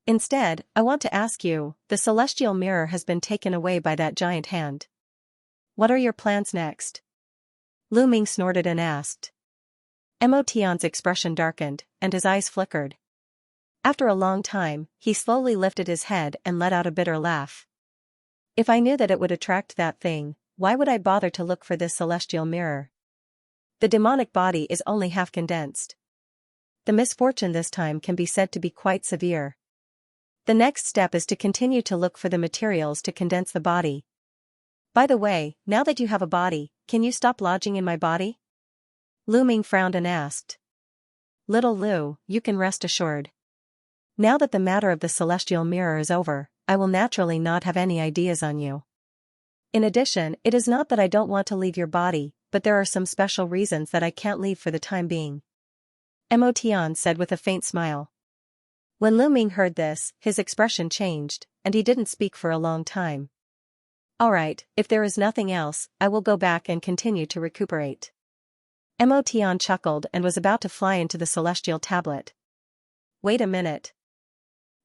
Instead, I want to ask you, the celestial mirror has been taken away by that giant hand. What are your plans next? Lu Ming snorted and asked. Mo Tian's expression darkened, and his eyes flickered. After a long time, he slowly lifted his head and let out a bitter laugh. If I knew that it would attract that thing, why would I bother to look for this celestial mirror? The demonic body is only half condensed. The misfortune this time can be said to be quite severe. The next step is to continue to look for the materials to condense the body. By the way, now that you have a body, can you stop lodging in my body? Lu Ming frowned and asked. Little Lu, you can rest assured. Now that the matter of the celestial mirror is over, I will naturally not have any ideas on you. In addition, it is not that I don't want to leave your body, but there are some special reasons that I can't leave for the time being. Mo Tian said with a faint smile. When Lu Ming heard this, his expression changed, and he didn't speak for a long time. Alright, if there is nothing else, I will go back and continue to recuperate. Mo Tian chuckled and was about to fly into the celestial tablet. Wait a minute.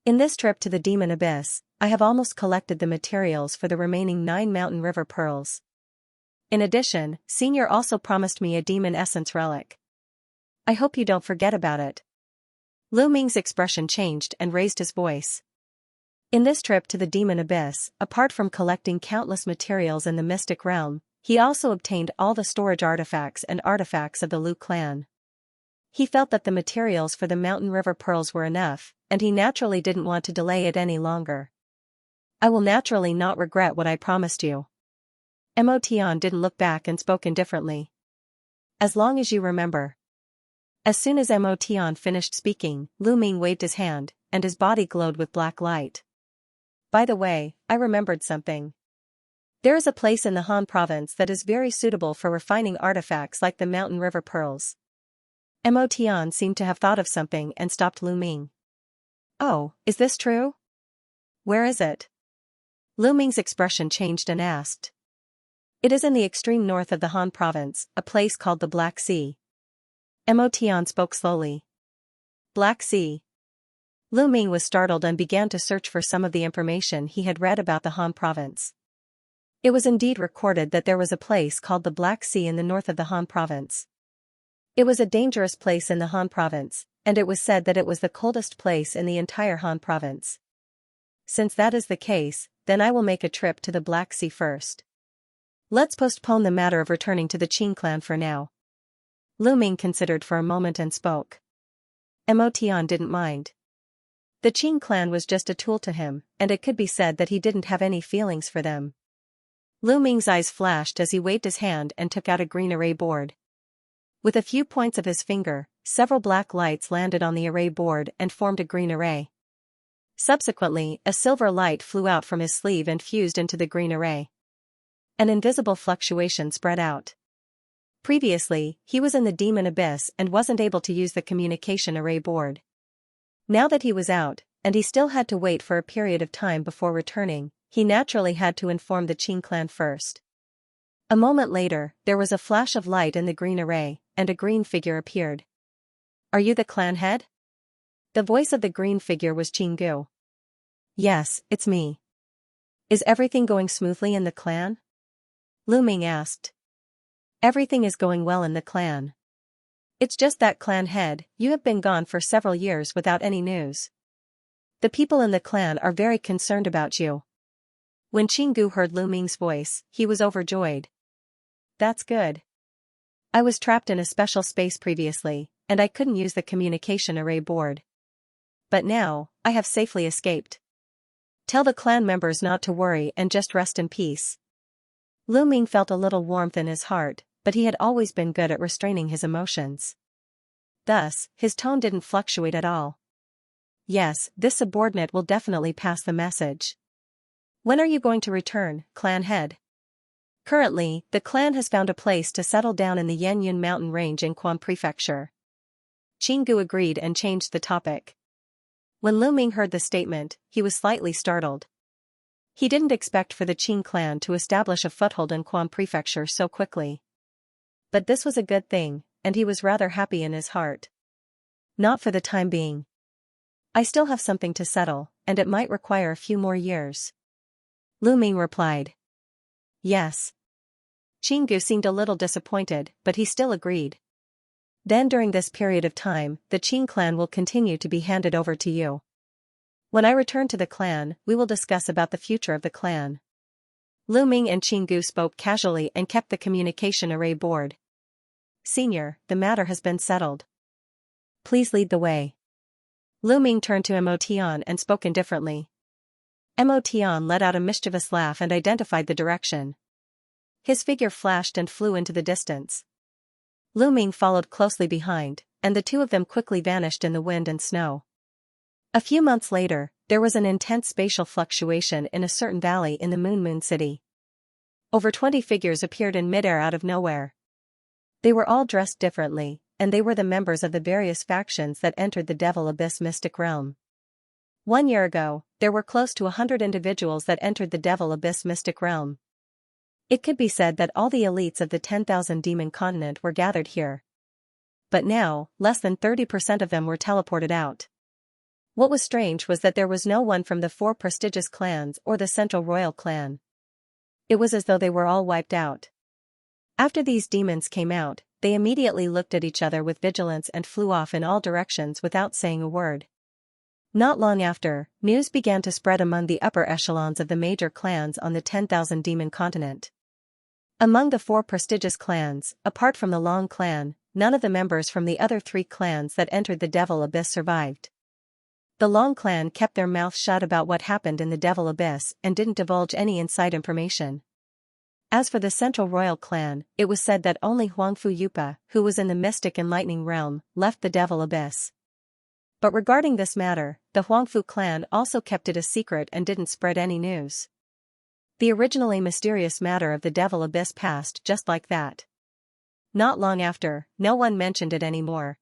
In this trip to the Demon Abyss, I have almost collected the materials for the remaining 9 Mountain River pearls. In addition, Senior also promised me a demon essence relic. I hope you don't forget about it. Lu Ming's expression changed and raised his voice. In this trip to the Demon Abyss, apart from collecting countless materials in the mystic realm, he also obtained all the storage artifacts and artifacts of the Lu clan. He felt that the materials for the Mountain River pearls were enough, and he naturally didn't want to delay it any longer. I will naturally not regret what I promised you. Mo Tian didn't look back and spoke indifferently. As long as you remember. As soon as Mo Tian finished speaking, Lu Ming waved his hand, and his body glowed with black light. By the way, I remembered something. There is a place in the Han province that is very suitable for refining artifacts like the Mountain River pearls. Mo Tian seemed to have thought of something and stopped Lu Ming. Oh, is this true? Where is it? Lu Ming's expression changed and asked. It is in the extreme north of the Han province, a place called the Black Sea. Mo Tian spoke slowly. Black Sea. Lu Ming was startled and began to search for some of the information he had read about the Han province. It was indeed recorded that there was a place called the Black Sea in the north of the Han province. It was a dangerous place in the Han province, and it was said that it was the coldest place in the entire Han province. Since that is the case, then I will make a trip to the Black Sea first. Let's postpone the matter of returning to the Qing clan for now. Lu Ming considered for a moment and spoke. Mo Tian didn't mind. The Qing clan was just a tool to him, and it could be said that he didn't have any feelings for them. Lu Ming's eyes flashed as he waved his hand and took out a green array board. With a few points of his finger, several black lights landed on the array board and formed a green array. Subsequently, a silver light flew out from his sleeve and fused into the green array. An invisible fluctuation spread out. Previously, he was in the Demon Abyss and wasn't able to use the communication array board. Now that he was out, and he still had to wait for a period of time before returning, he naturally had to inform the Qing clan first. A moment later, there was a flash of light in the green array, and a green figure appeared. Are you the clan head? The voice of the green figure was Qinggu. Yes, it's me. Is everything going smoothly in the clan? Lu Ming asked. Everything is going well in the clan. It's just that clan head, you have been gone for several years without any news. The people in the clan are very concerned about you. When Qinggu heard Lu Ming's voice, he was overjoyed. That's good. I was trapped in a special space previously, and I couldn't use the communication array board. But now, I have safely escaped. Tell the clan members not to worry and just rest in peace. Lu Ming felt a little warmth in his heart, but he had always been good at restraining his emotions. Thus, his tone didn't fluctuate at all. Yes, this subordinate will definitely pass the message. When are you going to return, clan head? Currently, the clan has found a place to settle down in the Yangyun mountain range in Guam Prefecture. Qinggu agreed and changed the topic. When Lu Ming heard the statement, he was slightly startled. He didn't expect for the Qing clan to establish a foothold in Guam Prefecture so quickly. But this was a good thing, and he was rather happy in his heart. Not for the time being. I still have something to settle, and it might require a few more years. Lu Ming replied. Yes. Qinggu seemed a little disappointed, but he still agreed. Then during this period of time, the Qing clan will continue to be handed over to you. When I return to the clan, we will discuss about the future of the clan. Lu Ming and Qinggu spoke casually and kept the communication array board. Senior, the matter has been settled. Please lead the way. Lu Ming turned to Mo Tian and spoke indifferently. Mo Tian let out a mischievous laugh and identified the direction. His figure flashed and flew into the distance. Lu Ming followed closely behind, and the two of them quickly vanished in the wind and snow. A few months later, there was an intense spatial fluctuation in a certain valley in the Moon City. Over 20 figures appeared in midair out of nowhere. They were all dressed differently, and they were the members of the various factions that entered the Devil Abyss mystic realm. 1 year ago, there were close to 100 individuals that entered the Devil Abyss mystic realm. It could be said that all the elites of the 10,000 demon continent were gathered here. But now, less than 30% of them were teleported out. What was strange was that there was no one from the 4 prestigious clans or the Central Royal clan. It was as though they were all wiped out. After these demons came out, they immediately looked at each other with vigilance and flew off in all directions without saying a word. Not long after, news began to spread among the upper echelons of the major clans on the 10,000 demon continent. Among the 4 prestigious clans, apart from the Long clan, none of the members from the other 3 clans that entered the Devil Abyss survived. The Long clan kept their mouths shut about what happened in the Devil Abyss and didn't divulge any inside information. As for the Central Royal clan, it was said that only Huangfu Yupa, who was in the Mystic and Lightning realm, left the Devil Abyss. But regarding this matter, the Huangfu clan also kept it a secret and didn't spread any news. The originally mysterious matter of the Devil Abyss passed just like that. Not long after, no one mentioned it anymore.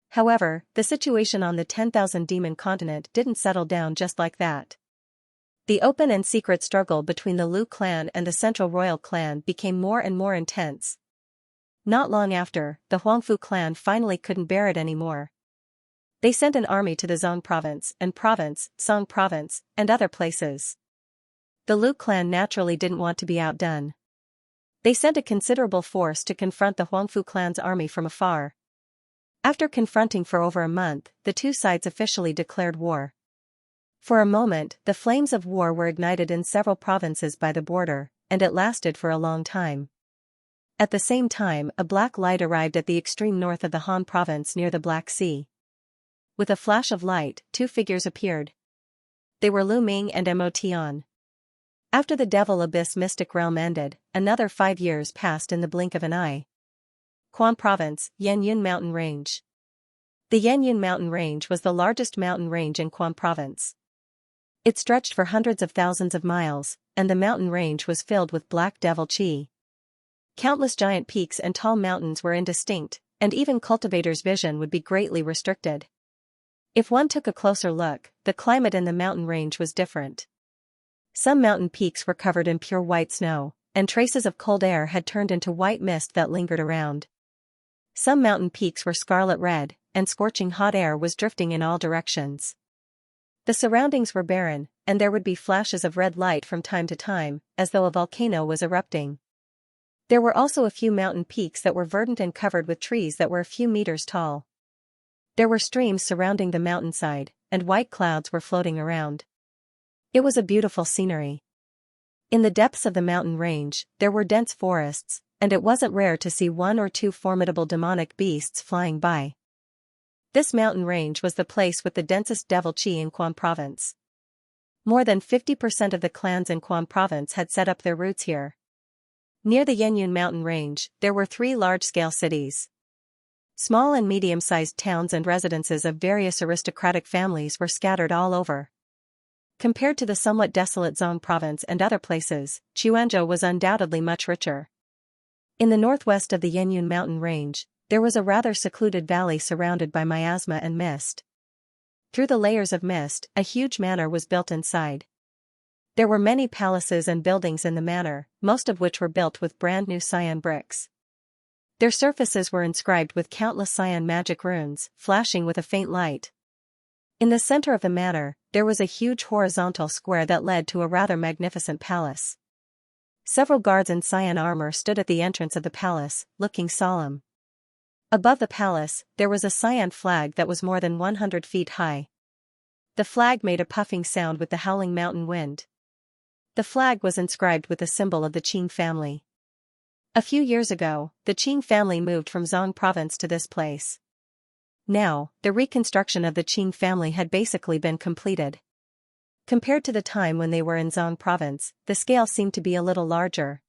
However, the situation on the 10,000 demon continent didn't settle down just like that. The open and secret struggle between the Lu clan and the Central Royal clan became more and more intense. Not long after, the Huangfu clan finally couldn't bear it anymore. They sent an army to the Zhong province, Song province, and other places. The Lu clan naturally didn't want to be outdone. They sent a considerable force to confront the Huangfu clan's army from afar. After confronting for over a month, the two sides officially declared war. For a moment, the flames of war were ignited in several provinces by the border, and it lasted for a long time. At the same time, a black light arrived at the extreme north of the Han province near the Black Sea. With a flash of light, 2 figures appeared. They were Lu Ming and Mo Tian. After the Devil Abyss mystic realm ended, another 5 years passed in the blink of an eye. Guam Province, Yangyun Mountain Range. The Yangyun Mountain Range was the largest mountain range in Guam Province. It stretched for hundreds of thousands of miles, and the mountain range was filled with black devil chi. Countless giant peaks and tall mountains were indistinct, and even cultivators' vision would be greatly restricted. If one took a closer look, the climate in the mountain range was different. Some mountain peaks were covered in pure white snow, and traces of cold air had turned into white mist that lingered around. Some mountain peaks were scarlet red, and scorching hot air was drifting in all directions. The surroundings were barren, and there would be flashes of red light from time to time, as though a volcano was erupting. There were also a few mountain peaks that were verdant and covered with trees that were a few meters tall. There were streams surrounding the mountainside, and white clouds were floating around. It was a beautiful scenery. In the depths of the mountain range, there were dense forests, and it wasn't rare to see 1 or 2 formidable demonic beasts flying by. This mountain range was the place with the densest devil chi in Guam Province. More than 50% of the clans in Guam province had set up their roots here. Near the Yenyun mountain range, there were 3 large-scale cities. Small and medium-sized towns and residences of various aristocratic families were scattered all over. Compared to the somewhat desolate Zong province and other places, Xianxia was undoubtedly much richer. In the northwest of the Yenyun mountain range, there was a rather secluded valley surrounded by miasma and mist. Through the layers of mist, a huge manor was built inside. There were many palaces and buildings in the manor, most of which were built with brand new cyan bricks. Their surfaces were inscribed with countless cyan magic runes, flashing with a faint light. In the center of the manor, there was a huge horizontal square that led to a rather magnificent palace. Several guards in cyan armor stood at the entrance of the palace, looking solemn. Above the palace, there was a cyan flag that was more than 100 feet high. The flag made a puffing sound with the howling mountain wind. The flag was inscribed with the symbol of the Qing family. A few years ago, the Qing family moved from Zong province to this place. Now, the reconstruction of the Qing family had basically been completed. Compared to the time when they were in Zong province, the scale seemed to be a little larger.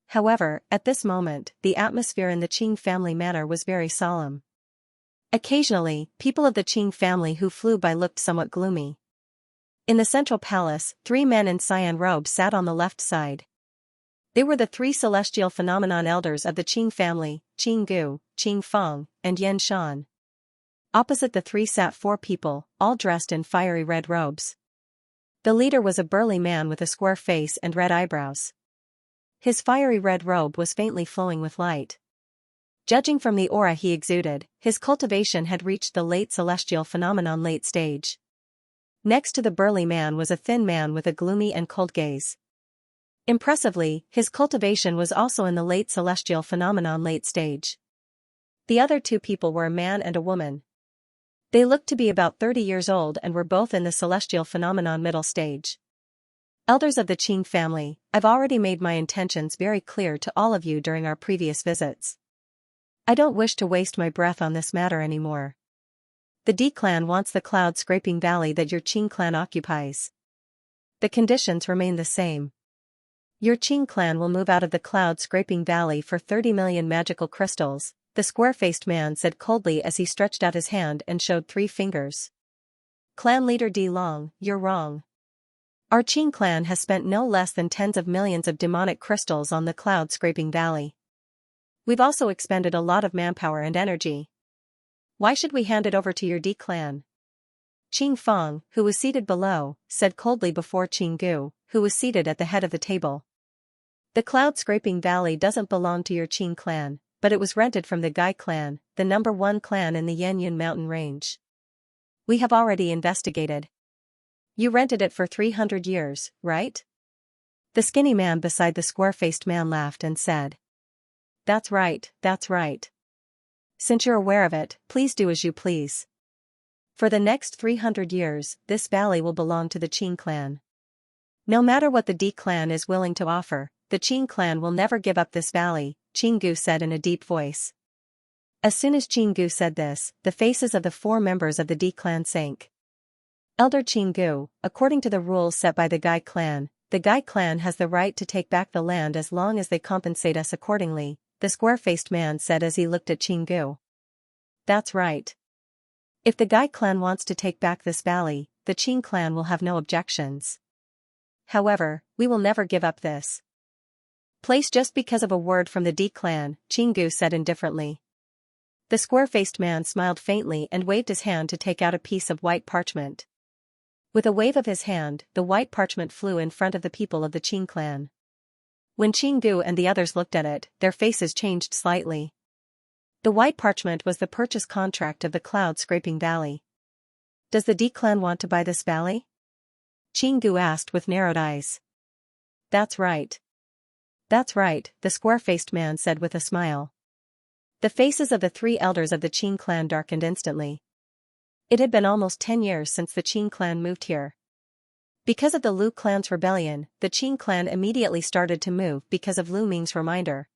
However, at this moment, the atmosphere in the Qing family manor was very solemn. Occasionally, people of the Qing family who flew by looked somewhat gloomy. In the central palace, 3 men in cyan robes sat on the left side. They were the 3 celestial phenomenon elders of the Qing family, Qing Gu, Qing Feng, and Yan Shan. Opposite the 3 sat 4 people, all dressed in fiery red robes. The leader was a burly man with a square face and red eyebrows. His fiery red robe was faintly flowing with light. Judging from the aura he exuded, his cultivation had reached the late celestial phenomenon late stage. Next to the burly man was a thin man with a gloomy and cold gaze. Impressively, his cultivation was also in the late celestial phenomenon late stage. The other 2 people were a man and a woman. They looked to be about 30 years old and were both in the celestial phenomenon middle stage. Elders of the Qing family, I've already made my intentions very clear to all of you during our previous visits. I don't wish to waste my breath on this matter anymore. The D clan wants the cloud-scraping valley that your Qing clan occupies. The conditions remain the same. Your Qing clan will move out of the cloud-scraping valley for 30 million magical crystals, the square-faced man said coldly as he stretched out his hand and showed 3 fingers. Clan leader D Long, you're wrong. Our Qing clan has spent no less than tens of millions of demonic crystals on the cloud-scraping valley. We've also expended a lot of manpower and energy. Why should we hand it over to your D clan? Qing Feng, who was seated below, said coldly before Qing Gu, who was seated at the head of the table. The cloud-scraping valley doesn't belong to your Qing clan, but it was rented from the Gai clan, the number 1 clan in the Yenyun mountain range. We have already investigated. You rented it for 300 years, right? The skinny man beside the square-faced man laughed and said. That's right, that's right. Since you're aware of it, please do as you please. For the next 300 years, this valley will belong to the Qing clan. No matter what the D clan is willing to offer, the Qing clan will never give up this valley, Qing Gu said in a deep voice. As soon as Qing Gu said this, the faces of the 4 members of the D clan sank. Elder Qing Gu, according to the rules set by the Gai clan has the right to take back the land as long as they compensate us accordingly, the square-faced man said as he looked at Qing Gu. That's right. If the Gai clan wants to take back this valley, the Qing clan will have no objections. However, we will never give up this place just because of a word from the D clan, Qing Gu said indifferently. The square-faced man smiled faintly and waved his hand to take out a piece of white parchment. With a wave of his hand, the white parchment flew in front of the people of the Qing clan. When Qing Gu and the others looked at it, their faces changed slightly. The white parchment was the purchase contract of the cloud-scraping valley. Does the D clan want to buy this valley? Qing Gu asked with narrowed eyes. That's right. That's right, the square-faced man said with a smile. The faces of the 3 elders of the Qing clan darkened instantly. It had been almost 10 years since the Qing clan moved here. Because of the Lu clan's rebellion, the Qing clan immediately started to move because of Lu Ming's reminder.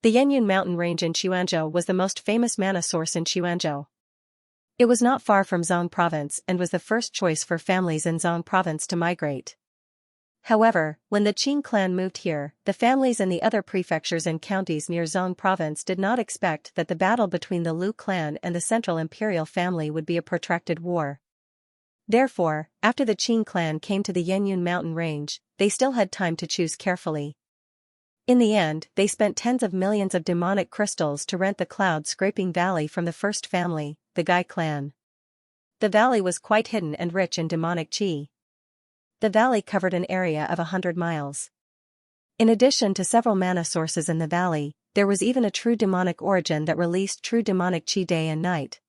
The Yenyun mountain range in Xianxia was the most famous mana source in Xianxia. It was not far from Zhong province and was the first choice for families in Zhong province to migrate. However, when the Qing clan moved here, the families in the other prefectures and counties near Zhong province did not expect that the battle between the Lu clan and the central imperial family would be a protracted war. Therefore, after the Qing clan came to the Yenyun mountain range, they still had time to choose carefully. In the end, they spent tens of millions of demonic crystals to rent the cloud-scraping valley from the first family, the Gai clan. The valley was quite hidden and rich in demonic qi. The valley covered an area of 100 miles. In addition to several mana sources in the valley, there was even a true demonic origin that released true demonic qi day and night.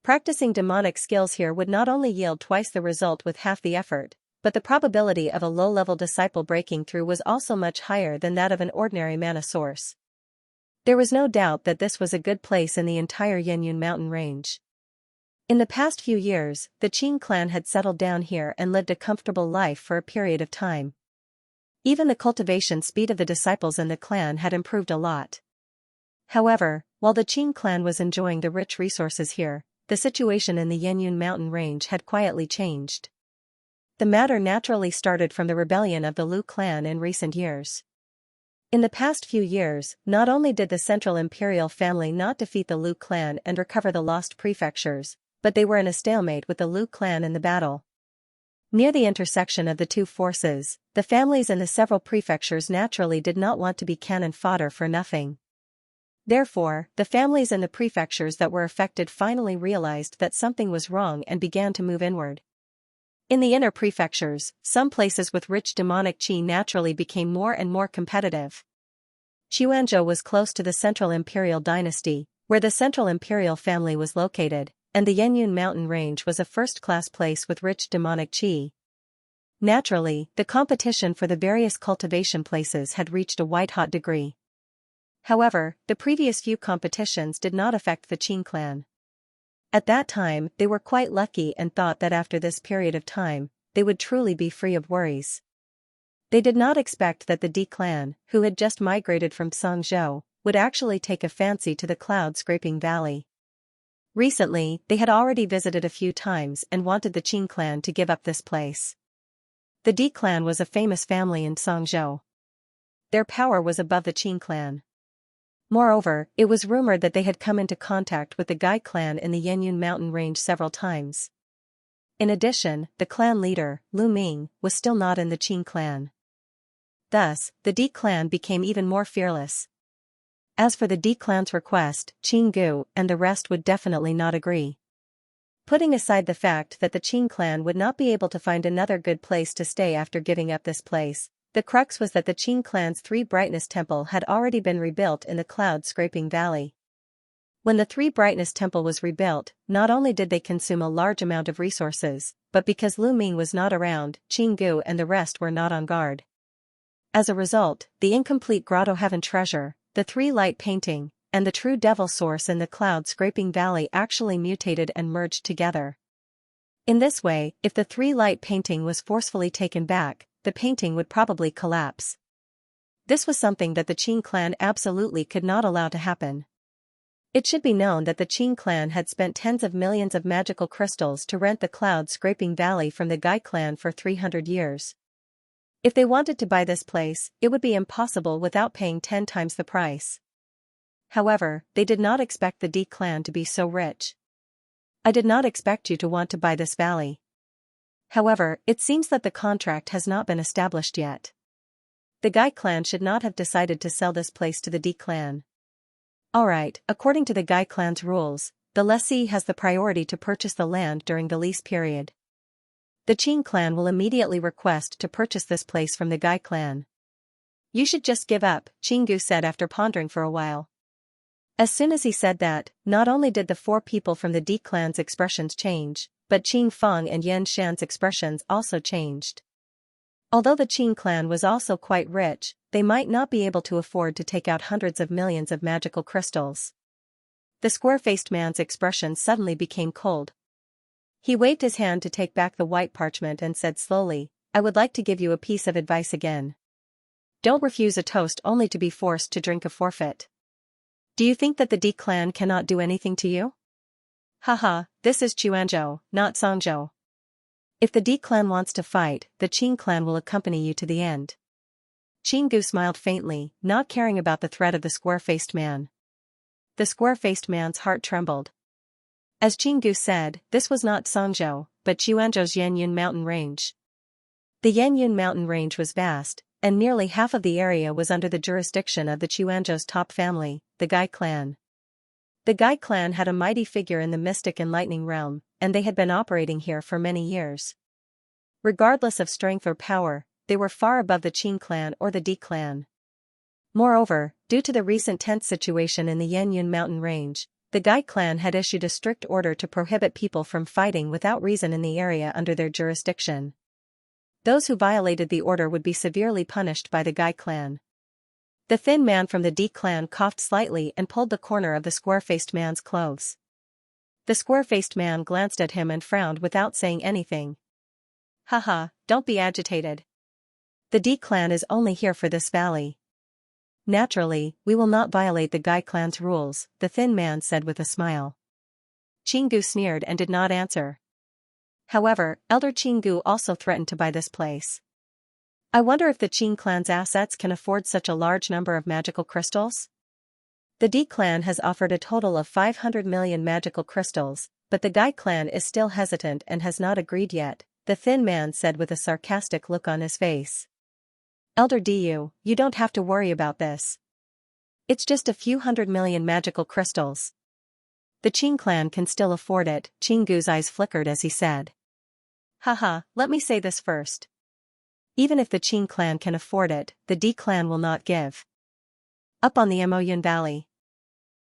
Practicing demonic skills here would not only yield twice the result with half the effort, but the probability of a low-level disciple breaking through was also much higher than that of an ordinary mana source. There was no doubt that this was a good place in the entire Yenyun mountain range. In the past few years, the Qing clan had settled down here and lived a comfortable life for a period of time. Even the cultivation speed of the disciples in the clan had improved a lot. However, while the Qing clan was enjoying the rich resources here, the situation in the Yenyun mountain range had quietly changed. The matter naturally started from the rebellion of the Lu clan in recent years. In the past few years, not only did the central imperial family not defeat the Lu clan and recover the lost prefectures, but they were in a stalemate with the Lu clan in the battle. Near the intersection of the two forces, the families in the several prefectures naturally did not want to be cannon fodder for nothing. Therefore, the families in the prefectures that were affected finally realized that something was wrong and began to move inward. In the inner prefectures, some places with rich demonic qi naturally became more and more competitive. Xianxia was close to the central imperial dynasty, where the central imperial family was located, and the Yenyun mountain range was a first-class place with rich demonic qi. Naturally, the competition for the various cultivation places had reached a white-hot degree. However, the previous few competitions did not affect the Qing clan. At that time, they were quite lucky and thought that after this period of time, they would truly be free of worries. They did not expect that the Di clan, who had just migrated from Songzhou, would actually take a fancy to the cloud-scraping valley. Recently, they had already visited a few times and wanted the Qing clan to give up this place. The Di clan was a famous family in Songzhou. Their power was above the Qing clan. Moreover, it was rumored that they had come into contact with the Gai clan in the Yenyun mountain range several times. In addition, the clan leader, Lu Ming, was still not in the Qing clan. Thus, the Di clan became even more fearless. As for the Di clan's request, Qing Gu and the rest would definitely not agree. Putting aside the fact that the Qing clan would not be able to find another good place to stay after giving up this place, the crux was that the Qing clan's Three Brightness Temple had already been rebuilt in the cloud-scraping valley. When the Three Brightness Temple was rebuilt, not only did they consume a large amount of resources, but because Lu Ming was not around, Qing Gu and the rest were not on guard. As a result, the incomplete Grotto Heaven treasure, the Three Light painting, and the true devil source in the cloud-scraping valley actually mutated and merged together. In this way, if the Three Light painting was forcefully taken back, the painting would probably collapse. This was something that the Qing clan absolutely could not allow to happen. It should be known that the Qing clan had spent tens of millions of magical crystals to rent the cloud-scraping valley from the Gai clan for 300 years. If they wanted to buy this place, it would be impossible without paying 10 times the price. However, they did not expect the Di clan to be so rich. I did not expect you to want to buy this valley. However, it seems that the contract has not been established yet. The Gai clan should not have decided to sell this place to the Di clan. Alright, according to the Gai clan's rules, the lessee has the priority to purchase the land during the lease period. The Qing clan will immediately request to purchase this place from the Gai clan. You should just give up, Qing Gu said after pondering for a while. As soon as he said that, not only did the four people from the Di clan's expressions change, but Qing Feng and Yan Shan's expressions also changed. Although the Qing clan was also quite rich, they might not be able to afford to take out hundreds of millions of magical crystals. The square-faced man's expression suddenly became cold. He waved his hand to take back the white parchment and said slowly, I would like to give you a piece of advice again. Don't refuse a toast only to be forced to drink a forfeit. Do you think that the Di clan cannot do anything to you? Haha, this is Chuanzhou, not Songzhou. If the D clan wants to fight, the Qing clan will accompany you to the end. Qinggu smiled faintly, not caring about the threat of the square-faced man. The square-faced man's heart trembled. As Qinggu said, this was not Songzhou, but Chuanzhou's Yanyun mountain range. The Yanyun mountain range was vast, and nearly half of the area was under the jurisdiction of the Chuanzhou's top family, the Gai clan. The Gai clan had a mighty figure in the mystic and lightning realm, and they had been operating here for many years. Regardless of strength or power, they were far above the Qing clan or the Di clan. Moreover, due to the recent tense situation in the Yanyun mountain range, the Gai clan had issued a strict order to prohibit people from fighting without reason in the area under their jurisdiction. Those who violated the order would be severely punished by the Gai clan. The thin man from the D clan coughed slightly and pulled the corner of the square-faced man's clothes. The square-faced man glanced at him and frowned without saying anything. Haha, don't be agitated. The D clan is only here for this valley. Naturally, we will not violate the Gai clan's rules, the thin man said with a smile. Qinggu sneered and did not answer. However, Elder Qinggu also threatened to buy this place. I wonder if the Qing clan's assets can afford such a large number of magical crystals? The D clan has offered a total of 500 million magical crystals, but the Gai clan is still hesitant and has not agreed yet, the thin man said with a sarcastic look on his face. Elder Du, you don't have to worry about this. It's just a few 100 million magical crystals. The Qing clan can still afford it, Qinggu's eyes flickered as he said. Haha, let me say this first. Even if the Qing clan can afford it, the D clan will not give up on the Moyun Valley.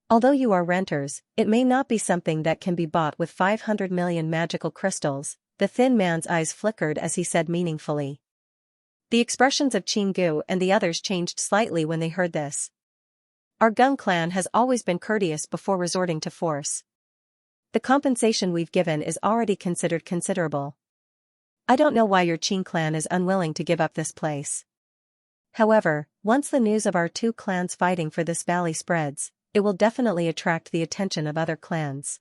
Although you are renters, it may not be something that can be bought with 500 million magical crystals, the thin man's eyes flickered as he said meaningfully. The expressions of Qinggu and the others changed slightly when they heard this. Our Gung clan has always been courteous before resorting to force. The compensation we've given is already considered considerable. I don't know why your Qing clan is unwilling to give up this place. However, once the news of our two clans fighting for this valley spreads, it will definitely attract the attention of other clans.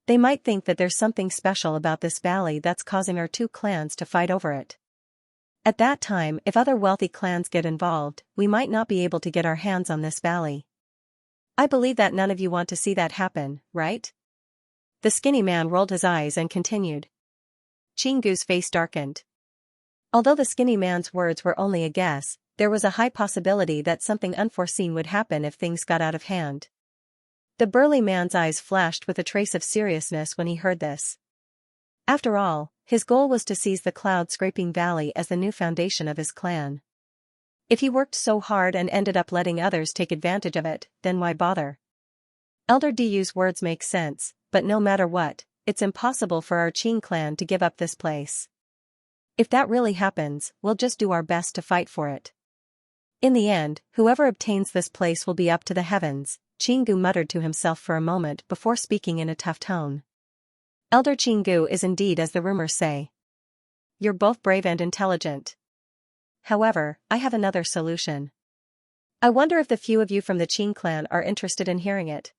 They might think that there's something special about this valley that's causing our two clans to fight over it. At that time, if other wealthy clans get involved, we might not be able to get our hands on this valley. I believe that none of you want to see that happen, right? The skinny man rolled his eyes and continued. Qinggu's face darkened. Although the skinny man's words were only a guess, there was a high possibility that something unforeseen would happen if things got out of hand. The burly man's eyes flashed with a trace of seriousness when he heard this. After all, his goal was to seize the cloud-scraping valley as the new foundation of his clan. If he worked so hard and ended up letting others take advantage of it, then why bother? Elder Du's words make sense, but no matter what, it's impossible for our Qing clan to give up this place. If that really happens, we'll just do our best to fight for it. In the end, whoever obtains this place will be up to the heavens, Qinggu muttered to himself for a moment before speaking in a tough tone. Elder Qinggu is indeed as the rumors say. You're both brave and intelligent. However, I have another solution. I wonder if the few of you from the Qing clan are interested in hearing it.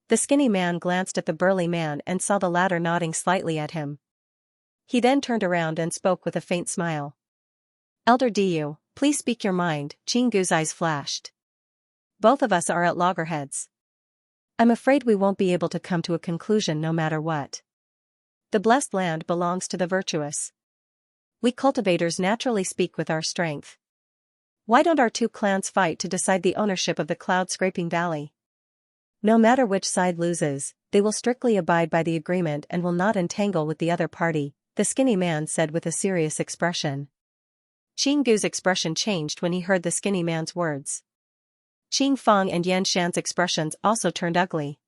The skinny man glanced at the burly man and saw the latter nodding slightly at him. He then turned around and spoke with a faint smile. Elder Du, please speak your mind, Qinggu's eyes flashed. Both of us are at loggerheads. I'm afraid we won't be able to come to a conclusion no matter what. The blessed land belongs to the virtuous. We cultivators naturally speak with our strength. Why don't our two clans fight to decide the ownership of the cloud-scraping valley? No matter which side loses, they will strictly abide by the agreement and will not entangle with the other party, the skinny man said with a serious expression. Qinggu's expression changed when he heard the skinny man's words. Qing Feng and Yan Shan's expressions also turned ugly.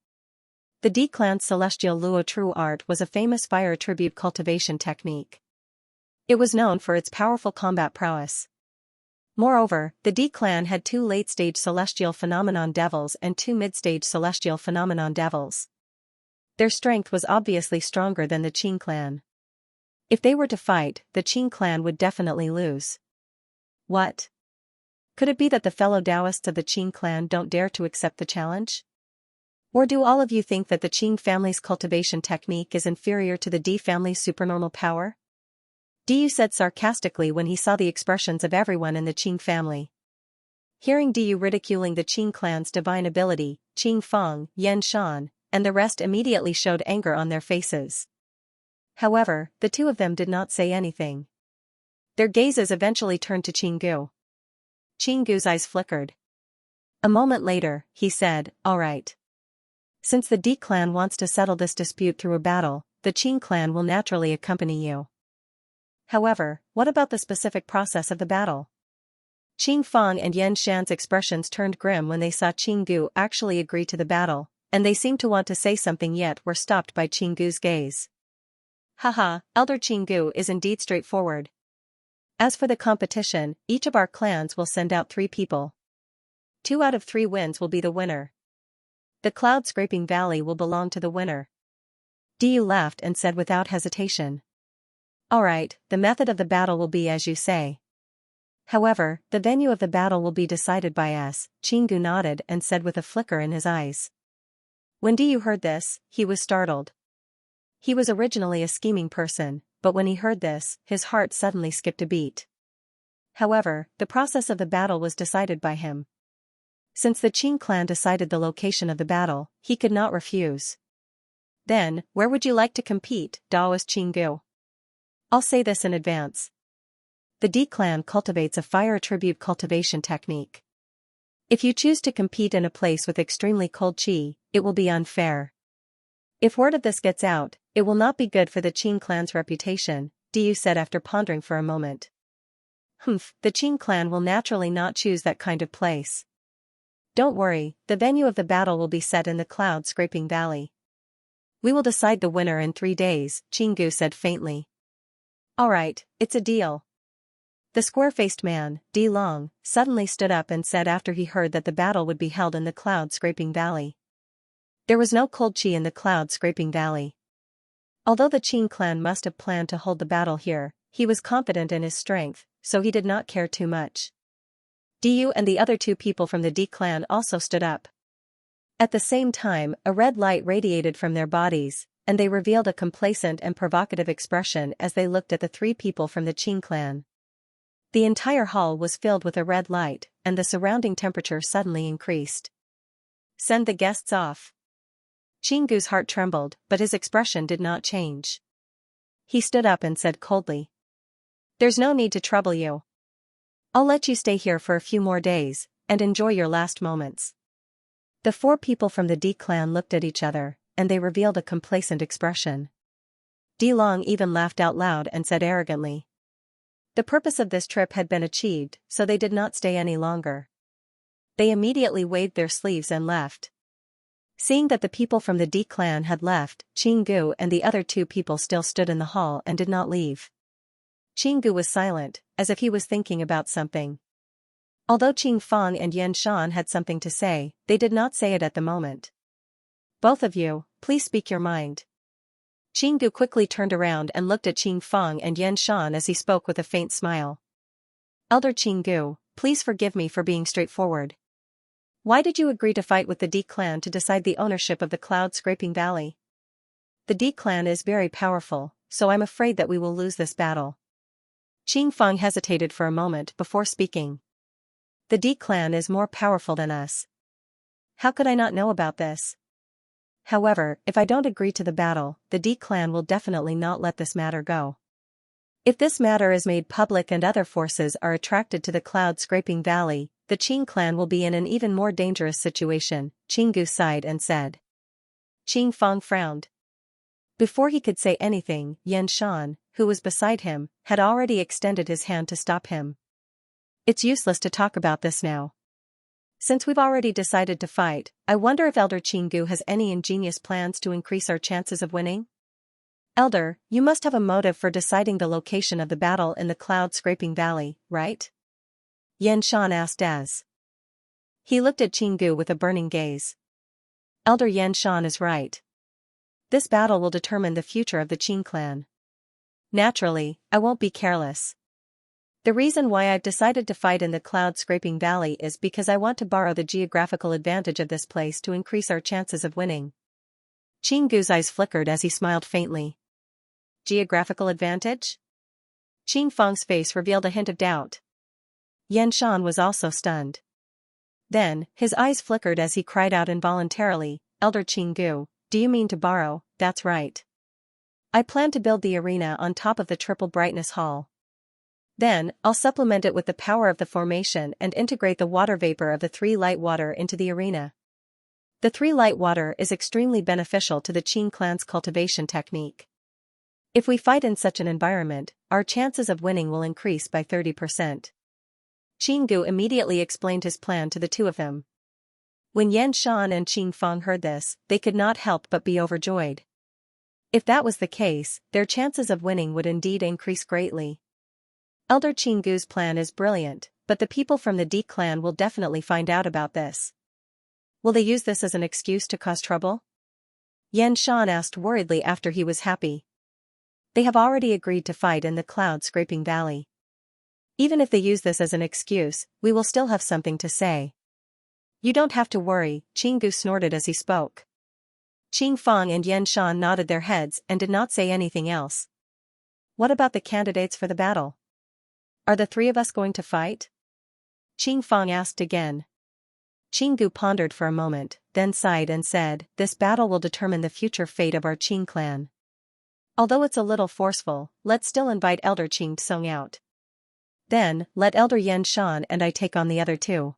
The D clan's celestial luo true art was a famous fire tribute cultivation technique. It was known for its powerful combat prowess. Moreover, the D clan had 2 late-stage celestial phenomenon devils and 2 mid-stage celestial phenomenon devils. Their strength was obviously stronger than the Qing clan. If they were to fight, the Qing clan would definitely lose. What? Could it be that the fellow Taoists of the Qing clan don't dare to accept the challenge? Or do all of you think that the Qing family's cultivation technique is inferior to the D family's supernormal power? Diyu said sarcastically when he saw the expressions of everyone in the Qing family. Hearing Diyu ridiculing the Qing clan's divine ability, Qing Feng, Yan Shan, and the rest immediately showed anger on their faces. However, the two of them did not say anything. Their gazes eventually turned to Qinggu. Qinggu's eyes flickered. A moment later, he said, "All right. Since the D clan wants to settle this dispute through a battle, the Qing clan will naturally accompany you. However, what about the specific process of the battle?" Qing Feng and Yan Shan's expressions turned grim when they saw Qinggu actually agree to the battle, and they seemed to want to say something yet were stopped by Qinggu's gaze. Haha, Elder Qinggu is indeed straightforward. As for the competition, each of our clans will send out 3 people. 2 out of 3 wins will be the winner. The cloud-scraping valley will belong to the winner. Diyu laughed and said without hesitation. Alright, the method of the battle will be as you say. However, the venue of the battle will be decided by us, Qinggu nodded and said with a flicker in his eyes. When Diyu heard this, he was startled. He was originally a scheming person, but when he heard this, his heart suddenly skipped a beat. However, the process of the battle was decided by him. Since the Qing clan decided the location of the battle, he could not refuse. Then, where would you like to compete, Daoist Qinggu? I'll say this in advance. The D clan cultivates a fire attribute cultivation technique. If you choose to compete in a place with extremely cold qi, it will be unfair. If word of this gets out, it will not be good for the Qing clan's reputation, Diyu said after pondering for a moment. The Qing clan will naturally not choose that kind of place. Don't worry, the venue of the battle will be set in the cloud-scraping valley. We will decide the winner in 3 days, Qinggu said faintly. Alright, it's a deal. The square-faced man, Di Long, suddenly stood up and said after he heard that the battle would be held in the cloud-scraping valley. There was no cold qi in the cloud-scraping valley. Although the Qing clan must have planned to hold the battle here, he was confident in his strength, so he did not care too much. Diyu and the other 2 people from the D clan also stood up. At the same time, a red light radiated from their bodies, and they revealed a complacent and provocative expression as they looked at the 3 people from the Qing clan. The entire hall was filled with a red light, and the surrounding temperature suddenly increased. Send the guests off. Qinggu's heart trembled, but his expression did not change. He stood up and said coldly. There's no need to trouble you. I'll let you stay here for a few more days, and enjoy your last moments. The 4 people from the D clan looked at each other, and they revealed a complacent expression. Di Long even laughed out loud and said arrogantly. The purpose of this trip had been achieved, so they did not stay any longer. They immediately waved their sleeves and left. Seeing that the people from the D clan had left, Qinggu and the other 2 people still stood in the hall and did not leave. Qinggu was silent, as if he was thinking about something. Although Qing Feng and Yan Shan had something to say, they did not say it at the moment. Both of you, please speak your mind. Qinggu quickly turned around and looked at Qing Feng and Yan Shan as he spoke with a faint smile. Elder Qinggu, please forgive me for being straightforward. Why did you agree to fight with the D clan to decide the ownership of the cloud-scraping valley? The D clan is very powerful, so I'm afraid that we will lose this battle. Qing Feng hesitated for a moment before speaking. The D clan is more powerful than us. How could I not know about this? However, if I don't agree to the battle, the D clan will definitely not let this matter go. If this matter is made public and other forces are attracted to the cloud-scraping valley, the Qing clan will be in an even more dangerous situation, Qinggu sighed and said. Qing Feng frowned. Before he could say anything, Yan Shan, who was beside him, had already extended his hand to stop him. It's useless to talk about this now. Since we've already decided to fight, I wonder if Elder Qinggu has any ingenious plans to increase our chances of winning? Elder, you must have a motive for deciding the location of the battle in the cloud-scraping valley, right? Yan Shan asked as. He looked at Qinggu with a burning gaze. Elder Yan Shan is right. This battle will determine the future of the Qing clan. Naturally, I won't be careless. The reason why I've decided to fight in the cloud-scraping valley is because I want to borrow the geographical advantage of this place to increase our chances of winning. Qinggu's eyes flickered as he smiled faintly. Geographical advantage? Qing Feng's face revealed a hint of doubt. Yan Shan was also stunned. Then, his eyes flickered as he cried out involuntarily, Elder Qinggu, do you mean to borrow? That's right. I plan to build the arena on top of the triple brightness hall. Then, I'll supplement it with the power of the formation and integrate the water vapor of the 3 light water into the arena. The 3 light water is extremely beneficial to the Qing clan's cultivation technique. If we fight in such an environment, our chances of winning will increase by 30%. Qinggu immediately explained his plan to the two of them. When Yan Shan and Qing Feng heard this, they could not help but be overjoyed. If that was the case, their chances of winning would indeed increase greatly. Elder Qinggu's plan is brilliant, but the people from the D clan will definitely find out about this. Will they use this as an excuse to cause trouble? Yan Shan asked worriedly after he was happy. They have already agreed to fight in the cloud-scraping valley. Even if they use this as an excuse, we will still have something to say. You don't have to worry, Qinggu snorted as he spoke. Qing Feng and Yan Shan nodded their heads and did not say anything else. What about the candidates for the battle? Are the 3 of us going to fight? Qing Feng asked again. Qinggu pondered for a moment, then sighed and said, this battle will determine the future fate of our Qing clan. Although it's a little forceful, let's still invite Elder Qing Tsung out. Then, let Elder Yan Shan and I take on the other 2.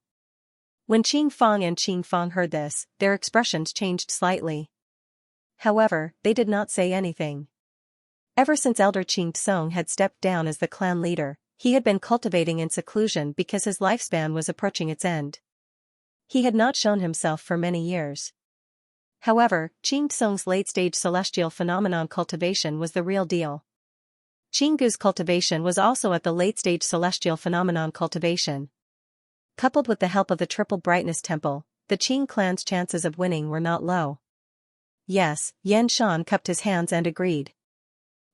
When Qing Feng and Qing Feng heard this, their expressions changed slightly. However, they did not say anything. Ever since Elder Qing Tsung had stepped down as the clan leader, he had been cultivating in seclusion because his lifespan was approaching its end. He had not shown himself for many years. However, Qing Tsung's late-stage celestial phenomenon cultivation was the real deal. Qinggu's cultivation was also at the late-stage celestial phenomenon cultivation. Coupled with the help of the triple brightness temple, the Qing clan's chances of winning were not low. Yes, Yan Shan cupped his hands and agreed.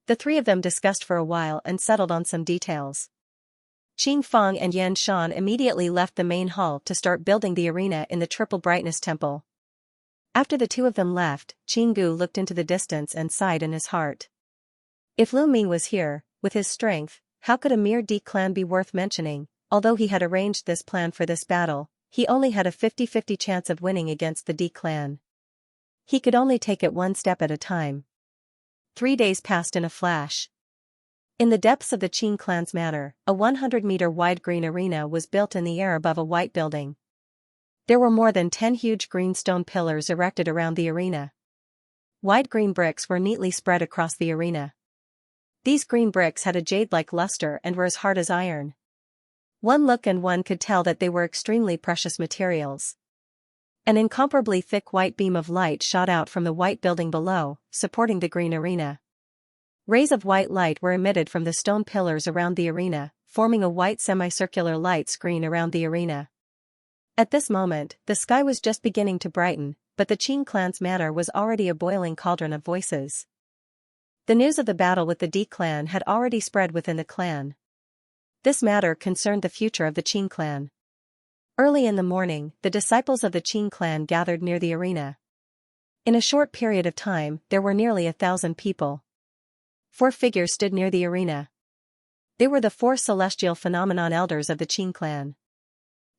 The 3 of them discussed for a while and settled on some details. Qing Feng and Yan Shan immediately left the main hall to start building the arena in the triple brightness temple. After the 2 of them left, Qinggu looked into the distance and sighed in his heart. If Lu Ming was here, with his strength, how could a mere D clan be worth mentioning? Although he had arranged this plan for this battle, he only had a 50-50 chance of winning against the D clan. He could only take it one step at a time. 3 days passed in a flash. In the depths of the Qing clan's manor, a 100-meter wide green arena was built in the air above a white building. There were more than 10 huge green stone pillars erected around the arena. Wide green bricks were neatly spread across the arena. These green bricks had a jade-like luster and were as hard as iron. One look and one could tell that they were extremely precious materials. An incomparably thick white beam of light shot out from the white building below, supporting the green arena. Rays of white light were emitted from the stone pillars around the arena, forming a white semicircular light screen around the arena. At this moment, the sky was just beginning to brighten, but the Qing clan's manor was already a boiling cauldron of voices. The news of the battle with the D clan had already spread within the clan. This matter concerned the future of the Qing clan. Early in the morning, the disciples of the Qing clan gathered near the arena. In a short period of time, there were nearly 1,000 people. 4 figures stood near the arena. They were the 4 celestial phenomenon elders of the Qing clan.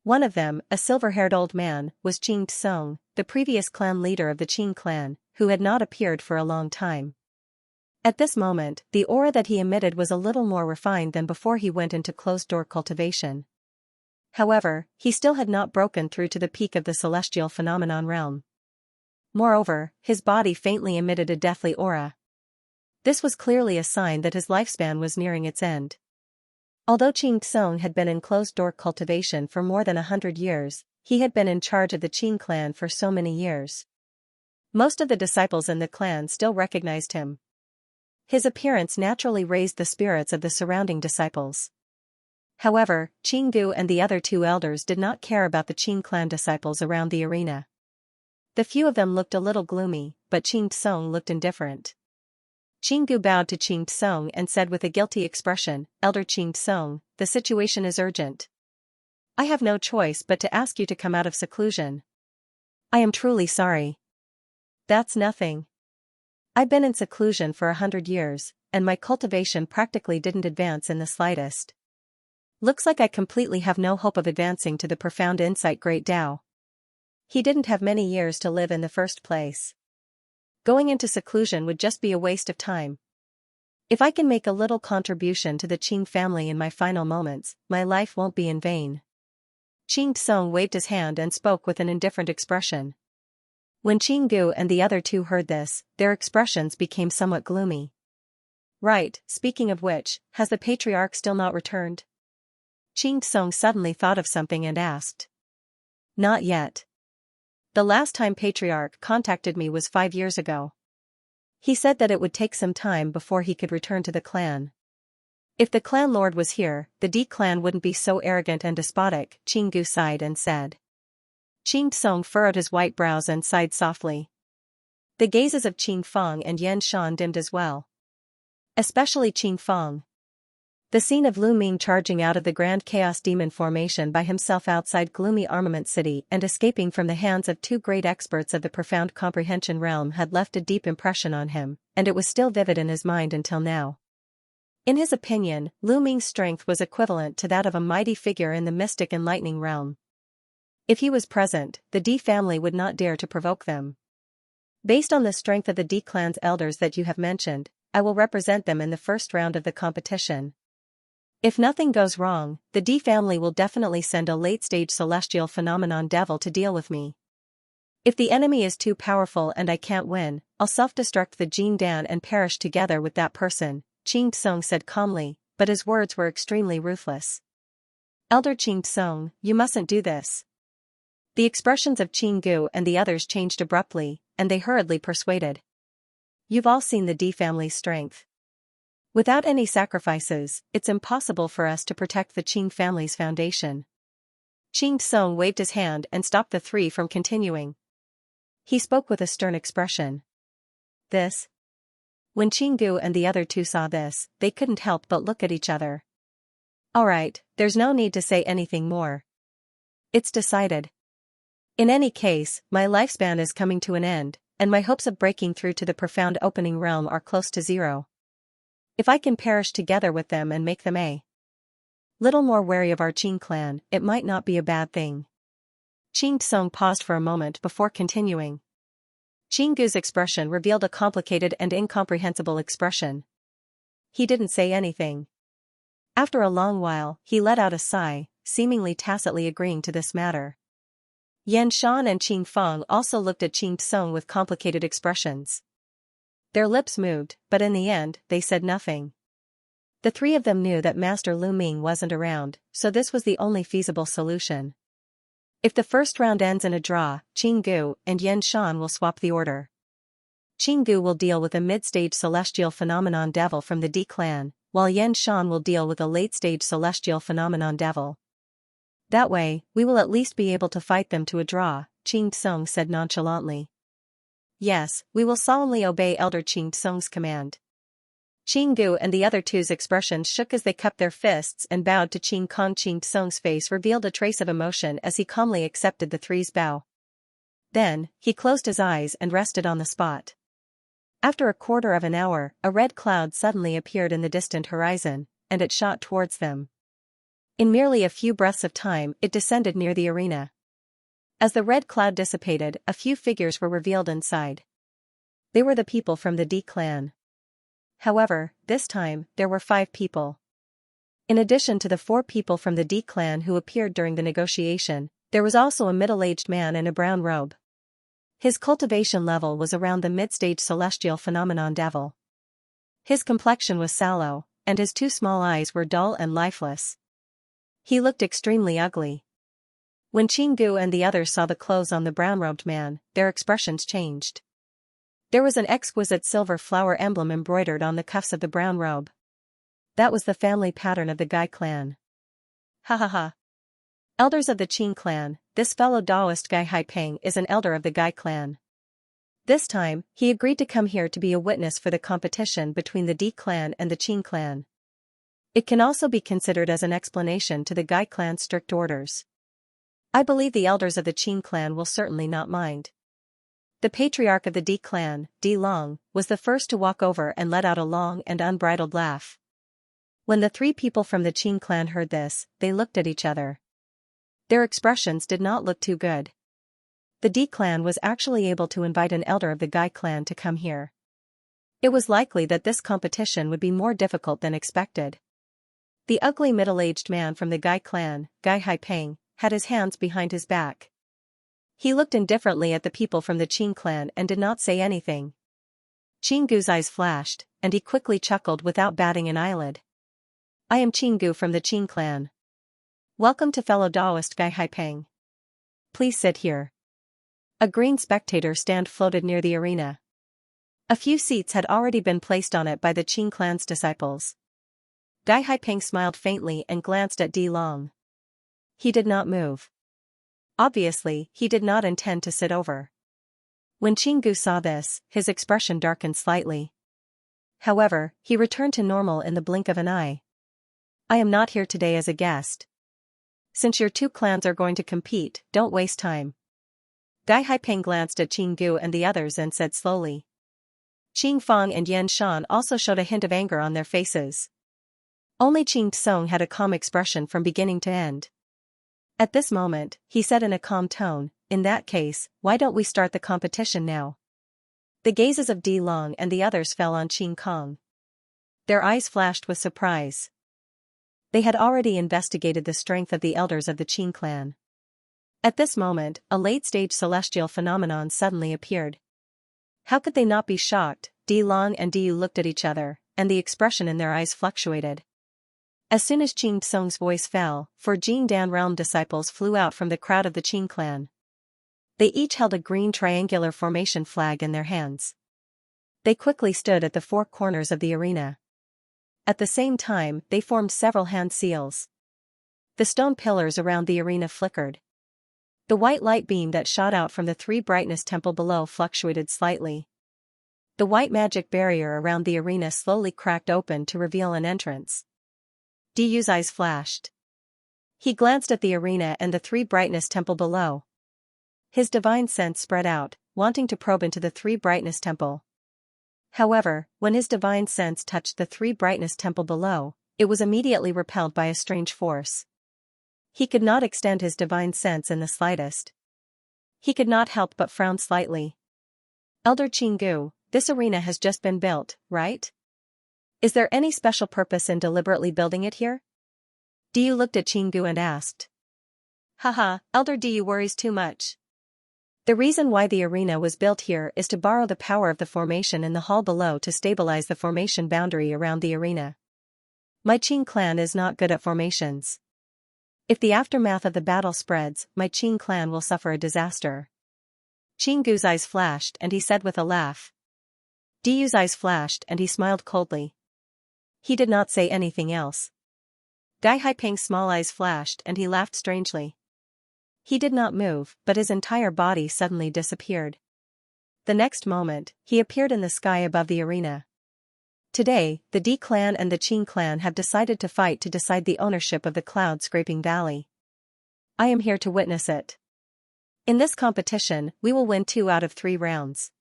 One of them, a silver-haired old man, was Qing Tsung, the previous clan leader of the Qing clan, who had not appeared for a long time. At this moment, the aura that he emitted was a little more refined than before he went into closed-door cultivation. However, he still had not broken through to the peak of the celestial phenomenon realm. Moreover, his body faintly emitted a deathly aura. This was clearly a sign that his lifespan was nearing its end. Although Qing Tsung had been in closed-door cultivation for more than 100 years, he had been in charge of the Qing clan for so many years. Most of the disciples in the clan still recognized him. His appearance naturally raised the spirits of the surrounding disciples. However, Qinggu and the other 2 elders did not care about the Qing clan disciples around the arena. The few of them looked a little gloomy, but Qing Tsung looked indifferent. Qinggu bowed to Qing Tsung and said with a guilty expression, "Elder Qing Tsung, the situation is urgent. I have no choice but to ask you to come out of seclusion." "I am truly sorry." "That's nothing. I've been in seclusion for 100 years, and my cultivation practically didn't advance in the slightest. Looks like I completely have no hope of advancing to the profound insight Great Tao." He didn't have many years to live in the first place. Going into seclusion would just be a waste of time. If I can make a little contribution to the Qing family in my final moments, my life won't be in vain. Qing Tsung waved his hand and spoke with an indifferent expression. When Qinggu and the other two heard this, their expressions became somewhat gloomy. "Right, speaking of which, has the patriarch still not returned?" Qing Tsung suddenly thought of something and asked. "Not yet. The last time patriarch contacted me was 5 years ago. He said that it would take some time before he could return to the clan. If the clan lord was here, the D clan wouldn't be so arrogant and despotic," Qinggu sighed and said. Qing Tsung furrowed his white brows and sighed softly. The gazes of Qing Feng and Yan Shan dimmed as well. Especially Qing Feng. The scene of Lu Ming charging out of the Grand Chaos Demon formation by himself outside gloomy Armament City and escaping from the hands of two great experts of the profound comprehension realm had left a deep impression on him, and it was still vivid in his mind until now. In his opinion, Lu Ming's strength was equivalent to that of a mighty figure in the mystic and lightning realm. If he was present, the D family would not dare to provoke them. "Based on the strength of the D clan's elders that you have mentioned, I will represent them in the first round of the competition. If nothing goes wrong, the D family will definitely send a late-stage celestial phenomenon devil to deal with me. If the enemy is too powerful and I can't win, I'll self-destruct the Jin Dan and perish together with that person," Qing Tsung said calmly, but his words were extremely ruthless. "Elder Qing Tsung, you mustn't do this." The expressions of Qinggu and the others changed abruptly, and they hurriedly persuaded. "You've all seen the D family's strength. Without any sacrifices, it's impossible for us to protect the Qing family's foundation." Qing Tsung waved his hand and stopped the three from continuing. He spoke with a stern expression. "This?" When Qinggu and the other two saw this, they couldn't help but look at each other. "All right, there's no need to say anything more. It's decided. In any case, my lifespan is coming to an end, and my hopes of breaking through to the profound opening realm are close to zero. If I can perish together with them and make them a little more wary of our Qing clan, it might not be a bad thing." Qing Tsung paused for a moment before continuing. Qinggu's expression revealed a complicated and incomprehensible expression. He didn't say anything. After a long while, he let out a sigh, seemingly tacitly agreeing to this matter. Yan Shan and Qing Feng also looked at Qing Tsung with complicated expressions. Their lips moved, but in the end, they said nothing. The three of them knew that Master Lu Ming wasn't around, so this was the only feasible solution. If the first round ends in a draw, Qinggu and Yan Shan will swap the order. Qinggu will deal with a mid-stage celestial phenomenon devil from the D clan, while Yan Shan will deal with a late-stage celestial phenomenon devil. That way, we will at least be able to fight them to a draw, Qing Tsung said nonchalantly. "Yes, we will solemnly obey Elder Qing Tsung's command." Qinggu and the other two's expressions shook as they cupped their fists and bowed to Qing Kong. Qing Tsung's face revealed a trace of emotion as he calmly accepted the three's bow. Then, he closed his eyes and rested on the spot. After a quarter of an hour, a red cloud suddenly appeared in the distant horizon, and it shot towards them. In merely a few breaths of time, it descended near the arena. As the red cloud dissipated, a few figures were revealed inside. They were the people from the D clan. However, this time, there were 5 people. In addition to the 4 people from the D clan who appeared during the negotiation, there was also a middle-aged man in a brown robe. His cultivation level was around the mid-stage celestial phenomenon devil. His complexion was sallow, and his 2 small eyes were dull and lifeless. He looked extremely ugly. When Qinggu and the others saw the clothes on the brown-robed man, their expressions changed. There was an exquisite silver flower emblem embroidered on the cuffs of the brown robe. That was the family pattern of the Gai clan. Ha ha ha. Elders of the Qing clan, this fellow Taoist Gai Haipeng is an elder of the Gai clan. This time, he agreed to come here to be a witness for the competition between the D clan and the Qing clan. It can also be considered as an explanation to the Gai clan's strict orders. I believe the elders of the Qing clan will certainly not mind. The patriarch of the D clan, Di Long, was the first to walk over and let out a long and unbridled laugh. When the three people from the Qing clan heard this, they looked at each other. Their expressions did not look too good. The D clan was actually able to invite an elder of the Gai clan to come here. It was likely that this competition would be more difficult than expected. The ugly middle-aged man from the Gai clan, Gai Haipeng, had his hands behind his back. He looked indifferently at the people from the Qing clan and did not say anything. Qing Gu's eyes flashed, and he quickly chuckled without batting an eyelid. I am Qing Gu from the Qing clan. Welcome to fellow Daoist Gai Haipeng. Please sit here. A green spectator stand floated near the arena. A few seats had already been placed on it by the Qing clan's disciples. Gai Haipeng smiled faintly and glanced at Di Long. He did not move. Obviously, he did not intend to sit over. When Qing Gu saw this, his expression darkened slightly. However, he returned to normal in the blink of an eye. I am not here today as a guest. Since your two clans are going to compete, don't waste time. Gai Haipeng glanced at Qing Gu and the others and said slowly. Qing Fang and Yan Shan also showed a hint of anger on their faces. Only Qing Tsong had a calm expression from beginning to end. At this moment, he said in a calm tone, in that case, why don't we start the competition now? The gazes of Di Long and the others fell on Qing Kong. Their eyes flashed with surprise. They had already investigated the strength of the elders of the Qing clan. At this moment, a late-stage celestial phenomenon suddenly appeared. How could they not be shocked? Di Long and Diyu looked at each other, and the expression in their eyes fluctuated. As soon as Qing Tsong's voice fell, 4 Jing Dan realm disciples flew out from the crowd of the Qing clan. They each held a green triangular formation flag in their hands. They quickly stood at the 4 corners of the arena. At the same time, they formed several hand seals. The stone pillars around the arena flickered. The white light beam that shot out from the 3 brightness temple below fluctuated slightly. The white magic barrier around the arena slowly cracked open to reveal an entrance. Diyu's eyes flashed. He glanced at the arena and the 3 brightness temple below. His divine sense spread out, wanting to probe into the 3 brightness temple. However, when his divine sense touched the 3 brightness temple below, it was immediately repelled by a strange force. He could not extend his divine sense in the slightest. He could not help but frown slightly. Elder Qing Gu, this arena has just been built, right? Is there any special purpose in deliberately building it here? Diyu looked at Qing Gu and asked. Haha, Elder Diyu worries too much. The reason why the arena was built here is to borrow the power of the formation in the hall below to stabilize the formation boundary around the arena. My Qing clan is not good at formations. If the aftermath of the battle spreads, my Qing clan will suffer a disaster. Qing Gu's eyes flashed and he said with a laugh. Diyu's eyes flashed and he smiled coldly. He did not say anything else. Gai Haipeng's small eyes flashed and he laughed strangely. He did not move, but his entire body suddenly disappeared. The next moment, he appeared in the sky above the arena. Today, the D clan and the Qing clan have decided to fight to decide the ownership of the Cloud-Scraping Valley. I am here to witness it. In this competition, we will win 2 out of 3 rounds.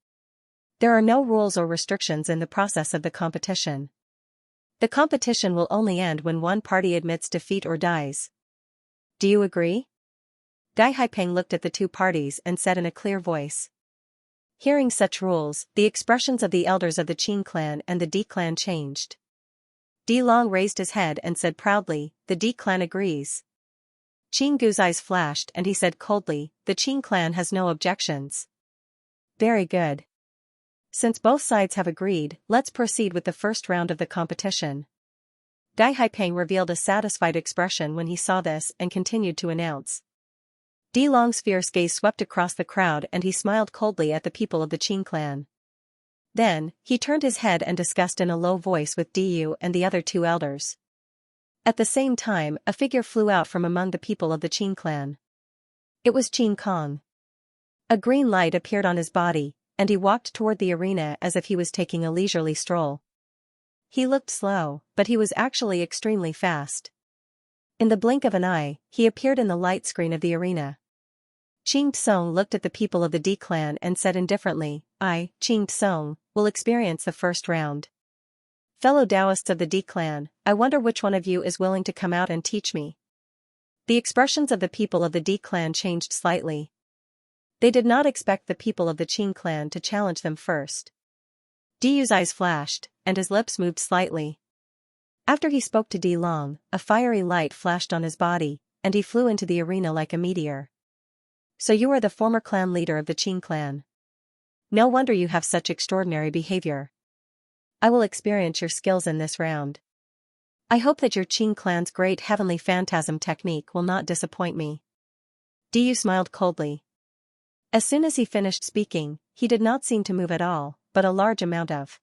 There are no rules or restrictions in the process of the competition. The competition will only end when one party admits defeat or dies. Do you agree? Gai Haipeng looked at the 2 parties and said in a clear voice. Hearing such rules, the expressions of the elders of the Qing clan and the D clan changed. Di Long raised his head and said proudly, the D clan agrees. Qing Gu's eyes flashed and he said coldly, the Qing clan has no objections. Very good. Since both sides have agreed, let's proceed with the first round of the competition. Gai Haipeng revealed a satisfied expression when he saw this and continued to announce. Di Long's fierce gaze swept across the crowd and he smiled coldly at the people of the Qing clan. Then, he turned his head and discussed in a low voice with Diyu and the other 2 elders. At the same time, a figure flew out from among the people of the Qing clan. It was Qing Kong. A green light appeared on his body, and he walked toward the arena as if he was taking a leisurely stroll. He looked slow, but he was actually extremely fast. In the blink of an eye, he appeared in the light screen of the arena. Qing Tsung looked at the people of the D clan and said indifferently, "I, Qing Tsung, will experience the first round. Fellow Taoists of the D clan, I wonder which one of you is willing to come out and teach me." The expressions of the people of the D clan changed slightly. They did not expect the people of the Qing clan to challenge them first. Diyu's eyes flashed, and his lips moved slightly. After he spoke to Di Long, a fiery light flashed on his body, and he flew into the arena like a meteor. "So you are the former clan leader of the Qing clan. No wonder you have such extraordinary behavior. I will experience your skills in this round. I hope that your Qing clan's great heavenly phantasm technique will not disappoint me." Diyu smiled coldly. As soon as he finished speaking, he did not seem to move at all, but a large amount of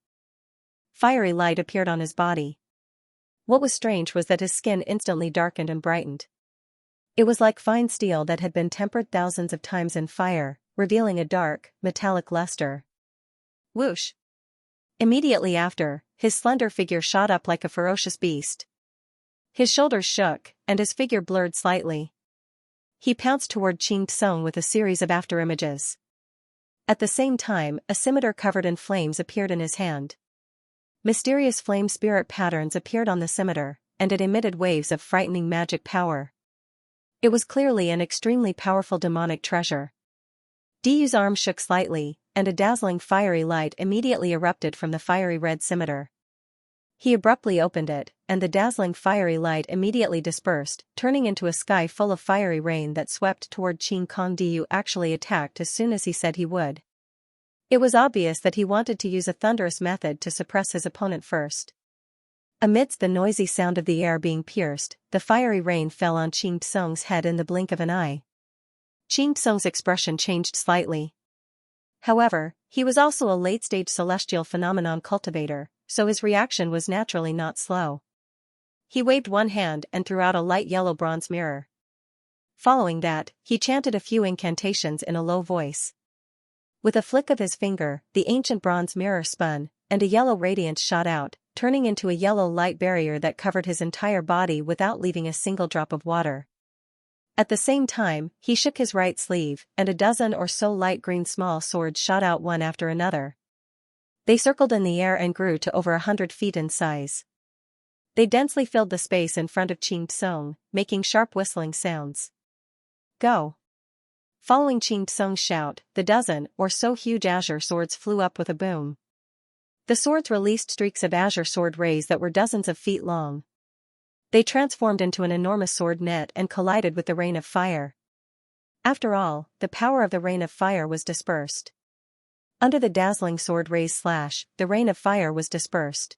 fiery light appeared on his body. What was strange was that his skin instantly darkened and brightened. It was like fine steel that had been tempered thousands of times in fire, revealing a dark, metallic luster. Whoosh! Immediately after, his slender figure shot up like a ferocious beast. His shoulders shook, and his figure blurred slightly. He pounced toward Qing Tsung with a series of afterimages. At the same time, a scimitar covered in flames appeared in his hand. Mysterious flame spirit patterns appeared on the scimitar, and it emitted waves of frightening magic power. It was clearly an extremely powerful demonic treasure. Diyu's arm shook slightly, and a dazzling fiery light immediately erupted from the fiery red scimitar. He abruptly opened it, and the dazzling fiery light immediately dispersed, turning into a sky full of fiery rain that swept toward Qing Kong. Diyu actually attacked as soon as he said he would. It was obvious that he wanted to use a thunderous method to suppress his opponent first. Amidst the noisy sound of the air being pierced, the fiery rain fell on Qing Tsung's head in the blink of an eye. Qing Tsung's expression changed slightly. However, he was also a late-stage celestial phenomenon cultivator, so his reaction was naturally not slow. He waved one hand and threw out a light yellow bronze mirror. Following that, he chanted a few incantations in a low voice. With a flick of his finger, the ancient bronze mirror spun, and a yellow radiance shot out, turning into a yellow light barrier that covered his entire body without leaving a single drop of water. At the same time, he shook his right sleeve, and a dozen or so light green small swords shot out one after another. They circled in the air and grew to over 100 feet in size. They densely filled the space in front of Qing Tsung, making sharp whistling sounds. "Go!" Following Qing Tsung's shout, the dozen or so huge azure swords flew up with a boom. The swords released streaks of azure sword rays that were dozens of feet long. They transformed into an enormous sword net and collided with the rain of fire. After all, the power of the rain of fire was dispersed. Under the dazzling sword rays slash, the rain of fire was dispersed.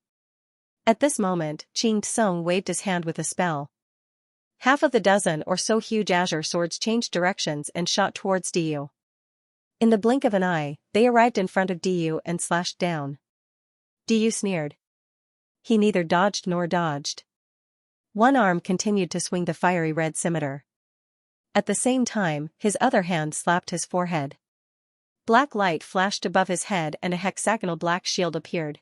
At this moment, Qing Tsung waved his hand with a spell. Half of the dozen or so huge azure swords changed directions and shot towards Diyu. In the blink of an eye, they arrived in front of Diyu and slashed down. Diyu sneered. He neither dodged nor dodged. One arm continued to swing the fiery red scimitar. At the same time, his other hand slapped his forehead. Black light flashed above his head and a hexagonal black shield appeared.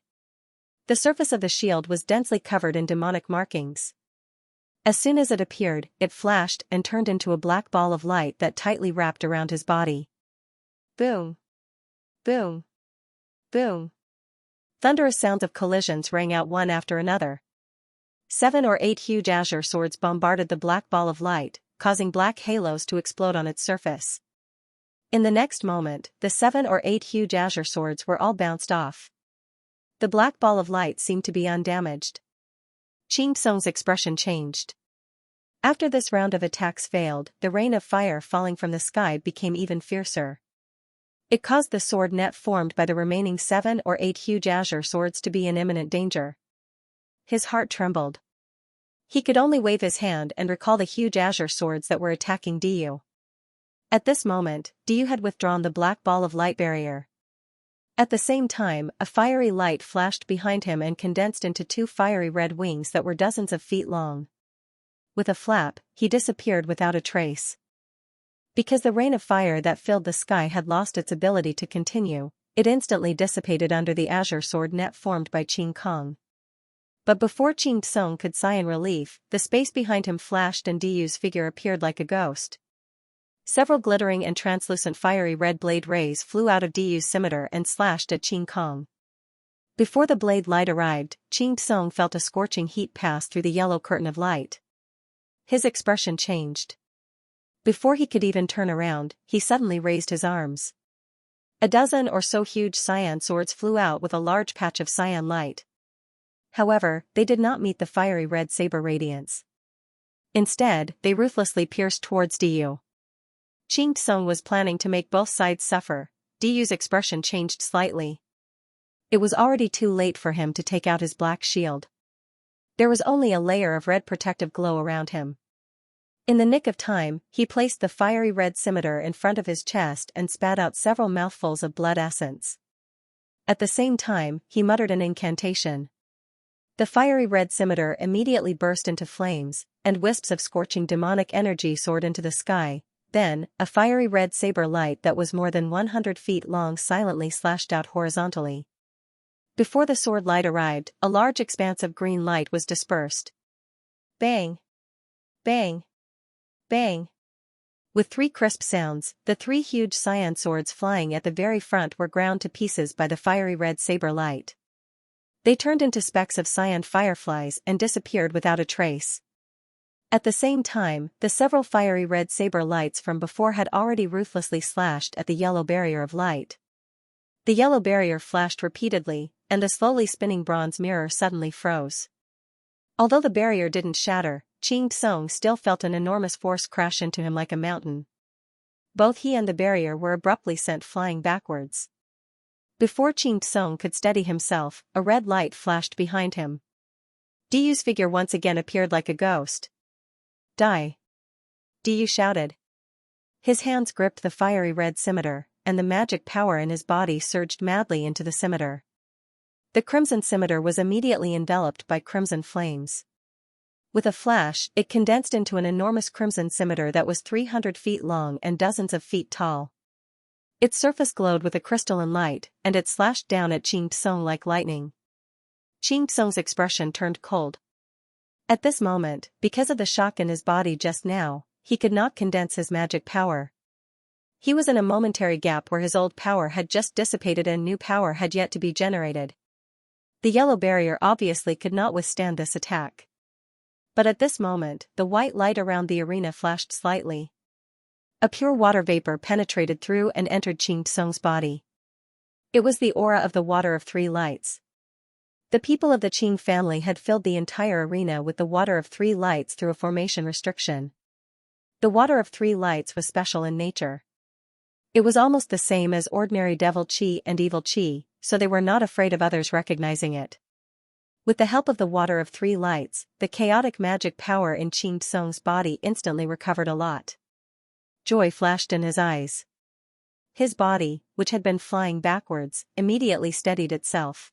The surface of the shield was densely covered in demonic markings. As soon as it appeared, it flashed and turned into a black ball of light that tightly wrapped around his body. Boom! Boom! Boom! Thunderous sounds of collisions rang out one after another. 7 or 8 huge azure swords bombarded the black ball of light, causing black halos to explode on its surface. In the next moment, the 7 or 8 huge azure swords were all bounced off. The black ball of light seemed to be undamaged. Qing Tsung's expression changed. After this round of attacks failed, the rain of fire falling from the sky became even fiercer. It caused the sword net formed by the remaining 7 or 8 huge azure swords to be in imminent danger. His heart trembled. He could only wave his hand and recall the huge azure swords that were attacking Diyu. At this moment, Diyu had withdrawn the black ball of light barrier. At the same time, a fiery light flashed behind him and condensed into 2 fiery red wings that were dozens of feet long. With a flap, he disappeared without a trace. Because the rain of fire that filled the sky had lost its ability to continue, It instantly dissipated under the azure sword net formed by Qing Kong. But before Qing Tsung could sigh in relief, the space behind him flashed and Diyu's figure appeared like a ghost. Several glittering and translucent fiery red blade rays flew out of Diyu's scimitar and slashed at Qing Kong. Before the blade light arrived, Qing Tsung felt a scorching heat pass through the yellow curtain of light. His expression changed. Before he could even turn around, he suddenly raised his arms. A dozen or so huge cyan swords flew out with a large patch of cyan light. However, they did not meet the fiery red saber radiance. Instead, they ruthlessly pierced towards Diyu. Qing Tsung was planning to make both sides suffer. Diyu's expression changed slightly. It was already too late for him to take out his black shield. There was only a layer of red protective glow around him. In the nick of time, he placed the fiery red scimitar in front of his chest and spat out several mouthfuls of blood essence. At the same time, he muttered an incantation. The fiery red scimitar immediately burst into flames, and wisps of scorching demonic energy soared into the sky. Then, a fiery red saber light that was more than 100 feet long silently slashed out horizontally. Before the sword light arrived, a large expanse of green light was dispersed. Bang! Bang! Bang! With 3 crisp sounds, the 3 huge cyan swords flying at the very front were ground to pieces by the fiery red saber light. They turned into specks of cyan fireflies and disappeared without a trace. At the same time, the several fiery red saber lights from before had already ruthlessly slashed at the yellow barrier of light. The yellow barrier flashed repeatedly, and the slowly spinning bronze mirror suddenly froze. Although the barrier didn't shatter, Qing Tsung still felt an enormous force crash into him like a mountain. Both he and the barrier were abruptly sent flying backwards. Before Qing Tsung could steady himself, a red light flashed behind him. Diyu's figure once again appeared like a ghost. Die! Diyu shouted. His hands gripped the fiery red scimitar, and the magic power in his body surged madly into the scimitar. The crimson scimitar was immediately enveloped by crimson flames. With a flash, it condensed into an enormous crimson scimitar that was 300 feet long and dozens of feet tall. Its surface glowed with a crystalline light, and it slashed down at Qing Tsung like lightning. Qing Tsung's expression turned cold. At this moment, because of the shock in his body just now, he could not condense his magic power. He was in a momentary gap where his old power had just dissipated and new power had yet to be generated. The yellow barrier obviously could not withstand this attack. But at this moment, the white light around the arena flashed slightly. A pure water vapor penetrated through and entered Qing Tsung's body. It was the aura of the Water of 3 Lights. The people of the Qing family had filled the entire arena with the Water of 3 Lights through a formation restriction. The Water of 3 Lights was special in nature. It was almost the same as ordinary devil chi and evil chi, so they were not afraid of others recognizing it. With the help of the Water of 3 Lights, the chaotic magic power in Qing Tsung's body instantly recovered a lot. Joy flashed in his eyes. His body, which had been flying backwards, immediately steadied itself.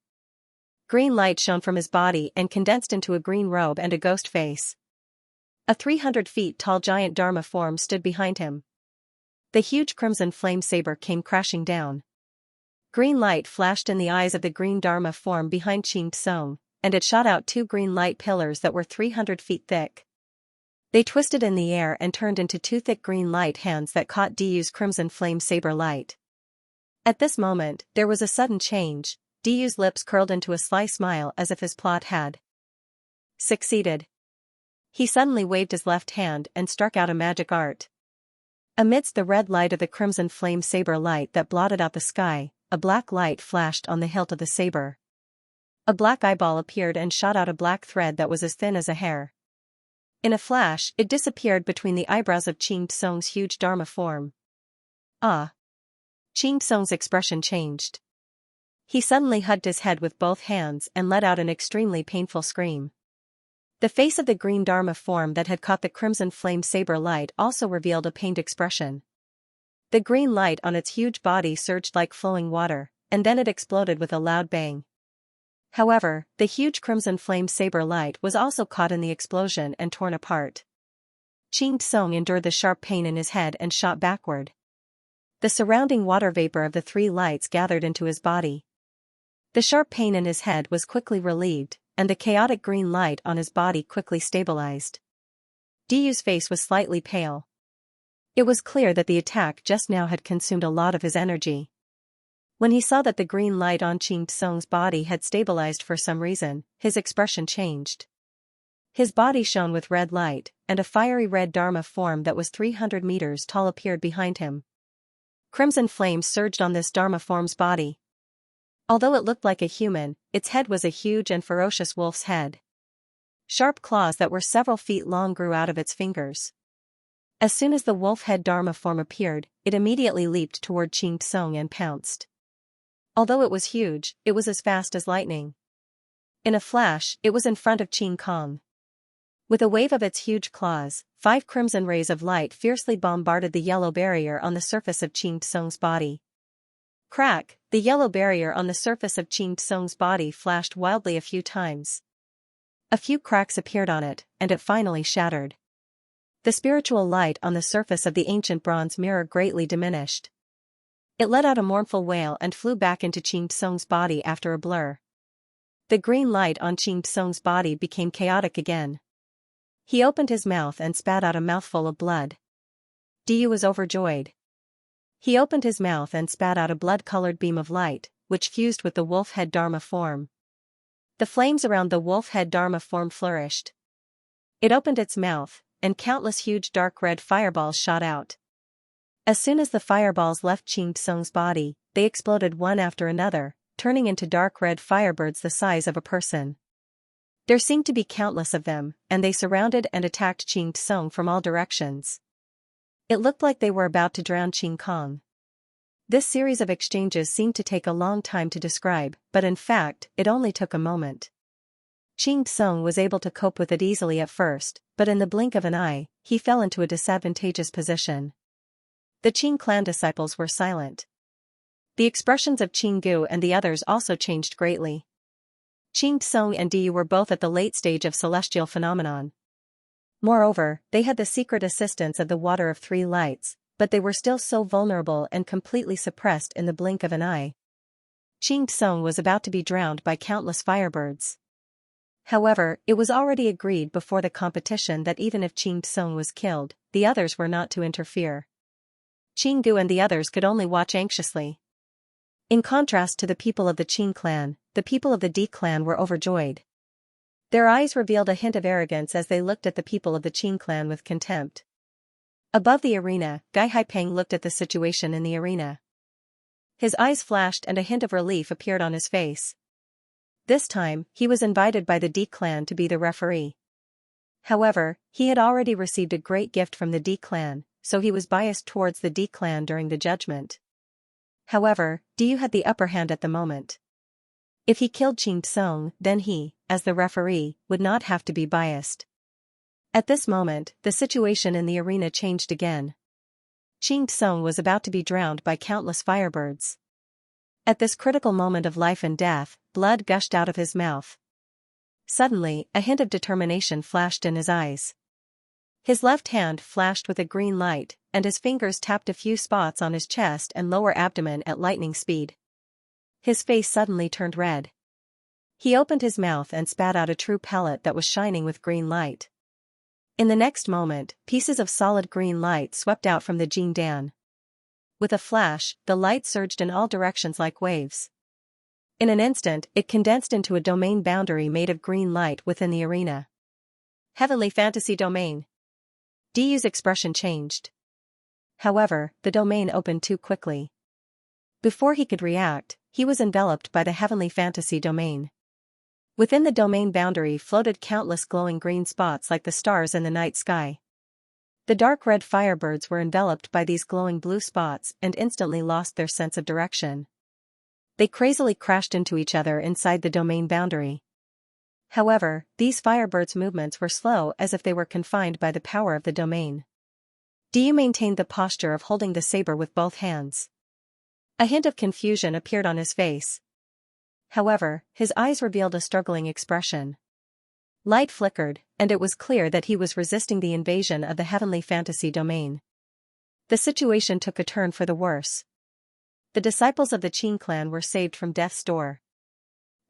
Green light shone from his body and condensed into a green robe and a ghost face. A 300 feet tall giant Dharma form stood behind him. The huge crimson flame saber came crashing down. Green light flashed in the eyes of the green Dharma form behind Qing Tsung, and it shot out 2 green light pillars that were 300 feet thick. They twisted in the air and turned into 2 thick green light hands that caught Diyu's crimson flame saber light. At this moment, there was a sudden change. Diyu's lips curled into a sly smile as if his plot had succeeded. He suddenly waved his left hand and struck out a magic art. Amidst the red light of the crimson flame saber light that blotted out the sky, a black light flashed on the hilt of the saber. A black eyeball appeared and shot out a black thread that was as thin as a hair. In a flash, it disappeared between the eyebrows of Qing Tsung's huge Dharma form. Ah! Qing Tsung's expression changed. He suddenly hugged his head with both hands and let out an extremely painful scream. The face of the green Dharma form that had caught the crimson flame saber light also revealed a pained expression. The green light on its huge body surged like flowing water, and then it exploded with a loud bang. However, the huge crimson flame saber light was also caught in the explosion and torn apart. Qing Tsung endured the sharp pain in his head and shot backward. The surrounding water vapor of the three lights gathered into his body. The sharp pain in his head was quickly relieved, and the chaotic green light on his body quickly stabilized. Diyu's face was slightly pale. It was clear that the attack just now had consumed a lot of his energy. When he saw that the green light on Qing Tsung's body had stabilized for some reason, his expression changed. His body shone with red light, and a fiery red Dharma form that was 300 meters tall appeared behind him. Crimson flames surged on this Dharma form's body. Although it looked like a human, its head was a huge and ferocious wolf's head. Sharp claws that were several feet long grew out of its fingers. As soon as the wolf-head Dharma form appeared, it immediately leaped toward Qing Tsung and pounced. Although it was huge, it was as fast as lightning. In a flash, it was in front of Qing Kong. With a wave of its huge claws, 5 crimson rays of light fiercely bombarded the yellow barrier on the surface of Qing Tsung's body. Crack! The yellow barrier on the surface of Qing Tsung's body flashed wildly a few times. A few cracks appeared on it, and it finally shattered. The spiritual light on the surface of the ancient bronze mirror greatly diminished. It let out a mournful wail and flew back into Qing Tsung's body after a blur. The green light on Qing Tsung's body became chaotic again. He opened his mouth and spat out a mouthful of blood. Diyu was overjoyed. He opened his mouth and spat out a blood-colored beam of light, which fused with the wolf-head Dharma form. The flames around the wolf-head Dharma form flourished. It opened its mouth, and countless huge dark red fireballs shot out. As soon as the fireballs left Qing Tsung's body, they exploded one after another, turning into dark red firebirds the size of a person. There seemed to be countless of them, and they surrounded and attacked Qing Tsung from all directions. It looked like they were about to drown Qing Kong. This series of exchanges seemed to take a long time to describe, but in fact, it only took a moment. Qing Tsung was able to cope with it easily at first, but in the blink of an eye, he fell into a disadvantageous position. The Qing clan disciples were silent. The expressions of Qing Gu and the others also changed greatly. Qing Tsung and Diyu were both at the late stage of celestial phenomenon. Moreover, they had the secret assistance of the water of 3 lights, but they were still so vulnerable and completely suppressed in the blink of an eye. Qing Tsung was about to be drowned by countless firebirds. However, it was already agreed before the competition that even if Qing Tsung was killed, the others were not to interfere. Qing Gu and the others could only watch anxiously. In contrast to the people of the Qing clan, the people of the Di clan were overjoyed. Their eyes revealed a hint of arrogance as they looked at the people of the Qing clan with contempt. Above the arena, Gai Haipeng looked at the situation in the arena. His eyes flashed and a hint of relief appeared on his face. This time, he was invited by the Di clan to be the referee. However, he had already received a great gift from the Di clan, so he was biased towards the Di clan during the judgment. However, Diyu had the upper hand at the moment. If he killed Qing Tsung, then he, as the referee, would not have to be biased. At this moment, the situation in the arena changed again. Qing Tsung was about to be drowned by countless firebirds. At this critical moment of life and death, blood gushed out of his mouth. Suddenly, a hint of determination flashed in his eyes. His left hand flashed with a green light, and his fingers tapped a few spots on his chest and lower abdomen at lightning speed. His face suddenly turned red. He opened his mouth and spat out a true pellet that was shining with green light. In the next moment, pieces of solid green light swept out from the Jingdan. With a flash, the light surged in all directions like waves. In an instant, it condensed into a domain boundary made of green light within the arena. Heavenly Fantasy Domain. Diyu's expression changed. However, the domain opened too quickly. Before he could react, he was enveloped by the Heavenly Fantasy Domain. Within the domain boundary floated countless glowing green spots like the stars in the night sky. The dark red firebirds were enveloped by these glowing blue spots and instantly lost their sense of direction. They crazily crashed into each other inside the domain boundary. However, these firebirds' movements were slow as if they were confined by the power of the domain. Diyu maintained the posture of holding the saber with both hands. A hint of confusion appeared on his face. However, his eyes revealed a struggling expression. Light flickered, and it was clear that he was resisting the invasion of the Heavenly Fantasy Domain. The situation took a turn for the worse. The disciples of the Qing clan were saved from death's door.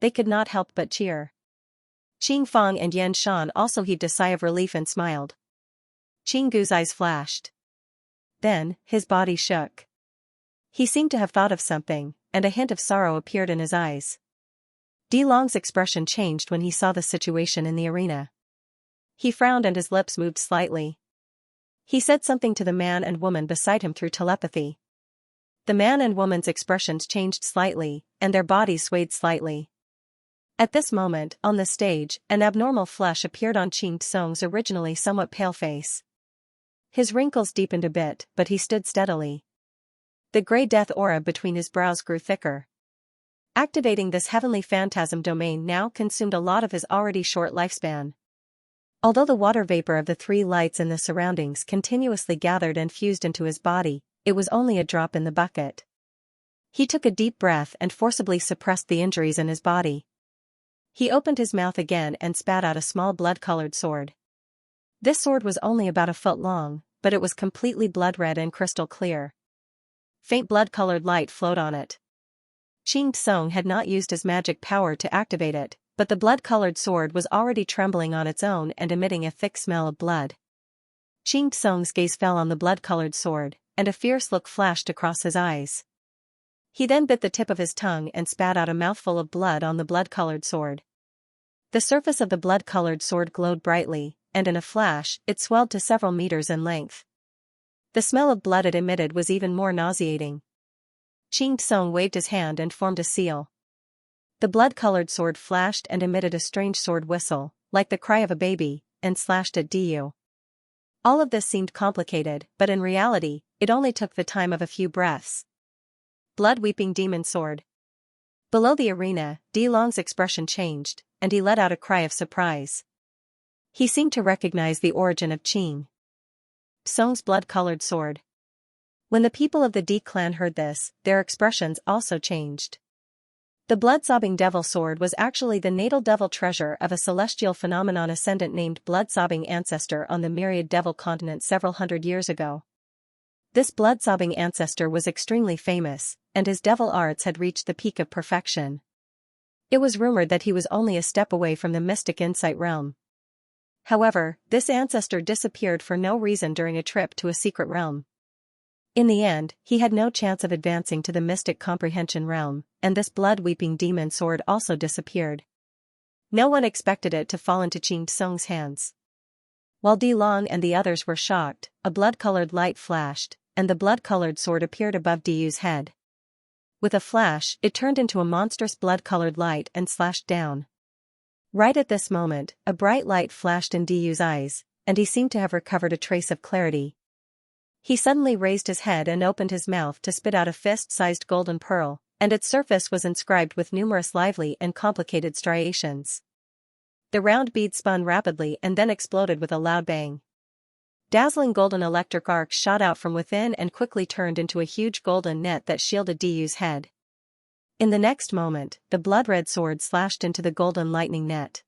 They could not help but cheer. Qing Fang and Yan Shan also heaved a sigh of relief and smiled. Qing Gu's eyes flashed. Then, his body shook. He seemed to have thought of something, and a hint of sorrow appeared in his eyes. Di Long's expression changed when he saw the situation in the arena. He frowned and his lips moved slightly. He said something to the man and woman beside him through telepathy. The man and woman's expressions changed slightly, and their bodies swayed slightly. At this moment, on the stage, an abnormal flush appeared on Qing Tsung's originally somewhat pale face. His wrinkles deepened a bit, but he stood steadily. The gray death aura between his brows grew thicker. Activating this heavenly phantasm domain now consumed a lot of his already short lifespan. Although the water vapor of the three lights in the surroundings continuously gathered and fused into his body, it was only a drop in the bucket. He took a deep breath and forcibly suppressed the injuries in his body. He opened his mouth again and spat out a small blood-colored sword. This sword was only about a foot long, but it was completely blood-red and crystal clear. Faint blood-colored light flowed on it. Qing Tsung had not used his magic power to activate it, but the blood-colored sword was already trembling on its own and emitting a thick smell of blood. Qing Tsung's gaze fell on the blood-colored sword, and a fierce look flashed across his eyes. He then bit the tip of his tongue and spat out a mouthful of blood on the blood-colored sword. The surface of the blood-colored sword glowed brightly, and in a flash, it swelled to several meters in length. The smell of blood it emitted was even more nauseating. Qing Tsung waved his hand and formed a seal. The blood-colored sword flashed and emitted a strange sword whistle, like the cry of a baby, and slashed at Diyu. All of this seemed complicated, but in reality, it only took the time of a few breaths. Blood-weeping demon sword. Below the arena, Di Long's expression changed, and he let out a cry of surprise. He seemed to recognize the origin of Qing Tsung's blood-colored sword. When the people of the Di clan heard this, their expressions also changed. The blood-sobbing devil sword was actually the natal devil treasure of a celestial phenomenon ascendant named blood-sobbing ancestor on the myriad devil continent several hundred years ago. This blood-sobbing ancestor was extremely famous, and his devil arts had reached the peak of perfection. It was rumored that he was only a step away from the mystic insight realm. However, this ancestor disappeared for no reason during a trip to a secret realm. In the end, he had no chance of advancing to the mystic comprehension realm, and this blood-weeping demon sword also disappeared. No one expected it to fall into Qing Tsung's hands. While Di Long and the others were shocked, a blood-colored light flashed, and the blood-colored sword appeared above Diyu's head. With a flash, it turned into a monstrous blood-colored light and slashed down. Right at this moment, a bright light flashed in Diyu's eyes, and he seemed to have recovered a trace of clarity. He suddenly raised his head and opened his mouth to spit out a fist-sized golden pearl, and its surface was inscribed with numerous lively and complicated striations. The round bead spun rapidly and then exploded with a loud bang. Dazzling golden electric arcs shot out from within and quickly turned into a huge golden net that shielded Diyu's head. In the next moment, the blood-red sword slashed into the golden lightning net.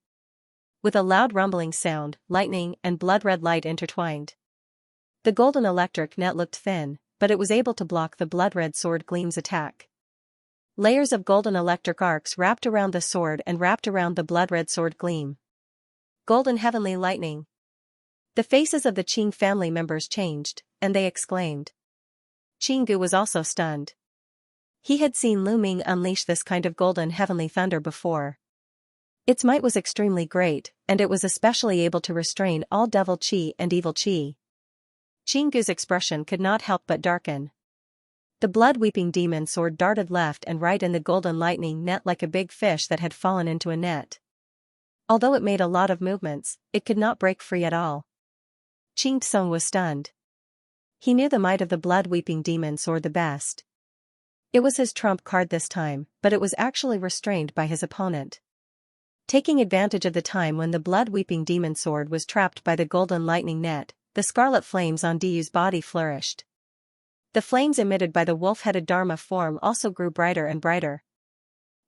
With a loud rumbling sound, lightning and blood-red light intertwined. The golden electric net looked thin, but it was able to block the blood-red sword gleam's attack. Layers of golden electric arcs wrapped around the sword and wrapped around the blood-red sword gleam. Golden heavenly lightning. The faces of the Qing family members changed, and they exclaimed. Qing Gu was also stunned. He had seen Lu Ming unleash this kind of golden heavenly thunder before. Its might was extremely great, and it was especially able to restrain all devil qi and evil qi. Qing Gu's expression could not help but darken. The blood-weeping demon sword darted left and right in the golden lightning net like a big fish that had fallen into a net. Although it made a lot of movements, it could not break free at all. Qing Tsung was stunned. He knew the might of the blood-weeping demon sword the best. It was his trump card this time, but it was actually restrained by his opponent. Taking advantage of the time when the blood-weeping demon sword was trapped by the golden lightning net, the scarlet flames on Diyu's body flourished. The flames emitted by the wolf-headed Dharma form also grew brighter and brighter.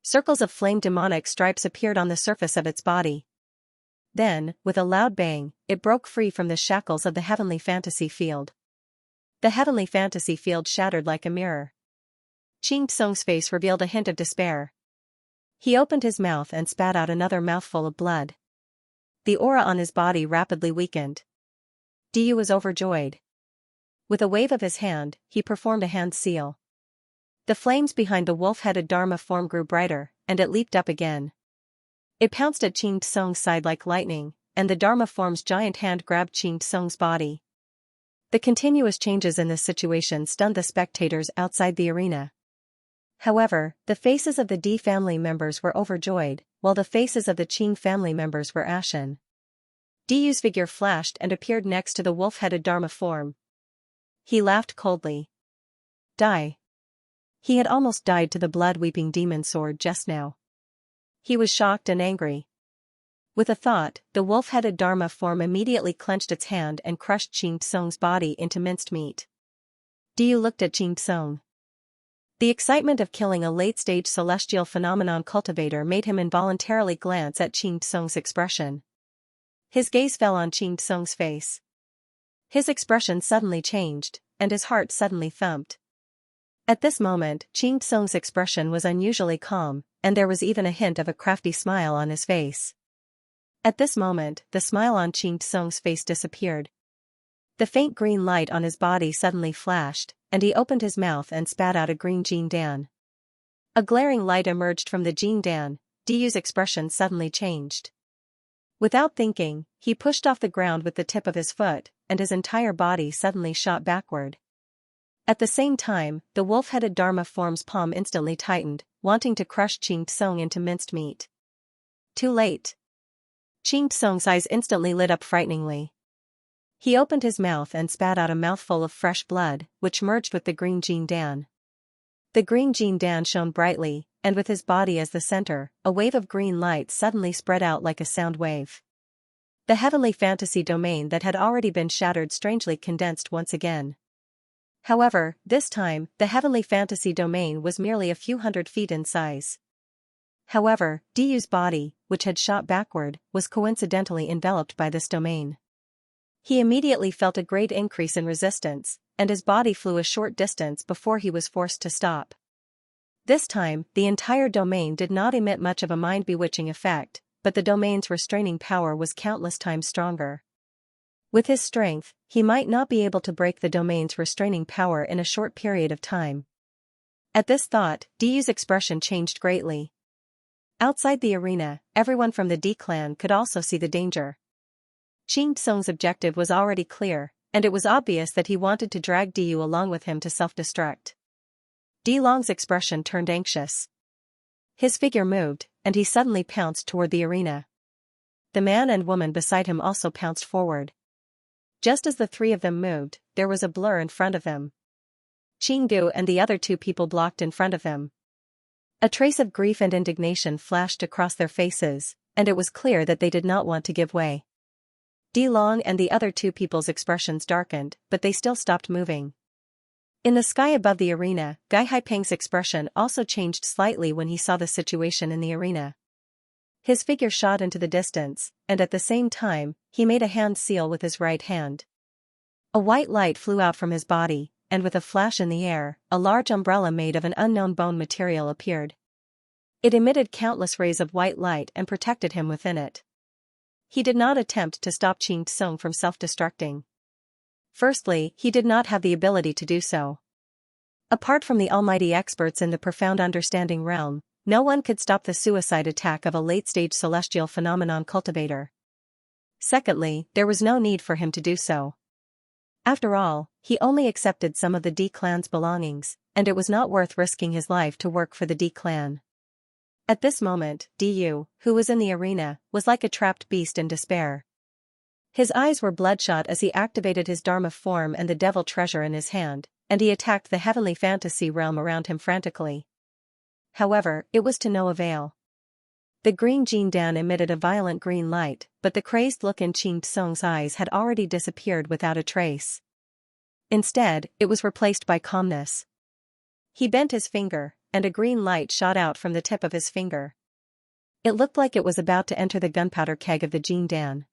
Circles of flame demonic stripes appeared on the surface of its body. Then, with a loud bang, it broke free from the shackles of the heavenly fantasy field. the heavenly fantasy field shattered like a mirror. Qing Tsung's face revealed a hint of despair. He opened his mouth and spat out another mouthful of blood. The aura on his body rapidly weakened. Diyu was overjoyed. With a wave of his hand, he performed a hand seal. The flames behind the wolf-headed Dharma form grew brighter, and it leaped up again. It pounced at Qing Tsung's side like lightning, and the Dharma form's giant hand grabbed Qing Tsung's body. The continuous changes in this situation stunned the spectators outside the arena. However, the faces of the Di family members were overjoyed, while the faces of the Qing family members were ashen. Diyu's figure flashed and appeared next to the wolf-headed Dharma form. He laughed coldly. Die. He had almost died to the blood-weeping demon sword just now. He was shocked and angry. With a thought, the wolf-headed Dharma form immediately clenched its hand and crushed Qing Tsung's body into minced meat. Diyu looked at Qing Tsung. The excitement of killing a late-stage celestial phenomenon cultivator made him involuntarily glance at Qing Tsung's expression. His gaze fell on Qing Tsung's face. His expression suddenly changed, and his heart suddenly thumped. At this moment, Qing Tsung's expression was unusually calm, and there was even a hint of a crafty smile on his face. At this moment, the smile on Qing Tsung's face disappeared. The faint green light on his body suddenly flashed, and he opened his mouth and spat out a green Jingdan. A glaring light emerged from the Jingdan. Diyu's expression suddenly changed. Without thinking, he pushed off the ground with the tip of his foot, and his entire body suddenly shot backward. At the same time, the wolf-headed Dharma form's palm instantly tightened, wanting to crush Qing Tsung into minced meat. Too late. Qing Tsung's eyes instantly lit up frighteningly. He opened his mouth and spat out a mouthful of fresh blood, which merged with the green Jingdan. The green Jingdan shone brightly, and with his body as the center, a wave of green light suddenly spread out like a sound wave. The heavenly fantasy domain that had already been shattered strangely condensed once again. However, this time, the heavenly fantasy domain was merely a few hundred feet in size. However, Diyu's body, which had shot backward, was coincidentally enveloped by this domain. He immediately felt a great increase in resistance, and his body flew a short distance before he was forced to stop. This time, the entire domain did not emit much of a mind-bewitching effect, but the domain's restraining power was countless times stronger. With his strength, he might not be able to break the domain's restraining power in a short period of time. At this thought, Diyu's expression changed greatly. Outside the arena, everyone from the Di clan could also see the danger. Qing Tsung's objective was already clear, and it was obvious that he wanted to drag Diyu along with him to self-destruct. Di Long's expression turned anxious. His figure moved, and he suddenly pounced toward the arena. The man and woman beside him also pounced forward. Just as the three of them moved, there was a blur in front of them. Qing Du and the other two people blocked in front of them. A trace of grief and indignation flashed across their faces, and it was clear that they did not want to give way. Di Long and the other two people's expressions darkened, but they still stopped moving. In the sky above the arena, Gai Haipeng's expression also changed slightly when he saw the situation in the arena. His figure shot into the distance, and at the same time, he made a hand seal with his right hand. A white light flew out from his body, and with a flash in the air, a large umbrella made of an unknown bone material appeared. It emitted countless rays of white light and protected him within it. He did not attempt to stop Qing Tsung from self-destructing. Firstly, he did not have the ability to do so. Apart from the almighty experts in the profound understanding realm, no one could stop the suicide attack of a late-stage celestial phenomenon cultivator. Secondly, there was no need for him to do so. After all, he only accepted some of the Di clan's belongings, and it was not worth risking his life to work for the Di clan. At this moment, Diyu, who was in the arena, was like a trapped beast in despair. His eyes were bloodshot as he activated his Dharma form and the devil treasure in his hand, and he attacked the heavenly fantasy realm around him frantically. However, it was to no avail. The green Jingdan emitted a violent green light, but the crazed look in Qing Tsung's eyes had already disappeared without a trace. Instead, it was replaced by calmness. He bent his finger, and a green light shot out from the tip of his finger. It looked like it was about to enter the gunpowder keg of the Jingdan.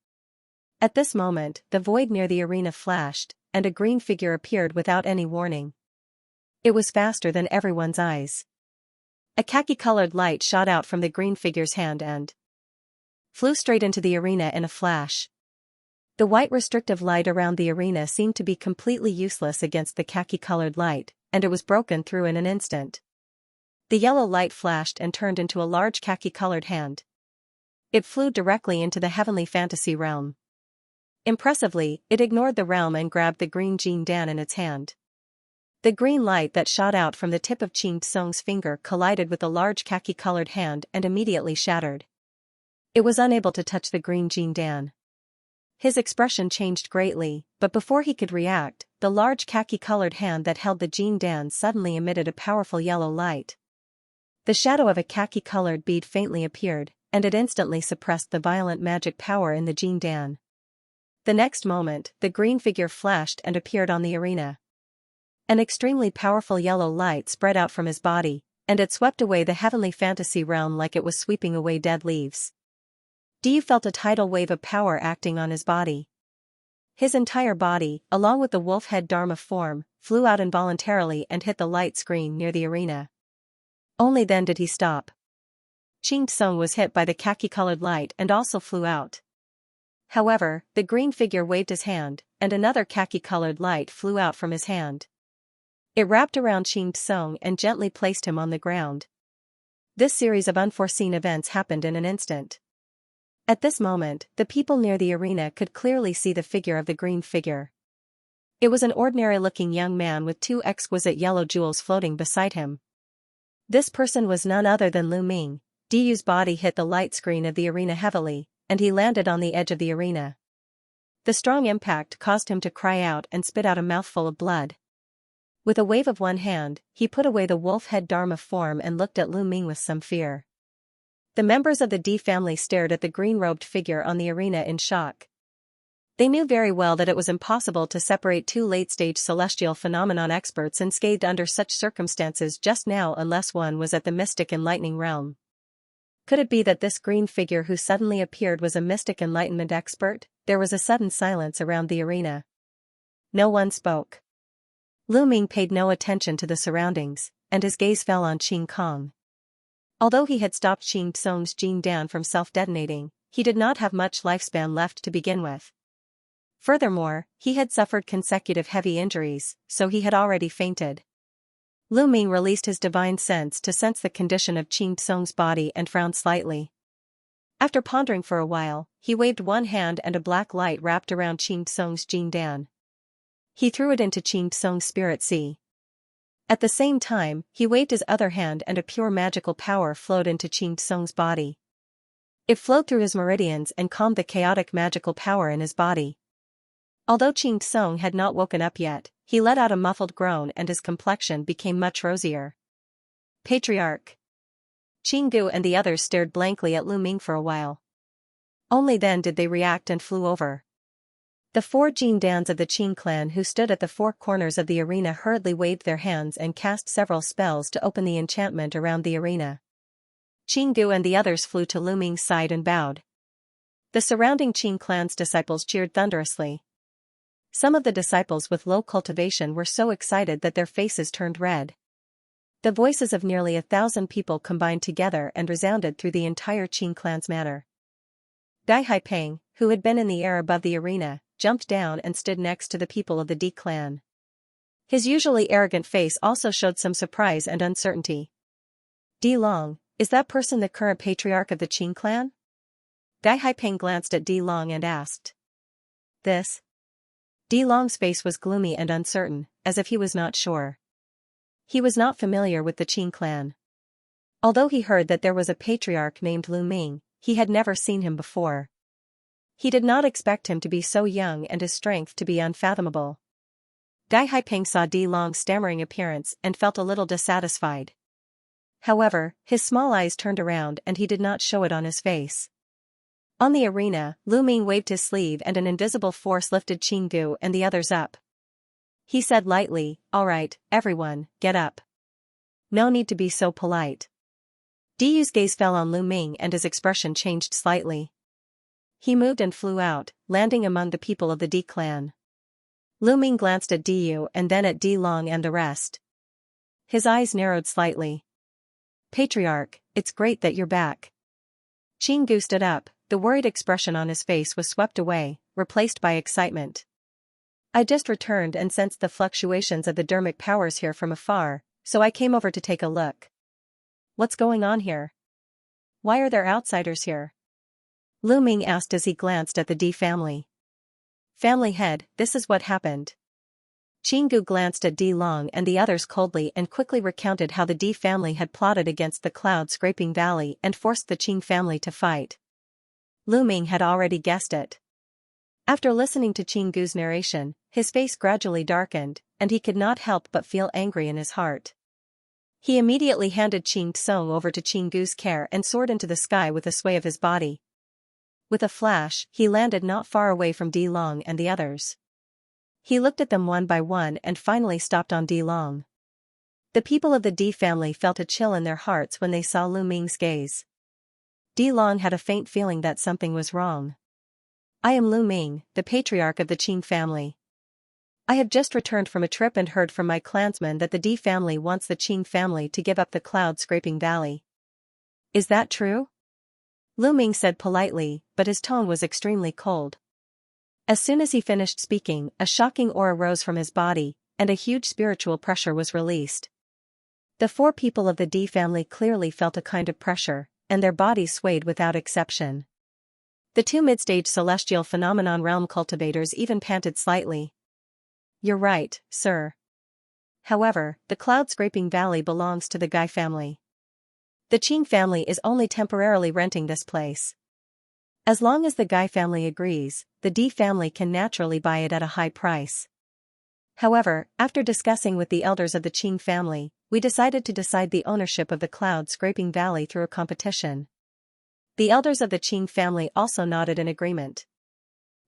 At this moment, the void near the arena flashed, and a green figure appeared without any warning. It was faster than everyone's eyes. A khaki-colored light shot out from the green figure's hand and flew straight into the arena in a flash. The white restrictive light around the arena seemed to be completely useless against the khaki-colored light, and it was broken through in an instant. The yellow light flashed and turned into a large khaki-colored hand. It flew directly into the heavenly fantasy realm. Impressively, it ignored the realm and grabbed the green Jin Dan in its hand. The green light that shot out from the tip of Qing Tsung's finger collided with the large khaki-colored hand and immediately shattered. It was unable to touch the green Jin Dan. His expression changed greatly, but before he could react, the large khaki-colored hand that held the Jin Dan suddenly emitted a powerful yellow light. The shadow of a khaki-colored bead faintly appeared, and it instantly suppressed the violent magic power in the Jin Dan. The next moment, the green figure flashed and appeared on the arena. An extremely powerful yellow light spread out from his body, and it swept away the heavenly fantasy realm like it was sweeping away dead leaves. Diyu felt a tidal wave of power acting on his body. His entire body, along with the wolf head Dharma form, flew out involuntarily and hit the light screen near the arena. Only then did he stop. Qing Tsung was hit by the khaki-colored light and also flew out. However, the green figure waved his hand, and another khaki-colored light flew out from his hand. It wrapped around Qing Tsung and gently placed him on the ground. This series of unforeseen events happened in an instant. At this moment, the people near the arena could clearly see the figure of the green figure. It was an ordinary-looking young man with two exquisite yellow jewels floating beside him. This person was none other than Lu Ming. Diyu's body hit the light screen of the arena heavily, and he landed on the edge of the arena. The strong impact caused him to cry out and spit out a mouthful of blood. With a wave of one hand, he put away the wolf head Dharma form and looked at Lu Ming with some fear. The members of the Di family stared at the green-robed figure on the arena in shock. They knew very well that it was impossible to separate two late-stage celestial phenomenon experts unscathed under such circumstances just now unless one was at the mystic enlightening realm. Could it be that this green figure who suddenly appeared was a mystic enlightenment expert? There was a sudden silence around the arena. No one spoke. Lu Ming paid no attention to the surroundings, and his gaze fell on Qing Kong. Although he had stopped Qing Tsung's Jin Dan from self-detonating, he did not have much lifespan left to begin with. Furthermore, he had suffered consecutive heavy injuries, so he had already fainted. Lu Ming released his divine sense to sense the condition of Qing Tsung's body and frowned slightly. After pondering for a while, he waved one hand and a black light wrapped around Qing Tsung's Jin Dan. He threw it into Qing Tsung's spirit sea. At the same time, he waved his other hand and a pure magical power flowed into Qing Tsung's body. It flowed through his meridians and calmed the chaotic magical power in his body. Although Qing Tsung had not woken up yet, he let out a muffled groan and his complexion became much rosier. Patriarch. Qing Gu and the others stared blankly at Lu Ming for a while. Only then did they react and flew over. The four Jin Dans of the Qing clan who stood at the four corners of the arena hurriedly waved their hands and cast several spells to open the enchantment around the arena. Qing Gu and the others flew to Lu Ming's side and bowed. The surrounding Qing clan's disciples cheered thunderously. Some of the disciples with low cultivation were so excited that their faces turned red. The voices of nearly 1,000 people combined together and resounded through the entire Qing clan's manor. Dai Haipeng, who had been in the air above the arena, jumped down and stood next to the people of the Di clan. His usually arrogant face also showed some surprise and uncertainty. Di Long, is that person the current patriarch of the Qing clan? Dai Haipeng glanced at Di Long and asked. This? Di Long's face was gloomy and uncertain, as if he was not sure. He was not familiar with the Qing clan. Although he heard that there was a patriarch named Lu Ming, he had never seen him before. He did not expect him to be so young and his strength to be unfathomable. Dai Haipeng saw Di Long's stammering appearance and felt a little dissatisfied. However, his small eyes turned around and he did not show it on his face. On the arena, Lu Ming waved his sleeve and an invisible force lifted Qing Gu and the others up. He said lightly, "All right, everyone, get up. No need to be so polite." Diyu's gaze fell on Lu Ming and his expression changed slightly. He moved and flew out, landing among the people of the Di clan. Lu Ming glanced at Diyu and then at Di Long and the rest. His eyes narrowed slightly. Patriarch, it's great that you're back. Qinggu stood up, the worried expression on his face was swept away, replaced by excitement. I just returned and sensed the fluctuations of the dermic powers here from afar, so I came over to take a look. What's going on here? Why are there outsiders here? Lu Ming asked as he glanced at the Di family. Family head, this is what happened. Qinggu glanced at Di Long and the others coldly and quickly recounted how the Di family had plotted against the cloud-scraping valley and forced the Qing family to fight. Lu Ming had already guessed it. After listening to Qinggu's narration, his face gradually darkened, and he could not help but feel angry in his heart. He immediately handed Qing Tsong over to Qinggu's care and soared into the sky with a sway of his body. With a flash, he landed not far away from Di Long and the others. He looked at them one by one and finally stopped on Di Long. The people of the Di family felt a chill in their hearts when they saw Lu Ming's gaze. Di Long had a faint feeling that something was wrong. I am Lu Ming, the patriarch of the Qing family. I have just returned from a trip and heard from my clansmen that the Di family wants the Qing family to give up the cloud-scraping valley. Is that true? Lu Ming said politely, but his tone was extremely cold. As soon as he finished speaking, a shocking aura rose from his body, and a huge spiritual pressure was released. The four people of the Di family clearly felt a kind of pressure, and their bodies swayed without exception. The two mid-stage celestial phenomenon realm cultivators even panted slightly. You're right, sir. However, the cloud-scraping valley belongs to the Gai family. The Qing family is only temporarily renting this place. As long as the Gai family agrees, the Di family can naturally buy it at a high price. However, after discussing with the elders of the Qing family, we decided to decide the ownership of the cloud-scraping valley through a competition. The elders of the Qing family also nodded in agreement.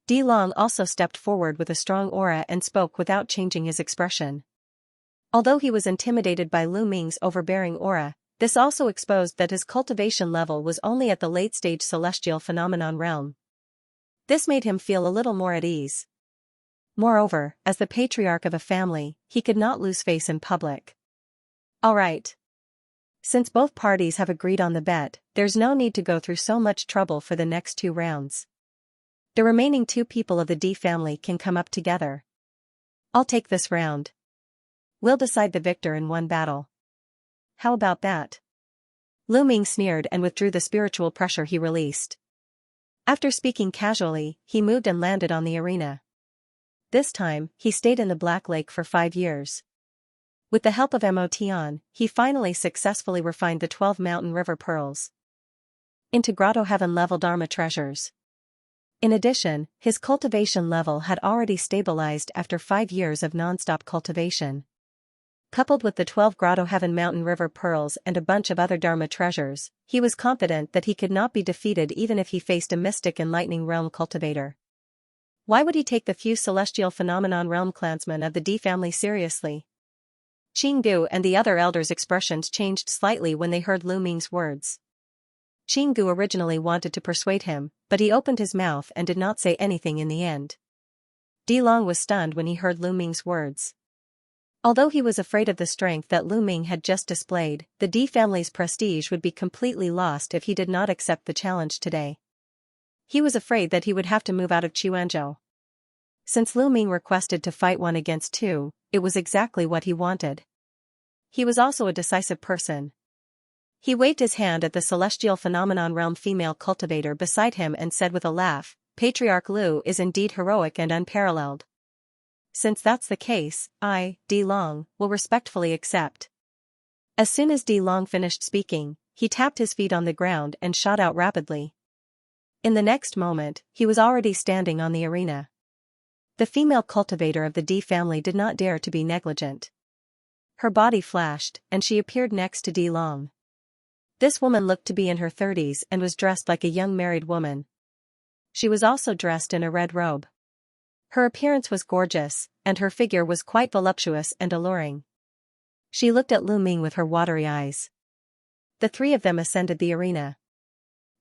Di Long also stepped forward with a strong aura and spoke without changing his expression. Although he was intimidated by Lu Ming's overbearing aura, this also exposed that his cultivation level was only at the late-stage celestial phenomenon realm. This made him feel a little more at ease. Moreover, as the patriarch of a family, he could not lose face in public. Alright. Since both parties have agreed on the bet, there's no need to go through so much trouble for the next 2 rounds. The remaining 2 people of the Di family can come up together. I'll take this round. We'll decide the victor in one battle. How about that? Lu Ming sneered and withdrew the spiritual pressure he released. After speaking casually, he moved and landed on the arena. This time, he stayed in the Black Lake for 5 years. With the help of Motian, he finally successfully refined the 12 mountain river pearls into Grotto Heaven level Dharma treasures. In addition, his cultivation level had already stabilized after 5 years of non-stop cultivation. Coupled with the 12 Grotto Heaven mountain river pearls and a bunch of other Dharma treasures, he was confident that he could not be defeated even if he faced a mystic and lightning realm cultivator. Why would he take the few celestial phenomenon realm clansmen of the Di family seriously? Qinggu and the other elders' expressions changed slightly when they heard Lu Ming's words. Qinggu originally wanted to persuade him, but he opened his mouth and did not say anything in the end. Di Long was stunned when he heard Lu Ming's words. Although he was afraid of the strength that Lu Ming had just displayed, the Di family's prestige would be completely lost if he did not accept the challenge today. He was afraid that he would have to move out of Xianxia. Since Lu Ming requested to fight 1 against 2, it was exactly what he wanted. He was also a decisive person. He waved his hand at the celestial phenomenon realm female cultivator beside him and said with a laugh, Patriarch Lu is indeed heroic and unparalleled. Since that's the case, I, Di Long, will respectfully accept. As soon as Di Long finished speaking, he tapped his feet on the ground and shot out rapidly. In the next moment, he was already standing on the arena. The female cultivator of the Di family did not dare to be negligent. Her body flashed, and she appeared next to Di Long. This woman looked to be in her 30s and was dressed like a young married woman. She was also dressed in a red robe. Her appearance was gorgeous, and her figure was quite voluptuous and alluring. She looked at Lu Ming with her watery eyes. The 3 of them ascended the arena.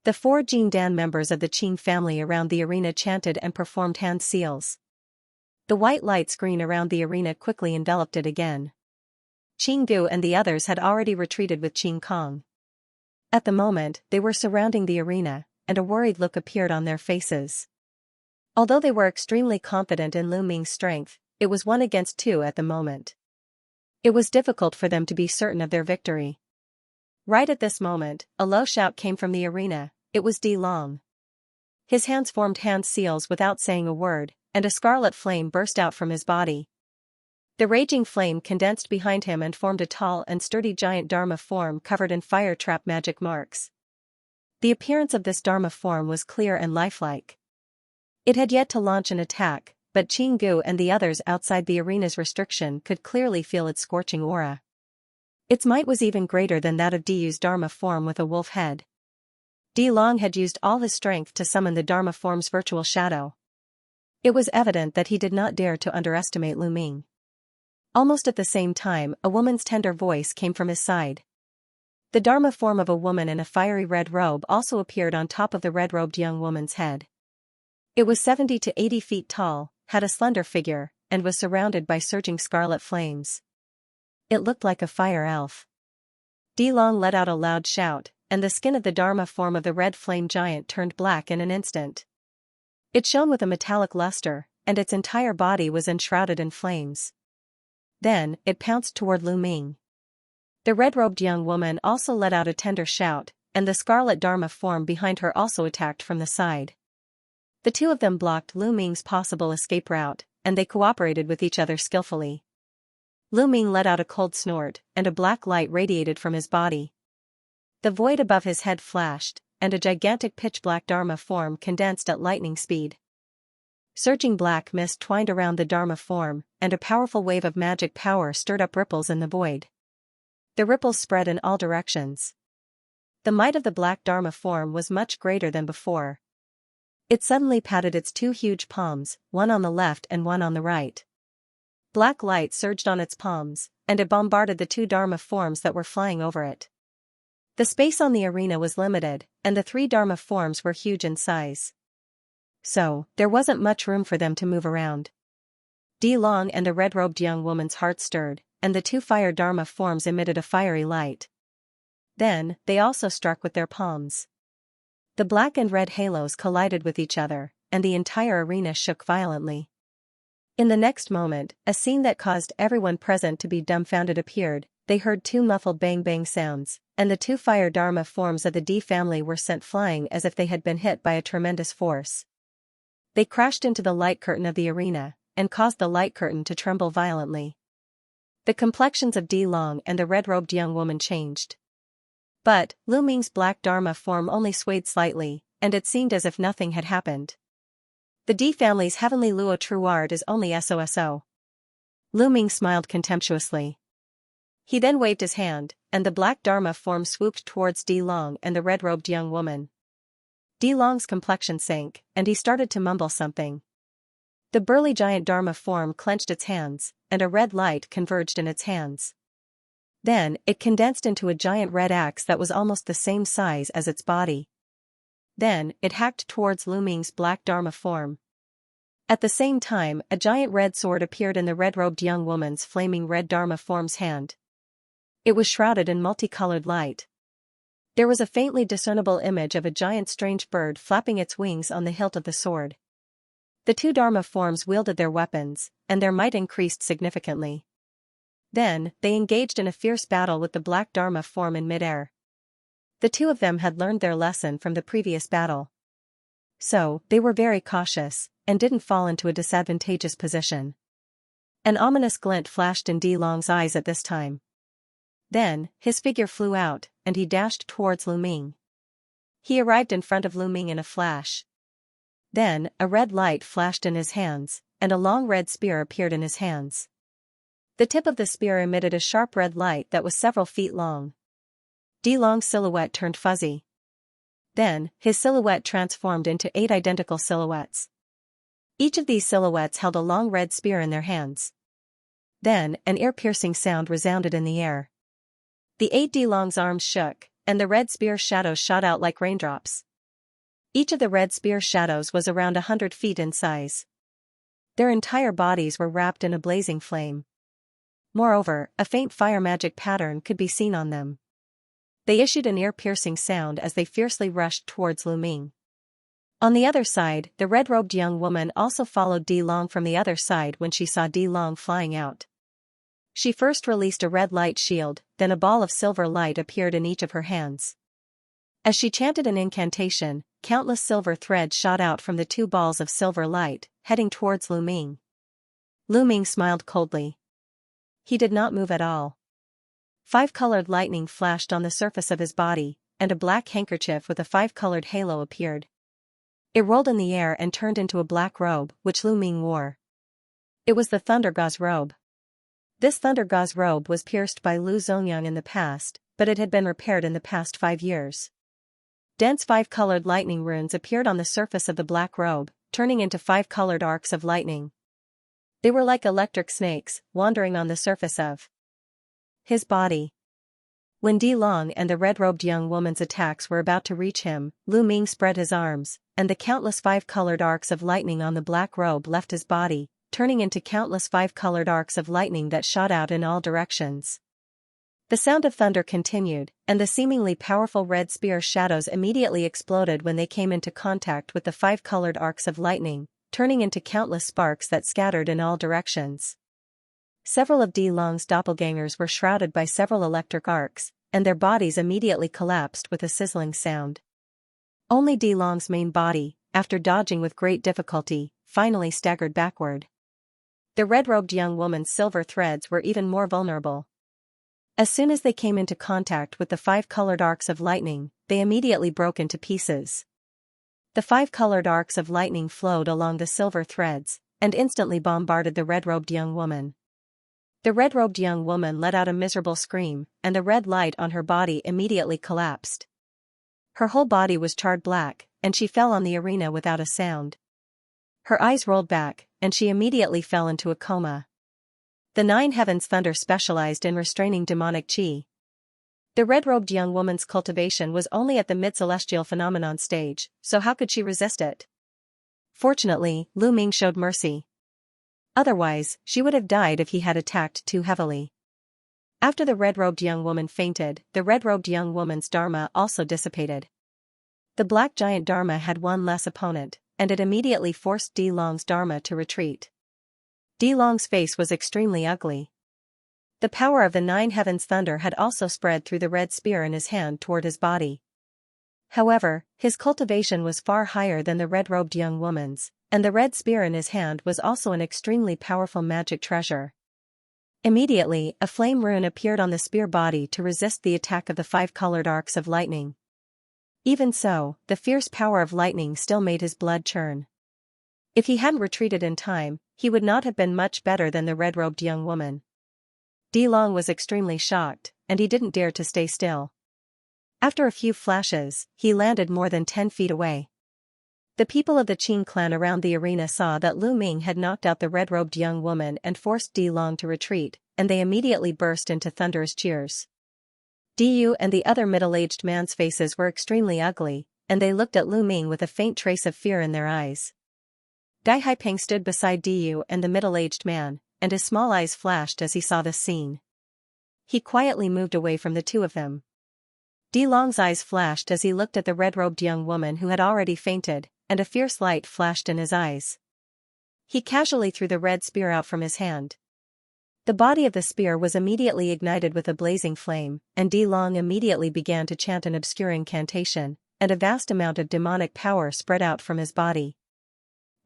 The 4 Jin Dan members of the Qing family around the arena chanted and performed hand seals. The white light screen around the arena quickly enveloped it again. Qinggu and the others had already retreated with Qing Kong. At the moment, they were surrounding the arena, and a worried look appeared on their faces. Although they were extremely confident in Lu Ming's strength, it was 1 against 2 at the moment. It was difficult for them to be certain of their victory. Right at this moment, a low shout came from the arena. It was Di Long. His hands formed hand seals without saying a word, and a scarlet flame burst out from his body. The raging flame condensed behind him and formed a tall and sturdy giant Dharma form covered in fire trap magic marks. The appearance of this Dharma form was clear and lifelike. It had yet to launch an attack, but Qinggu and the others outside the arena's restriction could clearly feel its scorching aura. Its might was even greater than that of Diyu's Dharma form with a wolf head. Di Long had used all his strength to summon the Dharma form's virtual shadow. It was evident that he did not dare to underestimate Lu Ming. Almost at the same time, a woman's tender voice came from his side. The Dharma form of a woman in a fiery red robe also appeared on top of the red-robed young woman's head. It was 70 to 80 feet tall, had a slender figure, and was surrounded by surging scarlet flames. It looked like a fire elf. Di Long let out a loud shout, and the skin of the Dharma form of the red flame giant turned black in an instant. It shone with a metallic luster, and its entire body was enshrouded in flames. Then, it pounced toward Lu Ming. The red-robed young woman also let out a tender shout, and the scarlet Dharma form behind her also attacked from the side. The two of them blocked Lu Ming's possible escape route, and they cooperated with each other skillfully. Lu Ming let out a cold snort, and a black light radiated from his body. The void above his head flashed, and a gigantic pitch-black Dharma form condensed at lightning speed. Surging black mist twined around the Dharma form, and a powerful wave of magic power stirred up ripples in the void. The ripples spread in all directions. The might of the black Dharma form was much greater than before. It suddenly patted its two huge palms, one on the left and one on the right. Black light surged on its palms, and it bombarded the two Dharma forms that were flying over it. The space on the arena was limited, and the three Dharma forms were huge in size. So, there wasn't much room for them to move around. Di Long and the red-robed young woman's heart stirred, and the two fire Dharma forms emitted a fiery light. Then, they also struck with their palms. The black and red halos collided with each other, and the entire arena shook violently. In the next moment, a scene that caused everyone present to be dumbfounded appeared. They heard two muffled bang-bang sounds, and the two fire Dharma forms of the D family were sent flying as if they had been hit by a tremendous force. They crashed into the light curtain of the arena, and caused the light curtain to tremble violently. The complexions of Di Long and the red-robed young woman changed. But, Lu Ming's black Dharma form only swayed slightly, and it seemed as if nothing had happened. The D family's heavenly Luo Truard is only SOSO. Lu Ming smiled contemptuously. He then waved his hand, and the black Dharma form swooped towards Di Long and the red-robed young woman. Di Long's complexion sank, and he started to mumble something. The burly giant Dharma form clenched its hands, and a red light converged in its hands. Then, it condensed into a giant red axe that was almost the same size as its body. Then, it hacked towards Lu Ming's black Dharma form. At the same time, a giant red sword appeared in the red-robed young woman's flaming red Dharma form's hand. It was shrouded in multicolored light. There was a faintly discernible image of a giant strange bird flapping its wings on the hilt of the sword. The two Dharma forms wielded their weapons, and their might increased significantly. Then, they engaged in a fierce battle with the black Dharma form in midair. The two of them had learned their lesson from the previous battle. So, they were very cautious, and didn't fall into a disadvantageous position. An ominous glint flashed in Di Long's eyes at this time. Then, his figure flew out, and he dashed towards Lu Ming. He arrived in front of Lu Ming in a flash. Then, a red light flashed in his hands, and a long red spear appeared in his hands. The tip of the spear emitted a sharp red light that was several feet long. Di Long's silhouette turned fuzzy. Then, his silhouette transformed into 8 identical silhouettes. Each of these silhouettes held a long red spear in their hands. Then, an ear-piercing sound resounded in the air. The 8 Di Long's arms shook, and the red spear shadows shot out like raindrops. Each of the red spear shadows was around 100 feet in size. Their entire bodies were wrapped in a blazing flame. Moreover, a faint fire magic pattern could be seen on them. They issued an ear-piercing sound as they fiercely rushed towards Lu Ming. On the other side, the red-robed young woman also followed Di Long from the other side when she saw Di Long flying out. She first released a red light shield, then a ball of silver light appeared in each of her hands. As she chanted an incantation, countless silver threads shot out from the two balls of silver light, heading towards Lu Ming. Lu Ming smiled coldly. He did not move at all. 5-colored lightning flashed on the surface of his body, and a black handkerchief with a 5-colored halo appeared. It rolled in the air and turned into a black robe, which Lu Ming wore. It was the Thunder Gauze robe. This Thunder Gauze robe was pierced by Lu Zongyang in the past, but it had been repaired in the past 5 years. Dense 5-colored lightning runes appeared on the surface of the black robe, turning into 5-colored arcs of lightning. They were like electric snakes, wandering on the surface of his body. When Di Long and the red-robed young woman's attacks were about to reach him, Lu Ming spread his arms, and the countless 5-colored arcs of lightning on the black robe left his body, turning into countless 5-colored arcs of lightning that shot out in all directions. The sound of thunder continued, and the seemingly powerful red spear shadows immediately exploded when they came into contact with the 5-colored arcs of lightning, turning into countless sparks that scattered in all directions. Several of Di Long's doppelgangers were shrouded by several electric arcs, and their bodies immediately collapsed with a sizzling sound. Only Di Long's main body, after dodging with great difficulty, finally staggered backward. The red-robed young woman's silver threads were even more vulnerable. As soon as they came into contact with the 5-colored arcs of lightning, they immediately broke into pieces. The 5-colored arcs of lightning flowed along the silver threads, and instantly bombarded the red-robed young woman. The red-robed young woman let out a miserable scream, and the red light on her body immediately collapsed. Her whole body was charred black, and she fell on the arena without a sound. Her eyes rolled back, and she immediately fell into a coma. The Nine Heavens Thunder specialized in restraining demonic qi. The red-robed young woman's cultivation was only at the mid-celestial phenomenon stage, so how could she resist it? Fortunately, Lu Ming showed mercy. Otherwise, she would have died if he had attacked too heavily. After the red-robed young woman fainted, the red-robed young woman's dharma also dissipated. The black giant dharma had one less opponent, and it immediately forced Di Long's dharma to retreat. Di Long's face was extremely ugly. The power of the Nine Heavens Thunder had also spread through the red spear in his hand toward his body. However, his cultivation was far higher than the red-robed young woman's, and the red spear in his hand was also an extremely powerful magic treasure. Immediately, a flame rune appeared on the spear body to resist the attack of the 5-colored arcs of lightning. Even so, the fierce power of lightning still made his blood churn. If he hadn't retreated in time, he would not have been much better than the red-robed young woman. Di Long was extremely shocked, and he didn't dare to stay still. After a few flashes, he landed more than 10 feet away. The people of the Qin clan around the arena saw that Lu Ming had knocked out the red-robed young woman and forced Di Long to retreat, and they immediately burst into thunderous cheers. Di Yu and the other middle-aged man's faces were extremely ugly, and they looked at Lu Ming with a faint trace of fear in their eyes. Dai Haipeng stood beside Di Yu and the middle-aged man, and his small eyes flashed as he saw this scene. He quietly moved away from the two of them. Di Long's eyes flashed as he looked at the red-robed young woman who had already fainted, and a fierce light flashed in his eyes. He casually threw the red spear out from his hand. The body of the spear was immediately ignited with a blazing flame, and Di Long immediately began to chant an obscure incantation, and a vast amount of demonic power spread out from his body.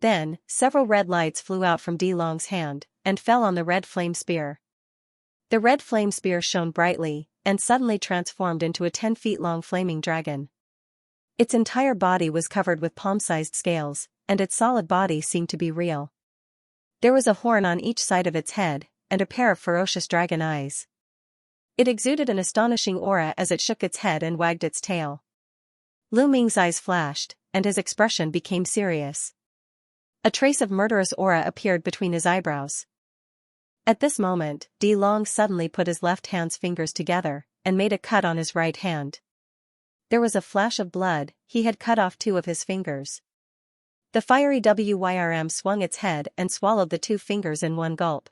Then, several red lights flew out from Di Long's hand, and fell on the red flame spear. The red flame spear shone brightly, and suddenly transformed into a 10 feet long flaming dragon. Its entire body was covered with palm-sized scales, and its solid body seemed to be real. There was a horn on each side of its head, and a pair of ferocious dragon eyes. It exuded an astonishing aura as it shook its head and wagged its tail. Lu Ming's eyes flashed, and his expression became serious. A trace of murderous aura appeared between his eyebrows. At this moment, Di Long suddenly put his left hand's fingers together, and made a cut on his right hand. There was a flash of blood, he had cut off 2 of his fingers. The fiery Wyrm swung its head and swallowed the 2 fingers in one gulp.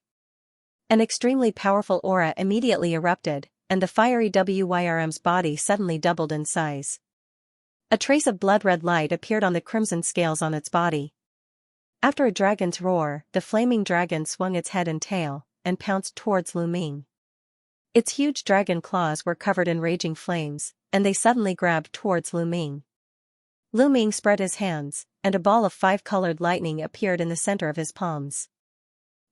An extremely powerful aura immediately erupted, and the fiery Wyrm's body suddenly doubled in size. A trace of blood-red light appeared on the crimson scales on its body. After a dragon's roar, the flaming dragon swung its head and tail, and pounced towards Lu Ming. Its huge dragon claws were covered in raging flames, and they suddenly grabbed towards Lu Ming. Lu Ming spread his hands, and a ball of 5-colored lightning appeared in the center of his palms.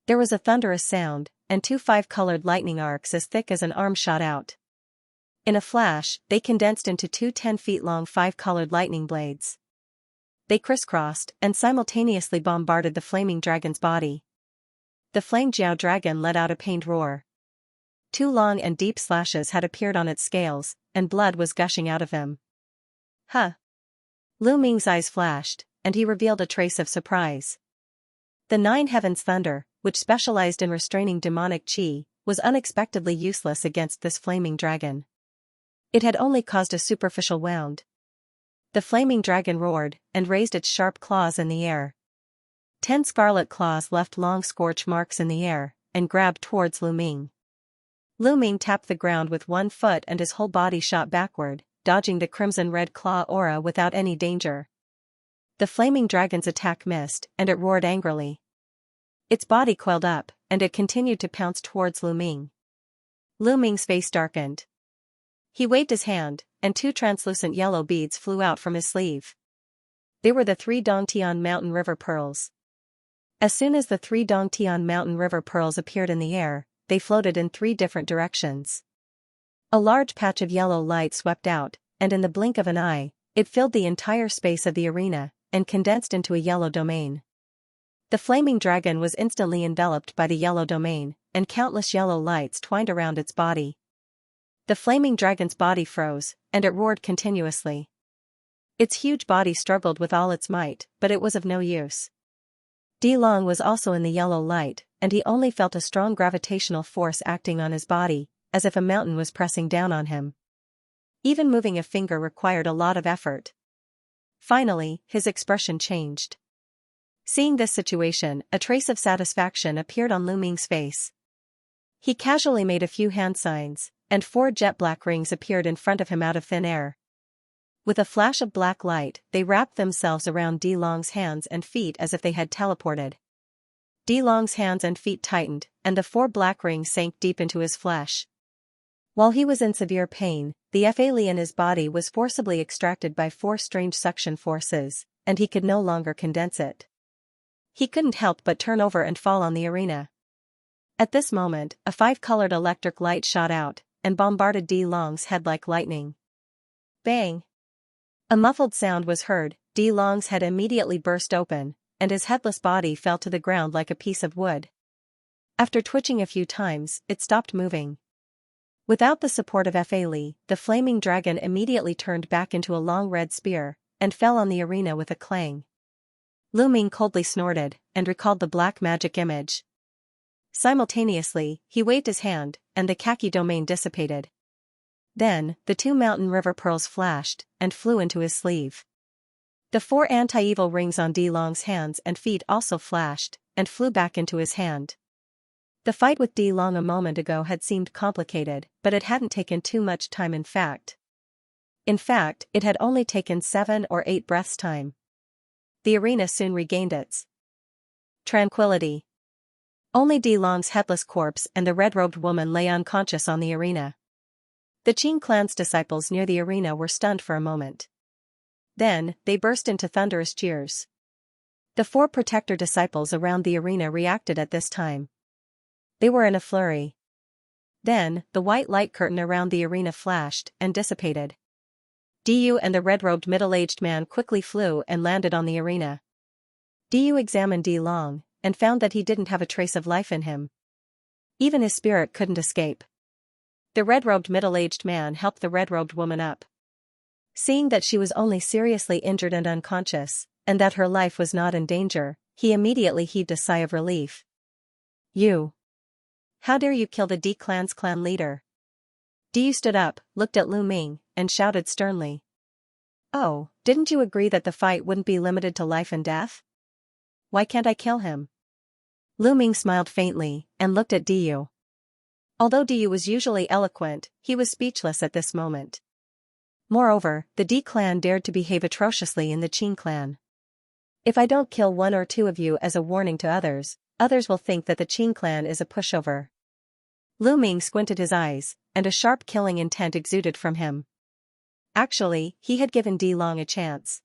There was a thunderous sound, and 2 5-colored lightning arcs as thick as an arm shot out. In a flash, they condensed into 2 10-feet-long 5-colored lightning blades. They crisscrossed and simultaneously bombarded the flaming dragon's body. The flame Jiao dragon let out a pained roar. 2 long and deep slashes had appeared on its scales, and blood was gushing out of them. Huh! Lu Ming's eyes flashed, and he revealed a trace of surprise. The 9 Heavens Thunder, which specialized in restraining demonic qi, was unexpectedly useless against this flaming dragon. It had only caused a superficial wound. The flaming dragon roared, and raised its sharp claws in the air. 10 scarlet claws left long scorch marks in the air, and grabbed towards Lu Ming. Lu Ming tapped the ground with 1 foot and his whole body shot backward, dodging the crimson-red claw aura without any danger. The flaming dragon's attack missed, and it roared angrily. Its body coiled up, and it continued to pounce towards Lu Ming. Lu Ming's face darkened. He waved his hand, and 2 translucent yellow beads flew out from his sleeve. They were the 3 Dongtian Mountain River Pearls. As soon as the 3 Dongtian Mountain River Pearls appeared in the air, they floated in 3 different directions. A large patch of yellow light swept out, and in the blink of an eye, it filled the entire space of the arena, and condensed into a yellow domain. The flaming dragon was instantly enveloped by the yellow domain, and countless yellow lights twined around its body. The flaming dragon's body froze, and it roared continuously. Its huge body struggled with all its might, but it was of no use. Di Long was also in the yellow light, and he only felt a strong gravitational force acting on his body, as if a mountain was pressing down on him. Even moving a finger required a lot of effort. Finally, his expression changed. Seeing this situation, a trace of satisfaction appeared on Lu Ming's face. He casually made a few hand signs, and 4 jet black rings appeared in front of him out of thin air. With a flash of black light, they wrapped themselves around Di Long's hands and feet as if they had teleported. Di Long's hands and feet tightened, and the 4 black rings sank deep into his flesh. While he was in severe pain, the Fa Li in his body was forcibly extracted by 4 strange suction forces, and he could no longer condense it. He couldn't help but turn over and fall on the arena. At this moment, a 5-colored electric light shot out, and bombarded Di Long's head like lightning. Bang! A muffled sound was heard. Di Long's head immediately burst open, and his headless body fell to the ground like a piece of wood. After twitching a few times, it stopped moving. Without the support of Fa Li, the flaming dragon immediately turned back into a long red spear, and fell on the arena with a clang. Lu Ming coldly snorted, and recalled the black magic image. Simultaneously, he waved his hand, and the khaki domain dissipated. Then, the 2 mountain river pearls flashed, and flew into his sleeve. The 4 anti-evil rings on Di Long's hands and feet also flashed, and flew back into his hand. The fight with Di Long a moment ago had seemed complicated, but it hadn't taken too much time in fact. It had only taken 7 or 8 breaths' time. The arena soon regained its tranquility. Only Di Long's headless corpse and the red-robed woman lay unconscious on the arena. The Qing clan's disciples near the arena were stunned for a moment. Then, they burst into thunderous cheers. The 4 protector disciples around the arena reacted at this time. They were in a flurry. Then, the white light curtain around the arena flashed and dissipated. Diyu and the red-robed middle-aged man quickly flew and landed on the arena. Diyu examined Di Long, and found that he didn't have a trace of life in him. Even his spirit couldn't escape. The red-robed middle-aged man helped the red-robed woman up. Seeing that she was only seriously injured and unconscious, and that her life was not in danger, he immediately heaved a sigh of relief. You! How dare you kill the Di clan's clan leader? Diyu stood up, looked at Lu Ming, and shouted sternly. Oh, didn't you agree that the fight wouldn't be limited to life and death? Why can't I kill him? Lu Ming smiled faintly and looked at Diyu. Although Diyu was usually eloquent, he was speechless at this moment. Moreover, the Di clan dared to behave atrociously in the Qing clan. If I don't kill one or two of you as a warning to others, others will think that the Qing clan is a pushover. Lu Ming squinted his eyes, and a sharp killing intent exuded from him. Actually, he had given Di Long a chance.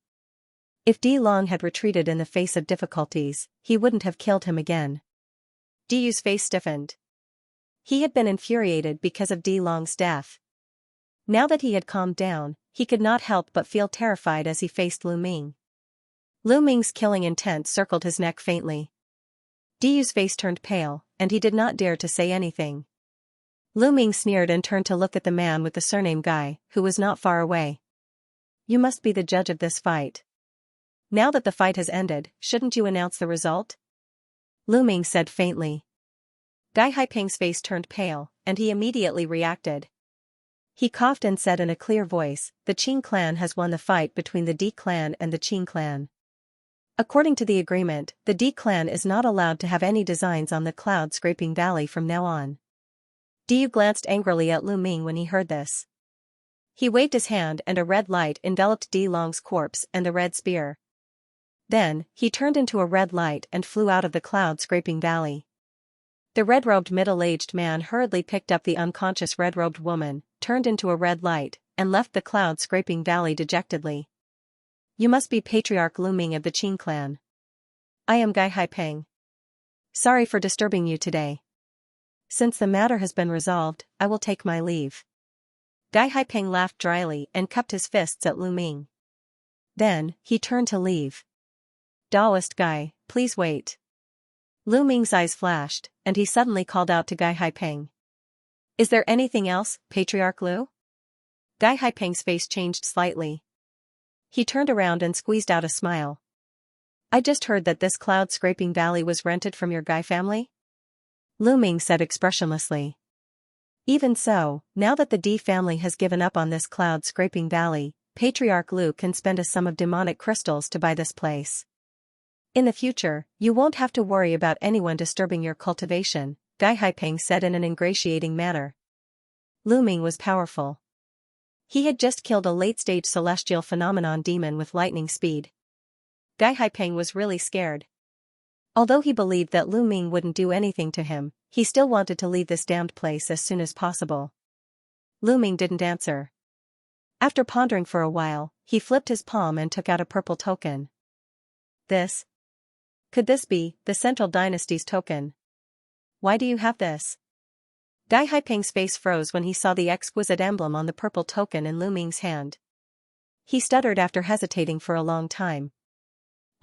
If Di Long had retreated in the face of difficulties, he wouldn't have killed him again. Diyu's face stiffened. He had been infuriated because of Di Long's death. Now that he had calmed down, he could not help but feel terrified as he faced Lu Ming. Lu Ming's killing intent circled his neck faintly. Diyu's face turned pale, and he did not dare to say anything. Lu Ming sneered and turned to look at the man with the surname Guy, who was not far away. You must be the judge of this fight. Now that the fight has ended, shouldn't you announce the result? Lu Ming said faintly. Guy Haiping's face turned pale, and he immediately reacted. He coughed and said in a clear voice, the Qing clan has won the fight between the Di clan and the Qing clan. According to the agreement, the Di clan is not allowed to have any designs on the cloud-scraping valley from now on. Diyu glanced angrily at Lu Ming when he heard this. He waved his hand and a red light enveloped Di Long's corpse and the red spear. Then, he turned into a red light and flew out of the cloud-scraping valley. The red-robed middle-aged man hurriedly picked up the unconscious red-robed woman, turned into a red light, and left the cloud-scraping valley dejectedly. You must be Patriarch Lu Ming of the Qing clan. I am Guy Haiping. Sorry for disturbing you today. Since the matter has been resolved, I will take my leave. Guy Haiping laughed dryly and cupped his fists at Lu Ming. Then, he turned to leave. Daoist Guy, please wait. Lu Ming's eyes flashed, and he suddenly called out to Guy Haiping. Is there anything else, Patriarch Lu? Guy Haiping's face changed slightly. He turned around and squeezed out a smile. I just heard that this cloud-scraping valley was rented from your Guy family? Lu Ming said expressionlessly. Even so, now that the Di family has given up on this cloud-scraping valley, Patriarch Lu can spend a sum of demonic crystals to buy this place. In the future, you won't have to worry about anyone disturbing your cultivation, Guy Haiping said in an ingratiating manner. Lu Ming was powerful. He had just killed a late-stage celestial phenomenon demon with lightning speed. Guy Haiping was really scared. Although he believed that Lu Ming wouldn't do anything to him, he still wanted to leave this damned place as soon as possible. Lu Ming didn't answer. After pondering for a while, he flipped his palm and took out a purple token. Could this be the Central Dynasty's token? Why do you have this? Guy Haiping's face froze when he saw the exquisite emblem on the purple token in Lu Ming's hand. He stuttered after hesitating for a long time.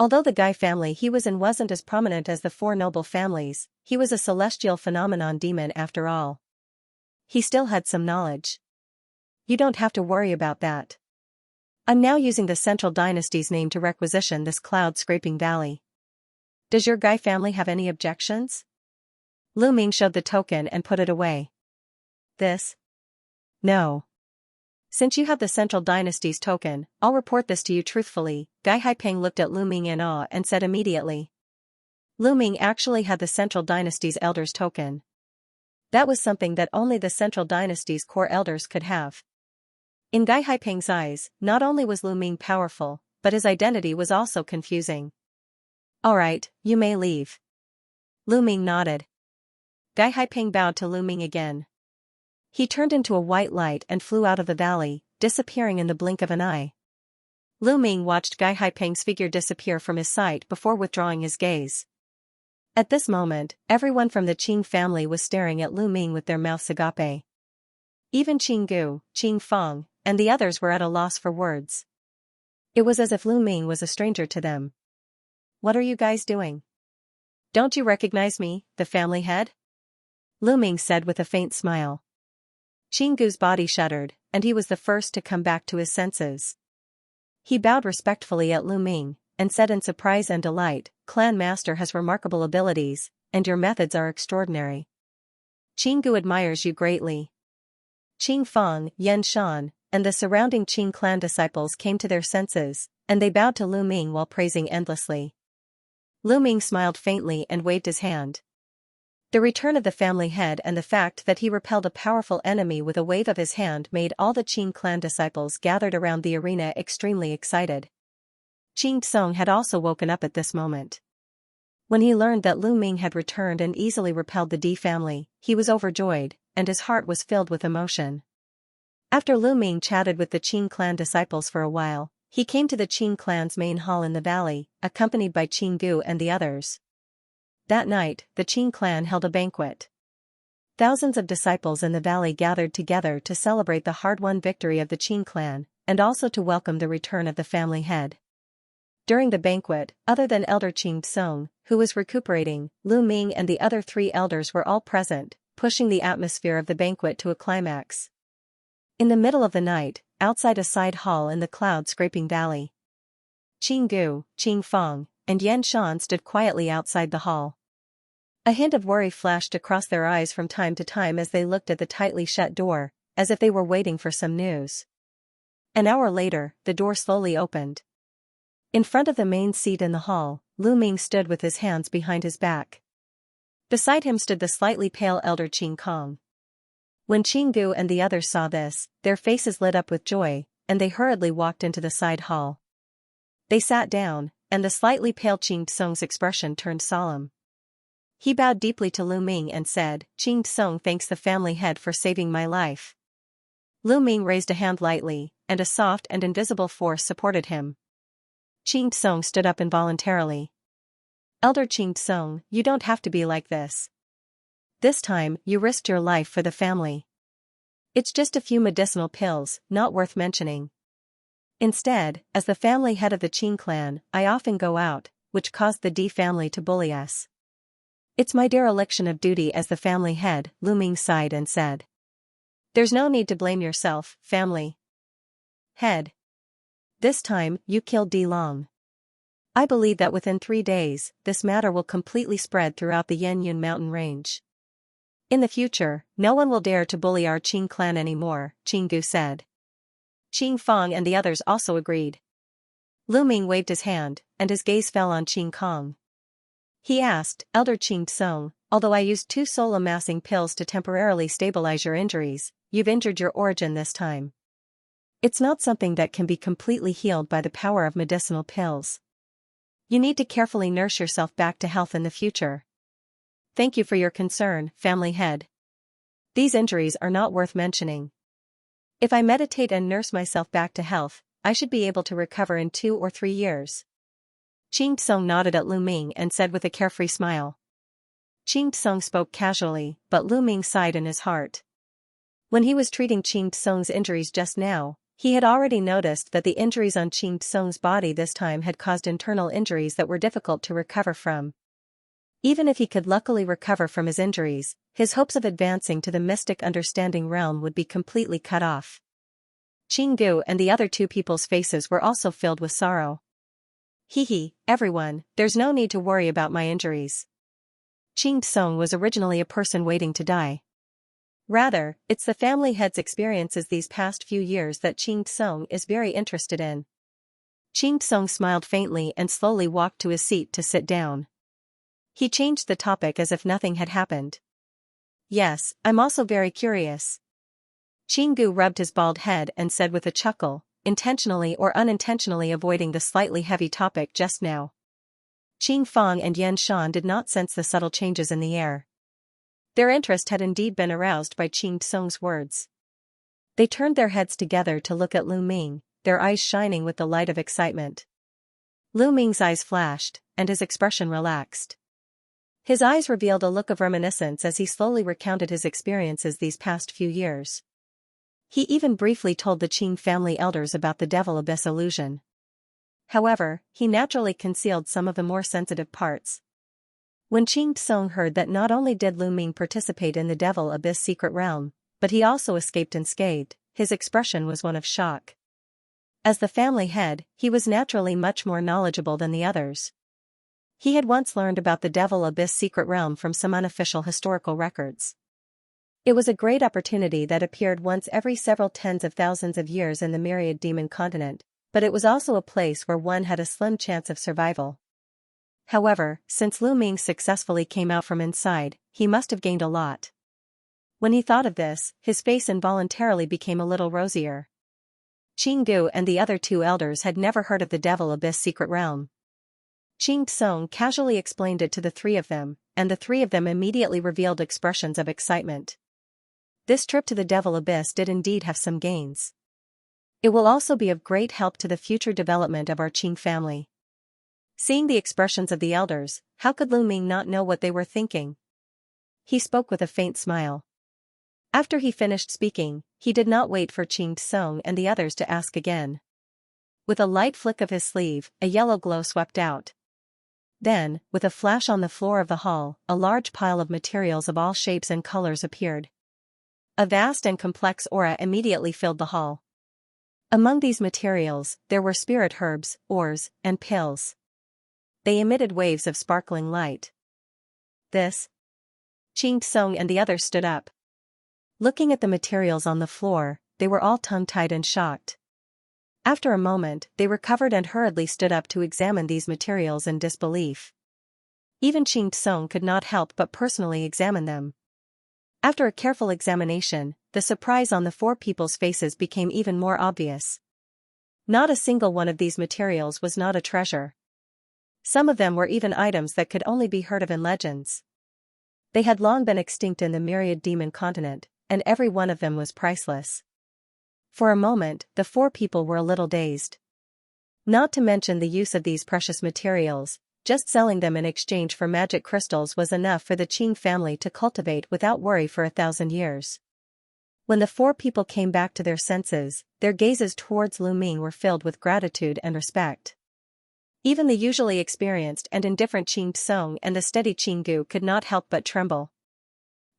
Although the Guy family he was in wasn't as prominent as the four noble families, he was a celestial phenomenon demon after all. He still had some knowledge. You don't have to worry about that. I'm now using the Central Dynasty's name to requisition this cloud-scraping valley. Does your Guy family have any objections? Lu Ming showed the token and put it away. No. Since you have the Central Dynasty's token, I'll report this to you truthfully. Guy Haiping looked at Lu Ming in awe and said immediately. Lu Ming actually had the Central Dynasty's Elder's token. That was something that only the Central Dynasty's core elders could have. In Guy Haiping's eyes, not only was Lu Ming powerful, but his identity was also confusing. Alright, you may leave. Lu Ming nodded. Guy Haiping bowed to Lu Ming again. He turned into a white light and flew out of the valley, disappearing in the blink of an eye. Lu Ming watched Guy Haiping's figure disappear from his sight before withdrawing his gaze. At this moment, everyone from the Qing family was staring at Lu Ming with their mouths agape. Even Qing Gu, Qing Feng, and the others were at a loss for words. It was as if Lu Ming was a stranger to them. What are you guys doing? Don't you recognize me, the family head? Lu Ming said with a faint smile. Qing Gu's body shuddered, and he was the first to come back to his senses. He bowed respectfully at Lu Ming, and said in surprise and delight, Clan Master has remarkable abilities, and your methods are extraordinary. Qing Gu admires you greatly. Qing Feng, Yan Shan, and the surrounding Qing clan disciples came to their senses, and they bowed to Lu Ming while praising endlessly. Lu Ming smiled faintly and waved his hand. The return of the family head and the fact that he repelled a powerful enemy with a wave of his hand made all the Qing clan disciples gathered around the arena extremely excited. Qing Tsung had also woken up at this moment. When he learned that Lu Ming had returned and easily repelled the Di family, he was overjoyed, and his heart was filled with emotion. After Lu Ming chatted with the Qing clan disciples for a while, he came to the Qing clan's main hall in the valley, accompanied by Qing Gu and the others. That night, the Qing clan held a banquet. Thousands of disciples in the valley gathered together to celebrate the hard-won victory of the Qing clan, and also to welcome the return of the family head. During the banquet, other than Elder Qing Tsung, who was recuperating, Lu Ming and the other 3 elders were all present, pushing the atmosphere of the banquet to a climax. In the middle of the night, outside a side hall in the cloud-scraping valley, Qing Gu, Qing Feng, and Yan Shan stood quietly outside the hall. A hint of worry flashed across their eyes from time to time as they looked at the tightly shut door, as if they were waiting for some news. An hour later, the door slowly opened. In front of the main seat in the hall, Lu Ming stood with his hands behind his back. Beside him stood the slightly pale elder Qing Kong. When Qing Gu and the others saw this, their faces lit up with joy, and they hurriedly walked into the side hall. They sat down, and the slightly pale Qing Tsung's expression turned solemn. He bowed deeply to Lu Ming and said, "Qing Tsung thanks the family head for saving my life." Lu Ming raised a hand lightly, and a soft and invisible force supported him. Qing Tsung stood up involuntarily. "Elder Qing Tsung, you don't have to be like this. This time, you risked your life for the family. It's just a few medicinal pills, not worth mentioning. Instead, as the family head of the Qing clan, I often go out, which caused the Di family to bully us. It's my dereliction of duty as the family head," Lu Ming sighed and said. "There's no need to blame yourself, family head. This time, you killed Di Long. I believe that within 3 days, this matter will completely spread throughout the Yanyun mountain range. In the future, no one will dare to bully our Qing clan anymore," Qing Gu said. Qing Feng and the others also agreed. Lu Ming waved his hand, and his gaze fell on Qing Kong. He asked, "Elder Qing Tsung, although I used 2 soul-amassing pills to temporarily stabilize your injuries, you've injured your origin this time. It's not something that can be completely healed by the power of medicinal pills. You need to carefully nurse yourself back to health in the future. Thank you for your concern, family head. These injuries are not worth mentioning. If I meditate and nurse myself back to health, I should be able to recover in 2 or 3 years." Qing Tsung nodded at Lu Ming and said with a carefree smile. Qing Tsung spoke casually, but Lu Ming sighed in his heart. When he was treating Qing Tsung's injuries just now, he had already noticed that the injuries on Qing Tsung's body this time had caused internal injuries that were difficult to recover from. Even if he could luckily recover from his injuries, his hopes of advancing to the mystic understanding realm would be completely cut off. Qing Gu and the other 2 people's faces were also filled with sorrow. "Hee, everyone, there's no need to worry about my injuries. Qing Tsung was originally a person waiting to die. Rather, it's the family head's experiences these past few years that Qing Tsung is very interested in." Qing Tsung smiled faintly and slowly walked to his seat to sit down. He changed the topic as if nothing had happened. "Yes, I'm also very curious." Qing Gu rubbed his bald head and said with a chuckle, intentionally or unintentionally avoiding the slightly heavy topic just now. Qing Feng and Yan Shan did not sense the subtle changes in the air. Their interest had indeed been aroused by Qing Tsung's words. They turned their heads together to look at Lu Ming, their eyes shining with the light of excitement. Lu Ming's eyes flashed, and his expression relaxed. His eyes revealed a look of reminiscence as he slowly recounted his experiences these past few years. He even briefly told the Qing family elders about the Devil Abyss illusion. However, he naturally concealed some of the more sensitive parts. When Qing Tsung heard that not only did Lu Ming participate in the Devil Abyss secret realm, but he also escaped unscathed, his expression was one of shock. As the family head, he was naturally much more knowledgeable than the others. He had once learned about the Devil Abyss secret realm from some unofficial historical records. It was a great opportunity that appeared once every several tens of thousands of years in the myriad demon continent, but it was also a place where one had a slim chance of survival. However, since Lu Ming successfully came out from inside, he must have gained a lot. When he thought of this, his face involuntarily became a little rosier. Qing Gu and the other two elders had never heard of the Devil Abyss secret realm. Qing Tsung casually explained it to the three of them, and the three of them immediately revealed expressions of excitement. This trip to the Devil Abyss did indeed have some gains. It will also be of great help to the future development of our Qing family. Seeing the expressions of the elders, how could Lu Ming not know what they were thinking? He spoke with a faint smile. After he finished speaking, he did not wait for Qing Tsung and the others to ask again. With a light flick of his sleeve, a yellow glow swept out. Then, with a flash on the floor of the hall, a large pile of materials of all shapes and colors appeared. A vast and complex aura immediately filled the hall. Among these materials, there were spirit herbs, ores, and pills. They emitted waves of sparkling light. This? Qing Tsung and the others stood up. Looking at the materials on the floor, they were all tongue-tied and shocked. After a moment, they recovered and hurriedly stood up to examine these materials in disbelief. Even Qing Tsung could not help but personally examine them. After a careful examination, the surprise on the four people's faces became even more obvious. Not a single one of these materials was not a treasure. Some of them were even items that could only be heard of in legends. They had long been extinct in the myriad demon continent, and every one of them was priceless. For a moment, the four people were a little dazed. Not to mention the use of these precious materials, just selling them in exchange for magic crystals was enough for the Qing family to cultivate without worry for 1,000 years. When the four people came back to their senses, their gazes towards Lu Ming were filled with gratitude and respect. Even the usually experienced and indifferent Qing Tsung and the steady Qing Gu could not help but tremble.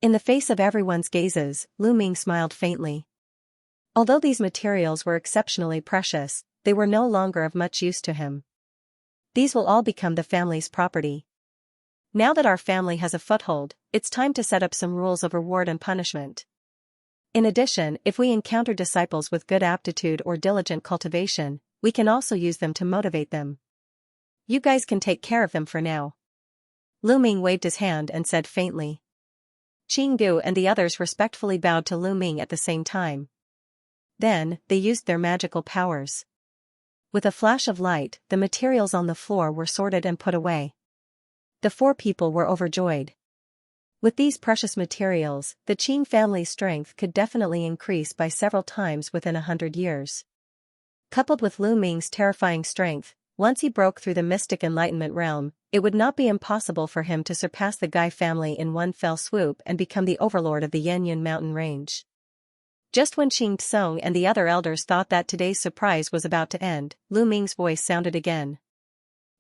In the face of everyone's gazes, Lu Ming smiled faintly. Although these materials were exceptionally precious, they were no longer of much use to him. These will all become the family's property. Now that our family has a foothold, it's time to set up some rules of reward and punishment. In addition, if we encounter disciples with good aptitude or diligent cultivation, we can also use them to motivate them. You guys can take care of them for now. Lu Ming waved his hand and said faintly. Qing Gu and the others respectfully bowed to Lu Ming at the same time. Then, they used their magical powers. With a flash of light, the materials on the floor were sorted and put away. The four people were overjoyed. With these precious materials, the Qing family's strength could definitely increase by several times within 100 years. Coupled with Lu Ming's terrifying strength, once he broke through the mystic enlightenment realm, it would not be impossible for him to surpass the Gai family in one fell swoop and become the overlord of the Yanyan mountain range. Just when Qing Tsung and the other elders thought that today's surprise was about to end, Lu Ming's voice sounded again.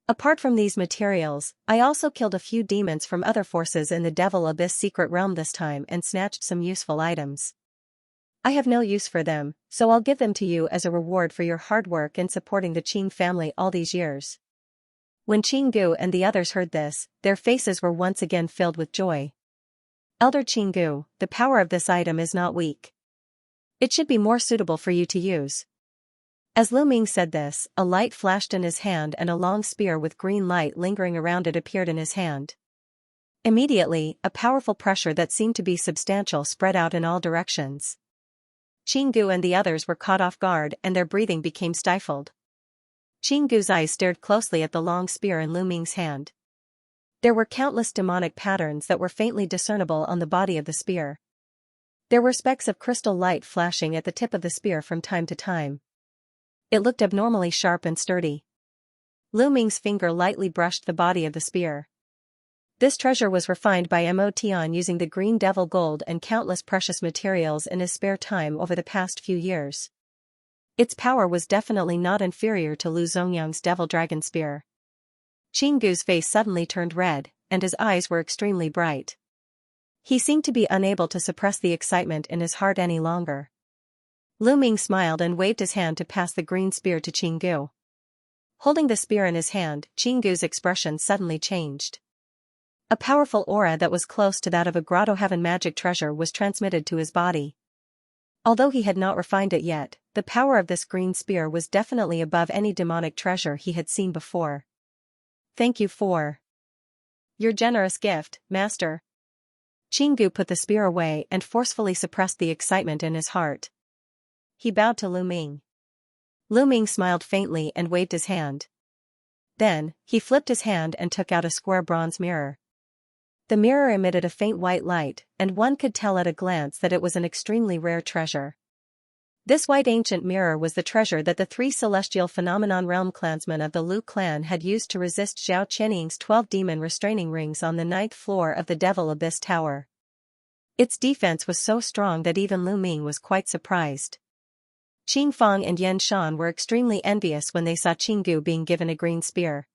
Apart from these materials, I also killed a few demons from other forces in the Devil Abyss secret realm this time and snatched some useful items. I have no use for them, so I'll give them to you as a reward for your hard work in supporting the Qing family all these years. When Qing Gu and the others heard this, their faces were once again filled with joy. Elder Qing Gu, the power of this item is not weak. It should be more suitable for you to use. As Lu Ming said this, a light flashed in his hand and a long spear with green light lingering around it appeared in his hand. Immediately, a powerful pressure that seemed to be substantial spread out in all directions. Qing Gu and the others were caught off guard and their breathing became stifled. Qing Gu's eyes stared closely at the long spear in Lu Ming's hand. There were countless demonic patterns that were faintly discernible on the body of the spear. There were specks of crystal light flashing at the tip of the spear from time to time. It looked abnormally sharp and sturdy. Lu Ming's finger lightly brushed the body of the spear. This treasure was refined by Mo Tian using the green devil gold and countless precious materials in his spare time over the past few years. Its power was definitely not inferior to Lu Zongyang's devil dragon spear. Qing Gu's face suddenly turned red, and his eyes were extremely bright. He seemed to be unable to suppress the excitement in his heart any longer. Lu Ming smiled and waved his hand to pass the green spear to Qing Gu. Holding the spear in his hand, Qing Gu's expression suddenly changed. A powerful aura that was close to that of a grotto heaven magic treasure was transmitted to his body. Although he had not refined it yet, the power of this green spear was definitely above any demonic treasure he had seen before. Thank you for your generous gift, Master. Chingu put the spear away and forcefully suppressed the excitement in his heart. He bowed to Lu Ming. Lu Ming smiled faintly and waved his hand. Then, he flipped his hand and took out a square bronze mirror. The mirror emitted a faint white light, and one could tell at a glance that it was an extremely rare treasure. This white ancient mirror was the treasure that the 3 celestial phenomenon realm clansmen of the Lu clan had used to resist Zhao Qianying's 12 demon restraining rings on the 9th floor of the Devil Abyss Tower. Its defense was so strong that even Lu Ming was quite surprised. Qing Fang and Yan Shan were extremely envious when they saw Qinggu being given a green spear.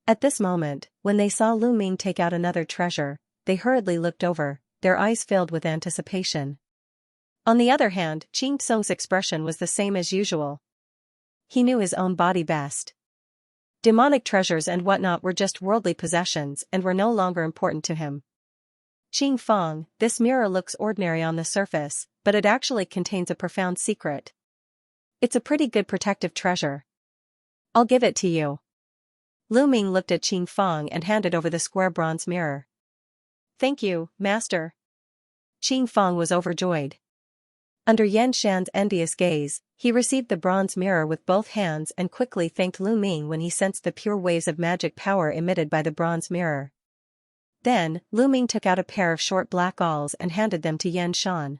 At this moment, when they saw Lu Ming take out another treasure, they hurriedly looked over, their eyes filled with anticipation. On the other hand, Qing Tsung's expression was the same as usual. He knew his own body best. Demonic treasures and whatnot were just worldly possessions and were no longer important to him. Qing Fang, this mirror looks ordinary on the surface, but it actually contains a profound secret. It's a pretty good protective treasure. I'll give it to you. Lu Ming looked at Qing Fang and handed over the square bronze mirror. Thank you, Master. Qing Fang was overjoyed. Under Yan Shan's envious gaze, he received the bronze mirror with both hands and quickly thanked Lu Ming when he sensed the pure waves of magic power emitted by the bronze mirror. Then, Lu Ming took out a pair of short black awls and handed them to Yan Shan.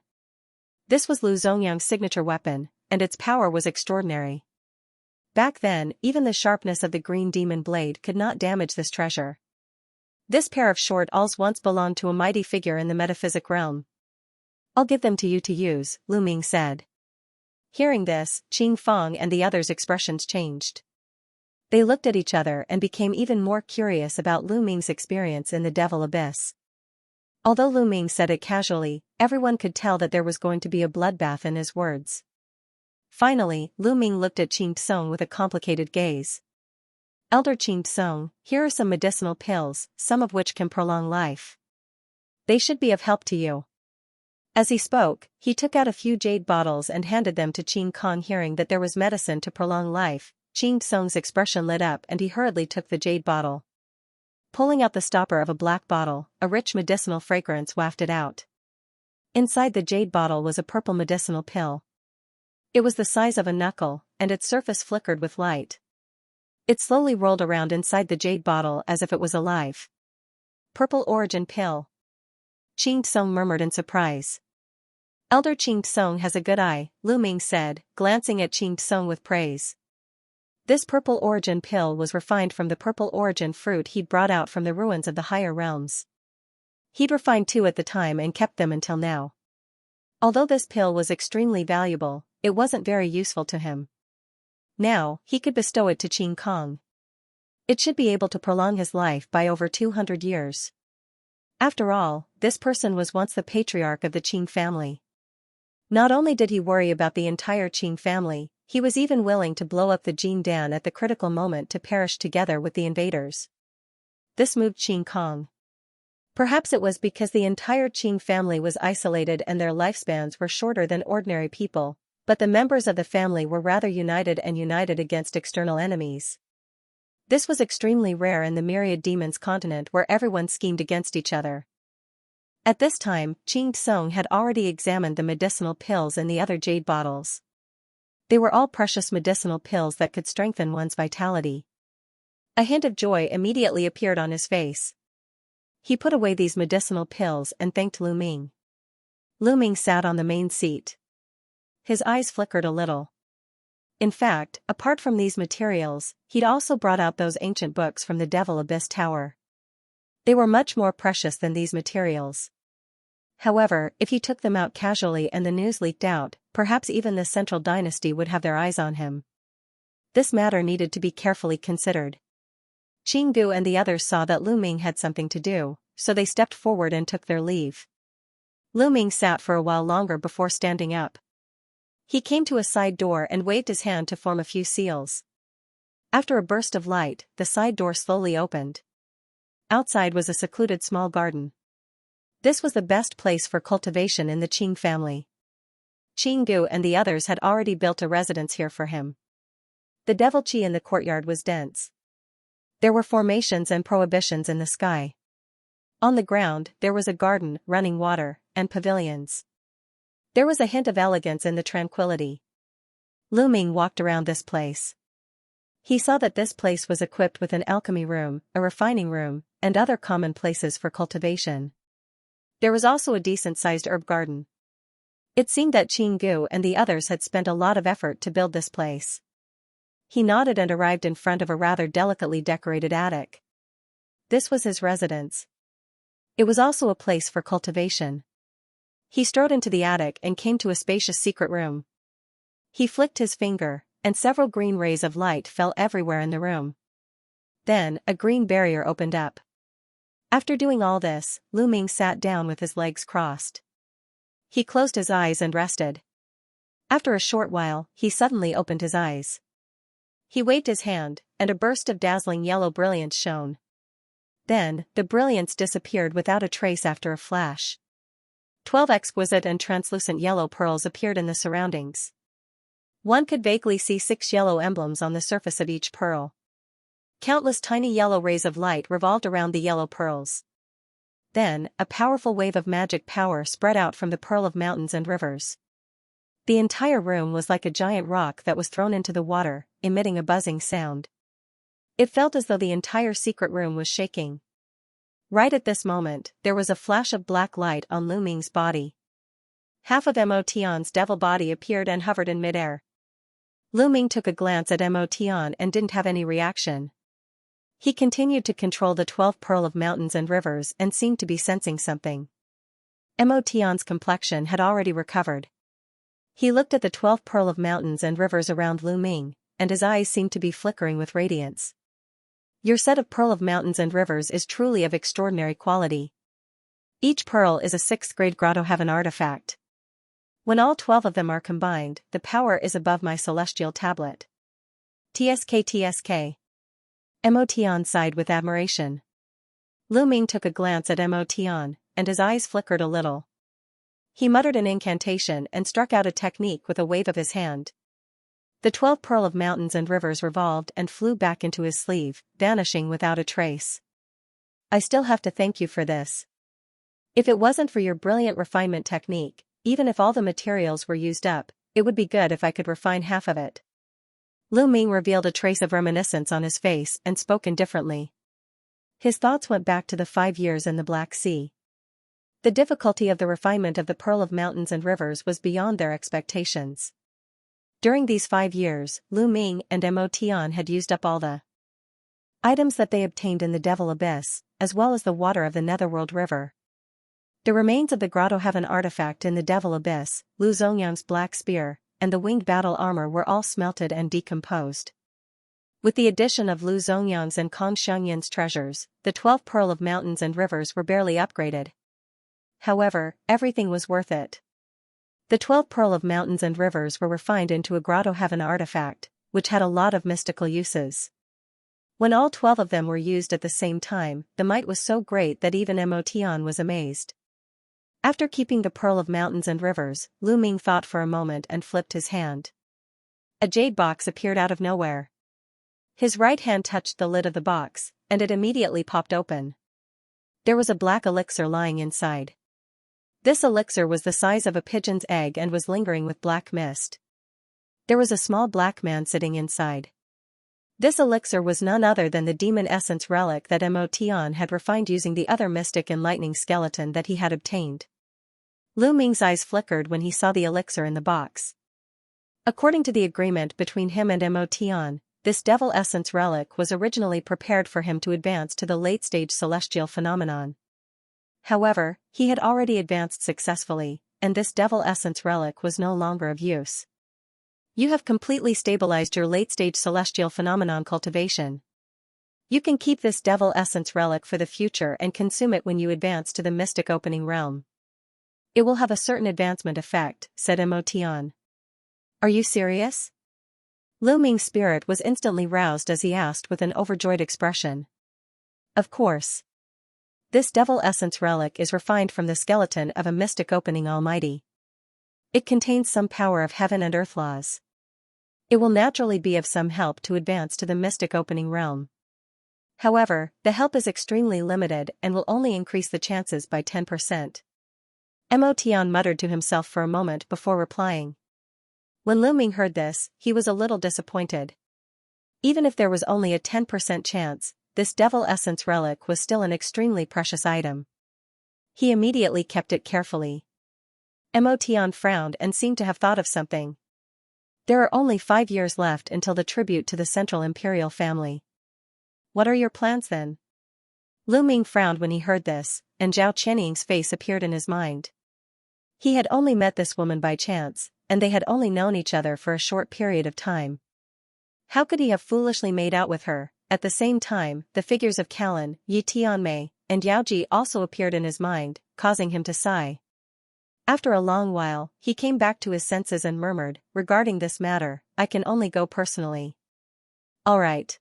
This was Lu Zongyang's signature weapon, and its power was extraordinary. Back then, even the sharpness of the green demon blade could not damage this treasure. This pair of short awls once belonged to a mighty figure in the metaphysic realm. I'll give them to you to use, Lu Ming said. Hearing this, Qing Fang and the others' expressions changed. They looked at each other and became even more curious about Lu Ming's experience in the Devil Abyss. Although Lu Ming said it casually, everyone could tell that there was going to be a bloodbath in his words. Finally, Lu Ming looked at Qing Tsung with a complicated gaze. Elder Qing Tsung, here are some medicinal pills, some of which can prolong life. They should be of help to you. As he spoke, he took out a few jade bottles and handed them to Qing Kong. Hearing that there was medicine to prolong life, Qing Tsung's expression lit up and he hurriedly took the jade bottle. Pulling out the stopper of a black bottle, a rich medicinal fragrance wafted out. Inside the jade bottle was a purple medicinal pill. It was the size of a knuckle, and its surface flickered with light. It slowly rolled around inside the jade bottle as if it was alive. Purple origin pill. Qing Tsung murmured in surprise. Elder Qing Tsung has a good eye, Lu Ming said, glancing at Qing Tsung with praise. This purple origin pill was refined from the purple origin fruit he'd brought out from the ruins of the higher realms. He'd refined 2 at the time and kept them until now. Although this pill was extremely valuable, it wasn't very useful to him. Now, he could bestow it to Qing Kong. It should be able to prolong his life by over 200 years. After all, this person was once the patriarch of the Qing family. Not only did he worry about the entire Qing family, he was even willing to blow up the Jin Dan at the critical moment to perish together with the invaders. This moved Qing Kong. Perhaps it was because the entire Qing family was isolated and their lifespans were shorter than ordinary people, but the members of the family were rather united against external enemies. This was extremely rare in the myriad demons continent where everyone schemed against each other. At this time, Qing Tsung had already examined the medicinal pills in the other jade bottles. They were all precious medicinal pills that could strengthen one's vitality. A hint of joy immediately appeared on his face. He put away these medicinal pills and thanked Lu Ming. Lu Ming sat on the main seat. His eyes flickered a little. In fact, apart from these materials, he'd also brought out those ancient books from the Devil Abyss Tower. They were much more precious than these materials. However, if he took them out casually and the news leaked out, perhaps even the Central Dynasty would have their eyes on him. This matter needed to be carefully considered. Qing Gu and the others saw that Lu Ming had something to do, so they stepped forward and took their leave. Lu Ming sat for a while longer before standing up. He came to a side door and waved his hand to form a few seals. After a burst of light, the side door slowly opened. Outside was a secluded small garden. This was the best place for cultivation in the Qing family. Qinggu and the others had already built a residence here for him. The devil qi in the courtyard was dense. There were formations and prohibitions in the sky. On the ground, there was a garden, running water, and pavilions. There was a hint of elegance in the tranquility. Lu Ming walked around this place. He saw that this place was equipped with an alchemy room, a refining room, and other common places for cultivation. There was also a decent-sized herb garden. It seemed that Qinggu and the others had spent a lot of effort to build this place. He nodded and arrived in front of a rather delicately decorated attic. This was his residence. It was also a place for cultivation. He strode into the attic and came to a spacious secret room. He flicked his finger, and several green rays of light fell everywhere in the room. Then, a green barrier opened up. After doing all this, Lu Ming sat down with his legs crossed. He closed his eyes and rested. After a short while, he suddenly opened his eyes. He waved his hand, and a burst of dazzling yellow brilliance shone. Then, the brilliance disappeared without a trace after a flash. 12 exquisite and translucent yellow pearls appeared in the surroundings. One could vaguely see 6 yellow emblems on the surface of each pearl. Countless tiny yellow rays of light revolved around the yellow pearls. Then, a powerful wave of magic power spread out from the pearl of mountains and rivers. The entire room was like a giant rock that was thrown into the water, emitting a buzzing sound. It felt as though the entire secret room was shaking. Right at this moment, there was a flash of black light on Lu Ming's body. Half of Mo Tian's devil body appeared and hovered in midair. Lu Ming took a glance at Mo Tian and didn't have any reaction. He continued to control the 12 pearl of mountains and rivers and seemed to be sensing something. Mo Tian's complexion had already recovered. He looked at the 12 pearl of mountains and rivers around Lu Ming, and his eyes seemed to be flickering with radiance. Your set of pearl of mountains and rivers is truly of extraordinary quality. Each pearl is a 6th grade grotto heaven artifact. When all 12 of them are combined, the power is above my celestial tablet. TSK. Mo Tian sighed with admiration. Lu Ming took a glance at Mo Tian, and his eyes flickered a little. He muttered an incantation and struck out a technique with a wave of his hand. The 12 pearl of mountains and rivers revolved and flew back into his sleeve, vanishing without a trace. I still have to thank you for this. If it wasn't for your brilliant refinement technique, even if all the materials were used up, it would be good if I could refine half of it. Lu Ming revealed a trace of reminiscence on his face and spoke indifferently. His thoughts went back to the 5 years in the Black Sea. The difficulty of the refinement of the pearl of mountains and rivers was beyond their expectations. During these 5 years, Lu Ming and Mo Tian had used up all the items that they obtained in the Devil Abyss, as well as the water of the Netherworld River. The remains of the Grotto Heaven artifact in the Devil Abyss, Lu Zongyang's black spear, and the winged battle armor were all smelted and decomposed. With the addition of Lu Zongyang's and Kong Xiangyin's treasures, the 12 pearl of mountains and rivers were barely upgraded. However, everything was worth it. The 12 pearl of mountains and rivers were refined into a Grotto Heaven artifact, which had a lot of mystical uses. When all 12 of them were used at the same time, the might was so great that even Mo Tian was amazed. After keeping the pearl of mountains and rivers, Lu Ming thought for a moment and flipped his hand. A jade box appeared out of nowhere. His right hand touched the lid of the box, and it immediately popped open. There was a black elixir lying inside. This elixir was the size of a pigeon's egg and was lingering with black mist. There was a small black man sitting inside. This elixir was none other than the demon essence relic that Mo Tian had refined using the other mystic enlightening skeleton that he had obtained. Lu Ming's eyes flickered when he saw the elixir in the box. According to the agreement between him and Mo Tian, this devil essence relic was originally prepared for him to advance to the late-stage celestial phenomenon. However, he had already advanced successfully, and this devil essence relic was no longer of use. You have completely stabilized your late-stage celestial phenomenon cultivation. You can keep this devil essence relic for the future and consume it when you advance to the mystic opening realm. It will have a certain advancement effect, said Mo Tian. Are you serious? Lu Ming's spirit was instantly roused as he asked with an overjoyed expression. Of course. This devil essence relic is refined from the skeleton of a mystic opening almighty. It contains some power of heaven and earth laws. It will naturally be of some help to advance to the mystic opening realm. However, the help is extremely limited and will only increase the chances by 10%. Mo Tian muttered to himself for a moment before replying. When Lu Ming heard this, he was a little disappointed. Even if there was only a 10% chance, this devil essence relic was still an extremely precious item. He immediately kept it carefully. Mo Tian frowned and seemed to have thought of something. There are only 5 years left until the tribute to the Central Imperial family. What are your plans then? Lu Ming frowned when he heard this, and Zhao Qianying's face appeared in his mind. He had only met this woman by chance, and they had only known each other for a short period of time. How could he have foolishly made out with her? At the same time, the figures of Callan, Yi Tianmei, and Yaoji also appeared in his mind, causing him to sigh. After a long while, he came back to his senses and murmured, regarding this matter, I can only go personally. All right.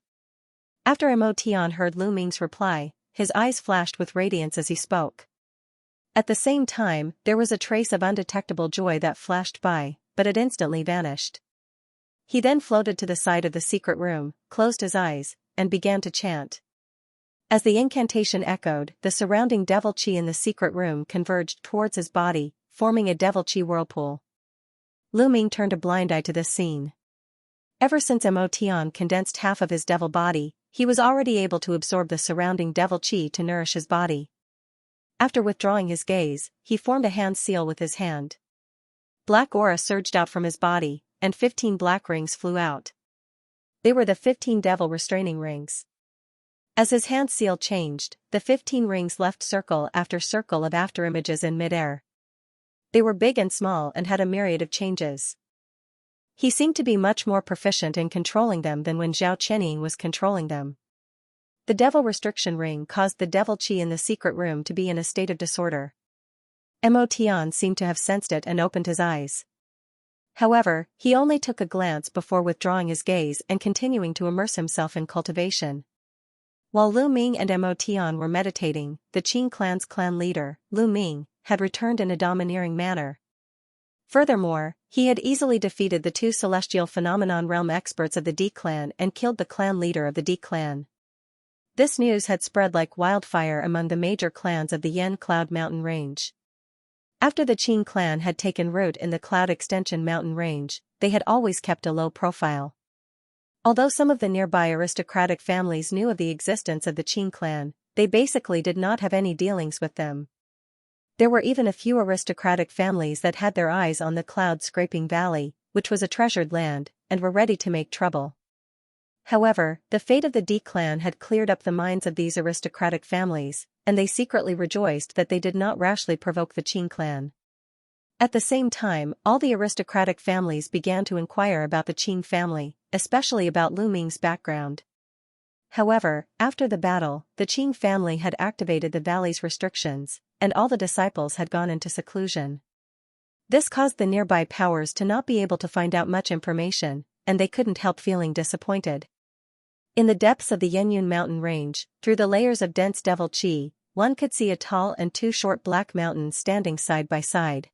After Mo Tian heard Lu Ming's reply, his eyes flashed with radiance as he spoke. At the same time, there was a trace of undetectable joy that flashed by, but it instantly vanished. He then floated to the side of the secret room, closed his eyes, and began to chant. As the incantation echoed, the surrounding devil chi in the secret room converged towards his body, forming a devil chi whirlpool. Lu Ming turned a blind eye to this scene. Ever since Mo Tian condensed half of his devil body, he was already able to absorb the surrounding devil chi to nourish his body. After withdrawing his gaze, he formed a hand seal with his hand. Black aura surged out from his body, and 15 black rings flew out. They were the 15 devil restraining rings. As his hand seal changed, the 15 rings left circle after circle of afterimages in midair. They were big and small and had a myriad of changes. He seemed to be much more proficient in controlling them than when Zhao Qianying was controlling them. The devil restriction ring caused the devil chi in the secret room to be in a state of disorder. Mo Tian seemed to have sensed it and opened his eyes. However, he only took a glance before withdrawing his gaze and continuing to immerse himself in cultivation. While Lu Ming and Mo Tian were meditating, the Qing clan's clan leader, Lu Ming, had returned in a domineering manner. Furthermore, he had easily defeated the 2 celestial phenomenon realm experts of the D clan and killed the clan leader of the D clan. This news had spread like wildfire among the major clans of the Yen Cloud Mountain Range. After the Qing clan had taken root in the Cloud Extension Mountain Range, they had always kept a low profile. Although some of the nearby aristocratic families knew of the existence of the Qing clan, they basically did not have any dealings with them. There were even a few aristocratic families that had their eyes on the Cloud-Scraping Valley, which was a treasured land, and were ready to make trouble. However, the fate of the D clan had cleared up the minds of these aristocratic families, and they secretly rejoiced that they did not rashly provoke the Qing clan. At the same time, all the aristocratic families began to inquire about the Qing family, especially about Lu Ming's background. However, after the battle, the Qing family had activated the valley's restrictions, and all the disciples had gone into seclusion. This caused the nearby powers to not be able to find out much information, and they couldn't help feeling disappointed. In the depths of the Yenyun mountain range, through the layers of dense devil chi, one could see a tall and 2 short black mountains standing side by side.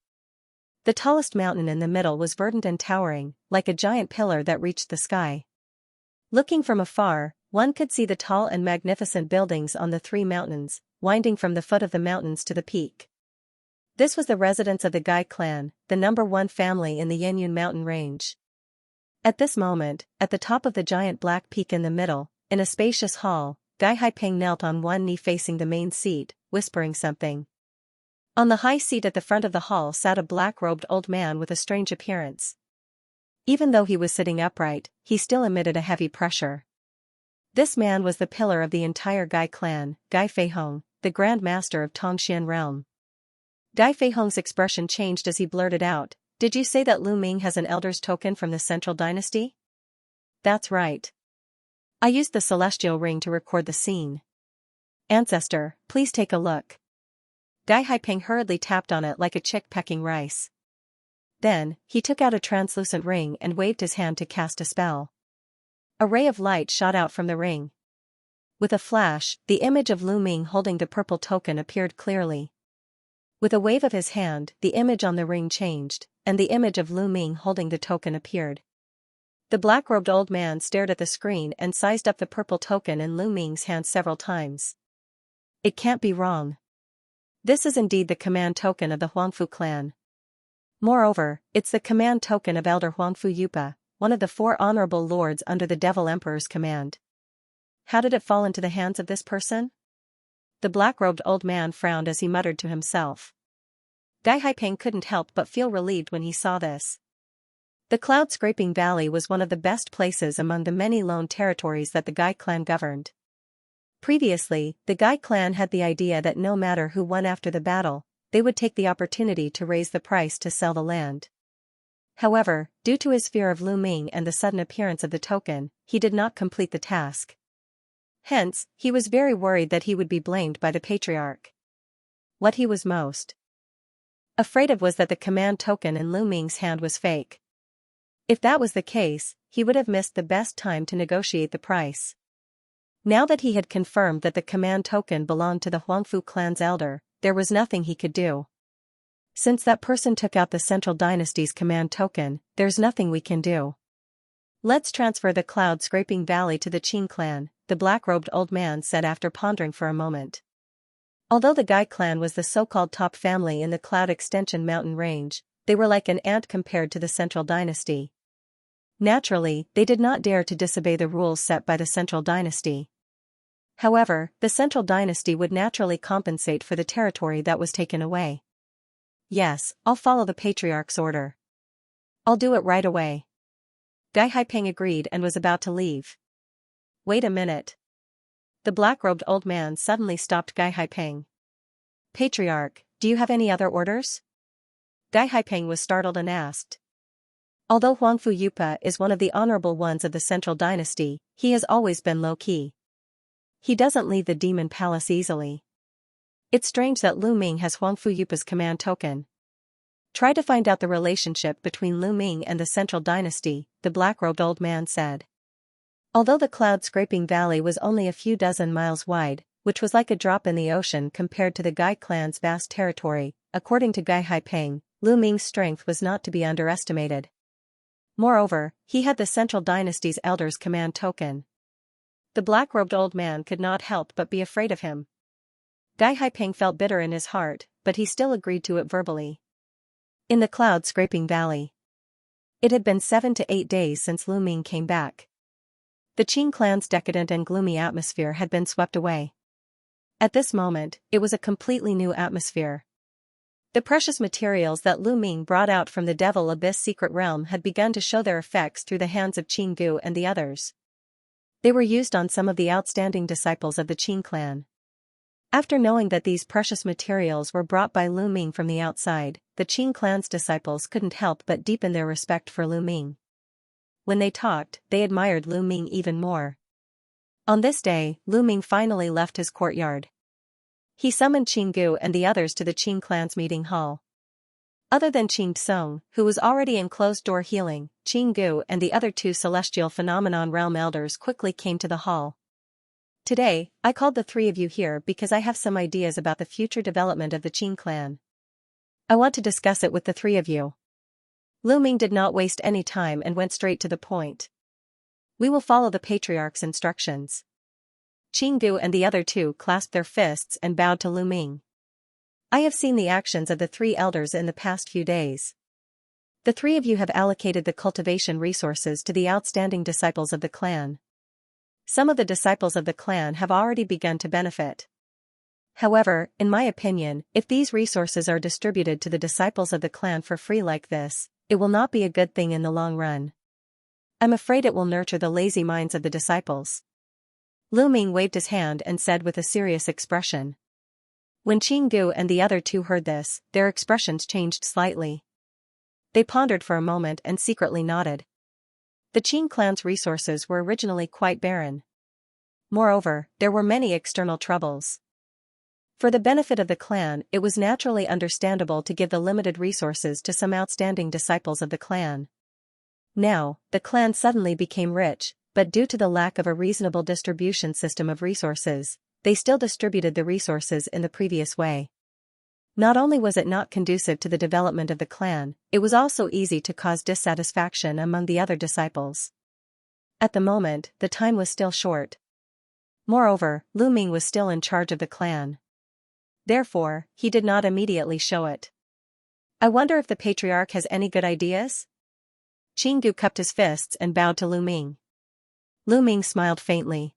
The tallest mountain in the middle was verdant and towering, like a giant pillar that reached the sky. Looking from afar, one could see the tall and magnificent buildings on the 3 mountains, winding from the foot of the mountains to the peak. This was the residence of the Gai clan, the #1 family in the Yenyun mountain range. At this moment, at the top of the giant black peak in the middle, in a spacious hall, Gai Haiping knelt on one knee facing the main seat, whispering something. On the high seat at the front of the hall sat a black-robed old man with a strange appearance. Even though he was sitting upright, he still emitted a heavy pressure. This man was the pillar of the entire Gai clan, Gai Feihong, the Grand Master of Tongxian realm. Gai Feihong's expression changed as he blurted out, "Did you say that Lu Ming has an elder's token from the Central Dynasty?" "That's right. I used the celestial ring to record the scene. Ancestor, please take a look." Gai Haiping hurriedly tapped on it like a chick pecking rice. Then, he took out a translucent ring and waved his hand to cast a spell. A ray of light shot out from the ring. With a flash, the image of Lu Ming holding the purple token appeared clearly. With a wave of his hand, the image on the ring changed, and the image of Lu Ming holding the token appeared. The black-robed old man stared at the screen and sized up the purple token in Lu Ming's hand several times. It can't be wrong. This is indeed the command token of the Huangfu clan. Moreover, it's the command token of Elder Huangfu Yupa, one of the 4 honorable lords under the Devil Emperor's command. How did it fall into the hands of this person? The black-robed old man frowned as he muttered to himself. Gai Haipeng couldn't help but feel relieved when he saw this. The Cloud-Scraping Valley was one of the best places among the many lone territories that the Gai clan governed. Previously, the Gai clan had the idea that no matter who won after the battle, they would take the opportunity to raise the price to sell the land. However, due to his fear of Lu Ming and the sudden appearance of the token, he did not complete the task. Hence, he was very worried that he would be blamed by the patriarch. What he was most afraid of was that the command token in Lu Ming's hand was fake. If that was the case, he would have missed the best time to negotiate the price. Now that he had confirmed that the command token belonged to the Huangfu clan's elder, there was nothing he could do. Since that person took out the Central Dynasty's command token, there's nothing we can do. Let's transfer the Cloud-Scraping Valley to the Qing clan, the black-robed old man said after pondering for a moment. Although the Gai clan was the so-called top family in the Cloud Extension mountain range, they were like an ant compared to the Central Dynasty. Naturally, they did not dare to disobey the rules set by the Central Dynasty. However, the Central Dynasty would naturally compensate for the territory that was taken away. Yes, I'll follow the patriarch's order. I'll do it right away. Gai Haipeng agreed and was about to leave. Wait a minute. The black-robed old man suddenly stopped Gai Haipeng. Patriarch, do you have any other orders? Gai Haipeng was startled and asked. Although Huangfu Yupa is one of the honorable ones of the Central Dynasty, he has always been low-key. He doesn't leave the Demon Palace easily. It's strange that Lu Ming has Huangfu Yupa's command token. Try to find out the relationship between Lu Ming and the Central Dynasty, the black-robed old man said. Although the Cloud-Scraping Valley was only a few dozen miles wide, which was like a drop in the ocean compared to the Gai clan's vast territory, according to Gai Haipeng, Lu Ming's strength was not to be underestimated. Moreover, he had the Central Dynasty's elder's command token. The black-robed old man could not help but be afraid of him. Gai Haipeng felt bitter in his heart, but he still agreed to it verbally. In the Cloud-Scraping Valley. It had been 7 to 8 days since Lu Ming came back. The Qing clan's decadent and gloomy atmosphere had been swept away. At this moment, it was a completely new atmosphere. The precious materials that Lu Ming brought out from the Devil Abyss secret realm had begun to show their effects through the hands of Qing Gu and the others. They were used on some of the outstanding disciples of the Qing clan. After knowing that these precious materials were brought by Lu Ming from the outside, the Qing clan's disciples couldn't help but deepen their respect for Lu Ming. When they talked, they admired Lu Ming even more. On this day, Lu Ming finally left his courtyard. He summoned Qing Gu and the others to the Qing clan's meeting hall. Other than Qing Tsung, who was already in closed-door healing, Qing Gu and the other 2 celestial phenomenon realm elders quickly came to the hall. Today, I called the 3 of you here because I have some ideas about the future development of the Qing clan. I want to discuss it with the 3 of you. Lu Ming did not waste any time and went straight to the point. We will follow the patriarch's instructions. Qing Gu and the other 2 clasped their fists and bowed to Lu Ming. I have seen the actions of the 3 elders in the past few days. The 3 of you have allocated the cultivation resources to the outstanding disciples of the clan. Some of the disciples of the clan have already begun to benefit. However, in my opinion, if these resources are distributed to the disciples of the clan for free like this, it will not be a good thing in the long run. I'm afraid it will nurture the lazy minds of the disciples. Lu Ming waved his hand and said with a serious expression. When Qing Gu and the other 2 heard this, their expressions changed slightly. They pondered for a moment and secretly nodded. The Qing clan's resources were originally quite barren. Moreover, there were many external troubles. For the benefit of the clan, it was naturally understandable to give the limited resources to some outstanding disciples of the clan. Now, the clan suddenly became rich, but due to the lack of a reasonable distribution system of resources, they still distributed the resources in the previous way. Not only was it not conducive to the development of the clan, it was also easy to cause dissatisfaction among the other disciples. At the moment, the time was still short. Moreover, Lu Ming was still in charge of the clan. Therefore, he did not immediately show it. I wonder if the patriarch has any good ideas? Qinggu cupped his fists and bowed to Lu Ming. Lu Ming smiled faintly.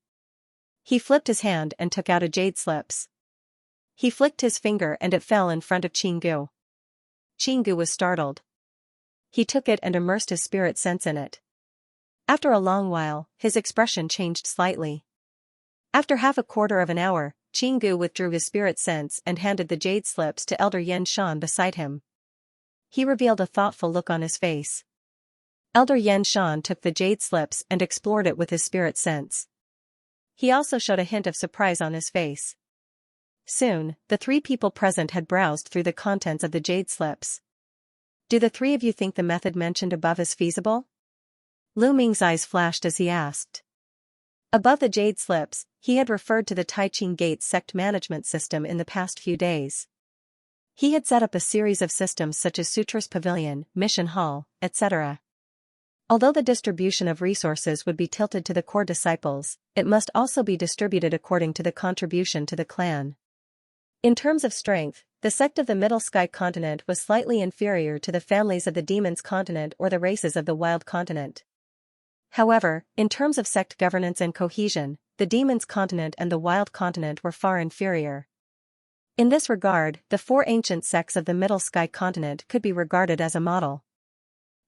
He flipped his hand and took out a jade slips. He flicked his finger and it fell in front of Qinggu. Qinggu was startled. He took it and immersed his spirit sense in it. After a long while, his expression changed slightly. After half a quarter of an hour, Qinggu withdrew his spirit sense and handed the jade slips to Elder Yanshan beside him. He revealed a thoughtful look on his face. Elder Yanshan took the jade slips and explored it with his spirit sense. He also showed a hint of surprise on his face. Soon, the three people present had browsed through the contents of the jade slips. Do the three of you think the method mentioned above is feasible? Lu Ming's eyes flashed as he asked. Above the jade slips, he had referred to the Taiching Gate sect management system in the past few days. He had set up a series of systems such as Sutra's Pavilion, Mission Hall, etc. Although the distribution of resources would be tilted to the core disciples, it must also be distributed according to the contribution to the clan. In terms of strength, the sect of the Middle Sky Continent was slightly inferior to the families of the Demons Continent or the races of the Wild Continent. However, in terms of sect governance and cohesion, the Demons Continent and the Wild Continent were far inferior. In this regard, the four ancient sects of the Middle Sky Continent could be regarded as a model.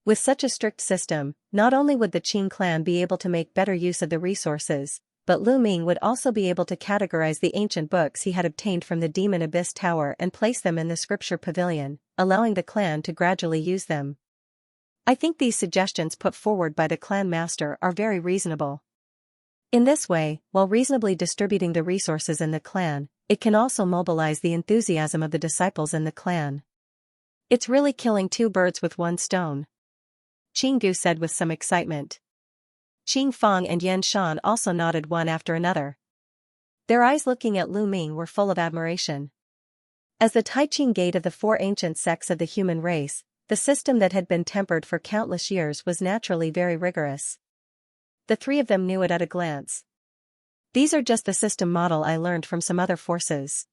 With such a strict system, not only would the Qing clan be able to make better use of the resources, but Lu Ming would also be able to categorize the ancient books he had obtained from the Demon Abyss Tower and place them in the Scripture Pavilion, allowing the clan to gradually use them. I think these suggestions put forward by the clan master are very reasonable. In this way, while reasonably distributing the resources in the clan, it can also mobilize the enthusiasm of the disciples in the clan. It's really killing two birds with one stone, Qinggu said with some excitement. Qing Feng and Yan Shan also nodded one after another. Their eyes looking at Lu Ming were full of admiration. As the Taiching Gate of the four ancient sects of the human race, the system that had been tempered for countless years was naturally very rigorous. The three of them knew it at a glance. These are just the system model I learned from some other forces.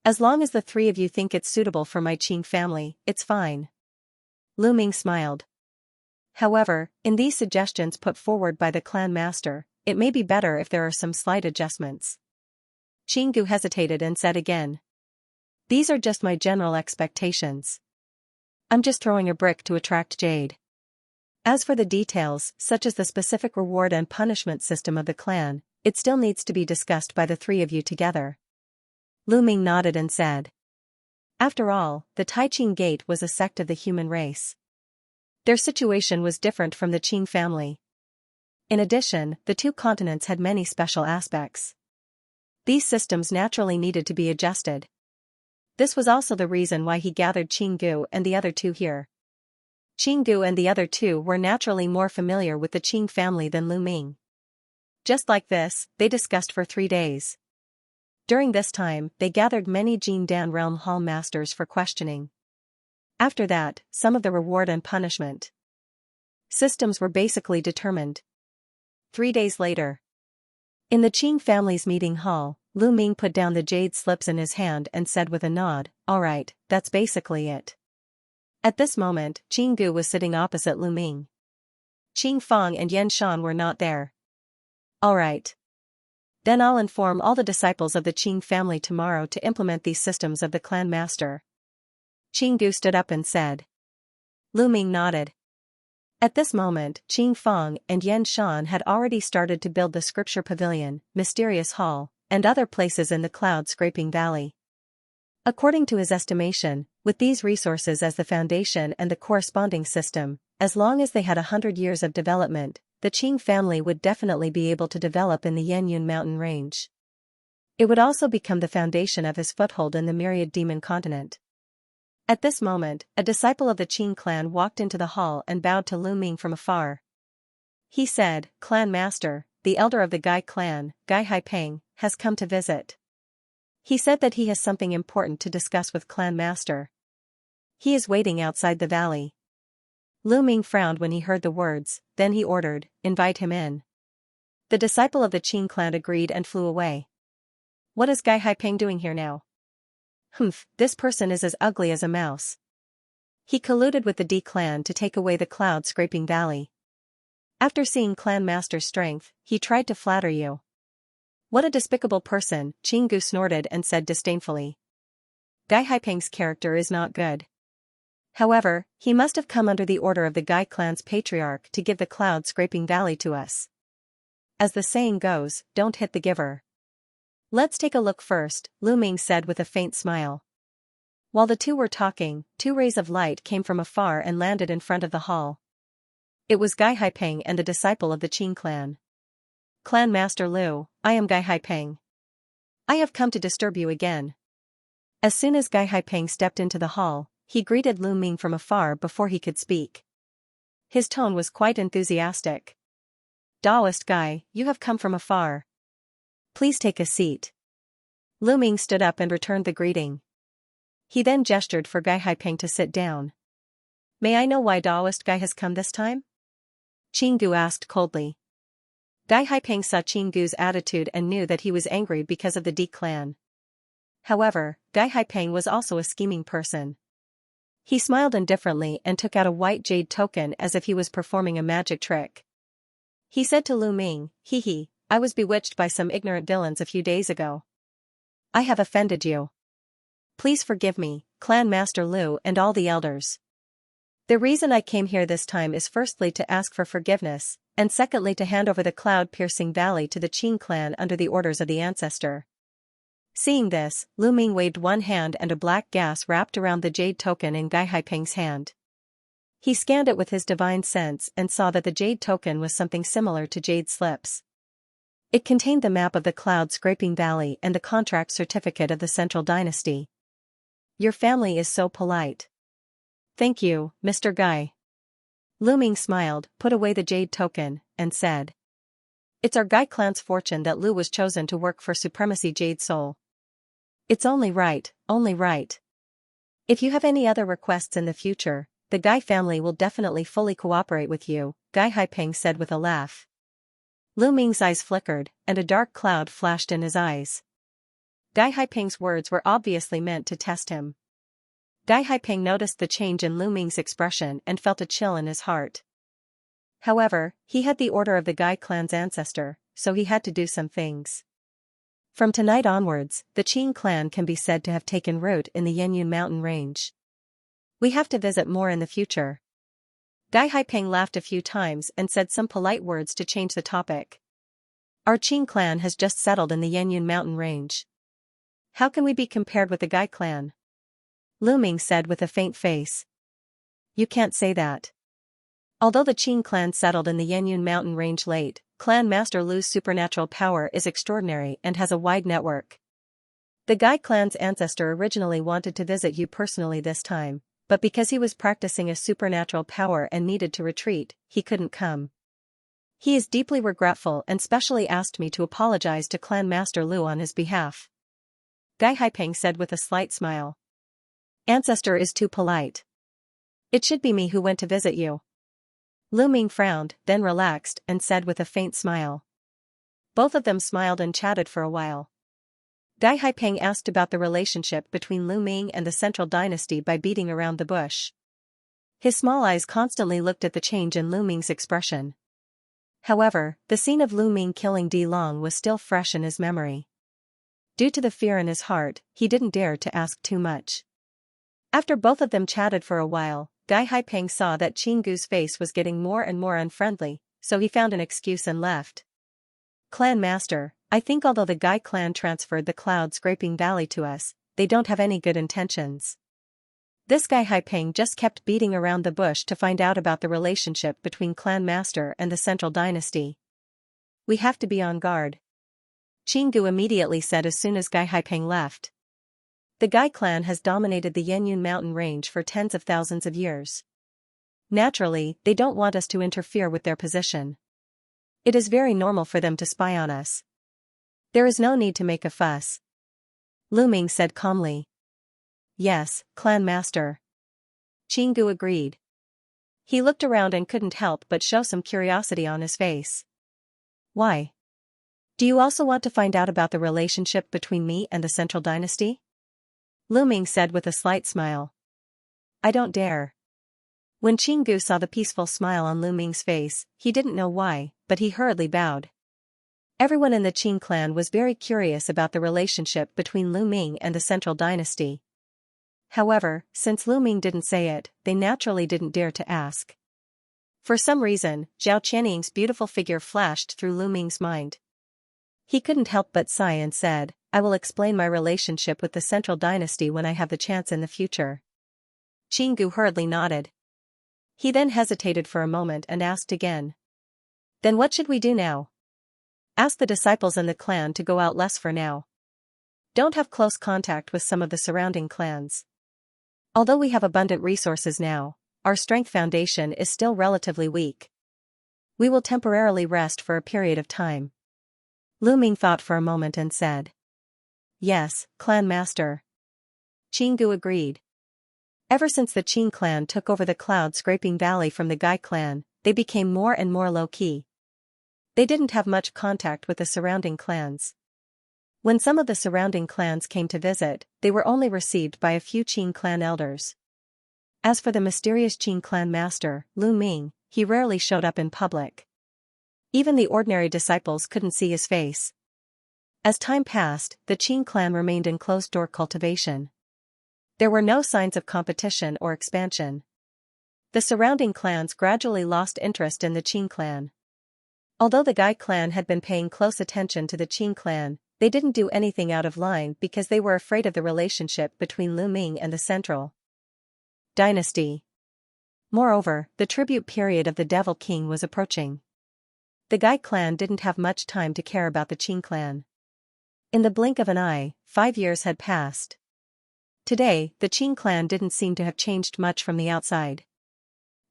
As long as the three of you think it's suitable for my Qing family, it's fine. Lu Ming smiled. However, in these suggestions put forward by the clan master, it may be better if there are some slight adjustments. Qinggu hesitated and said again. These are just my general expectations. I'm just throwing a brick to attract jade. As for the details, such as the specific reward and punishment system of the clan, it still needs to be discussed by the three of you together. Lu Ming nodded and said. After all, the Taiching Gate was a sect of the human race. Their situation was different from the Qing family. In addition, the two continents had many special aspects. These systems naturally needed to be adjusted. This was also the reason why he gathered Qinggu and the other two here. Qinggu and the other two were naturally more familiar with the Qing family than Lu Ming. Just like this, they discussed for 3 days. During this time, they gathered many Jindan Realm Hall masters for questioning. After that, some of the reward and punishment systems were basically determined. 3 days later, in the Qing family's meeting hall, Lu Ming put down the jade slips in his hand and said with a nod, "All right, that's basically it." At this moment, Qinggu was sitting opposite Lu Ming. Qing Feng and Yan Shan were not there. All right. Then I'll inform all the disciples of the Qing family tomorrow to implement these systems of the clan master. Qinggu stood up and said. Lu Ming nodded. At this moment, Qing Feng and Yan Shan had already started to build the Scripture Pavilion, Mysterious Hall, and other places in the Cloud-Scraping Valley. According to his estimation, with these resources as the foundation and the corresponding system, as long as they had 100 years of development, the Qing family would definitely be able to develop in the Yanyun mountain range. It would also become the foundation of his foothold in the myriad demon continent. At this moment, a disciple of the Qing clan walked into the hall and bowed to Lu Ming from afar. He said, "Clan Master, the elder of the Gai clan, Gai Haipeng, has come to visit. He said that he has something important to discuss with Clan Master. He is waiting outside the valley." Lu Ming frowned when he heard the words, then he ordered, "Invite him in." The disciple of the Qing clan agreed and flew away. "What is Gai Haipeng doing here now?" "Humph, this person is as ugly as a mouse. He colluded with the D clan to take away the cloud-scraping valley. After seeing Clan Master's strength, he tried to flatter you." "What a despicable person," Qinggu snorted and said disdainfully. "Gai Haipeng's character is not good. However, he must have come under the order of the Gai clan's patriarch to give the cloud-scraping valley to us. As the saying goes, don't hit the giver." "Let's take a look first," Lu Ming said with a faint smile. While the two were talking, two rays of light came from afar and landed in front of the hall. It was Gai Haipeng and the disciple of the Qing clan. "Clan Master Lu, I am Gai Haipeng. I have come to disturb you again." As soon as Gai Haipeng stepped into the hall, he greeted Lu Ming from afar before he could speak. His tone was quite enthusiastic. "Daoist Gai, you have come from afar. Please take a seat." Lu Ming stood up and returned the greeting. He then gestured for Gai Haipeng to sit down. "May I know why Daoist Gai has come this time?" Qinggu asked coldly. Gai Haipeng saw Qinggu's attitude and knew that he was angry because of the D clan. However, Gai Haipeng was also a scheming person. He smiled indifferently and took out a white jade token as if he was performing a magic trick. He said to Lu Ming, "Hee hee, I was bewitched by some ignorant villains a few days ago. I have offended you. Please forgive me, Clan Master Lu and all the elders. The reason I came here this time is firstly to ask for forgiveness, and secondly to hand over the cloud-piercing valley to the Qing clan under the orders of the ancestor." Seeing this, Lu Ming waved one hand and a black gas wrapped around the jade token in Gai Haipeng's hand. He scanned it with his divine sense and saw that the jade token was something similar to jade slips. It contained the map of the cloud-scraping valley and the contract certificate of the Central Dynasty. "Your family is so polite." "Thank you, Mr. Gai." Lu Ming smiled, put away the jade token, and said, "It's our Gai clan's fortune that Lu was chosen to work for Supremacy Jade Soul. It's only right, only right. If you have any other requests in the future, the Gai family will definitely fully cooperate with you," Gai Haipeng said with a laugh. Lu Ming's eyes flickered, and a dark cloud flashed in his eyes. Gai Haipeng's words were obviously meant to test him. Gai Haipeng noticed the change in Lu Ming's expression and felt a chill in his heart. However, he had the order of the Gai clan's ancestor, so he had to do some things. From tonight onwards, the Qing clan can be said to have taken root in the Yenyun mountain range. We have to visit more in the future. Gai Haipeng laughed a few times and said some polite words to change the topic. "Our Qing clan has just settled in the Yenyun mountain range. How can we be compared with the Gai clan?" Lu Ming said with a faint face. "You can't say that. Although the Qing clan settled in the Yenyun mountain range late, Clan Master Lu's supernatural power is extraordinary and has a wide network. The Gai clan's ancestor originally wanted to visit you personally this time, but because he was practicing a supernatural power and needed to retreat, he couldn't come. He is deeply regretful and specially asked me to apologize to Clan Master Lu on his behalf." Gai Haipeng said with a slight smile. "Ancestor is too polite. It should be me who went to visit you." Lu Ming frowned, then relaxed and said with a faint smile. Both of them smiled and chatted for a while. Gai Haipeng asked about the relationship between Lu Ming and the Central Dynasty by beating around the bush. His small eyes constantly looked at the change in Lu Ming's expression. However, the scene of Lu Ming killing Di Long was still fresh in his memory. Due to the fear in his heart, he didn't dare to ask too much. After both of them chatted for a while, Gai Haipeng saw that Qinggu's face was getting more and more unfriendly, so he found an excuse and left. "Clan Master, I think although the Gai clan transferred the cloud-scraping valley to us, they don't have any good intentions." This Gai Haipeng just kept beating around the bush to find out about the relationship between Clan Master and the Central Dynasty. "We have to be on guard," Qinggu immediately said as soon as Gai Haipeng left. The Gai clan has dominated the Yenyun mountain range for tens of thousands of years. Naturally, they don't want us to interfere with their position. It is very normal for them to spy on us. There is no need to make a fuss. Lu Ming said calmly. Yes, clan master. Qinggu agreed. He looked around and couldn't help but show some curiosity on his face. Why? Do you also want to find out about the relationship between me and the Central Dynasty? Lu Ming said with a slight smile. I don't dare. When Qinggu saw the peaceful smile on Lu Ming's face, he didn't know why, but he hurriedly bowed. Everyone in the Qing clan was very curious about the relationship between Lu Ming and the Central Dynasty. However, since Lu Ming didn't say it, they naturally didn't dare to ask. For some reason, Zhao Qianying's beautiful figure flashed through Lu Ming's mind. He couldn't help but sigh and said, I will explain my relationship with the Central Dynasty when I have the chance in the future. Qinggu hurriedly nodded. He then hesitated for a moment and asked again. Then what should we do now? Ask the disciples in the clan to go out less for now. Don't have close contact with some of the surrounding clans. Although we have abundant resources now, our strength foundation is still relatively weak. We will temporarily rest for a period of time. Lu Ming thought for a moment and said. Yes, clan master. Qinggu agreed. Ever since the Qing clan took over the cloud-scraping valley from the Gai clan, they became more and more low-key. They didn't have much contact with the surrounding clans. When some of the surrounding clans came to visit, they were only received by a few Qing clan elders. As for the mysterious Qing clan master, Lu Ming, he rarely showed up in public. Even the ordinary disciples couldn't see his face. As time passed, the Qing clan remained in closed-door cultivation. There were no signs of competition or expansion. The surrounding clans gradually lost interest in the Qing clan. Although the Gai clan had been paying close attention to the Qing clan, they didn't do anything out of line because they were afraid of the relationship between Lu Ming and the Central Dynasty. Moreover, the tribute period of the Devil King was approaching. The Gai clan didn't have much time to care about the Qing clan. In the blink of an eye, 5 years had passed. Today, the Qing clan didn't seem to have changed much from the outside.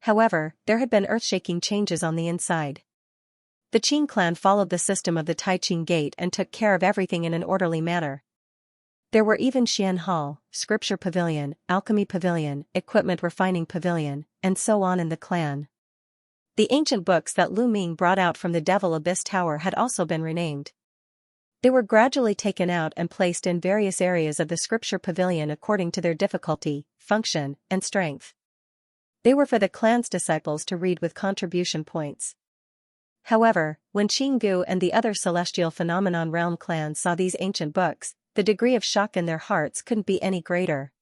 However, there had been earth-shaking changes on the inside. The Qing clan followed the system of the Tai Qing Gate and took care of everything in an orderly manner. There were even Xian Hall, Scripture Pavilion, Alchemy Pavilion, Equipment Refining Pavilion, and so on in the clan. The ancient books that Lu Ming brought out from the Devil Abyss Tower had also been renamed. They were gradually taken out and placed in various areas of the Scripture Pavilion according to their difficulty, function, and strength. They were for the clan's disciples to read with contribution points. However, when Qinggu and the other Celestial Phenomenon Realm clans saw these ancient books, the degree of shock in their hearts couldn't be any greater.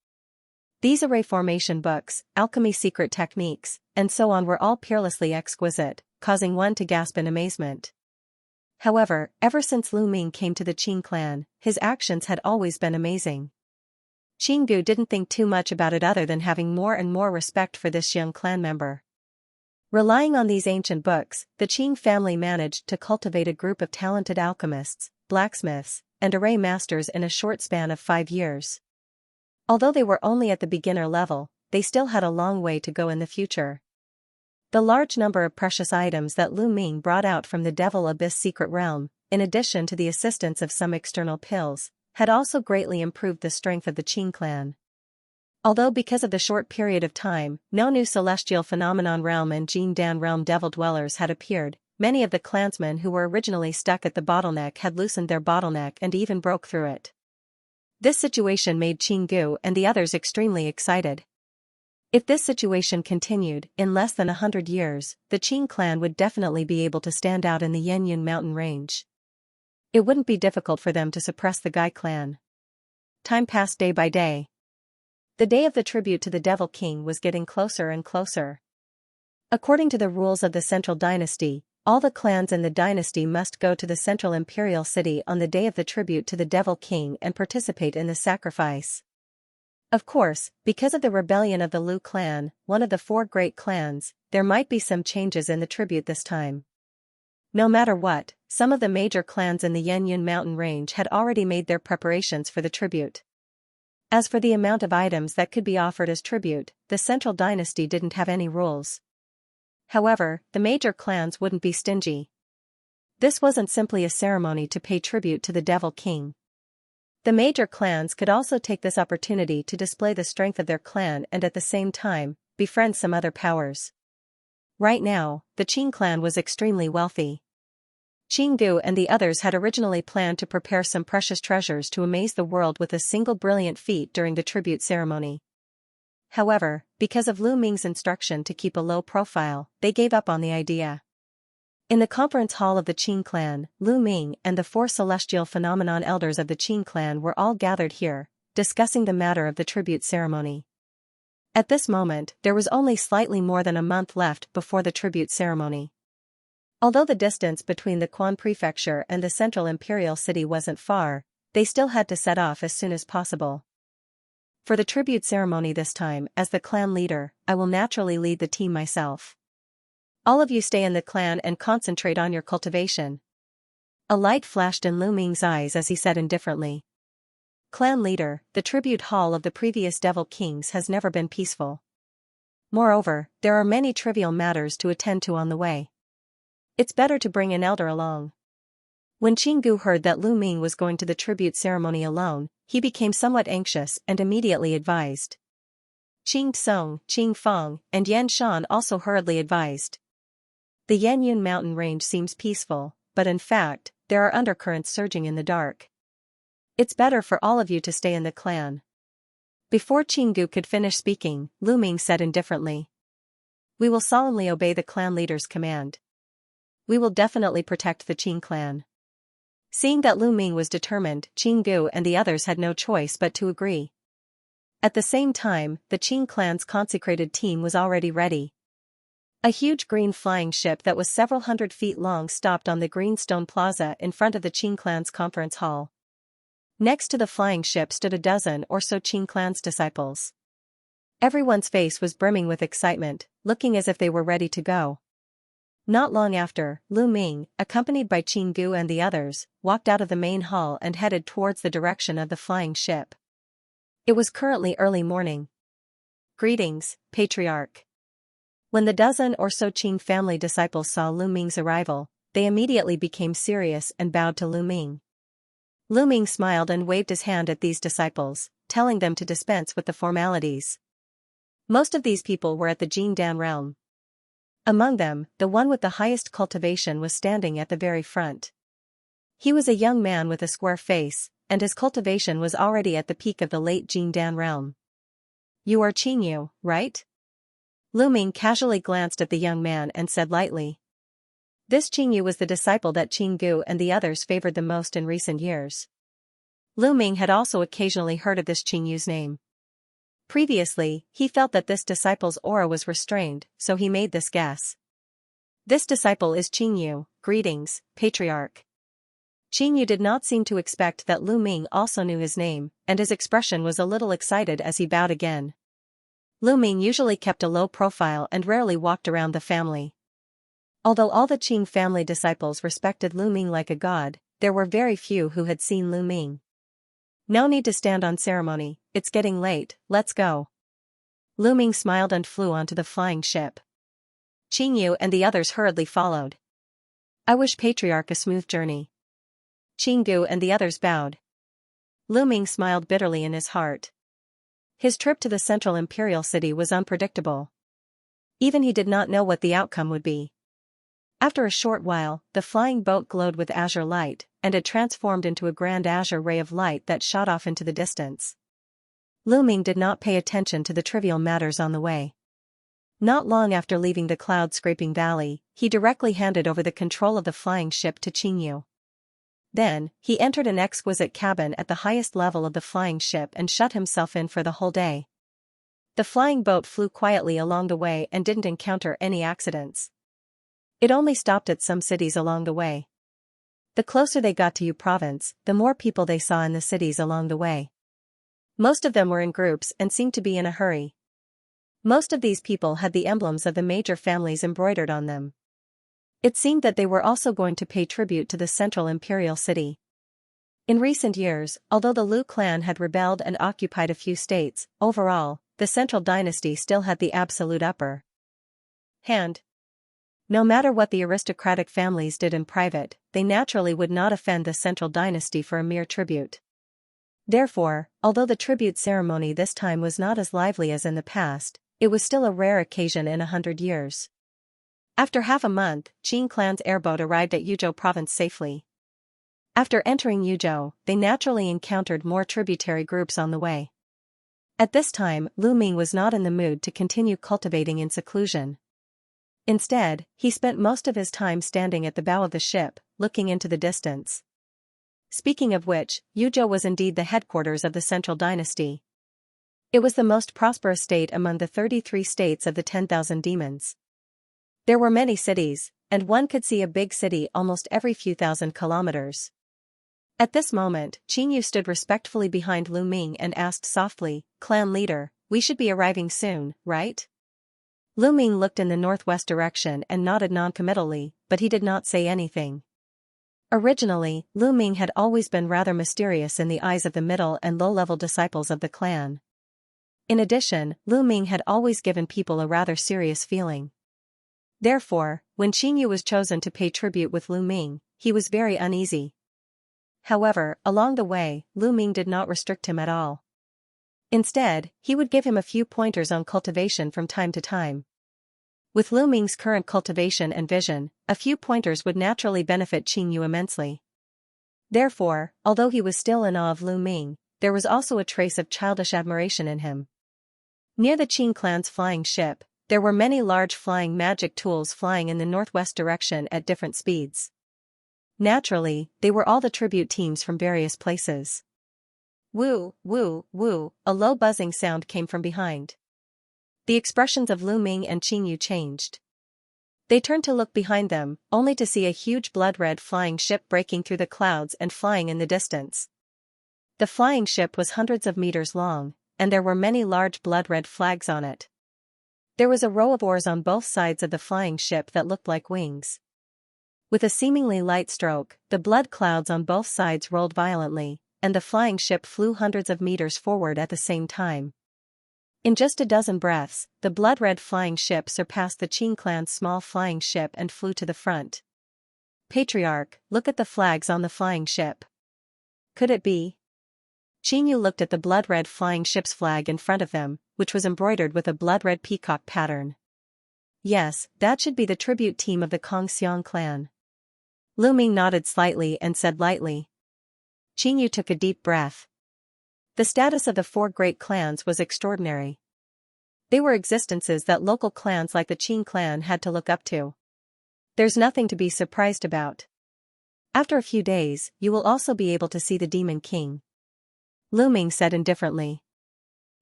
These array formation books, alchemy secret techniques, and so on were all peerlessly exquisite, causing one to gasp in amazement. However, ever since Lu Ming came to the Qing clan, his actions had always been amazing. Qinggu didn't think too much about it other than having more and more respect for this young clan member. Relying on these ancient books, the Qing family managed to cultivate a group of talented alchemists, blacksmiths, and array masters in a short span of 5 years. Although they were only at the beginner level, they still had a long way to go in the future. The large number of precious items that Lu Ming brought out from the Devil Abyss secret realm, in addition to the assistance of some external pills, had also greatly improved the strength of the Qing clan. Although because of the short period of time, no new Celestial Phenomenon Realm and Jin Dan Realm Devil Dwellers had appeared, many of the clansmen who were originally stuck at the bottleneck had loosened their bottleneck and even broke through it. This situation made Qinggu and the others extremely excited. If this situation continued, in less than 100 years, the Qing clan would definitely be able to stand out in the Yanyun mountain range. It wouldn't be difficult for them to suppress the Gai clan. Time passed day by day. The day of the tribute to the Devil King was getting closer and closer. According to the rules of the Central Dynasty, all the clans in the dynasty must go to the Central Imperial City on the day of the tribute to the Devil King and participate in the sacrifice. Of course, because of the rebellion of the Lu clan, one of the 4 great clans, there might be some changes in the tribute this time. No matter what, some of the major clans in the Yanyun mountain range had already made their preparations for the tribute. As for the amount of items that could be offered as tribute, the Central Dynasty didn't have any rules. However, the major clans wouldn't be stingy. This wasn't simply a ceremony to pay tribute to the Devil King. The major clans could also take this opportunity to display the strength of their clan and at the same time, befriend some other powers. Right now, the Qing clan was extremely wealthy. Qinggu and the others had originally planned to prepare some precious treasures to amaze the world with a single brilliant feat during the tribute ceremony. However, because of Lu Ming's instruction to keep a low profile, they gave up on the idea. In the conference hall of the Qing clan, Lu Ming and the 4 celestial phenomenon elders of the Qing clan were all gathered here, discussing the matter of the tribute ceremony. At this moment, there was only slightly more than a month left before the tribute ceremony. Although the distance between the Quan prefecture and the central imperial city wasn't far, they still had to set off as soon as possible. For the tribute ceremony this time, as the clan leader, I will naturally lead the team myself. All of you stay in the clan and concentrate on your cultivation. A light flashed in Lu Ming's eyes as he said indifferently. Clan leader, the tribute hall of the previous Devil Kings has never been peaceful. Moreover, there are many trivial matters to attend to on the way. It's better to bring an elder along. When Qinggu heard that Lu Ming was going to the tribute ceremony alone, he became somewhat anxious and immediately advised. Qing Tsong, Qing Feng, and Yan Shan also hurriedly advised. The Yanyun mountain range seems peaceful, but in fact, there are undercurrents surging in the dark. It's better for all of you to stay in the clan. Before Qinggu could finish speaking, Lu Ming said indifferently. We will solemnly obey the clan leader's command. We will definitely protect the Qing clan. Seeing that Lu Ming was determined, Qinggu and the others had no choice but to agree. At the same time, the Qing clan's consecrated team was already ready. A huge green flying ship that was several hundred feet long stopped on the green stone plaza in front of the Qing clan's conference hall. Next to the flying ship stood a dozen or so Qing clan's disciples. Everyone's face was brimming with excitement, looking as if they were ready to go. Not long after, Lu Ming, accompanied by Qinggu and the others, walked out of the main hall and headed towards the direction of the flying ship. It was currently early morning. Greetings, Patriarch. When the dozen or so Qing family disciples saw Lu Ming's arrival, they immediately became serious and bowed to Lu Ming. Lu Ming smiled and waved his hand at these disciples, telling them to dispense with the formalities. Most of these people were at the Jingdan realm. Among them, the one with the highest cultivation was standing at the very front. He was a young man with a square face, and his cultivation was already at the peak of the late Jingdan realm. You are Qingyu, right? Lu Ming casually glanced at the young man and said lightly. This Qingyu was the disciple that Qinggu and the others favored the most in recent years. Lu Ming had also occasionally heard of this Qingyu's name. Previously, he felt that this disciple's aura was restrained, so he made this guess. This disciple is Qingyu, greetings, Patriarch. Qingyu did not seem to expect that Lu Ming also knew his name, and his expression was a little excited as he bowed again. Lu Ming usually kept a low profile and rarely walked around the family. Although all the Qing family disciples respected Lu Ming like a god, there were very few who had seen Lu Ming. No need to stand on ceremony, it's getting late, let's go. Lu Ming smiled and flew onto the flying ship. Qingyu and the others hurriedly followed. I wish Patriarch a smooth journey. Qinggu and the others bowed. Lu Ming smiled bitterly in his heart. His trip to the central imperial city was unpredictable. Even he did not know what the outcome would be. After a short while, the flying boat glowed with azure light, and it transformed into a grand azure ray of light that shot off into the distance. Lu Ming did not pay attention to the trivial matters on the way. Not long after leaving the cloud-scraping valley, he directly handed over the control of the flying ship to Qingyu. Then, he entered an exquisite cabin at the highest level of the flying ship and shut himself in for the whole day. The flying boat flew quietly along the way and didn't encounter any accidents. It only stopped at some cities along the way. The closer they got to Yu province, the more people they saw in the cities along the way. Most of them were in groups and seemed to be in a hurry. Most of these people had the emblems of the major families embroidered on them. It seemed that they were also going to pay tribute to the central imperial city. In recent years, although the Lu clan had rebelled and occupied a few states, overall, the central dynasty still had the absolute upper hand. No matter what the aristocratic families did in private, they naturally would not offend the central dynasty for a mere tribute. Therefore, although the tribute ceremony this time was not as lively as in the past, it was still a rare occasion in 100 years. After half a month, Qing clan's airboat arrived at Yuzhou province safely. After entering Yuzhou, they naturally encountered more tributary groups on the way. At this time, Lu Ming was not in the mood to continue cultivating in seclusion. Instead, he spent most of his time standing at the bow of the ship, looking into the distance. Speaking of which, Yuzhou was indeed the headquarters of the central dynasty. It was the most prosperous state among the 33 states of the 10,000 demons. There were many cities, and one could see a big city almost every few thousand kilometers. At this moment, Qingyu stood respectfully behind Lu Ming and asked softly, "Clan leader, we should be arriving soon, right?" Lu Ming looked in the northwest direction and nodded noncommittally, but he did not say anything. Originally, Lu Ming had always been rather mysterious in the eyes of the middle and low-level disciples of the clan. In addition, Lu Ming had always given people a rather serious feeling. Therefore, when Qingyu was chosen to pay tribute with Lu Ming, he was very uneasy. However, along the way, Lu Ming did not restrict him at all. Instead, he would give him a few pointers on cultivation from time to time. With Lu Ming's current cultivation and vision, a few pointers would naturally benefit Qingyu immensely. Therefore, although he was still in awe of Lu Ming, there was also a trace of childish admiration in him. Near the Qing clan's flying ship, there were many large flying magic tools flying in the northwest direction at different speeds. Naturally, they were all the tribute teams from various places. Woo, woo, woo, a low buzzing sound came from behind. The expressions of Lu Ming and Qingyu changed. They turned to look behind them, only to see a huge blood-red flying ship breaking through the clouds and flying in the distance. The flying ship was hundreds of meters long, and there were many large blood-red flags on it. There was a row of oars on both sides of the flying ship that looked like wings. With a seemingly light stroke, the blood clouds on both sides rolled violently, and the flying ship flew hundreds of meters forward at the same time. In just a dozen breaths, the blood-red flying ship surpassed the Qing clan's small flying ship and flew to the front. "Patriarch, look at the flags on the flying ship. Could it be?" Qingyu looked at the blood-red flying ship's flag in front of them, which was embroidered with a blood-red peacock pattern. "Yes, that should be the tribute team of the Xiang clan." Lu Ming nodded slightly and said lightly. Qingyu took a deep breath. The status of the 4 great clans was extraordinary. They were existences that local clans like the Qing clan had to look up to. There's nothing to be surprised about. After a few days, you will also be able to see the Demon King. Lu Ming said indifferently.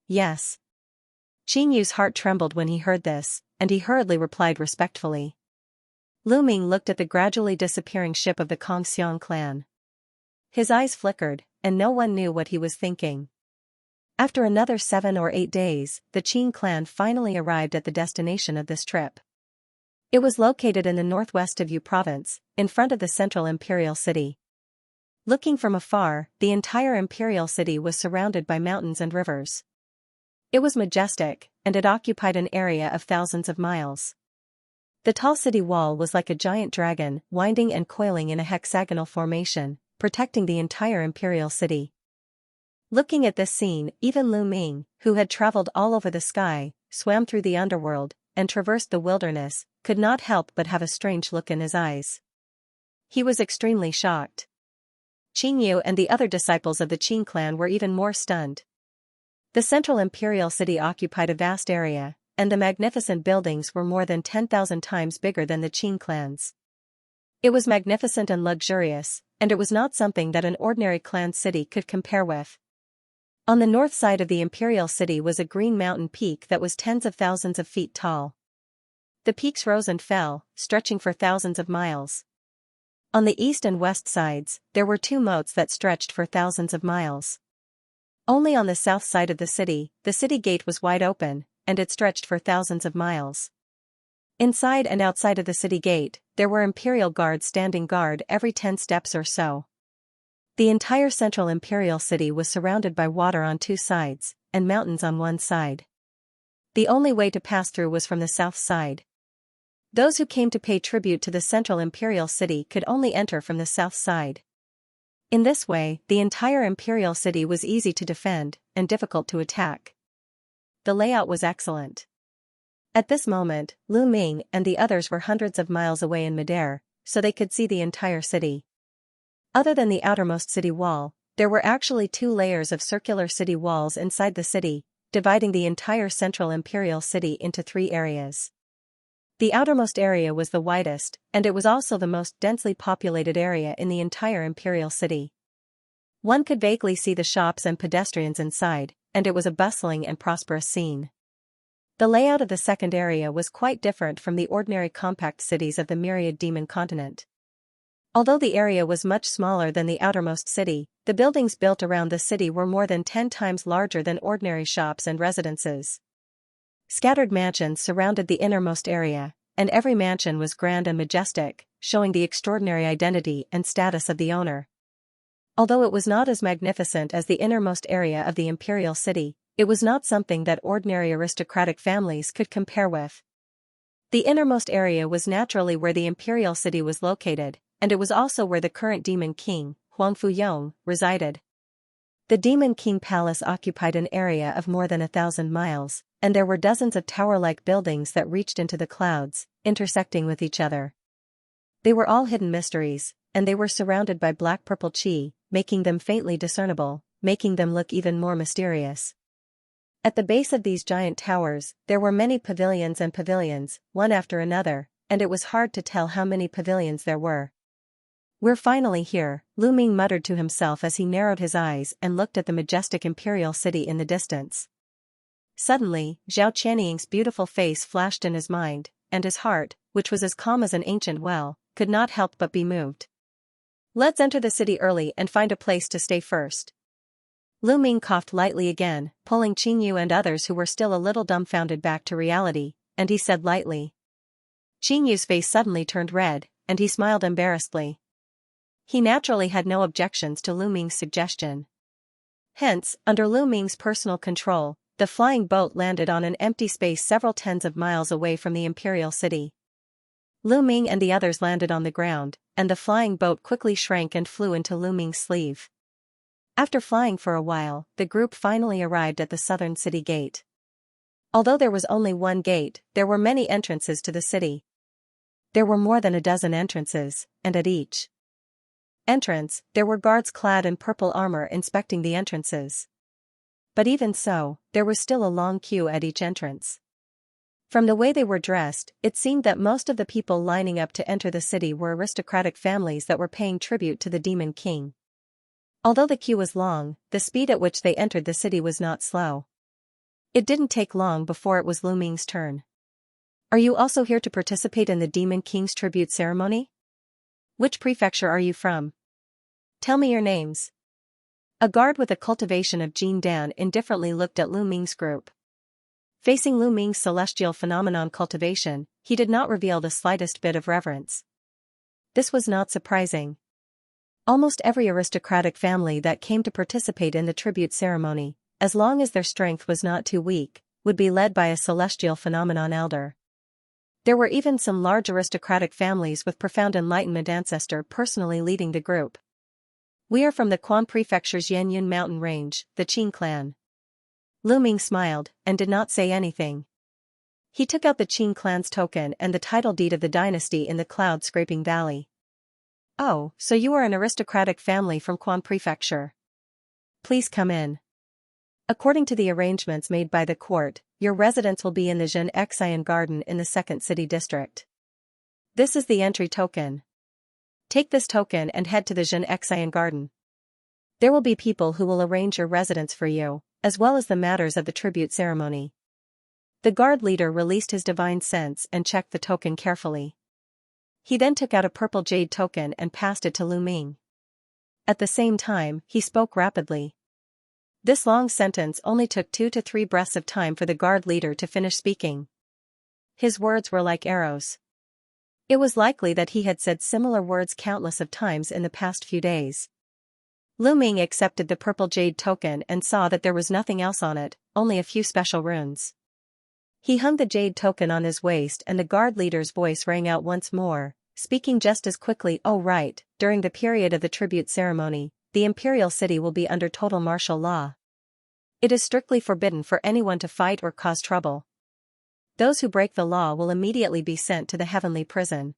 Yes. Qingyu's heart trembled when he heard this, and he hurriedly replied respectfully. Lu Ming looked at the gradually disappearing ship of the Xiang clan. His eyes flickered, and no one knew what he was thinking. After another 7 or 8 days, the Qing clan finally arrived at the destination of this trip. It was located in the northwest of Yu province, in front of the central imperial city. Looking from afar, the entire imperial city was surrounded by mountains and rivers. It was majestic, and it occupied an area of thousands of miles. The tall city wall was like a giant dragon, winding and coiling in a hexagonal formation, protecting the entire imperial city. Looking at this scene, even Lu Ming, who had traveled all over the sky, swam through the underworld, and traversed the wilderness, could not help but have a strange look in his eyes. He was extremely shocked. Qingyu and the other disciples of the Qing clan were even more stunned. The central imperial city occupied a vast area, and the magnificent buildings were more than 10,000 times bigger than the Qing clans. It was magnificent and luxurious, and it was not something that an ordinary clan city could compare with. On the north side of the imperial city was a green mountain peak that was tens of thousands of feet tall. The peaks rose and fell, stretching for thousands of miles. On the east and west sides, there were 2 moats that stretched for thousands of miles. Only on the south side of the city gate was wide open, and it stretched for thousands of miles. Inside and outside of the city gate, there were imperial guards standing guard every 10 steps or so. The entire central imperial city was surrounded by water on 2 sides, and mountains on one side. The only way to pass through was from the south side. Those who came to pay tribute to the central imperial city could only enter from the south side. In this way, the entire imperial city was easy to defend and difficult to attack. The layout was excellent. At this moment, Lu Ming and the others were hundreds of miles away in midair, so they could see the entire city. Other than the outermost city wall, there were actually 2 layers of circular city walls inside the city, dividing the entire central imperial city into 3 areas. The outermost area was the widest, and it was also the most densely populated area in the entire imperial city. One could vaguely see the shops and pedestrians inside, and it was a bustling and prosperous scene. The layout of the second area was quite different from the ordinary compact cities of the myriad demon continent. Although the area was much smaller than the outermost city, the buildings built around the city were more than 10 times larger than ordinary shops and residences. Scattered mansions surrounded the innermost area, and every mansion was grand and majestic, showing the extraordinary identity and status of the owner. Although it was not as magnificent as the innermost area of the imperial city, it was not something that ordinary aristocratic families could compare with. The innermost area was naturally where the imperial city was located, and it was also where the current demon king, Huang Fuyong, resided. The demon king palace occupied an area of more than 1,000 miles, and there were dozens of tower-like buildings that reached into the clouds, intersecting with each other. They were all hidden mysteries, and they were surrounded by black-purple qi, making them faintly discernible, making them look even more mysterious. At the base of these giant towers, there were many pavilions and pavilions, one after another, and it was hard to tell how many pavilions there were. "We're finally here," Lu Ming muttered to himself as he narrowed his eyes and looked at the majestic imperial city in the distance. Suddenly, Zhao Qianying's beautiful face flashed in his mind, and his heart, which was as calm as an ancient well, could not help but be moved. "Let's enter the city early and find a place to stay first." Lu Ming coughed lightly again, pulling Qingyu and others who were still a little dumbfounded back to reality, and he said lightly. Qingyu's face suddenly turned red, and he smiled embarrassedly. He naturally had no objections to Lu Ming's suggestion. Hence, under Lu Ming's personal control, the flying boat landed on an empty space several tens of miles away from the imperial city. Lu Ming and the others landed on the ground, and the flying boat quickly shrank and flew into Lu Ming's sleeve. After flying for a while, the group finally arrived at the southern city gate. Although there was only one gate, there were many entrances to the city. There were more than a dozen entrances, and at each entrance, there were guards clad in purple armor inspecting the entrances. But even so, there was still a long queue at each entrance. From the way they were dressed, it seemed that most of the people lining up to enter the city were aristocratic families that were paying tribute to the Demon King. Although the queue was long, the speed at which they entered the city was not slow. It didn't take long before it was Lu Ming's turn. "Are you also here to participate in the Demon King's tribute ceremony? Which prefecture are you from? Tell me your names." A guard with a cultivation of Jin Dan indifferently looked at Lu Ming's group. Facing Lu Ming's celestial phenomenon cultivation, he did not reveal the slightest bit of reverence. This was not surprising. Almost every aristocratic family that came to participate in the tribute ceremony, as long as their strength was not too weak, would be led by a celestial phenomenon elder. There were even some large aristocratic families with profound enlightenment ancestor personally leading the group. "We are from the Quan Prefecture's Yanyun mountain range, the Qin clan." Lu Ming smiled, and did not say anything. He took out the Qin clan's token and the title deed of the dynasty in the cloud-scraping valley. "Oh, so you are an aristocratic family from Quan Prefecture. Please come in. According to the arrangements made by the court, your residence will be in the Xianxia garden in the second city district. This is the entry token. Take this token and head to the Xianxia garden. There will be people who will arrange your residence for you, as well as the matters of the tribute ceremony." The guard leader released his divine sense and checked the token carefully. He then took out a purple jade token and passed it to Lu Ming. At the same time, he spoke rapidly. This long sentence only took 2 to 3 breaths of time for the guard leader to finish speaking. His words were like arrows. It was likely that he had said similar words countless of times in the past few days. Lu Ming accepted the purple jade token and saw that there was nothing else on it, only a few special runes. He hung the jade token on his waist and the guard leader's voice rang out once more, speaking just as quickly. Oh right, during the period of the tribute ceremony, the imperial city will be under total martial law. It is strictly forbidden for anyone to fight or cause trouble. Those who break the law will immediately be sent to the heavenly prison.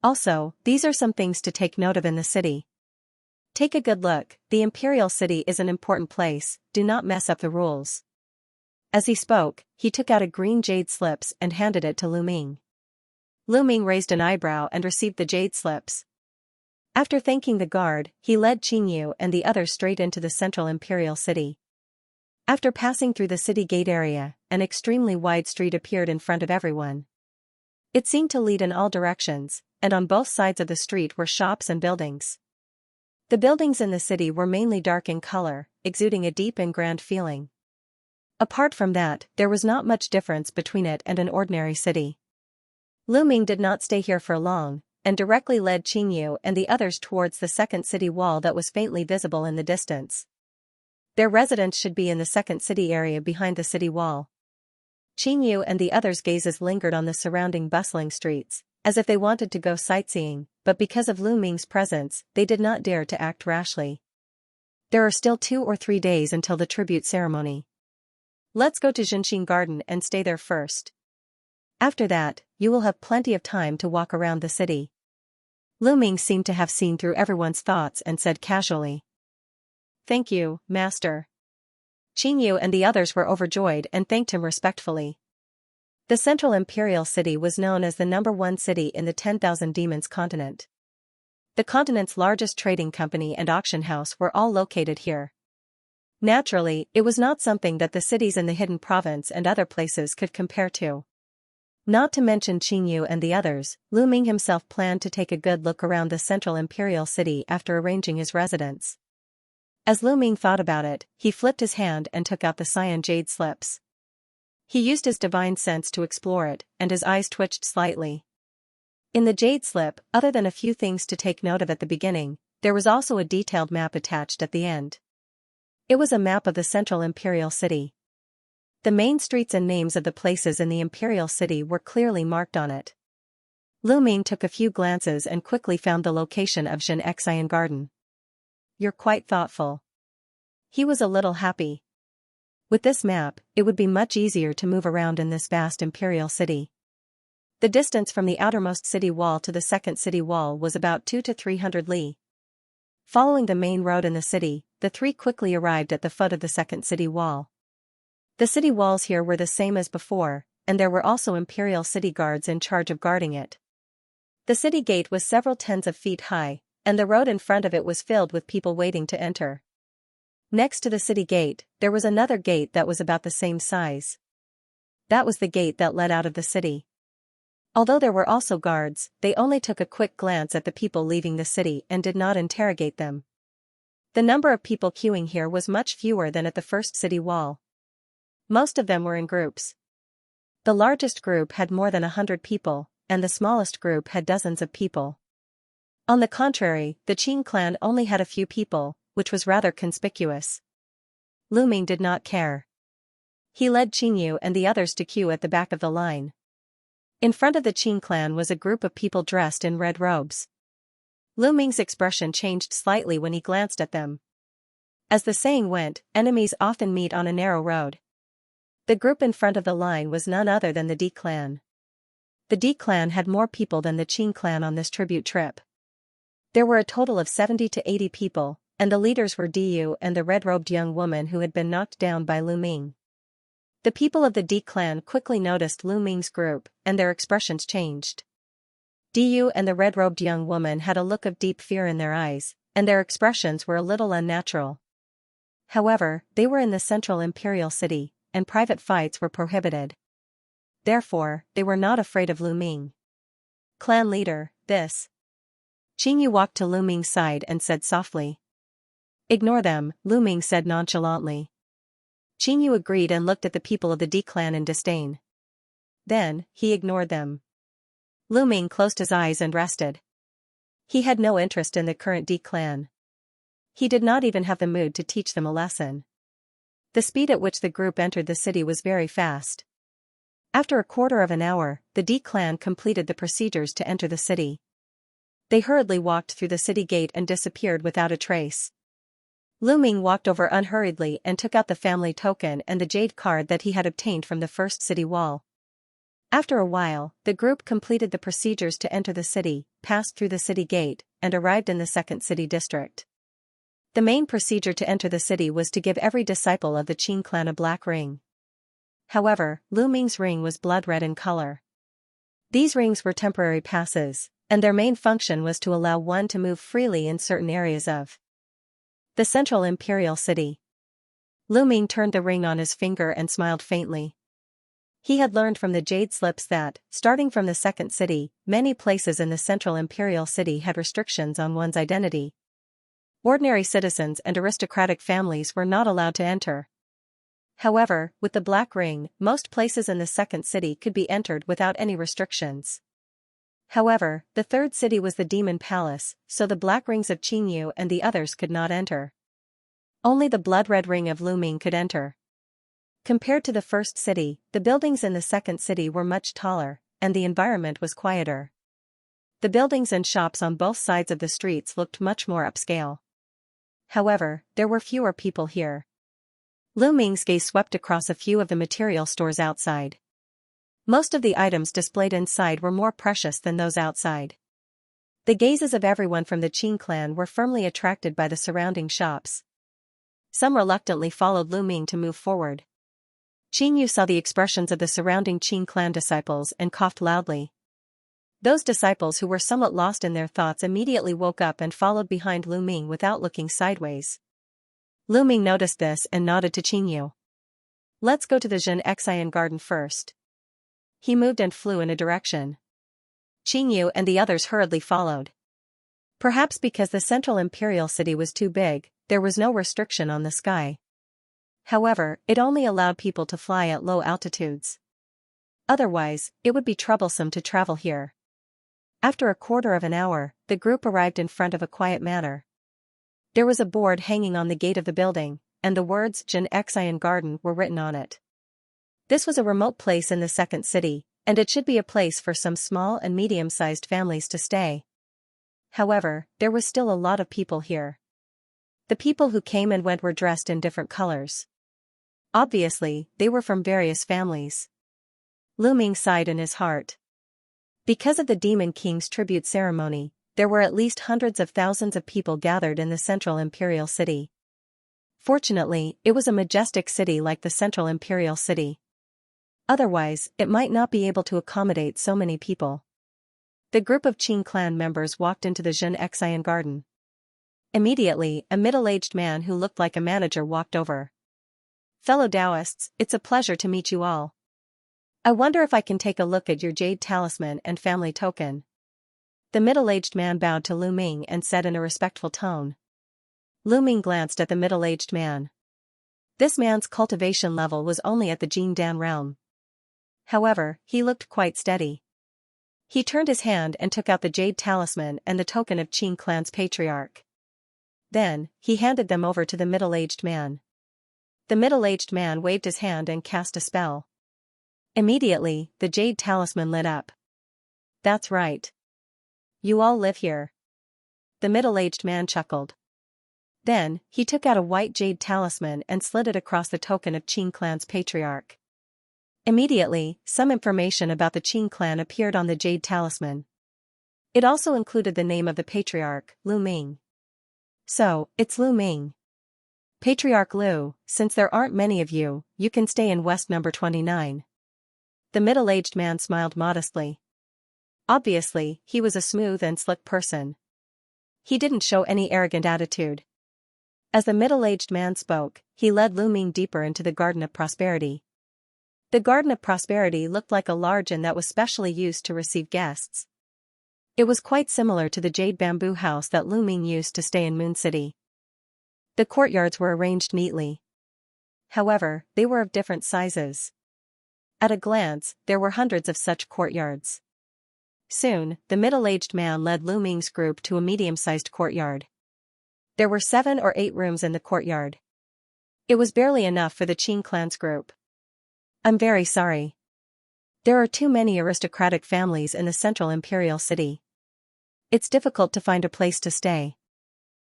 Also, these are some things to take note of in the city. Take a good look, the imperial city is an important place, do not mess up the rules. As he spoke, he took out a green jade slips and handed it to Lu Ming. Lu Ming raised an eyebrow and received the jade slips. After thanking the guard, he led Qingyu and the others straight into the central imperial city. After passing through the city gate area, an extremely wide street appeared in front of everyone. It seemed to lead in all directions, and on both sides of the street were shops and buildings. The buildings in the city were mainly dark in color, exuding a deep and grand feeling. Apart from that, there was not much difference between it and an ordinary city. Lu Ming did not stay here for long, and directly led Qingyu and the others towards the second city wall that was faintly visible in the distance. Their residence should be in the second city area behind the city wall. Qingyu and the others' gazes lingered on the surrounding bustling streets, as if they wanted to go sightseeing, but because of Lu Ming's presence, they did not dare to act rashly. There are still 2 or 3 days until the tribute ceremony. Let's go to Xianxia Garden and stay there first. After that, you will have plenty of time to walk around the city. Lu Ming seemed to have seen through everyone's thoughts and said casually. Thank you, Master. Qingyu and the others were overjoyed and thanked him respectfully. The central imperial city was known as the #1 city in the 10,000 Demons continent. The continent's largest trading company and auction house were all located here. Naturally, it was not something that the cities in the hidden province and other places could compare to. Not to mention Qingyu and the others, Lu Ming himself planned to take a good look around the central imperial city after arranging his residence. As Lu Ming thought about it, he flipped his hand and took out the cyan jade slips. He used his divine sense to explore it, and his eyes twitched slightly. In the jade slip, other than a few things to take note of at the beginning, there was also a detailed map attached at the end. It was a map of the central imperial city. The main streets and names of the places in the imperial city were clearly marked on it. Lu Ming took a few glances and quickly found the location of Xianxia Garden. You're quite thoughtful. He was a little happy. With this map, it would be much easier to move around in this vast imperial city. The distance from the outermost city wall to the second city wall was about 200 to 300 li. Following the main road in the city, the three quickly arrived at the foot of the second city wall. The city walls here were the same as before, and there were also imperial city guards in charge of guarding it. The city gate was several tens of feet high, and the road in front of it was filled with people waiting to enter. Next to the city gate, there was another gate that was about the same size. That was the gate that led out of the city. Although there were also guards, they only took a quick glance at the people leaving the city and did not interrogate them. The number of people queuing here was much fewer than at the first city wall. Most of them were in groups. The largest group had more than 100 people, and the smallest group had dozens of people. On the contrary, the Qing clan only had a few people, which was rather conspicuous. Lu Ming did not care. He led Qingyu and the others to queue at the back of the line. In front of the Qing clan was a group of people dressed in red robes. Lu Ming's expression changed slightly when he glanced at them. As the saying went, enemies often meet on a narrow road. The group in front of the line was none other than the D clan. The D clan had more people than the Qing clan on this tribute trip. There were a total of 70 to 80 people, and the leaders were Diyu and the red-robed young woman who had been knocked down by Lu Ming. The people of the D clan quickly noticed Lu Ming's group, and their expressions changed. Diyu and the red-robed young woman had a look of deep fear in their eyes, and their expressions were a little unnatural. However, they were in the central imperial city, and private fights were prohibited. Therefore, they were not afraid of Lu Ming. Clan leader, this. Qingyu walked to Lu Ming's side and said softly. Ignore them, Lu Ming said nonchalantly. Qingyu agreed and looked at the people of the D clan in disdain. Then, he ignored them. Lu Ming closed his eyes and rested. He had no interest in the current D clan. He did not even have the mood to teach them a lesson. The speed at which the group entered the city was very fast. After a quarter of an hour, the D clan completed the procedures to enter the city. They hurriedly walked through the city gate and disappeared without a trace. Lu Ming walked over unhurriedly and took out the family token and the jade card that he had obtained from the first city wall. After a while, the group completed the procedures to enter the city, passed through the city gate, and arrived in the second city district. The main procedure to enter the city was to give every disciple of the Qing clan a black ring. However, Lu Ming's ring was blood red in color. These rings were temporary passes, and their main function was to allow one to move freely in certain areas of the central imperial city. Lu Ming turned the ring on his finger and smiled faintly. He had learned from the jade slips that, starting from the second city, many places in the central imperial city had restrictions on one's identity. Ordinary citizens and aristocratic families were not allowed to enter. However, with the black ring, most places in the second city could be entered without any restrictions. However, the third city was the Demon Palace, so the black rings of Qingyu and the others could not enter. Only the blood-red ring of Lu Ming could enter. Compared to the first city, the buildings in the second city were much taller, and the environment was quieter. The buildings and shops on both sides of the streets looked much more upscale. However, there were fewer people here. Lu Ming's gaze swept across a few of the material stores outside. Most of the items displayed inside were more precious than those outside. The gazes of everyone from the Qing clan were firmly attracted by the surrounding shops. Some reluctantly followed Lu Ming to move forward. Qingyu saw the expressions of the surrounding Qing clan disciples and coughed loudly. Those disciples who were somewhat lost in their thoughts immediately woke up and followed behind Lu Ming without looking sideways. Lu Ming noticed this and nodded to Qingyu. "Let's go to the Xianxia garden first." He moved and flew in a direction. Qingyu and the others hurriedly followed. Perhaps because the central imperial city was too big, there was no restriction on the sky. However, it only allowed people to fly at low altitudes. Otherwise, it would be troublesome to travel here. After a quarter of an hour, the group arrived in front of a quiet manor. There was a board hanging on the gate of the building, and the words Xianxia Garden were written on it. This was a remote place in the second city, and it should be a place for some small and medium-sized families to stay. However, there was still a lot of people here. The people who came and went were dressed in different colors. Obviously, they were from various families. Lu Ming sighed in his heart. Because of the Demon King's tribute ceremony, there were at least hundreds of thousands of people gathered in the central imperial city. Fortunately, it was a majestic city like the central imperial city. Otherwise, it might not be able to accommodate so many people. The group of Qing clan members walked into the Xianxia garden. Immediately, a middle-aged man who looked like a manager walked over. "Fellow Taoists, it's a pleasure to meet you all. I wonder if I can take a look at your jade talisman and family token." The middle-aged man bowed to Lu Ming and said in a respectful tone. Lu Ming glanced at the middle-aged man. This man's cultivation level was only at the Jingdan realm. However, he looked quite steady. He turned his hand and took out the jade talisman and the token of Qing clan's patriarch. Then, he handed them over to the middle-aged man. The middle-aged man waved his hand and cast a spell. Immediately, the jade talisman lit up. "That's right. You all live here." The middle-aged man chuckled. Then, he took out a white jade talisman and slid it across the token of Qing clan's patriarch. Immediately, some information about the Qing clan appeared on the jade talisman. It also included the name of the patriarch, Lu Ming. "So, it's Lu Ming. Patriarch Lu, since there aren't many of you, you can stay in West number 29. The middle-aged man smiled modestly. Obviously, he was a smooth and slick person. He didn't show any arrogant attitude. As the middle-aged man spoke, he led Lu Ming deeper into the Garden of Prosperity. The Garden of Prosperity looked like a large inn that was specially used to receive guests. It was quite similar to the jade bamboo house that Lu Ming used to stay in Moon City. The courtyards were arranged neatly. However, they were of different sizes. At a glance, there were hundreds of such courtyards. Soon, the middle-aged man led Lu Ming's group to a medium-sized courtyard. There were 7 or 8 rooms in the courtyard. It was barely enough for the Qing clan's group. "I'm very sorry. There are too many aristocratic families in the central imperial city. It's difficult to find a place to stay.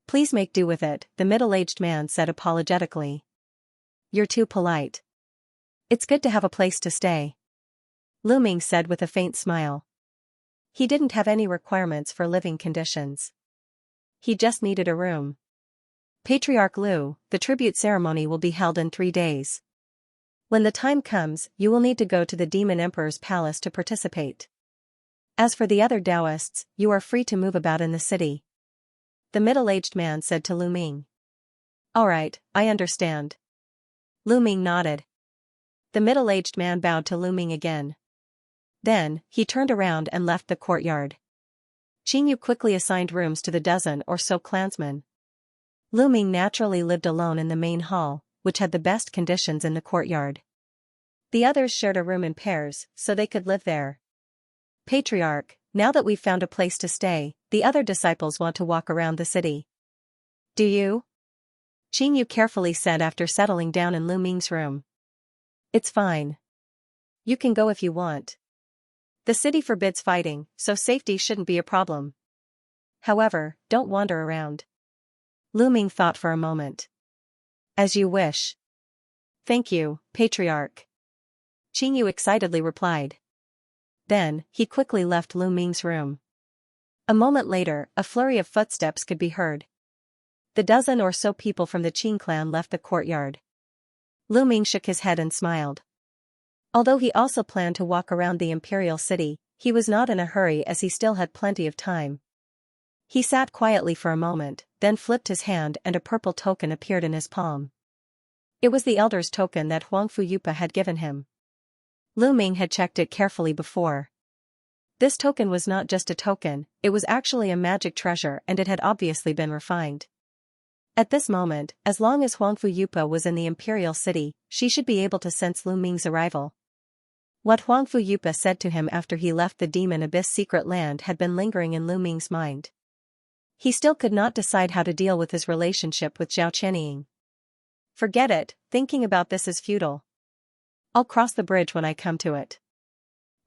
Please make do with it, the middle-aged man said apologetically. You're too polite. It's good to have a place to stay. Lu Ming said with a faint smile. He didn't have any requirements for living conditions. He just needed a room. Patriarch Lu, the tribute ceremony will be held in 3 days. When the time comes, you will need to go to the Demon Emperor's palace to participate. As for the other Taoists, you are free to move about in the city. The middle-aged man said to Lu Ming. All right, I understand. Lu Ming nodded. The middle-aged man bowed to Lu Ming again. Then, he turned around and left the courtyard. Qing Yu quickly assigned rooms to the dozen or so clansmen. Lu Ming naturally lived alone in the main hall, which had the best conditions in the courtyard. The others shared a room in pairs, so they could live there. Patriarch, now that we've found a place to stay, the other disciples want to walk around the city. Do you? Qing Yu carefully said after settling down in Lu Ming's room. It's fine. You can go if you want. The city forbids fighting, so safety shouldn't be a problem. However, don't wander around. Lu Ming thought for a moment. As you wish. Thank you, Patriarch. Qing Yu excitedly replied. Then, he quickly left Lu Ming's room. A moment later, a flurry of footsteps could be heard. The dozen or so people from the Qing clan left the courtyard. Lu Ming shook his head and smiled. Although he also planned to walk around the imperial city, he was not in a hurry as he still had plenty of time. He sat quietly for a moment, then flipped his hand and a purple token appeared in his palm. It was the elder's token that Huangfu Yupa had given him. Lu Ming had checked it carefully before. This token was not just a token, it was actually a magic treasure and it had obviously been refined. At this moment, as long as Huangfu Yupa was in the imperial city, she should be able to sense Lu Ming's arrival. What Huangfu Yupa said to him after he left the Demon Abyss secret land had been lingering in Lu Ming's mind. He still could not decide how to deal with his relationship with Zhao Chenying. Forget it, thinking about this is futile. I'll cross the bridge when I come to it.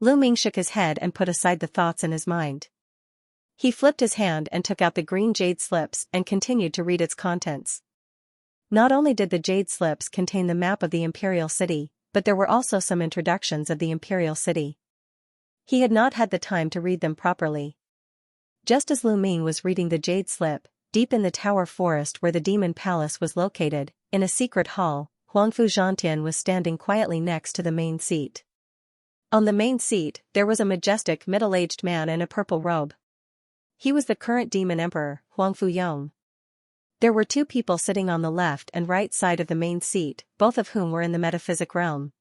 Lu Ming shook his head and put aside the thoughts in his mind. He flipped his hand and took out the green jade slips and continued to read its contents. Not only did the jade slips contain the map of the imperial city, but there were also some introductions of the imperial city. He had not had the time to read them properly. Just as Lu Ming was reading the jade slip, deep in the tower forest where the demon palace was located, in a secret hall, Huangfu Zhantian was standing quietly next to the main seat. On the main seat, there was a majestic middle-aged man in a purple robe. He was the current demon emperor, Huangfu Yong. There were 2 people sitting on the left and right side of the main seat, both of whom were in the metaphysic realm.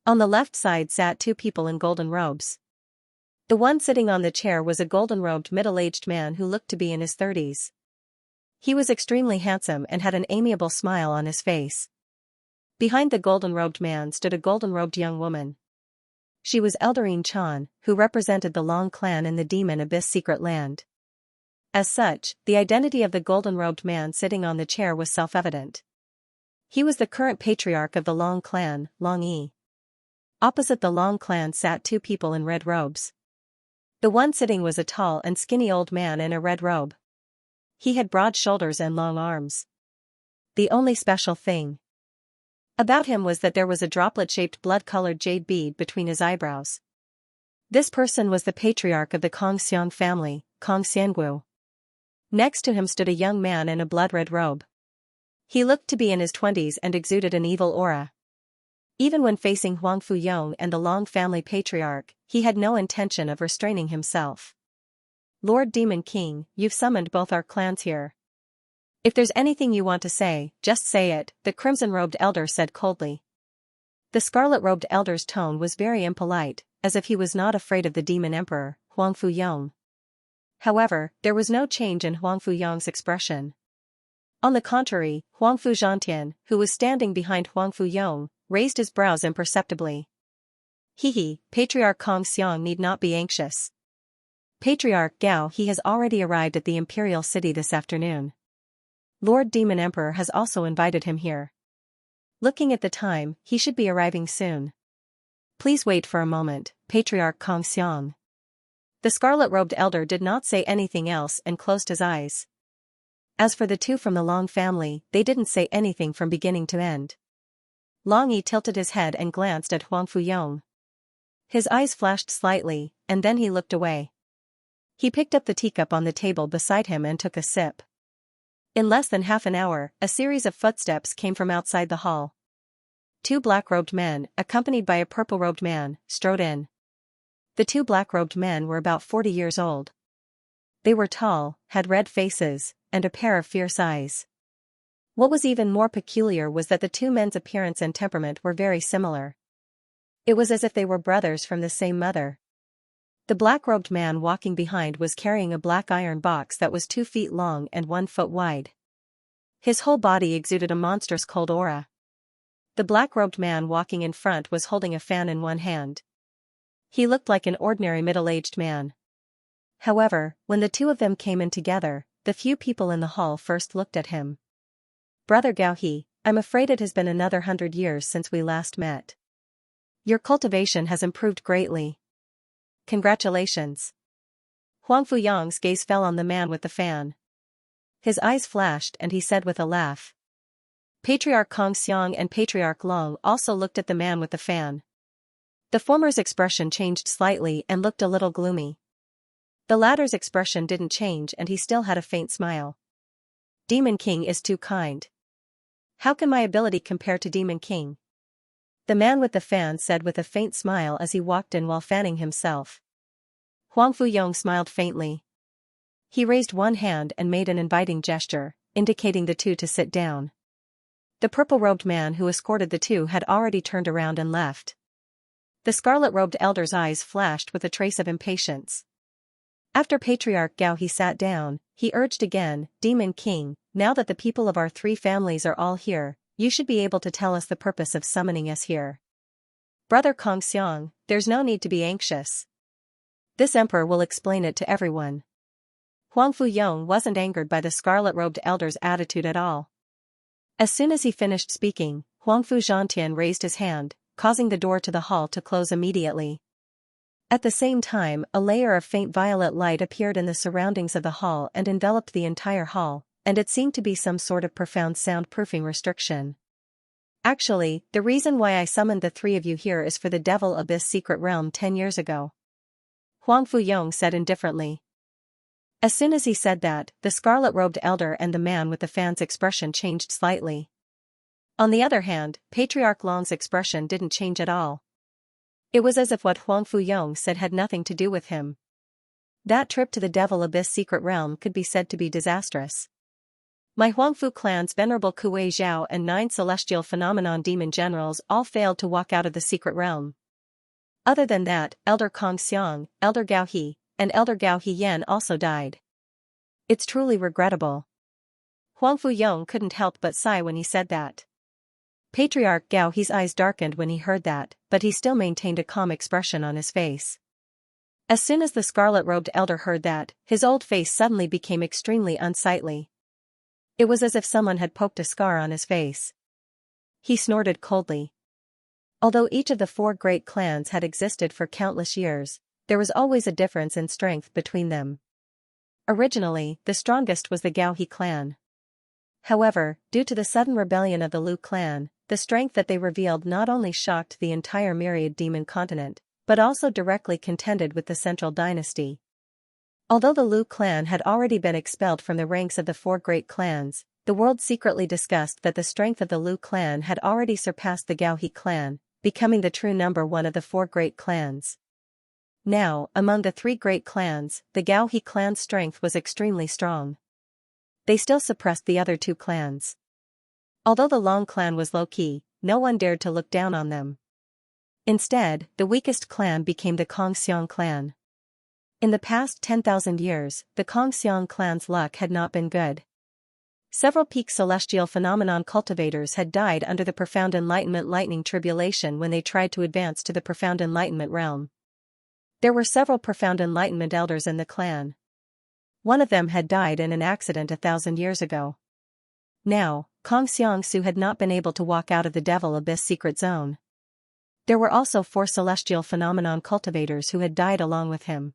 On the left side sat 2 people in golden robes. The one sitting on the chair was a golden-robed middle-aged man who looked to be in his 30s. He was extremely handsome and had an amiable smile on his face. Behind the golden-robed man stood a golden-robed young woman. She was Eldarine Chan, who represented the Long clan in the Demon Abyss secret land. As such, the identity of the golden-robed man sitting on the chair was self-evident. He was the current patriarch of the Long clan, Long Yi. Opposite the Long clan sat 2 people in red robes. The one sitting was a tall and skinny old man in a red robe. He had broad shoulders and long arms. The only special thing about him was that there was a droplet-shaped blood-colored jade bead between his eyebrows. This person was the patriarch of the Kong Xiang family, Kong Xiangu. Next to him stood a young man in a blood-red robe. He looked to be in his 20s and exuded an evil aura. Even when facing Huangfu Yong and the Long family patriarch, he had no intention of restraining himself. Lord Demon King, you've summoned both our clans here. If there's anything you want to say, just say it, the crimson-robed elder said coldly. The scarlet-robed elder's tone was very impolite, as if he was not afraid of the demon emperor, Huangfu Yong. However, there was no change in Huangfu Yong's expression. On the contrary, Huangfu Zhantian, who was standing behind Huangfu Yong, raised his brows imperceptibly. Patriarch Kong Xiang need not be anxious. Patriarch Gao He has already arrived at the imperial city this afternoon. Lord Demon Emperor has also invited him here. Looking at the time, he should be arriving soon. Please wait for a moment, Patriarch Xiang. The scarlet-robed elder did not say anything else and closed his eyes. As for the two from the Long family, they didn't say anything from beginning to end. Long Yi tilted his head and glanced at Huang Fuyong. His eyes flashed slightly, and then he looked away. He picked up the teacup on the table beside him and took a sip. In less than half an hour, a series of footsteps came from outside the hall. Two black-robed men, accompanied by a purple-robed man, strode in. The two black-robed men were about 40 years old. They were tall, had red faces, and a pair of fierce eyes. What was even more peculiar was that the two men's appearance and temperament were very similar. It was as if they were brothers from the same mother. The black-robed man walking behind was carrying a black iron box that was 2 feet long and 1 foot wide. His whole body exuded a monstrous cold aura. The black-robed man walking in front was holding a fan in one hand. He looked like an ordinary middle-aged man. However, when the two of them came in together, the few people in the hall first looked at him. "Brother Gao He, I'm afraid it has been another 100 years since we last met. Your cultivation has improved greatly. Congratulations." Huang Fuyong's gaze fell on the man with the fan. His eyes flashed and he said with a laugh. Patriarch Xiang and Patriarch Long also looked at the man with the fan. The former's expression changed slightly and looked a little gloomy. The latter's expression didn't change and he still had a faint smile. Demon King is too kind. How can my ability compare to Demon King? The man with the fan said with a faint smile as he walked in while fanning himself. Huang Fuyong smiled faintly. He raised one hand and made an inviting gesture, indicating the two to sit down. The purple-robed man who escorted the two had already turned around and left. The scarlet-robed elder's eyes flashed with a trace of impatience. After Patriarch Gao He sat down, he urged again, Demon King, now that the people of our 3 families are all here, you should be able to tell us the purpose of summoning us here. Brother Xiang, there's no need to be anxious. This emperor will explain it to everyone. Huang Fuyong wasn't angered by the scarlet-robed elder's attitude at all. As soon as he finished speaking, Huang Fuzhantian raised his hand, causing the door to the hall to close immediately. At the same time, a layer of faint violet light appeared in the surroundings of the hall and enveloped the entire hall, and it seemed to be some sort of profound soundproofing restriction. Actually, the reason why I summoned the 3 of you here is for the Devil Abyss secret realm 10 years ago. Huang Fuyong said indifferently. As soon as he said that, the scarlet-robed elder and the man with the fan's expression changed slightly. On the other hand, Patriarch Long's expression didn't change at all. It was as if what Huang Fuyong said had nothing to do with him. That trip to the Devil Abyss secret realm could be said to be disastrous. My Huangfu clan's venerable Kuei Zhao and 9 celestial phenomenon demon generals all failed to walk out of the secret realm. Other than that, Elder Xiang, Elder Gao He, and Elder Gao He Yan also died. It's truly regrettable. Huang Fuyong couldn't help but sigh when he said that. Patriarch Gao He's eyes darkened when he heard that, but he still maintained a calm expression on his face. As soon as the scarlet-robed elder heard that, his old face suddenly became extremely unsightly. It was as if someone had poked a scar on his face. He snorted coldly. Although each of the 4 great clans had existed for countless years, there was always a difference in strength between them. Originally, the strongest was the Gao He clan. However, due to the sudden rebellion of the Lu clan, the strength that they revealed not only shocked the entire myriad demon continent, but also directly contended with the central dynasty. Although the Lu clan had already been expelled from the ranks of the 4 great clans, the world secretly discussed that the strength of the Lu clan had already surpassed the Gao He clan, becoming the true number 1 of the 4 great clans. Now, among the 3 great clans, the Gao He clan's strength was extremely strong. They still suppressed the other 2 clans. Although the Long clan was low-key, no one dared to look down on them. Instead, the weakest clan became the Xiang clan. In the past 10,000 years, the Xiang clan's luck had not been good. Several peak celestial phenomenon cultivators had died under the Profound Enlightenment lightning tribulation when they tried to advance to the Profound Enlightenment realm. There were several Profound Enlightenment elders in the clan. One of them had died in an accident 1,000 years ago. Now, Xiangsu had not been able to walk out of the Devil Abyss secret zone. There were also 4 celestial phenomenon cultivators who had died along with him.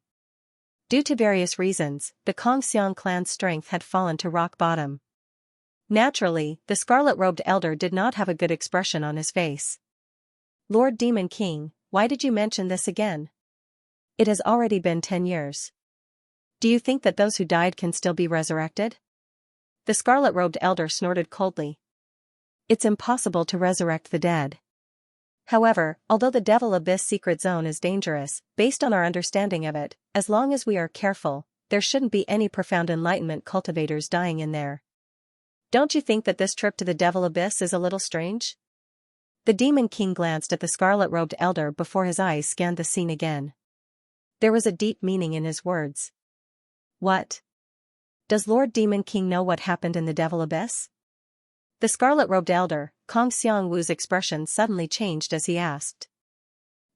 Due to various reasons, the Xiang clan's strength had fallen to rock bottom. Naturally, the scarlet-robed elder did not have a good expression on his face. Lord Demon King, why did you mention this again? It has already been 10 years. Do you think that those who died can still be resurrected? The scarlet-robed elder snorted coldly. It's impossible to resurrect the dead. However, although the Devil Abyss secret zone is dangerous, based on our understanding of it, as long as we are careful, there shouldn't be any profound enlightenment cultivators dying in there. Don't you think that this trip to the Devil Abyss is a little strange? The Demon King glanced at the scarlet-robed elder before his eyes scanned the scene again. There was a deep meaning in his words. What? Does Lord Demon King know what happened in the Devil Abyss? The scarlet-robed elder, Kong Xiangwu's expression suddenly changed as he asked.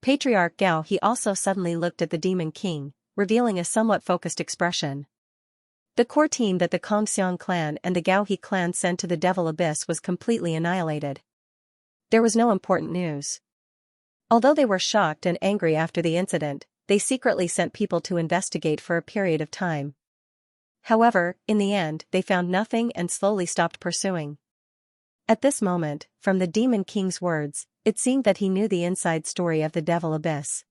Patriarch Gao He also suddenly looked at the Demon King, revealing a somewhat focused expression. The core team that the Kong Xiang clan and the Gao He clan sent to the Devil Abyss was completely annihilated. There was no important news. Although they were shocked and angry after the incident, they secretly sent people to investigate for a period of time. However, in the end, they found nothing and slowly stopped pursuing. At this moment, from the Demon King's words, it seemed that he knew the inside story of the Devil Abyss.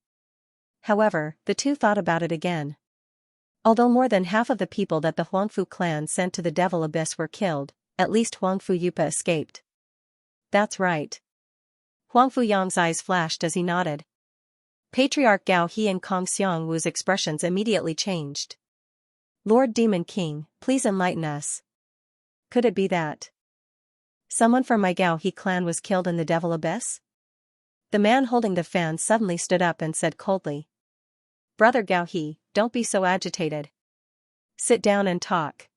However, the two thought about it again. Although more than half of the people that the Huangfu clan sent to the Devil Abyss were killed, at least Huangfu Yupa escaped. That's right. Huangfu Yang's eyes flashed as he nodded. Patriarch Gao He and Kong Xiangwu's expressions immediately changed. Lord Demon King, please enlighten us. Could it be that someone from my Gao He clan was killed in the Devil Abyss? The man holding the fan suddenly stood up and said coldly. Brother Gao He, don't be so agitated. Sit down and talk.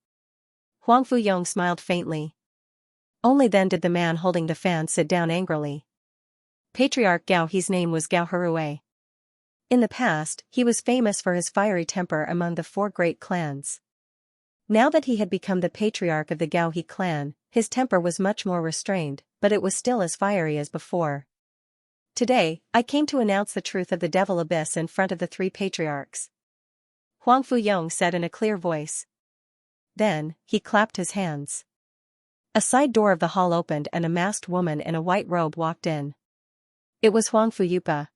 Huangfu Yong smiled faintly. Only then did the man holding the fan sit down angrily. Patriarch Gao He's name was Gao Herue. In the past, he was famous for his fiery temper among the 4 great clans. Now that he had become the patriarch of the Gao He clan, his temper was much more restrained, but it was still as fiery as before. Today, I came to announce the truth of the Devil Abyss in front of the 3 patriarchs. Huangfu Yong said in a clear voice. Then, he clapped his hands. A side door of the hall opened and a masked woman in a white robe walked in. It was Huangfu Yupa.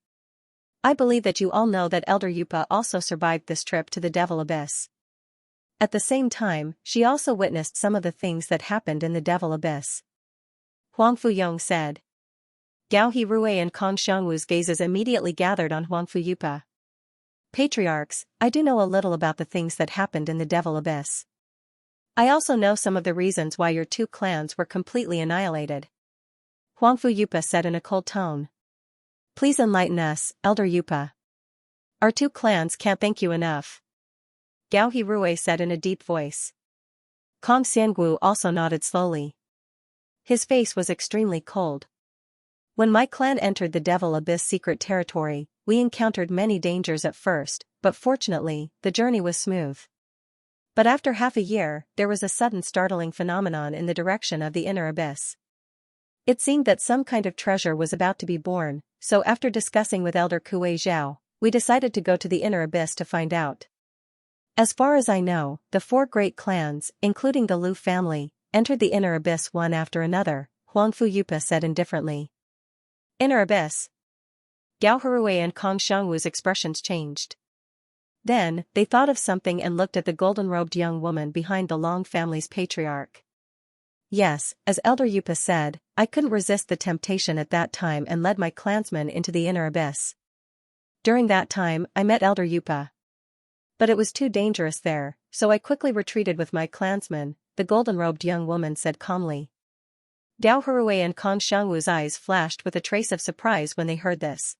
I believe that you all know that Elder Yupa also survived this trip to the Devil Abyss. At the same time, she also witnessed some of the things that happened in the Devil Abyss. Huangfu Yong said. Gao He Rue and Kong Xiangwu's gazes immediately gathered on Huangfu Yupa. Patriarchs, I do know a little about the things that happened in the Devil Abyss. I also know some of the reasons why your 2 clans were completely annihilated. Huangfu Yupa said in a cold tone. Please enlighten us, Elder Yupa. Our 2 clans can't thank you enough. Gao He Rue said in a deep voice. Kong Xiangwu also nodded slowly. His face was extremely cold. When my clan entered the Devil Abyss secret territory, we encountered many dangers at first, but fortunately, the journey was smooth. But after half a year, there was a sudden startling phenomenon in the direction of the inner abyss. It seemed that some kind of treasure was about to be born, so after discussing with Elder Kuei Zhao, we decided to go to the inner abyss to find out. As far as I know, the 4 great clans, including the Lu family, entered the inner abyss one after another, Huangfu Yupa said indifferently. Inner abyss? Gao Herue and Kong Xiangwu's expressions changed. Then, they thought of something and looked at the golden-robed young woman behind the Long family's patriarch. Yes, as Elder Yupa said, I couldn't resist the temptation at that time and led my clansmen into the inner abyss. During that time, I met Elder Yupa. But it was too dangerous there, so I quickly retreated with my clansmen, the golden-robed young woman said calmly. Gao Herue and Kong Xiangwu's eyes flashed with a trace of surprise when they heard this.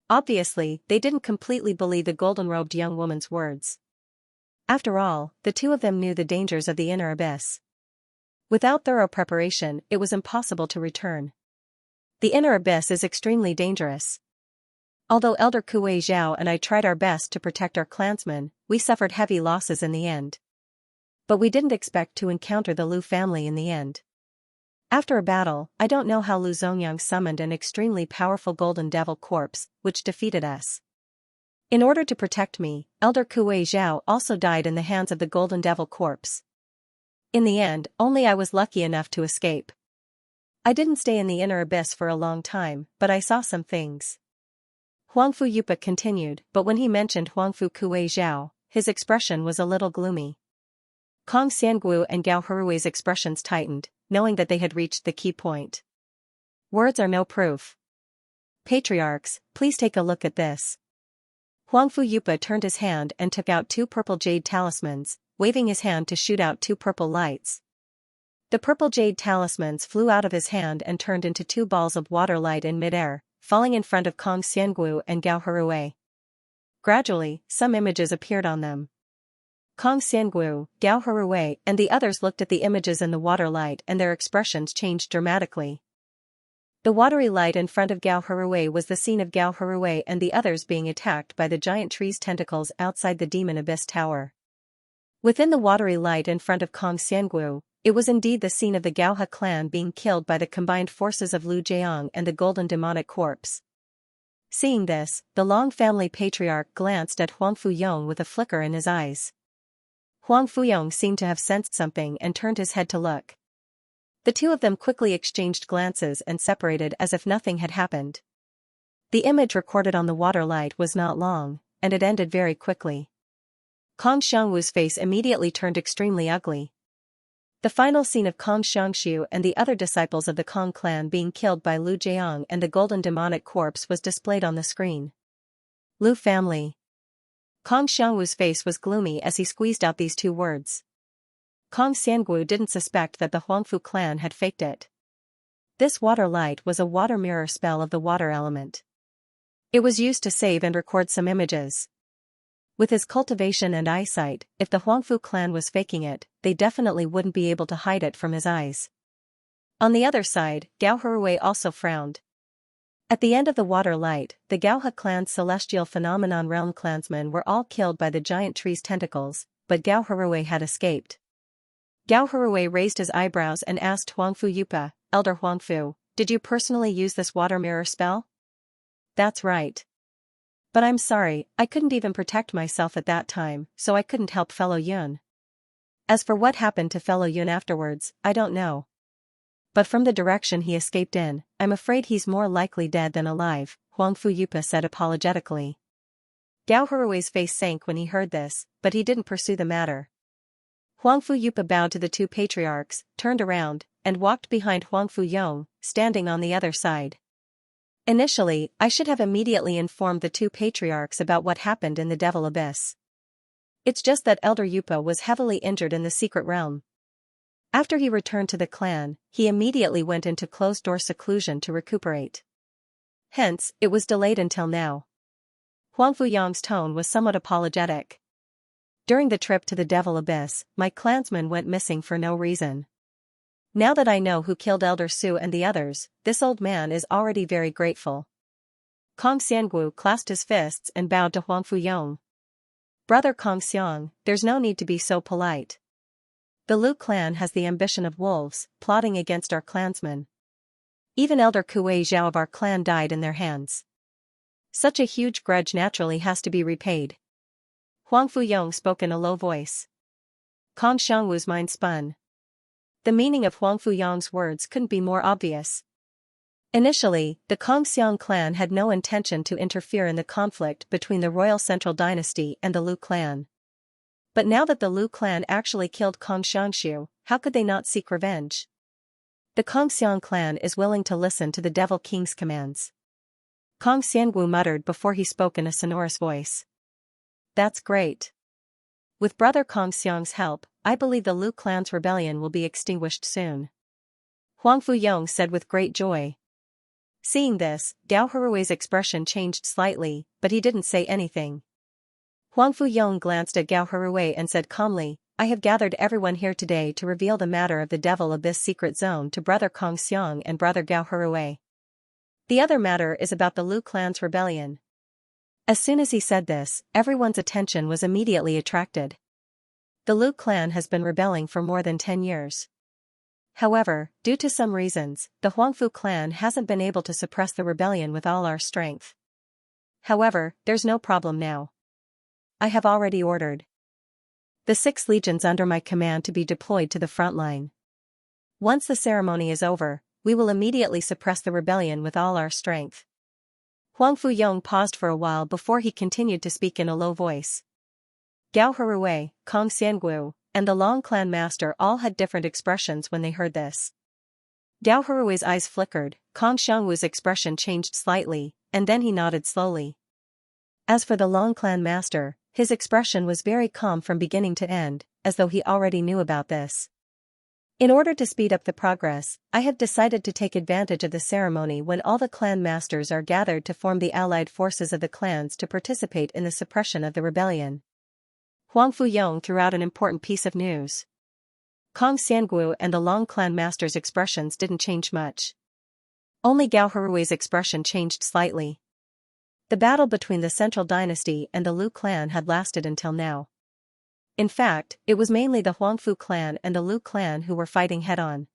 Obviously, they didn't completely believe the golden-robed young woman's words. After all, the 2 of them knew the dangers of the inner abyss. Without thorough preparation, it was impossible to return. The inner abyss is extremely dangerous. Although Elder Kuei Zhao and I tried our best to protect our clansmen, we suffered heavy losses in the end. But we didn't expect to encounter the Lu family in the end. After a battle, I don't know how Lu Zongyang summoned an extremely powerful golden devil corpse, which defeated us. In order to protect me, Elder Kuei Zhao also died in the hands of the golden devil corpse. In the end, only I was lucky enough to escape. I didn't stay in the inner abyss for a long time, but I saw some things. Huangfu Yupa continued, but when he mentioned Huangfu Kuei Zhao, his expression was a little gloomy. Kong Xiangu and Gao Herui's expressions tightened, knowing that they had reached the key point. Words are no proof. Patriarchs, please take a look at this. Huangfu Yupa turned his hand and took out 2 purple jade talismans, waving his hand to shoot out 2 purple lights. The purple jade talismans flew out of his hand and turned into 2 balls of water light in midair, falling in front of Kong Xiangu and Gao Herui. Gradually, some images appeared on them. Kong Xiangu, Gao Herui, and the others looked at the images in the water light and their expressions changed dramatically. The watery light in front of Gao Herui was the scene of Gao Herui and the others being attacked by the giant tree's tentacles outside the Demon Abyss Tower. Within the watery light in front of Kong Xiangu, it was indeed the scene of the Gaohe clan being killed by the combined forces of Lu Jiang and the golden demonic corpse. Seeing this, the Long family patriarch glanced at Huang Fuyong with a flicker in his eyes. Huang Fuyong seemed to have sensed something and turned his head to look. The two of them quickly exchanged glances and separated as if nothing had happened. The image recorded on the water light was not long, and it ended very quickly. Kong Xiangwu's face immediately turned extremely ugly. The final scene of Kong Xiangxiu and the other disciples of the Kong clan being killed by Lu Jiang and the golden demonic corpse was displayed on the screen. Lu family. Kong Xiangwu's face was gloomy as he squeezed out these 2 words. Kong Xiangwu didn't suspect that the Huangfu clan had faked it. This water light was a water mirror spell of the water element. It was used to save and record some images. With his cultivation and eyesight, if the Huangfu clan was faking it, they definitely wouldn't be able to hide it from his eyes. On the other side, Gao Herui also frowned. At the end of the water light, the Gaohe clan's celestial phenomenon realm clansmen were all killed by the giant tree's tentacles, but Gao Herui had escaped. Gao Herui raised his eyebrows and asked Huangfu Yupa, Elder Huangfu, did you personally use this water mirror spell? That's right. But I'm sorry, I couldn't even protect myself at that time, so I couldn't help fellow Yun. As for what happened to fellow Yun afterwards, I don't know. But from the direction he escaped in, I'm afraid he's more likely dead than alive, Huangfu Yupa said apologetically. Gao Herui's face sank when he heard this, but he didn't pursue the matter. Huangfu Yupa bowed to the 2 patriarchs, turned around, and walked behind Huangfu Yong, standing on the other side. Initially, I should have immediately informed the 2 patriarchs about what happened in the Devil Abyss. It's just that Elder Yupa was heavily injured in the secret realm. After he returned to the clan, he immediately went into closed-door seclusion to recuperate. Hence, it was delayed until now. Huangfu Yong's tone was somewhat apologetic. During the trip to the Devil Abyss, my clansmen went missing for no reason. Now that I know who killed Elder Su and the others, this old man is already very grateful. Kong Xiangu clasped his fists and bowed to Huangfu Yong. Brother Kong Xiang, there's no need to be so polite. The Lu clan has the ambition of wolves, plotting against our clansmen. Even Elder Kuei Zhao of our clan died in their hands. Such a huge grudge naturally has to be repaid. Huangfu Yong spoke in a low voice. Kong Xiangwu's mind spun. The meaning of Huangfu Yong's words couldn't be more obvious. Initially, the Kong Xiang clan had no intention to interfere in the conflict between the royal central dynasty and the Lu clan. But now that the Lu clan actually killed Kong Xiangxiu, how could they not seek revenge? The Kong Xiang clan is willing to listen to the Devil King's commands. Kong Xiangwu muttered before he spoke in a sonorous voice. That's great. With Brother Kong Xiang's help, I believe the Lu clan's rebellion will be extinguished soon. Huangfu Yong said with great joy. Seeing this, Gao Herui's expression changed slightly, but he didn't say anything. Huangfu Yong glanced at Gao Herui and said calmly, I have gathered everyone here today to reveal the matter of the Devil Abyss secret zone to Brother Kong Xiang and Brother Gao Herui. The other matter is about the Lu clan's rebellion. As soon as he said this, everyone's attention was immediately attracted. The Lu clan has been rebelling for more than 10 years. However, due to some reasons, the Huangfu clan hasn't been able to suppress the rebellion with all our strength. However, there's no problem now. I have already ordered the 6 legions under my command to be deployed to the front line. Once the ceremony is over, we will immediately suppress the rebellion with all our strength. Huang Fuyong paused for a while before he continued to speak in a low voice. Gao Herui, Kong Xiangu, and the Long clan master all had different expressions when they heard this. Gao Herui's eyes flickered, Kong Xiangwu's expression changed slightly, and then he nodded slowly. As for the Long clan master, his expression was very calm from beginning to end, as though he already knew about this. In order to speed up the progress, I have decided to take advantage of the ceremony when all the clan masters are gathered to form the allied forces of the clans to participate in the suppression of the rebellion. Huang Fuyong threw out an important piece of news. Kong Xiangu and the Long clan master's expressions didn't change much. Only Gao Herui's expression changed slightly. The battle between the Central Dynasty and the Lu clan had lasted until now. In fact, it was mainly the Huangfu clan and the Lu clan who were fighting head-on.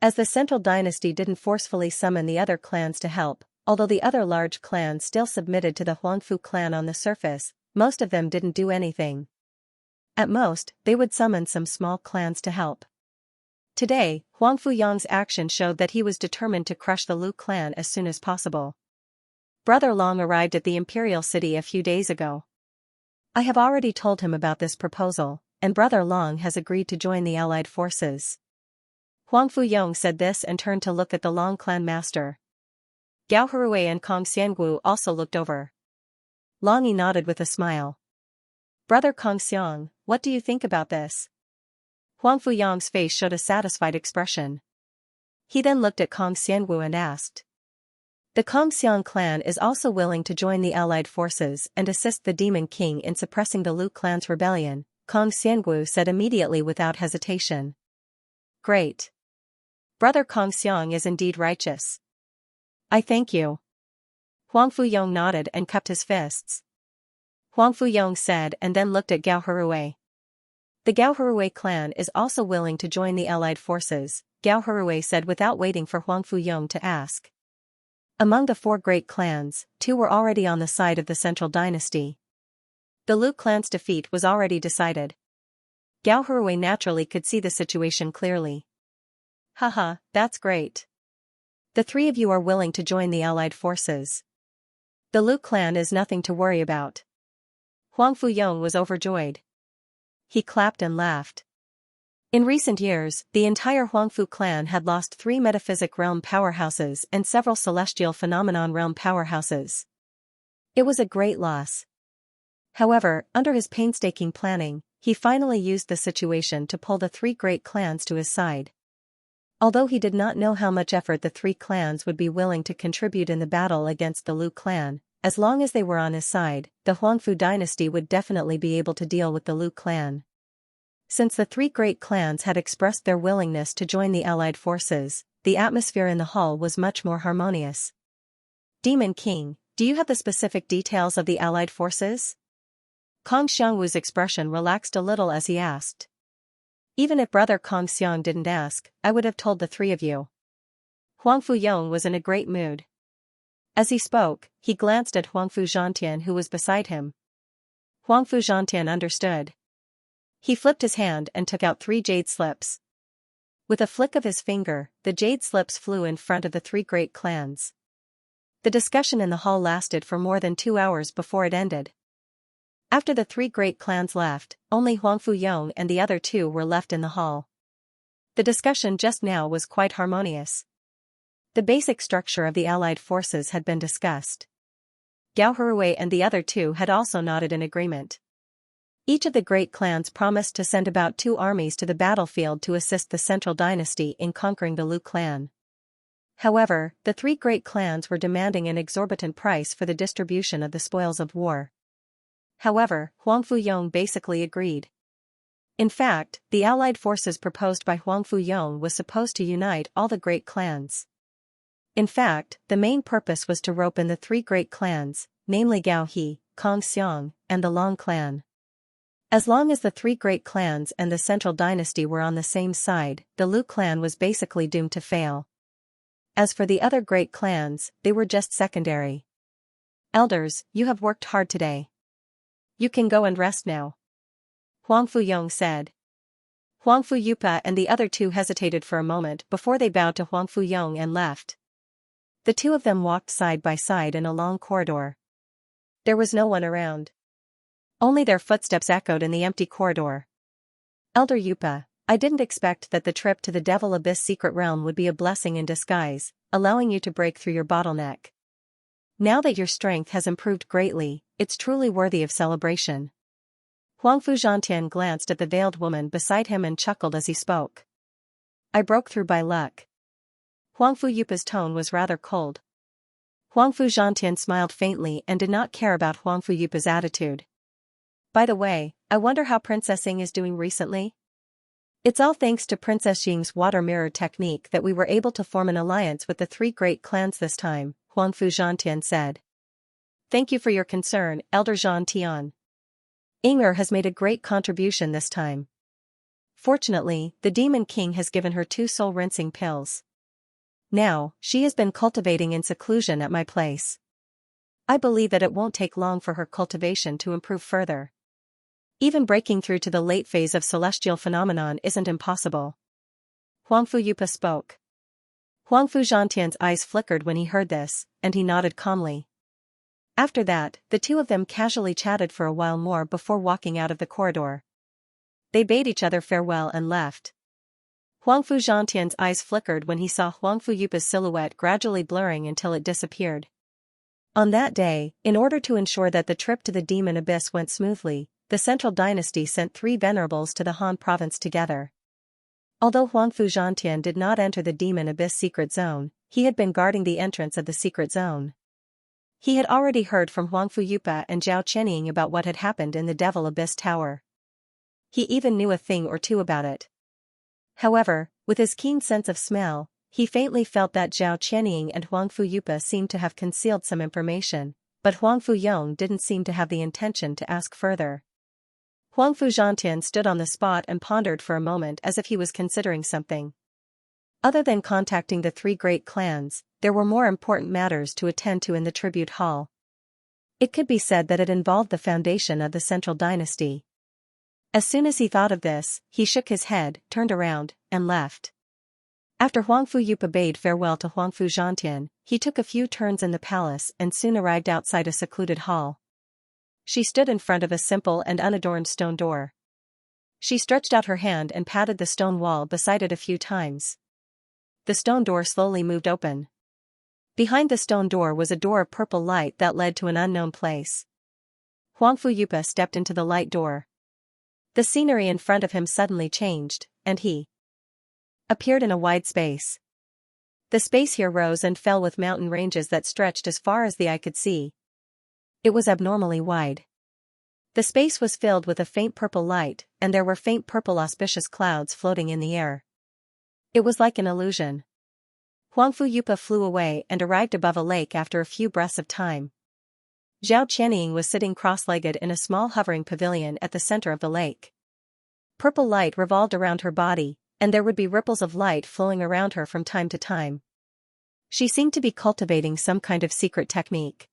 As the Central Dynasty didn't forcefully summon the other clans to help, although the other large clans still submitted to the Huangfu clan on the surface, most of them didn't do anything. At most, they would summon some small clans to help. Today, Huang Fuyong's action showed that he was determined to crush the Lu clan as soon as possible. Brother Long arrived at the imperial city a few days ago. I have already told him about this proposal, and Brother Long has agreed to join the allied forces. Huang Fuyong said this and turned to look at the Long clan master. Gao Herui and Kong Xiangu also looked over. Long Yi nodded with a smile. Brother Kong Xiang, what do you think about this? Huang Fuyong's face showed a satisfied expression. He then looked at Kong Xiangu and asked. The Kong Xiang clan is also willing to join the allied forces and assist the Demon King in suppressing the Lu clan's rebellion, Kong Xiangu said immediately without hesitation. Great. Brother Kong Xiang is indeed righteous. I thank you. Huang Fuyong nodded and cupped his fists. Huang Fuyong said and then looked at Gao Herui. The Gao Herui clan is also willing to join the allied forces, Gao Herui said without waiting for Huang Fuyong to ask. Among the 4 great clans, 2 were already on the side of the Central Dynasty. The Lu clan's defeat was already decided. Gao Herui naturally could see the situation clearly. Haha, that's great. The 3 of you are willing to join the allied forces. The Lu clan is nothing to worry about. Huang Fuyong was overjoyed. He clapped and laughed. In recent years, the entire Huangfu clan had lost 3 metaphysic realm powerhouses and several celestial phenomenon realm powerhouses. It was a great loss. However, under his painstaking planning, he finally used the situation to pull the 3 great clans to his side. Although he did not know how much effort the 3 clans would be willing to contribute in the battle against the Lu clan, as long as they were on his side, the Huangfu dynasty would definitely be able to deal with the Lu clan. Since the 3 great clans had expressed their willingness to join the allied forces, the atmosphere in the hall was much more harmonious. Demon King, do you have the specific details of the allied forces? Kong Xiangwu's expression relaxed a little as he asked. Even if Brother Kong Xiang didn't ask, I would have told the 3 of you. Huang Fuyong was in a great mood. As he spoke, he glanced at Huangfu Zhantian who was beside him. Huangfu Zhantian understood. He flipped his hand and took out 3 jade slips. With a flick of his finger, the jade slips flew in front of the 3 great clans. The discussion in the hall lasted for more than 2 hours before it ended. After the 3 great clans left, only Huang Fuyong and the other 2 were left in the hall. The discussion just now was quite harmonious. The basic structure of the allied forces had been discussed. Gao Herui and the other 2 had also nodded in agreement. Each of the great clans promised to send about 2 armies to the battlefield to assist the Central Dynasty in conquering the Lu clan. However, the 3 great clans were demanding an exorbitant price for the distribution of the spoils of war. However, Huang Fuyong basically agreed. In fact, the allied forces proposed by Huang Fuyong was supposed to unite all the great clans. In fact, the main purpose was to rope in the 3 great clans, namely Gao He, Kong Xiang, and the Long clan. As long as the three great clans and the central dynasty were on the same side, the Lu clan was basically doomed to fail. As for the other great clans, they were just secondary. Elders, you have worked hard today. You can go and rest now, Huang Fuyong said. Huang Fuyupa and the other two hesitated for a moment before they bowed to Huang Fuyong and left. The two of them walked side by side in a long corridor. There was no one around. Only their footsteps echoed in the empty corridor. Elder Yupa, I didn't expect that the trip to the Devil Abyss secret realm would be a blessing in disguise, allowing you to break through your bottleneck. Now that your strength has improved greatly, it's truly worthy of celebration. Huangfu Zhantian glanced at the veiled woman beside him and chuckled as he spoke. I broke through by luck. Huangfu Yupa's tone was rather cold. Huangfu Zhantian smiled faintly and did not care about Huangfu Yupa's attitude. By the way, I wonder how Princess Ying is doing recently? It's all thanks to Princess Ying's water mirror technique that we were able to form an alliance with the three great clans this time, Huangfu Zhantian said. Thank you for your concern, Elder Zhan Tian. Ying has made a great contribution this time. Fortunately, the Demon King has given her 2 soul-rinsing pills. Now, she has been cultivating in seclusion at my place. I believe that it won't take long for her cultivation to improve further. Even breaking through to the late phase of celestial phenomenon isn't impossible. Huangfu Yupa spoke. Huangfu Zhantian's eyes flickered when he heard this, and he nodded calmly. After that, the two of them casually chatted for a while more before walking out of the corridor. They bade each other farewell and left. Huangfu Zhantian's eyes flickered when he saw Huangfu Yupa's silhouette gradually blurring until it disappeared. On that day, in order to ensure that the trip to the Demon Abyss went smoothly, the Central Dynasty sent 3 venerables to the Han province together. Although Huangfu Zhantian did not enter the Demon Abyss secret zone, he had been guarding the entrance of the secret zone. He had already heard from Huangfu Yupa and Zhao Chenying about what had happened in the Devil Abyss Tower. He even knew a thing or two about it. However, with his keen sense of smell, he faintly felt that Zhao Chenying and Huangfu Yupa seemed to have concealed some information, but Huangfu Yong didn't seem to have the intention to ask further. Huangfu Zhantian stood on the spot and pondered for a moment as if he was considering something. Other than contacting the 3 great clans, there were more important matters to attend to in the tribute hall. It could be said that it involved the foundation of the Central Dynasty. As soon as he thought of this, he shook his head, turned around, and left. After Huangfu Yupa bade farewell to Huangfu Zhantian, he took a few turns in the palace and soon arrived outside a secluded hall. She stood in front of a simple and unadorned stone door. She stretched out her hand and patted the stone wall beside it a few times. The stone door slowly moved open. Behind the stone door was a door of purple light that led to an unknown place. Huangfu Yupa stepped into the light door. The scenery in front of him suddenly changed, and he appeared in a wide space. The space here rose and fell with mountain ranges that stretched as far as the eye could see. It was abnormally wide. The space was filled with a faint purple light, and there were faint purple auspicious clouds floating in the air. It was like an illusion. Huangfu Yupa flew away and arrived above a lake after a few breaths of time. Zhao Chenying was sitting cross-legged in a small hovering pavilion at the center of the lake. Purple light revolved around her body, and there would be ripples of light flowing around her from time to time. She seemed to be cultivating some kind of secret technique.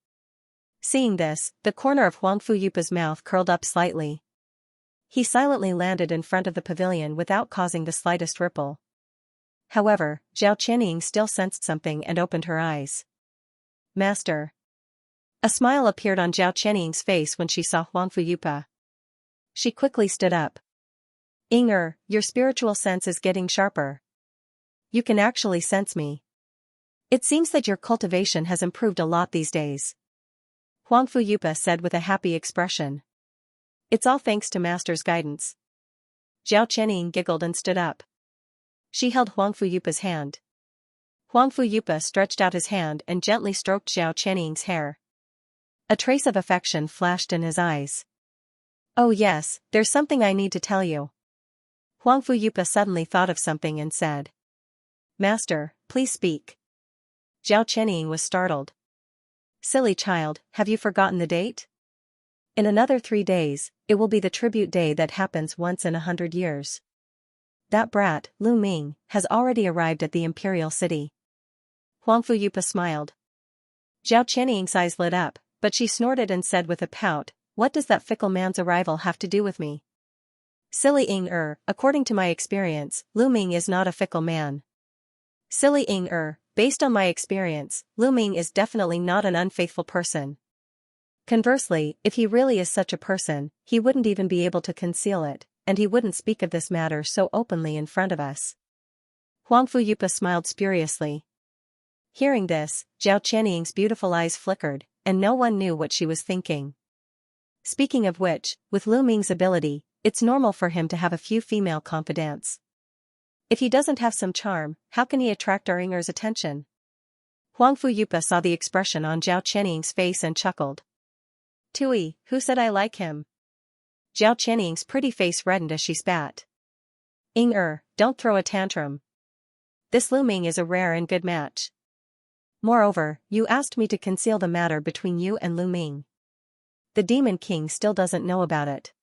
Seeing this, the corner of Huangfu Yupa's mouth curled up slightly. He silently landed in front of the pavilion without causing the slightest ripple. However, Zhao Chenying still sensed something and opened her eyes. Master. A smile appeared on Zhao Chenying's face when she saw Huangfu Yupa. She quickly stood up. Ying, your spiritual sense is getting sharper. You can actually sense me. It seems that your cultivation has improved a lot these days. Huangfu Yupa said with a happy expression. It's all thanks to Master's guidance. Zhao Chenying giggled and stood up. She held Huangfu Yupa's hand. Huangfu Yupa stretched out his hand and gently stroked Zhao Chenying's hair. A trace of affection flashed in his eyes. Oh yes, there's something I need to tell you. Huangfu Yupa suddenly thought of something and said. Master, please speak. Zhao Chenying was startled. Silly child, have you forgotten the date? In another 3 days, it will be the tribute day that happens once in 100 years. That brat, Lu Ming, has already arrived at the imperial city. Huang Fuyupa smiled. Zhao Qianying's eyes lit up, but she snorted and said with a pout, "What does that fickle man's arrival have to do with me?" Silly according to my experience, Lu Ming is not a fickle man. Silly based on my experience, Lu Ming is definitely not an unfaithful person. Conversely, if he really is such a person, he wouldn't even be able to conceal it, and he wouldn't speak of this matter so openly in front of us. Huang Fuyupa smiled spuriously. Hearing this, Zhao Qianying's beautiful eyes flickered, and no one knew what she was thinking. Speaking of which, with Lu Ming's ability, it's normal for him to have a few female confidants. If he doesn't have some charm, how can he attract our Inger's attention? Huang Fuyupa saw the expression on Zhao Qianying's face and chuckled. Tui, who said I like him? Zhao Qianying's pretty face reddened as she spat. Don't throw a tantrum. This Lu Ming is a rare and good match. Moreover, you asked me to conceal the matter between you and Lu Ming. The Demon King still doesn't know about it.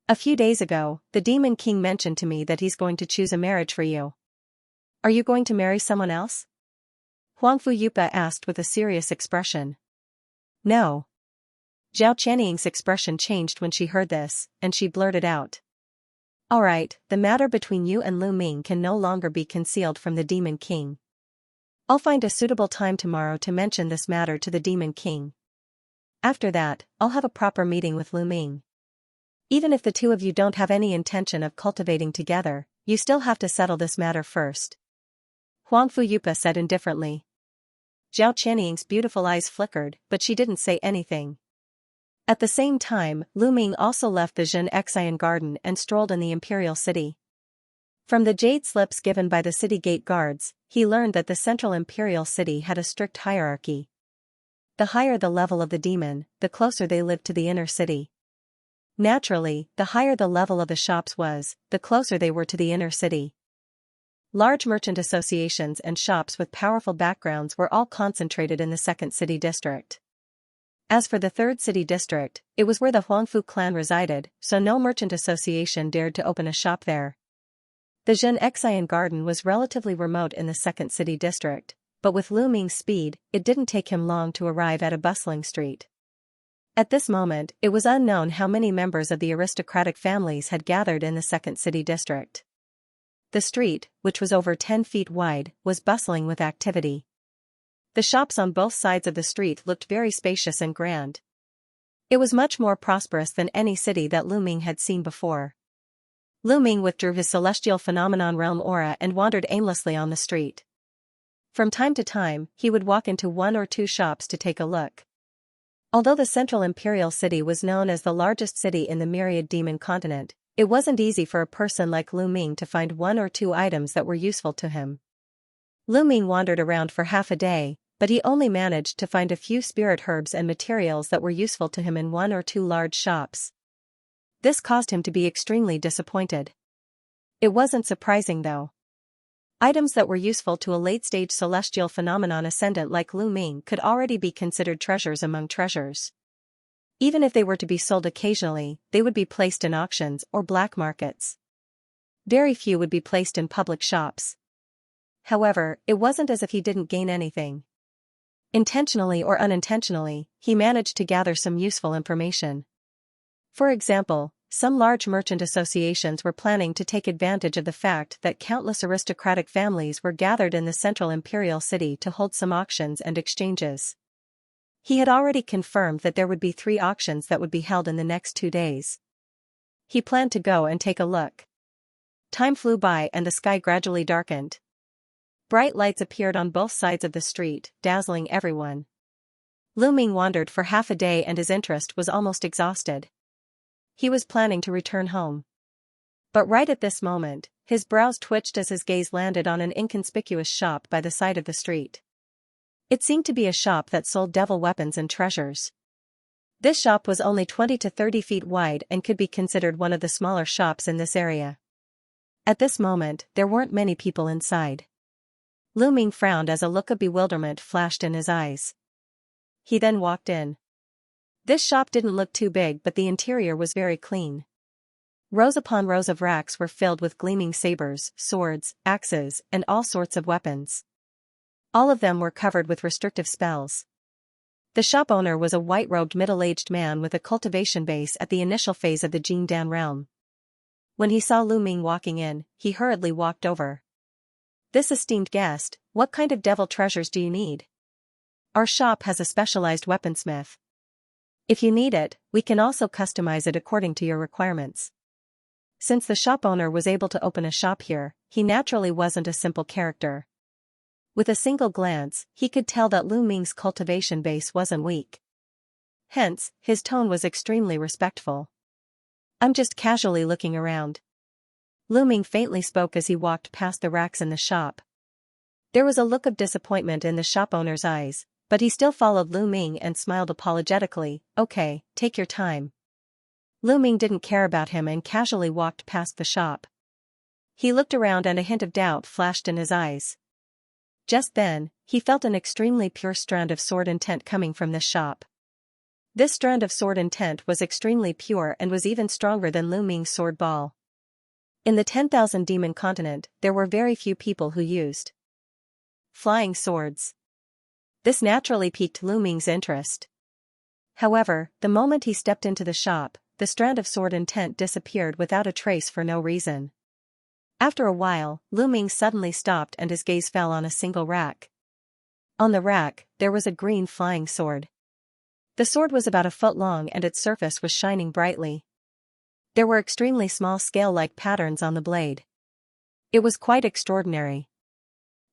A few days ago, the Demon King mentioned to me that he's going to choose a marriage for you. Are you going to marry someone else? Huang Fuyupa asked with a serious expression. No. Zhao Qianying's expression changed when she heard this, and she blurted out. Alright, the matter between you and Lu Ming can no longer be concealed from the Demon King. I'll find a suitable time tomorrow to mention this matter to the Demon King. After that, I'll have a proper meeting with Lu Ming. Even if the two of you don't have any intention of cultivating together, you still have to settle this matter first. Huang Fuyupa said indifferently. Zhao Qianying's beautiful eyes flickered, but she didn't say anything. At the same time, Lu Ming also left the Xianxia garden and strolled in the imperial city. From the jade slips given by the city gate guards, he learned that the central imperial city had a strict hierarchy. The higher the level of the demon, the closer they lived to the inner city. Naturally, the higher the level of the shops was, the closer they were to the inner city. Large merchant associations and shops with powerful backgrounds were all concentrated in the second city district. As for the third city district, it was where the Huangfu clan resided, so no merchant association dared to open a shop there. The Xianxia garden was relatively remote in the second city district, but with Lu Ming's speed, it didn't take him long to arrive at a bustling street. At this moment, it was unknown how many members of the aristocratic families had gathered in the second city district. The street, which was over 10 feet wide, was bustling with activity. The shops on both sides of the street looked very spacious and grand. It was much more prosperous than any city that Lu Ming had seen before. Lu Ming withdrew his celestial phenomenon realm aura and wandered aimlessly on the street. From time to time, he would walk into one or two shops to take a look. Although the central imperial city was known as the largest city in the myriad demon continent, it wasn't easy for a person like Lu Ming to find one or two items that were useful to him. Lu Ming wandered around for half a day, but he only managed to find a few spirit herbs and materials that were useful to him in one or two large shops. This caused him to be extremely disappointed. It wasn't surprising though. Items that were useful to a late-stage celestial phenomenon ascendant like Lu Ming could already be considered treasures among treasures. Even if they were to be sold occasionally, they would be placed in auctions or black markets. Very few would be placed in public shops. However, it wasn't as if he didn't gain anything. Intentionally or unintentionally, he managed to gather some useful information. For example, some large merchant associations were planning to take advantage of the fact that countless aristocratic families were gathered in the central imperial city to hold some auctions and exchanges. He had already confirmed that there would be 3 auctions that would be held in the next 2 days. He planned to go and take a look. Time flew by and the sky gradually darkened. Bright lights appeared on both sides of the street, dazzling everyone. Lu Ming wandered for half a day and his interest was almost exhausted. He was planning to return home. But right at this moment, his brows twitched as his gaze landed on an inconspicuous shop by the side of the street. It seemed to be a shop that sold devil weapons and treasures. This shop was only 20 to 30 feet wide and could be considered one of the smaller shops in this area. At this moment, there weren't many people inside. Lu Ming frowned as a look of bewilderment flashed in his eyes. He then walked in. This shop didn't look too big, but the interior was very clean. Rows upon rows of racks were filled with gleaming sabers, swords, axes, and all sorts of weapons. All of them were covered with restrictive spells. The shop owner was a white-robed middle-aged man with a cultivation base at the initial phase of the Jingdan realm. When he saw Lu Ming walking in, he hurriedly walked over. "This esteemed guest, what kind of devil treasures do you need? Our shop has a specialized weaponsmith. If you need it, we can also customize it according to your requirements." Since the shop owner was able to open a shop here, he naturally wasn't a simple character. With a single glance, he could tell that Lu Ming's cultivation base wasn't weak. Hence, his tone was extremely respectful. "I'm just casually looking around." Lu Ming faintly spoke as he walked past the racks in the shop. There was a look of disappointment in the shop owner's eyes, but he still followed Lu Ming and smiled apologetically. "Okay, take your time." Lu Ming didn't care about him and casually walked past the shop. He looked around and a hint of doubt flashed in his eyes. Just then, he felt an extremely pure strand of sword intent coming from this shop. This strand of sword intent was extremely pure and was even stronger than Lu Ming's sword ball. In the 10,000 demon continent, there were very few people who used flying swords. This naturally piqued Lu Ming's interest. However, the moment he stepped into the shop, the strand of sword intent disappeared without a trace for no reason. After a while, Lu Ming suddenly stopped and his gaze fell on a single rack. On the rack, there was a green flying sword. The sword was about a foot long and its surface was shining brightly. There were extremely small scale-like patterns on the blade. It was quite extraordinary.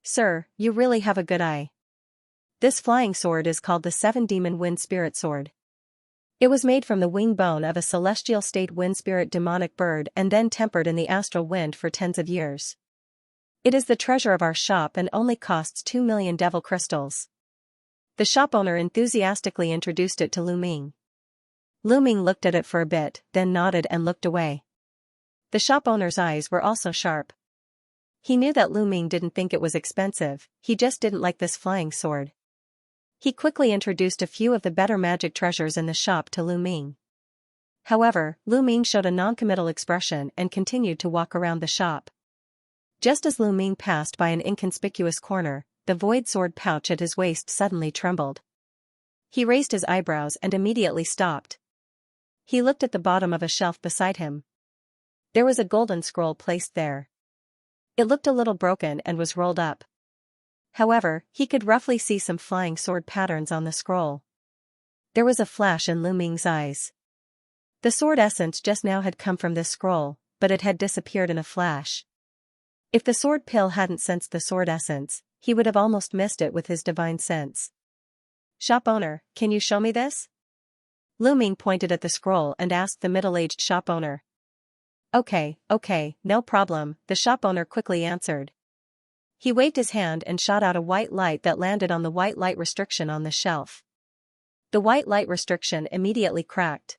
"Sir, you really have a good eye. This flying sword is called the Seven Demon Wind Spirit Sword. It was made from the wing bone of a celestial state wind spirit demonic bird and then tempered in the astral wind for tens of years. It is the treasure of our shop and only costs 2 million devil crystals." The shop owner enthusiastically introduced it to Lu Ming. Lu Ming looked at it for a bit, then nodded and looked away. The shop owner's eyes were also sharp. He knew that Lu Ming didn't think it was expensive, he just didn't like this flying sword. He quickly introduced a few of the better magic treasures in the shop to Lu Ming. However, Lu Ming showed a non-committal expression and continued to walk around the shop. Just as Lu Ming passed by an inconspicuous corner, the void sword pouch at his waist suddenly trembled. He raised his eyebrows and immediately stopped. He looked at the bottom of a shelf beside him. There was a golden scroll placed there. It looked a little broken and was rolled up. However, he could roughly see some flying sword patterns on the scroll. There was a flash in Lu Ming's eyes. The sword essence just now had come from this scroll, but it had disappeared in a flash. If the sword pill hadn't sensed the sword essence, he would have almost missed it with his divine sense. "Shop owner, can you show me this?" Lu Ming pointed at the scroll and asked the middle-aged shop owner. Okay, no problem," the shop owner quickly answered. He waved his hand and shot out a white light that landed on the white light restriction on the shelf. The white light restriction immediately cracked.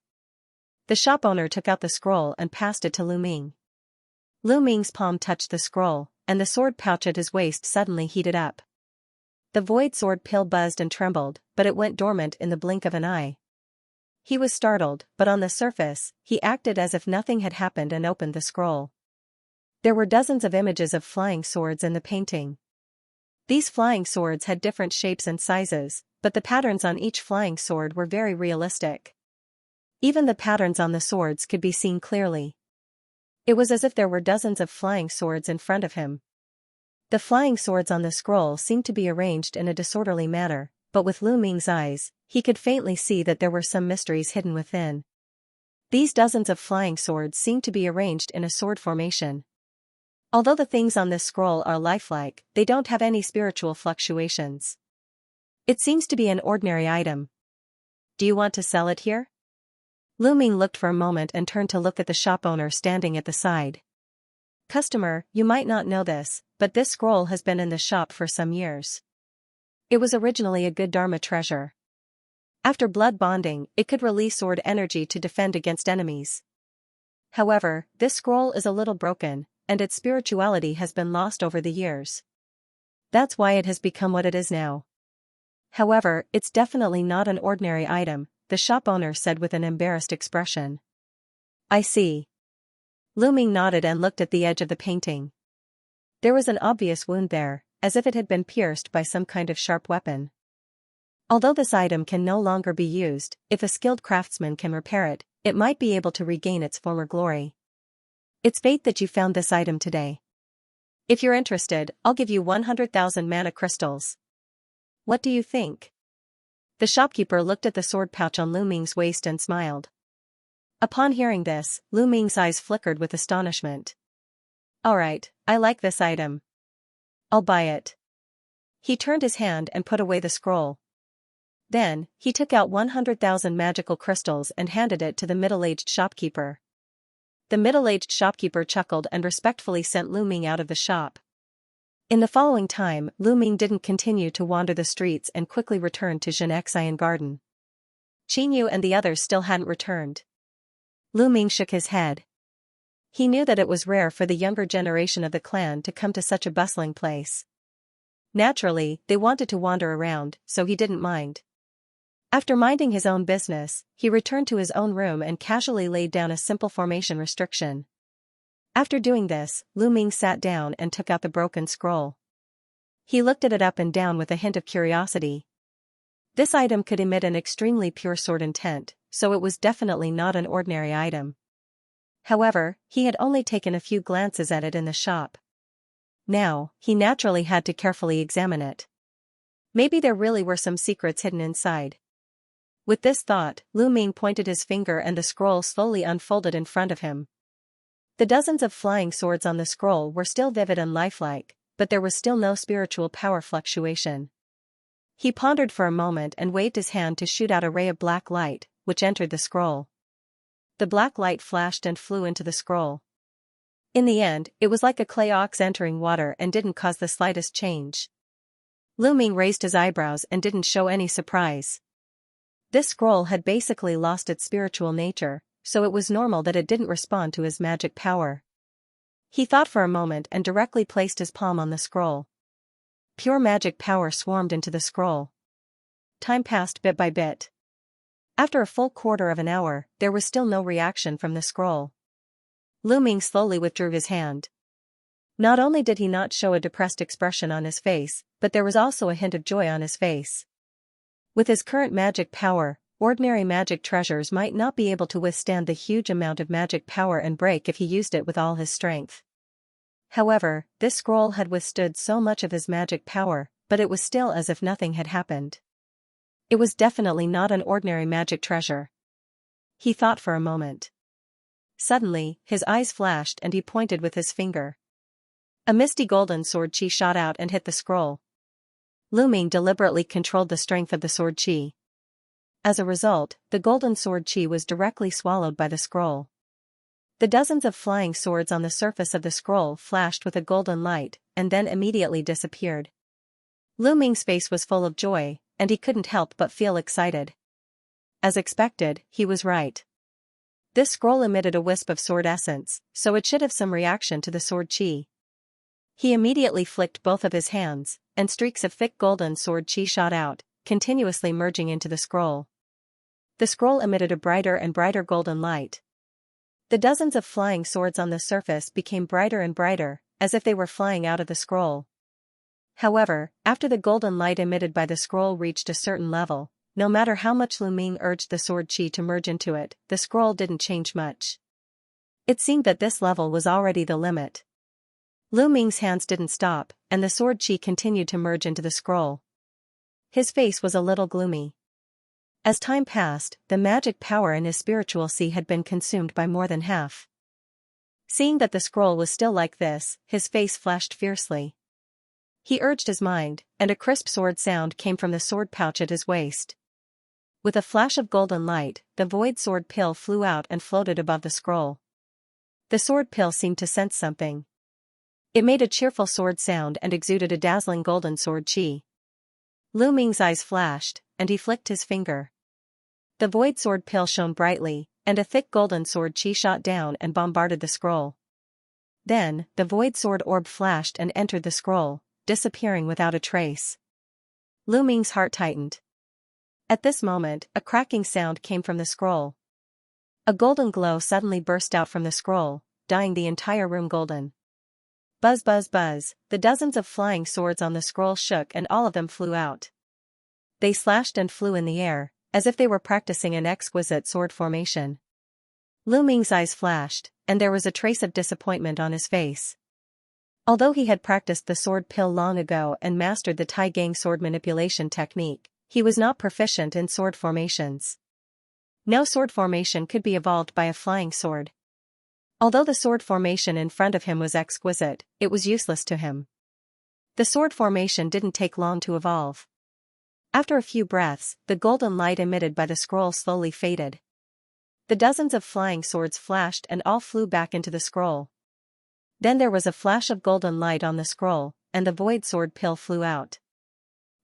The shop owner took out the scroll and passed it to Lu Ming. Lu Ming's palm touched the scroll, and the sword pouch at his waist suddenly heated up. The void sword pill buzzed and trembled, but it went dormant in the blink of an eye. He was startled, but on the surface, he acted as if nothing had happened and opened the scroll. There were dozens of images of flying swords in the painting. These flying swords had different shapes and sizes, but the patterns on each flying sword were very realistic. Even the patterns on the swords could be seen clearly. It was as if there were dozens of flying swords in front of him. The flying swords on the scroll seemed to be arranged in a disorderly manner, but with Lu Ming's eyes, he could faintly see that there were some mysteries hidden within. These dozens of flying swords seemed to be arranged in a sword formation. Although the things on this scroll are lifelike, they don't have any spiritual fluctuations. It seems to be an ordinary item. Do you want to sell it here? Lu Ming looked for a moment and turned to look at the shop owner standing at the side. Customer, you might not know this, but this scroll has been in the shop for some years. It was originally a good Dharma treasure. After blood bonding, it could release sword energy to defend against enemies. However, this scroll is a little broken, and its spirituality has been lost over the years. That's why it has become what it is now. However, it's definitely not an ordinary item, the shop owner said with an embarrassed expression. I see. Lu Ming nodded and looked at the edge of the painting. There was an obvious wound there, as if it had been pierced by some kind of sharp weapon. Although this item can no longer be used, if a skilled craftsman can repair it, it might be able to regain its former glory. It's fate that you found this item today. If you're interested, I'll give you 100,000 mana crystals. What do you think? The shopkeeper looked at the sword pouch on Lu Ming's waist and smiled. Upon hearing this, Lu Ming's eyes flickered with astonishment. Alright, I like this item. I'll buy it. He turned his hand and put away the scroll. Then, he took out 100,000 magical crystals and handed it to the middle-aged shopkeeper. The middle-aged shopkeeper chuckled and respectfully sent Lu Ming out of the shop. In the following time, Lu Ming didn't continue to wander the streets and quickly returned to Xianxia garden. Qingyu and the others still hadn't returned. Lu Ming shook his head. He knew that it was rare for the younger generation of the clan to come to such a bustling place. Naturally, they wanted to wander around, so he didn't mind. After minding his own business, he returned to his own room and casually laid down a simple formation restriction. After doing this, Lu Ming sat down and took out the broken scroll. He looked at it up and down with a hint of curiosity. This item could emit an extremely pure sword intent, so it was definitely not an ordinary item. However, he had only taken a few glances at it in the shop. Now, he naturally had to carefully examine it. Maybe there really were some secrets hidden inside. With this thought, Lu Ming pointed his finger and the scroll slowly unfolded in front of him. The dozens of flying swords on the scroll were still vivid and lifelike, but there was still no spiritual power fluctuation. He pondered for a moment and waved his hand to shoot out a ray of black light, which entered the scroll. The black light flashed and flew into the scroll. In the end, it was like a clay ox entering water and didn't cause the slightest change. Lu Ming raised his eyebrows and didn't show any surprise. This scroll had basically lost its spiritual nature, so it was normal that it didn't respond to his magic power. He thought for a moment and directly placed his palm on the scroll. Pure magic power swarmed into the scroll. Time passed bit by bit. After a full quarter of an hour, there was still no reaction from the scroll. Lu Ming slowly withdrew his hand. Not only did he not show a depressed expression on his face, but there was also a hint of joy on his face. With his current magic power, ordinary magic treasures might not be able to withstand the huge amount of magic power and break if he used it with all his strength. However, this scroll had withstood so much of his magic power, but it was still as if nothing had happened. It was definitely not an ordinary magic treasure. He thought for a moment. Suddenly, his eyes flashed and he pointed with his finger. A misty golden sword chi shot out and hit the scroll. Lu Ming deliberately controlled the strength of the sword chi. As a result, the golden sword chi was directly swallowed by the scroll. The dozens of flying swords on the surface of the scroll flashed with a golden light, and then immediately disappeared. Lu Ming's face was full of joy, and he couldn't help but feel excited. As expected, he was right. This scroll emitted a wisp of sword essence, so it should have some reaction to the sword chi. He immediately flicked both of his hands, and streaks of thick golden sword chi shot out, continuously merging into the scroll. The scroll emitted a brighter and brighter golden light. The dozens of flying swords on the surface became brighter and brighter, as if they were flying out of the scroll. However, after the golden light emitted by the scroll reached a certain level, no matter how much Lu Ming urged the sword chi to merge into it, the scroll didn't change much. It seemed that this level was already the limit. Lu Ming's hands didn't stop, and the sword chi continued to merge into the scroll. His face was a little gloomy. As time passed, the magic power in his spiritual sea had been consumed by more than half. Seeing that the scroll was still like this, his face flashed fiercely. He urged his mind, and a crisp sword sound came from the sword pouch at his waist. With a flash of golden light, the void sword pill flew out and floated above the scroll. The sword pill seemed to sense something. It made a cheerful sword sound and exuded a dazzling golden sword chi. Lu Ming's eyes flashed, and he flicked his finger. The void sword pill shone brightly, and a thick golden sword chi shot down and bombarded the scroll. Then, the void sword orb flashed and entered the scroll, disappearing without a trace. Lu Ming's heart tightened. At this moment, a cracking sound came from the scroll. A golden glow suddenly burst out from the scroll, dyeing the entire room golden. Buzz buzz buzz, the dozens of flying swords on the scroll shook and all of them flew out. They slashed and flew in the air, as if they were practicing an exquisite sword formation. Lu Ming's eyes flashed, and there was a trace of disappointment on his face. Although he had practiced the sword pill long ago and mastered the Tai Gang sword manipulation technique, he was not proficient in sword formations. No sword formation could be evolved by a flying sword. Although the sword formation in front of him was exquisite, it was useless to him. The sword formation didn't take long to evolve. After a few breaths, the golden light emitted by the scroll slowly faded. The dozens of flying swords flashed and all flew back into the scroll. Then there was a flash of golden light on the scroll, and the void sword pill flew out.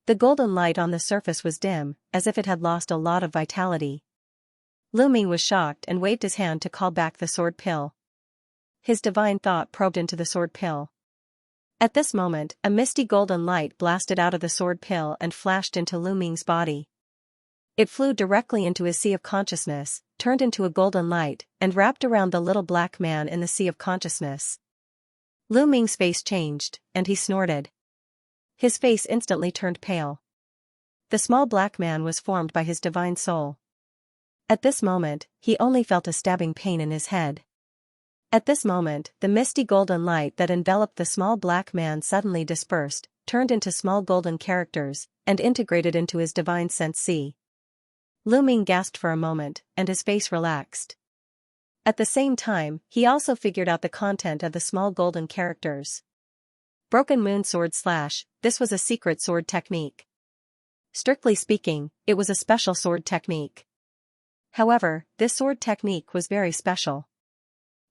The golden light on the surface was dim, as if it had lost a lot of vitality. Lu Ming was shocked and waved his hand to call back the sword pill. His divine thought probed into the sword pill. At this moment, a misty golden light blasted out of the sword pill and flashed into Lu Ming's body. It flew directly into his sea of consciousness, turned into a golden light, and wrapped around the little black man in the sea of consciousness. Lu Ming's face changed, and he snorted. His face instantly turned pale. The small black man was formed by his divine soul. At this moment, he only felt a stabbing pain in his head. At this moment, the misty golden light that enveloped the small black man suddenly dispersed, turned into small golden characters, and integrated into his divine sense sea. Lu Ming gasped for a moment, and his face relaxed. At the same time, he also figured out the content of the small golden characters. Broken Moon Sword Slash, this was a secret sword technique. Strictly speaking, it was a special sword technique. However, this sword technique was very special.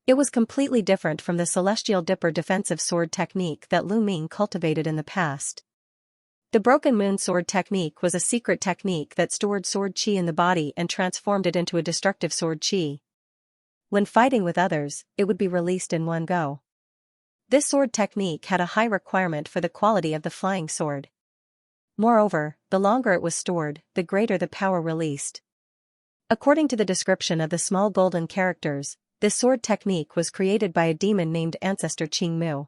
It was completely different from the Celestial Dipper defensive sword technique that Lu Ming cultivated in the past. The Broken Moon Sword technique was a secret technique that stored sword chi in the body and transformed it into a destructive sword chi. When fighting with others, it would be released in one go. This sword technique had a high requirement for the quality of the flying sword. Moreover, the longer it was stored, the greater the power released. According to the description of the small golden characters, this sword technique was created by a demon named Ancestor Qing Mu.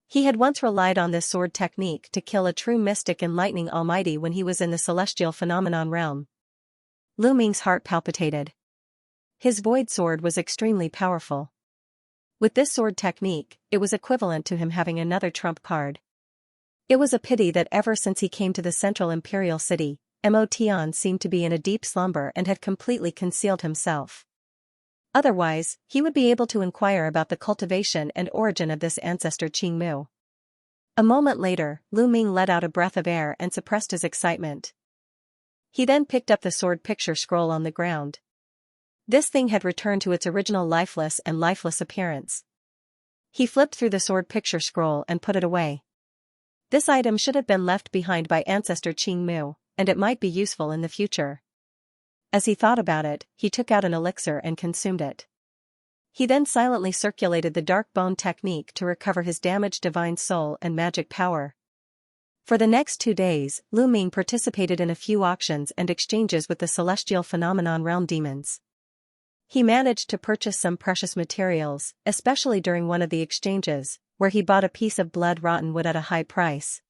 He had once relied on this sword technique to kill a true mystic and lightning almighty when he was in the celestial phenomenon realm. Lu Ming's heart palpitated. His void sword was extremely powerful. With this sword technique, it was equivalent to him having another trump card. It was a pity that ever since he came to the Central Imperial City, Mo Tian seemed to be in a deep slumber and had completely concealed himself. Otherwise, he would be able to inquire about the cultivation and origin of this ancestor Qing Mu. A moment later, Lu Ming let out a breath of air and suppressed his excitement. He then picked up the sword picture scroll on the ground. This thing had returned to its original lifeless appearance. He flipped through the sword picture scroll and put it away. This item should have been left behind by ancestor Qing Mu, and it might be useful in the future. As he thought about it, he took out an elixir and consumed it. He then silently circulated the dark bone technique to recover his damaged divine soul and magic power. For the next 2 days, Lu Ming participated in a few auctions and exchanges with the celestial phenomenon realm demons. He managed to purchase some precious materials, especially during one of the exchanges, where he bought a piece of blood-rotten wood at a high price.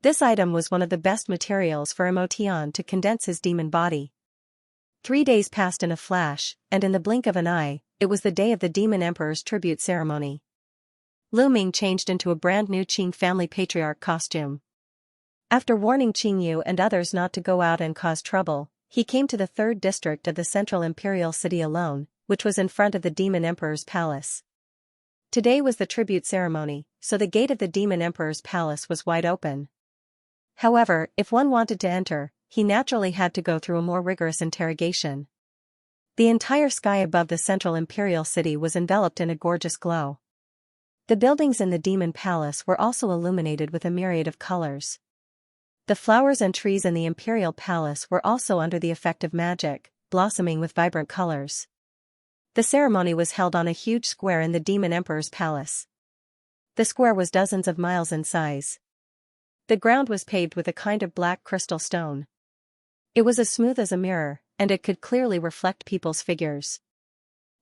This item was one of the best materials for Mo Tian to condense his demon body. 3 days passed in a flash, and in the blink of an eye, it was the day of the Demon Emperor's tribute ceremony. Lu Ming changed into a brand new Qing family patriarch costume. After warning Qing Yu and others not to go out and cause trouble, he came to the 3rd district of the Central Imperial City alone, which was in front of the Demon Emperor's palace. Today was the tribute ceremony, so the gate of the Demon Emperor's palace was wide open. However, if one wanted to enter, he naturally had to go through a more rigorous interrogation. The entire sky above the Central Imperial City was enveloped in a gorgeous glow. The buildings in the Demon Palace were also illuminated with a myriad of colors. The flowers and trees in the Imperial Palace were also under the effect of magic, blossoming with vibrant colors. The ceremony was held on a huge square in the Demon Emperor's palace. The square was dozens of miles in size. The ground was paved with a kind of black crystal stone. It was as smooth as a mirror, and it could clearly reflect people's figures.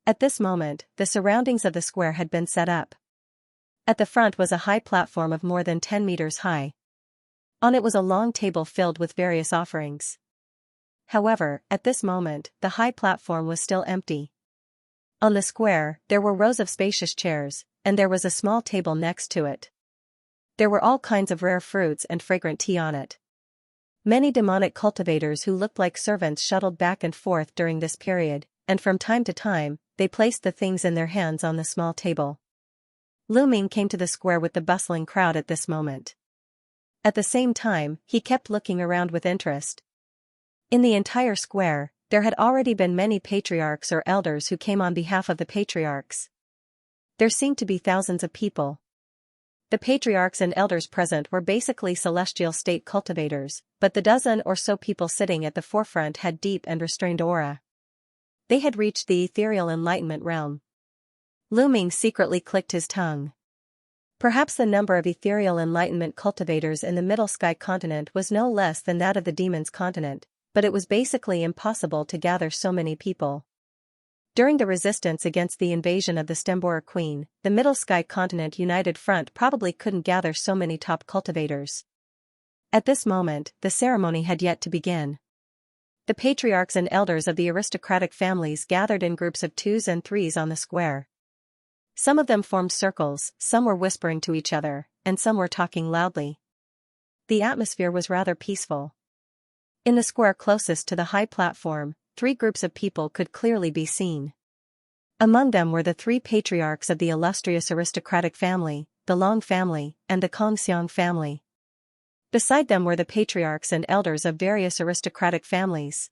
At this moment, the surroundings of the square had been set up. At the front was a high platform of more than 10 meters high. On it was a long table filled with various offerings. However, at this moment, the high platform was still empty. On the square, there were rows of spacious chairs, and there was a small table next to it. There were all kinds of rare fruits and fragrant tea on it. Many demonic cultivators who looked like servants shuttled back and forth during this period, and from time to time, they placed the things in their hands on the small table. Lu Ming came to the square with the bustling crowd at this moment. At the same time, he kept looking around with interest. In the entire square, there had already been many patriarchs or elders who came on behalf of the patriarchs. There seemed to be thousands of people. The patriarchs and elders present were basically celestial state cultivators, but the dozen or so people sitting at the forefront had deep and restrained aura. They had reached the ethereal enlightenment realm. Lu Ming secretly clicked his tongue. Perhaps the number of ethereal enlightenment cultivators in the Middle Sky continent was no less than that of the Demon's continent, but it was basically impossible to gather so many people. During the resistance against the invasion of the Stembora Queen, the Middle Sky Continent United Front probably couldn't gather so many top cultivators. At this moment, the ceremony had yet to begin. The patriarchs and elders of the aristocratic families gathered in groups of 2s and 3s on the square. Some of them formed circles, some were whispering to each other, and some were talking loudly. The atmosphere was rather peaceful. In the square closest to the high platform, 3 groups of people could clearly be seen. Among them were the 3 patriarchs of the illustrious aristocratic family, the Long family, and the Kongxiang family. Beside them were the patriarchs and elders of various aristocratic families.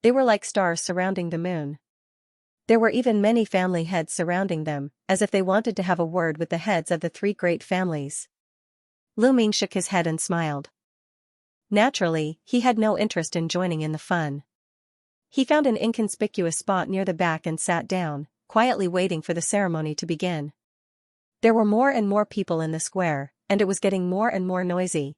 They were like stars surrounding the moon. There were even many family heads surrounding them, as if they wanted to have a word with the heads of the 3 great families. Lu Ming shook his head and smiled. Naturally, he had no interest in joining in the fun. He found an inconspicuous spot near the back and sat down, quietly waiting for the ceremony to begin. There were more and more people in the square, and it was getting more and more noisy.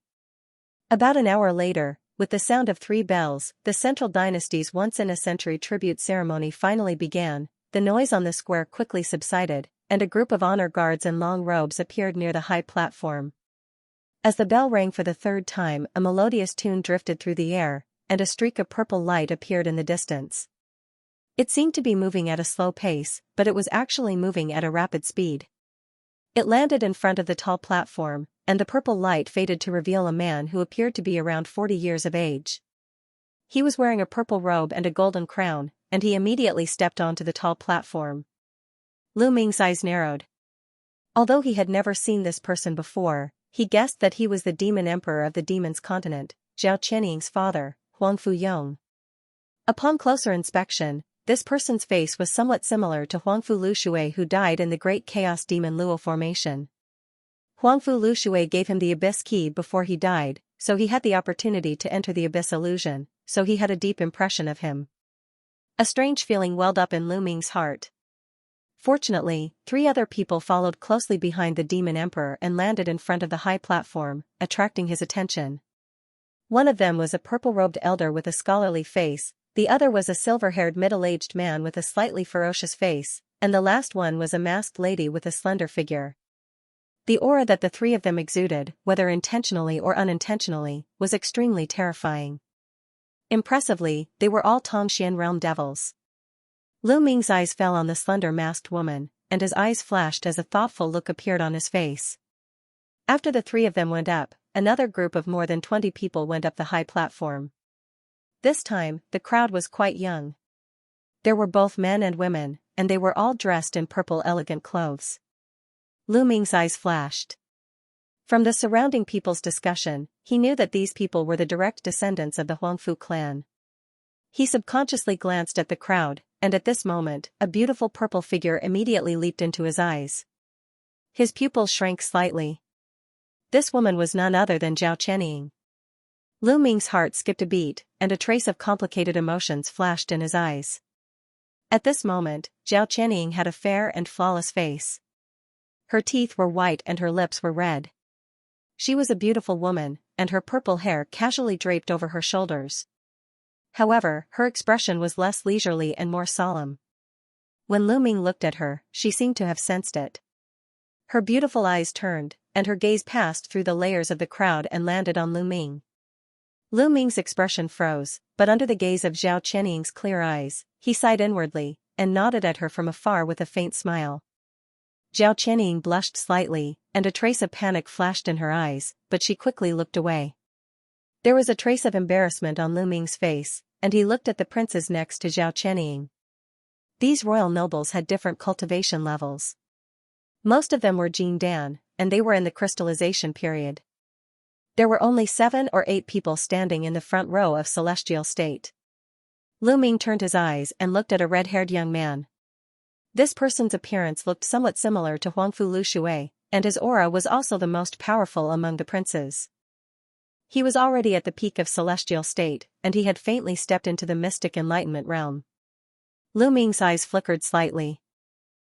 About an hour later, with the sound of 3 bells, the Central Dynasty's once-in-a-century tribute ceremony finally began. The noise on the square quickly subsided, and a group of honor guards in long robes appeared near the high platform. As the bell rang for the 3rd time, a melodious tune drifted through the air, and a streak of purple light appeared in the distance. It seemed to be moving at a slow pace, but it was actually moving at a rapid speed. It landed in front of the tall platform, and the purple light faded to reveal a man who appeared to be around 40 years of age. He was wearing a purple robe and a golden crown, and he immediately stepped onto the tall platform. Lu Ming's eyes narrowed. Although he had never seen this person before, he guessed that he was the demon emperor of the Demon's continent, Zhao Qianying's father, Huang Fuyong. Upon closer inspection, this person's face was somewhat similar to Huangfu Lushui, who died in the Great Chaos Demon Luo formation. Huangfu Lushui gave him the Abyss Key before he died, so he had the opportunity to enter the Abyss illusion, so he had a deep impression of him. A strange feeling welled up in Lu Ming's heart. Fortunately, 3 other people followed closely behind the Demon Emperor and landed in front of the high platform, attracting his attention. One of them was a purple-robed elder with a scholarly face, the other was a silver-haired middle-aged man with a slightly ferocious face, and the last one was a masked lady with a slender figure. The aura that the 3 of them exuded, whether intentionally or unintentionally, was extremely terrifying. Impressively, they were all Tongxian realm devils. Lu Ming's eyes fell on the slender masked woman, and his eyes flashed as a thoughtful look appeared on his face. After the 3 of them went up, another group of more than 20 people went up the high platform. This time, the crowd was quite young. There were both men and women, and they were all dressed in purple elegant clothes. Lu Ming's eyes flashed. From the surrounding people's discussion, he knew that these people were the direct descendants of the Huangfu clan. He subconsciously glanced at the crowd, and at this moment, a beautiful purple figure immediately leaped into his eyes. His pupils shrank slightly. This woman was none other than Zhao Qianying. Lu Ming's heart skipped a beat, and a trace of complicated emotions flashed in his eyes. At this moment, Zhao Qianying had a fair and flawless face. Her teeth were white and her lips were red. She was a beautiful woman, and her purple hair casually draped over her shoulders. However, her expression was less leisurely and more solemn. When Lu Ming looked at her, she seemed to have sensed it. Her beautiful eyes turned, and her gaze passed through the layers of the crowd and landed on Lu Ming. Lu Ming's expression froze, but under the gaze of Zhao Qianying's clear eyes, he sighed inwardly, and nodded at her from afar with a faint smile. Zhao Qianying blushed slightly, and a trace of panic flashed in her eyes, but she quickly looked away. There was a trace of embarrassment on Lu Ming's face, and he looked at the princes next to Zhao Qianying. These royal nobles had different cultivation levels. Most of them were Jin Dan, and they were in the crystallization period. There were only 7 or 8 people standing in the front row of celestial state. Lu Ming turned his eyes and looked at a red-haired young man. This person's appearance looked somewhat similar to Huangfu Lu Shui, and his aura was also the most powerful among the princes. He was already at the peak of celestial state, and he had faintly stepped into the mystic enlightenment realm. Lu Ming's eyes flickered slightly.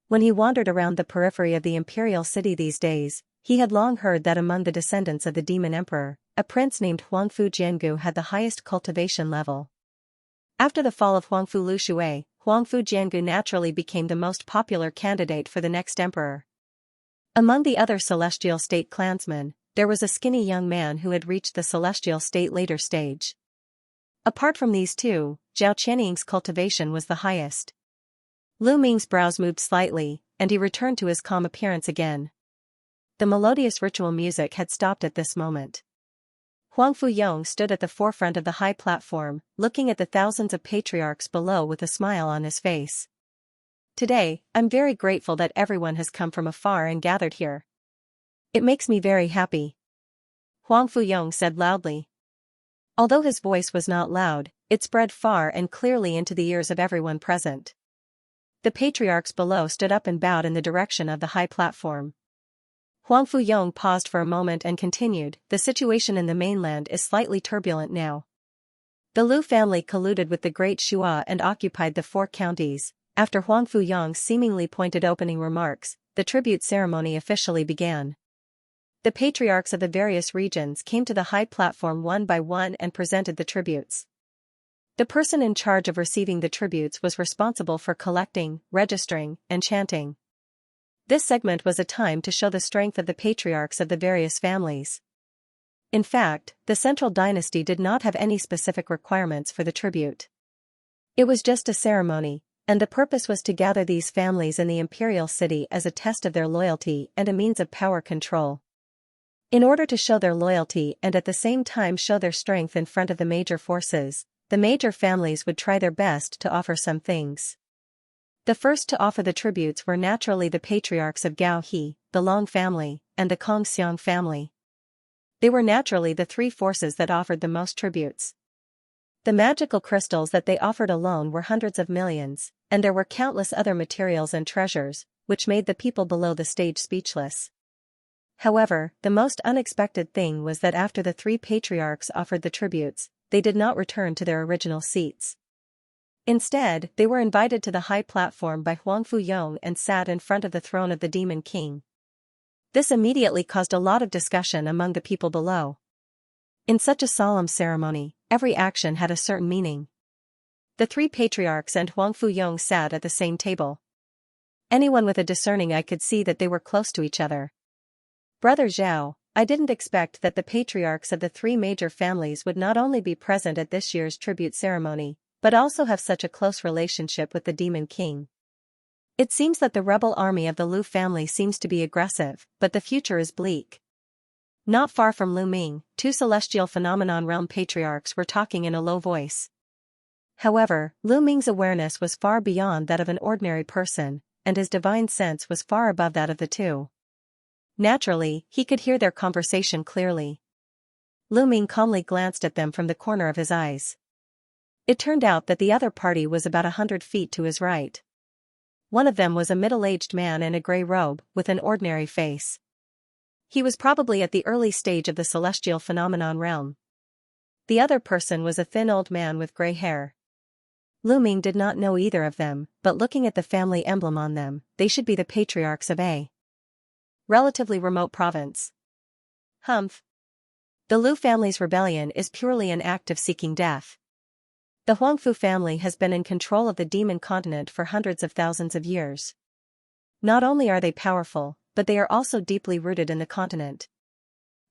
When he wandered around the periphery of the imperial city these days, he had long heard that among the descendants of the demon emperor, a prince named Huangfu Jiangu had the highest cultivation level. After the fall of Huangfu Lu Shui, Huangfu Jiangu naturally became the most popular candidate for the next emperor. Among the other celestial state clansmen, there was a skinny young man who had reached the celestial state later stage. Apart from these two, Zhao Qianying's cultivation was the highest. Lu Ming's brows moved slightly, and he returned to his calm appearance again. The melodious ritual music had stopped at this moment. Huangfu Yong stood at the forefront of the high platform, looking at the thousands of patriarchs below with a smile on his face. Today, I'm very grateful that everyone has come from afar and gathered here. It makes me very happy. Huangfu Yong said loudly. Although his voice was not loud, it spread far and clearly into the ears of everyone present. The patriarchs below stood up and bowed in the direction of the high platform. Huangfu Yong paused for a moment and continued, the situation in the mainland is slightly turbulent now. The Lu family colluded with the Great Shua and occupied the 4 counties. After Huangfu Yong's seemingly pointed opening remarks, the tribute ceremony officially began. The patriarchs of the various regions came to the high platform one by one and presented the tributes. The person in charge of receiving the tributes was responsible for collecting, registering, and chanting. This segment was a time to show the strength of the patriarchs of the various families. In fact, the central dynasty did not have any specific requirements for the tribute. It was just a ceremony, and the purpose was to gather these families in the imperial city as a test of their loyalty and a means of power control. In order to show their loyalty and at the same time show their strength in front of the major forces, the major families would try their best to offer some things. The first to offer the tributes were naturally the patriarchs of Gao He, the Long family, and the Kong Xiang family. They were naturally the 3 forces that offered the most tributes. The magical crystals that they offered alone were hundreds of millions, and there were countless other materials and treasures, which made the people below the stage speechless. However, the most unexpected thing was that after the 3 patriarchs offered the tributes, they did not return to their original seats. Instead, they were invited to the high platform by Huangfu Yong and sat in front of the throne of the Demon King. This immediately caused a lot of discussion among the people below. In such a solemn ceremony, every action had a certain meaning. The 3 patriarchs and Huangfu Yong sat at the same table. Anyone with a discerning eye could see that they were close to each other. Brother Zhao, I didn't expect that the patriarchs of the 3 major families would not only be present at this year's tribute ceremony, but also have such a close relationship with the Demon King. It seems that the rebel army of the Lu family seems to be aggressive, but the future is bleak. Not far from Lu Ming, 2 celestial phenomenon realm patriarchs were talking in a low voice. However, Lu Ming's awareness was far beyond that of an ordinary person, and his divine sense was far above that of the 2. Naturally, he could hear their conversation clearly. Lu Ming calmly glanced at them from the corner of his eyes. It turned out that the other party was about 100 feet to his right. One of them was a middle-aged man in a gray robe, with an ordinary face. He was probably at the early stage of the celestial phenomenon realm. The other person was a thin old man with gray hair. Lu Ming did not know either of them, but looking at the family emblem on them, they should be the patriarchs of a relatively remote province. Humph. The Lu family's rebellion is purely an act of seeking death. The Huangfu family has been in control of the demon continent for hundreds of thousands of years. Not only are they powerful, but they are also deeply rooted in the continent.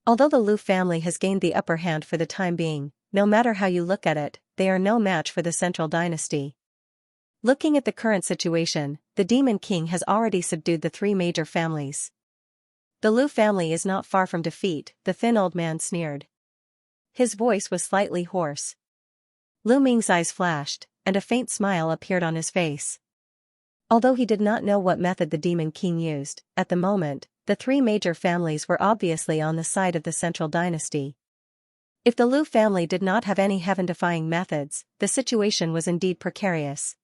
Although the Lu family has gained the upper hand for the time being, no matter how you look at it, they are no match for the central dynasty. Looking at the current situation, the Demon King has already subdued the three major families. The Lu family is not far from defeat, the thin old man sneered. His voice was slightly hoarse. Lu Ming's eyes flashed, and a faint smile appeared on his face. Although he did not know what method the Demon King used, at the moment, the three major families were obviously on the side of the central dynasty. If the Lu family did not have any heaven-defying methods, the situation was indeed precarious.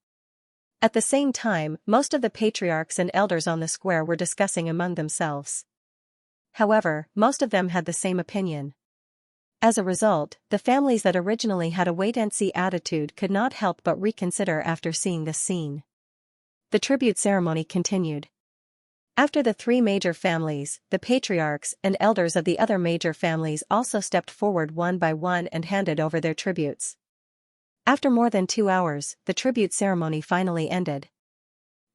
At the same time, most of the patriarchs and elders on the square were discussing among themselves. However, most of them had the same opinion. As a result, the families that originally had a wait-and-see attitude could not help but reconsider after seeing this scene. The tribute ceremony continued. After the three major families, the patriarchs and elders of the other major families also stepped forward one by one and handed over their tributes. After more than 2 hours, the tribute ceremony finally ended.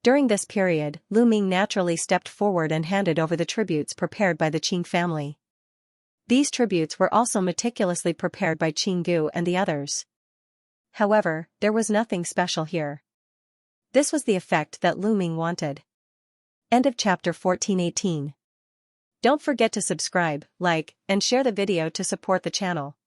During this period, Lu Ming naturally stepped forward and handed over the tributes prepared by the Qing family. These tributes were also meticulously prepared by Qing Gu and the others. However, there was nothing special here. This was the effect that Lu Ming wanted. End of chapter 1418. Don't forget to subscribe, like, and share the video to support the channel.